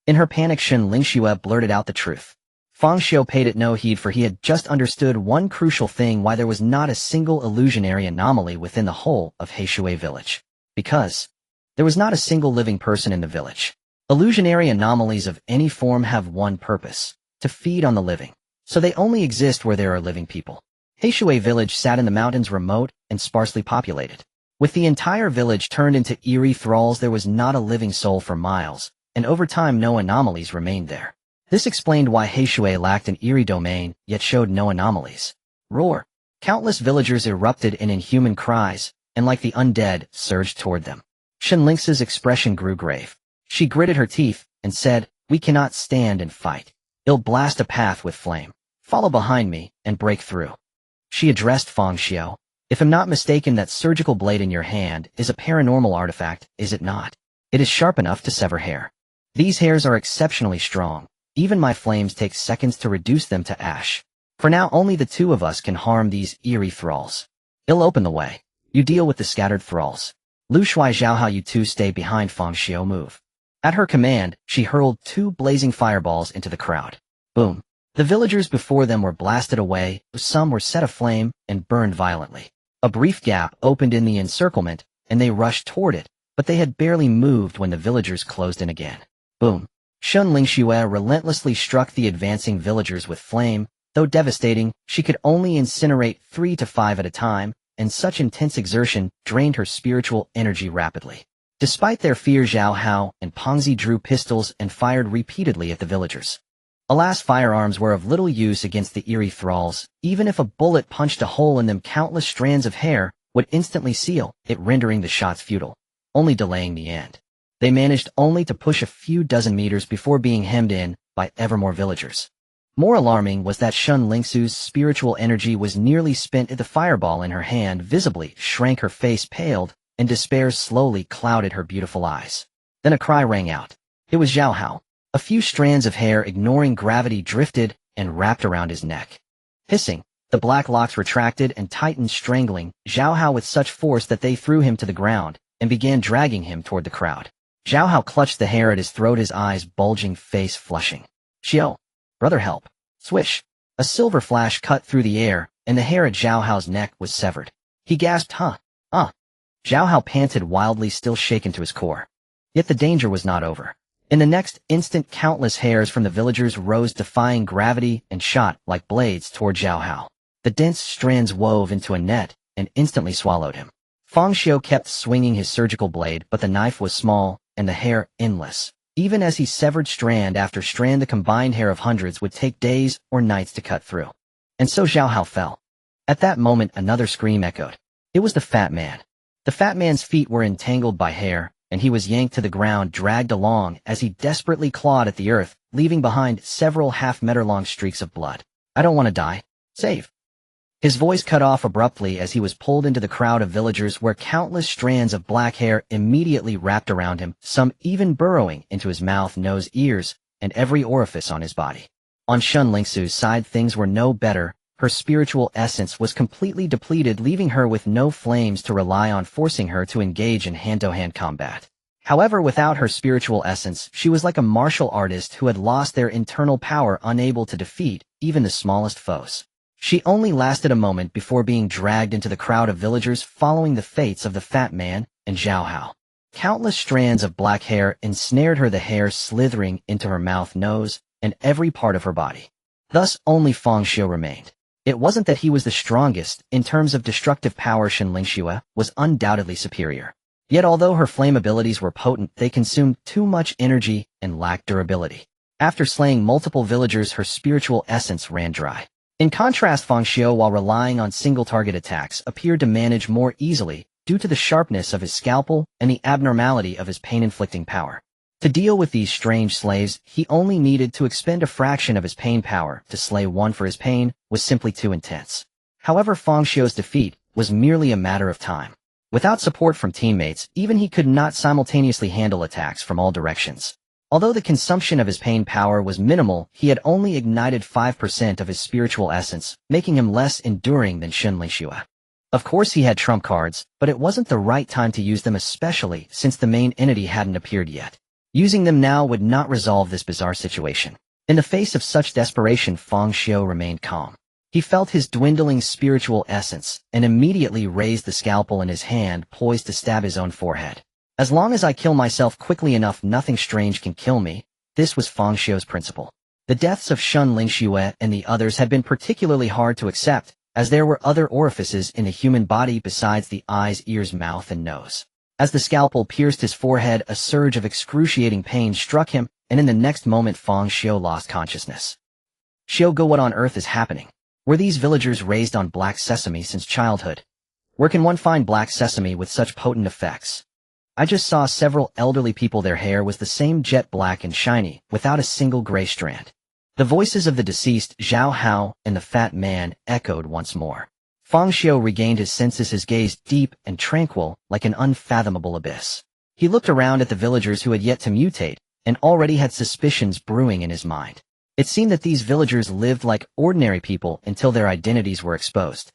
In her panic, Lingsu blurted out the truth. Fang Xiu paid it no heed, for he had just understood one crucial thing: why there was not a single illusionary anomaly within the whole of Heishui village. Because there was not a single living person in the village. Illusionary anomalies of any form have one purpose: to feed on the living. So they only exist where there are living people. Heishui village sat in the mountains, remote and sparsely populated. With the entire village turned into eerie thralls, there was not a living soul for miles, and over time no anomalies remained there. This explained why Heishui lacked an eerie domain, yet showed no anomalies. Roar! Countless villagers erupted in inhuman cries, and like the undead, surged toward them. Lingsu's expression grew grave. She gritted her teeth and said, "We cannot stand and fight. I'll blast a path with flame. Follow behind me and break through." She addressed Fang Xiu. "If I'm not mistaken, that surgical blade in your hand is a paranormal artifact, is it not? It is sharp enough to sever hair. These hairs are exceptionally strong. Even my flames take seconds to reduce them to ash. For now only the two of us can harm these eerie thralls. I'll open the way. You deal with the scattered thralls. Lu Shui Zhaohao, you two stay behind." Fang Xiu move. At her command, she hurled 2 blazing fireballs into the crowd. Boom. The villagers before them were blasted away, some were set aflame and burned violently. A brief gap opened in the encirclement, and they rushed toward it, but they had barely moved when the villagers closed in again. Boom. Lingsu relentlessly struck the advancing villagers with flame. Though devastating, she could only incinerate 3 to 5 at a time, and such intense exertion drained her spiritual energy rapidly. Despite their fear, Zhao Hao and Pengzi drew pistols and fired repeatedly at the villagers. Alas, firearms were of little use against the eerie thralls. Even if a bullet punched a hole in them, countless strands of hair would instantly seal it, rendering the shots futile, only delaying the end. They managed only to push a few dozen meters before being hemmed in by ever more villagers. More alarming was that Shun Lingsu's spiritual energy was nearly spent. The fireball in her hand visibly shrank, her face paled, and despair slowly clouded her beautiful eyes. Then a cry rang out. It was Zhao Hao. A few strands of hair, ignoring gravity, drifted and wrapped around his neck. Hissing, the black locks retracted and tightened, strangling Zhao Hao with such force that they threw him to the ground and began dragging him toward the crowd. Zhao Hao clutched the hair at his throat, his eyes bulging, face flushing. Xiao, brother, help. Swish. A silver flash cut through the air, and the hair at Zhao Hao's neck was severed. He gasped, huh? Zhao Hao panted wildly, still shaken to his core. Yet the danger was not over. In the next instant, countless hairs from the villagers rose, defying gravity, and shot like blades toward Zhao Hao. The dense strands wove into a net and instantly swallowed him. Fang Xiu kept swinging his surgical blade, but the knife was small and the hair endless. Even as he severed strand after strand, the combined hair of hundreds would take days or nights to cut through. And so Zhao Hao fell. At that moment, another scream echoed. It was the fat man. The fat man's feet were entangled by hair, and he was yanked to the ground, dragged along as he desperately clawed at the earth, leaving behind several half-meter-long streaks of blood. I don't want to die. Save. His voice cut off abruptly as he was pulled into the crowd of villagers, where countless strands of black hair immediately wrapped around him, some even burrowing into his mouth, nose, ears, and every orifice on his body. On Shun Lingsu's side, things were no better. Her spiritual essence was completely depleted, leaving her with no flames to rely on, forcing her to engage in hand-to-hand combat. However, without her spiritual essence, she was like a martial artist who had lost their internal power, unable to defeat even the smallest foes. She only lasted a moment before being dragged into the crowd of villagers, following the fates of the fat man and Zhao Hao. Countless strands of black hair ensnared her, the hair slithering into her mouth, nose, and every part of her body. Thus, only Fang Xiu remained. It wasn't that he was the strongest. In terms of destructive power, Shun Lingxiu was undoubtedly superior. Yet although her flame abilities were potent, they consumed too much energy and lacked durability. After slaying multiple villagers, her spiritual essence ran dry. In contrast, Fang Xiu, while relying on single-target attacks, appeared to manage more easily due to the sharpness of his scalpel and the abnormality of his pain-inflicting power. To deal with these strange slaves, he only needed to expend a fraction of his pain power. To slay one for his pain was simply too intense. However, Fang Xiu's defeat was merely a matter of time. Without support from teammates, even he could not simultaneously handle attacks from all directions. Although the consumption of his pain power was minimal, he had only ignited 5% of his spiritual essence, making him less enduring than Shun Lingxiu. Of course he had trump cards, but it wasn't the right time to use them, especially since the main entity hadn't appeared yet. Using them now would not resolve this bizarre situation. In the face of such desperation, Fang Xiu remained calm. He felt his dwindling spiritual essence and immediately raised the scalpel in his hand, poised to stab his own forehead. As long as I kill myself quickly enough, nothing strange can kill me. This was Fang Xiu's principle. The deaths of Shun Lingxiu and the others had been particularly hard to accept, as there were other orifices in the human body besides the eyes, ears, mouth, and nose. As the scalpel pierced his forehead, a surge of excruciating pain struck him, and in the next moment Fang Xiu lost consciousness. Xiu, what on earth is happening? Were these villagers raised on black sesame since childhood? Where can one find black sesame with such potent effects? I just saw several elderly people. Their hair was the same jet black and shiny, without a single gray strand. The voices of the deceased, Zhao Hao and the fat man, echoed once more. Fang Xiu regained his senses, his gaze deep and tranquil, like an unfathomable abyss. He looked around at the villagers who had yet to mutate, and already had suspicions brewing in his mind. It seemed that these villagers lived like ordinary people until their identities were exposed.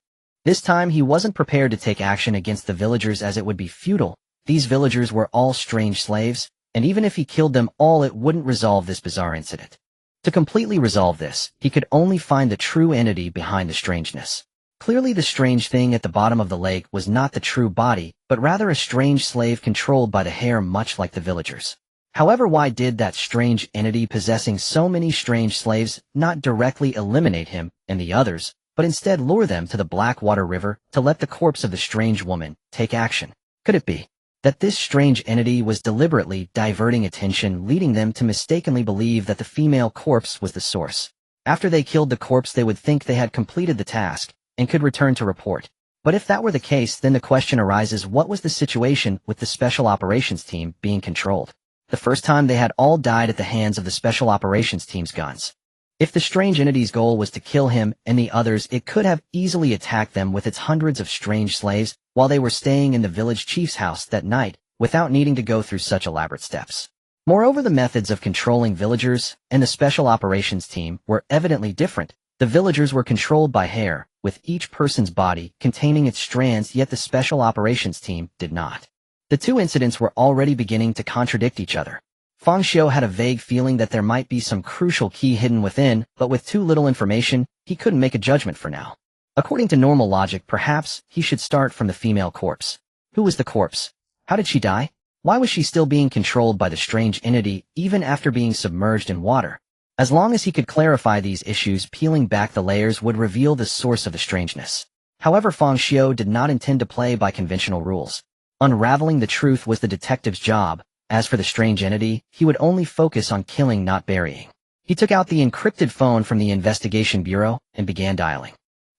This time he wasn't prepared to take action against the villagers, as it would be futile. These villagers were all strange slaves, and even if he killed them all, it wouldn't resolve this bizarre incident. To completely resolve this, he could only find the true entity behind the strangeness. Clearly the strange thing at the bottom of the lake was not the true body, but rather a strange slave controlled by the hair, much like the villagers. However, why did that strange entity possessing so many strange slaves not directly eliminate him and the others, but instead lure them to the Blackwater River to let the corpse of the strange woman take action? Could it be that this strange entity was deliberately diverting attention, leading them to mistakenly believe that the female corpse was the source. After they killed the corpse, they would think they had completed the task and could return to report. But if that were the case, then the question arises, what was the situation with the Special Operations Team being controlled? The first time they had all died at the hands of the Special Operations Team's guns. If the strange entity's goal was to kill him and the others, it could have easily attacked them with its hundreds of strange slaves while they were staying in the village chief's house that night, without needing to go through such elaborate steps. Moreover, the methods of controlling villagers and the Special Operations Team were evidently different. The villagers were controlled by hair, with each person's body containing its strands, yet the Special Operations Team did not. The two incidents were already beginning to contradict each other. Fang Xiu had a vague feeling that there might be some crucial key hidden within, but with too little information, he couldn't make a judgment for now. According to normal logic, perhaps he should start from the female corpse. Who was the corpse? How did she die? Why was she still being controlled by the strange entity, even after being submerged in water? As long as he could clarify these issues, peeling back the layers would reveal the source of the strangeness. However, Fang Xiu did not intend to play by conventional rules. Unraveling the truth was the detective's job. As for the strange entity, he would only focus on killing, not burying. He took out the encrypted phone from the investigation bureau and began dialing.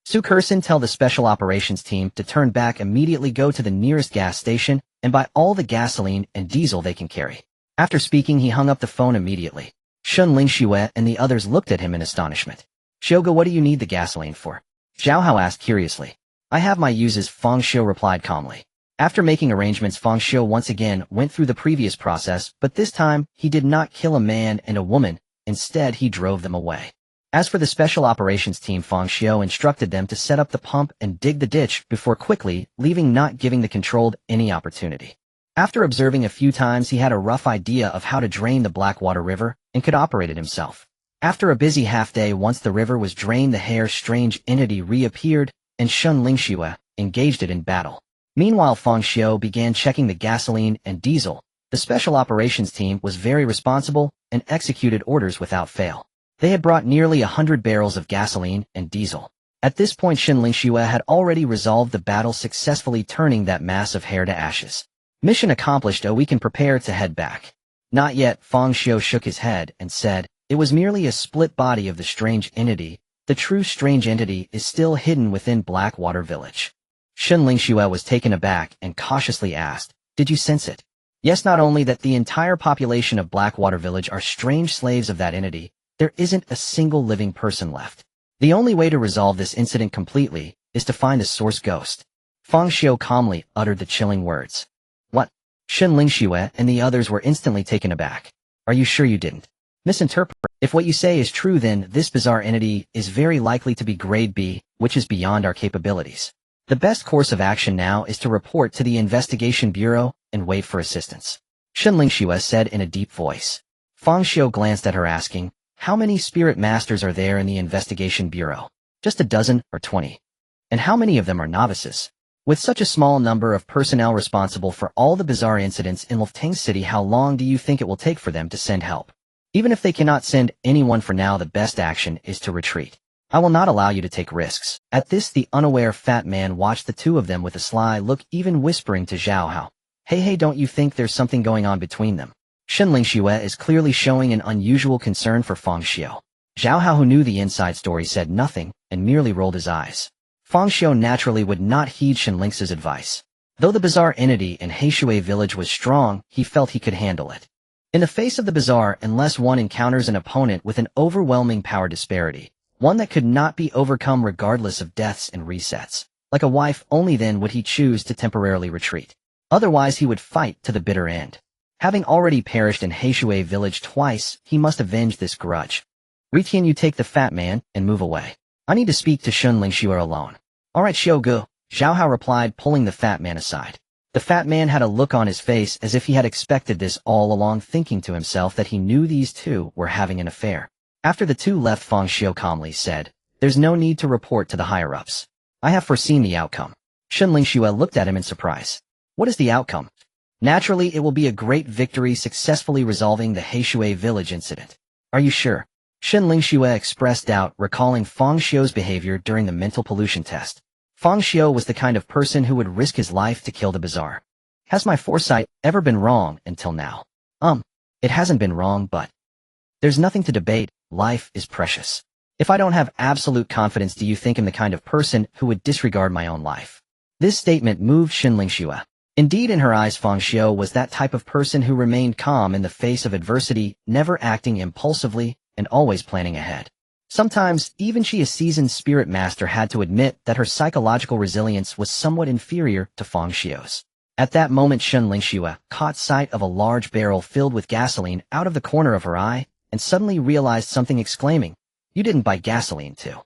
Su Kurson, tell the Special Operations Team to turn back immediately, go to the nearest gas station and buy all the gasoline and diesel they can carry. After speaking, he hung up the phone immediately. Shun Lingxue and the others looked at him in astonishment. Shoga, what do you need the gasoline for? Zhao Hao asked curiously. I have my uses, Fang Xiu replied calmly. After making arrangements, Fang Xiu once again went through the previous process, but this time he did not kill a man and a woman. Instead, he drove them away. As for the Special Operations Team, Fang Xiu instructed them to set up the pump and dig the ditch before quickly leaving, not giving the controlled any opportunity. After observing a few times, he had a rough idea of how to drain the Blackwater River and could operate it himself. After a busy half-day, once the river was drained, the hair strange entity reappeared and Shun Lingxue engaged it in battle. Meanwhile, Fang Xiu began checking the gasoline and diesel. The Special Operations Team was very responsible and executed orders without fail. They had brought nearly 100 barrels of gasoline and diesel. At this point, Shun Lingxue had already resolved the battle, successfully turning that mass of hair to ashes. Mission accomplished. Oh, we can prepare to head back. Not yet, Fang Xiu shook his head and said, it was merely a split body of the strange entity. The true strange entity is still hidden within Blackwater Village. Shun Lingxue was taken aback and cautiously asked, did you sense it? Yes, not only that the entire population of Blackwater Village are strange slaves of that entity, there isn't a single living person left. The only way to resolve this incident completely is to find the source ghost. Fang Xiu calmly uttered the chilling words. What? Shun Lingxue and the others were instantly taken aback. Are you sure you didn't misinterpret? If what you say is true, then this bizarre entity is very likely to be grade B, which is beyond our capabilities. The best course of action now is to report to the Investigation Bureau and wait for assistance. Shun Lingxue said in a deep voice. Fang Xiu glanced at her, asking, how many spirit masters are there in the Investigation Bureau? Just a dozen or 20. And how many of them are novices? With such a small number of personnel responsible for all the bizarre incidents in Luftang City, how long do you think it will take for them to send help? Even if they cannot send anyone for now, the best action is to retreat. I will not allow you to take risks. At this, the unaware fat man watched the two of them with a sly look, even whispering to Zhao Hao, hey, don't you think there's something going on between them? Shun Lingxue is clearly showing an unusual concern for Fang Xiu. Zhao Hao, who knew the inside story, said nothing and merely rolled his eyes. Fang Xiu naturally would not heed Shun Lingxue's advice. Though the bizarre entity in Heishui village was strong, he felt he could handle it. In the face of the bizarre, unless one encounters an opponent with an overwhelming power disparity, one that could not be overcome regardless of deaths and resets, like a wife, only then would he choose to temporarily retreat. Otherwise, he would fight to the bitter end. Having already perished in Heishui village twice, he must avenge this grudge. Ritian, you take the fat man and move away. I need to speak to Shun Lingxue alone. All right, Shogu, Zhao Hao replied, pulling the fat man aside. The fat man had a look on his face as if he had expected this all along, thinking to himself that he knew these two were having an affair. After the two left, Fang Xiu calmly said, there's no need to report to the higher-ups. I have foreseen the outcome. Shun Lingxue looked at him in surprise. What is the outcome? Naturally, it will be a great victory, successfully resolving the Heishui village incident. Are you sure? Shun Lingxue expressed doubt, recalling Fang Xiu's behavior during the mental pollution test. Fang Xiu was the kind of person who would risk his life to kill the bizarre Has my foresight ever been wrong until now? It hasn't been wrong, but there's nothing to debate. Life is precious. If I don't have absolute confidence, do you think I'm the kind of person who would disregard my own life? This statement moved Fang Xiu. Indeed, in her eyes, Fang Xiu was that type of person who remained calm in the face of adversity, never acting impulsively, and always planning ahead. Sometimes, even she, a seasoned spirit master, had to admit that her psychological resilience was somewhat inferior to Fang Xiu's. At that moment, Fang Xiu caught sight of a large barrel filled with gasoline out of the corner of her eye, and suddenly realized something, exclaiming, "You didn't buy gasoline to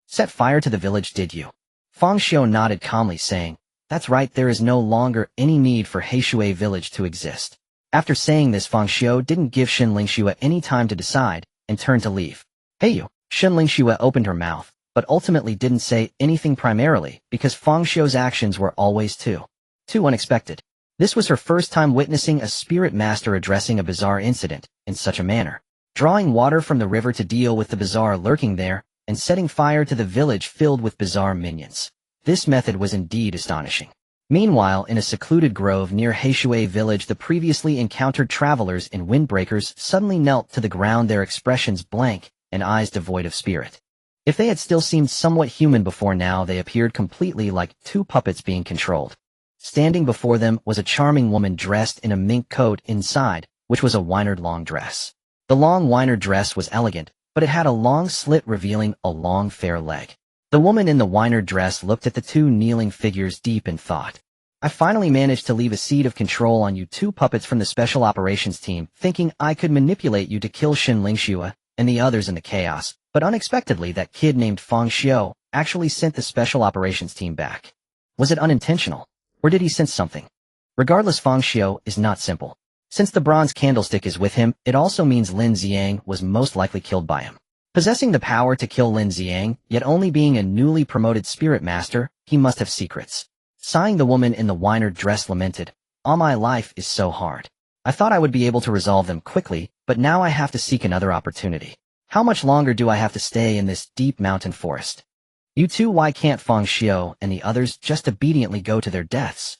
set fire to the village, did you?" Fang Xiu nodded calmly, saying, "That's right, there is no longer any need for Heishui village to exist." After saying this, Fang Xiu didn't give Fang Xiu any time to decide, and turned to leave. "Hey you!" Fang Xiu opened her mouth, but ultimately didn't say anything, primarily because Fang Xiu's actions were always too unexpected. This was her first time witnessing a spirit master addressing a bizarre incident in such a manner. Drawing water from the river to deal with the bizarre lurking there, and setting fire to the village filled with bizarre minions. This method was indeed astonishing. Meanwhile, in a secluded grove near Heishui village, the previously encountered travelers in windbreakers suddenly knelt to the ground, their expressions blank and eyes devoid of spirit. If they had still seemed somewhat human before, now they appeared completely like two puppets being controlled. Standing before them was a charming woman dressed in a mink coat inside, which was a wynard long dress. The long wynard dress was elegant, but it had a long slit revealing a long fair leg. The woman in the wynard dress looked at the two kneeling figures deep in thought. "I finally managed to leave a seed of control on you two puppets from the special operations team, thinking I could manipulate you to kill Fang Xiu and the others in the chaos, but unexpectedly that kid named Fang Xiu actually sent the special operations team back. Was it unintentional? Or did he sense something? Regardless, Fang Xiu is not simple. Since the bronze candlestick is with him, it also means Lin Xiang was most likely killed by him. Possessing the power to kill Lin Xiang, yet only being a newly promoted spirit master, he must have secrets." Sighing, the woman in the wynard dress lamented, "All my life is so hard. I thought I would be able to resolve them quickly, but now I have to seek another opportunity. How much longer do I have to stay in this deep mountain forest? You two, why can't Fang Xiu and the others just obediently go to their deaths?"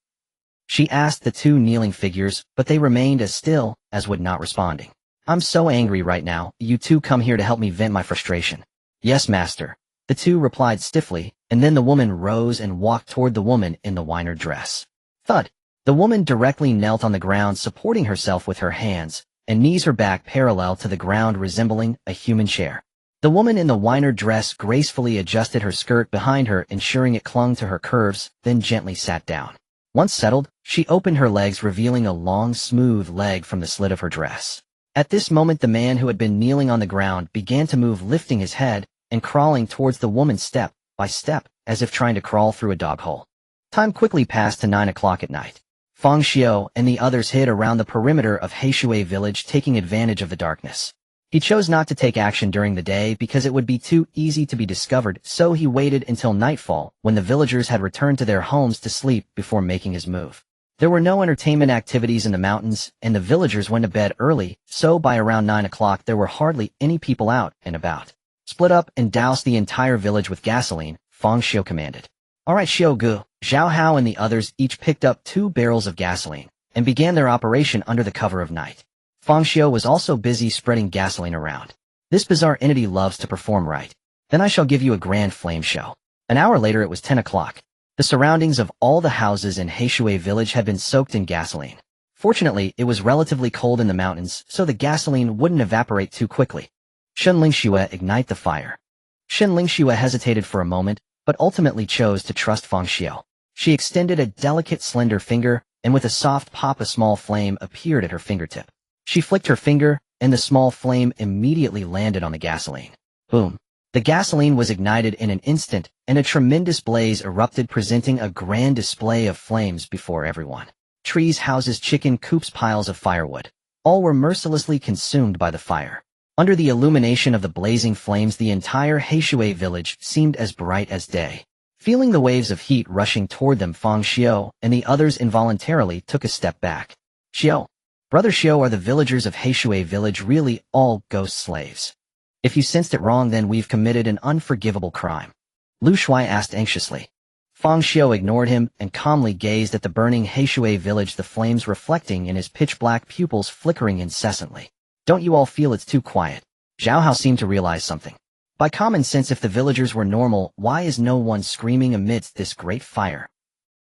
She asked the two kneeling figures, but they remained as still as would, not responding. "I'm so angry right now. You two come here to help me vent my frustration." "Yes, master," the two replied stiffly, and then the woman rose and walked toward the woman in the wynard dress. Thud! The woman directly knelt on the ground, supporting herself with her hands and knees, her back parallel to the ground, resembling a human chair. The woman in the wynard dress gracefully adjusted her skirt behind her, ensuring it clung to her curves, then gently sat down. Once settled, she opened her legs, revealing a long, smooth leg from the slit of her dress. At this moment, the man who had been kneeling on the ground began to move, lifting his head and crawling towards the woman step by step, as if trying to crawl through a dog hole. Time quickly passed to 9 o'clock at night. Fang Xiu and the others hid around the perimeter of Heishui village, taking advantage of the darkness. He chose not to take action during the day because it would be too easy to be discovered, so he waited until nightfall, when the villagers had returned to their homes to sleep, before making his move. There were no entertainment activities in the mountains, and the villagers went to bed early, so by around 9 o'clock there were hardly any people out and about. "Split up and douse the entire village with gasoline," Fang Xiu commanded. "All right, Xiu Gu." Zhao Hao and the others each picked up 2 barrels of gasoline and began their operation under the cover of night. Fang Xiu was also busy spreading gasoline around. "This bizarre entity loves to perform right. Then I shall give you a grand flame show." An hour later, it was 10 o'clock. The surroundings of all the houses in Heishui village had been soaked in gasoline. Fortunately, it was relatively cold in the mountains, so the gasoline wouldn't evaporate too quickly. Fang Xiu, ignite the fire. Fang Xiu hesitated for a moment, but ultimately chose to trust Fang Xiu. She extended a delicate, slender finger, and with a soft pop, a small flame appeared at her fingertip. She flicked her finger, and the small flame immediately landed on the gasoline. Boom! The gasoline was ignited in an instant, and a tremendous blaze erupted, presenting a grand display of flames before everyone. Trees, houses, chicken coops, piles of firewood. All were mercilessly consumed by the fire. Under the illumination of the blazing flames, the entire Heishui village seemed as bright as day. Feeling the waves of heat rushing toward them, Fang Xiu and the others involuntarily took a step back. "Xiu, Brother Xiu, are the villagers of Heishui village really all ghost slaves? If you sensed it wrong, then we've committed an unforgivable crime." Lu Shui asked anxiously. Fang Xiu ignored him and calmly gazed at the burning Heishui village, the flames reflecting in his pitch-black pupils flickering incessantly. Don't you all feel it's too quiet? Zhao Hao seemed to realize something. By common sense, if the villagers were normal, why is no one screaming amidst this great fire?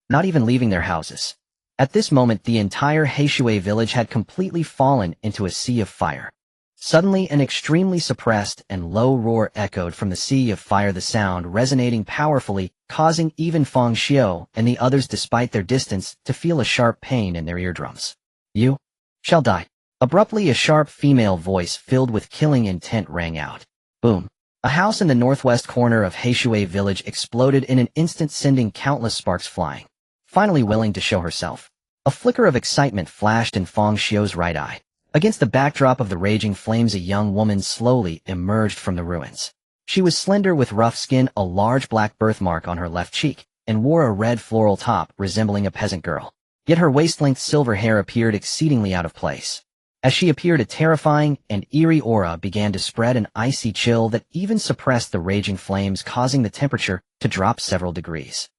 Not even leaving their houses. At this moment, the entire Heishui village had completely fallen into a sea of fire. Suddenly, an extremely suppressed and low roar echoed from the sea of fire, the sound resonating powerfully, causing even Fang Xiu and the others, despite their distance, to feel a sharp pain in their eardrums. You shall die. Abruptly, a sharp female voice filled with killing intent rang out. Boom. A house in the northwest corner of Heishui village exploded in an instant, sending countless sparks flying. Finally willing to show herself. A flicker of excitement flashed in Fang Xiu's right eye. Against the backdrop of the raging flames, a young woman slowly emerged from the ruins. She was slender with rough skin, a large black birthmark on her left cheek, and wore a red floral top resembling a peasant girl. Yet her waist-length silver hair appeared exceedingly out of place. As she appeared, a terrifying and eerie aura began to spread, an icy chill that even suppressed the raging flames, causing the temperature to drop several degrees.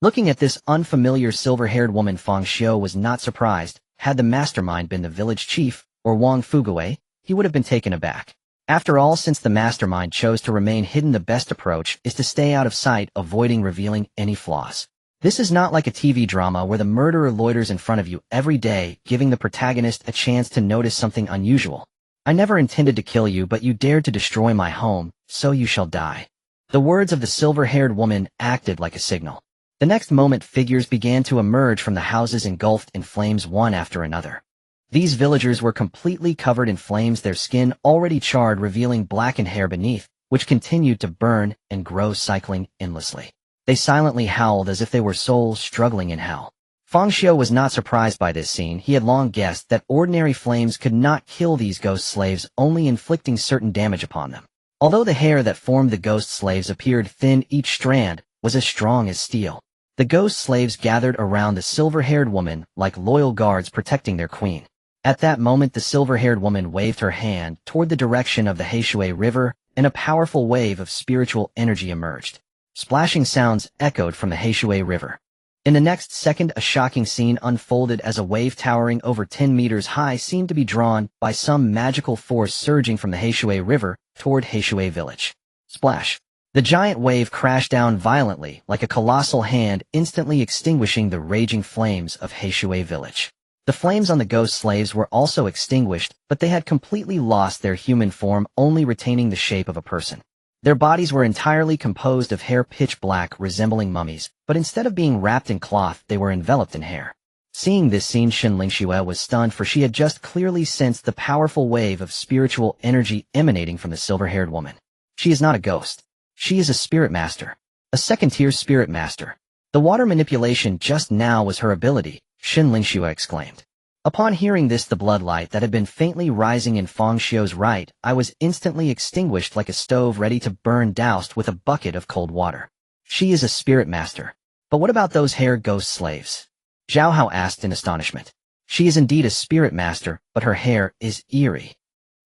Looking at this unfamiliar silver-haired woman, Fang Xiu was not surprised. Had the mastermind been the village chief, or Wang Fugui, he would have been taken aback. After all, since the mastermind chose to remain hidden, the best approach is to stay out of sight, avoiding revealing any flaws. This is not like a TV drama where the murderer loiters in front of you every day, giving the protagonist a chance to notice something unusual. I never intended to kill you, but you dared to destroy my home, so you shall die. The words of the silver-haired woman acted like a signal. The next moment, figures began to emerge from the houses, engulfed in flames one after another. These villagers were completely covered in flames, their skin already charred, revealing blackened hair beneath, which continued to burn and grow, cycling endlessly. They silently howled as if they were souls struggling in hell. Fang Xiu was not surprised by this scene. He had long guessed that ordinary flames could not kill these ghost slaves, only inflicting certain damage upon them. Although the hair that formed the ghost slaves appeared thin, each strand was as strong as steel. The ghost slaves gathered around the silver-haired woman like loyal guards protecting their queen. At that moment, the silver-haired woman waved her hand toward the direction of the Heishui River, and a powerful wave of spiritual energy emerged. Splashing sounds echoed from the Heishui River. In the next second, a shocking scene unfolded as a wave towering over 10 meters high seemed to be drawn by some magical force, surging from the Heishui River toward Heishui village. Splash! The giant wave crashed down violently like a colossal hand, instantly extinguishing the raging flames of Heishui village. The flames on the ghost slaves were also extinguished, but they had completely lost their human form, only retaining the shape of a person. Their bodies were entirely composed of hair, pitch black, resembling mummies, but instead of being wrapped in cloth, they were enveloped in hair. Seeing this scene, Xin Xiu was stunned, for she had just clearly sensed the powerful wave of spiritual energy emanating from the silver-haired woman. She is not a ghost. She is a spirit master. A second-tier spirit master. The water manipulation just now was her ability, Xin Xiu exclaimed. Upon hearing this, the bloodlight that had been faintly rising in Fang Xiu's right eye was instantly extinguished like a stove ready to burn, doused with a bucket of cold water. She is a spirit master. But what about those hair ghost slaves? Zhao Hao asked in astonishment. She is indeed a spirit master, but her hair is eerie.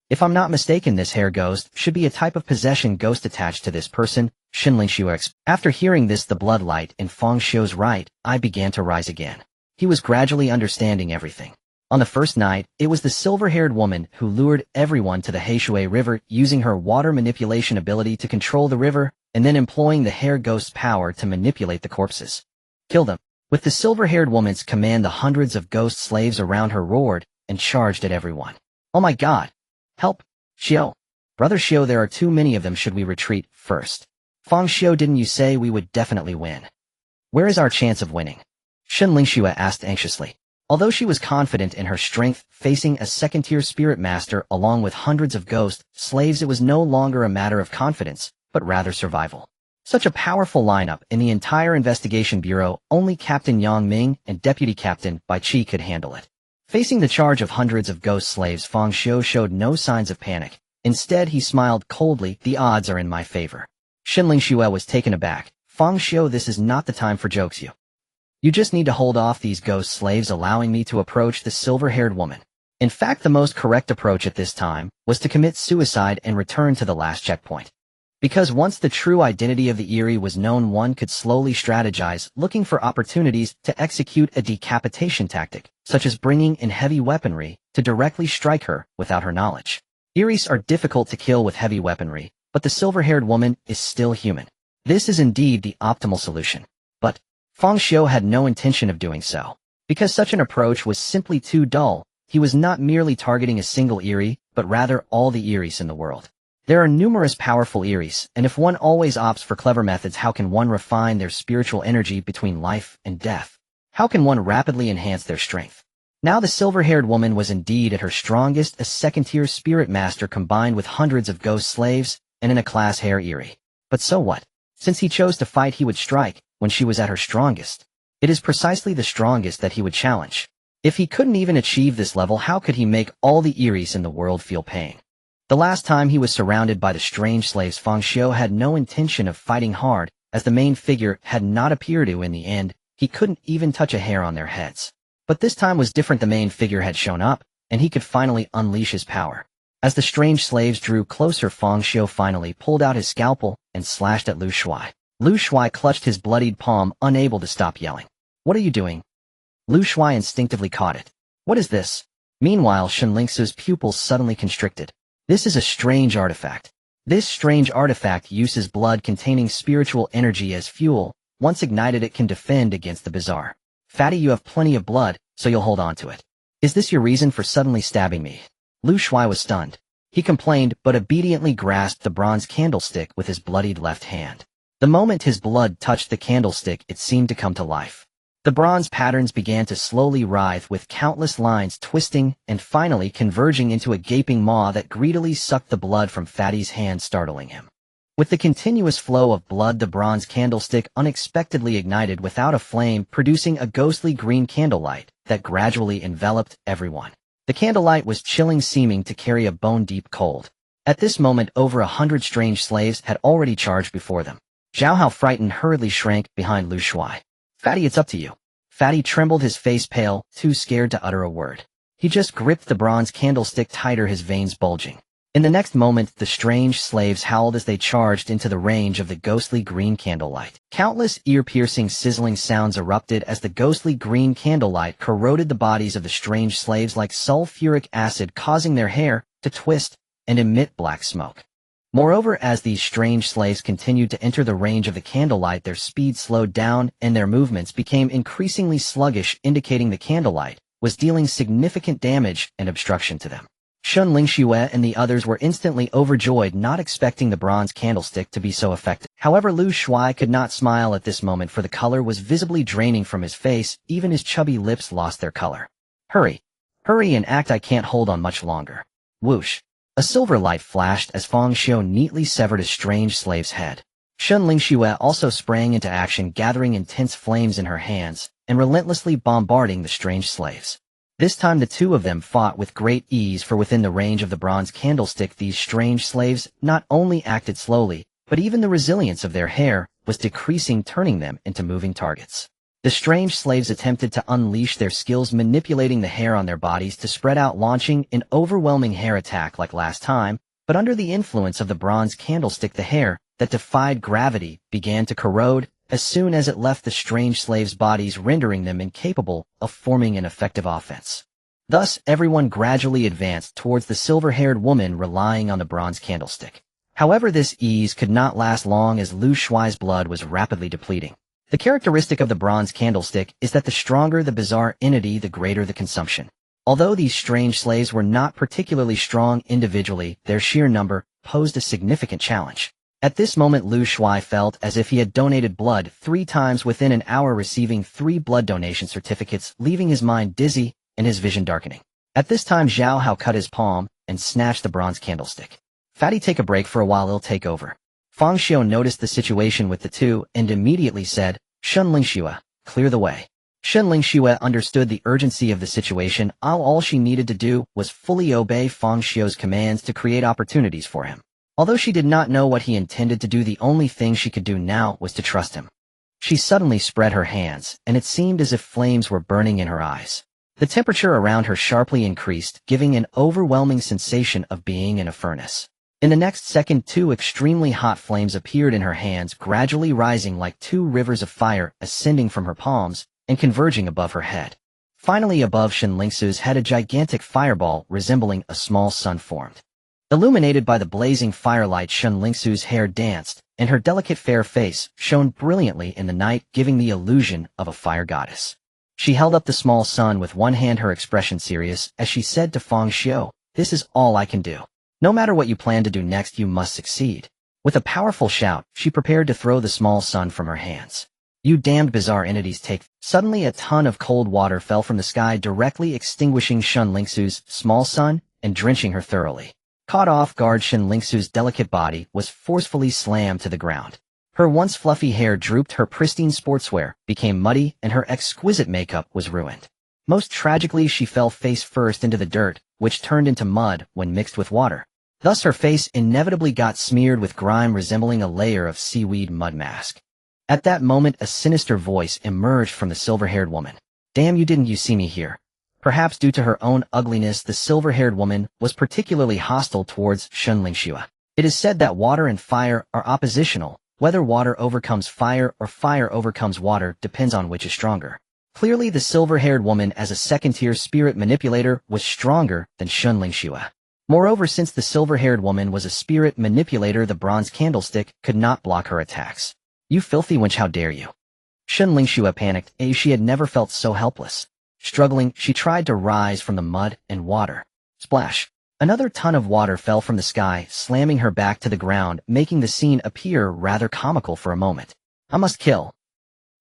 If I'm not mistaken, this hair ghost should be a type of possession ghost attached to this person, Xin Xiu explained. After hearing this, the bloodlight in Fang Xiu's right eye began to rise again. He was gradually understanding everything. On the first night, it was the silver-haired woman who lured everyone to the Heishui River, using her water manipulation ability to control the river, and then employing the hair ghost's power to manipulate the corpses. Kill them. With the silver-haired woman's command, the hundreds of ghost slaves around her roared and charged at everyone. Oh my god! Help! Xiu! Brother Xiu, there are too many of them. Should we retreat first? Fang Xiu, didn't you say we would definitely win? Where is our chance of winning? Xin Xiu asked anxiously. Although she was confident in her strength, facing a second-tier spirit master along with hundreds of ghost slaves, it was no longer a matter of confidence, but rather survival. Such a powerful lineup in the entire investigation bureau, only Captain Yang Ming and Deputy Captain Bai Qi could handle it. Facing the charge of hundreds of ghost slaves, Fang Xiu showed no signs of panic. Instead, he smiled coldly. The odds are in my favor. Xin Xiu was taken aback. Fang Xiu, this is not the time for jokes. You just need to hold off these ghost slaves, allowing me to approach the silver-haired woman. In fact, the most correct approach at this time was to commit suicide and return to the last checkpoint. Because once the true identity of the Eerie was known, one could slowly strategize, looking for opportunities to execute a decapitation tactic, such as bringing in heavy weaponry to directly strike her without her knowledge. Eeris are difficult to kill with heavy weaponry, but the silver-haired woman is still human. This is indeed the optimal solution. But Fang Xiu had no intention of doing so. Because such an approach was simply too dull, he was not merely targeting a single Eerie, but rather all the Eeris in the world. There are numerous powerful Eeris, and if one always opts for clever methods, how can one refine their spiritual energy between life and death? How can one rapidly enhance their strength? Now the silver-haired woman was indeed at her strongest, a second-tier spirit master combined with hundreds of ghost slaves, and in a class hair Eerie. But so what? Since he chose to fight, he would strike when she was at her strongest. It is precisely the strongest that he would challenge. If he couldn't even achieve this level, how could he make all the Eeris in the world feel pain? The last time he was surrounded by the strange slaves, Fang Xiu had no intention of fighting hard, as the main figure had not appeared to. In the end, he couldn't even touch a hair on their heads. But this time was different. The main figure had shown up, and he could finally unleash his power. As the strange slaves drew closer, Fang Xiu finally pulled out his scalpel and slashed at Lu Shuai. Lu Shuai clutched his bloodied palm, unable to stop yelling. "What are you doing?" Lu Shuai instinctively caught it. "What is this?" Meanwhile, Shen Lingsu's pupils suddenly constricted. This is a strange artifact. This strange artifact uses blood containing spiritual energy as fuel. Once ignited, it can defend against the bizarre. "Fatty, you have plenty of blood, so you'll hold on to it. Is this your reason for suddenly stabbing me?" Lu Shuai was stunned. He complained, but obediently grasped the bronze candlestick with his bloodied left hand. The moment his blood touched the candlestick, it seemed to come to life. The bronze patterns began to slowly writhe, with countless lines twisting and finally converging into a gaping maw that greedily sucked the blood from Fatty's hand, startling him. With the continuous flow of blood, the bronze candlestick unexpectedly ignited without a flame, producing a ghostly green candlelight that gradually enveloped everyone. The candlelight was chilling, seeming to carry a bone-deep cold. At this moment, over 100 strange slaves had already charged before them. Zhao Hao, frightened, hurriedly shrank behind Lu Shuai. "Fatty, it's up to you." Fatty trembled, his face pale, too scared to utter a word. He just gripped the bronze candlestick tighter, his veins bulging. In the next moment, the strange slaves howled as they charged into the range of the ghostly green candlelight. Countless ear-piercing, sizzling sounds erupted as the ghostly green candlelight corroded the bodies of the strange slaves like sulfuric acid, causing their hair to twist and emit black smoke. Moreover, as these strange slaves continued to enter the range of the candlelight, their speed slowed down and their movements became increasingly sluggish, indicating the candlelight was dealing significant damage and obstruction to them. Shun Lingxue and the others were instantly overjoyed, not expecting the bronze candlestick to be so effective. However, Lu Shuai could not smile at this moment, for the color was visibly draining from his face. Even his chubby lips lost their color. Hurry and act, I can't hold on much longer." Whoosh. A silver light flashed as Fang Xiu neatly severed a strange slave's head. Shun Lingxue also sprang into action, gathering intense flames in her hands and relentlessly bombarding the strange slaves. This time the two of them fought with great ease, for within the range of the bronze candlestick these strange slaves not only acted slowly, but even the resilience of their hair was decreasing, turning them into moving targets. The strange slaves attempted to unleash their skills, manipulating the hair on their bodies to spread out, launching an overwhelming hair attack like last time, but under the influence of the bronze candlestick, the hair that defied gravity began to corrode as soon as it left the strange slaves' bodies, rendering them incapable of forming an effective offense. Thus, everyone gradually advanced towards the silver-haired woman, relying on the bronze candlestick. However, this ease could not last long, as Lu Shuai's blood was rapidly depleting. The characteristic of the bronze candlestick is that the stronger the bizarre entity, the greater the consumption. Although these strange slaves were not particularly strong individually, their sheer number posed a significant challenge. At this moment, Lu Shuai felt as if he had donated blood 3 times within an hour, receiving 3 blood donation certificates, leaving his mind dizzy and his vision darkening. At this time, Zhao Hao cut his palm and snatched the bronze candlestick. "Fatty, take a break for a while, it'll take over." Fang Xiu noticed the situation with the two and immediately said, "Shun Lingxue, clear the way." Shun Lingxue understood the urgency of the situation. All she needed to do was fully obey Fang Xiu's commands to create opportunities for him. Although she did not know what he intended to do, the only thing she could do now was to trust him. She suddenly spread her hands, and it seemed as if flames were burning in her eyes. The temperature around her sharply increased, giving an overwhelming sensation of being in a furnace. In the next second, two extremely hot flames appeared in her hands, gradually rising like two rivers of fire, ascending from her palms and converging above her head. Finally, above Shen Lingsu's head, a gigantic fireball resembling a small sun formed. Illuminated by the blazing firelight, Shen Lingsu's hair danced, and her delicate fair face shone brilliantly in the night, giving the illusion of a fire goddess. She held up the small sun with one hand, her expression serious, as she said to Fang Xiu, "This is all I can do. No matter what you plan to do next, you must succeed." With a powerful shout, she prepared to throw the small sun from her hands. "You damned bizarre entities, take..." Suddenly a ton of cold water fell from the sky, directly extinguishing Shen Lingsu's small sun and drenching her thoroughly. Caught off guard, Shen Lingsu's delicate body was forcefully slammed to the ground. Her once fluffy hair drooped, her pristine sportswear became muddy, and her exquisite makeup was ruined. Most tragically, she fell face first into the dirt, which turned into mud when mixed with water. Thus her face inevitably got smeared with grime, resembling a layer of seaweed mud mask. At that moment, a sinister voice emerged from the silver-haired woman. "Damn you, didn't you see me here?" Perhaps due to her own ugliness, the silver-haired woman was particularly hostile towards Shen Lingxiu. It is said that water and fire are oppositional. Whether water overcomes fire or fire overcomes water depends on which is stronger. Clearly, the silver-haired woman, as a second-tier spirit manipulator, was stronger than Shen Lingxiu. Moreover, since the silver-haired woman was a spirit manipulator, the bronze candlestick could not block her attacks. "You filthy wench, how dare you!" Shen Lingxiu panicked, as she had never felt so helpless. Struggling, she tried to rise from the mud and water. Splash! Another ton of water fell from the sky, slamming her back to the ground, making the scene appear rather comical for a moment. "I must kill."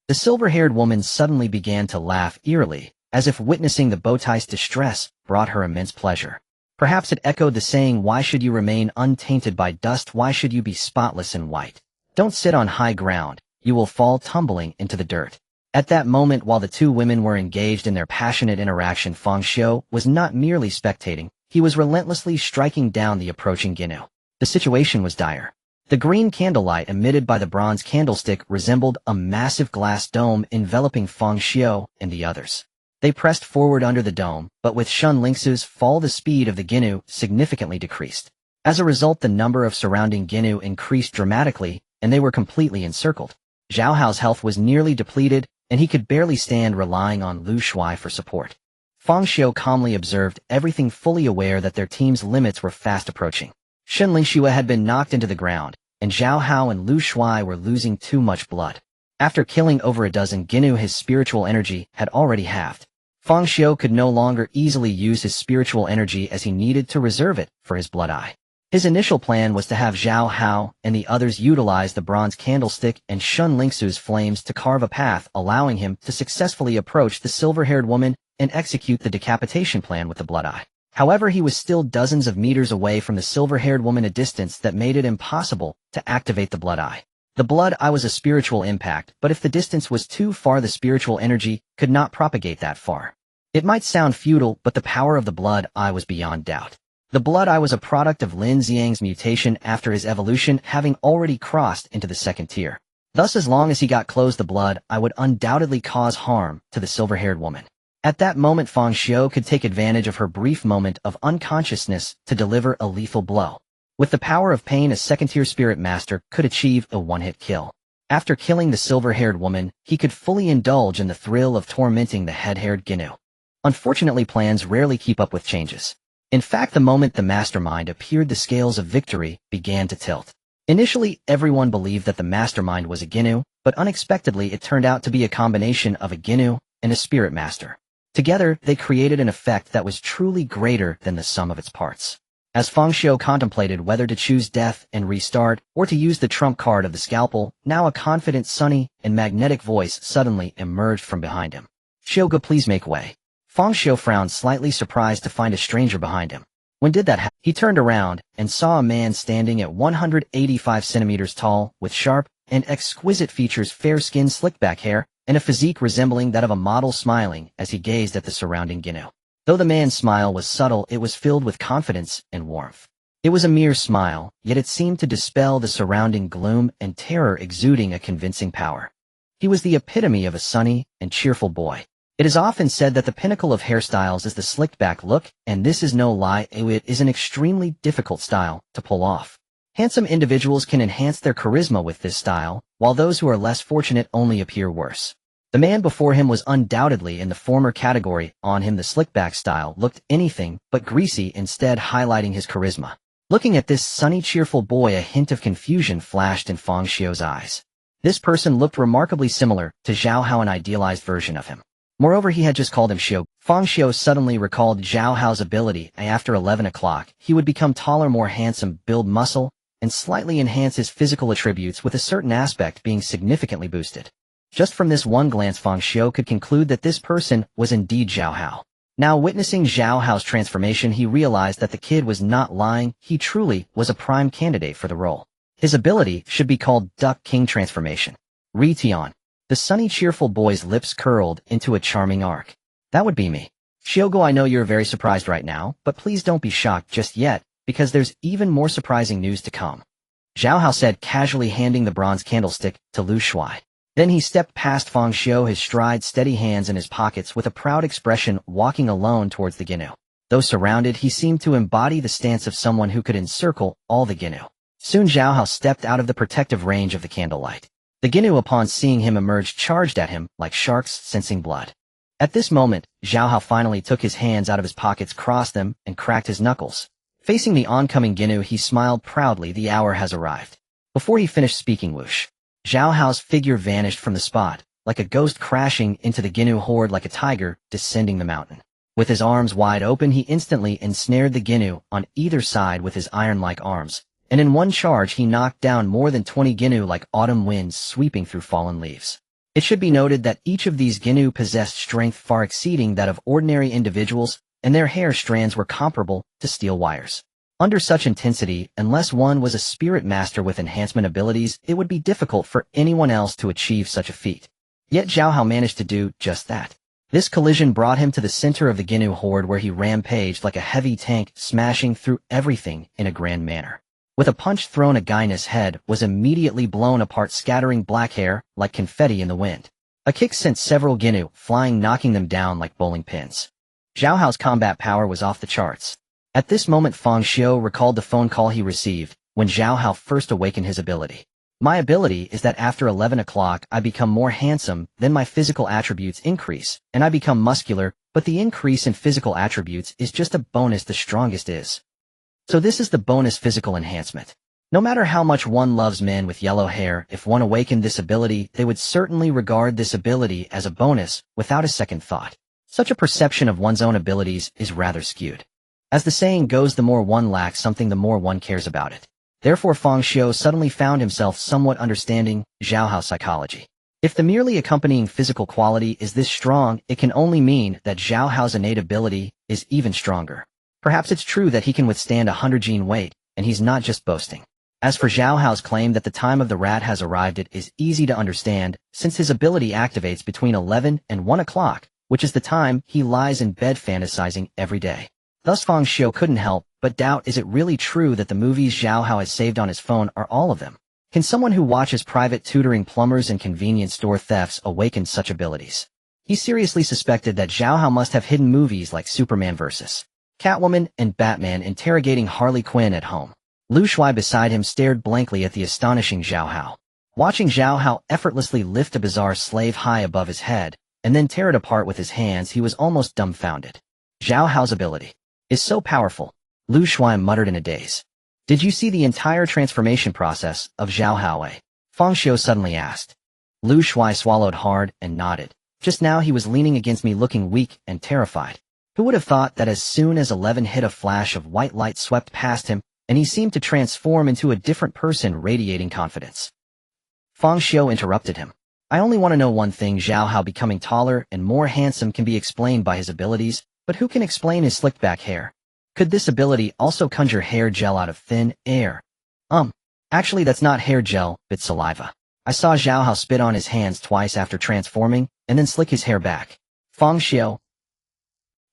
The silver-haired woman suddenly began to laugh eerily, as if witnessing the bowtie's distress brought her immense pleasure. Perhaps it echoed the saying, "Why should you remain untainted by dust? Why should you be spotless and white? Don't sit on high ground, you will fall tumbling into the dirt." At that moment, while the two women were engaged in their passionate interaction, Fang Xiu was not merely spectating, he was relentlessly striking down the approaching Ginu. The situation was dire. The green candlelight emitted by the bronze candlestick resembled a massive glass dome enveloping Fang Xiu and the others. They pressed forward under the dome, but with Shen Lingsu's fall, the speed of the Ginu significantly decreased. As a result, the number of surrounding Ginu increased dramatically, and they were completely encircled. Zhao Hao's health was nearly depleted, and he could barely stand, relying on Lu Shuai for support. Fang Xiu calmly observed everything, fully aware that their team's limits were fast approaching. Shen Lingxiu had been knocked into the ground, and Zhao Hao and Lu Shuai were losing too much blood. After killing over a dozen Ginu, his spiritual energy had already halved. Fang Xiu could no longer easily use his spiritual energy, as he needed to reserve it for his blood eye. His initial plan was to have Zhao Hao and the others utilize the bronze candlestick and Shen Lingsu's flames to carve a path, allowing him to successfully approach the silver-haired woman and execute the decapitation plan with the blood eye. However, he was still dozens of meters away from the silver-haired woman, a distance that made it impossible to activate the blood eye. The blood eye was a spiritual impact, but if the distance was too far, the spiritual energy could not propagate that far. It might sound futile, but the power of the blood eye was beyond doubt. The blood eye was a product of Lin Xiang's mutation after his evolution, having already crossed into the second tier. Thus, as long as he got close, the blood eye would undoubtedly cause harm to the silver-haired woman. At that moment, Fang Xiu could take advantage of her brief moment of unconsciousness to deliver a lethal blow. With the power of pain, a second-tier spirit master could achieve a one-hit kill. After killing the silver-haired woman, he could fully indulge in the thrill of tormenting the head-haired Ginu. Unfortunately, plans rarely keep up with changes. In fact, the moment the mastermind appeared, the scales of victory began to tilt. Initially, everyone believed that the mastermind was a Ginu, but unexpectedly it turned out to be a combination of a Ginu and a spirit master. Together, they created an effect that was truly greater than the sum of its parts. As Fang Xiu contemplated whether to choose death and restart, or to use the trump card of the scalpel, now a confident, sunny, and magnetic voice suddenly emerged from behind him. "Xiuge, please make way." Fang Xiu frowned, slightly surprised to find a stranger behind him. When did that happen? He turned around and saw a man standing at 185 centimeters tall, with sharp and exquisite features, fair skin, slick back hair, and a physique resembling that of a model, smiling as he gazed at the surrounding Ginu. Though the man's smile was subtle, it was filled with confidence and warmth. It was a mere smile, yet it seemed to dispel the surrounding gloom and terror, exuding a convincing power. He was the epitome of a sunny and cheerful boy. It is often said that the pinnacle of hairstyles is the slicked back look, and this is no lie, it is an extremely difficult style to pull off. Handsome individuals can enhance their charisma with this style, while those who are less fortunate only appear worse. The man before him was undoubtedly in the former category. On him the slick-back style looked anything but greasy, instead highlighting his charisma. Looking at this sunny, cheerful boy, a hint of confusion flashed in Fang Xiu's eyes. This person looked remarkably similar to Zhao Hao, an idealized version of him. Moreover, he had just called him Xiu. Fang Xiu suddenly recalled Zhao Hao's ability. After 11 o'clock, he would become taller, more handsome, build muscle, and slightly enhance his physical attributes, with a certain aspect being significantly boosted. Just from this one glance, Fang Xiu could conclude that this person was indeed Zhao Hao. Now, witnessing Zhao Hao's transformation, he realized that the kid was not lying. He truly was a prime candidate for the role. His ability should be called Duck King Transformation. Re-Tian. The sunny, cheerful boy's lips curled into a charming arc. That would be me. Xiugo, I know you're very surprised right now, but please don't be shocked just yet, because there's even more surprising news to come. Zhao Hao said, casually handing the bronze candlestick to Lu Shuai. Then he stepped past Fang Xiu, his stride, steady hands in his pockets, with a proud expression, walking alone towards the Ginu. Though surrounded, he seemed to embody the stance of someone who could encircle all the Ginu. Soon Zhao Hao stepped out of the protective range of the candlelight. The Ginu, upon seeing him emerge, charged at him like sharks sensing blood. At this moment, Zhao Hao finally took his hands out of his pockets, crossed them, and cracked his knuckles. Facing the oncoming Ginu, he smiled proudly. The hour has arrived. Before he finished speaking, whoosh, Zhao Hao's figure vanished from the spot, like a ghost crashing into the Ginu horde, like a tiger descending the mountain. With his arms wide open, he instantly ensnared the Ginu on either side with his iron-like arms, and in one charge he knocked down more than 20 Ginu like autumn winds sweeping through fallen leaves. It should be noted that each of these Ginu possessed strength far exceeding that of ordinary individuals, and their hair strands were comparable to steel wires. Under such intensity, unless one was a spirit master with enhancement abilities, it would be difficult for anyone else to achieve such a feat. Yet Zhao Hao managed to do just that. This collision brought him to the center of the Ginu horde, where he rampaged like a heavy tank, smashing through everything in a grand manner. With a punch thrown, a Gaius' head was immediately blown apart, scattering black hair like confetti in the wind. A kick sent several Ginu flying, knocking them down like bowling pins. Zhao Hao's combat power was off the charts. At this moment, Fang Xiu recalled the phone call he received when Zhao Hao first awakened his ability. My ability is that after 11 o'clock I become more handsome, then my physical attributes increase, and I become muscular, but the increase in physical attributes is just a bonus, the strongest is. So this is the bonus physical enhancement. No matter how much one loves men with yellow hair, if one awakened this ability, they would certainly regard this ability as a bonus without a second thought. Such a perception of one's own abilities is rather skewed. As the saying goes, the more one lacks something, the more one cares about it. Therefore, Fang Xiu suddenly found himself somewhat understanding Zhao Hao's psychology. If the merely accompanying physical quality is this strong, it can only mean that Zhao Hao's innate ability is even stronger. Perhaps it's true that he can withstand 100 gene weight, and he's not just boasting. As for Zhao Hao's claim that the time of the rat has arrived, it is easy to understand, since his ability activates between 11 and 1 o'clock, which is the time he lies in bed fantasizing every day. Thus Fang Xiu couldn't help but doubt, is it really true that the movies Zhao Hao has saved on his phone are all of them? Can someone who watches private tutoring plumbers and convenience store thefts awaken such abilities? He seriously suspected that Zhao Hao must have hidden movies like Superman vs. Catwoman and Batman interrogating Harley Quinn at home. Lu Shuai beside him stared blankly at the astonishing Zhao Hao. Watching Zhao Hao effortlessly lift a bizarre slave high above his head, and then tear it apart with his hands, he was almost dumbfounded. Zhao Hao's ability is so powerful, Lu Shuai muttered in a daze. Did you see the entire transformation process of Zhao Hao? Fang Xiu suddenly asked. Lu Shuai swallowed hard and nodded. Just now he was leaning against me, looking weak and terrified. Who would have thought that as soon as 11 hit, a flash of white light swept past him, and he seemed to transform into a different person, radiating confidence. Fang Xiu interrupted him. I only want to know one thing. Zhao Hao becoming taller and more handsome can be explained by his abilities, but who can explain his slicked back hair? Could this ability also conjure hair gel out of thin air? Actually that's not hair gel, but saliva. I saw Zhao Hao spit on his hands twice after transforming, and then slick his hair back. Fang Xiu.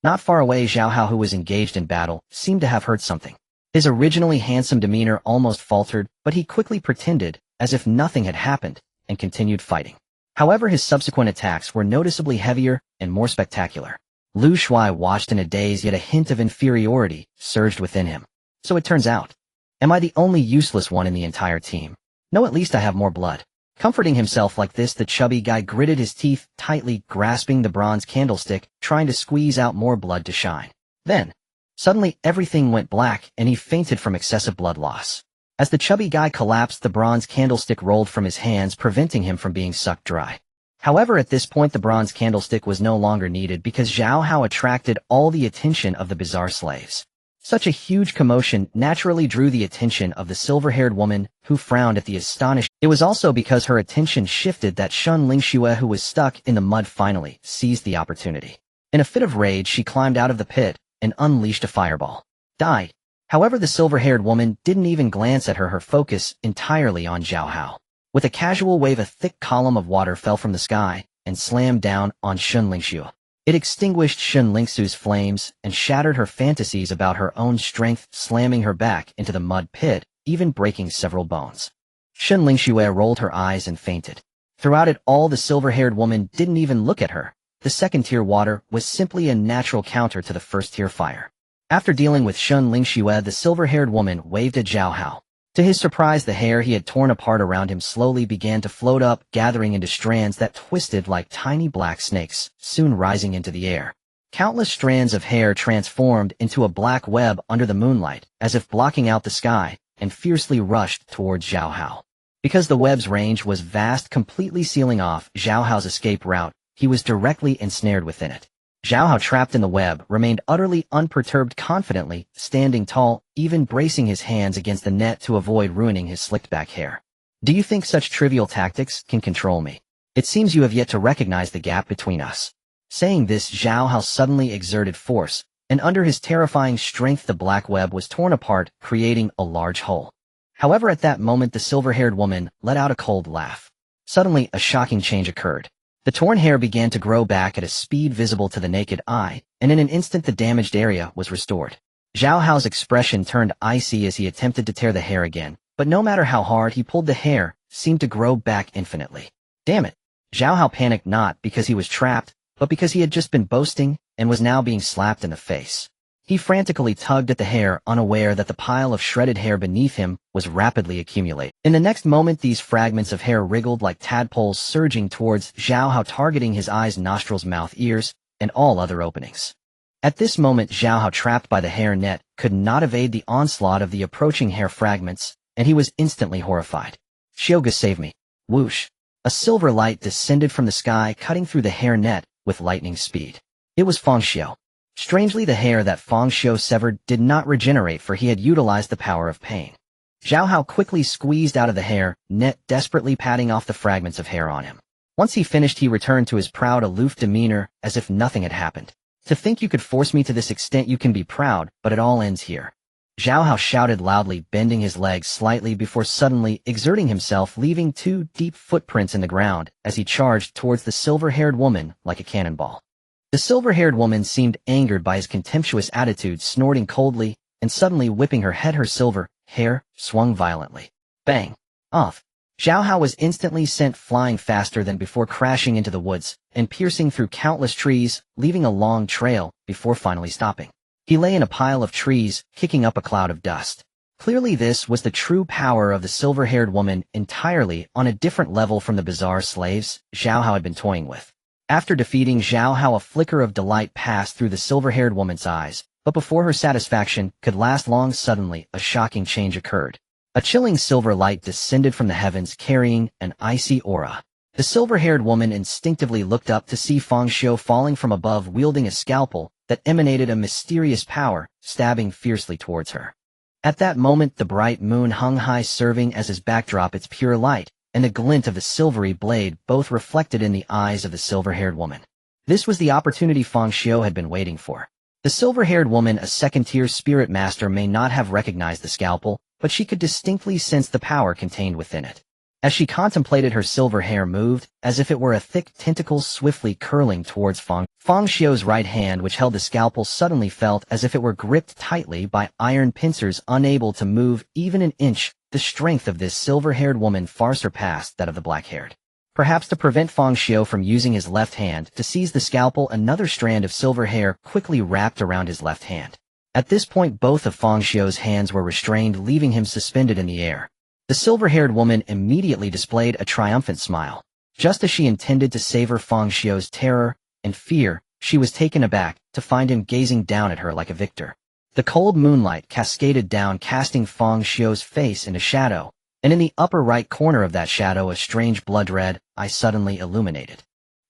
Not far away, Zhao Hao, who was engaged in battle, seemed to have heard something. His originally handsome demeanor almost faltered, but he quickly pretended as if nothing had happened, and continued fighting. However, his subsequent attacks were noticeably heavier and more spectacular. Lu Shuai watched in a daze, yet a hint of inferiority surged within him. So it turns out. Am I the only useless one in the entire team? No, at least I have more blood. Comforting himself like this, the chubby guy gritted his teeth, tightly grasping the bronze candlestick, trying to squeeze out more blood to shine. Then, suddenly everything went black and he fainted from excessive blood loss. As the chubby guy collapsed, the bronze candlestick rolled from his hands, preventing him from being sucked dry. However, at this point the bronze candlestick was no longer needed because Zhao Hao attracted all the attention of the bizarre slaves. Such a huge commotion naturally drew the attention of the silver-haired woman, who frowned at the astonished. It was also because her attention shifted that Shun Lingxue, who was stuck in the mud, finally seized the opportunity. In a fit of rage, she climbed out of the pit and unleashed a fireball. Die. However, the silver-haired woman didn't even glance at her focus entirely on Zhao Hao. With a casual wave, a thick column of water fell from the sky and slammed down on Shun Lingxue. It extinguished Shun Lingxue's flames and shattered her fantasies about her own strength, slamming her back into the mud pit, even breaking several bones. Shun Lingxue rolled her eyes and fainted. Throughout it all, the silver-haired woman didn't even look at her. The second-tier water was simply a natural counter to the first-tier fire. After dealing with Shun Lingxue, the silver-haired woman waved at Zhao Hao. To his surprise, the hair he had torn apart around him slowly began to float up, gathering into strands that twisted like tiny black snakes, soon rising into the air. Countless strands of hair transformed into a black web under the moonlight, as if blocking out the sky, and fiercely rushed towards Zhao Hao. Because the web's range was vast, completely sealing off Zhao Hao's escape route, he was directly ensnared within it. Zhao Hao, trapped in the web, remained utterly unperturbed, confidently standing tall, even bracing his hands against the net to avoid ruining his slicked-back hair. Do you think such trivial tactics can control me? It seems you have yet to recognize the gap between us. Saying this, Zhao Hao suddenly exerted force, and under his terrifying strength the black web was torn apart, creating a large hole. However, at that moment the silver-haired woman let out a cold laugh. Suddenly, a shocking change occurred. The torn hair began to grow back at a speed visible to the naked eye, and in an instant the damaged area was restored. Zhao Hao's expression turned icy as he attempted to tear the hair again, but no matter how hard he pulled, the hair seemed to grow back infinitely. Damn it! Zhao Hao panicked, not because he was trapped, but because he had just been boasting and was now being slapped in the face. He frantically tugged at the hair, unaware that the pile of shredded hair beneath him was rapidly accumulating. In the next moment, these fragments of hair wriggled like tadpoles, surging towards Zhao Hao, targeting his eyes, nostrils, mouth, ears, and all other openings. At this moment, Zhao Hao, trapped by the hair net, could not evade the onslaught of the approaching hair fragments, and he was instantly horrified. Xiuge, save me. Whoosh! A silver light descended from the sky, cutting through the hair net with lightning speed. It was Fang Xiu. Strangely, the hair that Fang Xiu severed did not regenerate, for he had utilized the power of pain. Zhao Hao quickly squeezed out of the hair net, desperately patting off the fragments of hair on him. Once he finished, he returned to his proud, aloof demeanor, as if nothing had happened. To think you could force me to this extent, you can be proud, but it all ends here. Zhao Hao shouted loudly, bending his legs slightly before suddenly exerting himself, leaving 2 deep footprints in the ground as he charged towards the silver-haired woman like a cannonball. The silver-haired woman seemed angered by his contemptuous attitude, snorting coldly, and suddenly whipping her head. Her silver hair swung violently. Bang! Off! Zhao Hao was instantly sent flying faster than before, crashing into the woods and piercing through countless trees, leaving a long trail before finally stopping. He lay in a pile of trees, kicking up a cloud of dust. Clearly this was the true power of the silver-haired woman, entirely on a different level from the bizarre slaves Zhao Hao had been toying with. After defeating Zhao Hao, a flicker of delight passed through the silver-haired woman's eyes, but before her satisfaction could last long, suddenly a shocking change occurred. A chilling silver light descended from the heavens, carrying an icy aura. The silver-haired woman instinctively looked up to see Fang Xiu falling from above, wielding a scalpel that emanated a mysterious power, stabbing fiercely towards her. At that moment, the bright moon hung high, serving as his backdrop, its pure light and the glint of the silvery blade both reflected in the eyes of the silver-haired woman. This was the opportunity Fang Xiu had been waiting for. The silver-haired woman, a second-tier spirit master, may not have recognized the scalpel, but she could distinctly sense the power contained within it. As she contemplated, her silver hair moved, as if it were a thick tentacle swiftly curling towards Fang Xiu's right hand, which held the scalpel, suddenly felt as if it were gripped tightly by iron pincers, unable to move even an inch. The strength of this silver-haired woman far surpassed that of the black-haired. Perhaps to prevent Fang Xiu from using his left hand to seize the scalpel, another strand of silver hair quickly wrapped around his left hand. At this point, both of Fang Xiu's hands were restrained, leaving him suspended in the air. The silver-haired woman immediately displayed a triumphant smile. Just as she intended to savor Fang Xiu's terror and fear, she was taken aback to find him gazing down at her like a victor. The cold moonlight cascaded down, casting Fang Xiu's face into shadow, and in the upper right corner of that shadow a strange blood-red eye suddenly illuminated.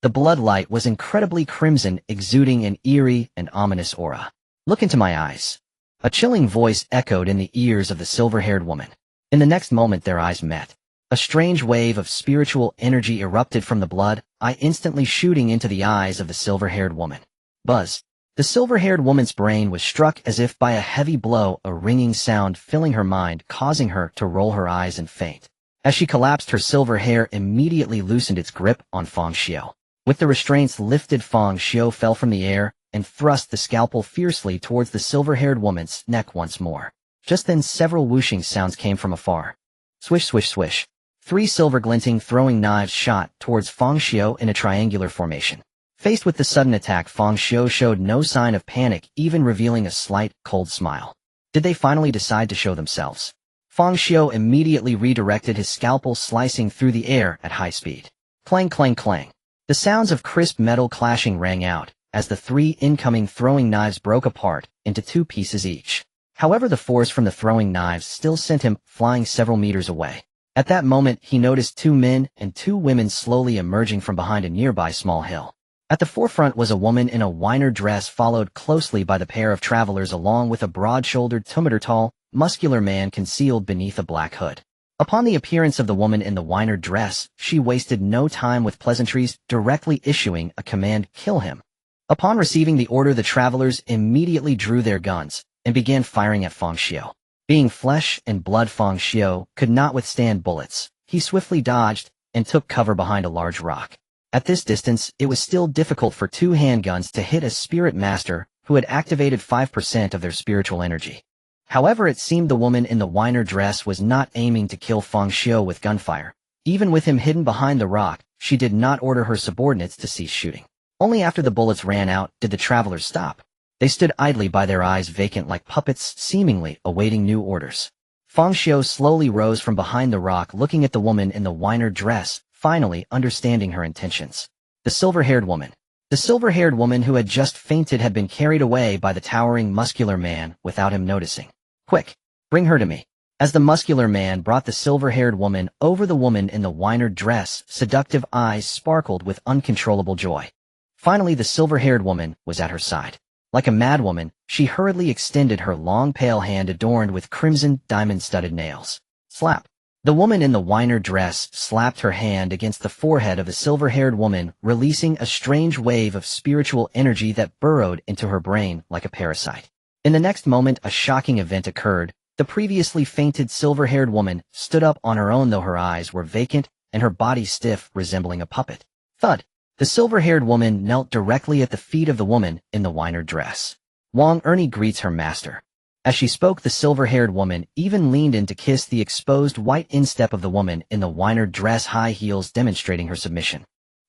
The bloodlight was incredibly crimson, exuding an eerie and ominous aura. "Look into my eyes." A chilling voice echoed in the ears of the silver-haired woman. In the next moment their eyes met. A strange wave of spiritual energy erupted from the blood eye, instantly shooting into the eyes of the silver-haired woman. Buzz. The silver-haired woman's brain was struck as if by a heavy blow, a ringing sound filling her mind, causing her to roll her eyes and faint. As she collapsed, her silver hair immediately loosened its grip on Fang Xiu. With the restraints lifted, Fang Xiu fell from the air and thrust the scalpel fiercely towards the silver-haired woman's neck once more. Just then several whooshing sounds came from afar. Swish, swish, swish. 3 silver-glinting throwing knives shot towards Fang Xiu in a triangular formation. Faced with the sudden attack, Fang Xiu showed no sign of panic, even revealing a slight, cold smile. Did they finally decide to show themselves? Fang Xiu immediately redirected his scalpel, slicing through the air at high speed. Clang, clang, clang. The sounds of crisp metal clashing rang out as the 3 incoming throwing knives broke apart into 2 pieces each. However, the force from the throwing knives still sent him flying several meters away. At that moment, he noticed 2 men and 2 women slowly emerging from behind a nearby small hill. At the forefront was a woman in a weiner dress, followed closely by the pair of travelers, along with a broad-shouldered, 2-meter-tall, muscular man concealed beneath a black hood. Upon the appearance of the woman in the weiner dress, she wasted no time with pleasantries, directly issuing a command: "Kill him." Upon receiving the order, the travelers immediately drew their guns and began firing at Fang Xiu. Being flesh and blood, Fang Xiu could not withstand bullets. He swiftly dodged and took cover behind a large rock. At this distance, it was still difficult for 2 handguns to hit a spirit master who had activated 5% of their spiritual energy. However, it seemed the woman in the weiner dress was not aiming to kill Fang Xiu with gunfire. Even with him hidden behind the rock, she did not order her subordinates to cease shooting. Only after the bullets ran out did the travelers stop. They stood idly by, their eyes vacant like puppets, seemingly awaiting new orders. Fang Xiu slowly rose from behind the rock, looking at the woman in the weiner dress, finally understanding her intentions. The silver-haired woman. The silver-haired woman who had just fainted had been carried away by the towering muscular man without him noticing. "Quick, bring her to me." As the muscular man brought the silver-haired woman over, the woman in the weiner dress, seductive eyes sparkled with uncontrollable joy. Finally, the silver-haired woman was at her side. Like a madwoman, she hurriedly extended her long pale hand adorned with crimson diamond-studded nails. Slap. The woman in the weiner dress slapped her hand against the forehead of the silver-haired woman, releasing a strange wave of spiritual energy that burrowed into her brain like a parasite. In the next moment, a shocking event occurred. The previously fainted silver-haired woman stood up on her own, though her eyes were vacant and her body stiff, resembling a puppet. Thud. The silver-haired woman knelt directly at the feet of the woman in the weiner dress. "Wang Ernie greets her master." As she spoke, the silver-haired woman even leaned in to kiss the exposed white instep of the woman in the weiner dress, high heels demonstrating her submission.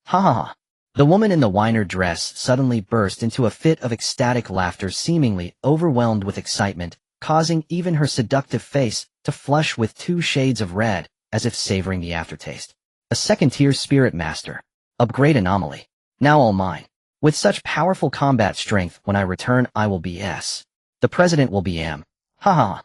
Ha ha ha. The woman in the weiner dress suddenly burst into a fit of ecstatic laughter, seemingly overwhelmed with excitement, causing even her seductive face to flush with 2 shades of red, as if savoring the aftertaste. A second-tier spirit master. Upgrade anomaly. Now all mine. With such powerful combat strength, when I return I will be S. The president will be M. Ha ha.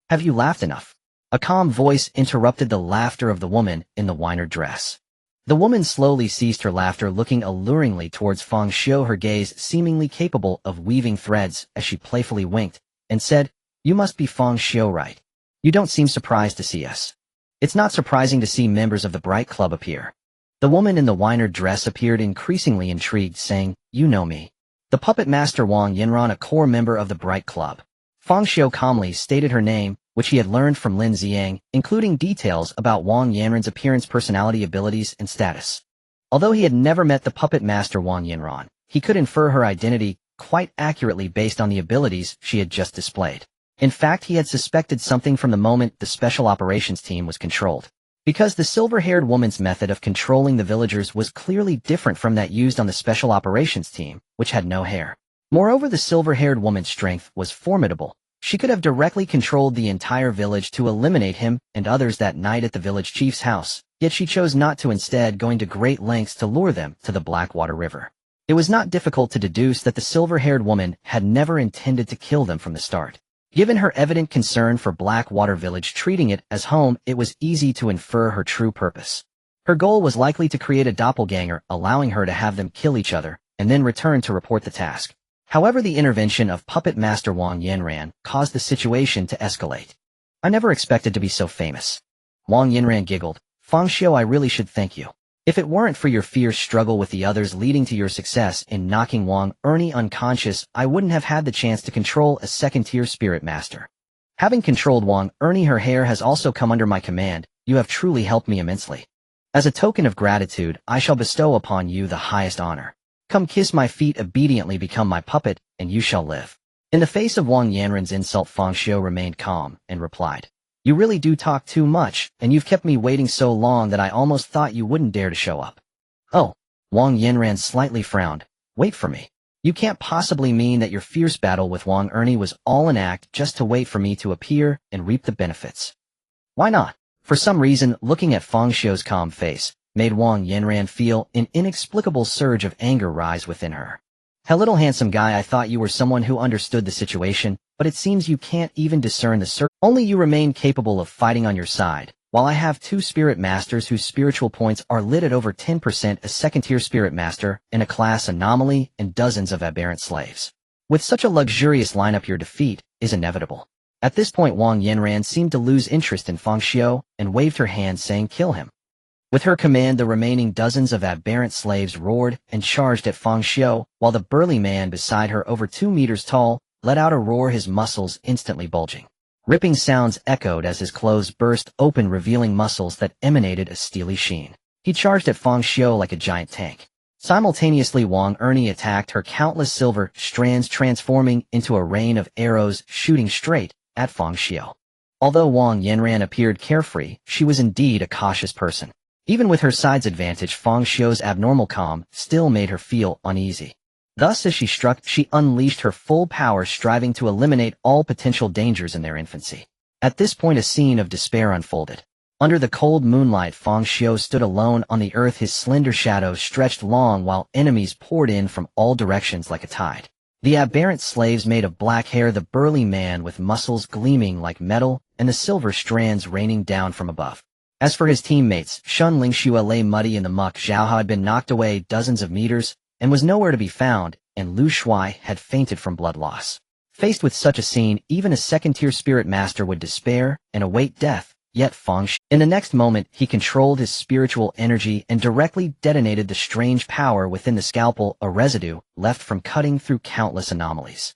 Have you laughed enough? A calm voice interrupted the laughter of the woman in the weiner dress. The woman slowly ceased her laughter, looking alluringly towards Fang Xiu, her gaze seemingly capable of weaving threads as she playfully winked, and said, "You must be Fang Xiu, right? You don't seem surprised to see us." "It's not surprising to see members of the Bright Club appear." The woman in the weiner dress appeared increasingly intrigued, saying, "You know me. The puppet master Wang Yanran, a core member of the Bright Club." Fang Xiu calmly stated her name, which he had learned from Lin Xiang, including details about Wang Yanran's appearance, personality, abilities, and status. Although he had never met the puppet master Wang Yanran, he could infer her identity quite accurately based on the abilities she had just displayed. In fact, he had suspected something from the moment the special operations team was controlled. Because the silver-haired woman's method of controlling the villagers was clearly different from that used on the special operations team, which had no hair. Moreover, the silver-haired woman's strength was formidable. She could have directly controlled the entire village to eliminate him and others that night at the village chief's house, yet she chose not to, instead going to great lengths to lure them to the Blackwater River. It was not difficult to deduce that the silver-haired woman had never intended to kill them from the start. Given her evident concern for Blackwater Village, treating it as home, it was easy to infer her true purpose. Her goal was likely to create a doppelganger, allowing her to have them kill each other, and then return to report the task. However, the intervention of Puppet Master Wang Yanran caused the situation to escalate. I never expected to be so famous. Wang Yanran giggled. Fang Xiu, I really should thank you. If it weren't for your fierce struggle with the others leading to your success in knocking Wang Ernie unconscious, I wouldn't have had the chance to control a second-tier spirit master. Having controlled Wang Ernie, her hair has also come under my command. You have truly helped me immensely. As a token of gratitude, I shall bestow upon you the highest honor. Come kiss my feet, obediently become my puppet, and you shall live. In the face of Wang Yanran's insult, Fang Xiu remained calm and replied, You really do talk too much, and you've kept me waiting so long that I almost thought you wouldn't dare to show up. Oh, Wang Yanran slightly frowned. Wait for me. You can't possibly mean that your fierce battle with Wang Ernie was all an act just to wait for me to appear and reap the benefits. Why not? For some reason, looking at Fang Xiu's calm face made Wang Yanran feel an inexplicable surge of anger rise within her. Hey, little handsome guy, I thought you were someone who understood the situation, but it seems you can't even discern the only you remain capable of fighting on your side, while I have two spirit masters whose spiritual points are lit at over 10%, a second-tier spirit master, and a class anomaly, and dozens of aberrant slaves. With such a luxurious lineup, your defeat is inevitable. At this point, Wang Yanran seemed to lose interest in Fang Xiu and waved her hand saying, Kill him. With her command, the remaining dozens of aberrant slaves roared and charged at Fang Xiu, while the burly man beside her, over 2 meters tall, let out a roar, his muscles instantly bulging. Ripping sounds echoed as his clothes burst open, revealing muscles that emanated a steely sheen. He charged at Fang Xiu like a giant tank. Simultaneously, Wang Ernie attacked her, countless silver strands transforming into a rain of arrows shooting straight at Fang Xiu. Although Wang Yanran appeared carefree, she was indeed a cautious person. Even with her side's advantage, Fang Xiu's abnormal calm still made her feel uneasy. Thus, as she struck, she unleashed her full power, striving to eliminate all potential dangers in their infancy. At this point, a scene of despair unfolded. Under the cold moonlight, Fang Xiu stood alone on the earth, his slender shadow stretched long while enemies poured in from all directions like a tide. The aberrant slaves made of black hair, the burly man with muscles gleaming like metal, and the silver strands raining down from above. As for his teammates, Shun Lingxue lay muddy in the muck. Zhao had been knocked away dozens of meters and was nowhere to be found, and Lu Shuai had fainted from blood loss. Faced with such a scene, even a second-tier spirit master would despair and await death, yet Fang Xiu. In the next moment, he controlled his spiritual energy and directly detonated the strange power within the scalpel, a residue left from cutting through countless anomalies.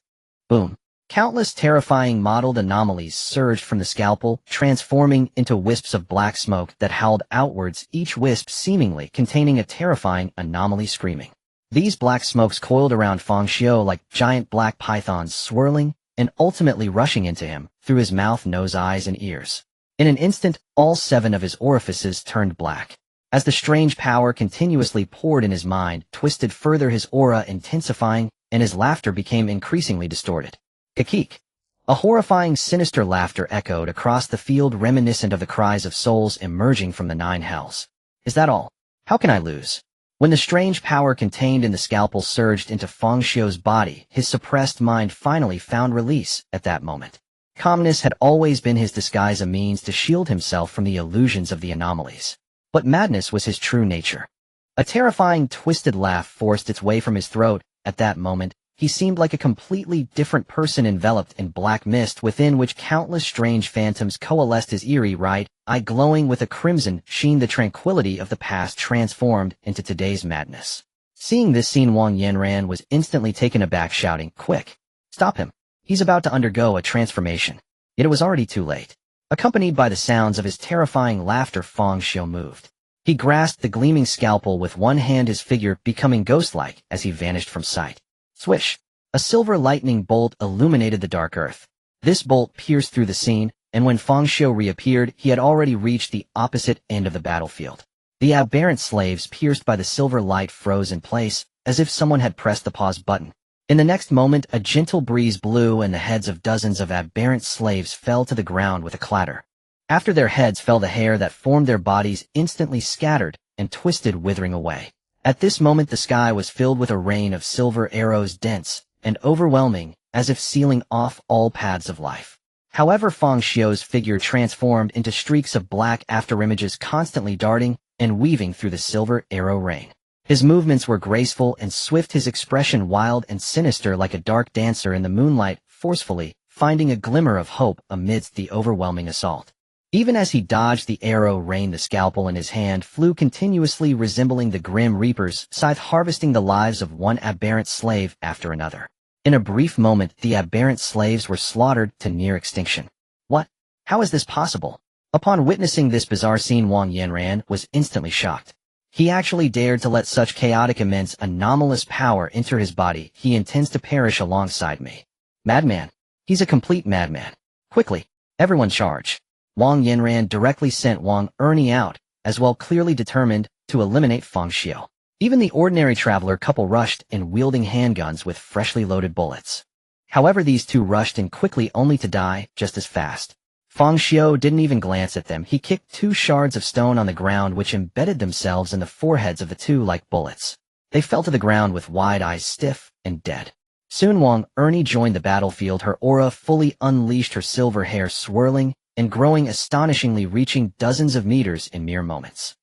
Boom. Countless terrifying mottled anomalies surged from the scalpel, transforming into wisps of black smoke that howled outwards, each wisp seemingly containing a terrifying anomaly screaming. These black smokes coiled around Fang Xiu like giant black pythons, swirling and ultimately rushing into him through his mouth, nose, eyes, and ears. In an instant, all 7 of his orifices turned black. As the strange power continuously poured in his mind, twisted further, his aura intensifying, and his laughter became increasingly distorted. Kikik. A horrifying, sinister laughter echoed across the field, reminiscent of the cries of souls emerging from the 9 hells. Is that all? How can I lose? When the strange power contained in the scalpel surged into Fang Xiu's body, his suppressed mind finally found release at that moment. Calmness had always been his disguise, a means to shield himself from the illusions of the anomalies. But madness was his true nature. A terrifying, twisted laugh forced its way from his throat. At that moment, he seemed like a completely different person, enveloped in black mist within which countless strange phantoms coalesced, his eerie right eye glowing with a crimson sheen. The tranquility of the past transformed into today's madness. Seeing this scene, Wang Yanran was instantly taken aback, shouting, Quick! Stop him! He's about to undergo a transformation. Yet it was already too late. Accompanied by the sounds of his terrifying laughter, Fang Xiu moved. He grasped the gleaming scalpel with one hand, his figure becoming ghost-like as he vanished from sight. Swish! A silver lightning bolt illuminated the dark earth. This bolt pierced through the scene, and when Fang Xiu reappeared, he had already reached the opposite end of the battlefield. The aberrant slaves, pierced by the silver light, froze in place, as if someone had pressed the pause button. In the next moment, a gentle breeze blew and the heads of dozens of aberrant slaves fell to the ground with a clatter. After their heads fell, the hair that formed their bodies instantly scattered and twisted, withering away. At this moment, the sky was filled with a rain of silver arrows, dense and overwhelming, as if sealing off all paths of life. However, Fang Xiu's figure transformed into streaks of black afterimages, constantly darting and weaving through the silver arrow rain. His movements were graceful and swift, his expression wild and sinister, like a dark dancer in the moonlight, forcefully finding a glimmer of hope amidst the overwhelming assault. Even as he dodged the arrow rain, the scalpel in his hand flew continuously, resembling the grim reaper's scythe, harvesting the lives of one aberrant slave after another. In a brief moment, the aberrant slaves were slaughtered to near extinction. What? How is this possible? Upon witnessing this bizarre scene, Wang Yanran was instantly shocked. He actually dared to let such chaotic, immense, anomalous power enter his body. He intends to perish alongside me. Madman. He's a complete madman. Quickly, everyone charge. Wang Yanran directly sent Wang Ernie out, as well, clearly determined to eliminate Fang Xiu. Even the ordinary traveler couple rushed in, wielding handguns with freshly loaded bullets. However, these two rushed in quickly, only to die just as fast. Fang Xiu didn't even glance at them. He kicked two shards of stone on the ground, which embedded themselves in the foreheads of the two like bullets. They fell to the ground with wide eyes, stiff and dead. Soon Wang Ernie joined the battlefield, her aura fully unleashed, her silver hair swirling and growing astonishingly, reaching dozens of meters in mere moments.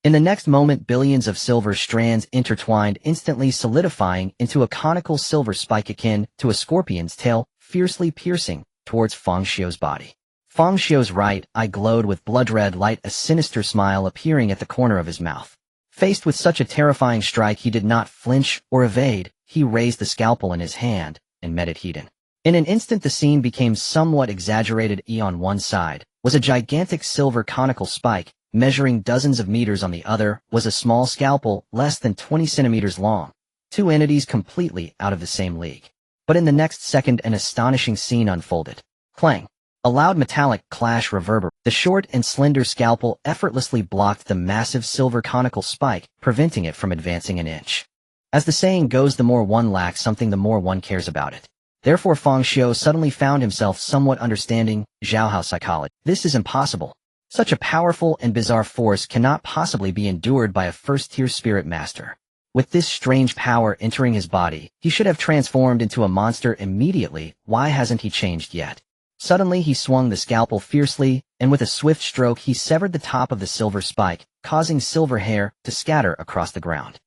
In the next moment, billions of silver strands intertwined, instantly solidifying into a conical silver spike akin to a scorpion's tail, fiercely piercing towards Fang Xiu's body. Fang Xiu's right eye glowed with blood-red light, a sinister smile appearing at the corner of his mouth. Faced with such a terrifying strike, he did not flinch or evade. He raised the scalpel in his hand and met it heat in. In an instant, the scene became somewhat exaggerated. On one side was a gigantic silver conical spike, measuring dozens of meters. On the other was a small scalpel, less than 20 centimeters long. Two entities completely out of the same league. But in the next second, an astonishing scene unfolded. Clang! A loud metallic clash reverberated. The short and slender scalpel effortlessly blocked the massive silver conical spike, preventing it from advancing an inch. As the saying goes, the more one lacks something, the more one cares about it. Therefore, Fang Xiu suddenly found himself somewhat understanding Zhaohao psychology. This is impossible. Such a powerful and bizarre force cannot possibly be endured by a first-tier spirit master. With this strange power entering his body, he should have transformed into a monster immediately. Why hasn't he changed yet? Suddenly, he swung the scalpel fiercely, and with a swift stroke, he severed the top of the silver spike, causing silver hair to scatter across the ground.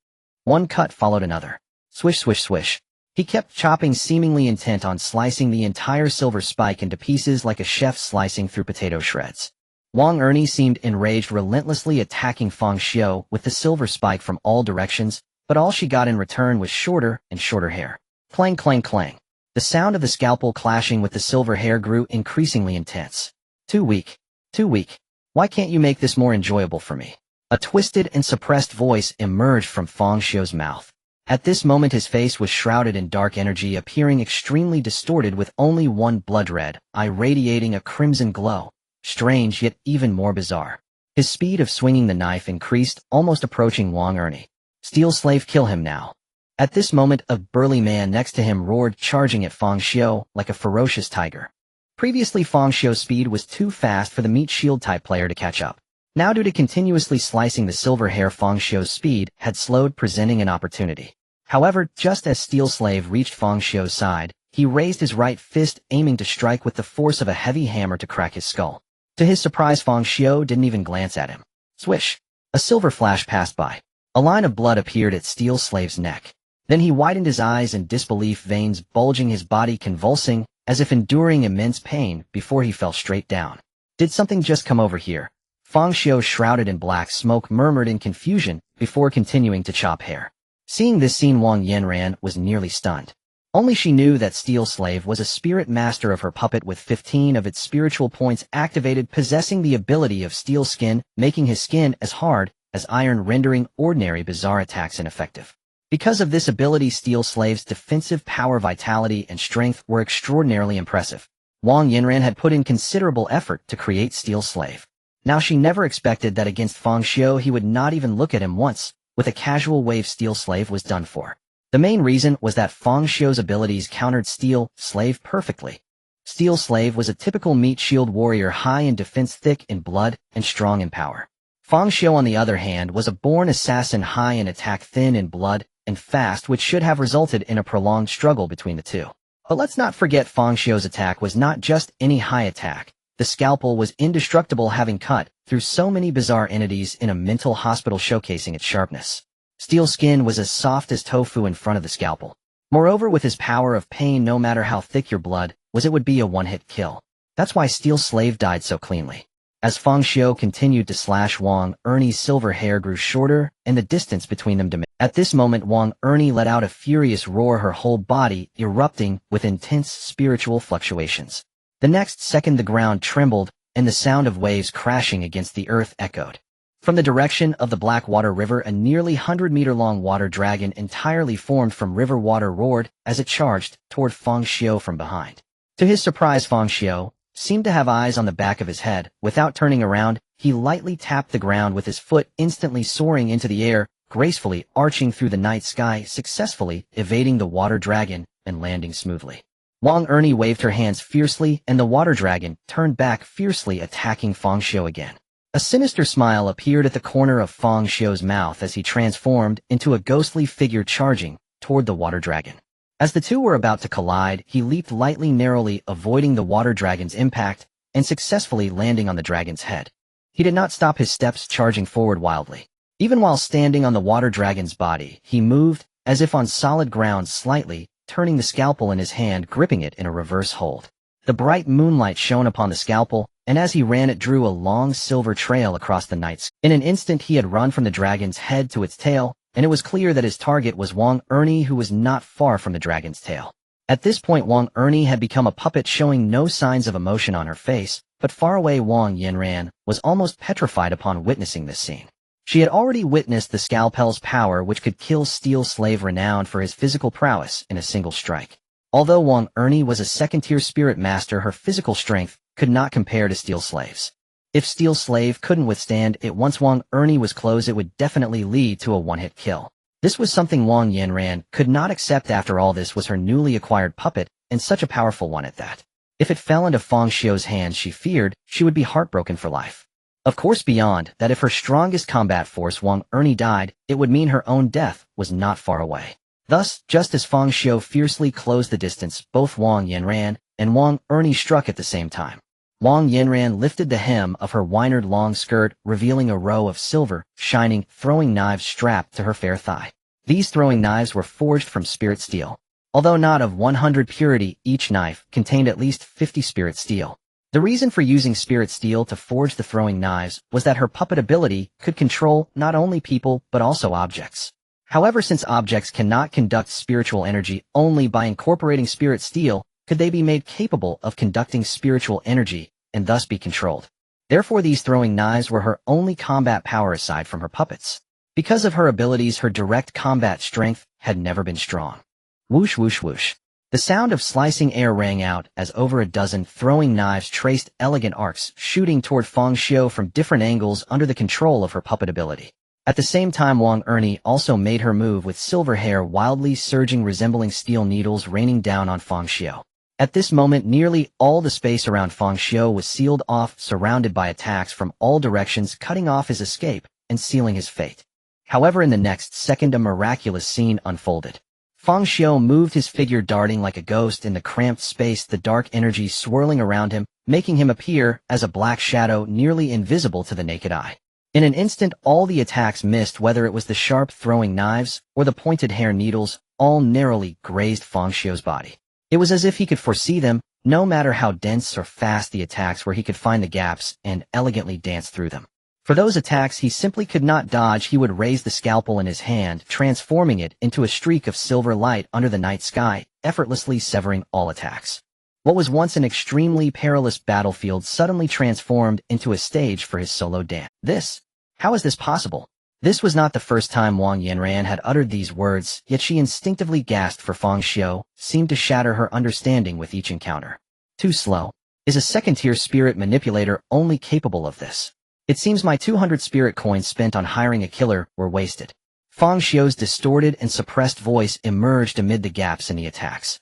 One cut followed another. Swish, swish, swish. He kept chopping, seemingly intent on slicing the entire silver spike into pieces like a chef slicing through potato shreds. Wang Ernie seemed enraged, relentlessly attacking Fang Xiu with the silver spike from all directions, but all she got in return was shorter and shorter hair. Clang, clang, clang. The sound of the scalpel clashing with the silver hair grew increasingly intense. Too weak. Too weak. Why can't you make this more enjoyable for me? A twisted and suppressed voice emerged from Fang Xiu's mouth. At this moment, his face was shrouded in dark energy, appearing extremely distorted, with only one blood-red eye radiating a crimson glow. Strange, yet even more bizarre. His speed of swinging the knife increased, almost approaching Wang Ernie. Steel slave, kill him now. At this moment, a burly man next to him roared, charging at Fang Xiu like a ferocious tiger. Previously, Fang Xiu's speed was too fast for the meat shield type player to catch up. Now, due to continuously slicing the silver hair, Fang Xiu's speed had slowed, presenting an opportunity. However, just as Steel Slave reached Fang Xiu's side, he raised his right fist, aiming to strike with the force of a heavy hammer to crack his skull. To his surprise, Fang Xiu didn't even glance at him. Swish! A silver flash passed by. A line of blood appeared at Steel Slave's neck. Then he widened his eyes in disbelief, veins bulging, his body convulsing, as if enduring immense pain, before he fell straight down. Did something just come over here? Fang Xiu, shrouded in black smoke, murmured in confusion, before continuing to chop hair. Seeing this scene, Wang Yanran was nearly stunned. Only she knew that Steel Slave was a spirit master of her puppet, with 15 of its spiritual points activated, possessing the ability of steel skin, making his skin as hard as iron, rendering ordinary bizarre attacks ineffective. Because of this ability, Steel Slave's defensive power, vitality, and strength were extraordinarily impressive. Wang Yinran had put in considerable effort to create Steel Slave. Now she never expected that against Fang Xiu he would not even look at him once. With a casual wave, Steel Slave was done for. The main reason was that Fang Xiu's abilities countered Steel Slave perfectly. Steel Slave was a typical meat shield warrior, high in defense, thick in blood, and strong in power. Fang Xiu, on the other hand, was a born assassin, high in attack, thin in blood, and fast, which should have resulted in a prolonged struggle between the two. But let's not forget Fang Xiu's attack was not just any high attack. The scalpel was indestructible, having cut through so many bizarre entities in a mental hospital, showcasing its sharpness. Steel skin was as soft as tofu in front of the scalpel. Moreover, with his power of pain, no matter how thick your blood was, it would be a one-hit kill. That's why Steel Slave died so cleanly. As Fang Xiu continued to slash, Wang Ernie's silver hair grew shorter, and the distance between them diminished. At this moment, Wang Ernie let out a furious roar, her whole body erupting with intense spiritual fluctuations. The next second, the ground trembled, and the sound of waves crashing against the earth echoed. From the direction of the Blackwater River, a nearly 100-meter-long water dragon entirely formed from river water roared as it charged toward Fang Xiu from behind. To his surprise, Fang Xiu seemed to have eyes on the back of his head. Without turning around, he lightly tapped the ground with his foot, instantly soaring into the air, gracefully arching through the night sky, successfully evading the water dragon and landing smoothly. Wang Ernie waved her hands fiercely, and the water dragon turned back, fiercely attacking Fang Xiu again. A sinister smile appeared at the corner of Fang Xiu's mouth as he transformed into a ghostly figure charging toward the water dragon. As the two were about to collide, he leaped lightly, narrowly avoiding the water dragon's impact and successfully landing on the dragon's head. He did not stop his steps, charging forward wildly. Even while standing on the water dragon's body, he moved as if on solid ground, slightly turning the scalpel in his hand, gripping it in a reverse hold. The bright moonlight shone upon the scalpel, and as he ran, it drew a long silver trail across the night sky. In an instant, he had run from the dragon's head to its tail, and it was clear that his target was Wang Ernie, who was not far from the dragon's tail. At this point, Wang Ernie had become a puppet, showing no signs of emotion on her face, but far away, Wang Yinran was almost petrified upon witnessing this scene. She had already witnessed the scalpel's power, which could kill Steel Slave, renowned for his physical prowess, in a single strike. Although Wang Ernie was a second-tier spirit master, her physical strength could not compare to Steel Slave's. If Steel Slave couldn't withstand it once Wang Ernie was close, it would definitely lead to a one-hit kill. This was something Wang Yinran could not accept. After all, this was her newly acquired puppet, and such a powerful one at that. If it fell into Fang Xiu's hands, she feared she would be heartbroken for life. Of course, beyond that, if her strongest combat force, Wang Ernie, died, it would mean her own death was not far away. Thus, just as Fang Xiu fiercely closed the distance, both Wang Yinran and Wang Ernie struck at the same time. Wang Yinran lifted the hem of her wynard long skirt, revealing a row of silver, shining, throwing knives strapped to her fair thigh. These throwing knives were forged from spirit steel. Although not of 100 purity, each knife contained at least 50 spirit steel. The reason for using spirit steel to forge the throwing knives was that her puppet ability could control not only people but also objects. However, since objects cannot conduct spiritual energy, only by incorporating spirit steel could they be made capable of conducting spiritual energy and thus be controlled. Therefore, these throwing knives were her only combat power aside from her puppets. Because of her abilities, her direct combat strength had never been strong. Whoosh, whoosh, whoosh. The sound of slicing air rang out as over a dozen throwing knives traced elegant arcs, shooting toward Fang Xiu from different angles under the control of her puppet ability. At the same time, Wang Ernie also made her move, with silver hair wildly surging, resembling steel needles raining down on Fang Xiu. At this moment, nearly all the space around Fang Xiu was sealed off, surrounded by attacks from all directions, cutting off his escape and sealing his fate. However, in the next second, a miraculous scene unfolded. Fang Xiu moved, his figure darting like a ghost in the cramped space, the dark energy swirling around him, making him appear as a black shadow nearly invisible to the naked eye. In an instant, all the attacks missed, whether it was the sharp throwing knives or the pointed hair needles, all narrowly grazed Fang Xiu's body. It was as if he could foresee them. No matter how dense or fast the attacks were, he could find the gaps and elegantly dance through them. For those attacks he simply could not dodge, he would raise the scalpel in his hand, transforming it into a streak of silver light under the night sky, effortlessly severing all attacks. What was once an extremely perilous battlefield suddenly transformed into a stage for his solo dance. How is this possible? This was not the first time Wang Yinran had uttered these words, yet she instinctively gasped, for Fang Xiu seemed to shatter her understanding with each encounter. Too slow. Is a second-tier spirit manipulator only capable of this? It seems my 200 spirit coins spent on hiring a killer were wasted. Fang Xiu's distorted and suppressed voice emerged amid the gaps in the attacks.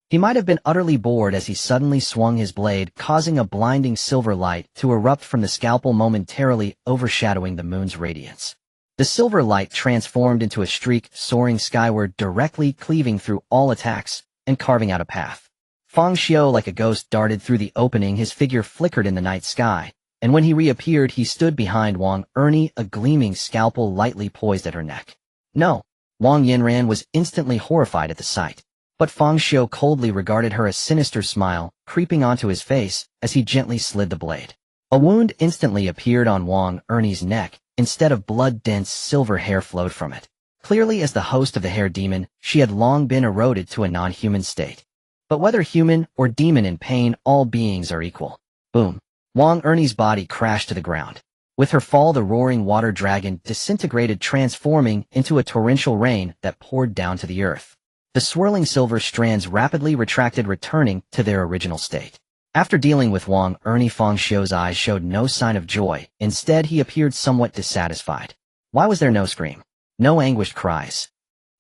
He might have been utterly bored as he suddenly swung his blade, causing a blinding silver light to erupt from the scalpel, momentarily overshadowing the moon's radiance. The silver light transformed into a streak soaring skyward, directly cleaving through all attacks and carving out a path. Fang Xiu, like a ghost, darted through the opening. His figure flickered in the night sky, and when he reappeared, he stood behind Wang Ernie, a gleaming scalpel lightly poised at her neck. No! Wang Yanran was instantly horrified at the sight. But Fang Xiu coldly regarded her, a sinister smile creeping onto his face as he gently slid the blade. A wound instantly appeared on Wang Ernie's neck. Instead of blood, dense silver hair flowed from it. Clearly, as the host of the hair demon, she had long been eroded to a non-human state. But whether human or demon in pain, all beings are equal. Boom. Wang Ernie's body crashed to the ground. With her fall, the roaring water dragon disintegrated, transforming into a torrential rain that poured down to the earth. The swirling silver strands rapidly retracted, returning to their original state. After dealing with Wang Ernie, Fang Xiu's eyes showed no sign of joy. Instead, he appeared somewhat dissatisfied. Why was there no scream? No anguished cries?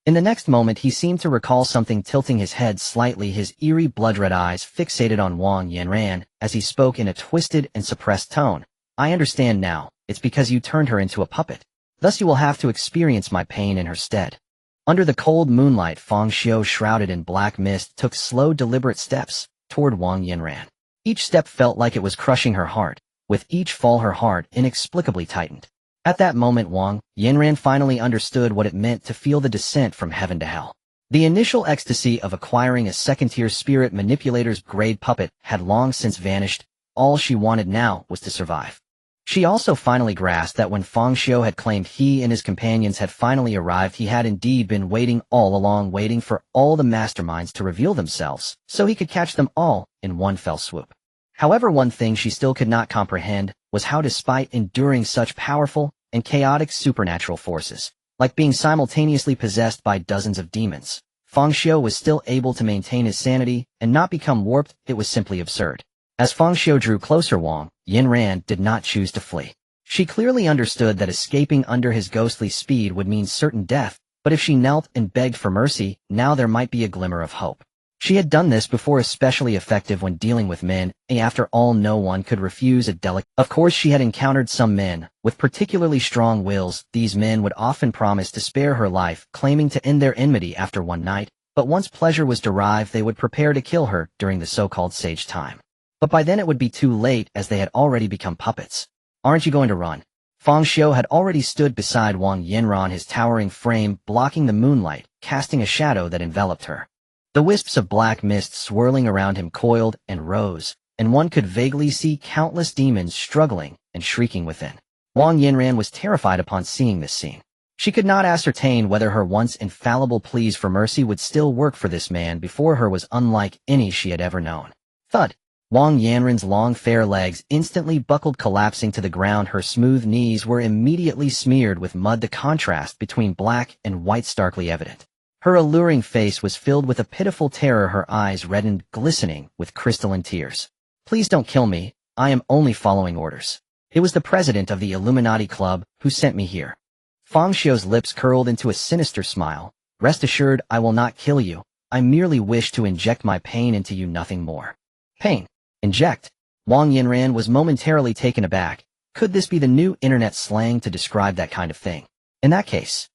In the next moment, he seemed to recall something, tilting his head slightly, his eerie blood-red eyes fixated on Wang Yanran as he spoke in a twisted and suppressed tone. I understand now. It's because you turned her into a puppet. Thus you will have to experience my pain in her stead. Under the cold moonlight, Fang Xiu, shrouded in black mist, took slow, deliberate steps toward Wang Yanran. Each step felt like it was crushing her heart. With each fall, her heart inexplicably tightened. At that moment, Wang Yanran finally understood what it meant to feel the descent from heaven to hell. The initial ecstasy of acquiring a second-tier spirit manipulator's grade puppet had long since vanished. All she wanted now was to survive. She also finally grasped that when Fang Xiu had claimed he and his companions had finally arrived, he had indeed been waiting all along, waiting for all the masterminds to reveal themselves, so he could catch them all in one fell swoop. However, one thing she still could not comprehend was how, despite enduring such powerful and chaotic supernatural forces, like being simultaneously possessed by dozens of demons, Fang Xiu was still able to maintain his sanity and not become warped. It was simply absurd. As Fang Xiu drew closer, Wang Yanran did not choose to flee. She clearly understood that escaping under his ghostly speed would mean certain death, but if she knelt and begged for mercy, now there might be a glimmer of hope. She had done this before, especially effective when dealing with men, and after all, no one could refuse a delicate. Of course, she had encountered some men with particularly strong wills. These men would often promise to spare her life, claiming to end their enmity after one night, but once pleasure was derived, they would prepare to kill her during the so-called sage time. But by then it would be too late, as they had already become puppets. Aren't you going to run? Fang Xiu had already stood beside Wang Yanran, his towering frame blocking the moonlight, casting a shadow that enveloped her. The wisps of black mist swirling around him coiled and rose, and one could vaguely see countless demons struggling and shrieking within. Wang Yanran was terrified upon seeing this scene. She could not ascertain whether her once infallible pleas for mercy would still work, for this man before her was unlike any she had ever known. Thud! Wang Yanran's long fair legs instantly buckled, collapsing to the ground. Her smooth knees were immediately smeared with mud, the contrast between black and white starkly evident. Her alluring face was filled with a pitiful terror, her eyes reddened, glistening with crystalline tears. Please don't kill me, I am only following orders. It was the president of the Illuminati Club who sent me here. Fang Xiu's lips curled into a sinister smile. Rest assured, I will not kill you. I merely wish to inject my pain into you, nothing more. Pain? Inject? Wang Yanran was momentarily taken aback. Could this be the new internet slang to describe that kind of thing? In that case,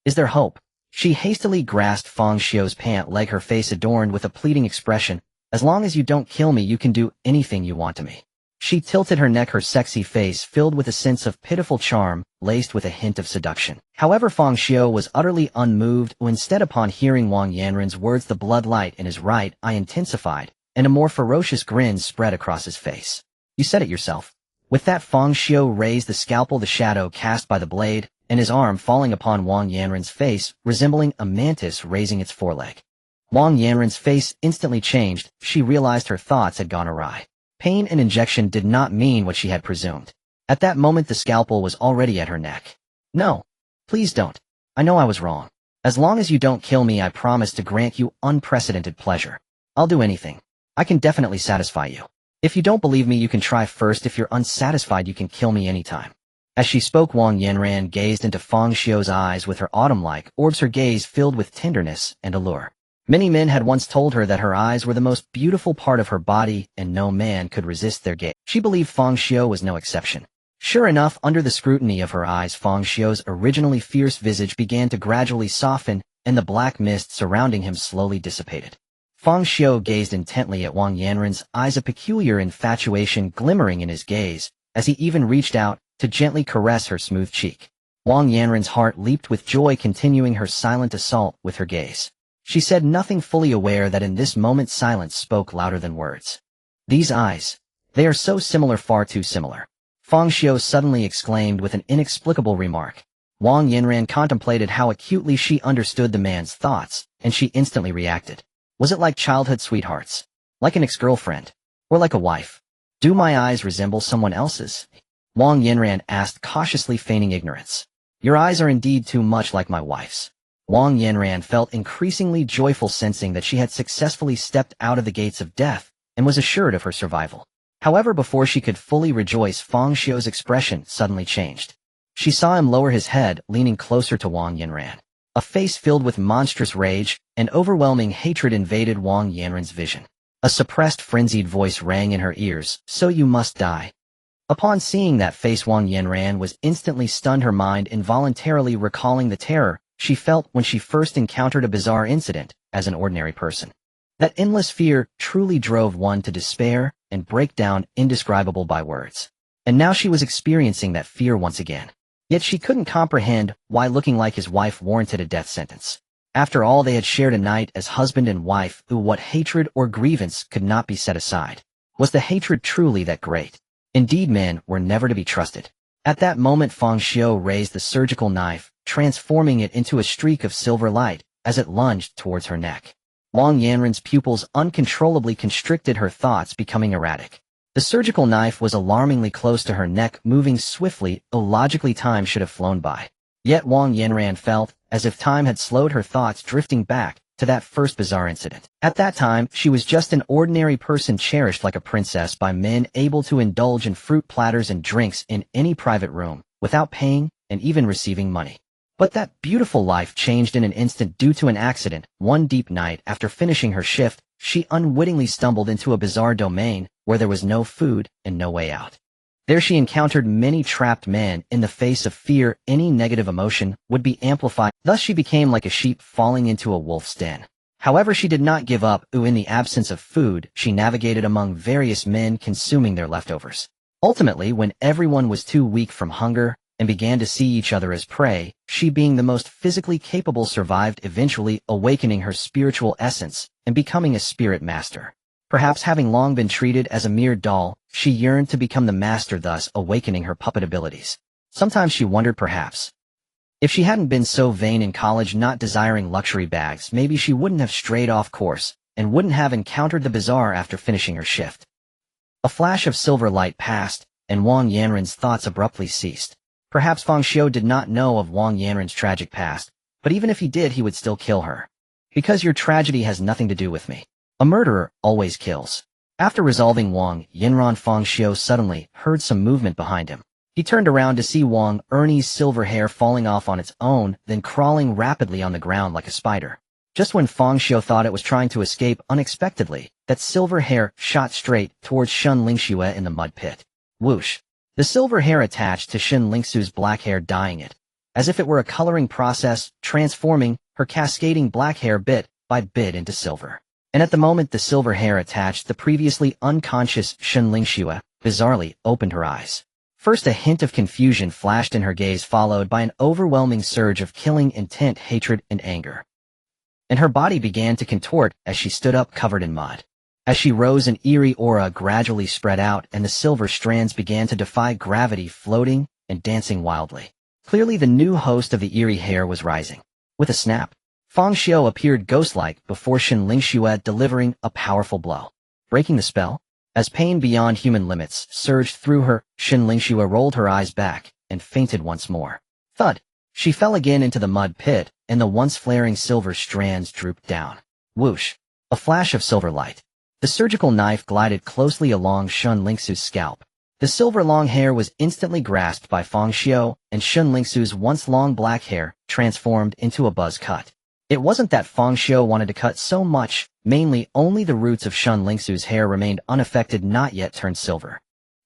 is there hope? She hastily grasped Fang Xiu's pant leg, her face adorned with a pleading expression. As long as you don't kill me, you can do anything you want to me. She tilted her neck, her sexy face filled with a sense of pitiful charm, laced with a hint of seduction. However, Fang Xiu was utterly unmoved. Instead, upon hearing Wang Yanran's words, the blood light in his right eye intensified, and a more ferocious grin spread across his face. You said it yourself. With that, Fang Xiu raised the scalpel, the shadow cast by the blade, and his arm falling upon Wang Yanran's face, resembling a mantis raising its foreleg. Wang Yanran's face instantly changed. She realized her thoughts had gone awry. Pain and injection did not mean what she had presumed. At that moment, the scalpel was already at her neck. No. Please don't. I know I was wrong. As long as you don't kill me, I promise to grant you unprecedented pleasure. I'll do anything. I can definitely satisfy you. If you don't believe me, you can try first. If you're unsatisfied, you can kill me anytime. As she spoke, Wang Yanran gazed into Fang Xiu's eyes with her autumn-like orbs, her gaze filled with tenderness and allure. Many men had once told her that her eyes were the most beautiful part of her body, and no man could resist their gaze. She believed Fang Xiu was no exception. Sure enough, under the scrutiny of her eyes, Fang Xiu's originally fierce visage began to gradually soften, and the black mist surrounding him slowly dissipated. Fang Xiu gazed intently at Wang Yanran's eyes, a peculiar infatuation glimmering in his gaze, as he even reached out to gently caress her smooth cheek. Wang Yanran's heart leaped with joy, continuing her silent assault with her gaze. She said nothing, fully aware that in this moment silence spoke louder than words. These eyes, they are so similar, far too similar. Fang Xiu suddenly exclaimed with an inexplicable remark. Wang Yanran contemplated how acutely she understood the man's thoughts, and she instantly reacted. Was it like childhood sweethearts? Like an ex-girlfriend? Or like a wife? Do my eyes resemble someone else's? Wang Yanran asked, cautiously feigning ignorance. Your eyes are indeed too much like my wife's. Wang Yanran felt increasingly joyful, sensing that she had successfully stepped out of the gates of death and was assured of her survival. However, before she could fully rejoice, Fang Xiu's expression suddenly changed. She saw him lower his head, leaning closer to Wang Yanran. A face filled with monstrous rage and overwhelming hatred invaded Wang Yanran's vision. A suppressed, frenzied voice rang in her ears, "So you must die." Upon seeing that face, Wang Yanran was instantly stunned, her mind involuntarily recalling the terror she felt when she first encountered a bizarre incident as an ordinary person. That endless fear truly drove one to despair and break down, indescribable by words. And now she was experiencing that fear once again. Yet she couldn't comprehend why looking like his wife warranted a death sentence. After all, they had shared a night as husband and wife. What hatred or grievance could not be set aside? Was the hatred truly that great? Indeed, men were never to be trusted. At that moment, Fang Xiu raised the surgical knife, transforming it into a streak of silver light as it lunged towards her neck. Wang Yanran's pupils uncontrollably constricted, her thoughts becoming erratic. The surgical knife was alarmingly close to her neck, moving swiftly. Illogically, time should have flown by. Yet Wang Yanran felt as if time had slowed, her thoughts drifting back to that first bizarre incident. At that time, she was just an ordinary person, cherished like a princess by men, able to indulge in fruit platters and drinks in any private room, without paying and even receiving money. But that beautiful life changed in an instant due to an accident. One deep night, after finishing her shift, she unwittingly stumbled into a bizarre domain where there was no food and no way out. There she encountered many trapped men. In the face of fear, any negative emotion would be amplified. Thus she became like a sheep falling into a wolf's den. However, she did not give up. In the absence of food, she navigated among various men, consuming their leftovers. Ultimately, when everyone was too weak from hunger and began to see each other as prey, she, being the most physically capable, survived, eventually awakening her spiritual essence and becoming a spirit master. Perhaps having long been treated as a mere doll, she yearned to become the master, thus awakening her puppet abilities. Sometimes she wondered, perhaps, if she hadn't been so vain in college, not desiring luxury bags, maybe she wouldn't have strayed off course and wouldn't have encountered the bazaar after finishing her shift. A flash of silver light passed, and Wang Yanran's thoughts abruptly ceased. Perhaps Fang Xiu did not know of Wang Yanran's tragic past, but even if he did, he would still kill her. Because your tragedy has nothing to do with me. A murderer always kills. After resolving Wang Yanran, Fang Xiu suddenly heard some movement behind him. He turned around to see Wang Ernie's silver hair falling off on its own, then crawling rapidly on the ground like a spider. Just when Fang Xiu thought it was trying to escape, unexpectedly, that silver hair shot straight towards Shen Lingxue in the mud pit. Whoosh! The silver hair attached to Shen Lingxue's black hair, dyeing it, as if it were a coloring process, transforming her cascading black hair bit by bit into silver. And at the moment the silver hair attached, the previously unconscious Shen Lingxue bizarrely opened her eyes. First a hint of confusion flashed in her gaze, followed by an overwhelming surge of killing intent, hatred, and anger. And her body began to contort as she stood up, covered in mud. As she rose, an eerie aura gradually spread out, and the silver strands began to defy gravity, floating and dancing wildly. Clearly the new host of the eerie hair was rising. With a snap, Fang Xiu appeared ghost-like before Shen Lingxue, delivering a powerful blow. Breaking the spell? As pain beyond human limits surged through her, Shen Lingxue rolled her eyes back and fainted once more. Thud! She fell again into the mud pit, and the once flaring silver strands drooped down. Whoosh! A flash of silver light. The surgical knife glided closely along Shun Lingsu's scalp. The silver long hair was instantly grasped by Fang Xiu, and Shun Lingsu's once long black hair transformed into a buzz cut. It wasn't that Fang Xiu wanted to cut so much, mainly only the roots of Shun Lingsu's hair remained unaffected, not yet turned silver.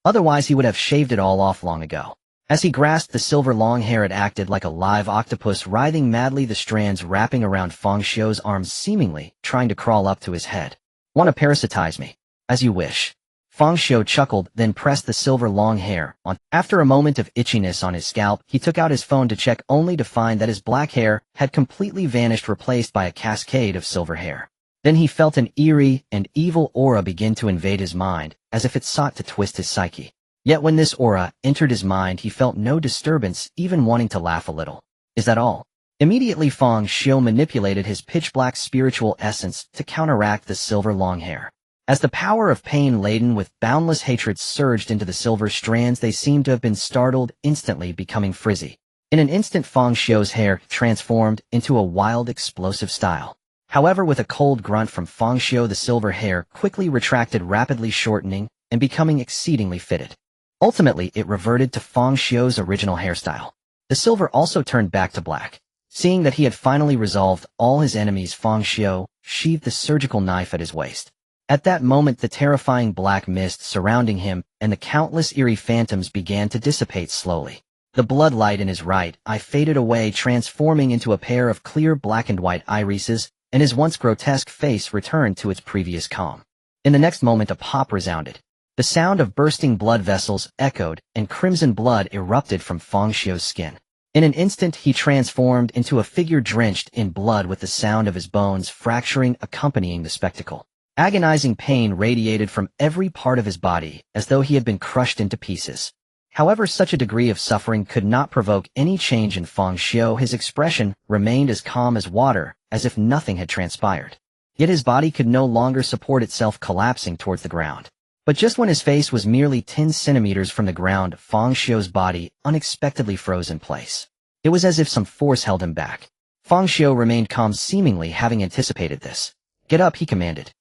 Otherwise he would have shaved it all off long ago. As he grasped the silver long hair, it acted like a live octopus, writhing madly, the strands wrapping around Fang Xiu's arms, seemingly trying to crawl up to his head. "Want to parasitize me? As you wish." Fang Xiu chuckled, then pressed the silver long hair on. After a moment of itchiness on his scalp, he took out his phone to check, only to find that his black hair had completely vanished, replaced by a cascade of silver hair. Then he felt an eerie and evil aura begin to invade his mind, as if it sought to twist his psyche. Yet when this aura entered his mind, he felt no disturbance, even wanting to laugh a little. "Is that all?" Immediately Fang Xiu manipulated his pitch-black spiritual essence to counteract the silver long hair. As the power of pain laden with boundless hatred surged into the silver strands, they seemed to have been startled, instantly becoming frizzy. In an instant Fang Xiu's hair transformed into a wild, explosive style. However, with a cold grunt from Fang Xiu, the silver hair quickly retracted, rapidly shortening and becoming exceedingly fitted. Ultimately, it reverted to Fang Xiu's original hairstyle. The silver also turned back to black. Seeing that he had finally resolved all his enemies, Fang Xiu sheathed the surgical knife at his waist. At that moment, the terrifying black mist surrounding him and the countless eerie phantoms began to dissipate slowly. The blood light in his right eye faded away, transforming into a pair of clear black and white irises, and his once grotesque face returned to its previous calm. In the next moment, a pop resounded. The sound of bursting blood vessels echoed, and crimson blood erupted from Fang Xiu's skin. In an instant, he transformed into a figure drenched in blood, with the sound of his bones fracturing accompanying the spectacle. Agonizing pain radiated from every part of his body, as though he had been crushed into pieces. However, such a degree of suffering could not provoke any change in Fang Xiu. His expression remained as calm as water, as if nothing had transpired. Yet his body could no longer support itself, collapsing towards the ground. But just when his face was merely 10 centimeters from the ground, Fang Xiu's body unexpectedly froze in place. It was as if some force held him back. Fang Xiu remained calm, seemingly having anticipated this. "Get up," he commanded.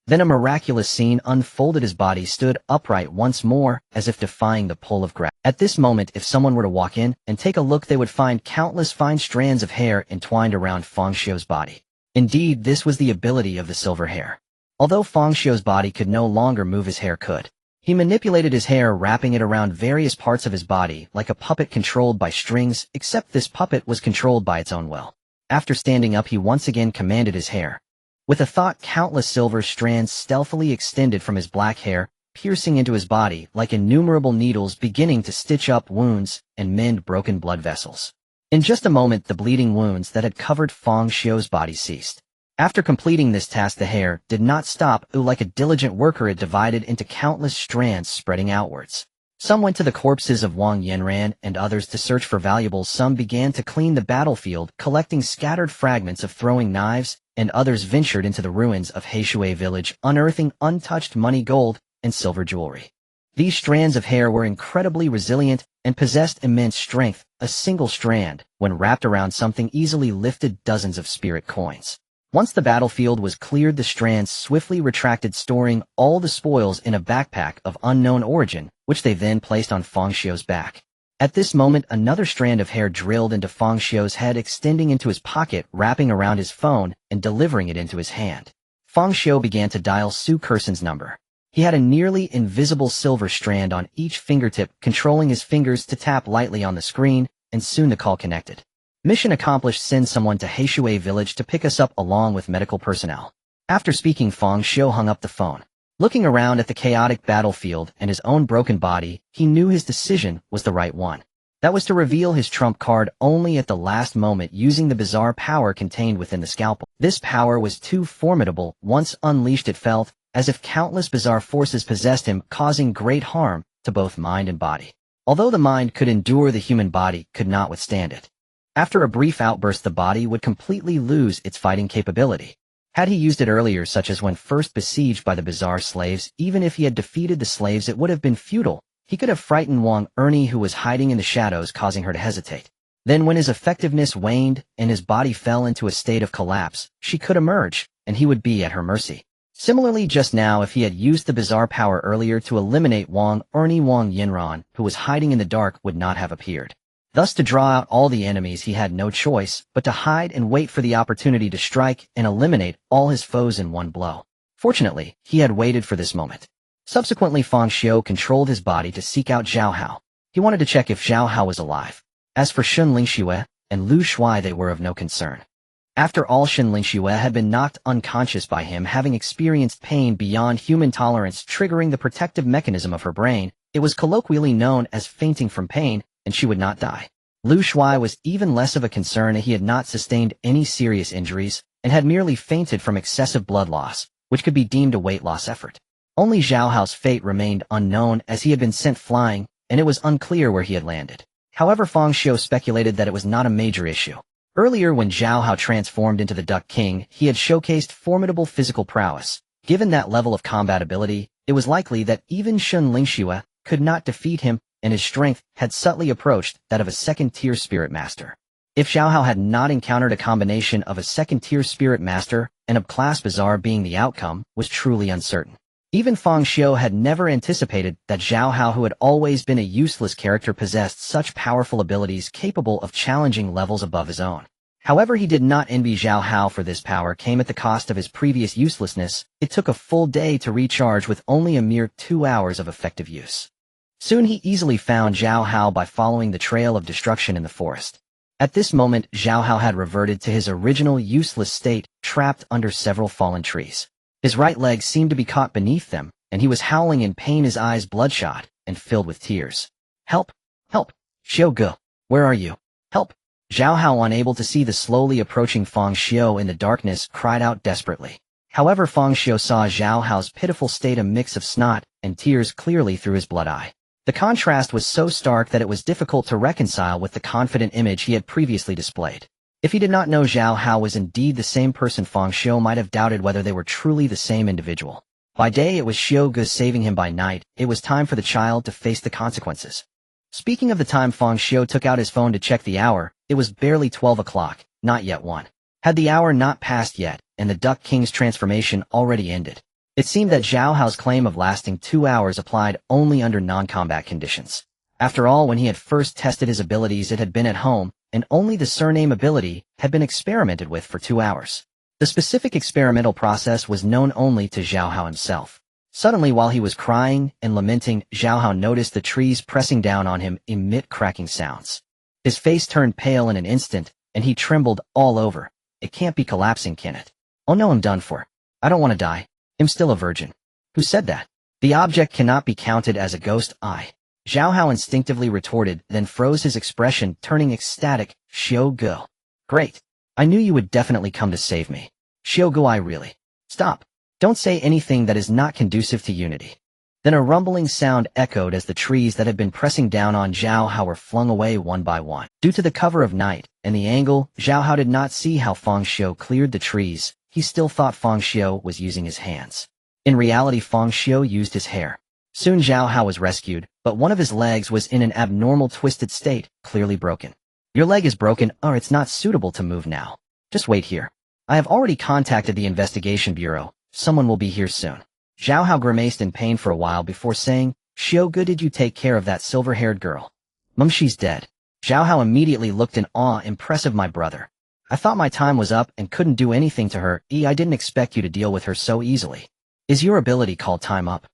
Then a miraculous scene unfolded. His body stood upright once more, as if defying the pull of gravity. At this moment, if someone were to walk in and take a look, they would find countless fine strands of hair entwined around Fang Xiu's body. Indeed, this was the ability of the silver hair. Although Fang Xiu's body could no longer move, his hair could. He manipulated his hair, wrapping it around various parts of his body, like a puppet controlled by strings, except this puppet was controlled by its own will. After standing up, he once again commanded his hair. With a thought, countless silver strands stealthily extended from his black hair, piercing into his body like innumerable needles, beginning to stitch up wounds and mend broken blood vessels. In just a moment, the bleeding wounds that had covered Fang Xiu's body ceased. After completing this task, the hair did not stop. Like a diligent worker, it divided into countless strands spreading outwards. Some went to the corpses of Wang Yanran and others to search for valuables. Some began to clean the battlefield, collecting scattered fragments of throwing knives, and others ventured into the ruins of Heishui village, unearthing untouched money, gold, and silver jewelry. These strands of hair were incredibly resilient and possessed immense strength. A single strand, when wrapped around something, easily lifted dozens of spirit coins. Once the battlefield was cleared, the strands swiftly retracted, storing all the spoils in a backpack of unknown origin, which they then placed on Fang Xiu's back. At this moment, another strand of hair drilled into Fang Xiu's head, extending into his pocket, wrapping around his phone, and delivering it into his hand. Fang Xiu began to dial Su Kerson's number. He had a nearly invisible silver strand on each fingertip, controlling his fingers to tap lightly on the screen, and soon the call connected. "Mission accomplished. Send someone to Heishui village to pick us up along with medical personnel." After speaking, Fang Xiu hung up the phone. Looking around at the chaotic battlefield and his own broken body, he knew his decision was the right one. That was to reveal his trump card only at the last moment, using the bizarre power contained within the scalpel. This power was too formidable. Once unleashed, it felt as if countless bizarre forces possessed him, causing great harm to both mind and body. Although the mind could endure, the human body could not withstand it. After a brief outburst, the body would completely lose its fighting capability. Had he used it earlier, such as when first besieged by the bizarre slaves, even if he had defeated the slaves, it would have been futile. He could have frightened Wang Ernie, who was hiding in the shadows, causing her to hesitate. Then when his effectiveness waned and his body fell into a state of collapse, she could emerge, and he would be at her mercy. Similarly, just now, if he had used the bizarre power earlier to eliminate Wang Yinran, who was hiding in the dark, would not have appeared. Thus, to draw out all the enemies, he had no choice but to hide and wait for the opportunity to strike and eliminate all his foes in one blow. Fortunately, he had waited for this moment. Subsequently, Fang Xiu controlled his body to seek out Zhao Hao. He wanted to check if Zhao Hao was alive. As for Shun Lingxue and Lu Shuai, they were of no concern. After all, Shun Lingxue had been knocked unconscious by him, having experienced pain beyond human tolerance triggering the protective mechanism of her brain. It was colloquially known as fainting from pain, and she would not die. Lu Shuai was even less of a concern, as he had not sustained any serious injuries and had merely fainted from excessive blood loss, which could be deemed a weight loss effort. Only Zhao Hao's fate remained unknown, as he had been sent flying, and it was unclear where he had landed. However, Fang Xiu speculated that it was not a major issue. Earlier, when Zhao Hao transformed into the Duck King, he had showcased formidable physical prowess. Given that level of combat ability, it was likely that even Shun Lingxue could not defeat him, and his strength had subtly approached that of a second-tier spirit master. If Zhao Hao had not encountered a combination of a second-tier spirit master and a class bizarre, being the outcome was truly uncertain. Even Fang Xiu had never anticipated that Zhao Hao, who had always been a useless character, possessed such powerful abilities capable of challenging levels above his own. However, he did not envy Zhao Hao, for this power came at the cost of his previous uselessness. It took a full day to recharge with only a mere 2 hours of effective use. Soon he easily found Zhao Hao by following the trail of destruction in the forest. At this moment, Zhao Hao had reverted to his original useless state, trapped under several fallen trees. His right leg seemed to be caught beneath them, and he was howling in pain, his eyes bloodshot and filled with tears. "Help! Help! Xiu Ge, where are you? Help!" Zhao Hao, unable to see the slowly approaching Fang Xiu in the darkness, cried out desperately. However, Fang Xiu saw Zhao Hao's pitiful state, a mix of snot and tears, clearly through his blood eye. The contrast was so stark that it was difficult to reconcile with the confident image he had previously displayed. If he did not know Zhao Hao was indeed the same person, Fang Xiu might have doubted whether they were truly the same individual. By day it was Xiu Ge saving him, by night it was time for the child to face the consequences. Speaking of the time, Fang Xiu took out his phone to check the hour. It was barely 12 o'clock, not yet 1. Had the hour not passed yet, and the Duck King's transformation already ended? It seemed that Zhao Hao's claim of lasting 2 hours applied only under non-combat conditions. After all, when he had first tested his abilities, it had been at home, and only the surname ability had been experimented with for 2 hours. The specific experimental process was known only to Zhao Hao himself. Suddenly, while he was crying and lamenting, Zhao Hao noticed the trees pressing down on him emit cracking sounds. His face turned pale in an instant, and he trembled all over. "It can't be collapsing, can it? Oh no, I'm done for. I don't want to die. I'm still a virgin." "Who said that? The object cannot be counted as a ghost." Zhao Hao instinctively retorted, then froze his expression, turning ecstatic. "Xiu Ge. Great. I knew you would definitely come to save me. Xiu Ge, I really. Stop. Don't say anything that is not conducive to unity." Then a rumbling sound echoed as the trees that had been pressing down on Zhao Hao were flung away one by one. Due to the cover of night and the angle, Zhao Hao did not see how Fang Xiu cleared the trees. He still thought Fang Xiu was using his hands. In reality, Fang Xiu used his hair. Soon Zhao Hao was rescued, but one of his legs was in an abnormal twisted state, clearly broken. "Your leg is broken, or it's not suitable to move now. Just wait here. I have already contacted the investigation bureau. Someone will be here soon." Zhao Hao grimaced in pain for a while before saying, "Xiu Ge, did you take care of that silver-haired girl?" "Mum, she's dead." Zhao Hao immediately looked in awe. "Impressive, my brother. I thought my time was up and couldn't do anything to her. I didn't expect you to deal with her so easily. Is your ability called time up?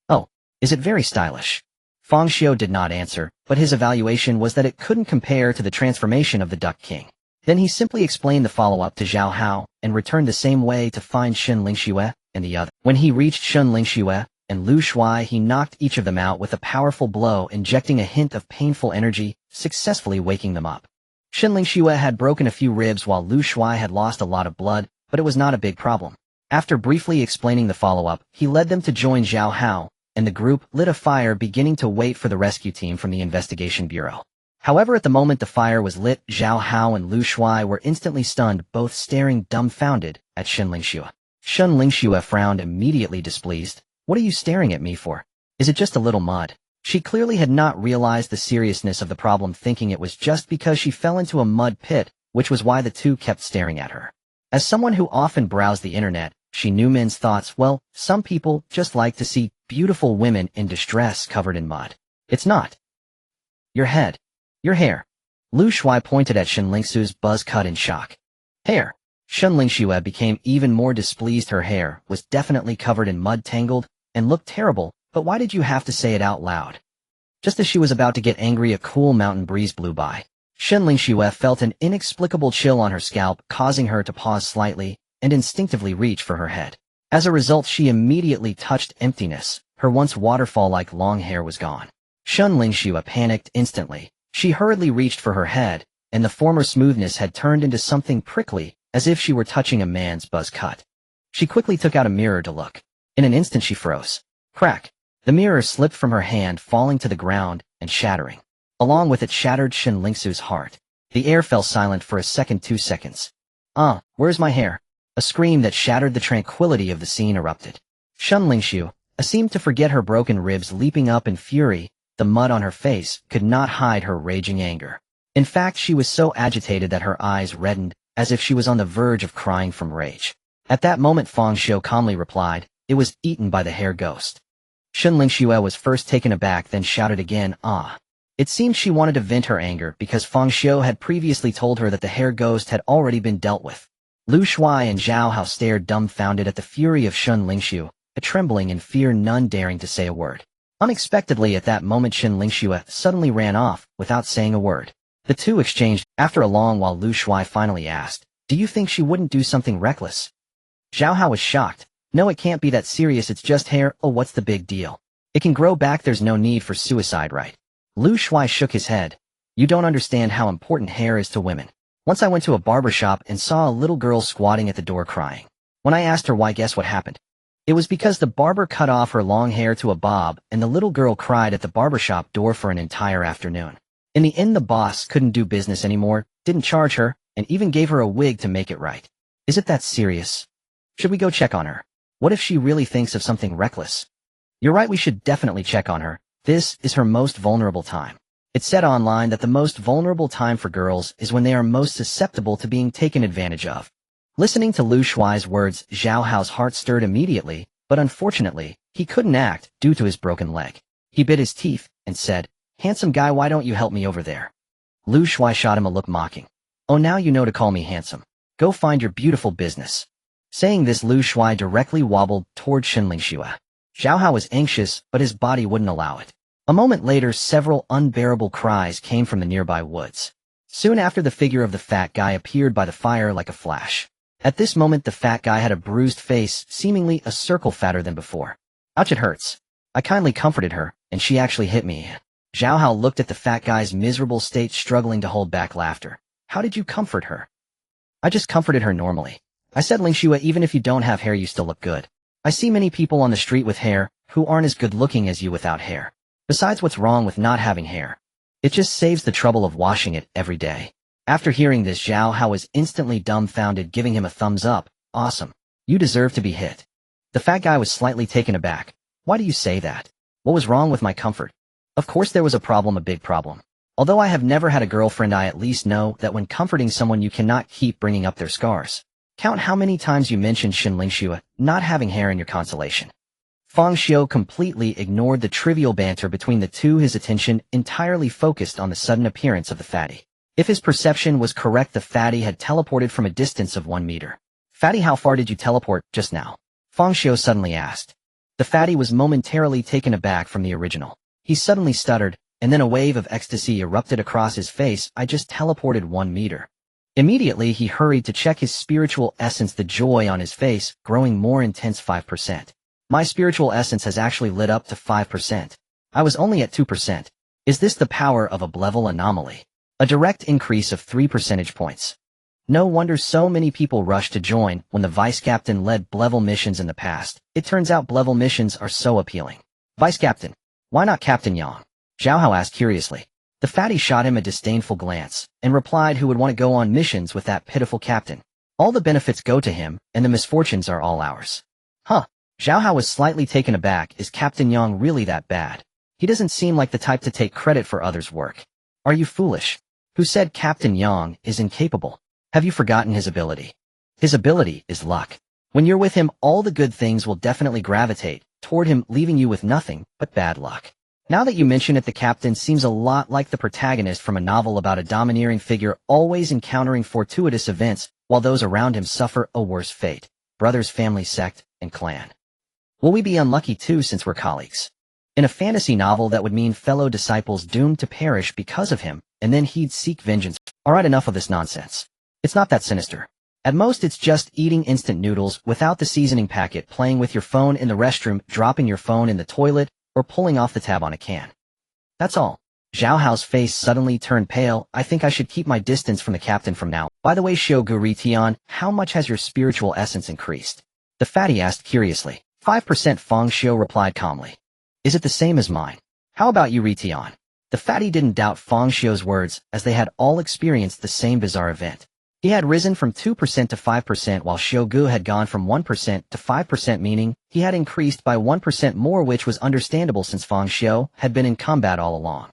Oh, is it very stylish?" Fang Xiu did not answer, but his evaluation was that it couldn't compare to the transformation of the Duck King. Then he simply explained the follow-up to Zhao Hao and returned the same way to find Shun Lingxue and the other. When he reached Shun Lingxue and Lu Shuai, he knocked each of them out with a powerful blow, injecting a hint of painful energy, successfully waking them up. Shun Lingxue had broken a few ribs while Lu Shuai had lost a lot of blood, but it was not a big problem. After briefly explaining the follow-up, he led them to join Zhao Hao, and the group lit a fire, beginning to wait for the rescue team from the investigation bureau. However, at the moment the fire was lit, Zhao Hao and Lu Shuai were instantly stunned, both staring dumbfounded at Shun Lingxue. Shun Lingxue frowned, immediately displeased. "What are you staring at me for? Is it just a little mud?" She clearly had not realized the seriousness of the problem, thinking it was just because she fell into a mud pit, which was why the two kept staring at her. As someone who often browsed the internet, She knew men's thoughts. Well, some people just like to see beautiful women in distress covered in mud. It's not. Your head. Your hair. Lu Shuai pointed at Shen Lingxiu's buzz cut in shock. Hair. Shen Lingxiu became even more displeased. Her hair was definitely covered in mud, tangled, and looked terrible, but why did you have to say it out loud? Just as she was about to get angry, a cool mountain breeze blew by. Shen Lingxiu felt an inexplicable chill on her scalp, causing her to pause slightly and instinctively reach for her head. As a result, she immediately touched emptiness. Her once waterfall-like long hair was gone. Shen Lingxiu panicked instantly. She hurriedly reached for her head, and the former smoothness had turned into something prickly, as if she were touching a man's buzz cut. She quickly took out a mirror to look. In an instant she froze. Crack! The mirror slipped from her hand, falling to the ground and shattering. Along with it shattered Shen Lingxiu's heart. The air fell silent for a second, 2 seconds. Where's my hair? A scream that shattered the tranquility of the scene erupted. Shen Lingxiu seemed to forget her broken ribs, leaping up in fury. The mud on her face could not hide her raging anger. In fact, she was so agitated that her eyes reddened, as if she was on the verge of crying from rage. At that moment, Fang Xiu calmly replied, "It was eaten by the hair ghost." Shen Lingxiu was first taken aback, then shouted again, "Ah!" It seemed she wanted to vent her anger because Fang Xiu had previously told her that the hair ghost had already been dealt with. Lu Shuai and Zhao Hao stared dumbfounded at the fury of Shen Lingxiu, trembling in fear, none daring to say a word. Unexpectedly at that moment, Shen Lingxiu suddenly ran off, without saying a word. The two exchanged. After a long while, Lu Shuai finally asked, "Do you think she wouldn't do something reckless?" Zhao Hao was shocked. "No, it can't be that serious, it's just hair. Oh, what's the big deal? It can grow back, there's no need for suicide, right?" Lu Shuai shook his head. "You don't understand how important hair is to women. Once I went to a barber shop and saw a little girl squatting at the door crying. When I asked her why, guess what happened? It was because the barber cut off her long hair to a bob, and the little girl cried at the barbershop door for an entire afternoon. In the end, the boss couldn't do business anymore, didn't charge her, and even gave her a wig to make it right. Is it that serious? Should we go check on her? What if she really thinks of something reckless?" "You're right, we should definitely check on her. This is her most vulnerable time." It's said online that the most vulnerable time for girls is when they are most susceptible to being taken advantage of. Listening to Lu Shuai's words, Zhao Hao's heart stirred immediately, but unfortunately, he couldn't act due to his broken leg. He bit his teeth and said, "Handsome guy, why don't you help me over there?" Lu Shuai shot him a look, mocking. "Oh, now you know to call me handsome. Go find your beautiful business." Saying this, Lu Shuai directly wobbled toward Shen Lingxiu. Zhao Hao was anxious, but his body wouldn't allow it. A moment later, several unbearable cries came from the nearby woods. Soon after, the figure of the fat guy appeared by the fire like a flash. At this moment, the fat guy had a bruised face, seemingly a circle fatter than before. "Ouch, it hurts." I kindly comforted her, and she actually hit me. Zhao Hao looked at the fat guy's miserable state, struggling to hold back laughter. "How did you comfort her?" "I just comforted her normally. I said, Lingxiu, even if you don't have hair, you still look good. I see many people on the street with hair who aren't as good looking as you without hair. Besides, what's wrong with not having hair? It just saves the trouble of washing it every day." After hearing this, Zhao Hao was instantly dumbfounded, giving him a thumbs up. "Awesome. You deserve to be hit." The fat guy was slightly taken aback. "Why do you say that? What was wrong with my comfort?" "Of course there was a problem, a big problem. Although I have never had a girlfriend, I at least know that when comforting someone you cannot keep bringing up their scars. Count how many times you mentioned Shen Lingxiu not having hair in your consolation." Fang Xiu completely ignored the trivial banter between the two, his attention entirely focused on the sudden appearance of the fatty. If his perception was correct, the fatty had teleported from a distance of 1 meter. "Fatty, how far did you teleport just now?" Fang Xiu suddenly asked. The fatty was momentarily taken aback from the original. He suddenly stuttered, and then a wave of ecstasy erupted across his face. "I just teleported 1 meter. Immediately he hurried to check his spiritual essence, the joy on his face growing more intense. 5%. "My spiritual essence has actually lit up to 5%. I was only at 2%. Is this the power of a level anomaly? A direct increase of 3 percentage points. No wonder so many people rushed to join when the vice captain led level missions in the past. It turns out level missions are so appealing." "Vice captain? Why not Captain Yang?" Zhao Hao asked curiously. The fatty shot him a disdainful glance and replied, "Who would want to go on missions with that pitiful captain? All the benefits go to him, and the misfortunes are all ours." "Huh." Zhao Hao was slightly taken aback. "Is Captain Yang really that bad? He doesn't seem like the type to take credit for others' work." "Are you foolish? Who said Captain Yang is incapable? Have you forgotten his ability? His ability is luck. When you're with him, all the good things will definitely gravitate toward him, leaving you with nothing but bad luck. Now that you mention it, the captain seems a lot like the protagonist from a novel about a domineering figure always encountering fortuitous events while those around him suffer a worse fate. Brothers, family, sect, and clan. Will we be unlucky too since we're colleagues? In a fantasy novel, that would mean fellow disciples doomed to perish because of him, and then he'd seek vengeance. Alright, enough of this nonsense. It's not that sinister. At most, it's just eating instant noodles without the seasoning packet, playing with your phone in the restroom, dropping your phone in the toilet, or pulling off the tab on a can. That's all. Zhao Hao's face suddenly turned pale. I think I should keep my distance from the captain from now. By the way, Shogu Ritian, how much has your spiritual essence increased? The fatty asked curiously. 5%, Fang Xiu replied calmly. Is it the same as mine? How about you, Ritian? The fatty didn't doubt Fang Xiu's words, as they had all experienced the same bizarre event. He had risen from 2% to 5%, while Shogu had gone from 1% to 5%, meaning he had increased by 1% more, which was understandable since Fang Xiu had been in combat all along.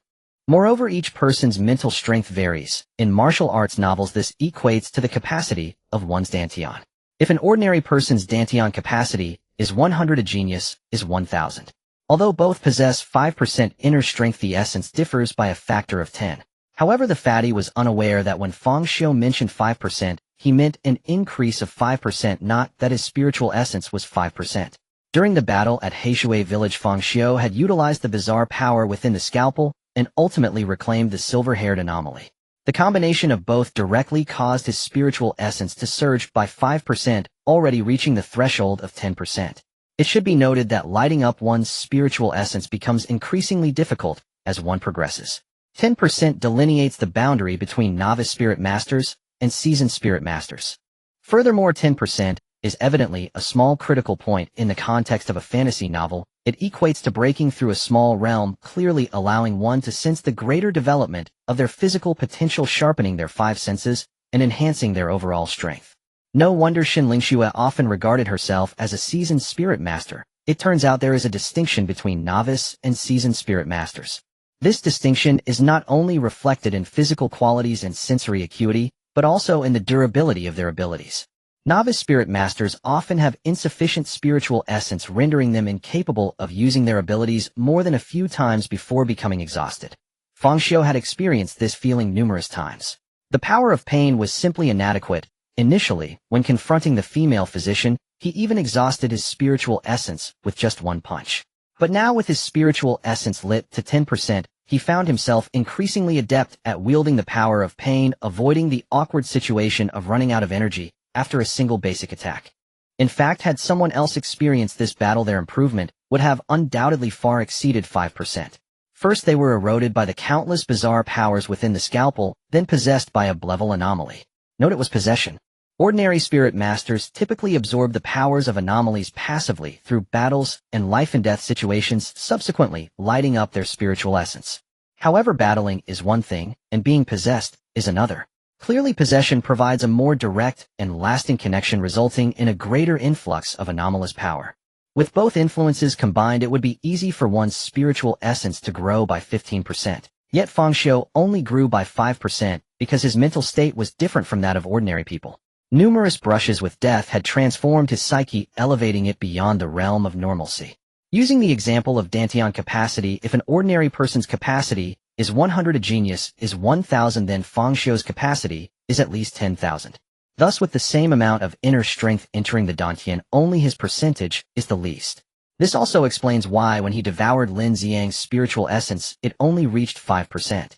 Moreover, each person's mental strength varies. In martial arts novels, this equates to the capacity of one's dantian. If an ordinary person's dantian capacity is 100, a genius is 1,000. Although both possess 5% inner strength, the essence differs by a factor of 10. However, the fatty was unaware that when Fang Xiu mentioned 5%, he meant an increase of 5%, not that his spiritual essence was 5%. During the battle at Heishui village, Fang Xiu had utilized the bizarre power within the scalpel and ultimately reclaimed the silver-haired anomaly. The combination of both directly caused his spiritual essence to surge by 5%, already reaching the threshold of 10%. It should be noted that lighting up one's spiritual essence becomes increasingly difficult as one progresses. 10% delineates the boundary between novice spirit masters and seasoned spirit masters. Furthermore, 10% is evidently a small critical point in the context of a fantasy novel. It equates to breaking through a small realm, clearly allowing one to sense the greater development of their physical potential, sharpening their 5 senses and enhancing their overall strength. No wonder Xin Lingxue often regarded herself as a seasoned spirit master. It turns out there is a distinction between novice and seasoned spirit masters. This distinction is not only reflected in physical qualities and sensory acuity, but also in the durability of their abilities. Novice spirit masters often have insufficient spiritual essence, rendering them incapable of using their abilities more than a few times before becoming exhausted. Fang Xiu had experienced this feeling numerous times. The power of pain was simply inadequate. Initially, when confronting the female physician, he even exhausted his spiritual essence with just one punch. But now, with his spiritual essence lit to 10%, he found himself increasingly adept at wielding the power of pain, avoiding the awkward situation of running out of energy after a single basic attack. In fact, had someone else experienced this battle, their improvement would have undoubtedly far exceeded 5%. First, they were eroded by the countless bizarre powers within the scalpel, then possessed by a level anomaly. Note it was possession. Ordinary spirit masters typically absorb the powers of anomalies passively through battles and life-and-death situations, subsequently lighting up their spiritual essence. However, battling is one thing, and being possessed is another. Clearly, possession provides a more direct and lasting connection, resulting in a greater influx of anomalous power. With both influences combined, it would be easy for one's spiritual essence to grow by 15%. Yet Fang Xiu only grew by 5% because his mental state was different from that of ordinary people. Numerous brushes with death had transformed his psyche, elevating it beyond the realm of normalcy. Using the example of dantian capacity, if an ordinary person's capacity is 100, a genius is 1,000, then Fang Xiu's capacity is at least 10,000. Thus, with the same amount of inner strength entering the dantian, only his percentage is the least. This also explains why, when he devoured Lin Xiang's spiritual essence, it only reached 5%.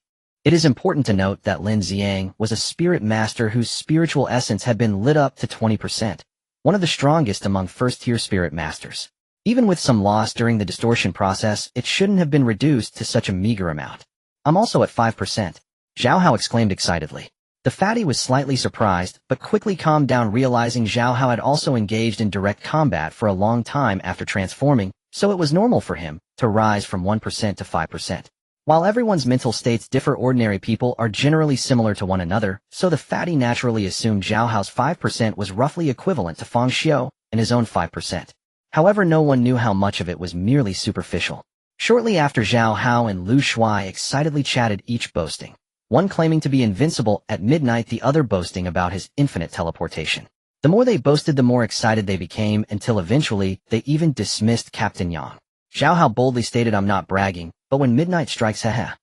It is important to note that Lin Xiang was a spirit master whose spiritual essence had been lit up to 20%, one of the strongest among first-tier spirit masters. Even with some loss during the distortion process, it shouldn't have been reduced to such a meager amount. I'm also at 5%. Zhao Hao exclaimed excitedly. The fatty was slightly surprised, but quickly calmed down, realizing Zhao Hao had also engaged in direct combat for a long time after transforming, so it was normal for him to rise from 1% to 5%. While everyone's mental states differ, ordinary people are generally similar to one another, so the fatty naturally assumed Zhao Hao's 5% was roughly equivalent to Fang Xiu and his own 5%. However, no one knew how much of it was merely superficial. Shortly after, Zhao Hao and Lu Shuai excitedly chatted, each boasting. One claiming to be invincible at midnight, the other boasting about his infinite teleportation. The more they boasted, the more excited they became, until eventually they even dismissed Captain Yang. Xiao Hao boldly stated, "I'm not bragging, but when midnight strikes, haha.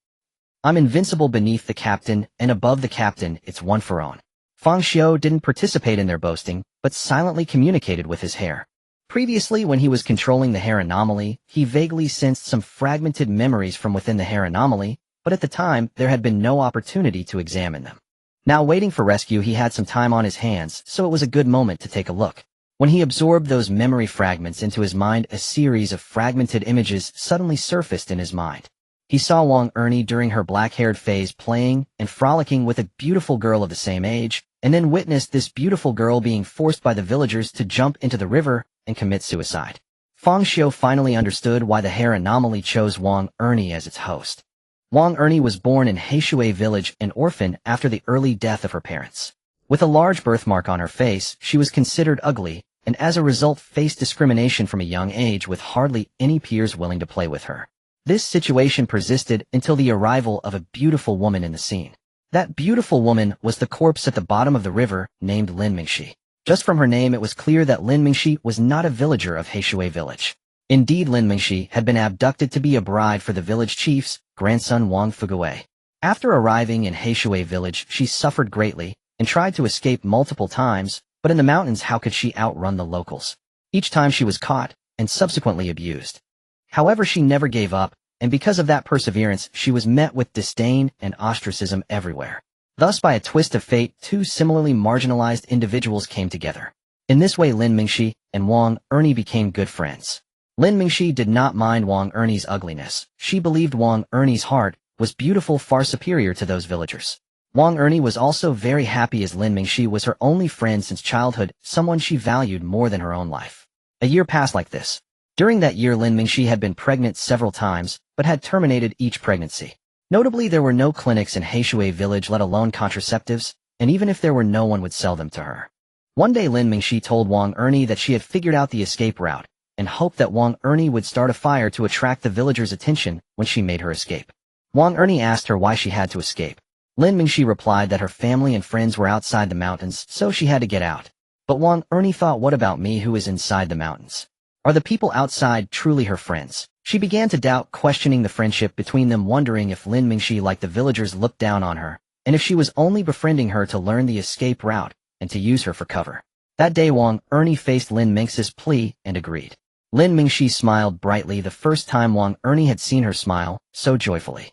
I'm invincible beneath the captain, and above the captain, it's one for on." Fang Xiu didn't participate in their boasting, but silently communicated with his hair. Previously, when he was controlling the hair anomaly, he vaguely sensed some fragmented memories from within the hair anomaly, but at the time, there had been no opportunity to examine them. Now waiting for rescue, he had some time on his hands, so it was a good moment to take a look. When he absorbed those memory fragments into his mind, a series of fragmented images suddenly surfaced in his mind. He saw Wang Ernie during her black-haired phase playing and frolicking with a beautiful girl of the same age, and then witnessed this beautiful girl being forced by the villagers to jump into the river and commit suicide. Fang Xiu finally understood why the hair anomaly chose Wang Ernie as its host. Wang Ernie was born in Heishui village, an orphan after the early death of her parents. With a large birthmark on her face, she was considered ugly, and as a result faced discrimination from a young age, with hardly any peers willing to play with her. This situation persisted until the arrival of a beautiful woman in the scene. That beautiful woman was the corpse at the bottom of the river, named Lin Mingxi. Just from her name, it was clear that Lin Mingxi was not a villager of Heishui village. Indeed, Lin Mingxi had been abducted to be a bride for the village chief's grandson Wang Fugui. After arriving in Heishui village, she suffered greatly and tried to escape multiple times, but in the mountains, how could she outrun the locals? Each time she was caught and subsequently abused. However, she never gave up, and because of that perseverance, she was met with disdain and ostracism everywhere. Thus, by a twist of fate, two similarly marginalized individuals came together. In this way, Lin Mingxi and Wang Ernie became good friends. Lin Mingxi did not mind Wang Ernie's ugliness. She believed Wang Ernie's heart was beautiful, far superior to those villagers. Wang Ernie was also very happy, as Lin Mingxi was her only friend since childhood, someone she valued more than her own life. A year passed like this. During that year, Lin Mingxi had been pregnant several times, but had terminated each pregnancy. Notably, there were no clinics in Heishui village, let alone contraceptives, and even if there were, no one would sell them to her. One day, Lin Mingxi told Wang Ernie that she had figured out the escape route, and hoped that Wang Ernie would start a fire to attract the villagers' attention when she made her escape. Wang Ernie asked her why she had to escape. Lin Mingxi replied that her family and friends were outside the mountains, so she had to get out. But Wang Ernie thought, what about me, who is inside the mountains? Are the people outside truly her friends? She began to doubt, questioning the friendship between them, wondering if Lin Mingxi, like the villagers, looked down on her, and if she was only befriending her to learn the escape route and to use her for cover. That day, Wang Ernie faced Lin Mingxi's plea and agreed. Lin Mingxi smiled brightly, the first time Wang Ernie had seen her smile so joyfully.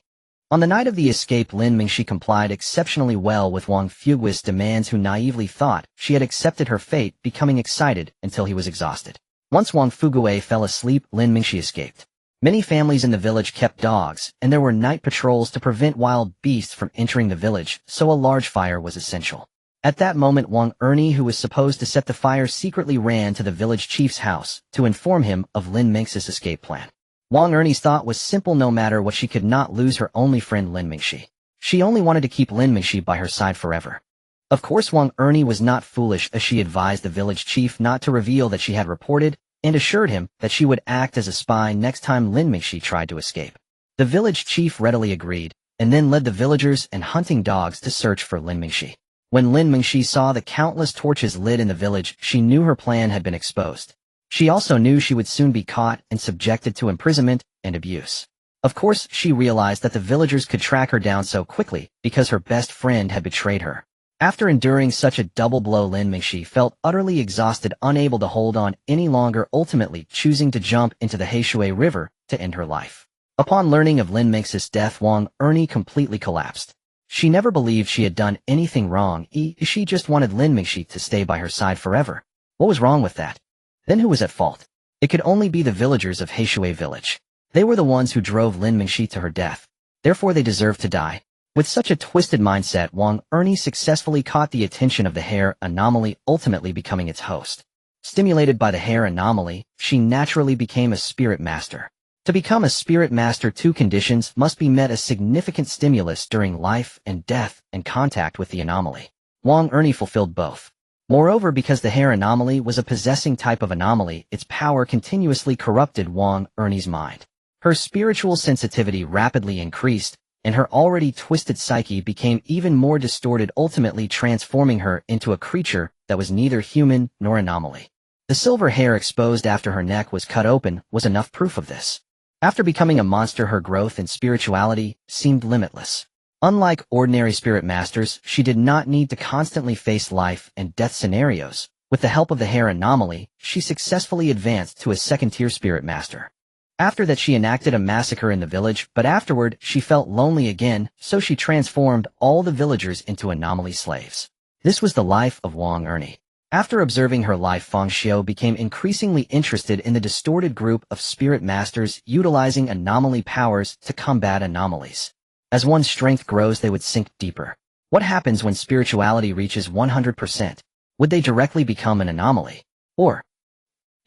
On the night of the escape, Lin Mingxi complied exceptionally well with Wang Fugui's demands, who naively thought she had accepted her fate, becoming excited until he was exhausted. Once Wang Fugui fell asleep, Lin Mingxi escaped. Many families in the village kept dogs, and there were night patrols to prevent wild beasts from entering the village, so a large fire was essential. At that moment, Wang Ernie, who was supposed to set the fire, secretly ran to the village chief's house to inform him of Lin Mingxi's escape plan. Wang Ernie's thought was simple: no matter what, she could not lose her only friend Lin Mingxi. She only wanted to keep Lin Mingxi by her side forever. Of course, Wang Ernie was not foolish, as she advised the village chief not to reveal that she had reported, and assured him that she would act as a spy next time Lin Mingxi tried to escape. The village chief readily agreed, and then led the villagers and hunting dogs to search for Lin Mingxi. When Lin Mingxi saw the countless torches lit in the village, she knew her plan had been exposed. She also knew she would soon be caught and subjected to imprisonment and abuse. Of course, she realized that the villagers could track her down so quickly because her best friend had betrayed her. After enduring such a double blow, Lin Mingxi felt utterly exhausted, unable to hold on any longer, ultimately choosing to jump into the Heishui River to end her life. Upon learning of Lin Mingxi's death, Wang Ernie completely collapsed. She never believed she had done anything wrong. She just wanted Lin Mingxi to stay by her side forever. What was wrong with that? Then who was at fault? It could only be the villagers of Heishui village. They were the ones who drove Lin Mingxi to her death. Therefore, they deserved to die. With such a twisted mindset, Wang Ernie successfully caught the attention of the hair anomaly, ultimately becoming its host. Stimulated by the hair anomaly, she naturally became a spirit master. To become a spirit master, two conditions must be met: a significant stimulus during life and death, and contact with the anomaly. Wang Ernie fulfilled both. Moreover, because the hair anomaly was a possessing type of anomaly, its power continuously corrupted Wang Ernie's mind. Her spiritual sensitivity rapidly increased, and her already twisted psyche became even more distorted, ultimately transforming her into a creature that was neither human nor anomaly. The silver hair exposed after her neck was cut open was enough proof of this. After becoming a monster, her growth in spirituality seemed limitless. Unlike ordinary spirit masters, she did not need to constantly face life and death scenarios. With the help of the hair anomaly, she successfully advanced to a second-tier spirit master. After that, she enacted a massacre in the village, but afterward, she felt lonely again, so she transformed all the villagers into anomaly slaves. This was the life of Wang Ernie. After observing her life, Fang Xiu became increasingly interested in the distorted group of spirit masters utilizing anomaly powers to combat anomalies. As one's strength grows, they would sink deeper. What happens when spirituality reaches 100%? Would they directly become an anomaly? Or,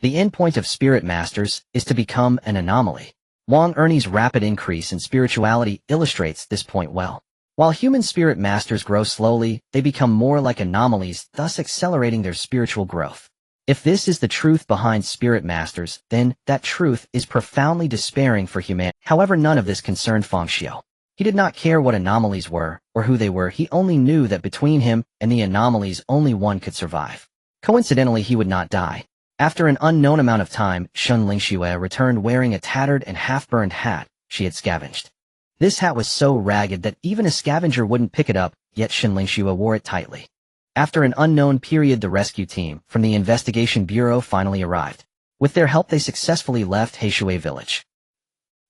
the endpoint of spirit masters is to become an anomaly. Wang Ernie's rapid increase in spirituality illustrates this point well. While human spirit masters grow slowly, they become more like anomalies, thus accelerating their spiritual growth. If this is the truth behind spirit masters, then that truth is profoundly despairing for humanity. However, none of this concerned Fang Xiu. He did not care what anomalies were, or who they were. He only knew that between him and the anomalies only one could survive. Coincidentally, he would not die. After an unknown amount of time, Fang Xiu returned wearing a tattered and half-burned hat she had scavenged. This hat was so ragged that even a scavenger wouldn't pick it up, yet Fang Xiu wore it tightly. After an unknown period, the rescue team from the investigation bureau finally arrived. With their help, they successfully left Heishui village.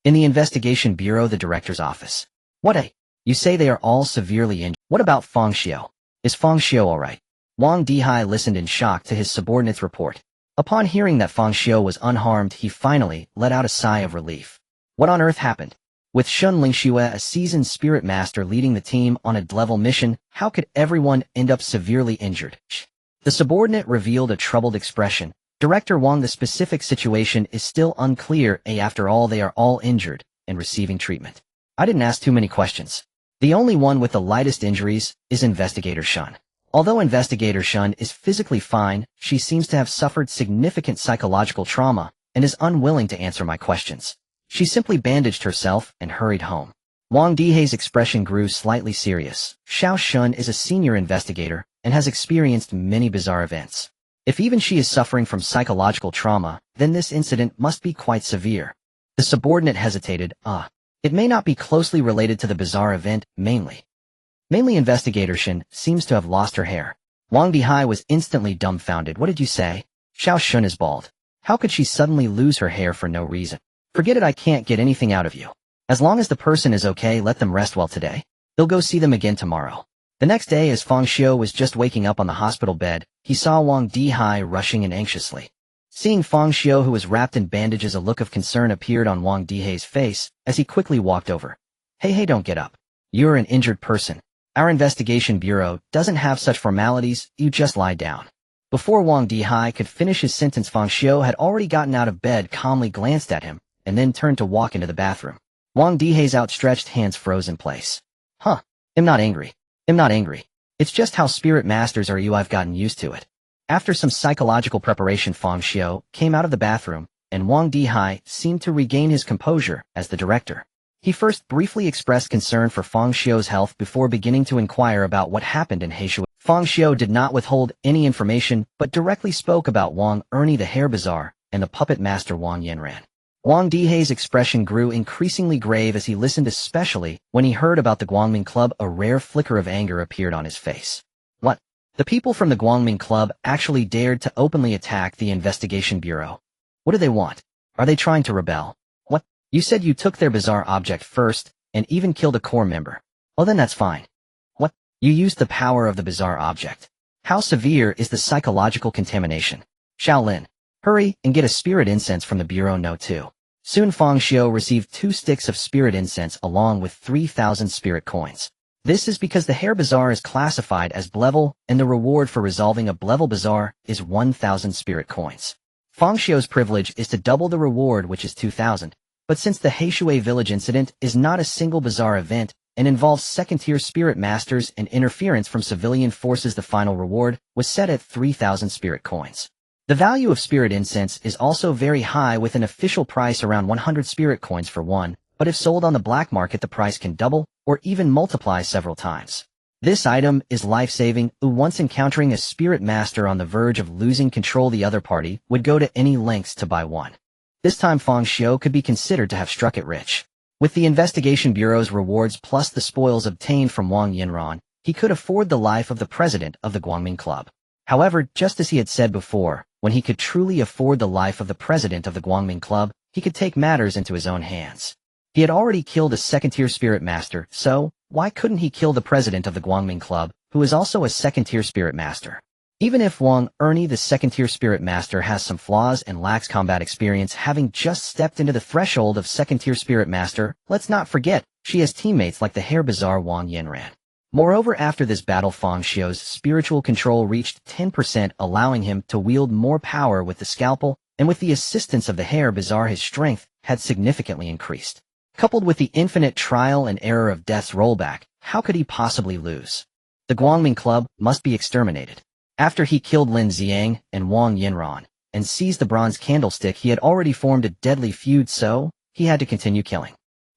In the investigation bureau, the director's office. You say they are all severely injured. What about Fang Xiu? Is Fang Xiu alright? Wang Dihai listened in shock to his subordinate's report. Upon hearing that Fang Xiu was unharmed, he finally let out a sigh of relief. What on earth happened? With Fang Xiu, a seasoned spirit master, leading the team on a level mission, how could everyone end up severely injured? The subordinate revealed a troubled expression. Director Wang, the specific situation is still unclear. After all, they are all injured and receiving treatment. I didn't ask too many questions. The only one with the lightest injuries is Investigator Shun. Although Investigator Shun is physically fine, she seems to have suffered significant psychological trauma and is unwilling to answer my questions. She simply bandaged herself and hurried home. Wang Dihai's expression grew slightly serious. Xiao Shun is a senior investigator and has experienced many bizarre events. If even she is suffering from psychological trauma, then this incident must be quite severe. The subordinate hesitated. It may not be closely related to the bizarre event, mainly Investigator Shun seems to have lost her hair. Wang Dihai was instantly dumbfounded. What did you say? Xiao Shun is bald. How could she suddenly lose her hair for no reason? Forget it, I can't get anything out of you. As long as the person is okay, let them rest well today. They'll go see them again tomorrow. The next day, as Fang Xiu was just waking up on the hospital bed, he saw Wang Dihai rushing in anxiously. Seeing Fang Xiu, who was wrapped in bandages, a look of concern appeared on Wang Dihai's face as he quickly walked over. Hey, don't get up. You're an injured person. Our investigation bureau doesn't have such formalities, you just lie down. Before Wang Dihai could finish his sentence, Fang Xiu had already gotten out of bed, calmly glanced at him, and then turned to walk into the bathroom. Wang Dihai's outstretched hands froze in place. I'm not angry. It's just how spirit masters are you. I've gotten used to it. After some psychological preparation, Fang Xiu came out of the bathroom, and Wang Dihai seemed to regain his composure as the director. He first briefly expressed concern for Fang Xiu's health before beginning to inquire about what happened in Heishui. Fang Xiu did not withhold any information, but directly spoke about Wang Ernie, the hair bazaar, and the puppet master Wang Yanran. Wang Dihai's expression grew increasingly grave as he listened, especially when he heard about the Guangming Club. A rare flicker of anger appeared on his face. What? The people from the Guangming Club actually dared to openly attack the investigation bureau. What do they want? Are they trying to rebel? What? You said you took their bizarre object first, and even killed a core member. Oh, then that's fine. What? You used the power of the bizarre object. How severe is the psychological contamination? Shaolin, hurry and get a spirit incense from the bureau. No. 2. Soon Fang Xiu received 2 sticks of spirit incense along with 3,000 spirit coins. This is because the hair bazaar is classified as blevel, and the reward for resolving a blevel bazaar is 1,000 spirit coins. Fang Xiu's privilege is to double the reward, which is 2,000. But since the Heishui village incident is not a single bizarre event and involves second-tier spirit masters and interference from civilian forces, the final reward was set at 3,000 spirit coins. The value of spirit incense is also very high, with an official price around 100 spirit coins for one, but if sold on the black market, the price can double or even multiply several times. This item is life-saving. Once encountering a spirit master on the verge of losing control, the other party would go to any lengths to buy one. This time Fang Xiu could be considered to have struck it rich. With the Investigation Bureau's rewards plus the spoils obtained from Wang Yinran, he could afford the life of the president of the Guangming Club. However, just as he had said before, when he could truly afford the life of the president of the Guangming Club, he could take matters into his own hands. He had already killed a second-tier spirit master, so why couldn't he kill the president of the Guangming Club, who is also a second-tier spirit master? Even if Wang Ernie, the second-tier spirit master, has some flaws and lacks combat experience, having just stepped into the threshold of second-tier spirit master, let's not forget, she has teammates like the hair bizarre Wang Yinran. Moreover, after this battle, Fang Xiu's spiritual control reached 10%, allowing him to wield more power with the scalpel, and with the assistance of the hair bizarre, his strength had significantly increased. Coupled with the infinite trial and error of death's rollback, how could he possibly lose? The Guangming Club must be exterminated. After he killed Lin Xiang and Wang Yinran, and seized the bronze candlestick, he had already formed a deadly feud, so he had to continue killing.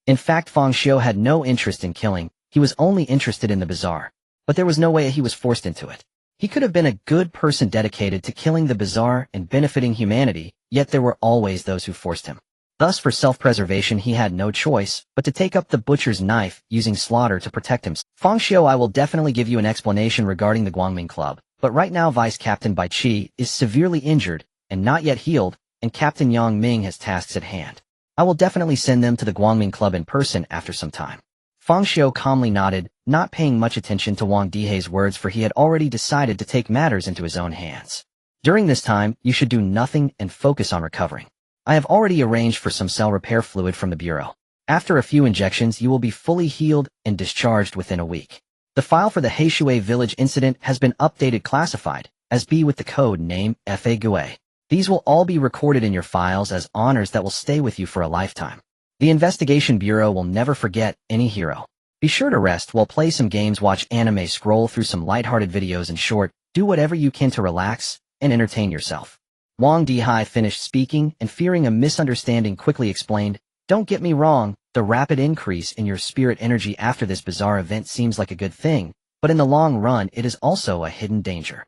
In fact, Fang Xiu had no interest in killing, he was only interested in the bazaar. But there was no way he was forced into it. He could have been a good person dedicated to killing the bazaar and benefiting humanity, yet there were always those who forced him. Thus, for self-preservation, he had no choice but to take up the butcher's knife, using slaughter to protect himself. Fang Xiu, I will definitely give you an explanation regarding the Guangming Club, but right now Vice Captain Bai Qi is severely injured and not yet healed, and Captain Yang Ming has tasks at hand. I will definitely send them to the Guangming Club in person after some time. Fang Xiu calmly nodded, not paying much attention to Wang Dihai's words, for he had already decided to take matters into his own hands. During this time, you should do nothing and focus on recovering. I have already arranged for some cell repair fluid from the Bureau. After a few injections, you will be fully healed and discharged within a week. The file for the Heishui village incident has been updated, classified as B with the code name Fa Gue. These will all be recorded in your files as honors that will stay with you for a lifetime. The Investigation Bureau will never forget any hero. Be sure to rest while play some games, watch anime, scroll through some lighthearted videos, in short, do whatever you can to relax and entertain yourself. Wang Dihai finished speaking and, fearing a misunderstanding, quickly explained, "Don't get me wrong, the rapid increase in your spirit energy after this bizarre event seems like a good thing, but in the long run it is also a hidden danger.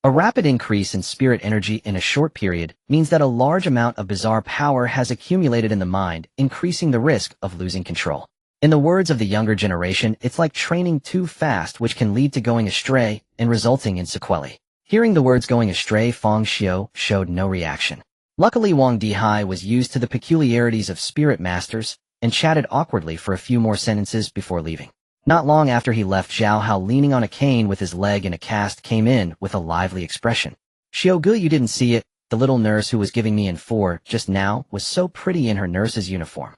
A rapid increase in spirit energy in a short period means that a large amount of bizarre power has accumulated in the mind, increasing the risk of losing control. In the words of the younger generation, it's like training too fast, which can lead to going astray and resulting in sequelae." Hearing the words going astray, Fang Xiu showed no reaction. Luckily, Wang Dihai was used to the peculiarities of spirit masters and chatted awkwardly for a few more sentences before leaving. Not long after he left, Zhao Hao, leaning on a cane with his leg in a cast, came in with a lively expression. "Xiaogu, you didn't see it. The little nurse who was giving me info just now was so pretty in her nurse's uniform.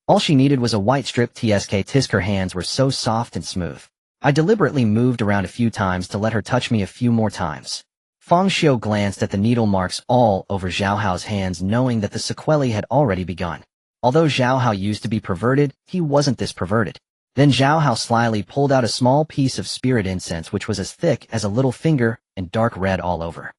All she needed was a white strip tisk. Her hands were so soft and smooth. I deliberately moved around a few times to let her touch me a few more times." Fang Xiu glanced at the needle marks all over Zhao Hao's hands, knowing that the sequelae had already begun. Although Zhao Hao used to be perverted, he wasn't this perverted. Then Zhao Hao slyly pulled out a small piece of spirit incense, which was as thick as a little finger and dark red all over.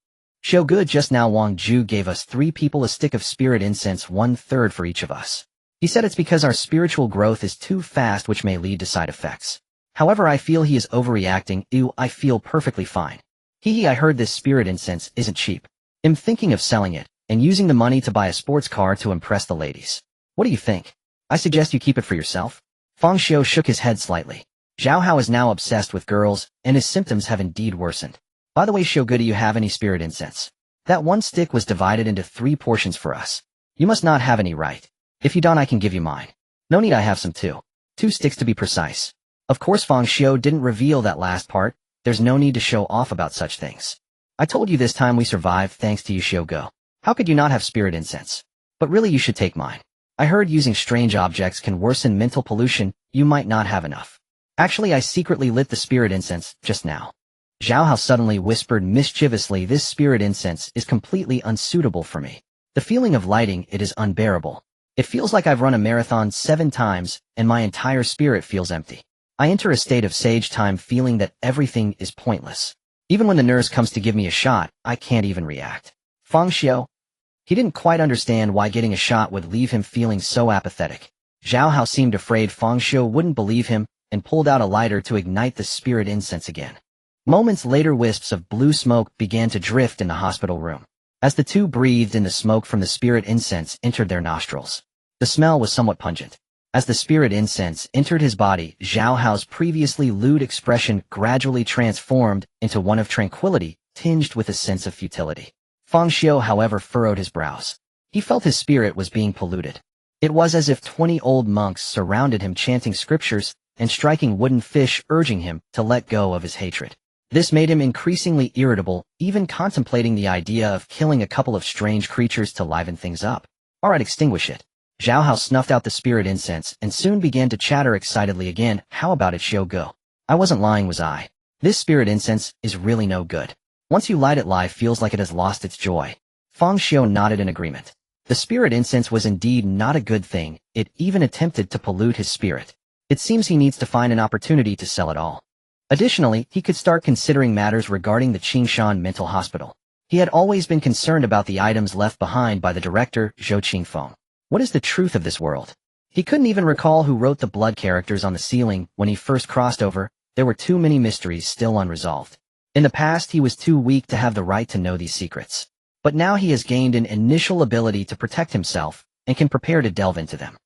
"Xiaogu, just now Wang Ju gave us 3 people a stick of spirit incense, 1/3 for each of us. He said it's because our spiritual growth is too fast, which may lead to side effects. However, I feel he is overreacting. Ew, I feel perfectly fine. Hee, I heard this spirit incense isn't cheap. I'm thinking of selling it and using the money to buy a sports car to impress the ladies. What do you think? I suggest you keep it for yourself." Fang Xiu shook his head slightly. Zhao Hao is now obsessed with girls, and his symptoms have indeed worsened. "By the way, Xiaogu, do you have any spirit incense? That one stick was divided into 3 portions for us. You must not have any, right? If you don't, I can give you mine." "No need, I have some too. 2 sticks to be precise." Of course, Fang Xiu didn't reveal that last part. There's no need to show off about such things. "I told you this time we survived thanks to you, Xiaogu. How could you not have spirit incense? But really, you should take mine. I heard using strange objects can worsen mental pollution. You might not have enough. Actually, I secretly lit the spirit incense just now." Zhao Hao suddenly whispered mischievously, "This spirit incense is completely unsuitable for me. The feeling of lighting it is unbearable. It feels like I've run a marathon 7 times, and my entire spirit feels empty. I enter a state of sage time, feeling that everything is pointless. Even when the nurse comes to give me a shot, I can't even react." Fang Xiu? He didn't quite understand why getting a shot would leave him feeling so apathetic. Zhao Hao seemed afraid Fang Xiu wouldn't believe him, and pulled out a lighter to ignite the spirit incense again. Moments later, wisps of blue smoke began to drift in the hospital room. As the two breathed in the smoke from the spirit incense entered their nostrils. The smell was somewhat pungent. As the spirit incense entered his body, Zhao Hao's previously lewd expression gradually transformed into one of tranquility, tinged with a sense of futility. Fang Xiu, however, furrowed his brows. He felt his spirit was being polluted. It was as if 20 old monks surrounded him chanting scriptures and striking wooden fish, urging him to let go of his hatred. This made him increasingly irritable, even contemplating the idea of killing a couple of strange creatures to liven things up. Alright, extinguish it. Zhao Hao snuffed out the spirit incense and soon began to chatter excitedly again. How about it, Xiu Go? I wasn't lying, was I? This spirit incense is really no good. Once you light it, life feels like it has lost its joy. Fang Xiu nodded in agreement. The spirit incense was indeed not a good thing. It even attempted to pollute his spirit. It seems he needs to find an opportunity to sell it all. Additionally, he could start considering matters regarding the Qingshan mental hospital. He had always been concerned about the items left behind by the director, Zhou Qingfeng. What is the truth of this world? He couldn't even recall who wrote the blood characters on the ceiling when he first crossed over. There were too many mysteries still unresolved. In the past, he was too weak to have the right to know these secrets. But now he has gained an initial ability to protect himself and can prepare to delve into them.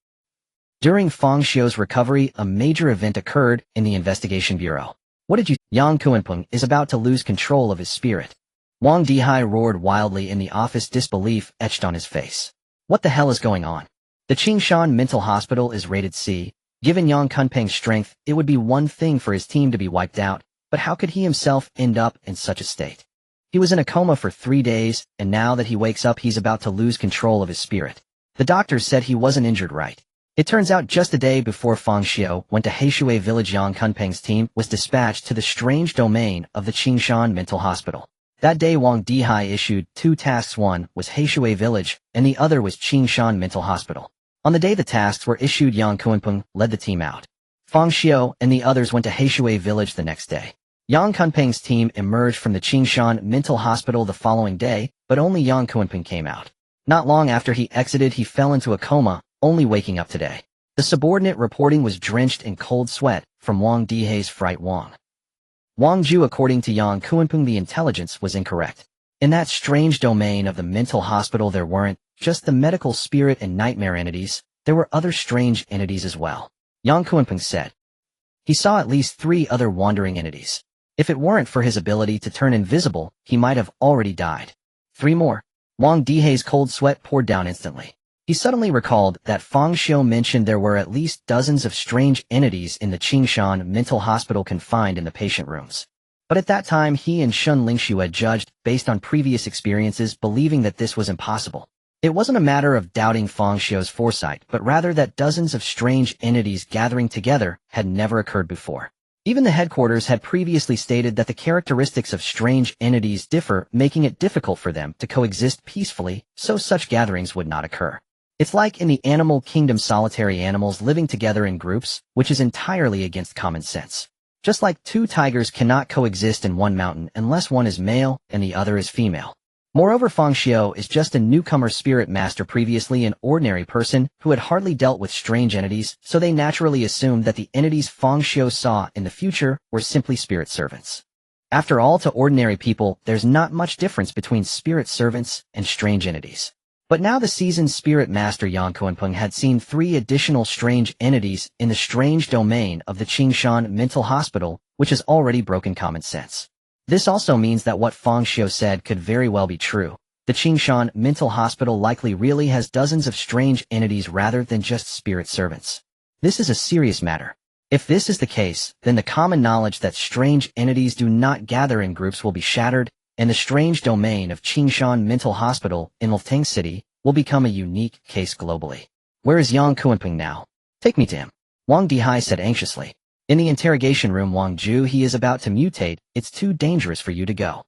During Fang Xiu's recovery, a major event occurred in the investigation bureau. What did you— Yang Kuanpeng is about to lose control of his spirit. Wang Dihai roared wildly in the office, disbelief etched on his face. What the hell is going on? The Qingshan mental hospital is rated C. Given Yang Kunpeng's strength, it would be one thing for his team to be wiped out, but how could he himself end up in such a state? He was in a coma for 3 days, and now that he wakes up he's about to lose control of his spirit. The doctors said he wasn't injured, right? It turns out just a day before Fang Xiu went to Heishui village, Yang Kunpeng's team was dispatched to the strange domain of the Qingshan mental hospital. That day Wang Dihai issued 2 tasks. One was Heishui village, and the other was Qingshan mental hospital. On the day the tasks were issued, Yang Kunpeng led the team out. Fang Xiu and the others went to Heishui village the next day. Yang Kunpeng's team emerged from the Qingshan mental hospital the following day, but only Yang Kunpeng came out. Not long after he exited, he fell into a coma, only waking up today. The subordinate reporting was drenched in cold sweat from Wang Dihai's fright. Wang Ju, according to Yang Kunpeng, the intelligence was incorrect. In that strange domain of the mental hospital there weren't just the medical spirit and nightmare entities, there were other strange entities as well. Yang Kunpeng said. He saw at least 3 other wandering entities. If it weren't for his ability to turn invisible, he might have already died. 3 more. Wang Dihai's cold sweat poured down instantly. He suddenly recalled that Fang Xiu mentioned there were at least dozens of strange entities in the Qingshan mental hospital confined in the patient rooms. But at that time he and Shun Lingshu had judged, based on previous experiences, believing that this was impossible. It wasn't a matter of doubting Fang Xiu's foresight, but rather that dozens of strange entities gathering together had never occurred before. Even the headquarters had previously stated that the characteristics of strange entities differ, making it difficult for them to coexist peacefully, so such gatherings would not occur. It's like in the animal kingdom, solitary animals living together in groups, which is entirely against common sense. Just like 2 tigers cannot coexist in one mountain unless one is male and the other is female. Moreover, Fang Xiu is just a newcomer spirit master, previously an ordinary person who had hardly dealt with strange entities, so they naturally assumed that the entities Fang Xiu saw in the future were simply spirit servants. After all, to ordinary people, there's not much difference between spirit servants and strange entities. But now the seasoned spirit master Yang Kunpeng had seen 3 additional strange entities in the strange domain of the Qingshan mental hospital, which has already broken common sense. This also means that what Fang Xiu said could very well be true. The Qingshan mental hospital likely really has dozens of strange entities rather than just spirit servants. This is a serious matter. If this is the case, then the common knowledge that strange entities do not gather in groups will be shattered, and the strange domain of Qingshan mental hospital in Luteng City will become a unique case globally. Where is Yang Kunpeng now? Take me to him. Wang Dihai said anxiously. In the interrogation room, Wang Ju, he is about to mutate. It's too dangerous for you to go.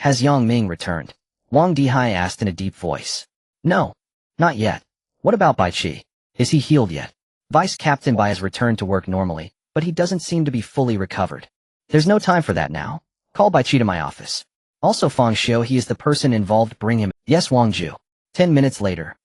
Has Yang Ming returned? Wang Dihai asked in a deep voice. No, not yet. What about Bai Qi? Is he healed yet? Vice Captain Bai has returned to work normally, but he doesn't seem to be fully recovered. There's no time for that now. Call Bai Qi to my office. Also Fang Xiu, he is the person involved, bring him. Yes, Wang Ju. 10 minutes later.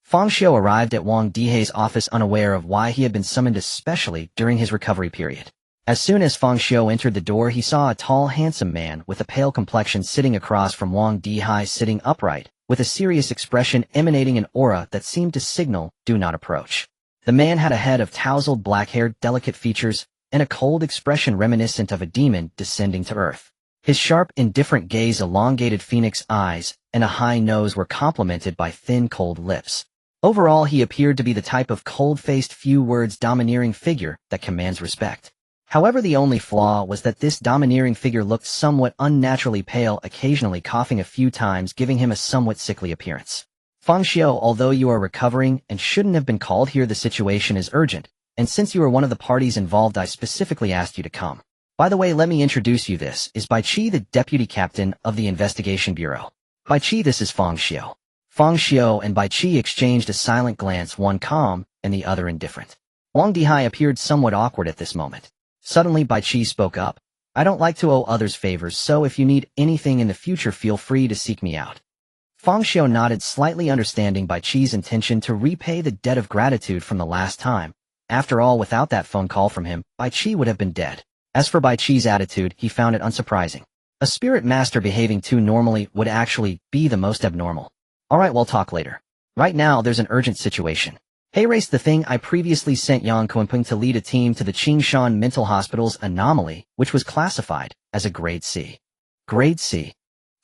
Fang Xiu arrived at Wang Dihai's office unaware of why he had been summoned especially during his recovery period. As soon as Fang Xiu entered the door, he saw a tall, handsome man with a pale complexion sitting across from Wang Dihai, sitting upright, with a serious expression emanating an aura that seemed to signal, "Do not approach." The man had a head of tousled black hair, delicate features, and a cold expression reminiscent of a demon descending to earth. His sharp, indifferent gaze, elongated phoenix eyes, and a high nose were complemented by thin, cold lips. Overall, he appeared to be the type of cold-faced, few-words, domineering figure that commands respect. However, the only flaw was that this domineering figure looked somewhat unnaturally pale, occasionally coughing a few times, giving him a somewhat sickly appearance. Fang Xiu, although you are recovering and shouldn't have been called here, the situation is urgent, and since you are one of the parties involved, I specifically asked you to come. By the way, let me introduce you. This is Bai Qi, the deputy captain of the investigation bureau. Bai Qi, this is Fang Xiu. Fang Xiu and Bai Qi exchanged a silent glance, one calm and the other indifferent. Wang Dihai appeared somewhat awkward at this moment. Suddenly, Bai Qi spoke up. "I don't like to owe others favors, so if you need anything in the future, feel free to seek me out." Fang Xiu nodded, slightly understanding Bai Qi's intention to repay the debt of gratitude from the last time. After all, without that phone call from him, Bai Qi would have been dead. As for Bai Qi's attitude, he found it unsurprising. A spirit master behaving too normally would actually be the most abnormal. "Alright, we'll talk later. Right now, there's an urgent situation. Hey Race, the thing I previously sent Yang Kunpeng to lead a team to the Qingshan Mental Hospital's anomaly, which was classified as a Grade C. Grade C.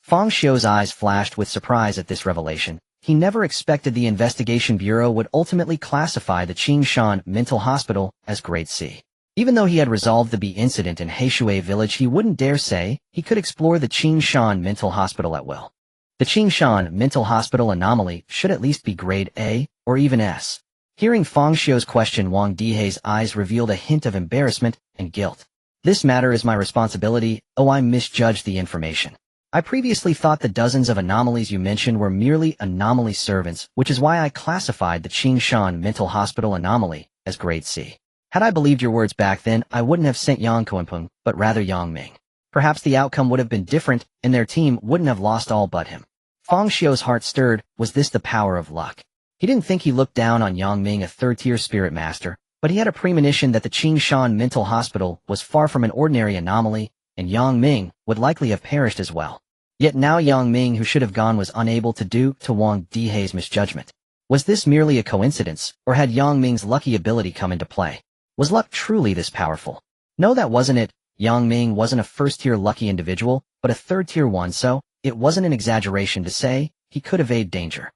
Fang Xiu's eyes flashed with surprise at this revelation. He never expected the investigation bureau would ultimately classify the Qingshan Mental Hospital as Grade C. Even though he had resolved the B incident in Heishui village, he wouldn't dare say he could explore the Qingshan Mental Hospital at will. The Qingshan Mental Hospital anomaly should at least be Grade A or even S. Hearing Fang Xiu's question, Wang Dihai's eyes revealed a hint of embarrassment and guilt. "This matter is my responsibility. Oh, I misjudged the information. I previously thought the dozens of anomalies you mentioned were merely anomaly servants, which is why I classified the Qingshan Mental Hospital anomaly as Grade C. Had I believed your words back then, I wouldn't have sent Yang Kunpeng, but rather Yang Ming. Perhaps the outcome would have been different, and their team wouldn't have lost all but him." Fang Xiu's heart stirred. Was this the power of luck? He didn't think he looked down on Yang Ming, a third-tier spirit master, but he had a premonition that the Qingshan Mental Hospital was far from an ordinary anomaly, and Yang Ming would likely have perished as well. Yet now Yang Ming, who should have gone, was unable to due to Wang Dihai's misjudgment. Was this merely a coincidence, or had Yang Ming's lucky ability come into play? Was luck truly this powerful? No, that wasn't it. Yang Ming wasn't a first-tier lucky individual, but a third-tier one, so it wasn't an exaggeration to say he could evade danger.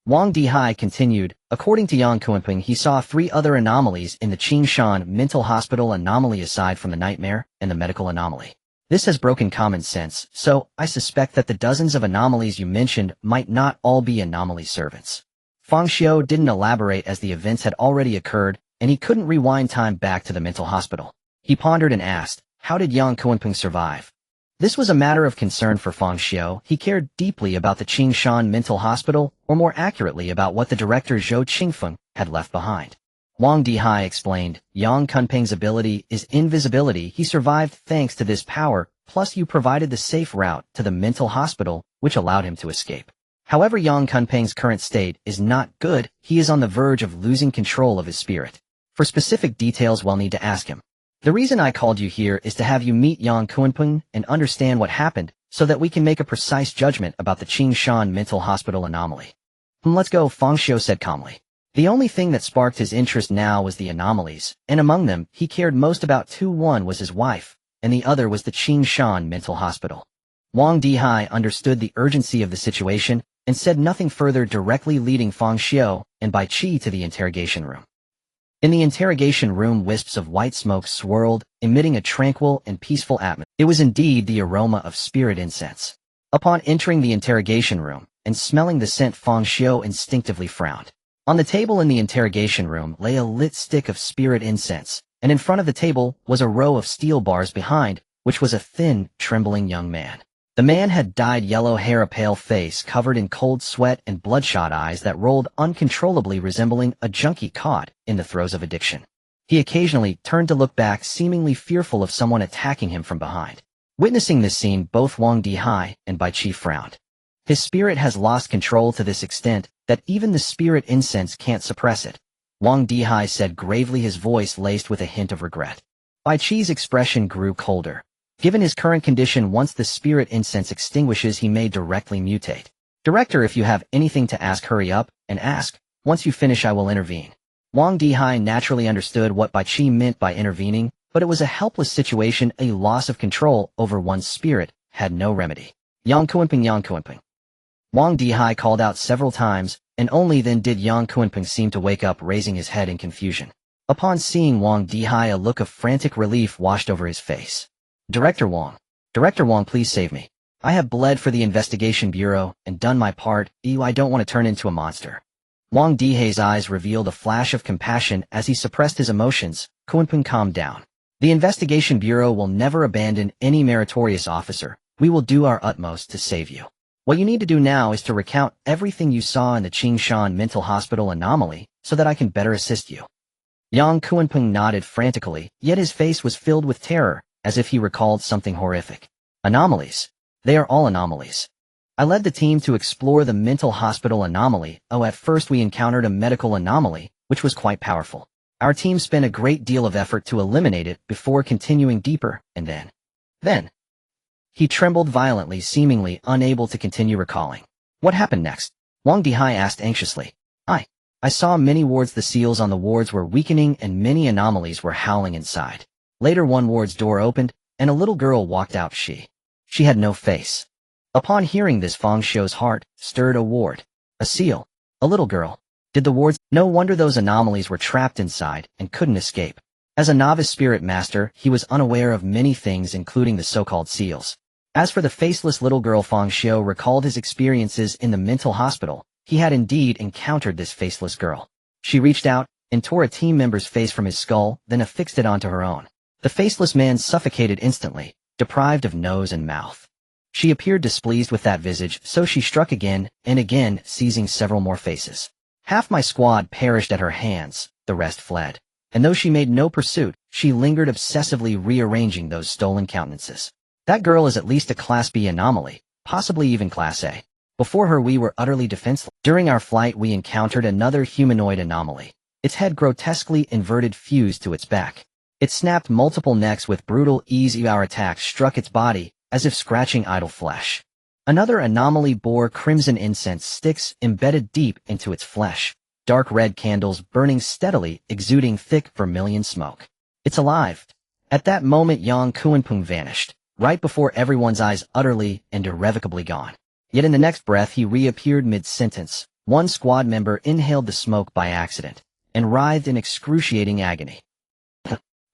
Wang Dihai continued. According to Yang Kunpeng, he saw 3 other anomalies in the Qingshan Mental Hospital anomaly aside from the nightmare and the medical anomaly. This has broken common sense, so I suspect that the dozens of anomalies you mentioned might not all be anomaly servants. Fang Xiu didn't elaborate as the events had already occurred, and he couldn't rewind time back to the mental hospital. He pondered and asked, how did Yang Kunpeng survive? This was a matter of concern for Fang Xiu. He cared deeply about the Qingshan Mental Hospital, or more accurately about what the director Zhou Qingfeng had left behind. Wang Dihai explained, Yang Kunpeng's ability is invisibility. He survived thanks to this power, plus you provided the safe route to the mental hospital, which allowed him to escape. However, Yang Kunpeng's current state is not good. He is on the verge of losing control of his spirit. For specific details, we'll need to ask him. The reason I called you here is to have you meet Yang Kunpeng and understand what happened, so that we can make a precise judgment about the Qingshan Mental Hospital anomaly. Let's go, Fang Xiu said calmly. The only thing that sparked his interest now was the anomalies, and among them, he cared most about 2. One was his wife, and the other was the Qingshan Mental Hospital. Wang Dihai understood the urgency of the situation and said nothing further, directly leading Fang Xiu and Bai Qi to the interrogation room. In the interrogation room, wisps of white smoke swirled, emitting a tranquil and peaceful atmosphere. It was indeed the aroma of spirit incense. Upon entering the interrogation room and smelling the scent, Fang Xiu instinctively frowned. On the table in the interrogation room lay a lit stick of spirit incense, and in front of the table was a row of steel bars behind, which was a thin, trembling young man. The man had dyed yellow hair, a pale face covered in cold sweat, and bloodshot eyes that rolled uncontrollably, resembling a junkie caught in the throes of addiction. He occasionally turned to look back, seemingly fearful of someone attacking him from behind. Witnessing this scene, both Wang Dihai and Bai Qi frowned. His spirit has lost control to this extent, that even the spirit incense can't suppress it. Wang Dihai said gravely, his voice laced with a hint of regret. Bai Qi's expression grew colder. Given his current condition, once the spirit incense extinguishes, he may directly mutate. Director, if you have anything to ask, hurry up and ask. Once you finish, I will intervene. Wang Dihai naturally understood what Bai Qi meant by intervening, but it was a helpless situation. A loss of control over one's spirit had no remedy. Yang Kuanping, Yang Kuanping. Wang Dihai called out several times, and only then did Yang Kuanping seem to wake up, raising his head in confusion. Upon seeing Wang Dihai, a look of frantic relief washed over his face. Director Wang, please save me. I have bled for the investigation bureau and done my part. I don't want to turn into a monster. Wang Dihai's eyes revealed a flash of compassion as he suppressed his emotions. Kuanping, calm down. The investigation bureau will never abandon any meritorious officer. We will do our utmost to save you. What you need to do now is to recount everything you saw in the Qingshan mental hospital anomaly so that I can better assist you. Yang Kuanping nodded frantically, yet his face was filled with terror, as if he recalled something horrific. Anomalies. They are all anomalies. I led the team to explore the mental hospital anomaly. At first we encountered a medical anomaly, which was quite powerful. Our team spent a great deal of effort to eliminate it before continuing deeper, and then. He trembled violently, seemingly unable to continue recalling. What happened next? Wang Dihai asked anxiously. I saw many wards. The seals on the wards were weakening and many anomalies were howling inside. Later one ward's door opened, and a little girl walked out. She had no face. Upon hearing this, Fang Xiu's heart stirred. A ward. A seal. A little girl. Did the wards? No wonder those anomalies were trapped inside and couldn't escape. As a novice spirit master, he was unaware of many things, including the so-called seals. As for the faceless little girl, Fang Xiu recalled his experiences in the mental hospital. He had indeed encountered this faceless girl. She reached out and tore a team member's face from his skull, then affixed it onto her own. The faceless man suffocated instantly, deprived of nose and mouth. She appeared displeased with that visage, so she struck again and again, seizing several more faces. Half my squad perished at her hands, the rest fled. And though she made no pursuit, she lingered obsessively, rearranging those stolen countenances. That girl is at least a Class B anomaly, possibly even Class A. Before her we were utterly defenseless. During our flight we encountered another humanoid anomaly. Its head grotesquely inverted fused to its back. It snapped multiple necks with brutal ease. Our attacks struck its body, as if scratching idle flesh. Another anomaly bore crimson incense sticks embedded deep into its flesh, dark red candles burning steadily, exuding thick vermilion smoke. It's alive. At that moment Yang Kuanping vanished, right before everyone's eyes, utterly and irrevocably gone. Yet in the next breath he reappeared mid-sentence. One squad member inhaled the smoke by accident, and writhed in excruciating agony.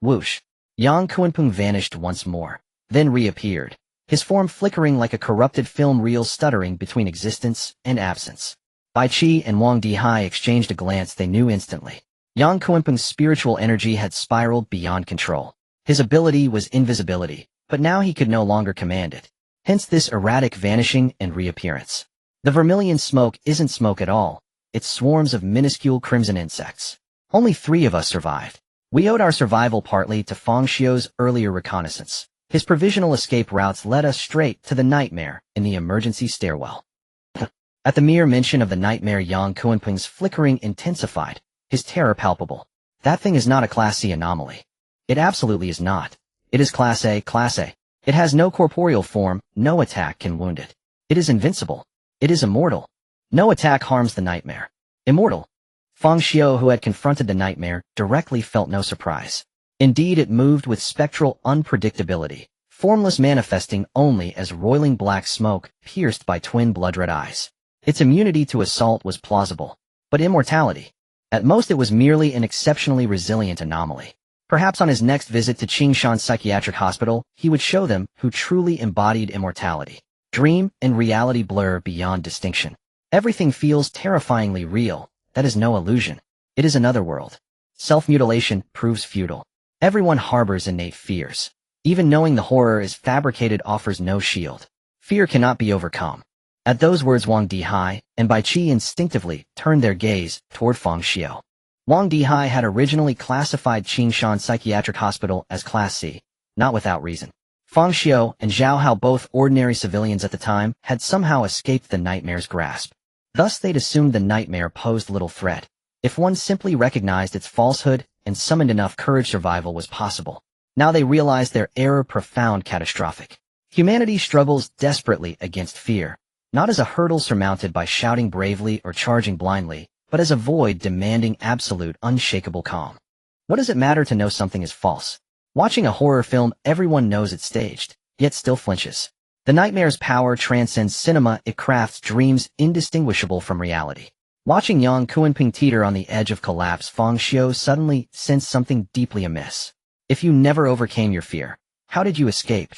Whoosh. Yang Kuanping vanished once more, then reappeared, his form flickering like a corrupted film reel, stuttering between existence and absence. Bai Qi and Wang Dihai exchanged a glance. They knew instantly. Yang Kuanping's spiritual energy had spiraled beyond control. His ability was invisibility, but now he could no longer command it. Hence this erratic vanishing and reappearance. The vermilion smoke isn't smoke at all. It's swarms of minuscule crimson insects. Only 3 of us survived. We owed our survival partly to Fang Xiu's earlier reconnaissance. His provisional escape routes led us straight to the nightmare in the emergency stairwell. At the mere mention of the nightmare, Yang Kuanping's flickering intensified, his terror palpable. That thing is not a Class C anomaly. It absolutely is not. It is Class A, Class A. It has no corporeal form, no attack can wound it. It is invincible. It is immortal. No attack harms the nightmare. Immortal. Fang Xiu, who had confronted the nightmare, directly felt no surprise. Indeed, it moved with spectral unpredictability, formless, manifesting only as roiling black smoke pierced by twin blood-red eyes. Its immunity to assault was plausible, but immortality. At most it was merely an exceptionally resilient anomaly. Perhaps on his next visit to Qingshan Psychiatric Hospital, he would show them who truly embodied immortality. Dream and reality blur beyond distinction. Everything feels terrifyingly real. That is no illusion. It is another world. Self-mutilation proves futile. Everyone harbors innate fears. Even knowing the horror is fabricated offers no shield. Fear cannot be overcome. At those words, Wang Dihai and Bai Qi instinctively turned their gaze toward Fang Xiu. Wang Dihai had originally classified Qingshan Psychiatric Hospital as Class C, not without reason. Fang Xiu and Zhao Hao, both ordinary civilians at the time, had somehow escaped the nightmare's grasp. Thus they'd assumed the nightmare posed little threat. If one simply recognized its falsehood and summoned enough courage, survival was possible. Now they realized their error profound, catastrophic. Humanity struggles desperately against fear, not as a hurdle surmounted by shouting bravely or charging blindly, but as a void demanding absolute, unshakable calm. What does it matter to know something is false? Watching a horror film, everyone knows it's staged, yet still flinches. The nightmare's power transcends cinema, it crafts dreams indistinguishable from reality. Watching Yang Kunping teeter on the edge of collapse, Fang Xiu suddenly sensed something deeply amiss. If you never overcame your fear, how did you escape?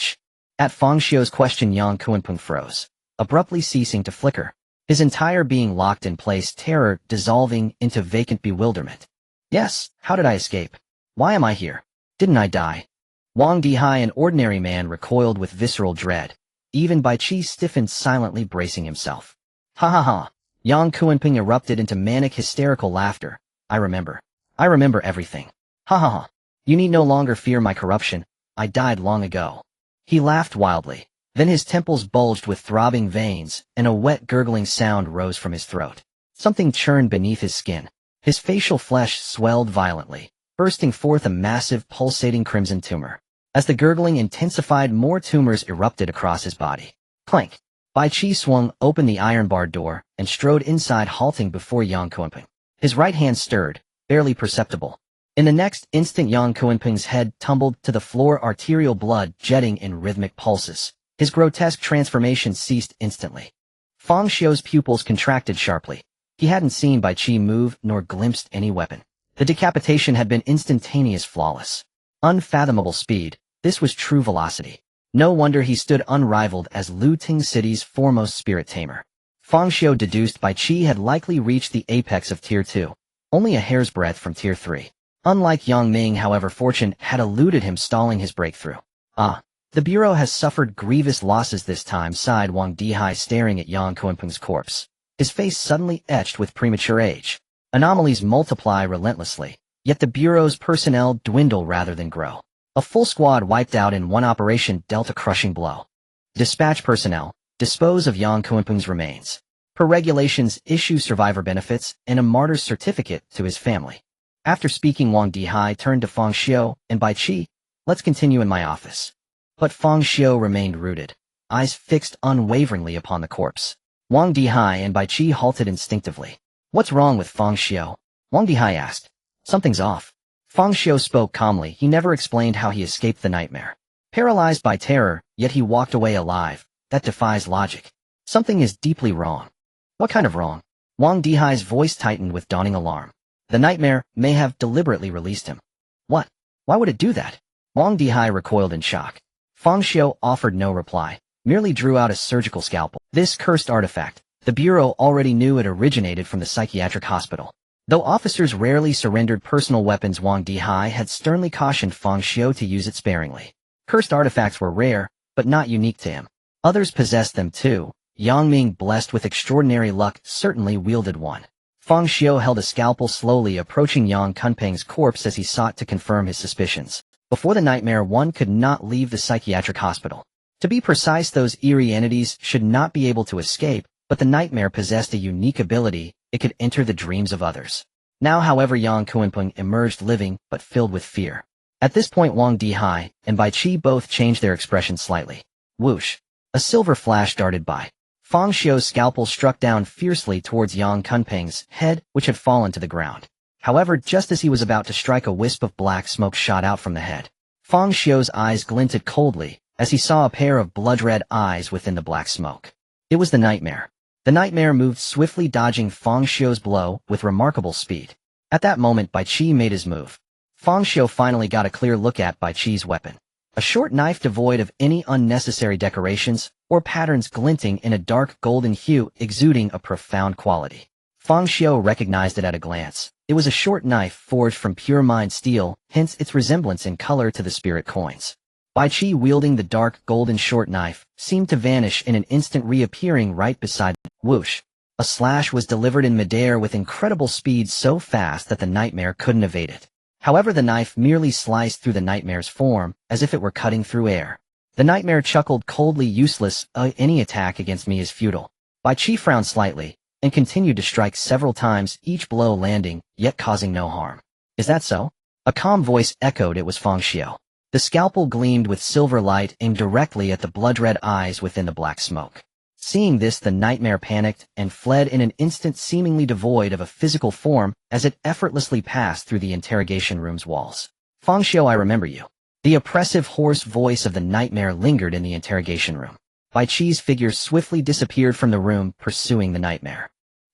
At Fang Xiu's question, Yang Kunping froze, abruptly ceasing to flicker. His entire being locked in place, terror dissolving into vacant bewilderment. Yes, how did I escape? Why am I here? Didn't I die? Wang Dihai, an ordinary man, recoiled with visceral dread. Even Bai Qi stiffened, silently bracing himself. Ha ha ha! Yang Kunping erupted into manic, hysterical laughter. I remember everything. Ha ha ha! You need no longer fear my corruption. I died long ago. He laughed wildly. Then his temples bulged with throbbing veins, and a wet gurgling sound rose from his throat. Something churned beneath his skin. His facial flesh swelled violently, bursting forth a massive, pulsating crimson tumor. As the gurgling intensified, more tumors erupted across his body. Clank! Bai Qi swung open the iron-barred door and strode inside, halting before Yang Kunping. His right hand stirred, barely perceptible. In the next instant, Yang Kunping's head tumbled to the floor, arterial blood jetting in rhythmic pulses. His grotesque transformation ceased instantly. Fang Xiu's pupils contracted sharply. He hadn't seen Bai Qi move nor glimpsed any weapon. The decapitation had been instantaneous, flawless. Unfathomable speed, this was true velocity. No wonder he stood unrivaled as Luting City's foremost spirit tamer. Fang Xiu deduced Bai Qi had likely reached the apex of Tier 2, only a hair's breadth from Tier 3. Unlike Yang Ming, however, fortune had eluded him, stalling his breakthrough. The Bureau has suffered grievous losses this time, sighed Wang Dihai, staring at Yang Kunping's corpse. His face suddenly etched with premature age. Anomalies multiply relentlessly, yet the Bureau's personnel dwindle rather than grow. A full squad wiped out in one operation dealt a crushing blow. Dispatch personnel, dispose of Yang Kunping's remains. Per regulations, issue survivor benefits and a martyr's certificate to his family. After speaking, Wang Dihai turned to Fang Xiu and Bai Qi. Let's continue in my office. But Fang Xiu remained rooted, eyes fixed unwaveringly upon the corpse. Wang Dihai and Bai Qi halted instinctively. What's wrong with Fang Xiu? Wang Dihai asked. Something's off. Fang Xiu spoke calmly. He never explained how he escaped the nightmare. Paralyzed by terror, yet he walked away alive. That defies logic. Something is deeply wrong. What kind of wrong? Wang Dihai's voice tightened with dawning alarm. The nightmare may have deliberately released him. What? Why would it do that? Wang Dihai recoiled in shock. Fang Xiu offered no reply, merely drew out a surgical scalpel. This cursed artifact, the Bureau already knew it originated from the psychiatric hospital. Though officers rarely surrendered personal weapons, Wang Dihai had sternly cautioned Fang Xiu to use it sparingly. Cursed artifacts were rare, but not unique to him. Others possessed them too. Yang Ming, blessed with extraordinary luck, certainly wielded one. Fang Xiu held a scalpel, slowly approaching Yang Kunping's corpse as he sought to confirm his suspicions. Before the nightmare, one could not leave the psychiatric hospital. To be precise, those eerie entities should not be able to escape, but the nightmare possessed a unique ability: it could enter the dreams of others. Now, however, Yang Kunping emerged living, but filled with fear. At this point, Wang Dihai and Bai Qi both changed their expression slightly. Whoosh! A silver flash darted by. Fang Xiu's scalpel struck down fiercely towards Yang Kunping's head, which had fallen to the ground. However, just as he was about to strike, a wisp of black smoke shot out from the head. Fang Xiu's eyes glinted coldly as he saw a pair of blood-red eyes within the black smoke. It was the nightmare. The nightmare moved swiftly, dodging Fang Xiu's blow with remarkable speed. At that moment, Bai Qi made his move. Fang Xiu finally got a clear look at Bai Qi's weapon. A short knife devoid of any unnecessary decorations or patterns, glinting in a dark golden hue, exuding a profound quality. Fang Xiu recognized it at a glance. It was a short knife forged from pure mind steel, hence its resemblance in color to the spirit coins. Bai Qi, wielding the dark golden short knife, seemed to vanish in an instant, reappearing right beside it. Whoosh! A slash was delivered in midair with incredible speed, so fast that the nightmare couldn't evade it. However, the knife merely sliced through the nightmare's form, as if it were cutting through air. The nightmare chuckled coldly. Useless, any attack against me is futile. Bai Qi frowned slightly, and continued to strike several times, each blow landing, yet causing no harm. Is that so? A calm voice echoed. It was Fang Xiu. The scalpel gleamed with silver light aimed directly at the blood-red eyes within the black smoke. Seeing this, the nightmare panicked and fled in an instant, seemingly devoid of a physical form, as it effortlessly passed through the interrogation room's walls. Fang Xiu, I remember you. The oppressive, hoarse voice of the nightmare lingered in the interrogation room. Bai Qi's figure swiftly disappeared from the room, pursuing the nightmare.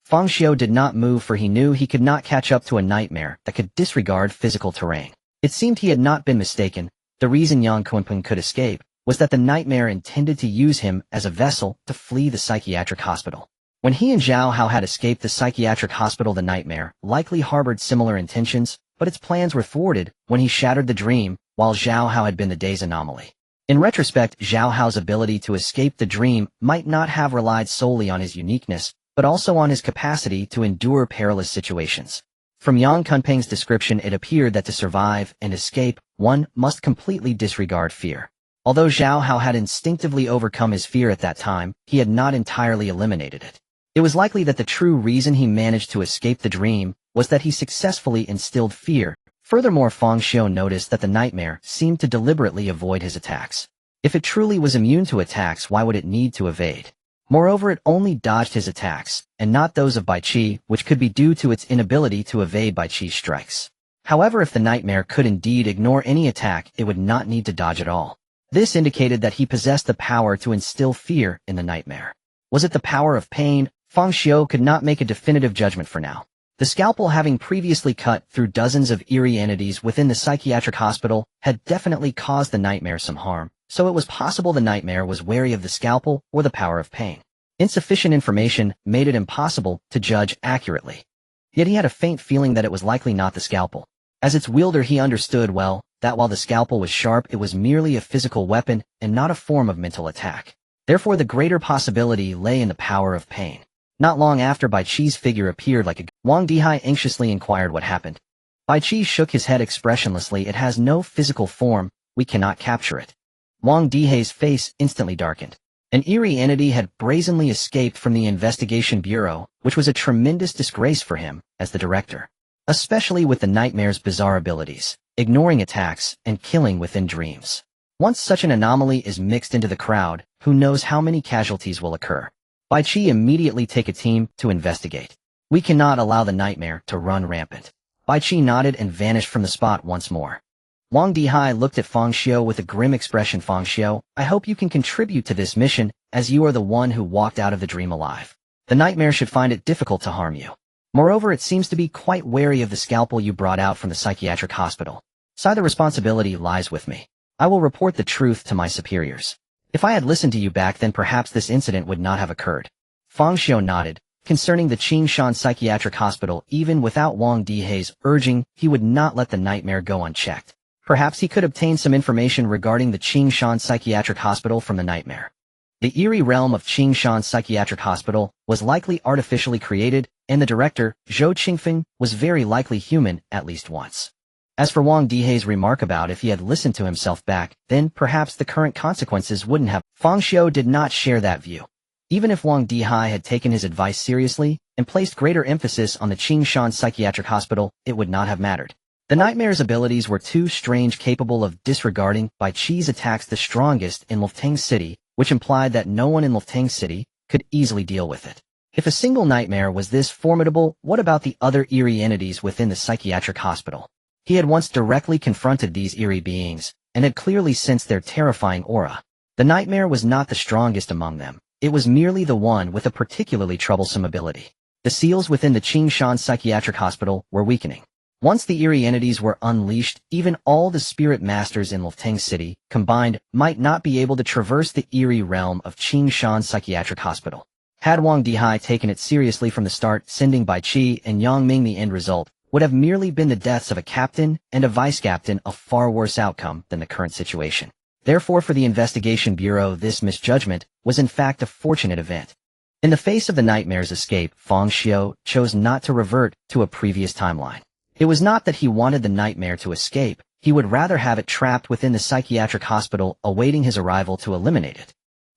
Fang Xiu did not move, for he knew he could not catch up to a nightmare that could disregard physical terrain. It seemed he had not been mistaken. The reason Yang Kunpeng could escape was that the nightmare intended to use him as a vessel to flee the psychiatric hospital. When he and Zhao Hao had escaped the psychiatric hospital, the nightmare likely harbored similar intentions, but its plans were thwarted when he shattered the dream, while Zhao Hao had been the day's anomaly. In retrospect, Zhao Hao's ability to escape the dream might not have relied solely on his uniqueness, but also on his capacity to endure perilous situations. From Yang Kunpeng's description, it appeared that to survive and escape, one must completely disregard fear. Although Zhao Hao had instinctively overcome his fear at that time, he had not entirely eliminated it. It was likely that the true reason he managed to escape the dream was that he successfully instilled fear. Furthermore, Fang Xiu noticed that the nightmare seemed to deliberately avoid his attacks. If it truly was immune to attacks, why would it need to evade? Moreover, it only dodged his attacks, and not those of Bai Qi, which could be due to its inability to evade Bai Qi's strikes. However, if the nightmare could indeed ignore any attack, it would not need to dodge at all. This indicated that he possessed the power to instill fear in the nightmare. Was it the power of pain? Fang Xiu could not make a definitive judgment for now. The scalpel, having previously cut through dozens of eerie entities within the psychiatric hospital, had definitely caused the nightmare some harm, so it was possible the nightmare was wary of the scalpel or the power of pain. Insufficient information made it impossible to judge accurately. Yet he had a faint feeling that it was likely not the scalpel. As its wielder, he understood well that while the scalpel was sharp, it was merely a physical weapon and not a form of mental attack. Therefore, the greater possibility lay in the power of pain. Not long after, Bai Qi's figure appeared like a Wang Dihai anxiously inquired what happened. Bai Qi shook his head expressionlessly. It has no physical form, we cannot capture it. Wang Dihai's face instantly darkened. An eerie entity had brazenly escaped from the investigation bureau, which was a tremendous disgrace for him as the director. Especially with the nightmare's bizarre abilities, ignoring attacks and killing within dreams. Once such an anomaly is mixed into the crowd, who knows how many casualties will occur. Bai Qi immediately take a team to investigate. We cannot allow the nightmare to run rampant. Bai Qi nodded and vanished from the spot once more. Wang Dihai looked at Fang Xiu with a grim expression. Fang Xiu, I hope you can contribute to this mission, as you are the one who walked out of the dream alive. The nightmare should find it difficult to harm you. Moreover, it seems to be quite wary of the scalpel you brought out from the psychiatric hospital. So the responsibility lies with me. I will report the truth to my superiors. If I had listened to you back then, perhaps this incident would not have occurred. Fang Xiu nodded. Concerning the Qingshan Psychiatric Hospital, even without Wang Dihai's urging, he would not let the nightmare go unchecked. Perhaps he could obtain some information regarding the Qingshan Psychiatric Hospital from the nightmare. The eerie realm of Qingshan Psychiatric Hospital was likely artificially created, and the director, Zhou Qingfeng, was very likely human at least once. As for Wang Dihai's remark about if he had listened to himself back, then perhaps the current consequences wouldn't have. Fang Xiu did not share that view. Even if Wang Dihai had taken his advice seriously and placed greater emphasis on the Qingshan Psychiatric Hospital, it would not have mattered. The nightmare's abilities were too strange, capable of disregarding Bai Qi's attacks, the strongest in Luftang City, which implied that no one in Luftang City could easily deal with it. If a single nightmare was this formidable, what about the other eerie entities within the psychiatric hospital? He had once directly confronted these eerie beings, and had clearly sensed their terrifying aura. The nightmare was not the strongest among them. It was merely the one with a particularly troublesome ability. The seals within the Qingshan Psychiatric Hospital were weakening. Once the eerie entities were unleashed, even all the spirit masters in Luftang City, combined, might not be able to traverse the eerie realm of Qingshan Psychiatric Hospital. Had Wang Dihai taken it seriously from the start, sending Bai Qi and Yang Ming, the end result would have merely been the deaths of a captain and a vice-captain, a far worse outcome than the current situation. Therefore, for the Investigation Bureau, this misjudgment was in fact a fortunate event. In the face of the nightmare's escape, Fang Xiu chose not to revert to a previous timeline. It was not that he wanted the nightmare to escape, he would rather have it trapped within the psychiatric hospital awaiting his arrival to eliminate it.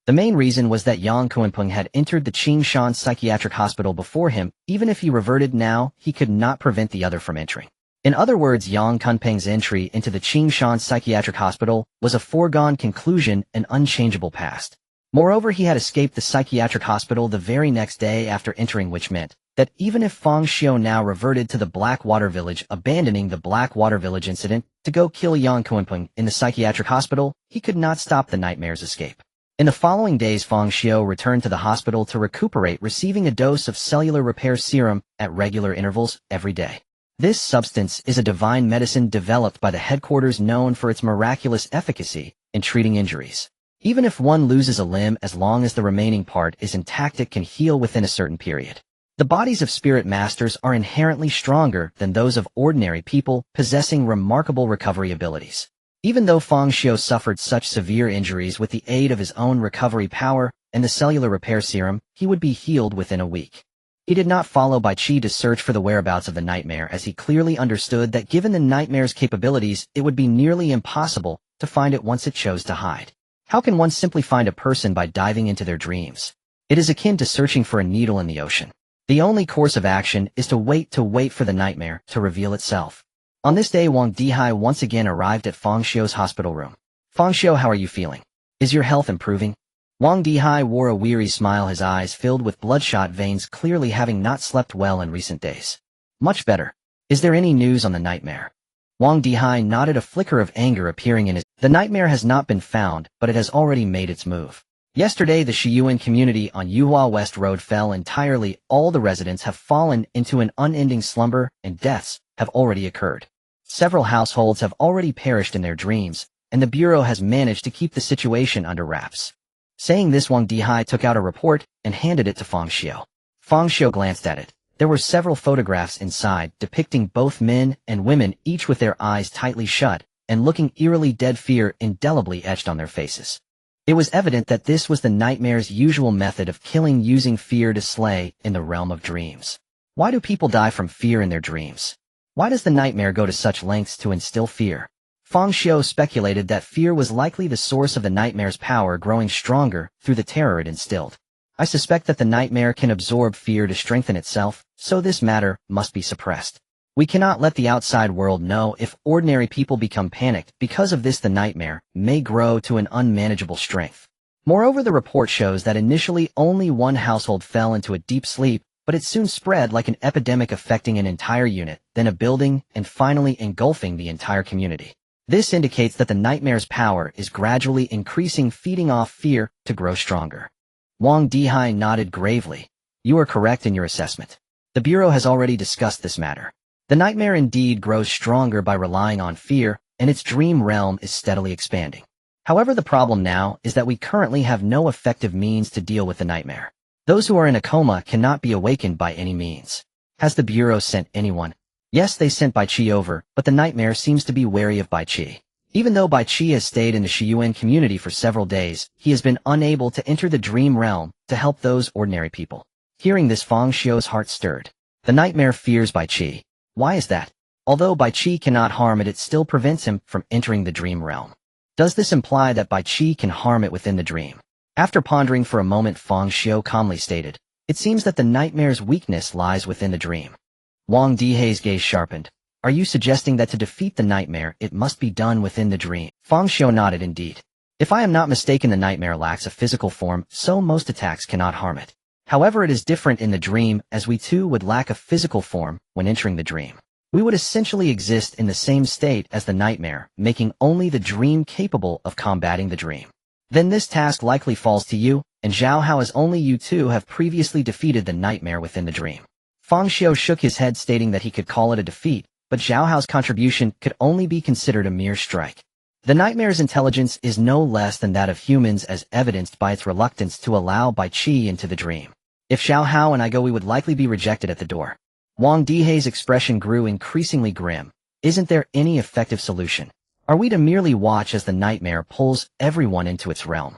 The main reason was that Yang Kunpeng had entered the Qingshan psychiatric hospital before him. Even if he reverted now, he could not prevent the other from entering. In other words, Yang Kunpeng's entry into the Qingshan psychiatric hospital was a foregone conclusion, an unchangeable past. Moreover, he had escaped the psychiatric hospital the very next day after entering, which meant that even if Fang Xiu now reverted to the Blackwater Village, abandoning the Blackwater Village incident to go kill Yang Kunpeng in the psychiatric hospital, he could not stop the nightmare's escape. In the following days, Fang Xiu returned to the hospital to recuperate, receiving a dose of cellular repair serum at regular intervals every day. This substance is a divine medicine developed by the headquarters known for its miraculous efficacy in treating injuries. Even if one loses a limb, as long as the remaining part is intact, it can heal within a certain period. The bodies of spirit masters are inherently stronger than those of ordinary people, possessing remarkable recovery abilities. Even though Fang Xiu suffered such severe injuries, with the aid of his own recovery power and the cellular repair serum, he would be healed within a week. He did not follow Bai Qi to search for the whereabouts of the nightmare, as he clearly understood that given the nightmare's capabilities, it would be nearly impossible to find it once it chose to hide. How can one simply find a person by diving into their dreams? It is akin to searching for a needle in the ocean. The only course of action is to wait for the nightmare to reveal itself. On this day, Wang Dihai once again arrived at Fang Xiu's hospital room. Fang Xiu, how are you feeling? Is your health improving? Wang Dihai wore a weary smile, his eyes filled with bloodshot veins, clearly having not slept well in recent days. Much better. Is there any news on the nightmare? Wang Dihai nodded, a flicker of anger appearing in his. The nightmare has not been found, but it has already made its move. Yesterday, the Shiyuan community on Yuhua West Road fell entirely. All the residents have fallen into an unending slumber, and deaths have already occurred. Several households have already perished in their dreams, and the Bureau has managed to keep the situation under wraps. Saying this, Wang Dihai took out a report and handed it to Fang Xiu. Fang Xiu glanced at it. There were several photographs inside depicting both men and women, each with their eyes tightly shut and looking eerily dead, fear indelibly etched on their faces. It was evident that this was the nightmare's usual method of killing, using fear to slay in the realm of dreams. Why do people die from fear in their dreams? Why does the nightmare go to such lengths to instill fear? Fang Xiu speculated that fear was likely the source of the nightmare's power, growing stronger through the terror it instilled. I suspect that the nightmare can absorb fear to strengthen itself, so this matter must be suppressed. We cannot let the outside world know. If ordinary people become panicked because of this, the nightmare may grow to an unmanageable strength. Moreover, the report shows that initially only one household fell into a deep sleep, but it soon spread like an epidemic, affecting an entire unit, then a building, and finally engulfing the entire community. This indicates that the nightmare's power is gradually increasing, feeding off fear to grow stronger. Wang Dihai nodded gravely. You are correct in your assessment. The Bureau has already discussed this matter. The nightmare indeed grows stronger by relying on fear, and its dream realm is steadily expanding. However, the problem now is that we currently have no effective means to deal with the nightmare. Those who are in a coma cannot be awakened by any means. Has the Bureau sent anyone? Yes, they sent Bai Qi over, but the nightmare seems to be wary of Bai Qi. Even though Bai Qi has stayed in the Shiyuan community for several days, he has been unable to enter the dream realm to help those ordinary people. Hearing this, Fang Xiu's heart stirred. The nightmare fears Bai Qi. Why is that? Although Bai Qi cannot harm it, it still prevents him from entering the dream realm. Does this imply that Bai Qi can harm it within the dream? After pondering for a moment, Fang Xiu calmly stated, it seems that the nightmare's weakness lies within the dream. Wang Dihai's gaze sharpened. Are you suggesting that to defeat the nightmare, it must be done within the dream? Fang Xiu nodded. Indeed. If I am not mistaken, the nightmare lacks a physical form, so most attacks cannot harm it. However, it is different in the dream, as we too would lack a physical form when entering the dream. We would essentially exist in the same state as the nightmare, making only the dream capable of combating the dream. Then this task likely falls to you, and Zhao Hao, as only you two have previously defeated the nightmare within the dream. Fang Xiu shook his head, stating that he could call it a defeat, but Zhao Hao's contribution could only be considered a mere strike. The nightmare's intelligence is no less than that of humans, as evidenced by its reluctance to allow Bai Qi into the dream. If Zhao Hao and I go, we would likely be rejected at the door. Wang Dihai's expression grew increasingly grim. Isn't there any effective solution? Are we to merely watch as the nightmare pulls everyone into its realm?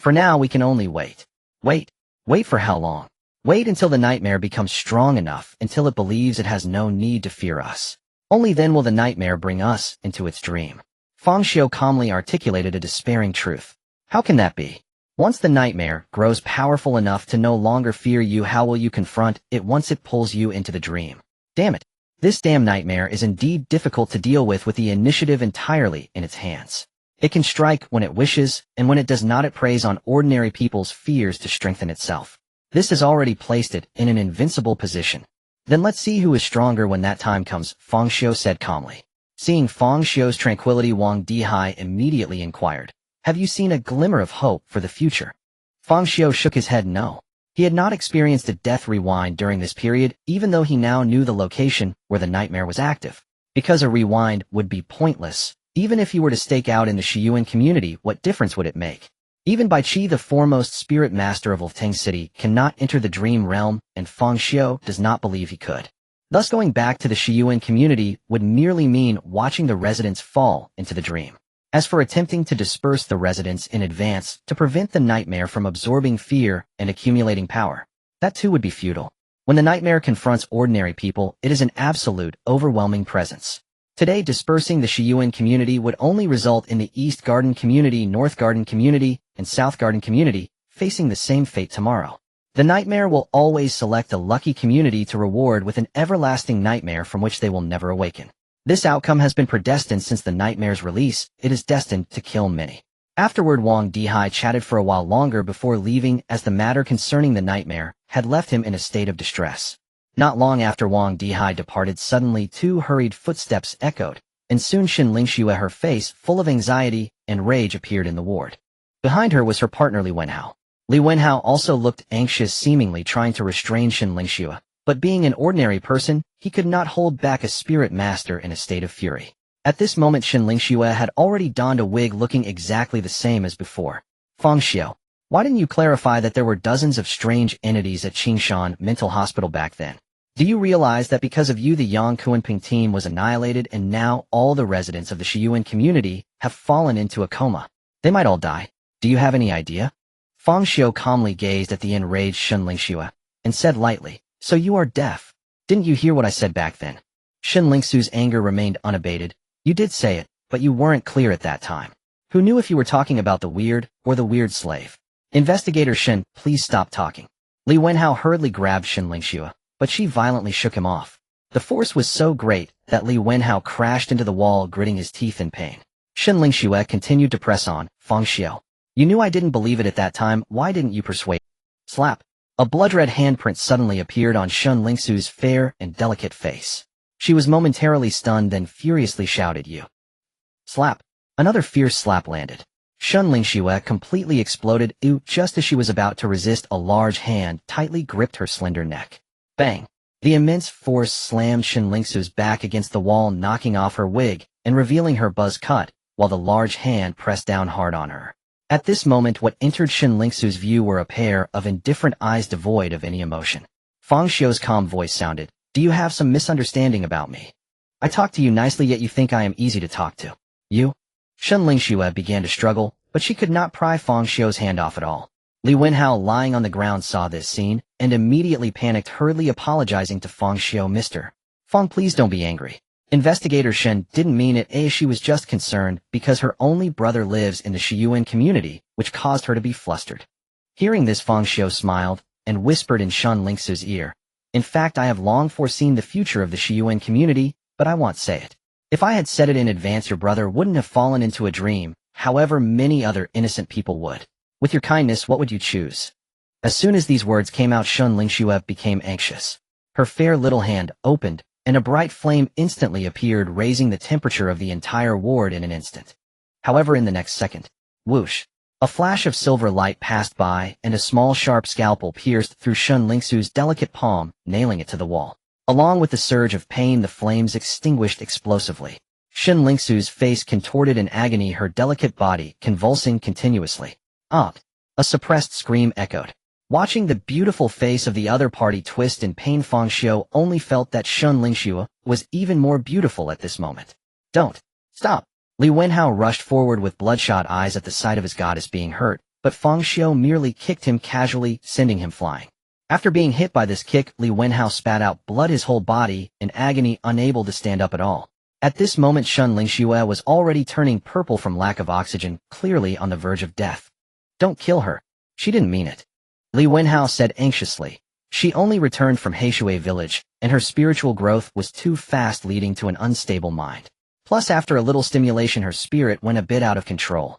For now, we can only wait. Wait. Wait for how long? Wait until the nightmare becomes strong enough, until it believes it has no need to fear us. Only then will the nightmare bring us into its dream. Fang Xiu calmly articulated a despairing truth. How can that be? Once the nightmare grows powerful enough to no longer fear you, how will you confront it once it pulls you into the dream? Damn it. This damn nightmare is indeed difficult to deal with the initiative entirely in its hands. It can strike when it wishes, and when it does not, it preys on ordinary people's fears to strengthen itself. This has already placed it in an invincible position. Then let's see who is stronger when that time comes, Fang Xiu said calmly. Seeing Fang Xiu's tranquility, Wang Dihai immediately inquired, "Have you seen a glimmer of hope for the future?" Fang Xiu shook his head no. He had not experienced a death rewind during this period, even though he now knew the location where the nightmare was active. Because a rewind would be pointless. Even if he were to stake out in the Xiyuan community, what difference would it make? Even Bai Qi, the foremost spirit master of Ulteng City, cannot enter the dream realm, and Fang Xiu does not believe he could. Thus going back to the Xiyuan community would merely mean watching the residents fall into the dream. As for attempting to disperse the residents in advance to prevent the nightmare from absorbing fear and accumulating power, that too would be futile. When the nightmare confronts ordinary people, it is an absolute, overwhelming presence. Today, dispersing the Xiyuan community would only result in the East Garden community, North Garden community, and South Garden community facing the same fate tomorrow. The nightmare will always select a lucky community to reward with an everlasting nightmare from which they will never awaken. This outcome has been predestined since the nightmare's release. It is destined to kill many. Afterward, Wang Dihai chatted for a while longer before leaving, as the matter concerning the nightmare had left him in a state of distress. Not long after Wang Dihai departed, suddenly 2 hurried footsteps echoed, and soon Xiu, her face full of anxiety and rage, appeared in the ward. Behind her was her partner Li Wenhao. Li Wenhao also looked anxious, seemingly trying to restrain Xiu, but being an ordinary person, he could not hold back a spirit master in a state of fury. At this moment, Xiu had already donned a wig looking exactly the same as before. Fang Xiu, why didn't you clarify that there were dozens of strange entities at Qingshan Mental Hospital back then? Do you realize that because of you the Yang Kuanping team was annihilated, and now all the residents of the Xiyuan community have fallen into a coma? They might all die. Do you have any idea? Fang Xiu calmly gazed at the enraged Xiu and said lightly, "So you are deaf? Didn't you hear what I said back then?" Xiu's anger remained unabated. "You did say it, but you weren't clear at that time. Who knew if you were talking about the weird or the weird slave?" "Investigator Shen, please stop talking." Li Wenhao hurriedly grabbed Xiu, but she violently shook him off. The force was so great that Li Wenhao crashed into the wall, gritting his teeth in pain. Xiu continued to press on. "Fang Xiu, you knew I didn't believe it at that time. Why didn't you persuade?" Slap. A blood-red handprint suddenly appeared on Xiu's fair and delicate face. She was momentarily stunned, then furiously shouted, "You!" Slap. Another fierce slap landed. Xiu completely exploded. Ew, just as she was about to resist, a large hand tightly gripped her slender neck. Bang! The immense force slammed Xiu's back against the wall, knocking off her wig and revealing her buzz cut, while the large hand pressed down hard on her. At this moment, what entered Xiu's view were a pair of indifferent eyes devoid of any emotion. Fang Xiu's calm voice sounded, "Do you have some misunderstanding about me? I talk to you nicely, yet you think I am easy to talk to. You?" Xiu began to struggle, but she could not pry Fang Xiu's hand off at all. Li Wenhao, lying on the ground, saw this scene and immediately panicked, hurriedly apologizing to Fang Xiu. "Mr. Fang, please don't be angry. Investigator Shen didn't mean it. She was just concerned because her only brother lives in the Xiyuan community, which caused her to be flustered." Hearing this, Fang Xiu smiled and whispered in Xiu's ear, "In fact, I have long foreseen the future of the Xiyuan community, but I won't say it. If I had said it in advance, your brother wouldn't have fallen into a dream. However, many other innocent people would. With your kindness, what would you choose?" As soon as these words came out, Xiu became anxious. Her fair little hand opened, and a bright flame instantly appeared, raising the temperature of the entire ward in an instant. However, in the next second, whoosh, a flash of silver light passed by, and a small sharp scalpel pierced through Xiu's delicate palm, nailing it to the wall. Along with the surge of pain, the flames extinguished explosively. Xiu's face contorted in agony, her delicate body convulsing continuously. "Ah!" A suppressed scream echoed. Watching the beautiful face of the other party twist in pain, Fang Xiu only felt that Xiu was even more beautiful at this moment. "Don't! Stop!" Li Wenhao rushed forward with bloodshot eyes at the sight of his goddess being hurt, but Fang Xiu merely kicked him casually, sending him flying. After being hit by this kick, Li Wenhao spat out blood his whole body in agony, unable to stand up at all. At this moment, Xiu was already turning purple from lack of oxygen, clearly on the verge of death. "Don't kill her," She didn't mean it. Li Wenhao said anxiously. She only returned from Heishui village, and her spiritual growth was too fast, leading to an unstable mind. Plus, after a little stimulation, her spirit went a bit out of control.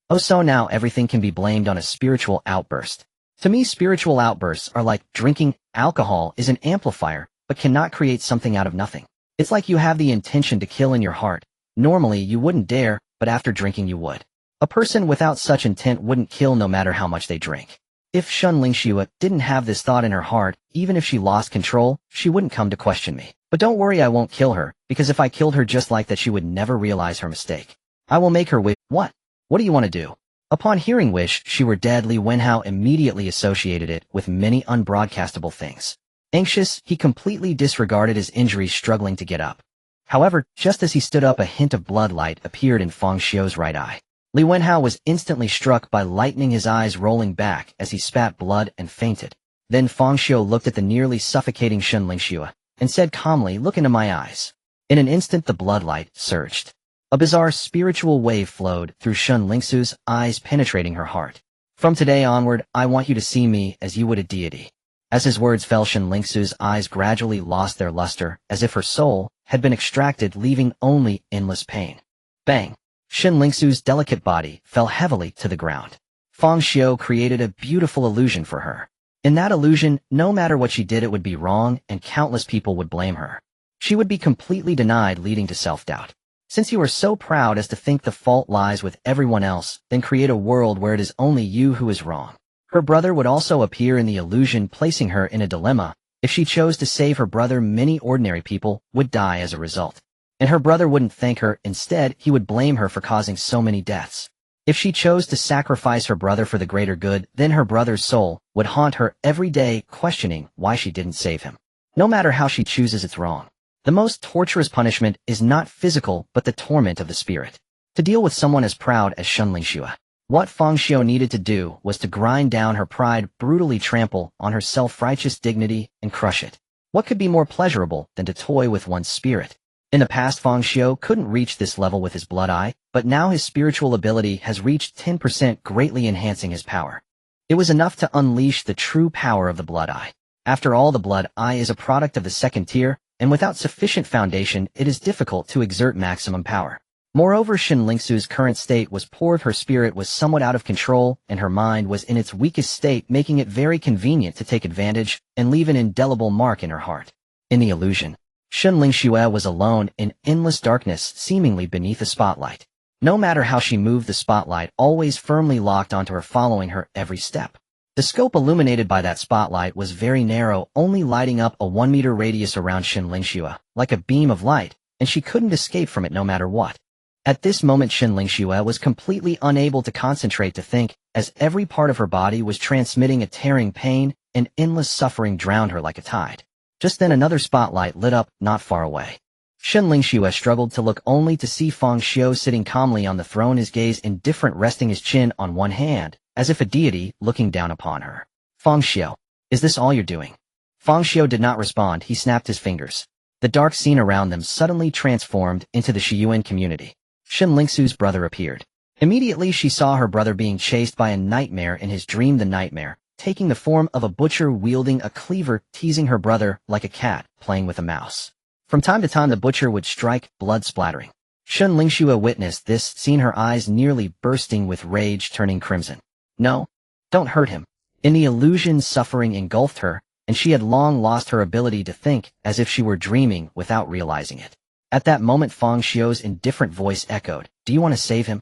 Oh, so now everything can be blamed on a spiritual outburst. To me, spiritual outbursts are like drinking. Alcohol is an amplifier, but cannot create something out of nothing. It's like you have the intention to kill in your heart. Normally, you wouldn't dare, but after drinking you would. A person without such intent wouldn't kill no matter how much they drink. If Shun Lingxue didn't have this thought in her heart, even if she lost control, she wouldn't come to question me. But don't worry, I won't kill her, because if I killed her just like that, she would never realize her mistake. I will make her wish. What? What do you want to do? Upon hearing wish, she were dead, Li Wenhao immediately associated it with many unbroadcastable things. Anxious, he completely disregarded his injuries, struggling to get up. However, just as he stood up, a hint of bloodlight appeared in Fang Xiu's right eye. Li Wenhao was instantly struck by lightning, his eyes rolling back as he spat blood and fainted. Then Fang Xiu looked at the nearly suffocating Shun Lingxue and said calmly, "Look into my eyes." In an instant, the bloodlight surged. A bizarre spiritual wave flowed through Shun Lingxue's eyes, penetrating her heart. "From today onward, I want you to see me as you would a deity." As his words fell, Shun Lingxue's eyes gradually lost their luster, as if her soul had been extracted, leaving only endless pain. Bang! Shun Lingxue's delicate body fell heavily to the ground. Fang Xiu created a beautiful illusion for her. In that illusion, no matter what she did, it would be wrong, and countless people would blame her. She would be completely denied, leading to self-doubt. Since you are so proud as to think the fault lies with everyone else, then create a world where it is only you who is wrong. Her brother would also appear in the illusion, placing her in a dilemma. If she chose to save her brother, many ordinary people would die as a result. And her brother wouldn't thank her. Instead, he would blame her for causing so many deaths. If she chose to sacrifice her brother for the greater good, then her brother's soul would haunt her every day, questioning why she didn't save him. No matter how she chooses, it's wrong. The most torturous punishment is not physical, but the torment of the spirit. To deal with someone as proud as Shun Lingxue, what Fang Xiu needed to do was to grind down her pride, brutally trample on her self-righteous dignity, and crush it. What could be more pleasurable than to toy with one's spirit? In the past, Fang Xiu couldn't reach this level with his blood eye, but now his spiritual ability has reached 10%, greatly enhancing his power. It was enough to unleash the true power of the blood eye. After all, the blood eye is a product of the second tier, and without sufficient foundation, it is difficult to exert maximum power. Moreover, Shun Lingxue's current state was poor. Her spirit was somewhat out of control, and her mind was in its weakest state, making it very convenient to take advantage and leave an indelible mark in her heart. In the illusion, Shun Lingxue was alone in endless darkness, seemingly beneath a spotlight. No matter how she moved, the spotlight always firmly locked onto her, following her every step. The scope illuminated by that spotlight was very narrow, only lighting up a 1-meter radius around Shun Lingxue, like a beam of light, and she couldn't escape from it no matter what. At this moment, Shun Lingxue was completely unable to concentrate, to think, as every part of her body was transmitting a tearing pain, and endless suffering drowned her like a tide. Just then another spotlight lit up not far away. Shun Lingxue struggled to look, only to see Fang Xiu sitting calmly on the throne, his gaze indifferent, resting his chin on one hand, as if a deity looking down upon her. "Fang Xiu, is this all you're doing?" Fang Xiu did not respond. He snapped his fingers. The dark scene around them suddenly transformed into the Shiyuan community. Shun Lingxue's brother appeared. Immediately she saw her brother being chased by a nightmare in his dream, the nightmare taking the form of a butcher wielding a cleaver, teasing her brother like a cat playing with a mouse. From time to time the butcher would strike, blood splattering. Shun Lingxue witnessed this scene, her eyes nearly bursting with rage, turning crimson. "No, don't hurt him." In the illusion, suffering engulfed her, and she had long lost her ability to think, as if she were dreaming without realizing it. At that moment, Fang Xiu's indifferent voice echoed, "Do you want to save him?"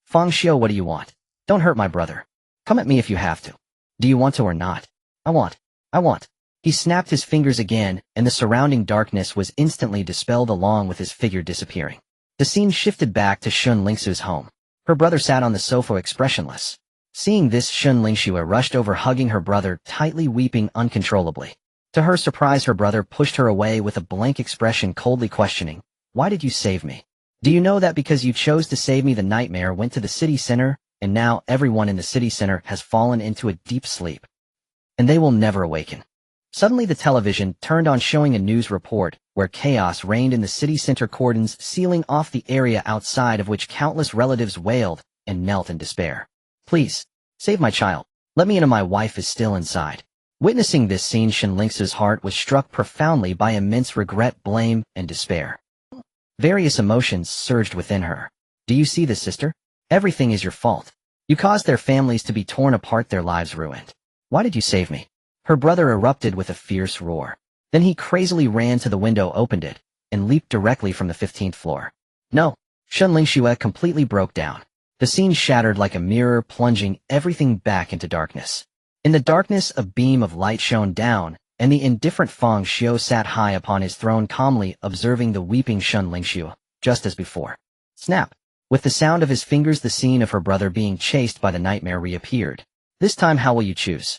"Fang Xiu, what do you want? Don't hurt my brother. Come at me if you have to." "Do you want to or not?" I want. He snapped his fingers again, and the surrounding darkness was instantly dispelled, along with his figure disappearing. The scene shifted back to Shun Lingxue's home. Her brother sat on the sofa expressionless. Seeing this, Shun Lingxue rushed over, hugging her brother tightly, weeping uncontrollably. To her surprise, her brother pushed her away with a blank expression, coldly questioning, "Why did you save me? Do you know that because you chose to save me, the nightmare went to the city center, and now everyone in the city center has fallen into a deep sleep, and they will never awaken?" Suddenly the television turned on, showing a news report where chaos reigned in the city center, cordons sealing off the area outside of which countless relatives wailed and knelt in despair. "Please, save my child. Let me in, and my wife is still inside. Witnessing this scene, Shenlingsu's heart was struck profoundly by immense regret, blame, and despair. Various emotions surged within her. Do you see this, sister? Everything is your fault. You caused their families to be torn apart, their lives ruined. Why did you save me? Her brother erupted with a fierce roar. Then he crazily ran to the window, opened it, and leaped directly from the 15th floor. No. Shenlingsu completely broke down. The scene shattered like a mirror, plunging everything back into darkness. In the darkness, a beam of light shone down, and the indifferent Fang Xiu sat high upon his throne, calmly observing the weeping Shenlingsu, just as before. Snap! With the sound of his fingers, the scene of her brother being chased by the nightmare reappeared. This time, how will you choose?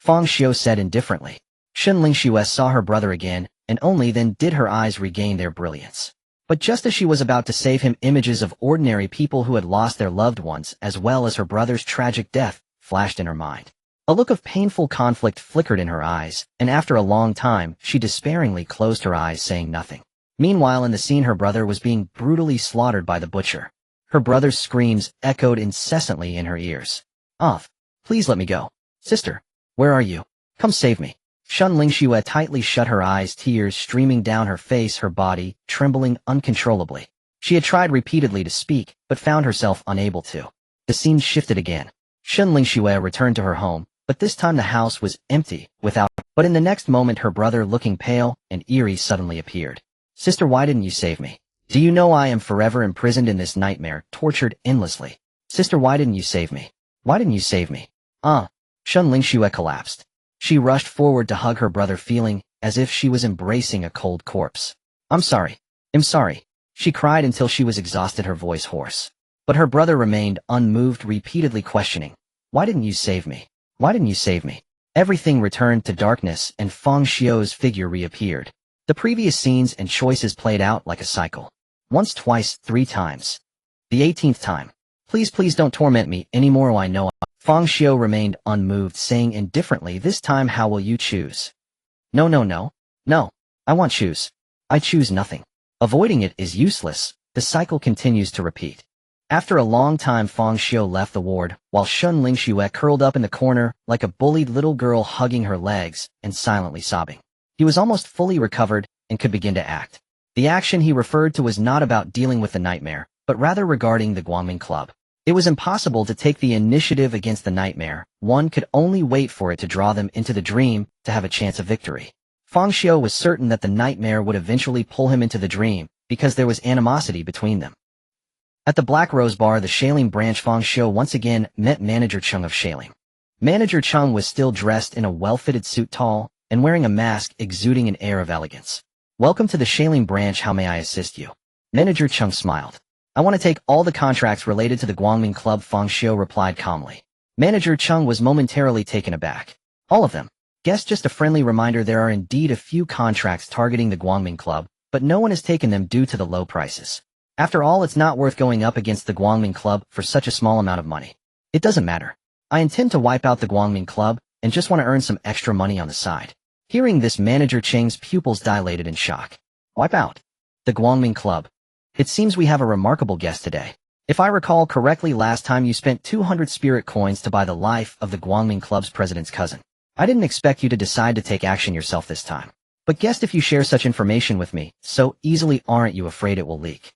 Fang Xiu said indifferently. Shenlingsu saw her brother again, and only then did her eyes regain their brilliance. But just as she was about to save him, images of ordinary people who had lost their loved ones, as well as her brother's tragic death, flashed in her mind. A look of painful conflict flickered in her eyes, and after a long time, she despairingly closed her eyes, saying nothing. Meanwhile, in the scene, her brother was being brutally slaughtered by the butcher. Her brother's screams echoed incessantly in her ears. Off! Please let me go. Sister! Where are you? Come save me. Shenlingsu tightly shut her eyes, tears streaming down her face, her body trembling uncontrollably. She had tried repeatedly to speak, but found herself unable to. The scene shifted again. Shenlingsu returned to her home, but this time the house was empty, without her. But in the next moment, her brother, looking pale and eerie, suddenly appeared. Sister, why didn't you save me? Do you know I am forever imprisoned in this nightmare, tortured endlessly? Sister, why didn't you save me? Why didn't you save me? Shenlingsu collapsed. She rushed forward to hug her brother, feeling as if she was embracing a cold corpse. I'm sorry. She cried until she was exhausted, her voice hoarse. But her brother remained unmoved, repeatedly questioning, why didn't you save me? Why didn't you save me? Everything returned to darkness, and Fang Xiu's figure reappeared. The previous scenes and choices played out like a cycle. Once, twice, 3 times. The 18th time. Please don't torment me anymore, I know. Fang Xiu remained unmoved, saying indifferently, this time how will you choose? No. I won't choose. I choose nothing. Avoiding it is useless. The cycle continues to repeat. After a long time, Fang Xiu left the ward, while Shenlingsu curled up in the corner like a bullied little girl, hugging her legs and silently sobbing. He was almost fully recovered and could begin to act. The action he referred to was not about dealing with the nightmare, but rather regarding the Guangming Club. It was impossible to take the initiative against the nightmare. One could only wait for it to draw them into the dream to have a chance of victory. Fang Xiu was certain that the nightmare would eventually pull him into the dream, because there was animosity between them. At the Black Rose Bar, the Shaling branch, Fang Xiu once again met Manager Chung of Shaling. Manager Chung was still dressed in a well-fitted suit, tall, and wearing a mask exuding an air of elegance. Welcome to the Shaling branch, how may I assist you? Manager Chung smiled. I want to take all the contracts related to the Guangming Club, Fang Xiu replied calmly. Manager Chung was momentarily taken aback. All of them? Guess just a friendly reminder, there are indeed a few contracts targeting the Guangming Club, but no one has taken them due to the low prices. After all, it's not worth going up against the Guangming Club for such a small amount of money. It doesn't matter. I intend to wipe out the Guangming Club and just want to earn some extra money on the side. Hearing this, Manager Cheng's pupils dilated in shock. Wipe out the Guangming Club. It seems we have a remarkable guest today. If I recall correctly, last time you spent 200 spirit coins to buy the life of the Guangming Club's president's cousin. I didn't expect you to decide to take action yourself this time. But guessed if you share such information with me so easily, aren't you afraid it will leak?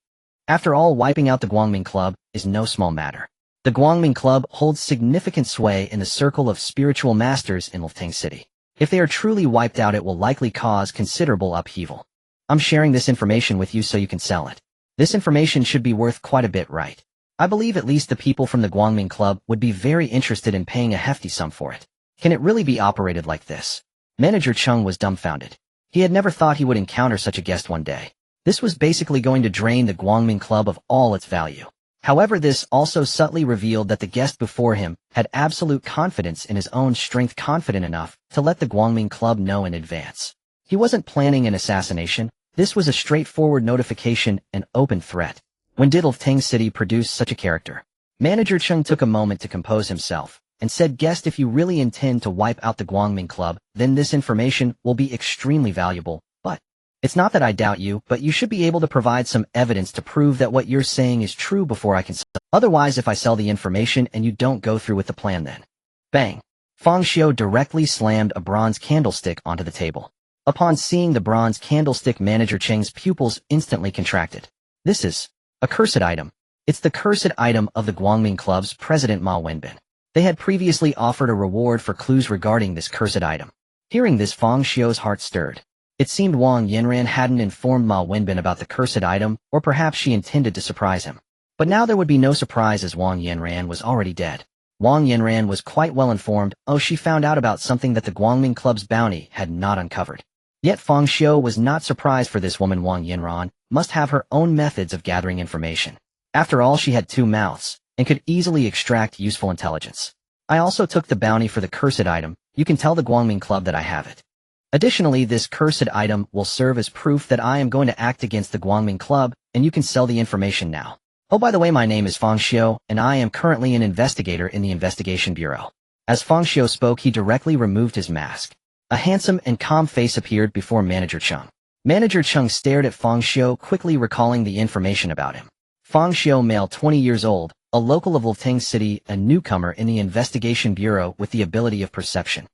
After all, wiping out the Guangming Club is no small matter. The Guangming Club holds significant sway in the circle of spiritual masters in Tang City. If they are truly wiped out, it will likely cause considerable upheaval. I'm sharing this information with you so you can sell it. This information should be worth quite a bit, right? I believe at least the people from the Guangming Club would be very interested in paying a hefty sum for it. Can it really be operated like this? Manager Chung was dumbfounded. He had never thought he would encounter such a guest one day. This was basically going to drain the Guangming Club of all its value. However, this also subtly revealed that the guest before him had absolute confidence in his own strength, confident enough to let the Guangming Club know in advance. He wasn't planning an assassination. This was a straightforward notification, an open threat. When did Tang City produce such a character? Manager Chung took a moment to compose himself, and said, guest, if you really intend to wipe out the Guangming Club, then this information will be extremely valuable, but it's not that I doubt you, but you should be able to provide some evidence to prove that what you're saying is true before I can sell. Otherwise, if I sell the information and you don't go through with the plan, then bang. Fang Xiu directly slammed a bronze candlestick onto the table. Upon seeing the bronze candlestick, Manager Cheng's pupils instantly contracted. This is a cursed item. It's the cursed item of the Guangming Club's president Ma Wenbin. They had previously offered a reward for clues regarding this cursed item. Hearing this, Fang Xiu's heart stirred. It seemed Wang Yanran hadn't informed Ma Wenbin about the cursed item, or perhaps she intended to surprise him. But now there would be no surprise as Wang Yanran was already dead. Wang Yanran was quite well informed. She found out about something that the Guangming Club's bounty had not uncovered. Yet Fang Xiu was not surprised, for this woman Wang Yanran must have her own methods of gathering information. After all, she had 2 mouths, and could easily extract useful intelligence. I also took the bounty for the cursed item. You can tell the Guangming Club that I have it. Additionally, this cursed item will serve as proof that I am going to act against the Guangming Club, and you can sell the information now. Oh, by the way, my name is Fang Xiu, and I am currently an investigator in the Investigation Bureau. As Fang Xiu spoke, he directly removed his mask. A handsome and calm face appeared before Manager Cheng. Manager Cheng stared at Fang Xiu, quickly recalling the information about him. Fang Xiu, male, 20 years old, a local of Luteng City, a newcomer in the Investigation Bureau with the ability of perception.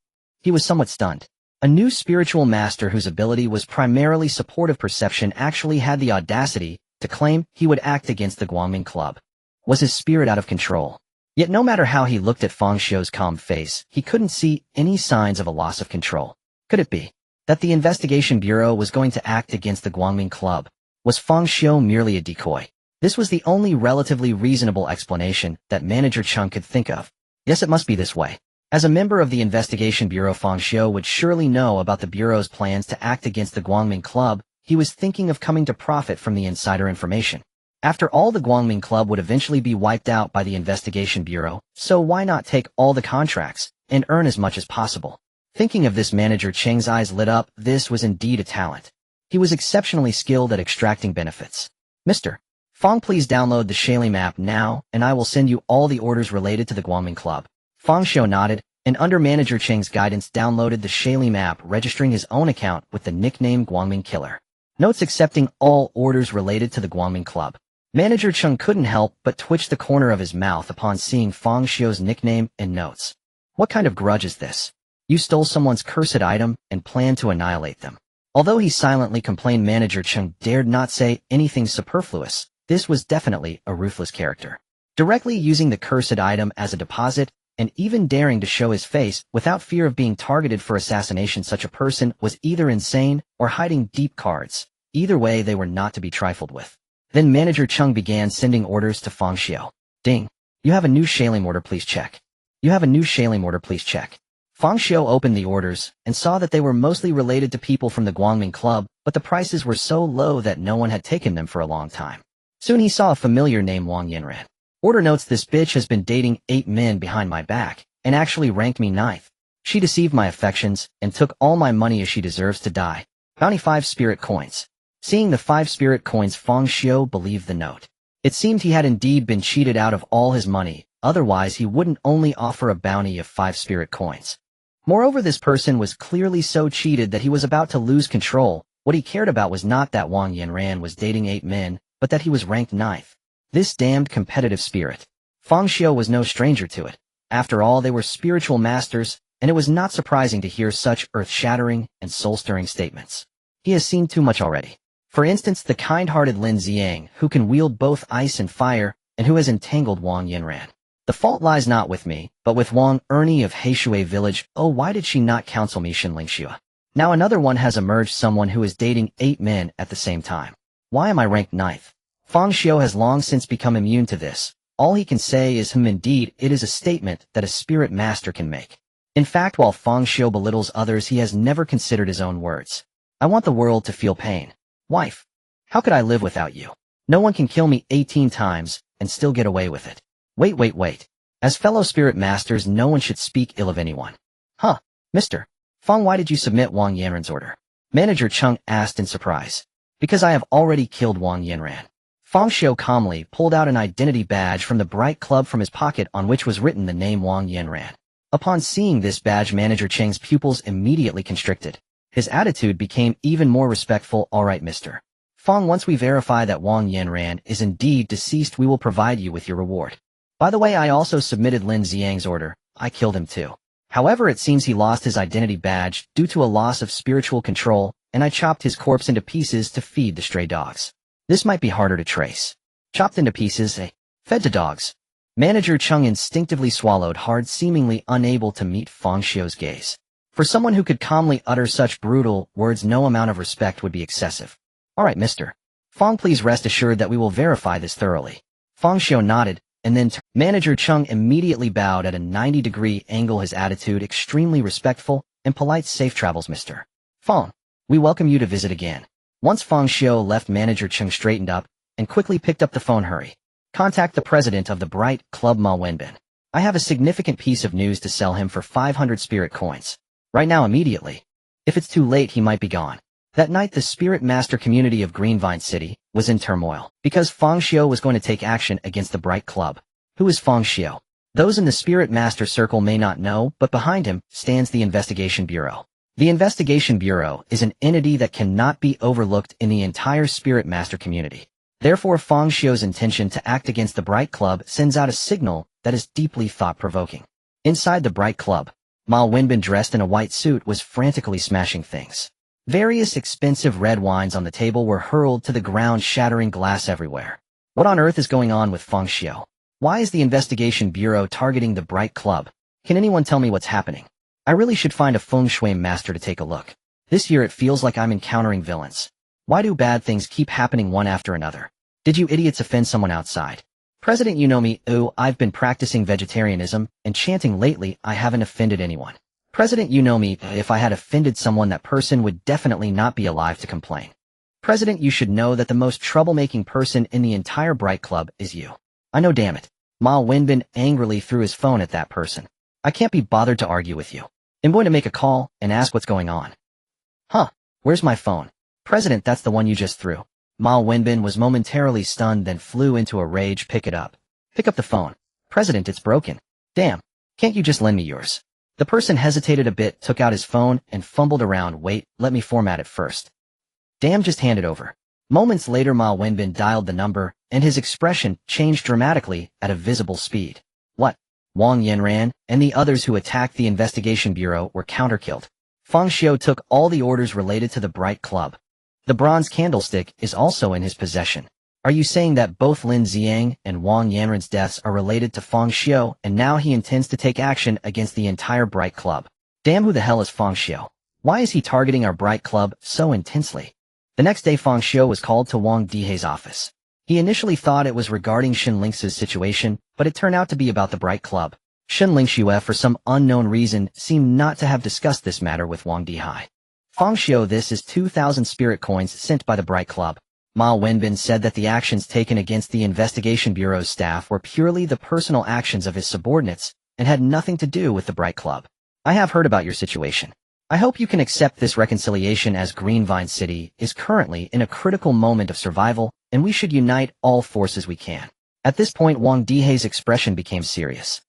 He was somewhat stunned. A new spiritual master whose ability was primarily supportive perception actually had the audacity to claim he would act against the Guangming Club. Was his spirit out of control? Yet no matter how he looked at Fang Xiu's calm face, he couldn't see any signs of a loss of control. Could it be that the Investigation Bureau was going to act against the Guangming Club? Was Fang Xiu merely a decoy? This was the only relatively reasonable explanation that Manager Cheng could think of. Yes, it must be this way. As a member of the Investigation Bureau, Fang Xiu would surely know about the Bureau's plans to act against the Guangming Club. He was thinking of coming to profit from the insider information. After all, the Guangming Club would eventually be wiped out by the Investigation Bureau, so why not take all the contracts and earn as much as possible? Thinking of this, Manager Cheng's eyes lit up. This was indeed a talent. He was exceptionally skilled at extracting benefits. Mr. Fang, please download the Shalim app now, and I will send you all the orders related to the Guangming Club. Fang Xiu nodded, and under Manager Cheng's guidance downloaded the Shalim app, registering his own account with the nickname Guangming Killer. Notes: accepting all orders related to the Guangming Club. Manager Cheng couldn't help but twitch the corner of his mouth upon seeing Fang Xiu's nickname and notes. What kind of grudge is this? You stole someone's cursed item and planned to annihilate them. Although he silently complained, Manager Cheng dared not say anything superfluous. This was definitely a ruthless character. Directly using the cursed item as a deposit, and even daring to show his face without fear of being targeted for assassination, such a person was either insane or hiding deep cards. Either way, they were not to be trifled with. Then Manager Cheng began sending orders to Fang Xiu. Ding. You have a new Shalim order, please check. You have a new Shalim order, please check. Fang Xiu opened the orders and saw that they were mostly related to people from the Guangming Club, but the prices were so low that no one had taken them for a long time. Soon he saw a familiar name, Wang Yanran. Order notes: this bitch has been dating 8 men behind my back, and actually ranked me 9th. She deceived my affections, and took all my money as she deserves to die. Bounty 5 spirit coins. Seeing the 5 spirit coins, Fang Xiu believed the note. It seemed he had indeed been cheated out of all his money, otherwise he wouldn't only offer a bounty of 5 spirit coins. Moreover, this person was clearly so cheated that he was about to lose control. What he cared about was not that Wang Yanran was dating 8 men, but that he was ranked 9th. This damned competitive spirit. Fang Xiu was no stranger to it. After all, they were spiritual masters, and it was not surprising to hear such earth-shattering and soul-stirring statements. He has seen too much already. For instance, the kind-hearted Lin Xiang, who can wield both ice and fire, and who has entangled Wang Yanran. The fault lies not with me, but with Wang Ernie of Heishui village. Oh, why did she not counsel me, Xinling Xue? Now another one has emerged, someone who is dating 8 men at the same time. Why am I ranked 9th? Fang Xiu has long since become immune to this. All he can say is indeed, it is a statement that a spirit master can make. In fact, while Fang Xiu belittles others, he has never considered his own words. I want the world to feel pain. Wife, how could I live without you? No one can kill me 18 times and still get away with it. Wait. As fellow spirit masters, no one should speak ill of anyone. Huh, Mr. Fang, why did you submit Wang Yanran's order? Manager Cheng asked in surprise. Because I have already killed Wang Yanran. Fang Xiu calmly pulled out an identity badge from the bright club from his pocket, on which was written the name Wang Yanran. Upon seeing this badge, Manager Cheng's pupils immediately constricted. His attitude became even more respectful. All right, Mr. Fang, once we verify that Wang Yanran is indeed deceased, we will provide you with your reward. By the way, I also submitted Lin Xiang's order. I killed him too. However, it seems he lost his identity badge due to a loss of spiritual control, and I chopped his corpse into pieces to feed the stray dogs. This might be harder to trace. Chopped into pieces, fed to dogs. Manager Chung instinctively swallowed hard, seemingly unable to meet Fang Xiu's gaze. For someone who could calmly utter such brutal words, no amount of respect would be excessive. All right, Mr. Fang, please rest assured that we will verify this thoroughly. Fang Xiu nodded, and then Manager Chung immediately bowed at a 90-degree angle, his attitude extremely respectful and polite. Safe travels, Mr. Fang. We welcome you to visit again. Once Fang Xiu left, Manager Chung straightened up and quickly picked up the phone. Hurry. Contact the president of the Bright Club, Ma Wenbin. I have a significant piece of news to sell him for 500 spirit coins. Right now, immediately. If it's too late, he might be gone. That night, the Spirit Master community of Greenvine City was in turmoil because Fang Xiu was going to take action against the Bright Club. Who is Fang Xiu? Those in the Spirit Master circle may not know, but behind him stands the Investigation Bureau. The Investigation Bureau is an entity that cannot be overlooked in the entire Spirit Master community. Therefore, Fang Xiu's intention to act against the Bright Club sends out a signal that is deeply thought-provoking. Inside the Bright Club, Ma Wenbin, dressed in a white suit, was frantically smashing things. Various expensive red wines on the table were hurled to the ground, shattering glass everywhere. What on earth is going on with Fang Xiu? Why is the Investigation Bureau targeting the Bright Club? Can anyone tell me what's happening? I really should find a feng shui master to take a look. This year it feels like I'm encountering villains. Why do bad things keep happening one after another? Did you idiots offend someone outside? President, you know me. I've been practicing vegetarianism and chanting lately. I haven't offended anyone. President, you know me. If I had offended someone, that person would definitely not be alive to complain. President, you should know that the most troublemaking person in the entire Bright Club is you. I know, damn it. Ma Wenbin angrily threw his phone at that person. I can't be bothered to argue with you. I'm going to make a call and ask what's going on. Huh, where's my phone? President, that's the one you just threw. Ma Wenbin was momentarily stunned, then flew into a rage. Pick it up. Pick up the phone. President, it's broken. Damn, can't you just lend me yours? The person hesitated a bit, took out his phone, and fumbled around. Wait, let me format it first. Damn, just hand it over. Moments later, Ma Wenbin dialed the number, and his expression changed dramatically at a visible speed. What? Wang Yanran and the others who attacked the Investigation Bureau were counterkilled. Fang Xiu took all the orders related to the Bright Club. The bronze candlestick is also in his possession. Are you saying that both Lin Xiang and Wang Yanran's deaths are related to Fang Xiu, and now he intends to take action against the entire Bright Club? Damn, who the hell is Fang Xiu? Why is he targeting our Bright Club so intensely? The next day, Fang Xiu was called to Wang Dihai's office. He initially thought it was regarding Shen Lingxi's situation, but it turned out to be about the Bright Club. Shen Lingxiu, for some unknown reason, seemed not to have discussed this matter with Wang Dihai. Fang Xiu, this is 2,000 spirit coins sent by the Bright Club. Ma Wenbin said that the actions taken against the Investigation Bureau's staff were purely the personal actions of his subordinates and had nothing to do with the Bright Club. I have heard about your situation. I hope you can accept this reconciliation, as Greenvine City is currently in a critical moment of survival, and we should unite all forces we can. At this point, Wang Dihai's expression became serious.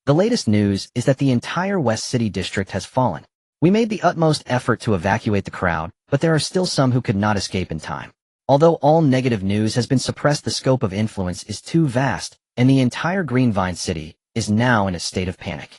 The latest news is that the entire West City district has fallen. We made the utmost effort to evacuate the crowd, but there are still some who could not escape in time. Although all negative news has been suppressed, the scope of influence is too vast, and the entire Greenvine City is now in a state of panic.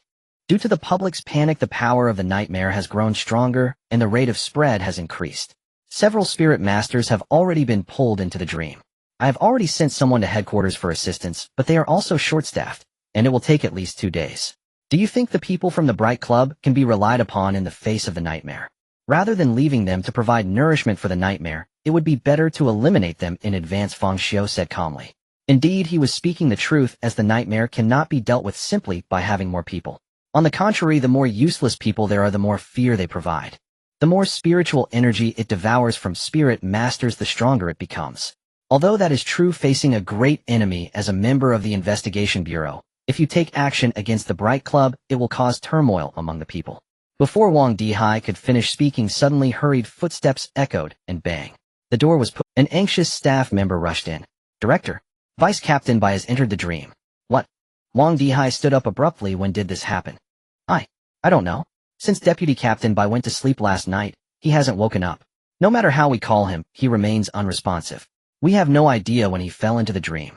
Due to the public's panic, the power of the nightmare has grown stronger, and the rate of spread has increased. Several spirit masters have already been pulled into the dream. I have already sent someone to headquarters for assistance, but they are also short-staffed, and it will take at least 2 days. Do you think the people from the Bright Club can be relied upon in the face of the nightmare? Rather than leaving them to provide nourishment for the nightmare, it would be better to eliminate them in advance, Fang Xiu said calmly. Indeed, he was speaking the truth, as the nightmare cannot be dealt with simply by having more people. On the contrary, the more useless people there are, the more fear they provide. The more spiritual energy it devours from spirit masters, the stronger it becomes. Although that is true facing a great enemy as a member of the Investigation Bureau, if you take action against the Bright Club, it will cause turmoil among the people. Before Wang Dihai could finish speaking, suddenly hurried footsteps echoed, and bang. The door was put. An anxious staff member rushed in. Director, Vice Captain Bai has entered the dream. What? Wang Dihai stood up abruptly. When did this happen? I don't know. Since Deputy Captain Bai went to sleep last night, he hasn't woken up. No matter how we call him, he remains unresponsive. We have no idea when he fell into the dream.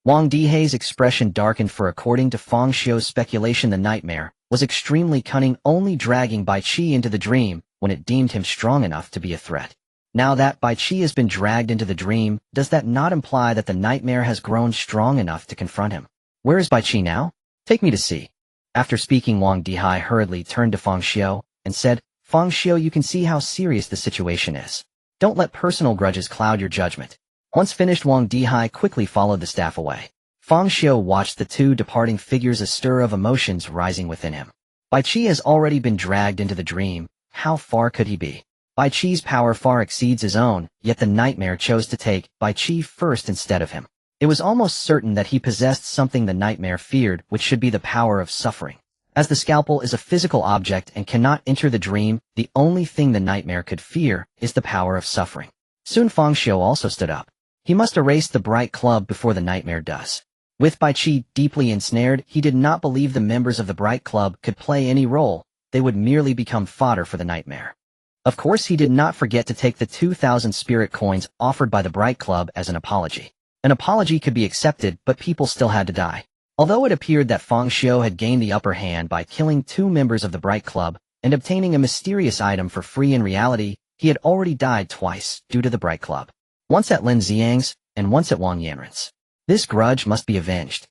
Wang Dihei's expression darkened, for according to Fang Xiu's speculation, the nightmare was extremely cunning, only dragging Bai Qi into the dream when it deemed him strong enough to be a threat. Now that Bai Qi has been dragged into the dream, does that not imply that the nightmare has grown strong enough to confront him? Where is Bai Qi now? Take me to see. After speaking, Wang Dihai hurriedly turned to Fang Xiu and said, Fang Xiu, you can see how serious the situation is. Don't let personal grudges cloud your judgment. Once finished, Wang Dihai quickly followed the staff away. Fang Xiu watched the two departing figures, a stir of emotions rising within him. Bai Qi has already been dragged into the dream. How far could he be? Bai Qi's power far exceeds his own, yet the nightmare chose to take Bai Qi first instead of him. It was almost certain that he possessed something the nightmare feared, which should be the power of suffering. As the scalpel is a physical object and cannot enter the dream, the only thing the nightmare could fear is the power of suffering. Soon Fang Xiu also stood up. He must erase the bright club before the nightmare does. With Bai Qi deeply ensnared, he did not believe the members of the bright club could play any role. They would merely become fodder for the nightmare. Of course, he did not forget to take the 2,000 spirit coins offered by the bright club as an apology. An apology could be accepted, but people still had to die. Although it appeared that Fang Xiu had gained the upper hand by killing 2 members of the bright club and obtaining a mysterious item for free, in reality, he had already died twice due to the bright club. Once at Lin Xiang's, and once at Wang Yanren's. This grudge must be avenged.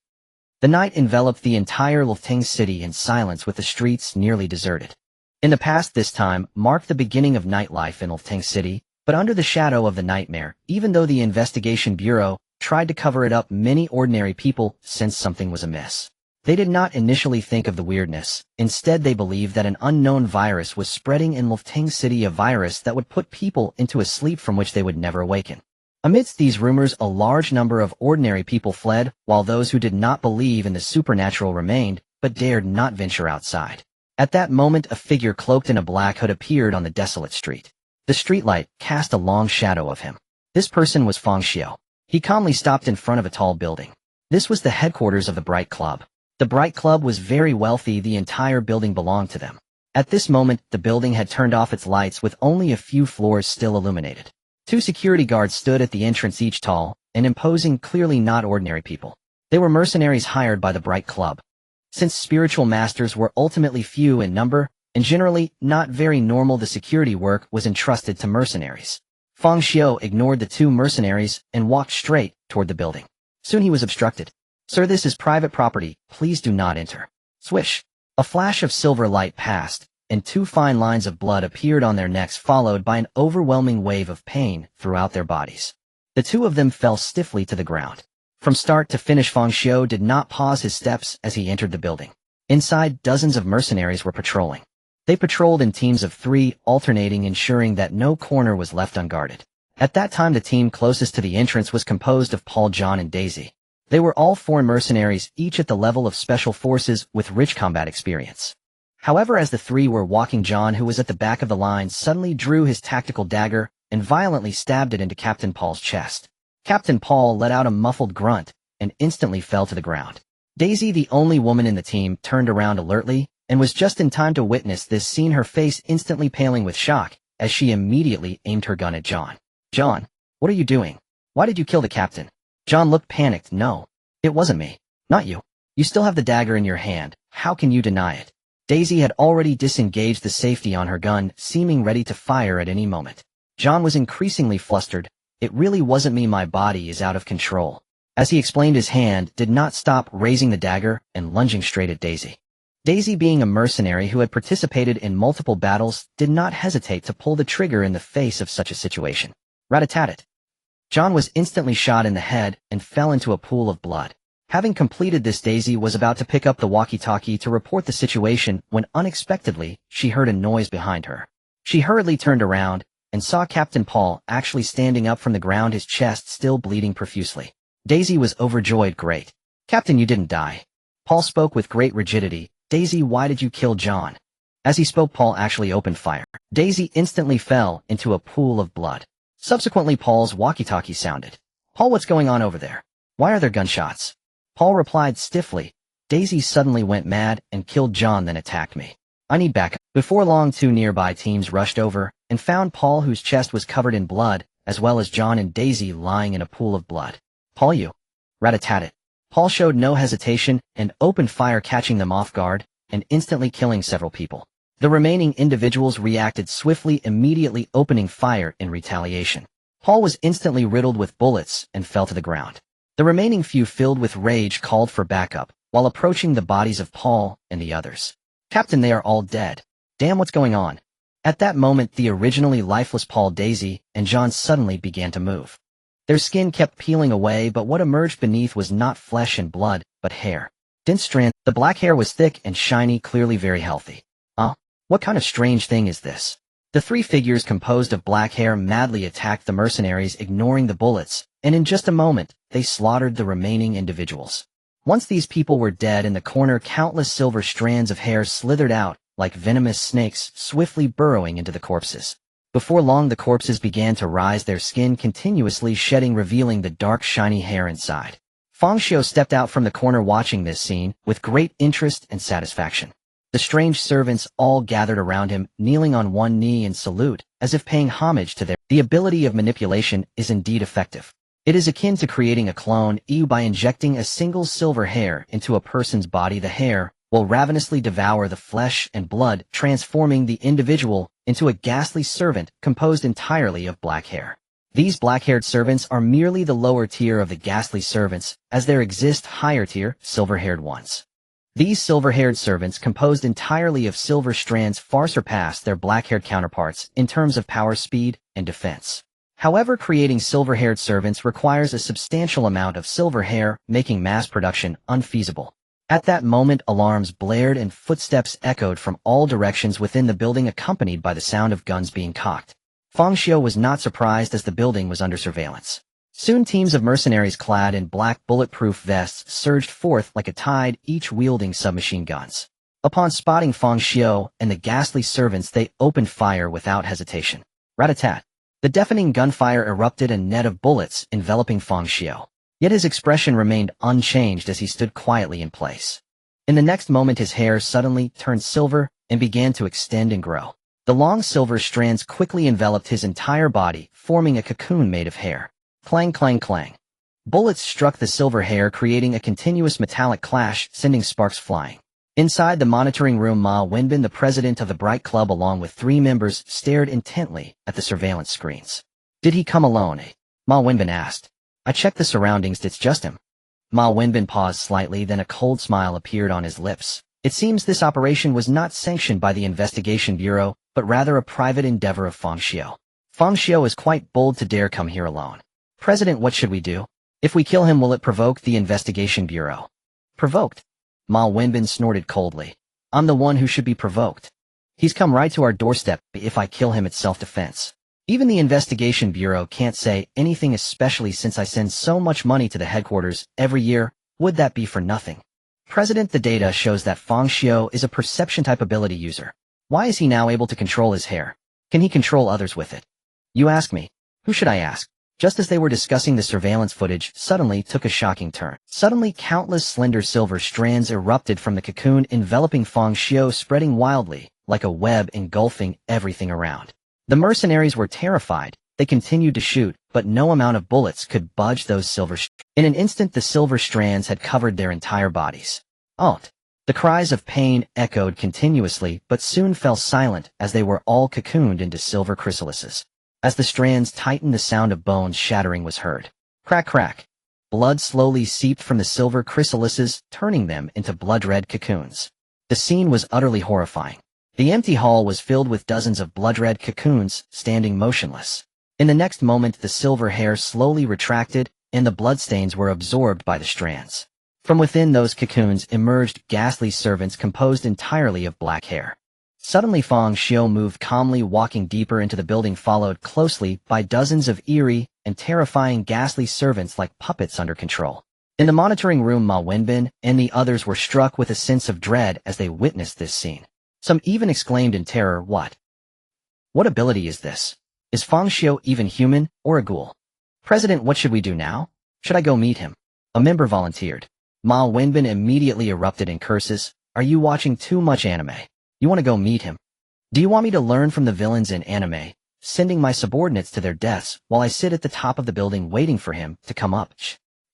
The night enveloped the entire Lufting city in silence, with the streets nearly deserted. In the past, this time marked the beginning of nightlife in Lufting city, but under the shadow of the nightmare, even though the investigation bureau tried to cover it up, many ordinary people sensed something was amiss. They did not initially think of the weirdness. Instead, they believed that an unknown virus was spreading in Lufting city, a virus that would put people into a sleep from which they would never awaken. Amidst these rumors, a large number of ordinary people fled, while those who did not believe in the supernatural remained, but dared not venture outside. At that moment, a figure cloaked in a black hood appeared on the desolate street. The streetlight cast a long shadow of him. This person was Fang Xiu. He calmly stopped in front of a tall building. This was the headquarters of the Bright Club. The Bright Club was very wealthy. The entire building belonged to them. At this moment, the building had turned off its lights, with only a few floors still illuminated. 2 security guards stood at the entrance, each tall and imposing, clearly not ordinary people. They were mercenaries hired by the Bright Club. Since spiritual masters were ultimately few in number and generally not very normal, the security work was entrusted to mercenaries. Fang Xiu ignored the 2 mercenaries and walked straight toward the building. Soon he was obstructed. Sir, this is private property. Please do not enter. Swish. A flash of silver light passed, and 2 fine lines of blood appeared on their necks, followed by an overwhelming wave of pain throughout their bodies. The 2 of them fell stiffly to the ground. From start to finish, Fang Xiu did not pause his steps as he entered the building. Inside, dozens of mercenaries were patrolling. They patrolled in teams of 3, alternating, ensuring that no corner was left unguarded. At that time, the team closest to the entrance was composed of Paul, John, and Daisy. They were all foreign mercenaries, each at the level of special forces with rich combat experience. However, as the 3 were walking, John, who was at the back of the line, suddenly drew his tactical dagger and violently stabbed it into Captain Paul's chest. Captain Paul let out a muffled grunt and instantly fell to the ground. Daisy, the only woman in the team, turned around alertly and was just in time to witness this scene, her face instantly paling with shock as she immediately aimed her gun at John. John, what are you doing? Why did you kill the captain? John looked panicked. No, it wasn't me. Not you. You still have the dagger in your hand. How can you deny it? Daisy had already disengaged the safety on her gun, seeming ready to fire at any moment. John was increasingly flustered. It really wasn't me. My body is out of control. As he explained, his hand did not stop raising the dagger and lunging straight at Daisy. Daisy, being a mercenary who had participated in multiple battles, did not hesitate to pull the trigger in the face of such a situation. Rat-a-tat-tat. John was instantly shot in the head and fell into a pool of blood. Having completed this, Daisy was about to pick up the walkie-talkie to report the situation when unexpectedly she heard a noise behind her. She hurriedly turned around and saw Captain Paul actually standing up from the ground, his chest still bleeding profusely. Daisy was overjoyed. Great. Captain, you didn't die. Paul spoke with great rigidity. Daisy, why did you kill John? As he spoke, Paul actually opened fire. Daisy instantly fell into a pool of blood. Subsequently, Paul's walkie-talkie sounded. Paul, what's going on over there? Why are there gunshots? Paul replied stiffly. Daisy suddenly went mad and killed John, then attacked me. I need backup. Before long, 2 nearby teams rushed over and found Paul, whose chest was covered in blood, as well as John and Daisy lying in a pool of blood. Paul, you. Rat-a-tat-tat. Paul showed no hesitation and opened fire, catching them off guard and instantly killing several people. The remaining individuals reacted swiftly, immediately opening fire in retaliation. Paul was instantly riddled with bullets and fell to the ground. The remaining few, filled with rage, called for backup while approaching the bodies of Paul and the others. "Captain, they are all dead. Damn, what's going on?" At that moment, the originally lifeless Paul, Daisy, and John suddenly began to move. Their skin kept peeling away, but what emerged beneath was not flesh and blood, but hair. Dense strands. The black hair was thick and shiny, clearly very healthy. What kind of strange thing is this? The three figures composed of black hair madly attacked the mercenaries, ignoring the bullets, and in just a moment, they slaughtered the remaining individuals. Once these people were dead, in the corner, countless silver strands of hair slithered out, like venomous snakes, swiftly burrowing into the corpses. Before long, the corpses began to rise, their skin continuously shedding, revealing the dark, shiny hair inside. Fang Xiu stepped out from the corner, watching this scene with great interest and satisfaction. The strange servants all gathered around him, kneeling on one knee in salute, as if paying homage to their. The ability of manipulation is indeed effective. It is akin to creating a clone, by injecting a single silver hair into a person's body. The hair will ravenously devour the flesh and blood, transforming the individual into a ghastly servant composed entirely of black hair. These black-haired servants are merely the lower tier of the ghastly servants, as there exist higher-tier, silver-haired ones. These silver-haired servants, composed entirely of silver strands, far surpass their black-haired counterparts in terms of power, speed, and defense. However, creating silver-haired servants requires a substantial amount of silver hair, making mass production unfeasible. At that moment, alarms blared and footsteps echoed from all directions within the building, accompanied by the sound of guns being cocked. Fang Xiu was not surprised, as the building was under surveillance. Soon teams of mercenaries clad in black bulletproof vests surged forth like a tide, each wielding submachine guns. Upon spotting Fang Xiu and the ghastly servants, they opened fire without hesitation. Rat-a-tat. The deafening gunfire erupted, a net of bullets enveloping Fang Xiu. Yet his expression remained unchanged as he stood quietly in place. In the next moment, his hair suddenly turned silver and began to extend and grow. The long silver strands quickly enveloped his entire body, forming a cocoon made of hair. Clang, clang, clang. Bullets struck the silver hair, creating a continuous metallic clash, sending sparks flying. Inside the monitoring room, Ma Wenbin, the president of the Bright Club, along with 3 members, stared intently at the surveillance screens. "Did he come alone?" Ma Wenbin asked. "I checked the surroundings, it's just him." Ma Wenbin paused slightly, then a cold smile appeared on his lips. It seems this operation was not sanctioned by the Investigation Bureau, but rather a private endeavor of Fang Xiu. Fang Xiu is quite bold to dare come here alone. "President, what should we do? If we kill him, will it provoke the Investigation Bureau?" "Provoked?" Ma Wenbin snorted coldly. "I'm the one who should be provoked. He's come right to our doorstep. If I kill him, it's self-defense. Even the Investigation Bureau can't say anything, especially since I send so much money to the headquarters every year. Would that be for nothing?" "President, the data shows that Fang Xiu is a perception-type ability user. Why is he now able to control his hair? Can he control others with it?" "You ask me. Who should I ask?" Just as they were discussing, the surveillance footage suddenly took a shocking turn. Suddenly, countless slender silver strands erupted from the cocoon, enveloping Fang Xiu, spreading wildly, like a web, engulfing everything around. The mercenaries were terrified. They continued to shoot, but no amount of bullets could budge those silver strands. In an instant, the silver strands had covered their entire bodies. "Alt!" The cries of pain echoed continuously, but soon fell silent as they were all cocooned into silver chrysalises. As the strands tightened, the sound of bones shattering was heard. Crack, crack. Blood slowly seeped from the silver chrysalises, turning them into blood-red cocoons. The scene was utterly horrifying. The empty hall was filled with dozens of blood-red cocoons, standing motionless. In the next moment, the silver hair slowly retracted, and the bloodstains were absorbed by the strands. From within those cocoons emerged ghastly servants composed entirely of black hair. Suddenly, Fang Xiu moved calmly, walking deeper into the building, followed closely by dozens of eerie and terrifying ghastly servants like puppets under control. In the monitoring room, Ma Wenbin and the others were struck with a sense of dread as they witnessed this scene. Some even exclaimed in terror, What ability is this? Is Fang Xiu even human, or a ghoul?" "President, what should we do now? Should I go meet him?" a member volunteered. Ma Wenbin immediately erupted in curses. "Are you watching too much anime? You want to go meet him? Do you want me to learn from the villains in anime, sending my subordinates to their deaths while I sit at the top of the building waiting for him to come up?"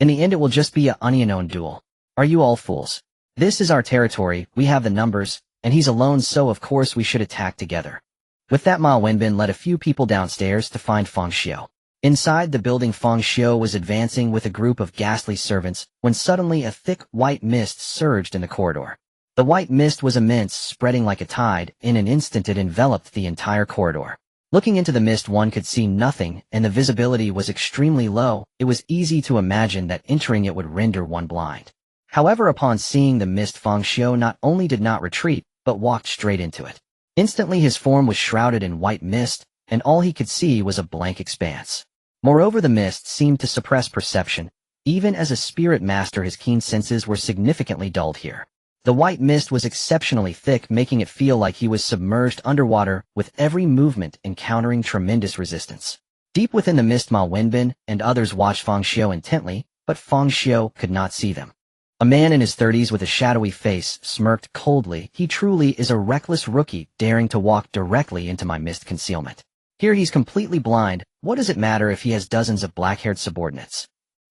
In the end it will just be a unknown duel. Are you all fools? This is our territory, we have the numbers, and he's alone so of course we should attack together. With that Ma Wenbin led a few people downstairs to find Fang Xiu. Inside the building Fang Xiu was advancing with a group of ghastly servants when suddenly a thick white mist surged in the corridor. The white mist was immense, spreading like a tide. In an instant it enveloped the entire corridor. Looking into the mist one could see nothing, and the visibility was extremely low. It was easy to imagine that entering it would render one blind. However, upon seeing the mist Fang Xiu not only did not retreat, but walked straight into it. Instantly his form was shrouded in white mist, and all he could see was a blank expanse. Moreover, the mist seemed to suppress perception. Even as a spirit master his keen senses were significantly dulled here. The white mist was exceptionally thick, making it feel like he was submerged underwater, with every movement encountering tremendous resistance. Deep within the mist Ma Wenbin and others watched Fang Xiu intently, but Fang Xiu could not see them. A man in his 30s with a shadowy face smirked coldly. He truly is a reckless rookie, daring to walk directly into my mist concealment. Here he's completely blind. What does it matter if he has dozens of black-haired subordinates?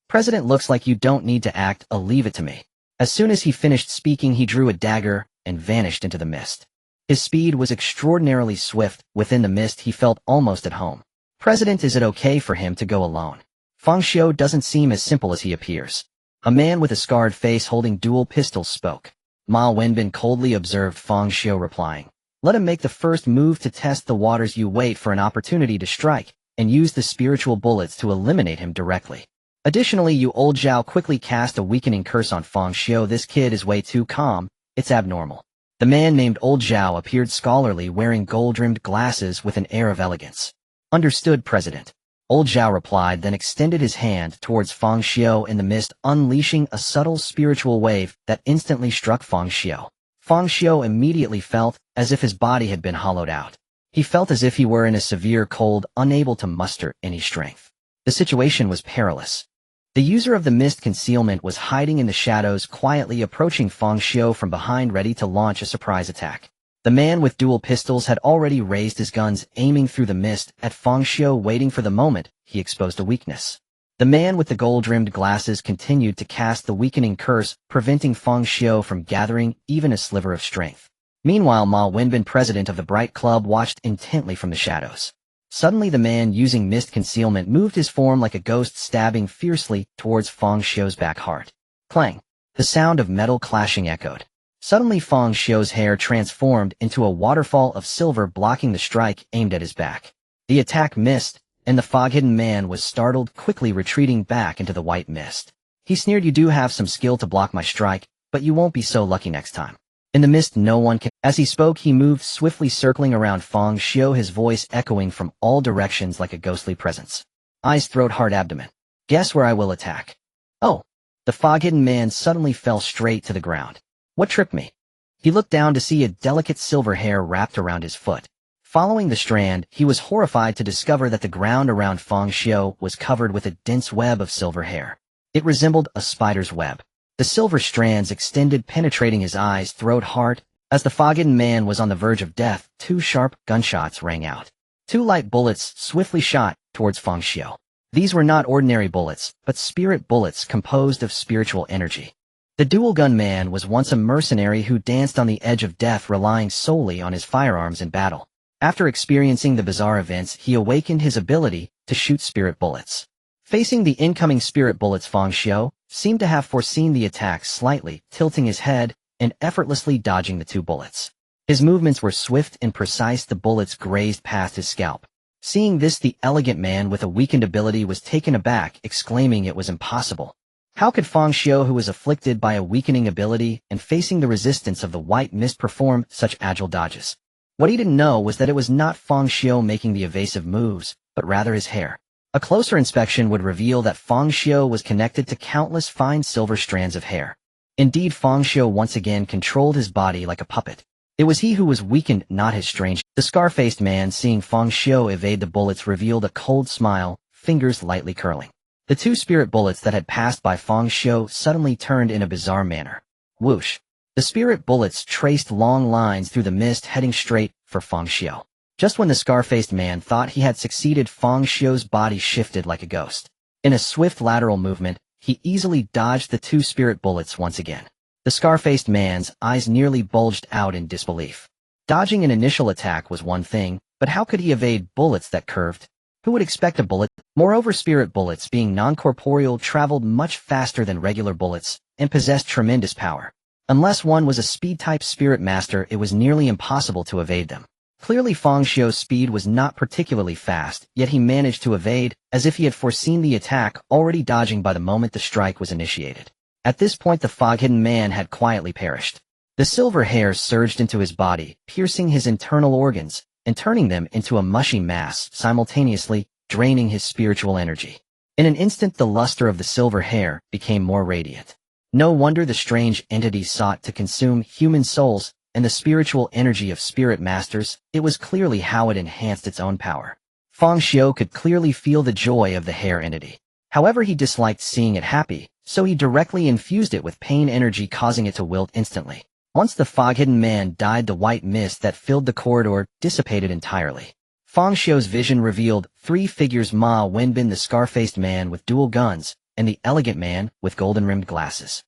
President, looks like you don't need to act. Leave it to me. As soon as he finished speaking, he drew a dagger and vanished into the mist. His speed was extraordinarily swift. Within the mist he felt almost at home. President, is it okay for him to go alone? Fang Xiu doesn't seem as simple as he appears. A man with a scarred face holding dual pistols spoke. Ma Wenbin coldly observed Fang Xiu, replying, "Let him make the first move to test the waters. You wait for an opportunity to strike, and use the spiritual bullets to eliminate him directly. Additionally, you old Zhao, quickly cast a weakening curse on Fang Xiu. This kid is way too calm. It's abnormal." The man named Old Zhao appeared scholarly, wearing gold-rimmed glasses with an air of elegance. "Understood, President." Old Zhao replied, then extended his hand towards Fang Xiu in the mist, unleashing a subtle spiritual wave that instantly struck Fang Xiu. Fang Xiu immediately felt as if his body had been hollowed out. He felt as if he were in a severe cold, unable to muster any strength. The situation was perilous. The user of the mist concealment was hiding in the shadows, quietly approaching Fang Xiu from behind, ready to launch a surprise attack. The man with dual pistols had already raised his guns, aiming through the mist at Fang Xiu. Waiting for the moment, he exposed a weakness. The man with the gold-rimmed glasses continued to cast the weakening curse, preventing Fang Xiu from gathering even a sliver of strength. Meanwhile, Ma Wenbin, president of the Bright Club, watched intently from the shadows. Suddenly the man using mist concealment moved his form like a ghost, stabbing fiercely towards Fang Xiu's back heart. Clang! The sound of metal clashing echoed. Suddenly Fang Xiu's hair transformed into a waterfall of silver, blocking the strike aimed at his back. The attack missed, and the fog-hidden man was startled, quickly retreating back into the white mist. He sneered, "You do have some skill to block my strike, but you won't be so lucky next time." In the mist no one can— As he spoke, he moved swiftly, circling around Fang Xiu, his voice echoing from all directions like a ghostly presence. "Eyes, throat, heart, abdomen. Guess where I will attack." "Oh!" The fog-hidden man suddenly fell straight to the ground. "What tripped me?" He looked down to see a delicate silver hair wrapped around his foot. Following the strand, he was horrified to discover that the ground around Fang Xiu was covered with a dense web of silver hair. It resembled a spider's web. The silver strands extended, penetrating his eyes, throat, heart. As the fog-hidden man was on the verge of death, 2 sharp gunshots rang out. 2 light bullets swiftly shot towards Fang Xiu. These were not ordinary bullets, but spirit bullets composed of spiritual energy. The dual-gun man was once a mercenary who danced on the edge of death, relying solely on his firearms in battle. After experiencing the bizarre events, he awakened his ability to shoot spirit bullets. Facing the incoming spirit bullets, Fang Xiu seemed to have foreseen the attack, slightly tilting his head and effortlessly dodging the 2 bullets. His movements were swift and precise. The bullets grazed past his scalp. Seeing this, the elegant man with a weakened ability was taken aback, exclaiming it was impossible. How could Fang Xiu, who was afflicted by a weakening ability and facing the resistance of the white mist, perform such agile dodges? What he didn't know was that it was not Fang Xiu making the evasive moves, but rather his hair. A closer inspection would reveal that Fang Xiu was connected to countless fine silver strands of hair. Indeed, Fang Xiu once again controlled his body like a puppet. It was he who was weakened, not his strange. The scar-faced man, seeing Fang Xiu evade the bullets, revealed a cold smile, fingers lightly curling. The 2 spirit bullets that had passed by Fang Xiu suddenly turned in a bizarre manner. Whoosh! The spirit bullets traced long lines through the mist, heading straight for Fang Xiu. Just when the scar-faced man thought he had succeeded, Fang Xiu's body shifted like a ghost. In a swift lateral movement, he easily dodged the two spirit bullets once again. The scar-faced man's eyes nearly bulged out in disbelief. Dodging an initial attack was one thing, but how could he evade bullets that curved? Who would expect a bullet? Moreover, spirit bullets, being non-corporeal, traveled much faster than regular bullets and possessed tremendous power. Unless one was a speed-type spirit master, it was nearly impossible to evade them. Clearly, Fang Xiu's speed was not particularly fast, yet he managed to evade, as if he had foreseen the attack, already dodging by the moment the strike was initiated. At this point, the fog-hidden man had quietly perished. The silver hair surged into his body, piercing his internal organs, and turning them into a mushy mass, simultaneously draining his spiritual energy. In an instant, the luster of the silver hair became more radiant. No wonder the strange entity sought to consume human souls and the spiritual energy of spirit masters. It was clearly how it enhanced its own power. Fang Xiu could clearly feel the joy of the hair entity. However, he disliked seeing it happy, so he directly infused it with pain energy, causing it to wilt instantly. Once the fog-hidden man died, the white mist that filled the corridor dissipated entirely. Fang Xiu's vision revealed three figures: Ma Wenbin, the scar-faced man with dual guns, and the elegant man with golden-rimmed glasses.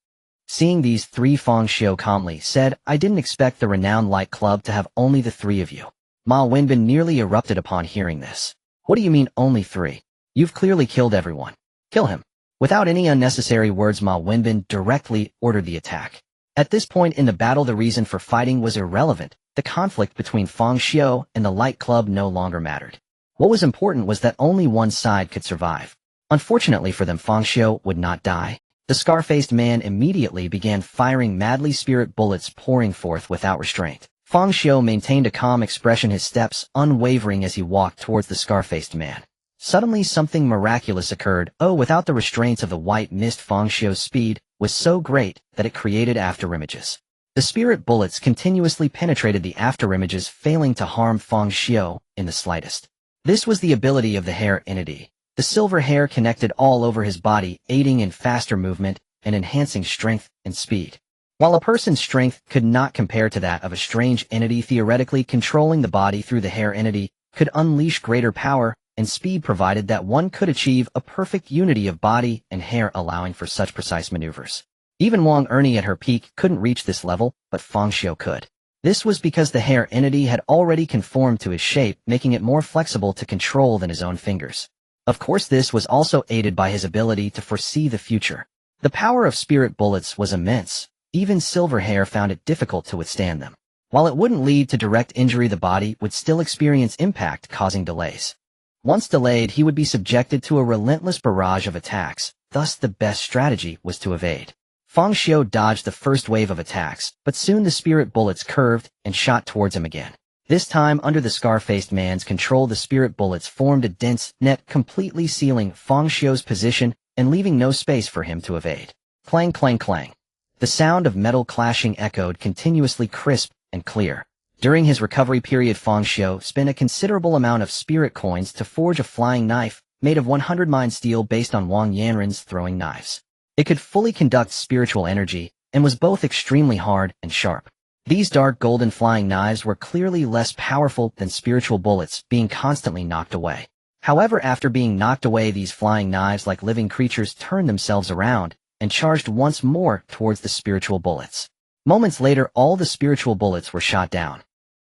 Seeing these three, Fang Xiu calmly said, "I didn't expect the renowned Light Club to have only the three of you." Ma Wenbin nearly erupted upon hearing this. "What do you mean, only three? You've clearly killed everyone. Kill him." Without any unnecessary words, Ma Wenbin directly ordered the attack. At this point in the battle, the reason for fighting was irrelevant. The conflict between Fang Xiu and the Light Club no longer mattered. What was important was that only one side could survive. Unfortunately for them, Fang Xiu would not die. The scar-faced man immediately began firing madly, spirit bullets pouring forth without restraint. Fang Xiu maintained a calm expression, his steps unwavering as he walked towards the scar-faced man. Suddenly, something miraculous occurred. Without the restraints of the white mist, Fang Xiu's speed was so great that it created afterimages. The spirit bullets continuously penetrated the afterimages, failing to harm Fang Xiu in the slightest. This was the ability of the hair entity. The silver hair connected all over his body, aiding in faster movement and enhancing strength and speed. While a person's strength could not compare to that of a strange entity, theoretically controlling the body through the hair entity could unleash greater power and speed, provided that one could achieve a perfect unity of body and hair, allowing for such precise maneuvers. Even Wang Ernie at her peak couldn't reach this level, but Fang Xiu could. This was because the hair entity had already conformed to his shape, making it more flexible to control than his own fingers. Of course, this was also aided by his ability to foresee the future. The power of spirit bullets was immense. Even silver hair found it difficult to withstand them. While it wouldn't lead to direct injury, the body would still experience impact, causing delays. Once delayed, he would be subjected to a relentless barrage of attacks. Thus, the best strategy was to evade. Fang Xiu dodged the first wave of attacks, but soon the spirit bullets curved and shot towards him again. This time, under the scar-faced man's control, the spirit bullets formed a dense net, completely sealing Fang Xiu's position and leaving no space for him to evade. Clang, clang, clang. The sound of metal clashing echoed continuously, crisp and clear. During his recovery period, Fang Xiu spent a considerable amount of spirit coins to forge a flying knife made of 100 mine steel based on Wang Yanren's throwing knives. It could fully conduct spiritual energy and was both extremely hard and sharp. These dark golden flying knives were clearly less powerful than spiritual bullets, being constantly knocked away. However, after being knocked away, these flying knives, like living creatures, turned themselves around and charged once more towards the spiritual bullets. Moments later, all the spiritual bullets were shot down.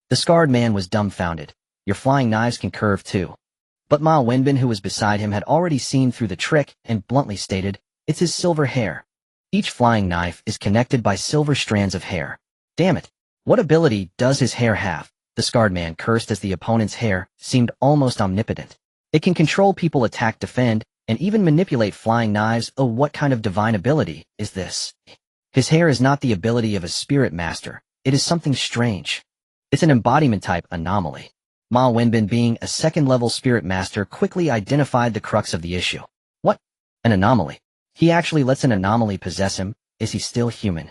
The scarred man was dumbfounded. "Your flying knives can curve too." But Ma Wenbin, who was beside him, had already seen through the trick and bluntly stated, "It's his silver hair. Each flying knife is connected by silver strands of hair. Damn it. What ability does his hair have?" The scarred man cursed as the opponent's hair seemed almost omnipotent. "It can control people, attack, defend, and even manipulate flying knives. Oh, what kind of divine ability is this? His hair is not the ability of a spirit master. It is something strange. It's an embodiment-type anomaly." Ma Wenbin, being a second-level spirit master, quickly identified the crux of the issue. What? An anomaly? He actually lets an anomaly possess him? Is he still human?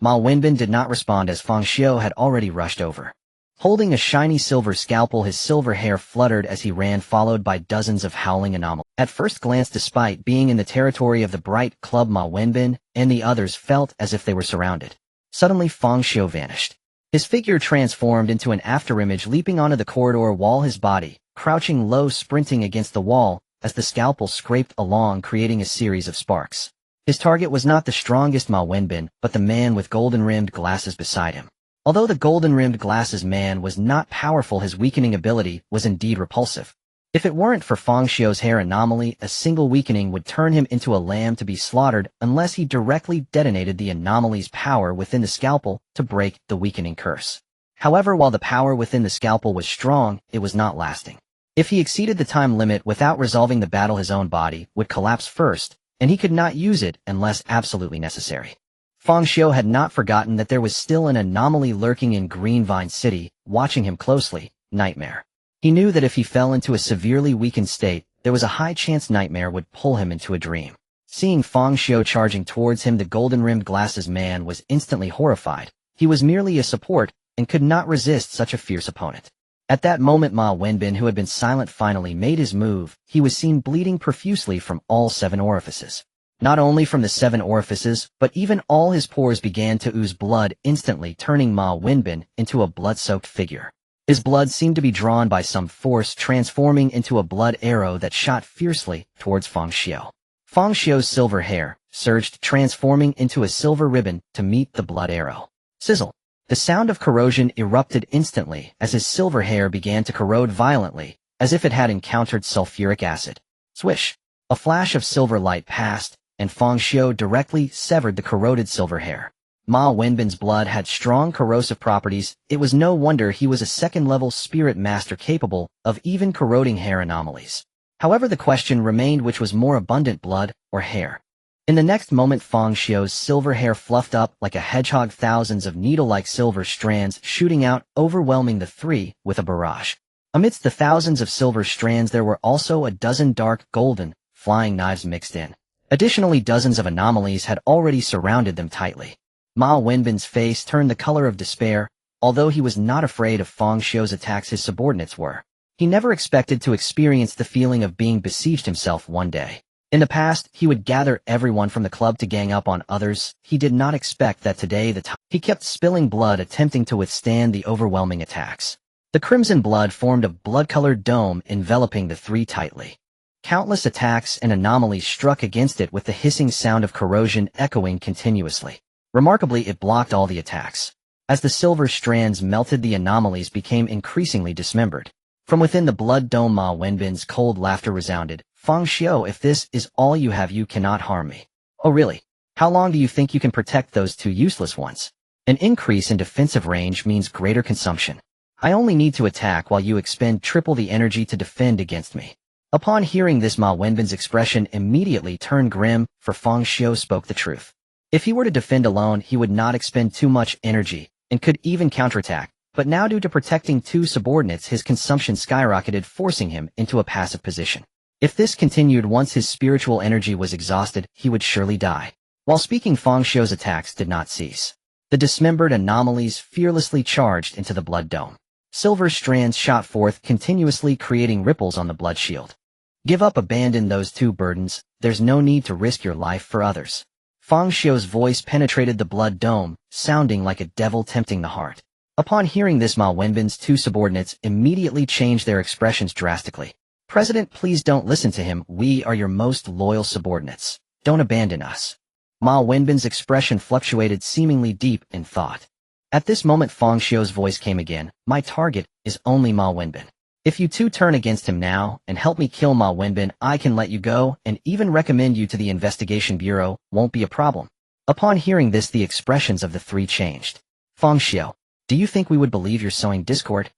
Ma Wenbin did not respond, as Fang Xiu had already rushed over. Holding a shiny silver scalpel, his silver hair fluttered as he ran, followed by dozens of howling anomalies. At first glance, despite being in the territory of the bright club, Ma Wenbin and the others felt as if they were surrounded. Suddenly, Fang Xiu vanished. His figure transformed into an afterimage, leaping onto the corridor wall, his body crouching low, sprinting against the wall as the scalpel scraped along, creating a series of sparks. His target was not the strongest Ma Wenbin, but the man with golden-rimmed glasses beside him. Although the golden-rimmed glasses man was not powerful, his weakening ability was indeed repulsive. If it weren't for Fang Xiu's hair anomaly, a single weakening would turn him into a lamb to be slaughtered unless he directly detonated the anomaly's power within the scalpel to break the weakening curse. However, while the power within the scalpel was strong, it was not lasting. If he exceeded the time limit without resolving the battle, his own body would collapse first, and he could not use it unless absolutely necessary. Fang Xiu had not forgotten that there was still an anomaly lurking in Greenvine City, watching him closely, Nightmare. He knew that if he fell into a severely weakened state, there was a high chance Nightmare would pull him into a dream. Seeing Fang Xiu charging towards him, the golden-rimmed glasses man was instantly horrified. He was merely a support and could not resist such a fierce opponent. At that moment, Ma Wenbin, who had been silent, finally made his move. He was seen bleeding profusely from all 7 orifices. Not only from the 7 orifices, but even all his pores began to ooze blood, instantly turning Ma Wenbin into a blood-soaked figure. His blood seemed to be drawn by some force, transforming into a blood arrow that shot fiercely towards Fang Xiu. Fang Xiu's silver hair surged, transforming into a silver ribbon to meet the blood arrow. Sizzle! The sound of corrosion erupted instantly as his silver hair began to corrode violently, as if it had encountered sulfuric acid. Swish! A flash of silver light passed, and Fang Xiu directly severed the corroded silver hair. Ma Wenbin's blood had strong corrosive properties. It was no wonder he was a second-level spirit master capable of even corroding hair anomalies. However, the question remained, which was more abundant, blood or hair? In the next moment, Fang Xiu's silver hair fluffed up like a hedgehog, thousands of needle-like silver strands shooting out, overwhelming the 3 with a barrage. Amidst the thousands of silver strands, there were also a dozen dark golden, flying knives mixed in. Additionally, dozens of anomalies had already surrounded them tightly. Ma Wenbin's face turned the color of despair. Although he was not afraid of Fang Xiu's attacks, his subordinates were. He never expected to experience the feeling of being besieged himself one day. In the past, he would gather everyone from the club to gang up on others. He did not expect that today he kept spilling blood, attempting to withstand the overwhelming attacks. The crimson blood formed a blood-colored dome enveloping the 3 tightly. Countless attacks and anomalies struck against it with the hissing sound of corrosion echoing continuously. Remarkably, it blocked all the attacks. As the silver strands melted, the anomalies became increasingly dismembered. From within the blood dome, Ma Wenbin's cold laughter resounded. Fang Xiu, if this is all you have, you cannot harm me. Oh really? How long do you think you can protect those 2 useless ones? An increase in defensive range means greater consumption. I only need to attack while you expend triple the energy to defend against me. Upon hearing this, Ma Wenbin's expression immediately turned grim, for Fang Xiu spoke the truth. If he were to defend alone, he would not expend too much energy, and could even counterattack, but now due to protecting 2 subordinates, his consumption skyrocketed, forcing him into a passive position. If this continued, once his spiritual energy was exhausted, he would surely die. While speaking, Fang Xiu's attacks did not cease. The dismembered anomalies fearlessly charged into the blood dome. Silver strands shot forth continuously, creating ripples on the blood shield. Give up, abandon those 2 burdens. There's no need to risk your life for others. Fang Xiu's voice penetrated the blood dome, sounding like a devil tempting the heart. Upon hearing this, Ma Wenbin's 2 subordinates immediately changed their expressions drastically. President, please don't listen to him. We are your most loyal subordinates. Don't abandon us. Ma Wenbin's expression fluctuated, seemingly deep in thought. At this moment, Fang Xiu's voice came again. My target is only Ma Wenbin. If you 2 turn against him now and help me kill Ma Wenbin, I can let you go and even recommend you to the investigation bureau. Won't be a problem. Upon hearing this, the expressions of the 3 changed. Fang Xiu, do you think we would believe you're sowing discord?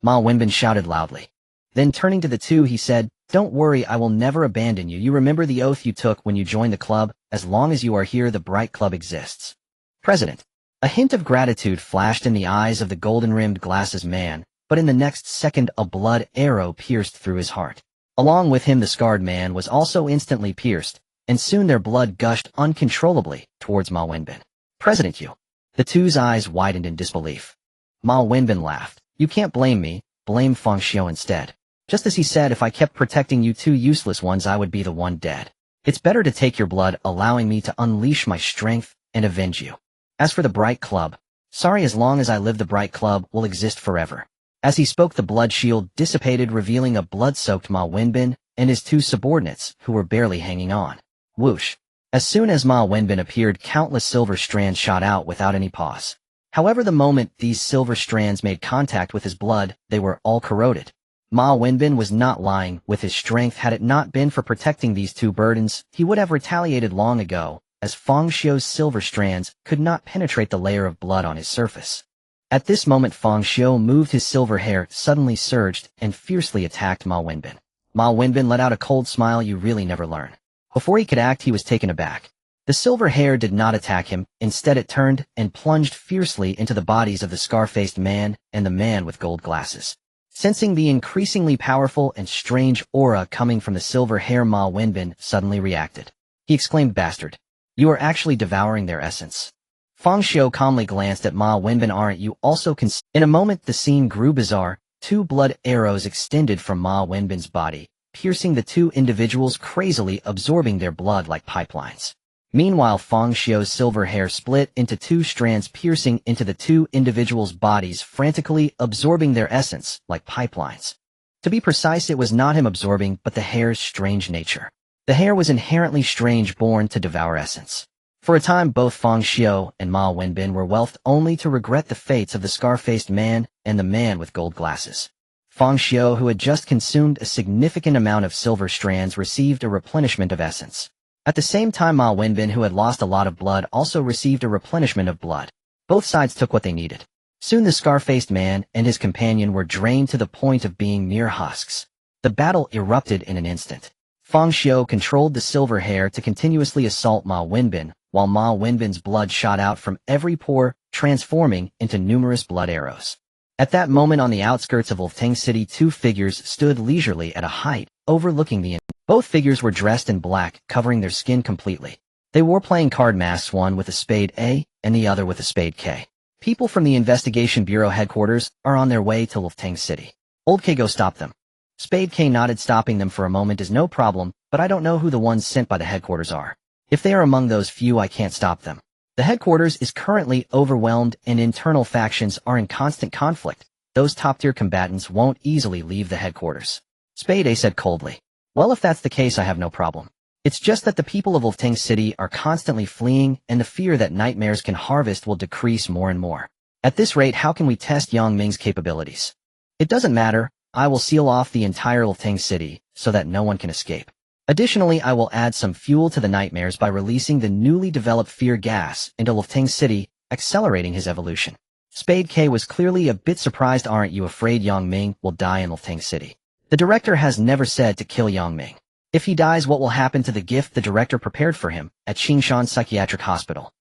Ma Wenbin shouted loudly. Then turning to the 2, he said, don't worry, I will never abandon you. You remember the oath you took when you joined the club? As long as you are here, the Bright Club exists. President. A hint of gratitude flashed in the eyes of the golden-rimmed glasses man, but in the next second a blood arrow pierced through his heart. Along with him, the scarred man was also instantly pierced, and soon their blood gushed uncontrollably towards Ma Wenbin. President Yu. The 2's eyes widened in disbelief. Ma Wenbin laughed. You can't blame me, blame Fang Xiu instead. Just as he said, if I kept protecting you 2 useless ones, I would be the one dead. It's better to take your blood, allowing me to unleash my strength and avenge you. As for the Bright Club, sorry, as long as I live, the Bright Club will exist forever. As he spoke, the blood shield dissipated, revealing a blood-soaked Ma Wenbin and his 2 subordinates, who were barely hanging on. Whoosh! As soon as Ma Wenbin appeared, countless silver strands shot out without any pause. However, the moment these silver strands made contact with his blood, they were all corroded. Ma Wenbin was not lying with his strength. Had it not been for protecting these two burdens, he would have retaliated long ago, as Fang Xiu's silver strands could not penetrate the layer of blood on his surface. At this moment, Fang Xiu moved. His silver hair suddenly surged and fiercely attacked Ma Wenbin. Ma Wenbin let out a cold smile. You really never learn. Before he could act, he was taken aback. The silver hair did not attack him. Instead, it turned and plunged fiercely into the bodies of the scar-faced man and the man with gold glasses. Sensing the increasingly powerful and strange aura coming from the silver hair, Ma Wenbin suddenly reacted. He exclaimed, "Bastard! You are actually devouring their essence." Fang Xiu calmly glanced at Ma Wenbin. "Aren't you also In a moment, the scene grew bizarre. Two blood arrows extended from Ma Wenbin's body, piercing the two individuals, crazily absorbing their blood like pipelines. Meanwhile, Fang Xiu's silver hair split into two strands, piercing into the two individuals' bodies, frantically absorbing their essence like pipelines. To be precise, it was not him absorbing, but the hair's strange nature. The hair was inherently strange, born to devour essence. For a time, both Fang Xiu and Ma Wenbin were wealthed, only to regret the fates of the scar-faced man and the man with gold glasses. Fang Xiu, who had just consumed a significant amount of silver strands, received a replenishment of essence. At the same time, Ma Wenbin, who had lost a lot of blood, also received a replenishment of blood. Both sides took what they needed. Soon the scar-faced man and his companion were drained to the point of being mere husks. The battle erupted in an instant. Fang Xiu controlled the silver hair to continuously assault Ma Wenbin, while Ma Wenbin's blood shot out from every pore, transforming into numerous blood arrows. At that moment, on the outskirts of Wolftang City, two figures stood leisurely at a height, overlooking the Both figures were dressed in black, covering their skin completely. They wore playing card masks, one with a spade A and the other with a spade K. People from the Investigation Bureau headquarters are on their way to Wolftang City. Old K, go stop them. Spade K nodded. Stopping them for a moment is no problem, but I don't know who the ones sent by the headquarters are. If they are among those few, I can't stop them. The headquarters is currently overwhelmed and internal factions are in constant conflict. Those top-tier combatants won't easily leave the headquarters. Spade A said coldly. Well, if that's the case, I have no problem. It's just that the people of Wolftang City are constantly fleeing, and the fear that nightmares can harvest will decrease more and more. At this rate, how can we test Yang Ming's capabilities? It doesn't matter. I will seal off the entire Wolftang City so that no one can escape. Additionally, I will add some fuel to the nightmares by releasing the newly developed fear gas into Wolftang City, accelerating his evolution. Spade K was clearly a bit surprised. Aren't you afraid Yang Ming will die in Wolftang City? The director has never said to kill Yang Ming. If he dies, what will happen to the gift the director prepared for him at Qingshan Psychiatric Hospital?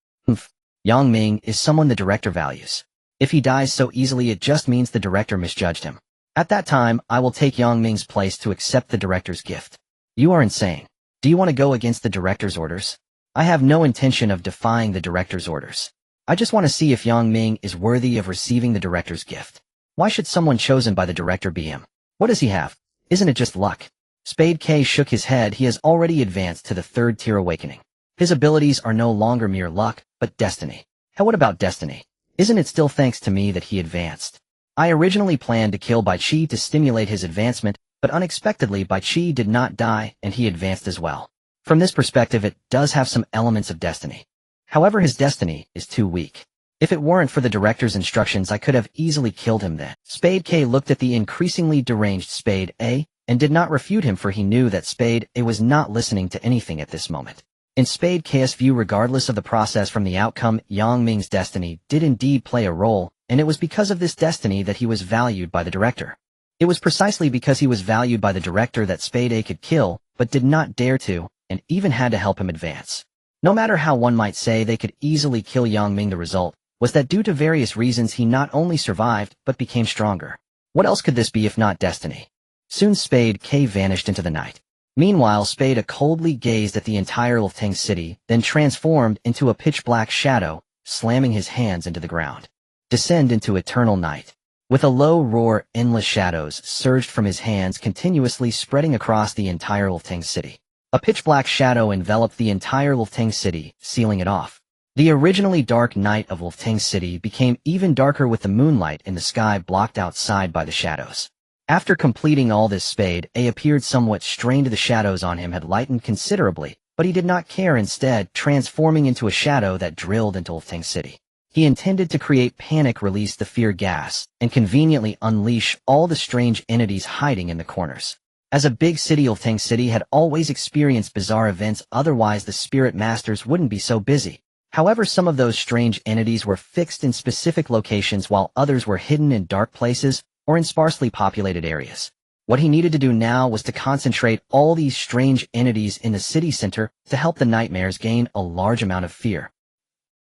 Yang Ming is someone the director values. If he dies so easily, it just means the director misjudged him. At that time, I will take Yang Ming's place to accept the director's gift. You are insane. Do you want to go against the director's orders? I have no intention of defying the director's orders. I just want to see if Yang Ming is worthy of receiving the director's gift. Why should someone chosen by the director be him? What does he have? Isn't it just luck? Spade K shook his head. He has already advanced to the third tier awakening. His abilities are no longer mere luck, but destiny. And what about destiny? Isn't it still thanks to me that he advanced? I originally planned to kill Bai Qi to stimulate his advancement, but unexpectedly Bai Qi did not die and he advanced as well. From this perspective, it does have some elements of destiny. However, his destiny is too weak. If it weren't for the director's instructions, I could have easily killed him then. Spade K looked at the increasingly deranged Spade A and did not refute him, for he knew that Spade A was not listening to anything at this moment. In Spade K's view, regardless of the process from the outcome, Yang Ming's destiny did indeed play a role, and it was because of this destiny that he was valued by the director. It was precisely because he was valued by the director that Spade A could kill, but did not dare to, and even had to help him advance. No matter how one might say they could easily kill Yang Ming, the result was that due to various reasons he not only survived, but became stronger. What else could this be if not destiny? Soon Spade K vanished into the night. Meanwhile, Spade A coldly gazed at the entire Wolftang City, then transformed into a pitch-black shadow, slamming his hands into the ground. Descend into eternal night. With a low roar, endless shadows surged from his hands, continuously spreading across the entire Wolftang City. A pitch-black shadow enveloped the entire Wolftang City, sealing it off. The originally dark night of Wolftang City became even darker with the moonlight in the sky blocked outside by the shadows. After completing all this, Spade A appeared somewhat strained. The shadows on him had lightened considerably, but he did not care, instead transforming into a shadow that drilled into Fang City. He intended to create panic, release the fear gas, and conveniently unleash all the strange entities hiding in the corners. As a big city, Fang City had always experienced bizarre events, otherwise the spirit masters wouldn't be so busy. However, some of those strange entities were fixed in specific locations while others were hidden in dark places or in sparsely populated areas. What he needed to do now was to concentrate all these strange entities in the city center to help the nightmares gain a large amount of fear.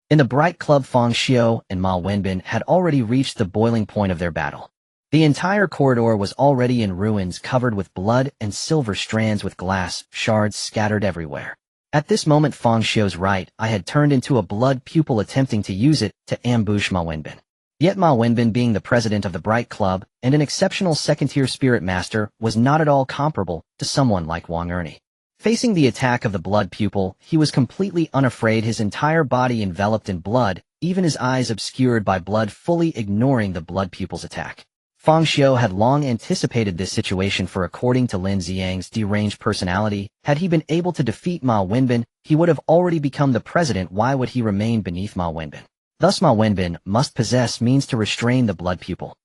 In the Bright Club, Fang Xiu and Ma Wenbin had already reached the boiling point of their battle. The entire corridor was already in ruins, covered with blood and silver strands with glass shards scattered everywhere. At this moment, Fang Xiu's right eye had turned into a blood pupil, attempting to use it to ambush Ma Wenbin. Yet Ma Wenbin, being the president of the Bright Club and an exceptional second-tier spirit master, was not at all comparable to someone like Wang Ernie. Facing the attack of the blood pupil, he was completely unafraid, his entire body enveloped in blood, even his eyes obscured by blood, fully ignoring the blood pupil's attack. Fang Xiu had long anticipated this situation, for according to Lin Xiang's deranged personality, had he been able to defeat Ma Wenbin, he would have already become the president. Why would he remain beneath Ma Wenbin? Thus Ma Wenbin must possess means to restrain the blood pupil.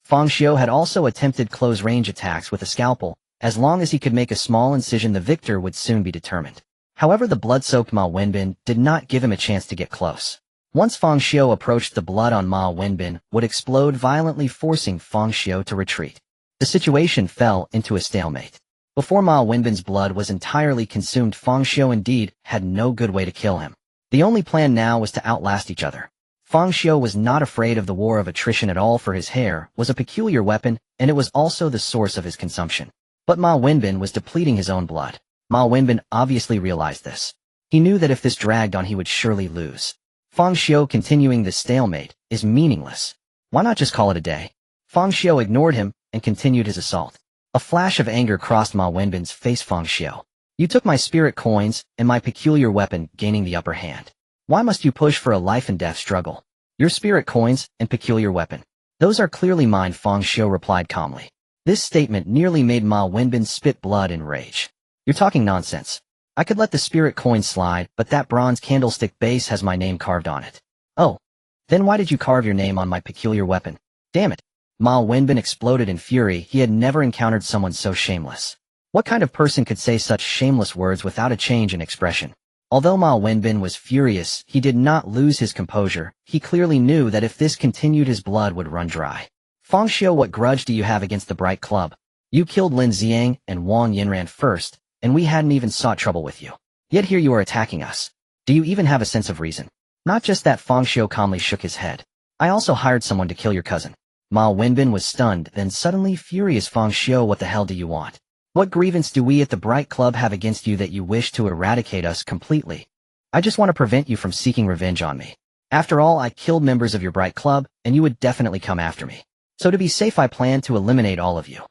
Fang Xiu had also attempted close-range attacks with a scalpel. As long as he could make a small incision, the victor would soon be determined. However, the blood-soaked Ma Wenbin did not give him a chance to get close. Once Fang Xiu approached, the blood on Ma Wenbin would explode violently, forcing Fang Xiu to retreat. The situation fell into a stalemate. Before Ma Wenbin's blood was entirely consumed, Fang Xiu indeed had no good way to kill him. The only plan now was to outlast each other. Fang Xiu was not afraid of the war of attrition at all, for his hair was a peculiar weapon, and it was also the source of his consumption. But Ma Wenbin was depleting his own blood. Ma Wenbin obviously realized this. He knew that if this dragged on, he would surely lose. Fang Xiu continuing this stalemate is meaningless. Why not just call it a day? Fang Xiu ignored him and continued his assault. A flash of anger crossed Ma Wenbin's face. Fang Xiu, you took my spirit coins and my peculiar weapon, gaining the upper hand. Why must you push for a life-and-death struggle? Your spirit coins and peculiar weapon, those are clearly mine, Fang Xiu replied calmly. This statement nearly made Ma Wenbin spit blood in rage. You're talking nonsense. I could let the spirit coin slide, but that bronze candlestick base has my name carved on it. Oh, then why did you carve your name on my peculiar weapon? Damn it. Ma Wenbin exploded in fury. He had never encountered someone so shameless. What kind of person could say such shameless words without a change in expression? Although Ma Wenbin was furious, he did not lose his composure. He clearly knew that if this continued, his blood would run dry. Fang Xiu, what grudge do you have against the Bright Club? You killed Lin Xiang and Wang Yinran first, and we hadn't even sought trouble with you. Yet here you are attacking us. Do you even have a sense of reason? Not just that, Fang Xiu calmly shook his head. I also hired someone to kill your cousin. Ma Wenbin was stunned, then suddenly furious. Fang Xiu, what the hell do you want? What grievance do we at the Bright Club have against you that you wish to eradicate us completely? I just want to prevent you from seeking revenge on me. After all, I killed members of your Bright Club, and you would definitely come after me. So to be safe, I plan to eliminate all of you.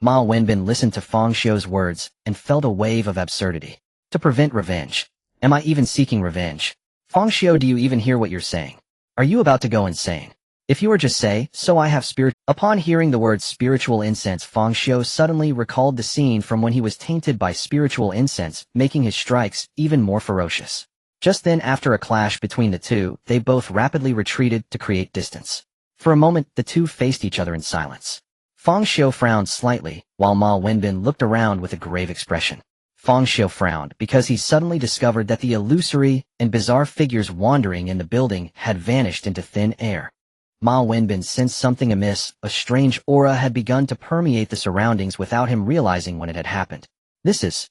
Ma Wenbin listened to Fang Xiu's words and felt a wave of absurdity. To prevent revenge? Am I even seeking revenge? Fang Xiu, do you even hear what you're saying? Are you about to go insane? If you were just say, so I have spirit. Upon hearing the word spiritual incense, Fang Xiu suddenly recalled the scene from when he was tainted by spiritual incense, making his strikes even more ferocious. Just then, after a clash between the two, they both rapidly retreated to create distance. For a moment, the two faced each other in silence. Fang Xiu frowned slightly, while Ma Wenbin looked around with a grave expression. Fang Xiu frowned because he suddenly discovered that the illusory and bizarre figures wandering in the building had vanished into thin air. Ma Wenbin sensed something amiss. A strange aura had begun to permeate the surroundings without him realizing when it had happened. This is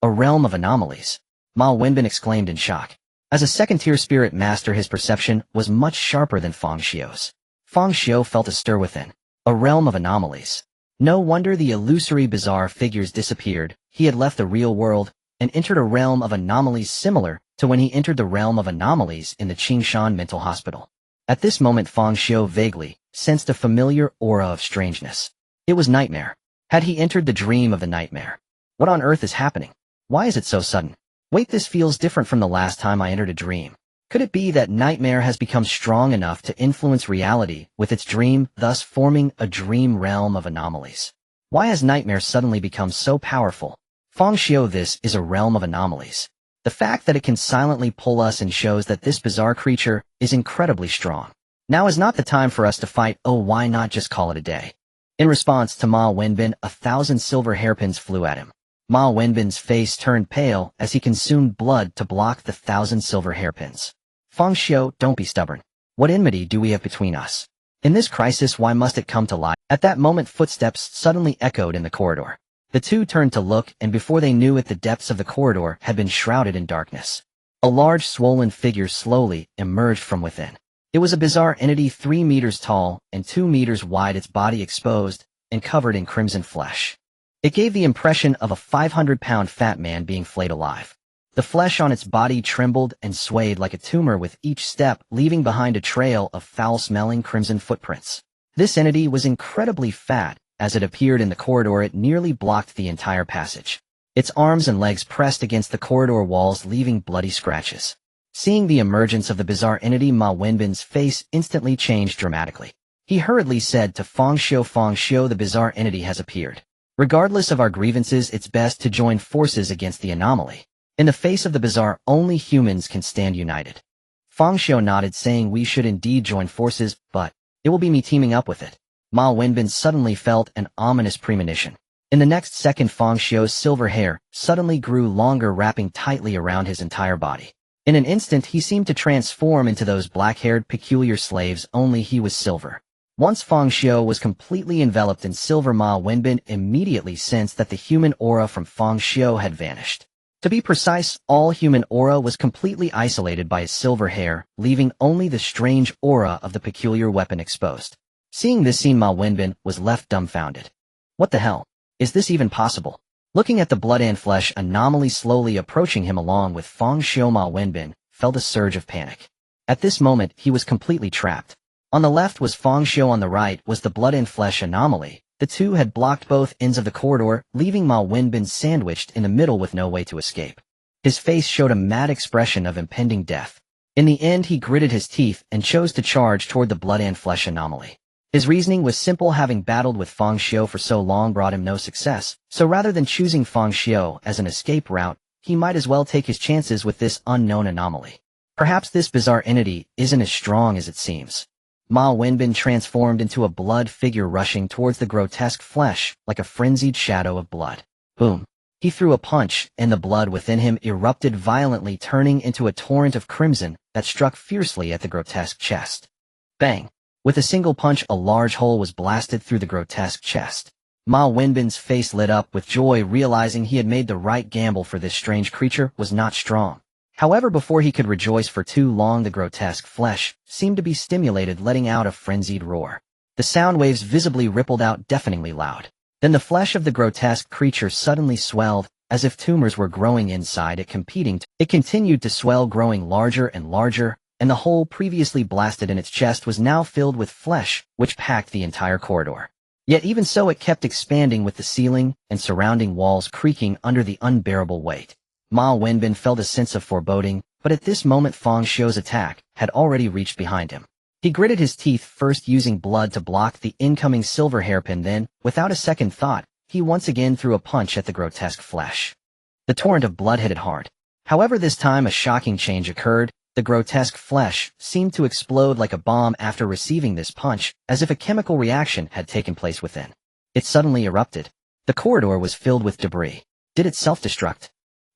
a realm of anomalies. Ma Wenbin exclaimed in shock. As a second-tier spirit master, his perception was much sharper than Fang Xiu's. Fang Xiu felt a stir within. A realm of anomalies. No wonder the illusory bizarre figures disappeared. He had left the real world and entered a realm of anomalies similar to when he entered the realm of anomalies in the Qingshan mental hospital. At this moment, Fang Xiu vaguely sensed a familiar aura of strangeness. It was nightmare. Had he entered the dream of the nightmare? What on earth is happening? Why is it so sudden? Wait, this feels different from the last time I entered a dream. Could it be that nightmare has become strong enough to influence reality with its dream, thus forming a dream realm of anomalies? Why has nightmare suddenly become so powerful? Fang Xiu, this is a realm of anomalies. The fact that it can silently pull us and shows that this bizarre creature is incredibly strong. Now is not the time for us to fight, oh why not just call it a day. In response to Ma Wenbin, 1,000 silver hairpins flew at him. Ma Wenbin's face turned pale as he consumed blood to block the 1,000 silver hairpins. Fang Xiu, don't be stubborn. What enmity do we have between us? In this crisis, why must it come to light? At that moment, footsteps suddenly echoed in the corridor. The two turned to look, and before they knew it, the depths of the corridor had been shrouded in darkness. A large, swollen figure slowly emerged from within. It was a bizarre entity 3 meters tall and 2 meters wide, its body exposed and covered in crimson flesh. It gave the impression of a 500-pound fat man being flayed alive. The flesh on its body trembled and swayed like a tumor with each step, leaving behind a trail of foul-smelling crimson footprints. This entity was incredibly fat. As it appeared in the corridor, it nearly blocked the entire passage. Its arms and legs pressed against the corridor walls, leaving bloody scratches. Seeing the emergence of the bizarre entity, Ma Wenbin's face instantly changed dramatically. He hurriedly said to Fang Xiu, the bizarre entity has appeared. Regardless of our grievances, it's best to join forces against the anomaly. In the face of the bizarre, only humans can stand united. Fang Xiu nodded, saying we should indeed join forces, but it will be me teaming up with it. Ma Wenbin suddenly felt an ominous premonition. In the next second, Fang Xiu's silver hair suddenly grew longer, wrapping tightly around his entire body. In an instant, he seemed to transform into those black-haired peculiar slaves, only he was silver. Once Fang Xiu was completely enveloped in silver, Ma Wenbin immediately sensed that the human aura from Fang Xiu had vanished. To be precise, all human aura was completely isolated by his silver hair, leaving only the strange aura of the peculiar weapon exposed. Seeing this scene, Ma Wenbin was left dumbfounded. What the hell? Is this even possible? Looking at the blood and flesh anomaly slowly approaching him along with Fang Xiu, Ma Wenbin felt a surge of panic. At this moment, he was completely trapped. On the left was Fang Xiu, on the right was the blood and flesh anomaly. The two had blocked both ends of the corridor, leaving Ma Wenbin sandwiched in the middle with no way to escape. His face showed a mad expression of impending death. In the end, he gritted his teeth and chose to charge toward the blood and flesh anomaly. His reasoning was simple. Having battled with Fang Xiu for so long brought him no success, so rather than choosing Fang Xiu as an escape route, he might as well take his chances with this unknown anomaly. Perhaps this bizarre entity isn't as strong as it seems. Ma Wenbin transformed into a blood figure, rushing towards the grotesque flesh like a frenzied shadow of blood. Boom! He threw a punch, and the blood within him erupted violently, turning into a torrent of crimson that struck fiercely at the grotesque chest. Bang! With a single punch, a large hole was blasted through the grotesque chest. Ma Wenbin's face lit up with joy, realizing he had made the right gamble, for this strange creature was not strong. However, before he could rejoice for too long, the grotesque flesh seemed to be stimulated, letting out a frenzied roar. The sound waves visibly rippled out, deafeningly loud. Then the flesh of the grotesque creature suddenly swelled, as if tumors were growing inside it, It continued to swell, growing larger and larger, and the hole previously blasted in its chest was now filled with flesh, which packed the entire corridor. Yet even so, it kept expanding, with the ceiling and surrounding walls creaking under the unbearable weight. Ma Wenbin felt a sense of foreboding, but at this moment Fang Xiu's attack had already reached behind him. He gritted his teeth, first using blood to block the incoming silver hairpin, then, without a second thought, he once again threw a punch at the grotesque flesh. The torrent of blood hit it hard. However, this time a shocking change occurred. The grotesque flesh seemed to explode like a bomb after receiving this punch, as if a chemical reaction had taken place within. It suddenly erupted. The corridor was filled with debris. Did it self-destruct?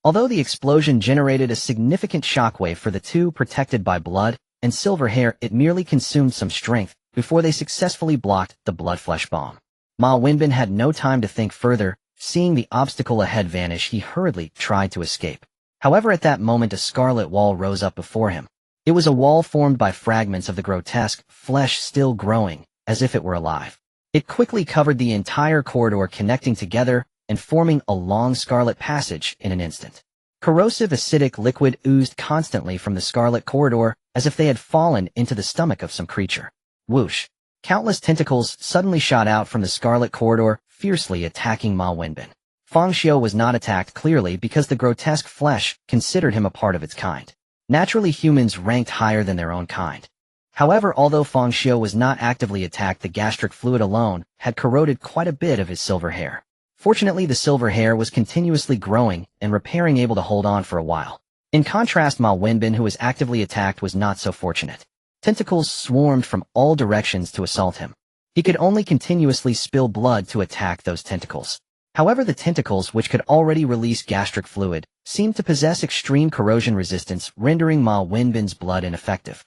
Although the explosion generated a significant shockwave for the two protected by blood and silver hair, it merely consumed some strength before they successfully blocked the blood-flesh bomb. Ma Wenbin had no time to think further. Seeing the obstacle ahead vanish, he hurriedly tried to escape. However, at that moment a scarlet wall rose up before him. It was a wall formed by fragments of the grotesque flesh still growing, as if it were alive. It quickly covered the entire corridor, connecting together and forming a long scarlet passage in an instant. Corrosive acidic liquid oozed constantly from the scarlet corridor, as if they had fallen into the stomach of some creature. Whoosh! Countless tentacles suddenly shot out from the scarlet corridor, fiercely attacking Ma Wenbin. Fang Xiu was not attacked, clearly because the grotesque flesh considered him a part of its kind. Naturally, humans ranked higher than their own kind. However, although Fang Xiu was not actively attacked, the gastric fluid alone had corroded quite a bit of his silver hair. Fortunately, the silver hair was continuously growing and repairing, able to hold on for a while. In contrast, Ma Wenbin, who was actively attacked, was not so fortunate. Tentacles swarmed from all directions to assault him. He could only continuously spill blood to attack those tentacles. However, the tentacles, which could already release gastric fluid, seemed to possess extreme corrosion resistance, rendering Ma Wenbin's blood ineffective.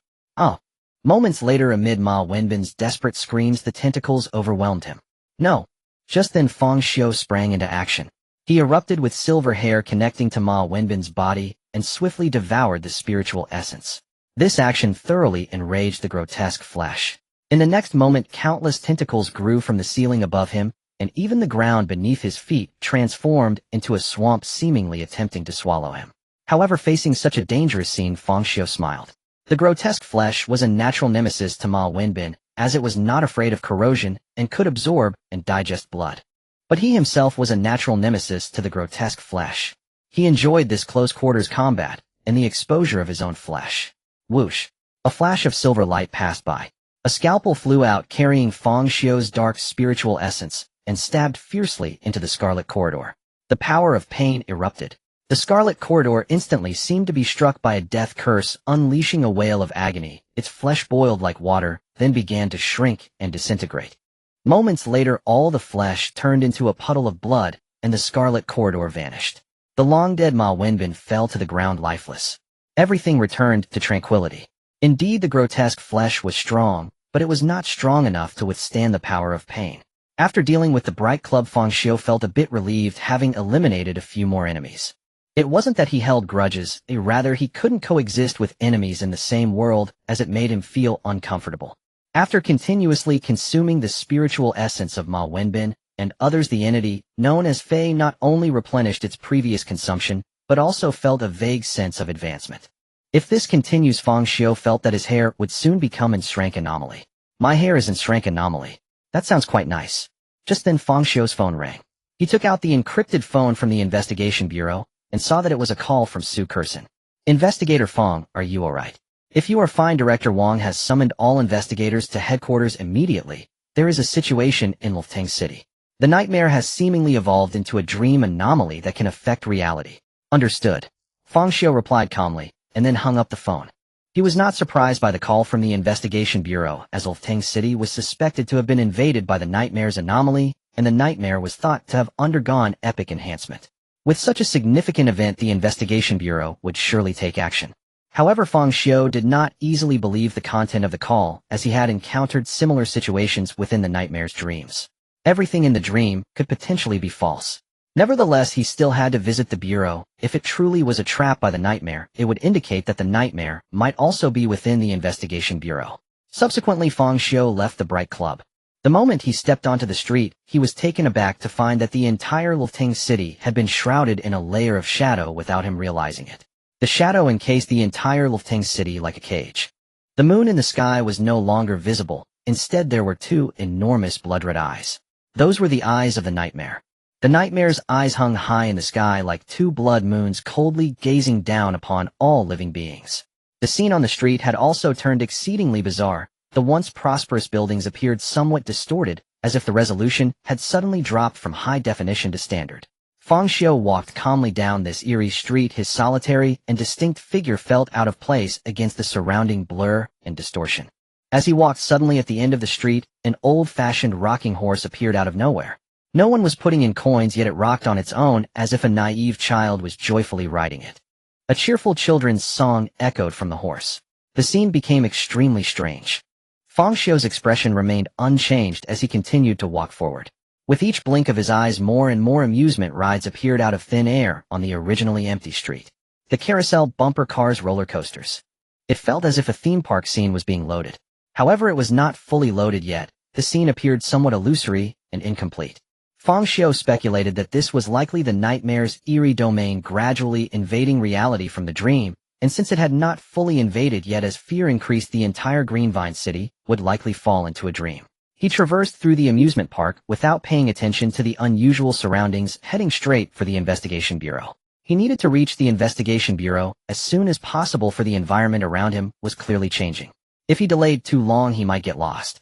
Moments later, amid Ma Wenbin's desperate screams, the tentacles overwhelmed him. No. Just then Fang Xiu sprang into action. He erupted with silver hair connecting to Ma Wenbin's body and swiftly devoured the spiritual essence. This action thoroughly enraged the grotesque flesh. In the next moment, countless tentacles grew from the ceiling above him, and even the ground beneath his feet transformed into a swamp, seemingly attempting to swallow him. However, facing such a dangerous scene, Fang Xiu smiled. The grotesque flesh was a natural nemesis to Ma Wenbin, as it was not afraid of corrosion and could absorb and digest blood. But he himself was a natural nemesis to the grotesque flesh. He enjoyed this close-quarters combat and the exposure of his own flesh. Whoosh! A flash of silver light passed by. A scalpel flew out carrying Fang Xiu's dark spiritual essence and stabbed fiercely into the scarlet corridor. The power of pain erupted. The scarlet corridor instantly seemed to be struck by a death curse, unleashing a wail of agony. Its flesh boiled like water, then began to shrink and disintegrate. Moments later, all the flesh turned into a puddle of blood, and the scarlet corridor vanished. The long-dead Ma Wenbin fell to the ground lifeless. Everything returned to tranquility. Indeed, the grotesque flesh was strong, but it was not strong enough to withstand the power of pain. After dealing with the bright club, Fang Xiu felt a bit relieved, having eliminated a few more enemies. It wasn't that he held grudges, rather he couldn't coexist with enemies in the same world, as it made him feel uncomfortable. After continuously consuming the spiritual essence of Ma Wenbin and others, the entity, known as Fei, not only replenished its previous consumption, but also felt a vague sense of advancement. If this continues, Fang Xiu felt that his hair would soon become in strength anomaly. My hair is in strength anomaly. That sounds quite nice. Just then Fang Xiu's phone rang. He took out the encrypted phone from the investigation bureau and saw that it was a call from Su Kerson. Investigator Fang, are you alright? If you are fine, Director Wang has summoned all investigators to headquarters immediately. There is a situation in Lufeng City. The nightmare has seemingly evolved into a dream anomaly that can affect reality. Understood. Fang Xiu replied calmly, and then hung up the phone. He was not surprised by the call from the investigation bureau, as Lufeng City was suspected to have been invaded by the nightmare's anomaly, and the nightmare was thought to have undergone epic enhancement. With such a significant event, the investigation bureau would surely take action. However, Fang Xiu did not easily believe the content of the call, as he had encountered similar situations within the nightmare's dreams. Everything in the dream could potentially be false. Nevertheless, he still had to visit the bureau. If it truly was a trap by the nightmare, it would indicate that the nightmare might also be within the investigation bureau. Subsequently, Fang Xiu left the Bright Club. The moment he stepped onto the street, he was taken aback to find that the entire Lufeng City had been shrouded in a layer of shadow without him realizing it. The shadow encased the entire Lufeng City like a cage. The moon in the sky was no longer visible. Instead, there were two enormous blood-red eyes. Those were the eyes of the nightmare. The nightmare's eyes hung high in the sky like two blood moons, coldly gazing down upon all living beings. The scene on the street had also turned exceedingly bizarre. The once prosperous buildings appeared somewhat distorted, as if the resolution had suddenly dropped from high definition to standard. Fang Xiu walked calmly down this eerie street. His solitary and distinct figure felt out of place against the surrounding blur and distortion. As he walked, suddenly at the end of the street, an old-fashioned rocking horse appeared out of nowhere. No one was putting in coins, yet it rocked on its own as if a naive child was joyfully riding it. A cheerful children's song echoed from the horse. The scene became extremely strange. Fang Xiu's expression remained unchanged as he continued to walk forward. With each blink of his eyes, more and more amusement rides appeared out of thin air on the originally empty street. The carousel, bumper cars, roller coasters. It felt as if a theme park scene was being loaded. However, it was not fully loaded yet. The scene appeared somewhat illusory and incomplete. Fang Xiu speculated that this was likely the nightmare's eerie domain gradually invading reality from the dream, and since it had not fully invaded yet, as fear increased, the entire Greenvine City would likely fall into a dream. He traversed through the amusement park without paying attention to the unusual surroundings, heading straight for the investigation bureau. He needed to reach the investigation bureau as soon as possible, for the environment around him was clearly changing. If he delayed too long, he might get lost.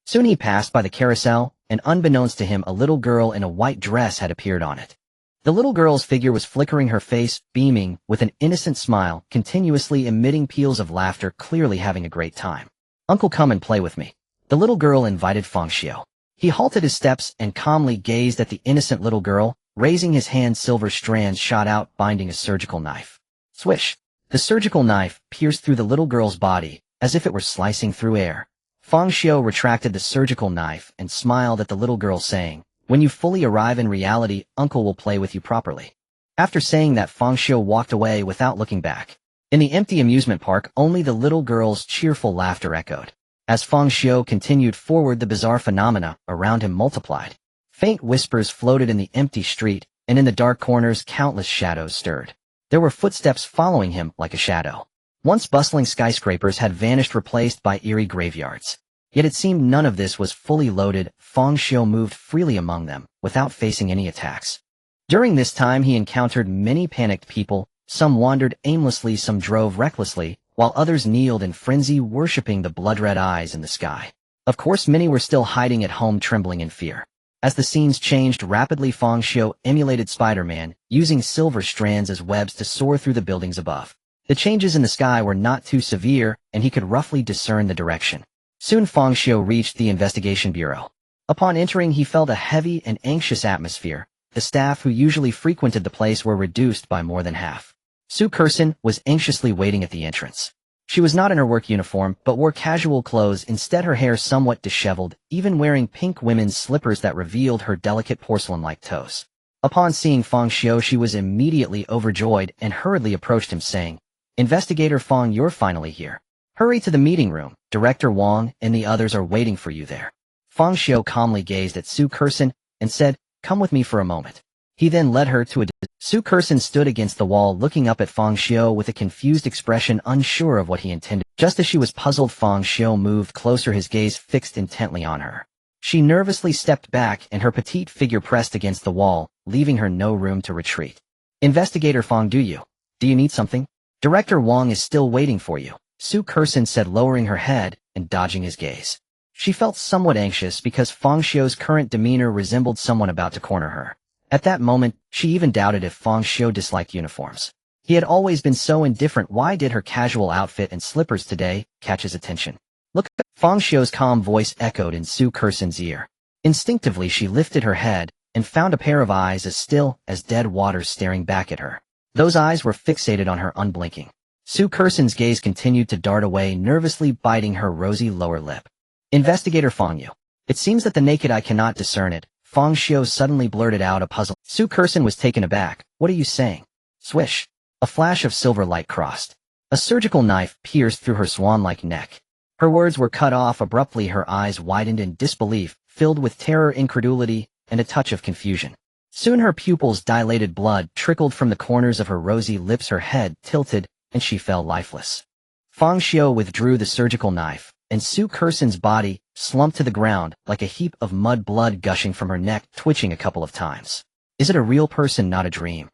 Soon he passed by the carousel, and unbeknownst to him, a little girl in a white dress had appeared on it. The little girl's figure was flickering, her face beaming with an innocent smile, continuously emitting peals of laughter, clearly having a great time. "Uncle, come and play with me," the little girl invited Fang Xiu. He halted his steps and calmly gazed at the innocent little girl. Raising his hand, silver strands shot out, binding a surgical knife. Swish! The surgical knife pierced through the little girl's body, as if it were slicing through air. Fang Xiu retracted the surgical knife and smiled at the little girl, saying, "When you fully arrive in reality, Uncle will play with you properly." After saying that, Fang Xiu walked away without looking back. In the empty amusement park, only the little girl's cheerful laughter echoed. As Fang Xiu continued forward, the bizarre phenomena around him multiplied. Faint whispers floated in the empty street, and in the dark corners countless shadows stirred. There were footsteps following him like a shadow. Once bustling skyscrapers had vanished, replaced by eerie graveyards. Yet it seemed none of this was fully loaded. Fang Xiu moved freely among them, without facing any attacks. During this time he encountered many panicked people. Some wandered aimlessly, some drove recklessly, while others kneeled in frenzy, worshipping the blood-red eyes in the sky. Of course, many were still hiding at home, trembling in fear. As the scenes changed rapidly, Fang Xiu emulated Spider-Man, using silver strands as webs to soar through the buildings above. The changes in the sky were not too severe, and he could roughly discern the direction. Soon Fang Xiu reached the investigation bureau. Upon entering, he felt a heavy and anxious atmosphere. The staff who usually frequented the place were reduced by more than half. Su Kursen was anxiously waiting at the entrance. She was not in her work uniform, but wore casual clothes, instead her hair somewhat disheveled, even wearing pink women's slippers that revealed her delicate porcelain-like toes. Upon seeing Fang Xiu, she was immediately overjoyed and hurriedly approached him, saying, "Investigator Fang, you're finally here. Hurry to the meeting room. Director Wang and the others are waiting for you there." Fang Xiu calmly gazed at Su Kursen and said, "Come with me for a moment." He then led her to a... Su Kursen stood against the wall, looking up at Fang Xiu with a confused expression, unsure of what he intended. Just as she was puzzled, Fang Xiu moved closer, his gaze fixed intently on her. She nervously stepped back, and her petite figure pressed against the wall, leaving her no room to retreat. "Investigator Fang, do you need something? Director Wang is still waiting for you," Su Kursen said, lowering her head and dodging his gaze. She felt somewhat anxious because Fang Xiu's current demeanor resembled someone about to corner her. At that moment, she even doubted if Fang Xiu disliked uniforms. He had always been so indifferent. Why did her casual outfit and slippers today catch his attention? "Look!" Fang Xiu's calm voice echoed in Su Kursen's ear. Instinctively, she lifted her head and found a pair of eyes as still as dead water staring back at her. Those eyes were fixated on her, unblinking. Su Kursen's gaze continued to dart away, nervously biting her rosy lower lip. "Investigator Fang, you. It seems that the naked eye cannot discern it." Fang Xiu suddenly blurted out, a puzzle. Su Kursen was taken aback. "What are you saying?" Swish! A flash of silver light crossed. A surgical knife pierced through her swan-like neck. Her words were cut off abruptly. Her eyes widened in disbelief, filled with terror, incredulity, and a touch of confusion. Soon her pupils dilated, blood trickled from the corners of her rosy lips, her head tilted, and she fell lifeless. Fang Xiu withdrew the surgical knife, and Su Kursen's body slumped to the ground like a heap of mud, blood gushing from her neck, twitching a couple of times. "Is it a real person, not a dream?"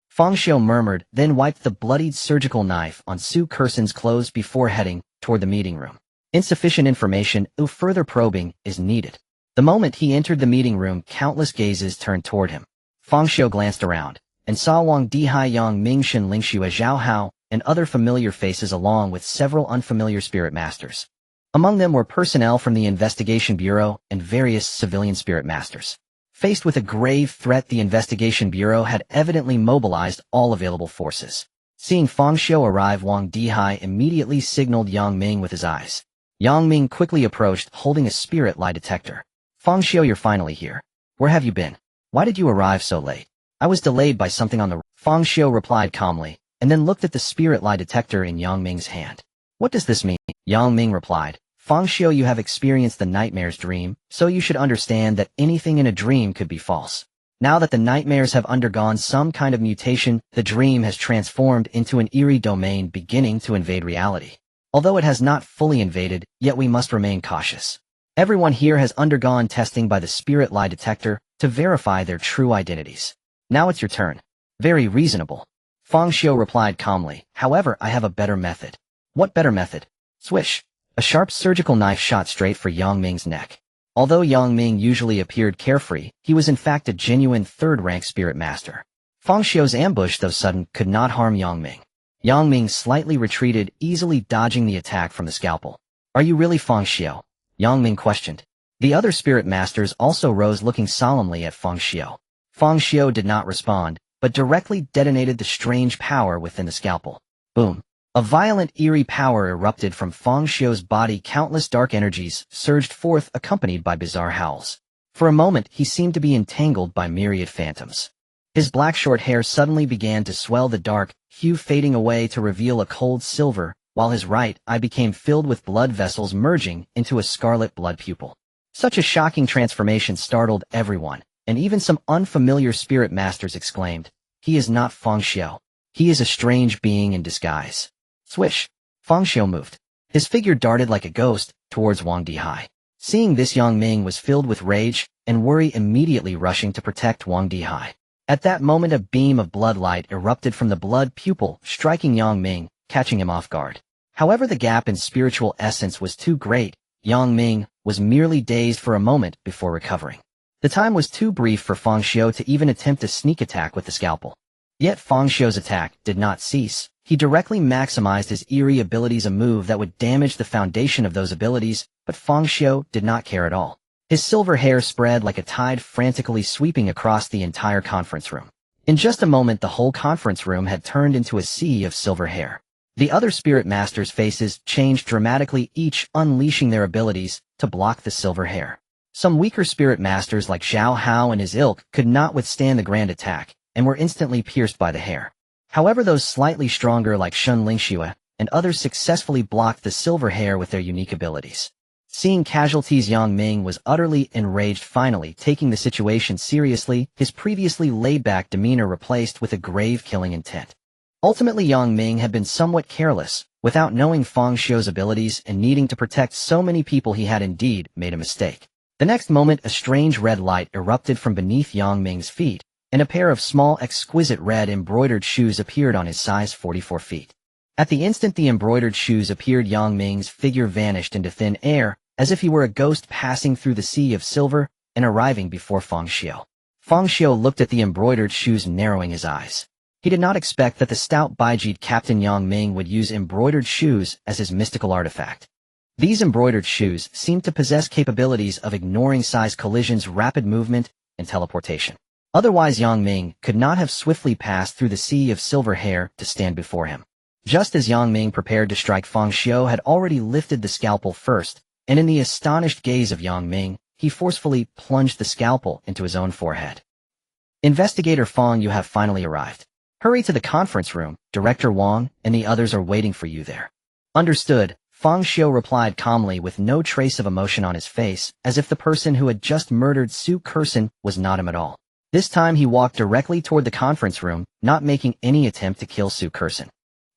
Fang Xiu murmured, then wiped the bloodied surgical knife on Su Kursen's clothes before heading toward the meeting room. Insufficient information, further probing is needed. The moment he entered the meeting room, countless gazes turned toward him. Fang Xiu glanced around and saw Wang Dihai, Yang Mingxin, Lingxue, Zhao Hao, and other familiar faces, along with several unfamiliar spirit masters. Among them were personnel from the Investigation Bureau and various civilian spirit masters. Faced with a grave threat, the Investigation Bureau had evidently mobilized all available forces. Seeing Fang Xiu arrive, Wang Dihai immediately signaled Yang Ming with his eyes. Yang Ming quickly approached, holding a spirit lie detector. "Fang Xiu, you're finally here. Where have you been? Why did you arrive so late?" "I was delayed by something on the..." Fang Xiu replied calmly, and then looked at the spirit lie detector in Yang Ming's hand. "What does this mean?" Yang Ming replied, "Fang Xiu, you have experienced the nightmare's dream, so you should understand that anything in a dream could be false. Now that the nightmares have undergone some kind of mutation, the dream has transformed into an eerie domain beginning to invade reality. Although it has not fully invaded, yet we must remain cautious. Everyone here has undergone testing by the spirit lie detector to verify their true identities. Now it's your turn." "Very reasonable," Fang Xiu replied calmly. "However, I have a better method." "What better method?" Swish! A sharp surgical knife shot straight for Yang Ming's neck. Although Yang Ming usually appeared carefree, he was in fact a genuine third-rank spirit master. Fang Xiu's ambush, though sudden, could not harm Yang Ming. Yang Ming slightly retreated, easily dodging the attack from the scalpel. Are you really Fang Xiu? Yang Ming questioned. The other spirit masters also rose, looking solemnly at Fang Xiu. Fang Xiu did not respond, but directly detonated the strange power within the scalpel. Boom. A violent, eerie power erupted from Fang Xiu's body. Countless dark energies surged forth, accompanied by bizarre howls. For a moment, he seemed to be entangled by myriad phantoms. His black short hair suddenly began to swell, the dark hue fading away to reveal a cold silver, while his right eye became filled with blood vessels merging into a scarlet blood pupil. Such a shocking transformation startled everyone, and even some unfamiliar spirit masters exclaimed, "He is not Fang Xiu. He is a strange being in disguise." Swish! Fang Xiu moved. His figure darted like a ghost towards Wang Dihai. Seeing this, Yang Ming was filled with rage and worry, immediately rushing to protect Wang Dihai. At that moment, a beam of blood light erupted from the blood pupil, striking Yang Ming, catching him off guard. However, the gap in spiritual essence was too great. Yang Ming was merely dazed for a moment before recovering. The time was too brief for Fang Xiu to even attempt a sneak attack with the scalpel. Yet Fang Xiu's attack did not cease. He directly maximized his eerie abilities, a move that would damage the foundation of those abilities, but Fang Xiu did not care at all. His silver hair spread like a tide, frantically sweeping across the entire conference room. In just a moment, the whole conference room had turned into a sea of silver hair. The other spirit masters' faces changed dramatically, each unleashing their abilities to block the silver hair. Some weaker spirit masters like Zhao Hao and his ilk could not withstand the grand attack, and were instantly pierced by the hair. However, those slightly stronger like Shun Lingxue and others successfully blocked the silver hair with their unique abilities. Seeing casualties, Yang Ming was utterly enraged, finally taking the situation seriously, his previously laid-back demeanor replaced with a grave killing intent. Ultimately, Yang Ming had been somewhat careless. Without knowing Fang Xiu's abilities and needing to protect so many people, he had indeed made a mistake. The next moment, a strange red light erupted from beneath Yang Ming's feet, and a pair of small, exquisite red embroidered shoes appeared on his size 44 feet. At the instant the embroidered shoes appeared, Yang Ming's figure vanished into thin air, as if he were a ghost passing through the sea of silver and arriving before Fang Xiu. Fang Xiu looked at the embroidered shoes, narrowing his eyes. He did not expect that the stout Baijid captain Yang Ming would use embroidered shoes as his mystical artifact. These embroidered shoes seemed to possess capabilities of ignoring size collisions, rapid movement, and teleportation. Otherwise, Yang Ming could not have swiftly passed through the sea of silver hair to stand before him. Just as Yang Ming prepared to strike, Fang Xiu had already lifted the scalpel first, and in the astonished gaze of Yang Ming, he forcefully plunged the scalpel into his own forehead. Investigator Fang, you have finally arrived. Hurry to the conference room. Director Wang and the others are waiting for you there. Understood, Fang Xiu replied calmly with no trace of emotion on his face, as if the person who had just murdered Su Kerson was not him at all. This time he walked directly toward the conference room, not making any attempt to kill Su Kerson.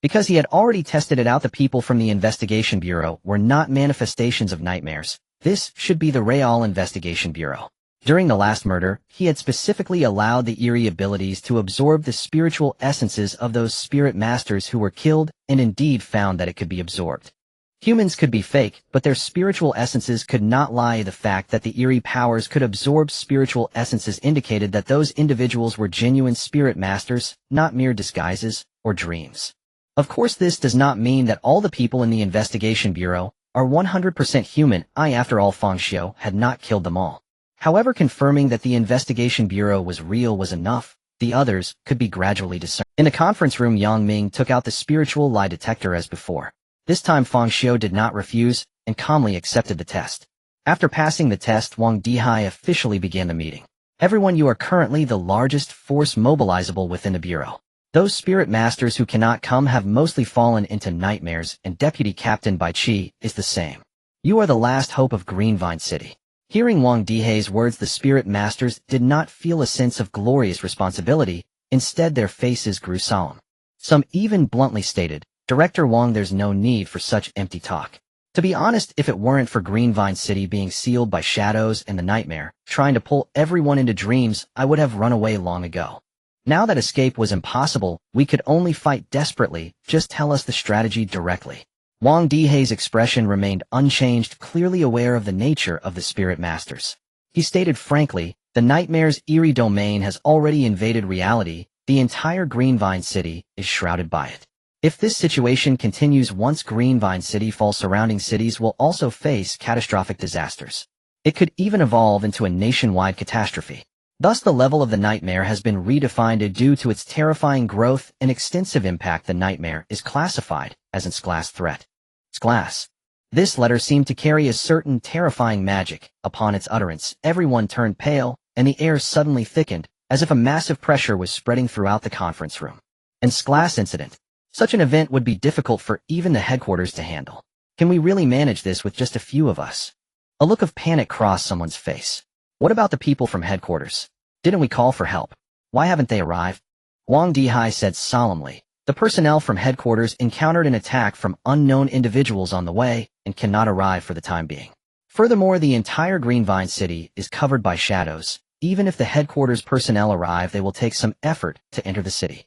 Because he had already tested it out, the people from the Investigation Bureau were not manifestations of nightmares. This should be the Real Investigation Bureau. During the last murder, he had specifically allowed the eerie abilities to absorb the spiritual essences of those spirit masters who were killed, and indeed found that it could be absorbed. Humans could be fake, but their spiritual essences could not lie. The fact that the eerie powers could absorb spiritual essences indicated that those individuals were genuine spirit masters, not mere disguises or dreams. Of course, this does not mean that all the people in the Investigation Bureau are 100% human. After all, Fang Xiu had not killed them all. However, confirming that the Investigation Bureau was real was enough. The others could be gradually discerned. In the conference room, Yang Ming took out the spiritual lie detector as before. This time Fang Xiu did not refuse, and calmly accepted the test. After passing the test, Wang Dihai officially began the meeting. Everyone, you are currently the largest force mobilizable within the Bureau. Those spirit masters who cannot come have mostly fallen into nightmares, and Deputy Captain Bai Qi is the same. You are the last hope of Greenvine City. Hearing Wang Dihai's words, the spirit masters did not feel a sense of glorious responsibility. Instead, their faces grew solemn. Some even bluntly stated, "Director Wang, there's no need for such empty talk. To be honest, if it weren't for Greenvine City being sealed by shadows and the nightmare, trying to pull everyone into dreams, I would have run away long ago. Now that escape was impossible, we could only fight desperately. Just tell us the strategy directly." Wang Dihai's expression remained unchanged, clearly aware of the nature of the spirit masters. He stated frankly, "The nightmare's eerie domain has already invaded reality, The entire Greenvine City is shrouded by it. If this situation continues once Greenvine City falls, surrounding cities will also face catastrophic disasters. It could even evolve into a nationwide catastrophe. Thus, the level of the nightmare has been redefined due to its terrifying growth and extensive impact. The nightmare is classified as an Sglass threat. Sglass. This letter seemed to carry a certain terrifying magic. Upon its utterance, everyone turned pale, and the air suddenly thickened, as if a massive pressure was spreading throughout the conference room. An Sglass incident. Such an event would be difficult for even the headquarters to handle. Can we really manage this with just a few of us? A look of panic crossed someone's face. What about the people from headquarters? Didn't we call for help? Why haven't they arrived? Wang Dihai said solemnly. The personnel from headquarters encountered an attack from unknown individuals on the way and cannot arrive for the time being. Furthermore, the entire Greenvine City is covered by shadows. Even if the headquarters personnel arrive, they will take some effort to enter the city.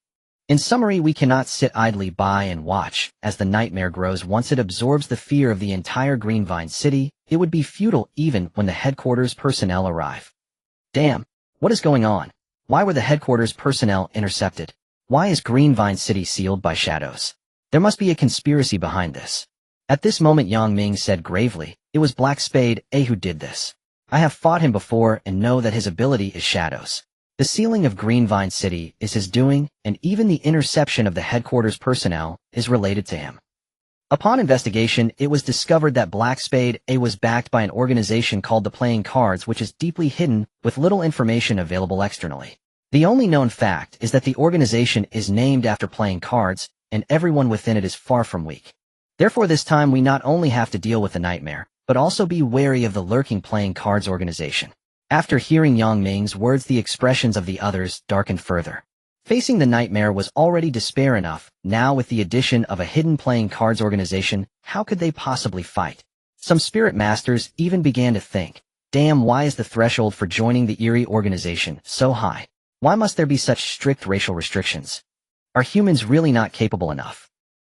In summary, we cannot sit idly by and watch as the nightmare grows. Once it absorbs the fear of the entire Greenvine City, it would be futile even when the headquarters personnel arrive. Damn, what is going on? Why were the headquarters personnel intercepted? Why is Greenvine City sealed by shadows? There must be a conspiracy behind this. At this moment, Yang Ming said gravely, "It was Black Spade A who did this. I have fought him before and know that his ability is shadows. The sealing of Greenvine City is his doing, and even the interception of the headquarters personnel is related to him." Upon investigation, it was discovered that Black Spade A was backed by an organization called the Playing Cards, which is deeply hidden with little information available externally. The only known fact is that the organization is named after playing cards, and everyone within it is far from weak. Therefore, this time we not only have to deal with the nightmare, but also be wary of the lurking Playing Cards organization. After hearing Yang Ming's words, the expressions of the others darkened further. Facing the nightmare was already despair enough. Now, with the addition of a hidden Playing Cards organization, how could they possibly fight? Some spirit masters even began to think, damn, why is the threshold for joining the eerie organization so high? Why must there be such strict racial restrictions? Are humans really not capable enough?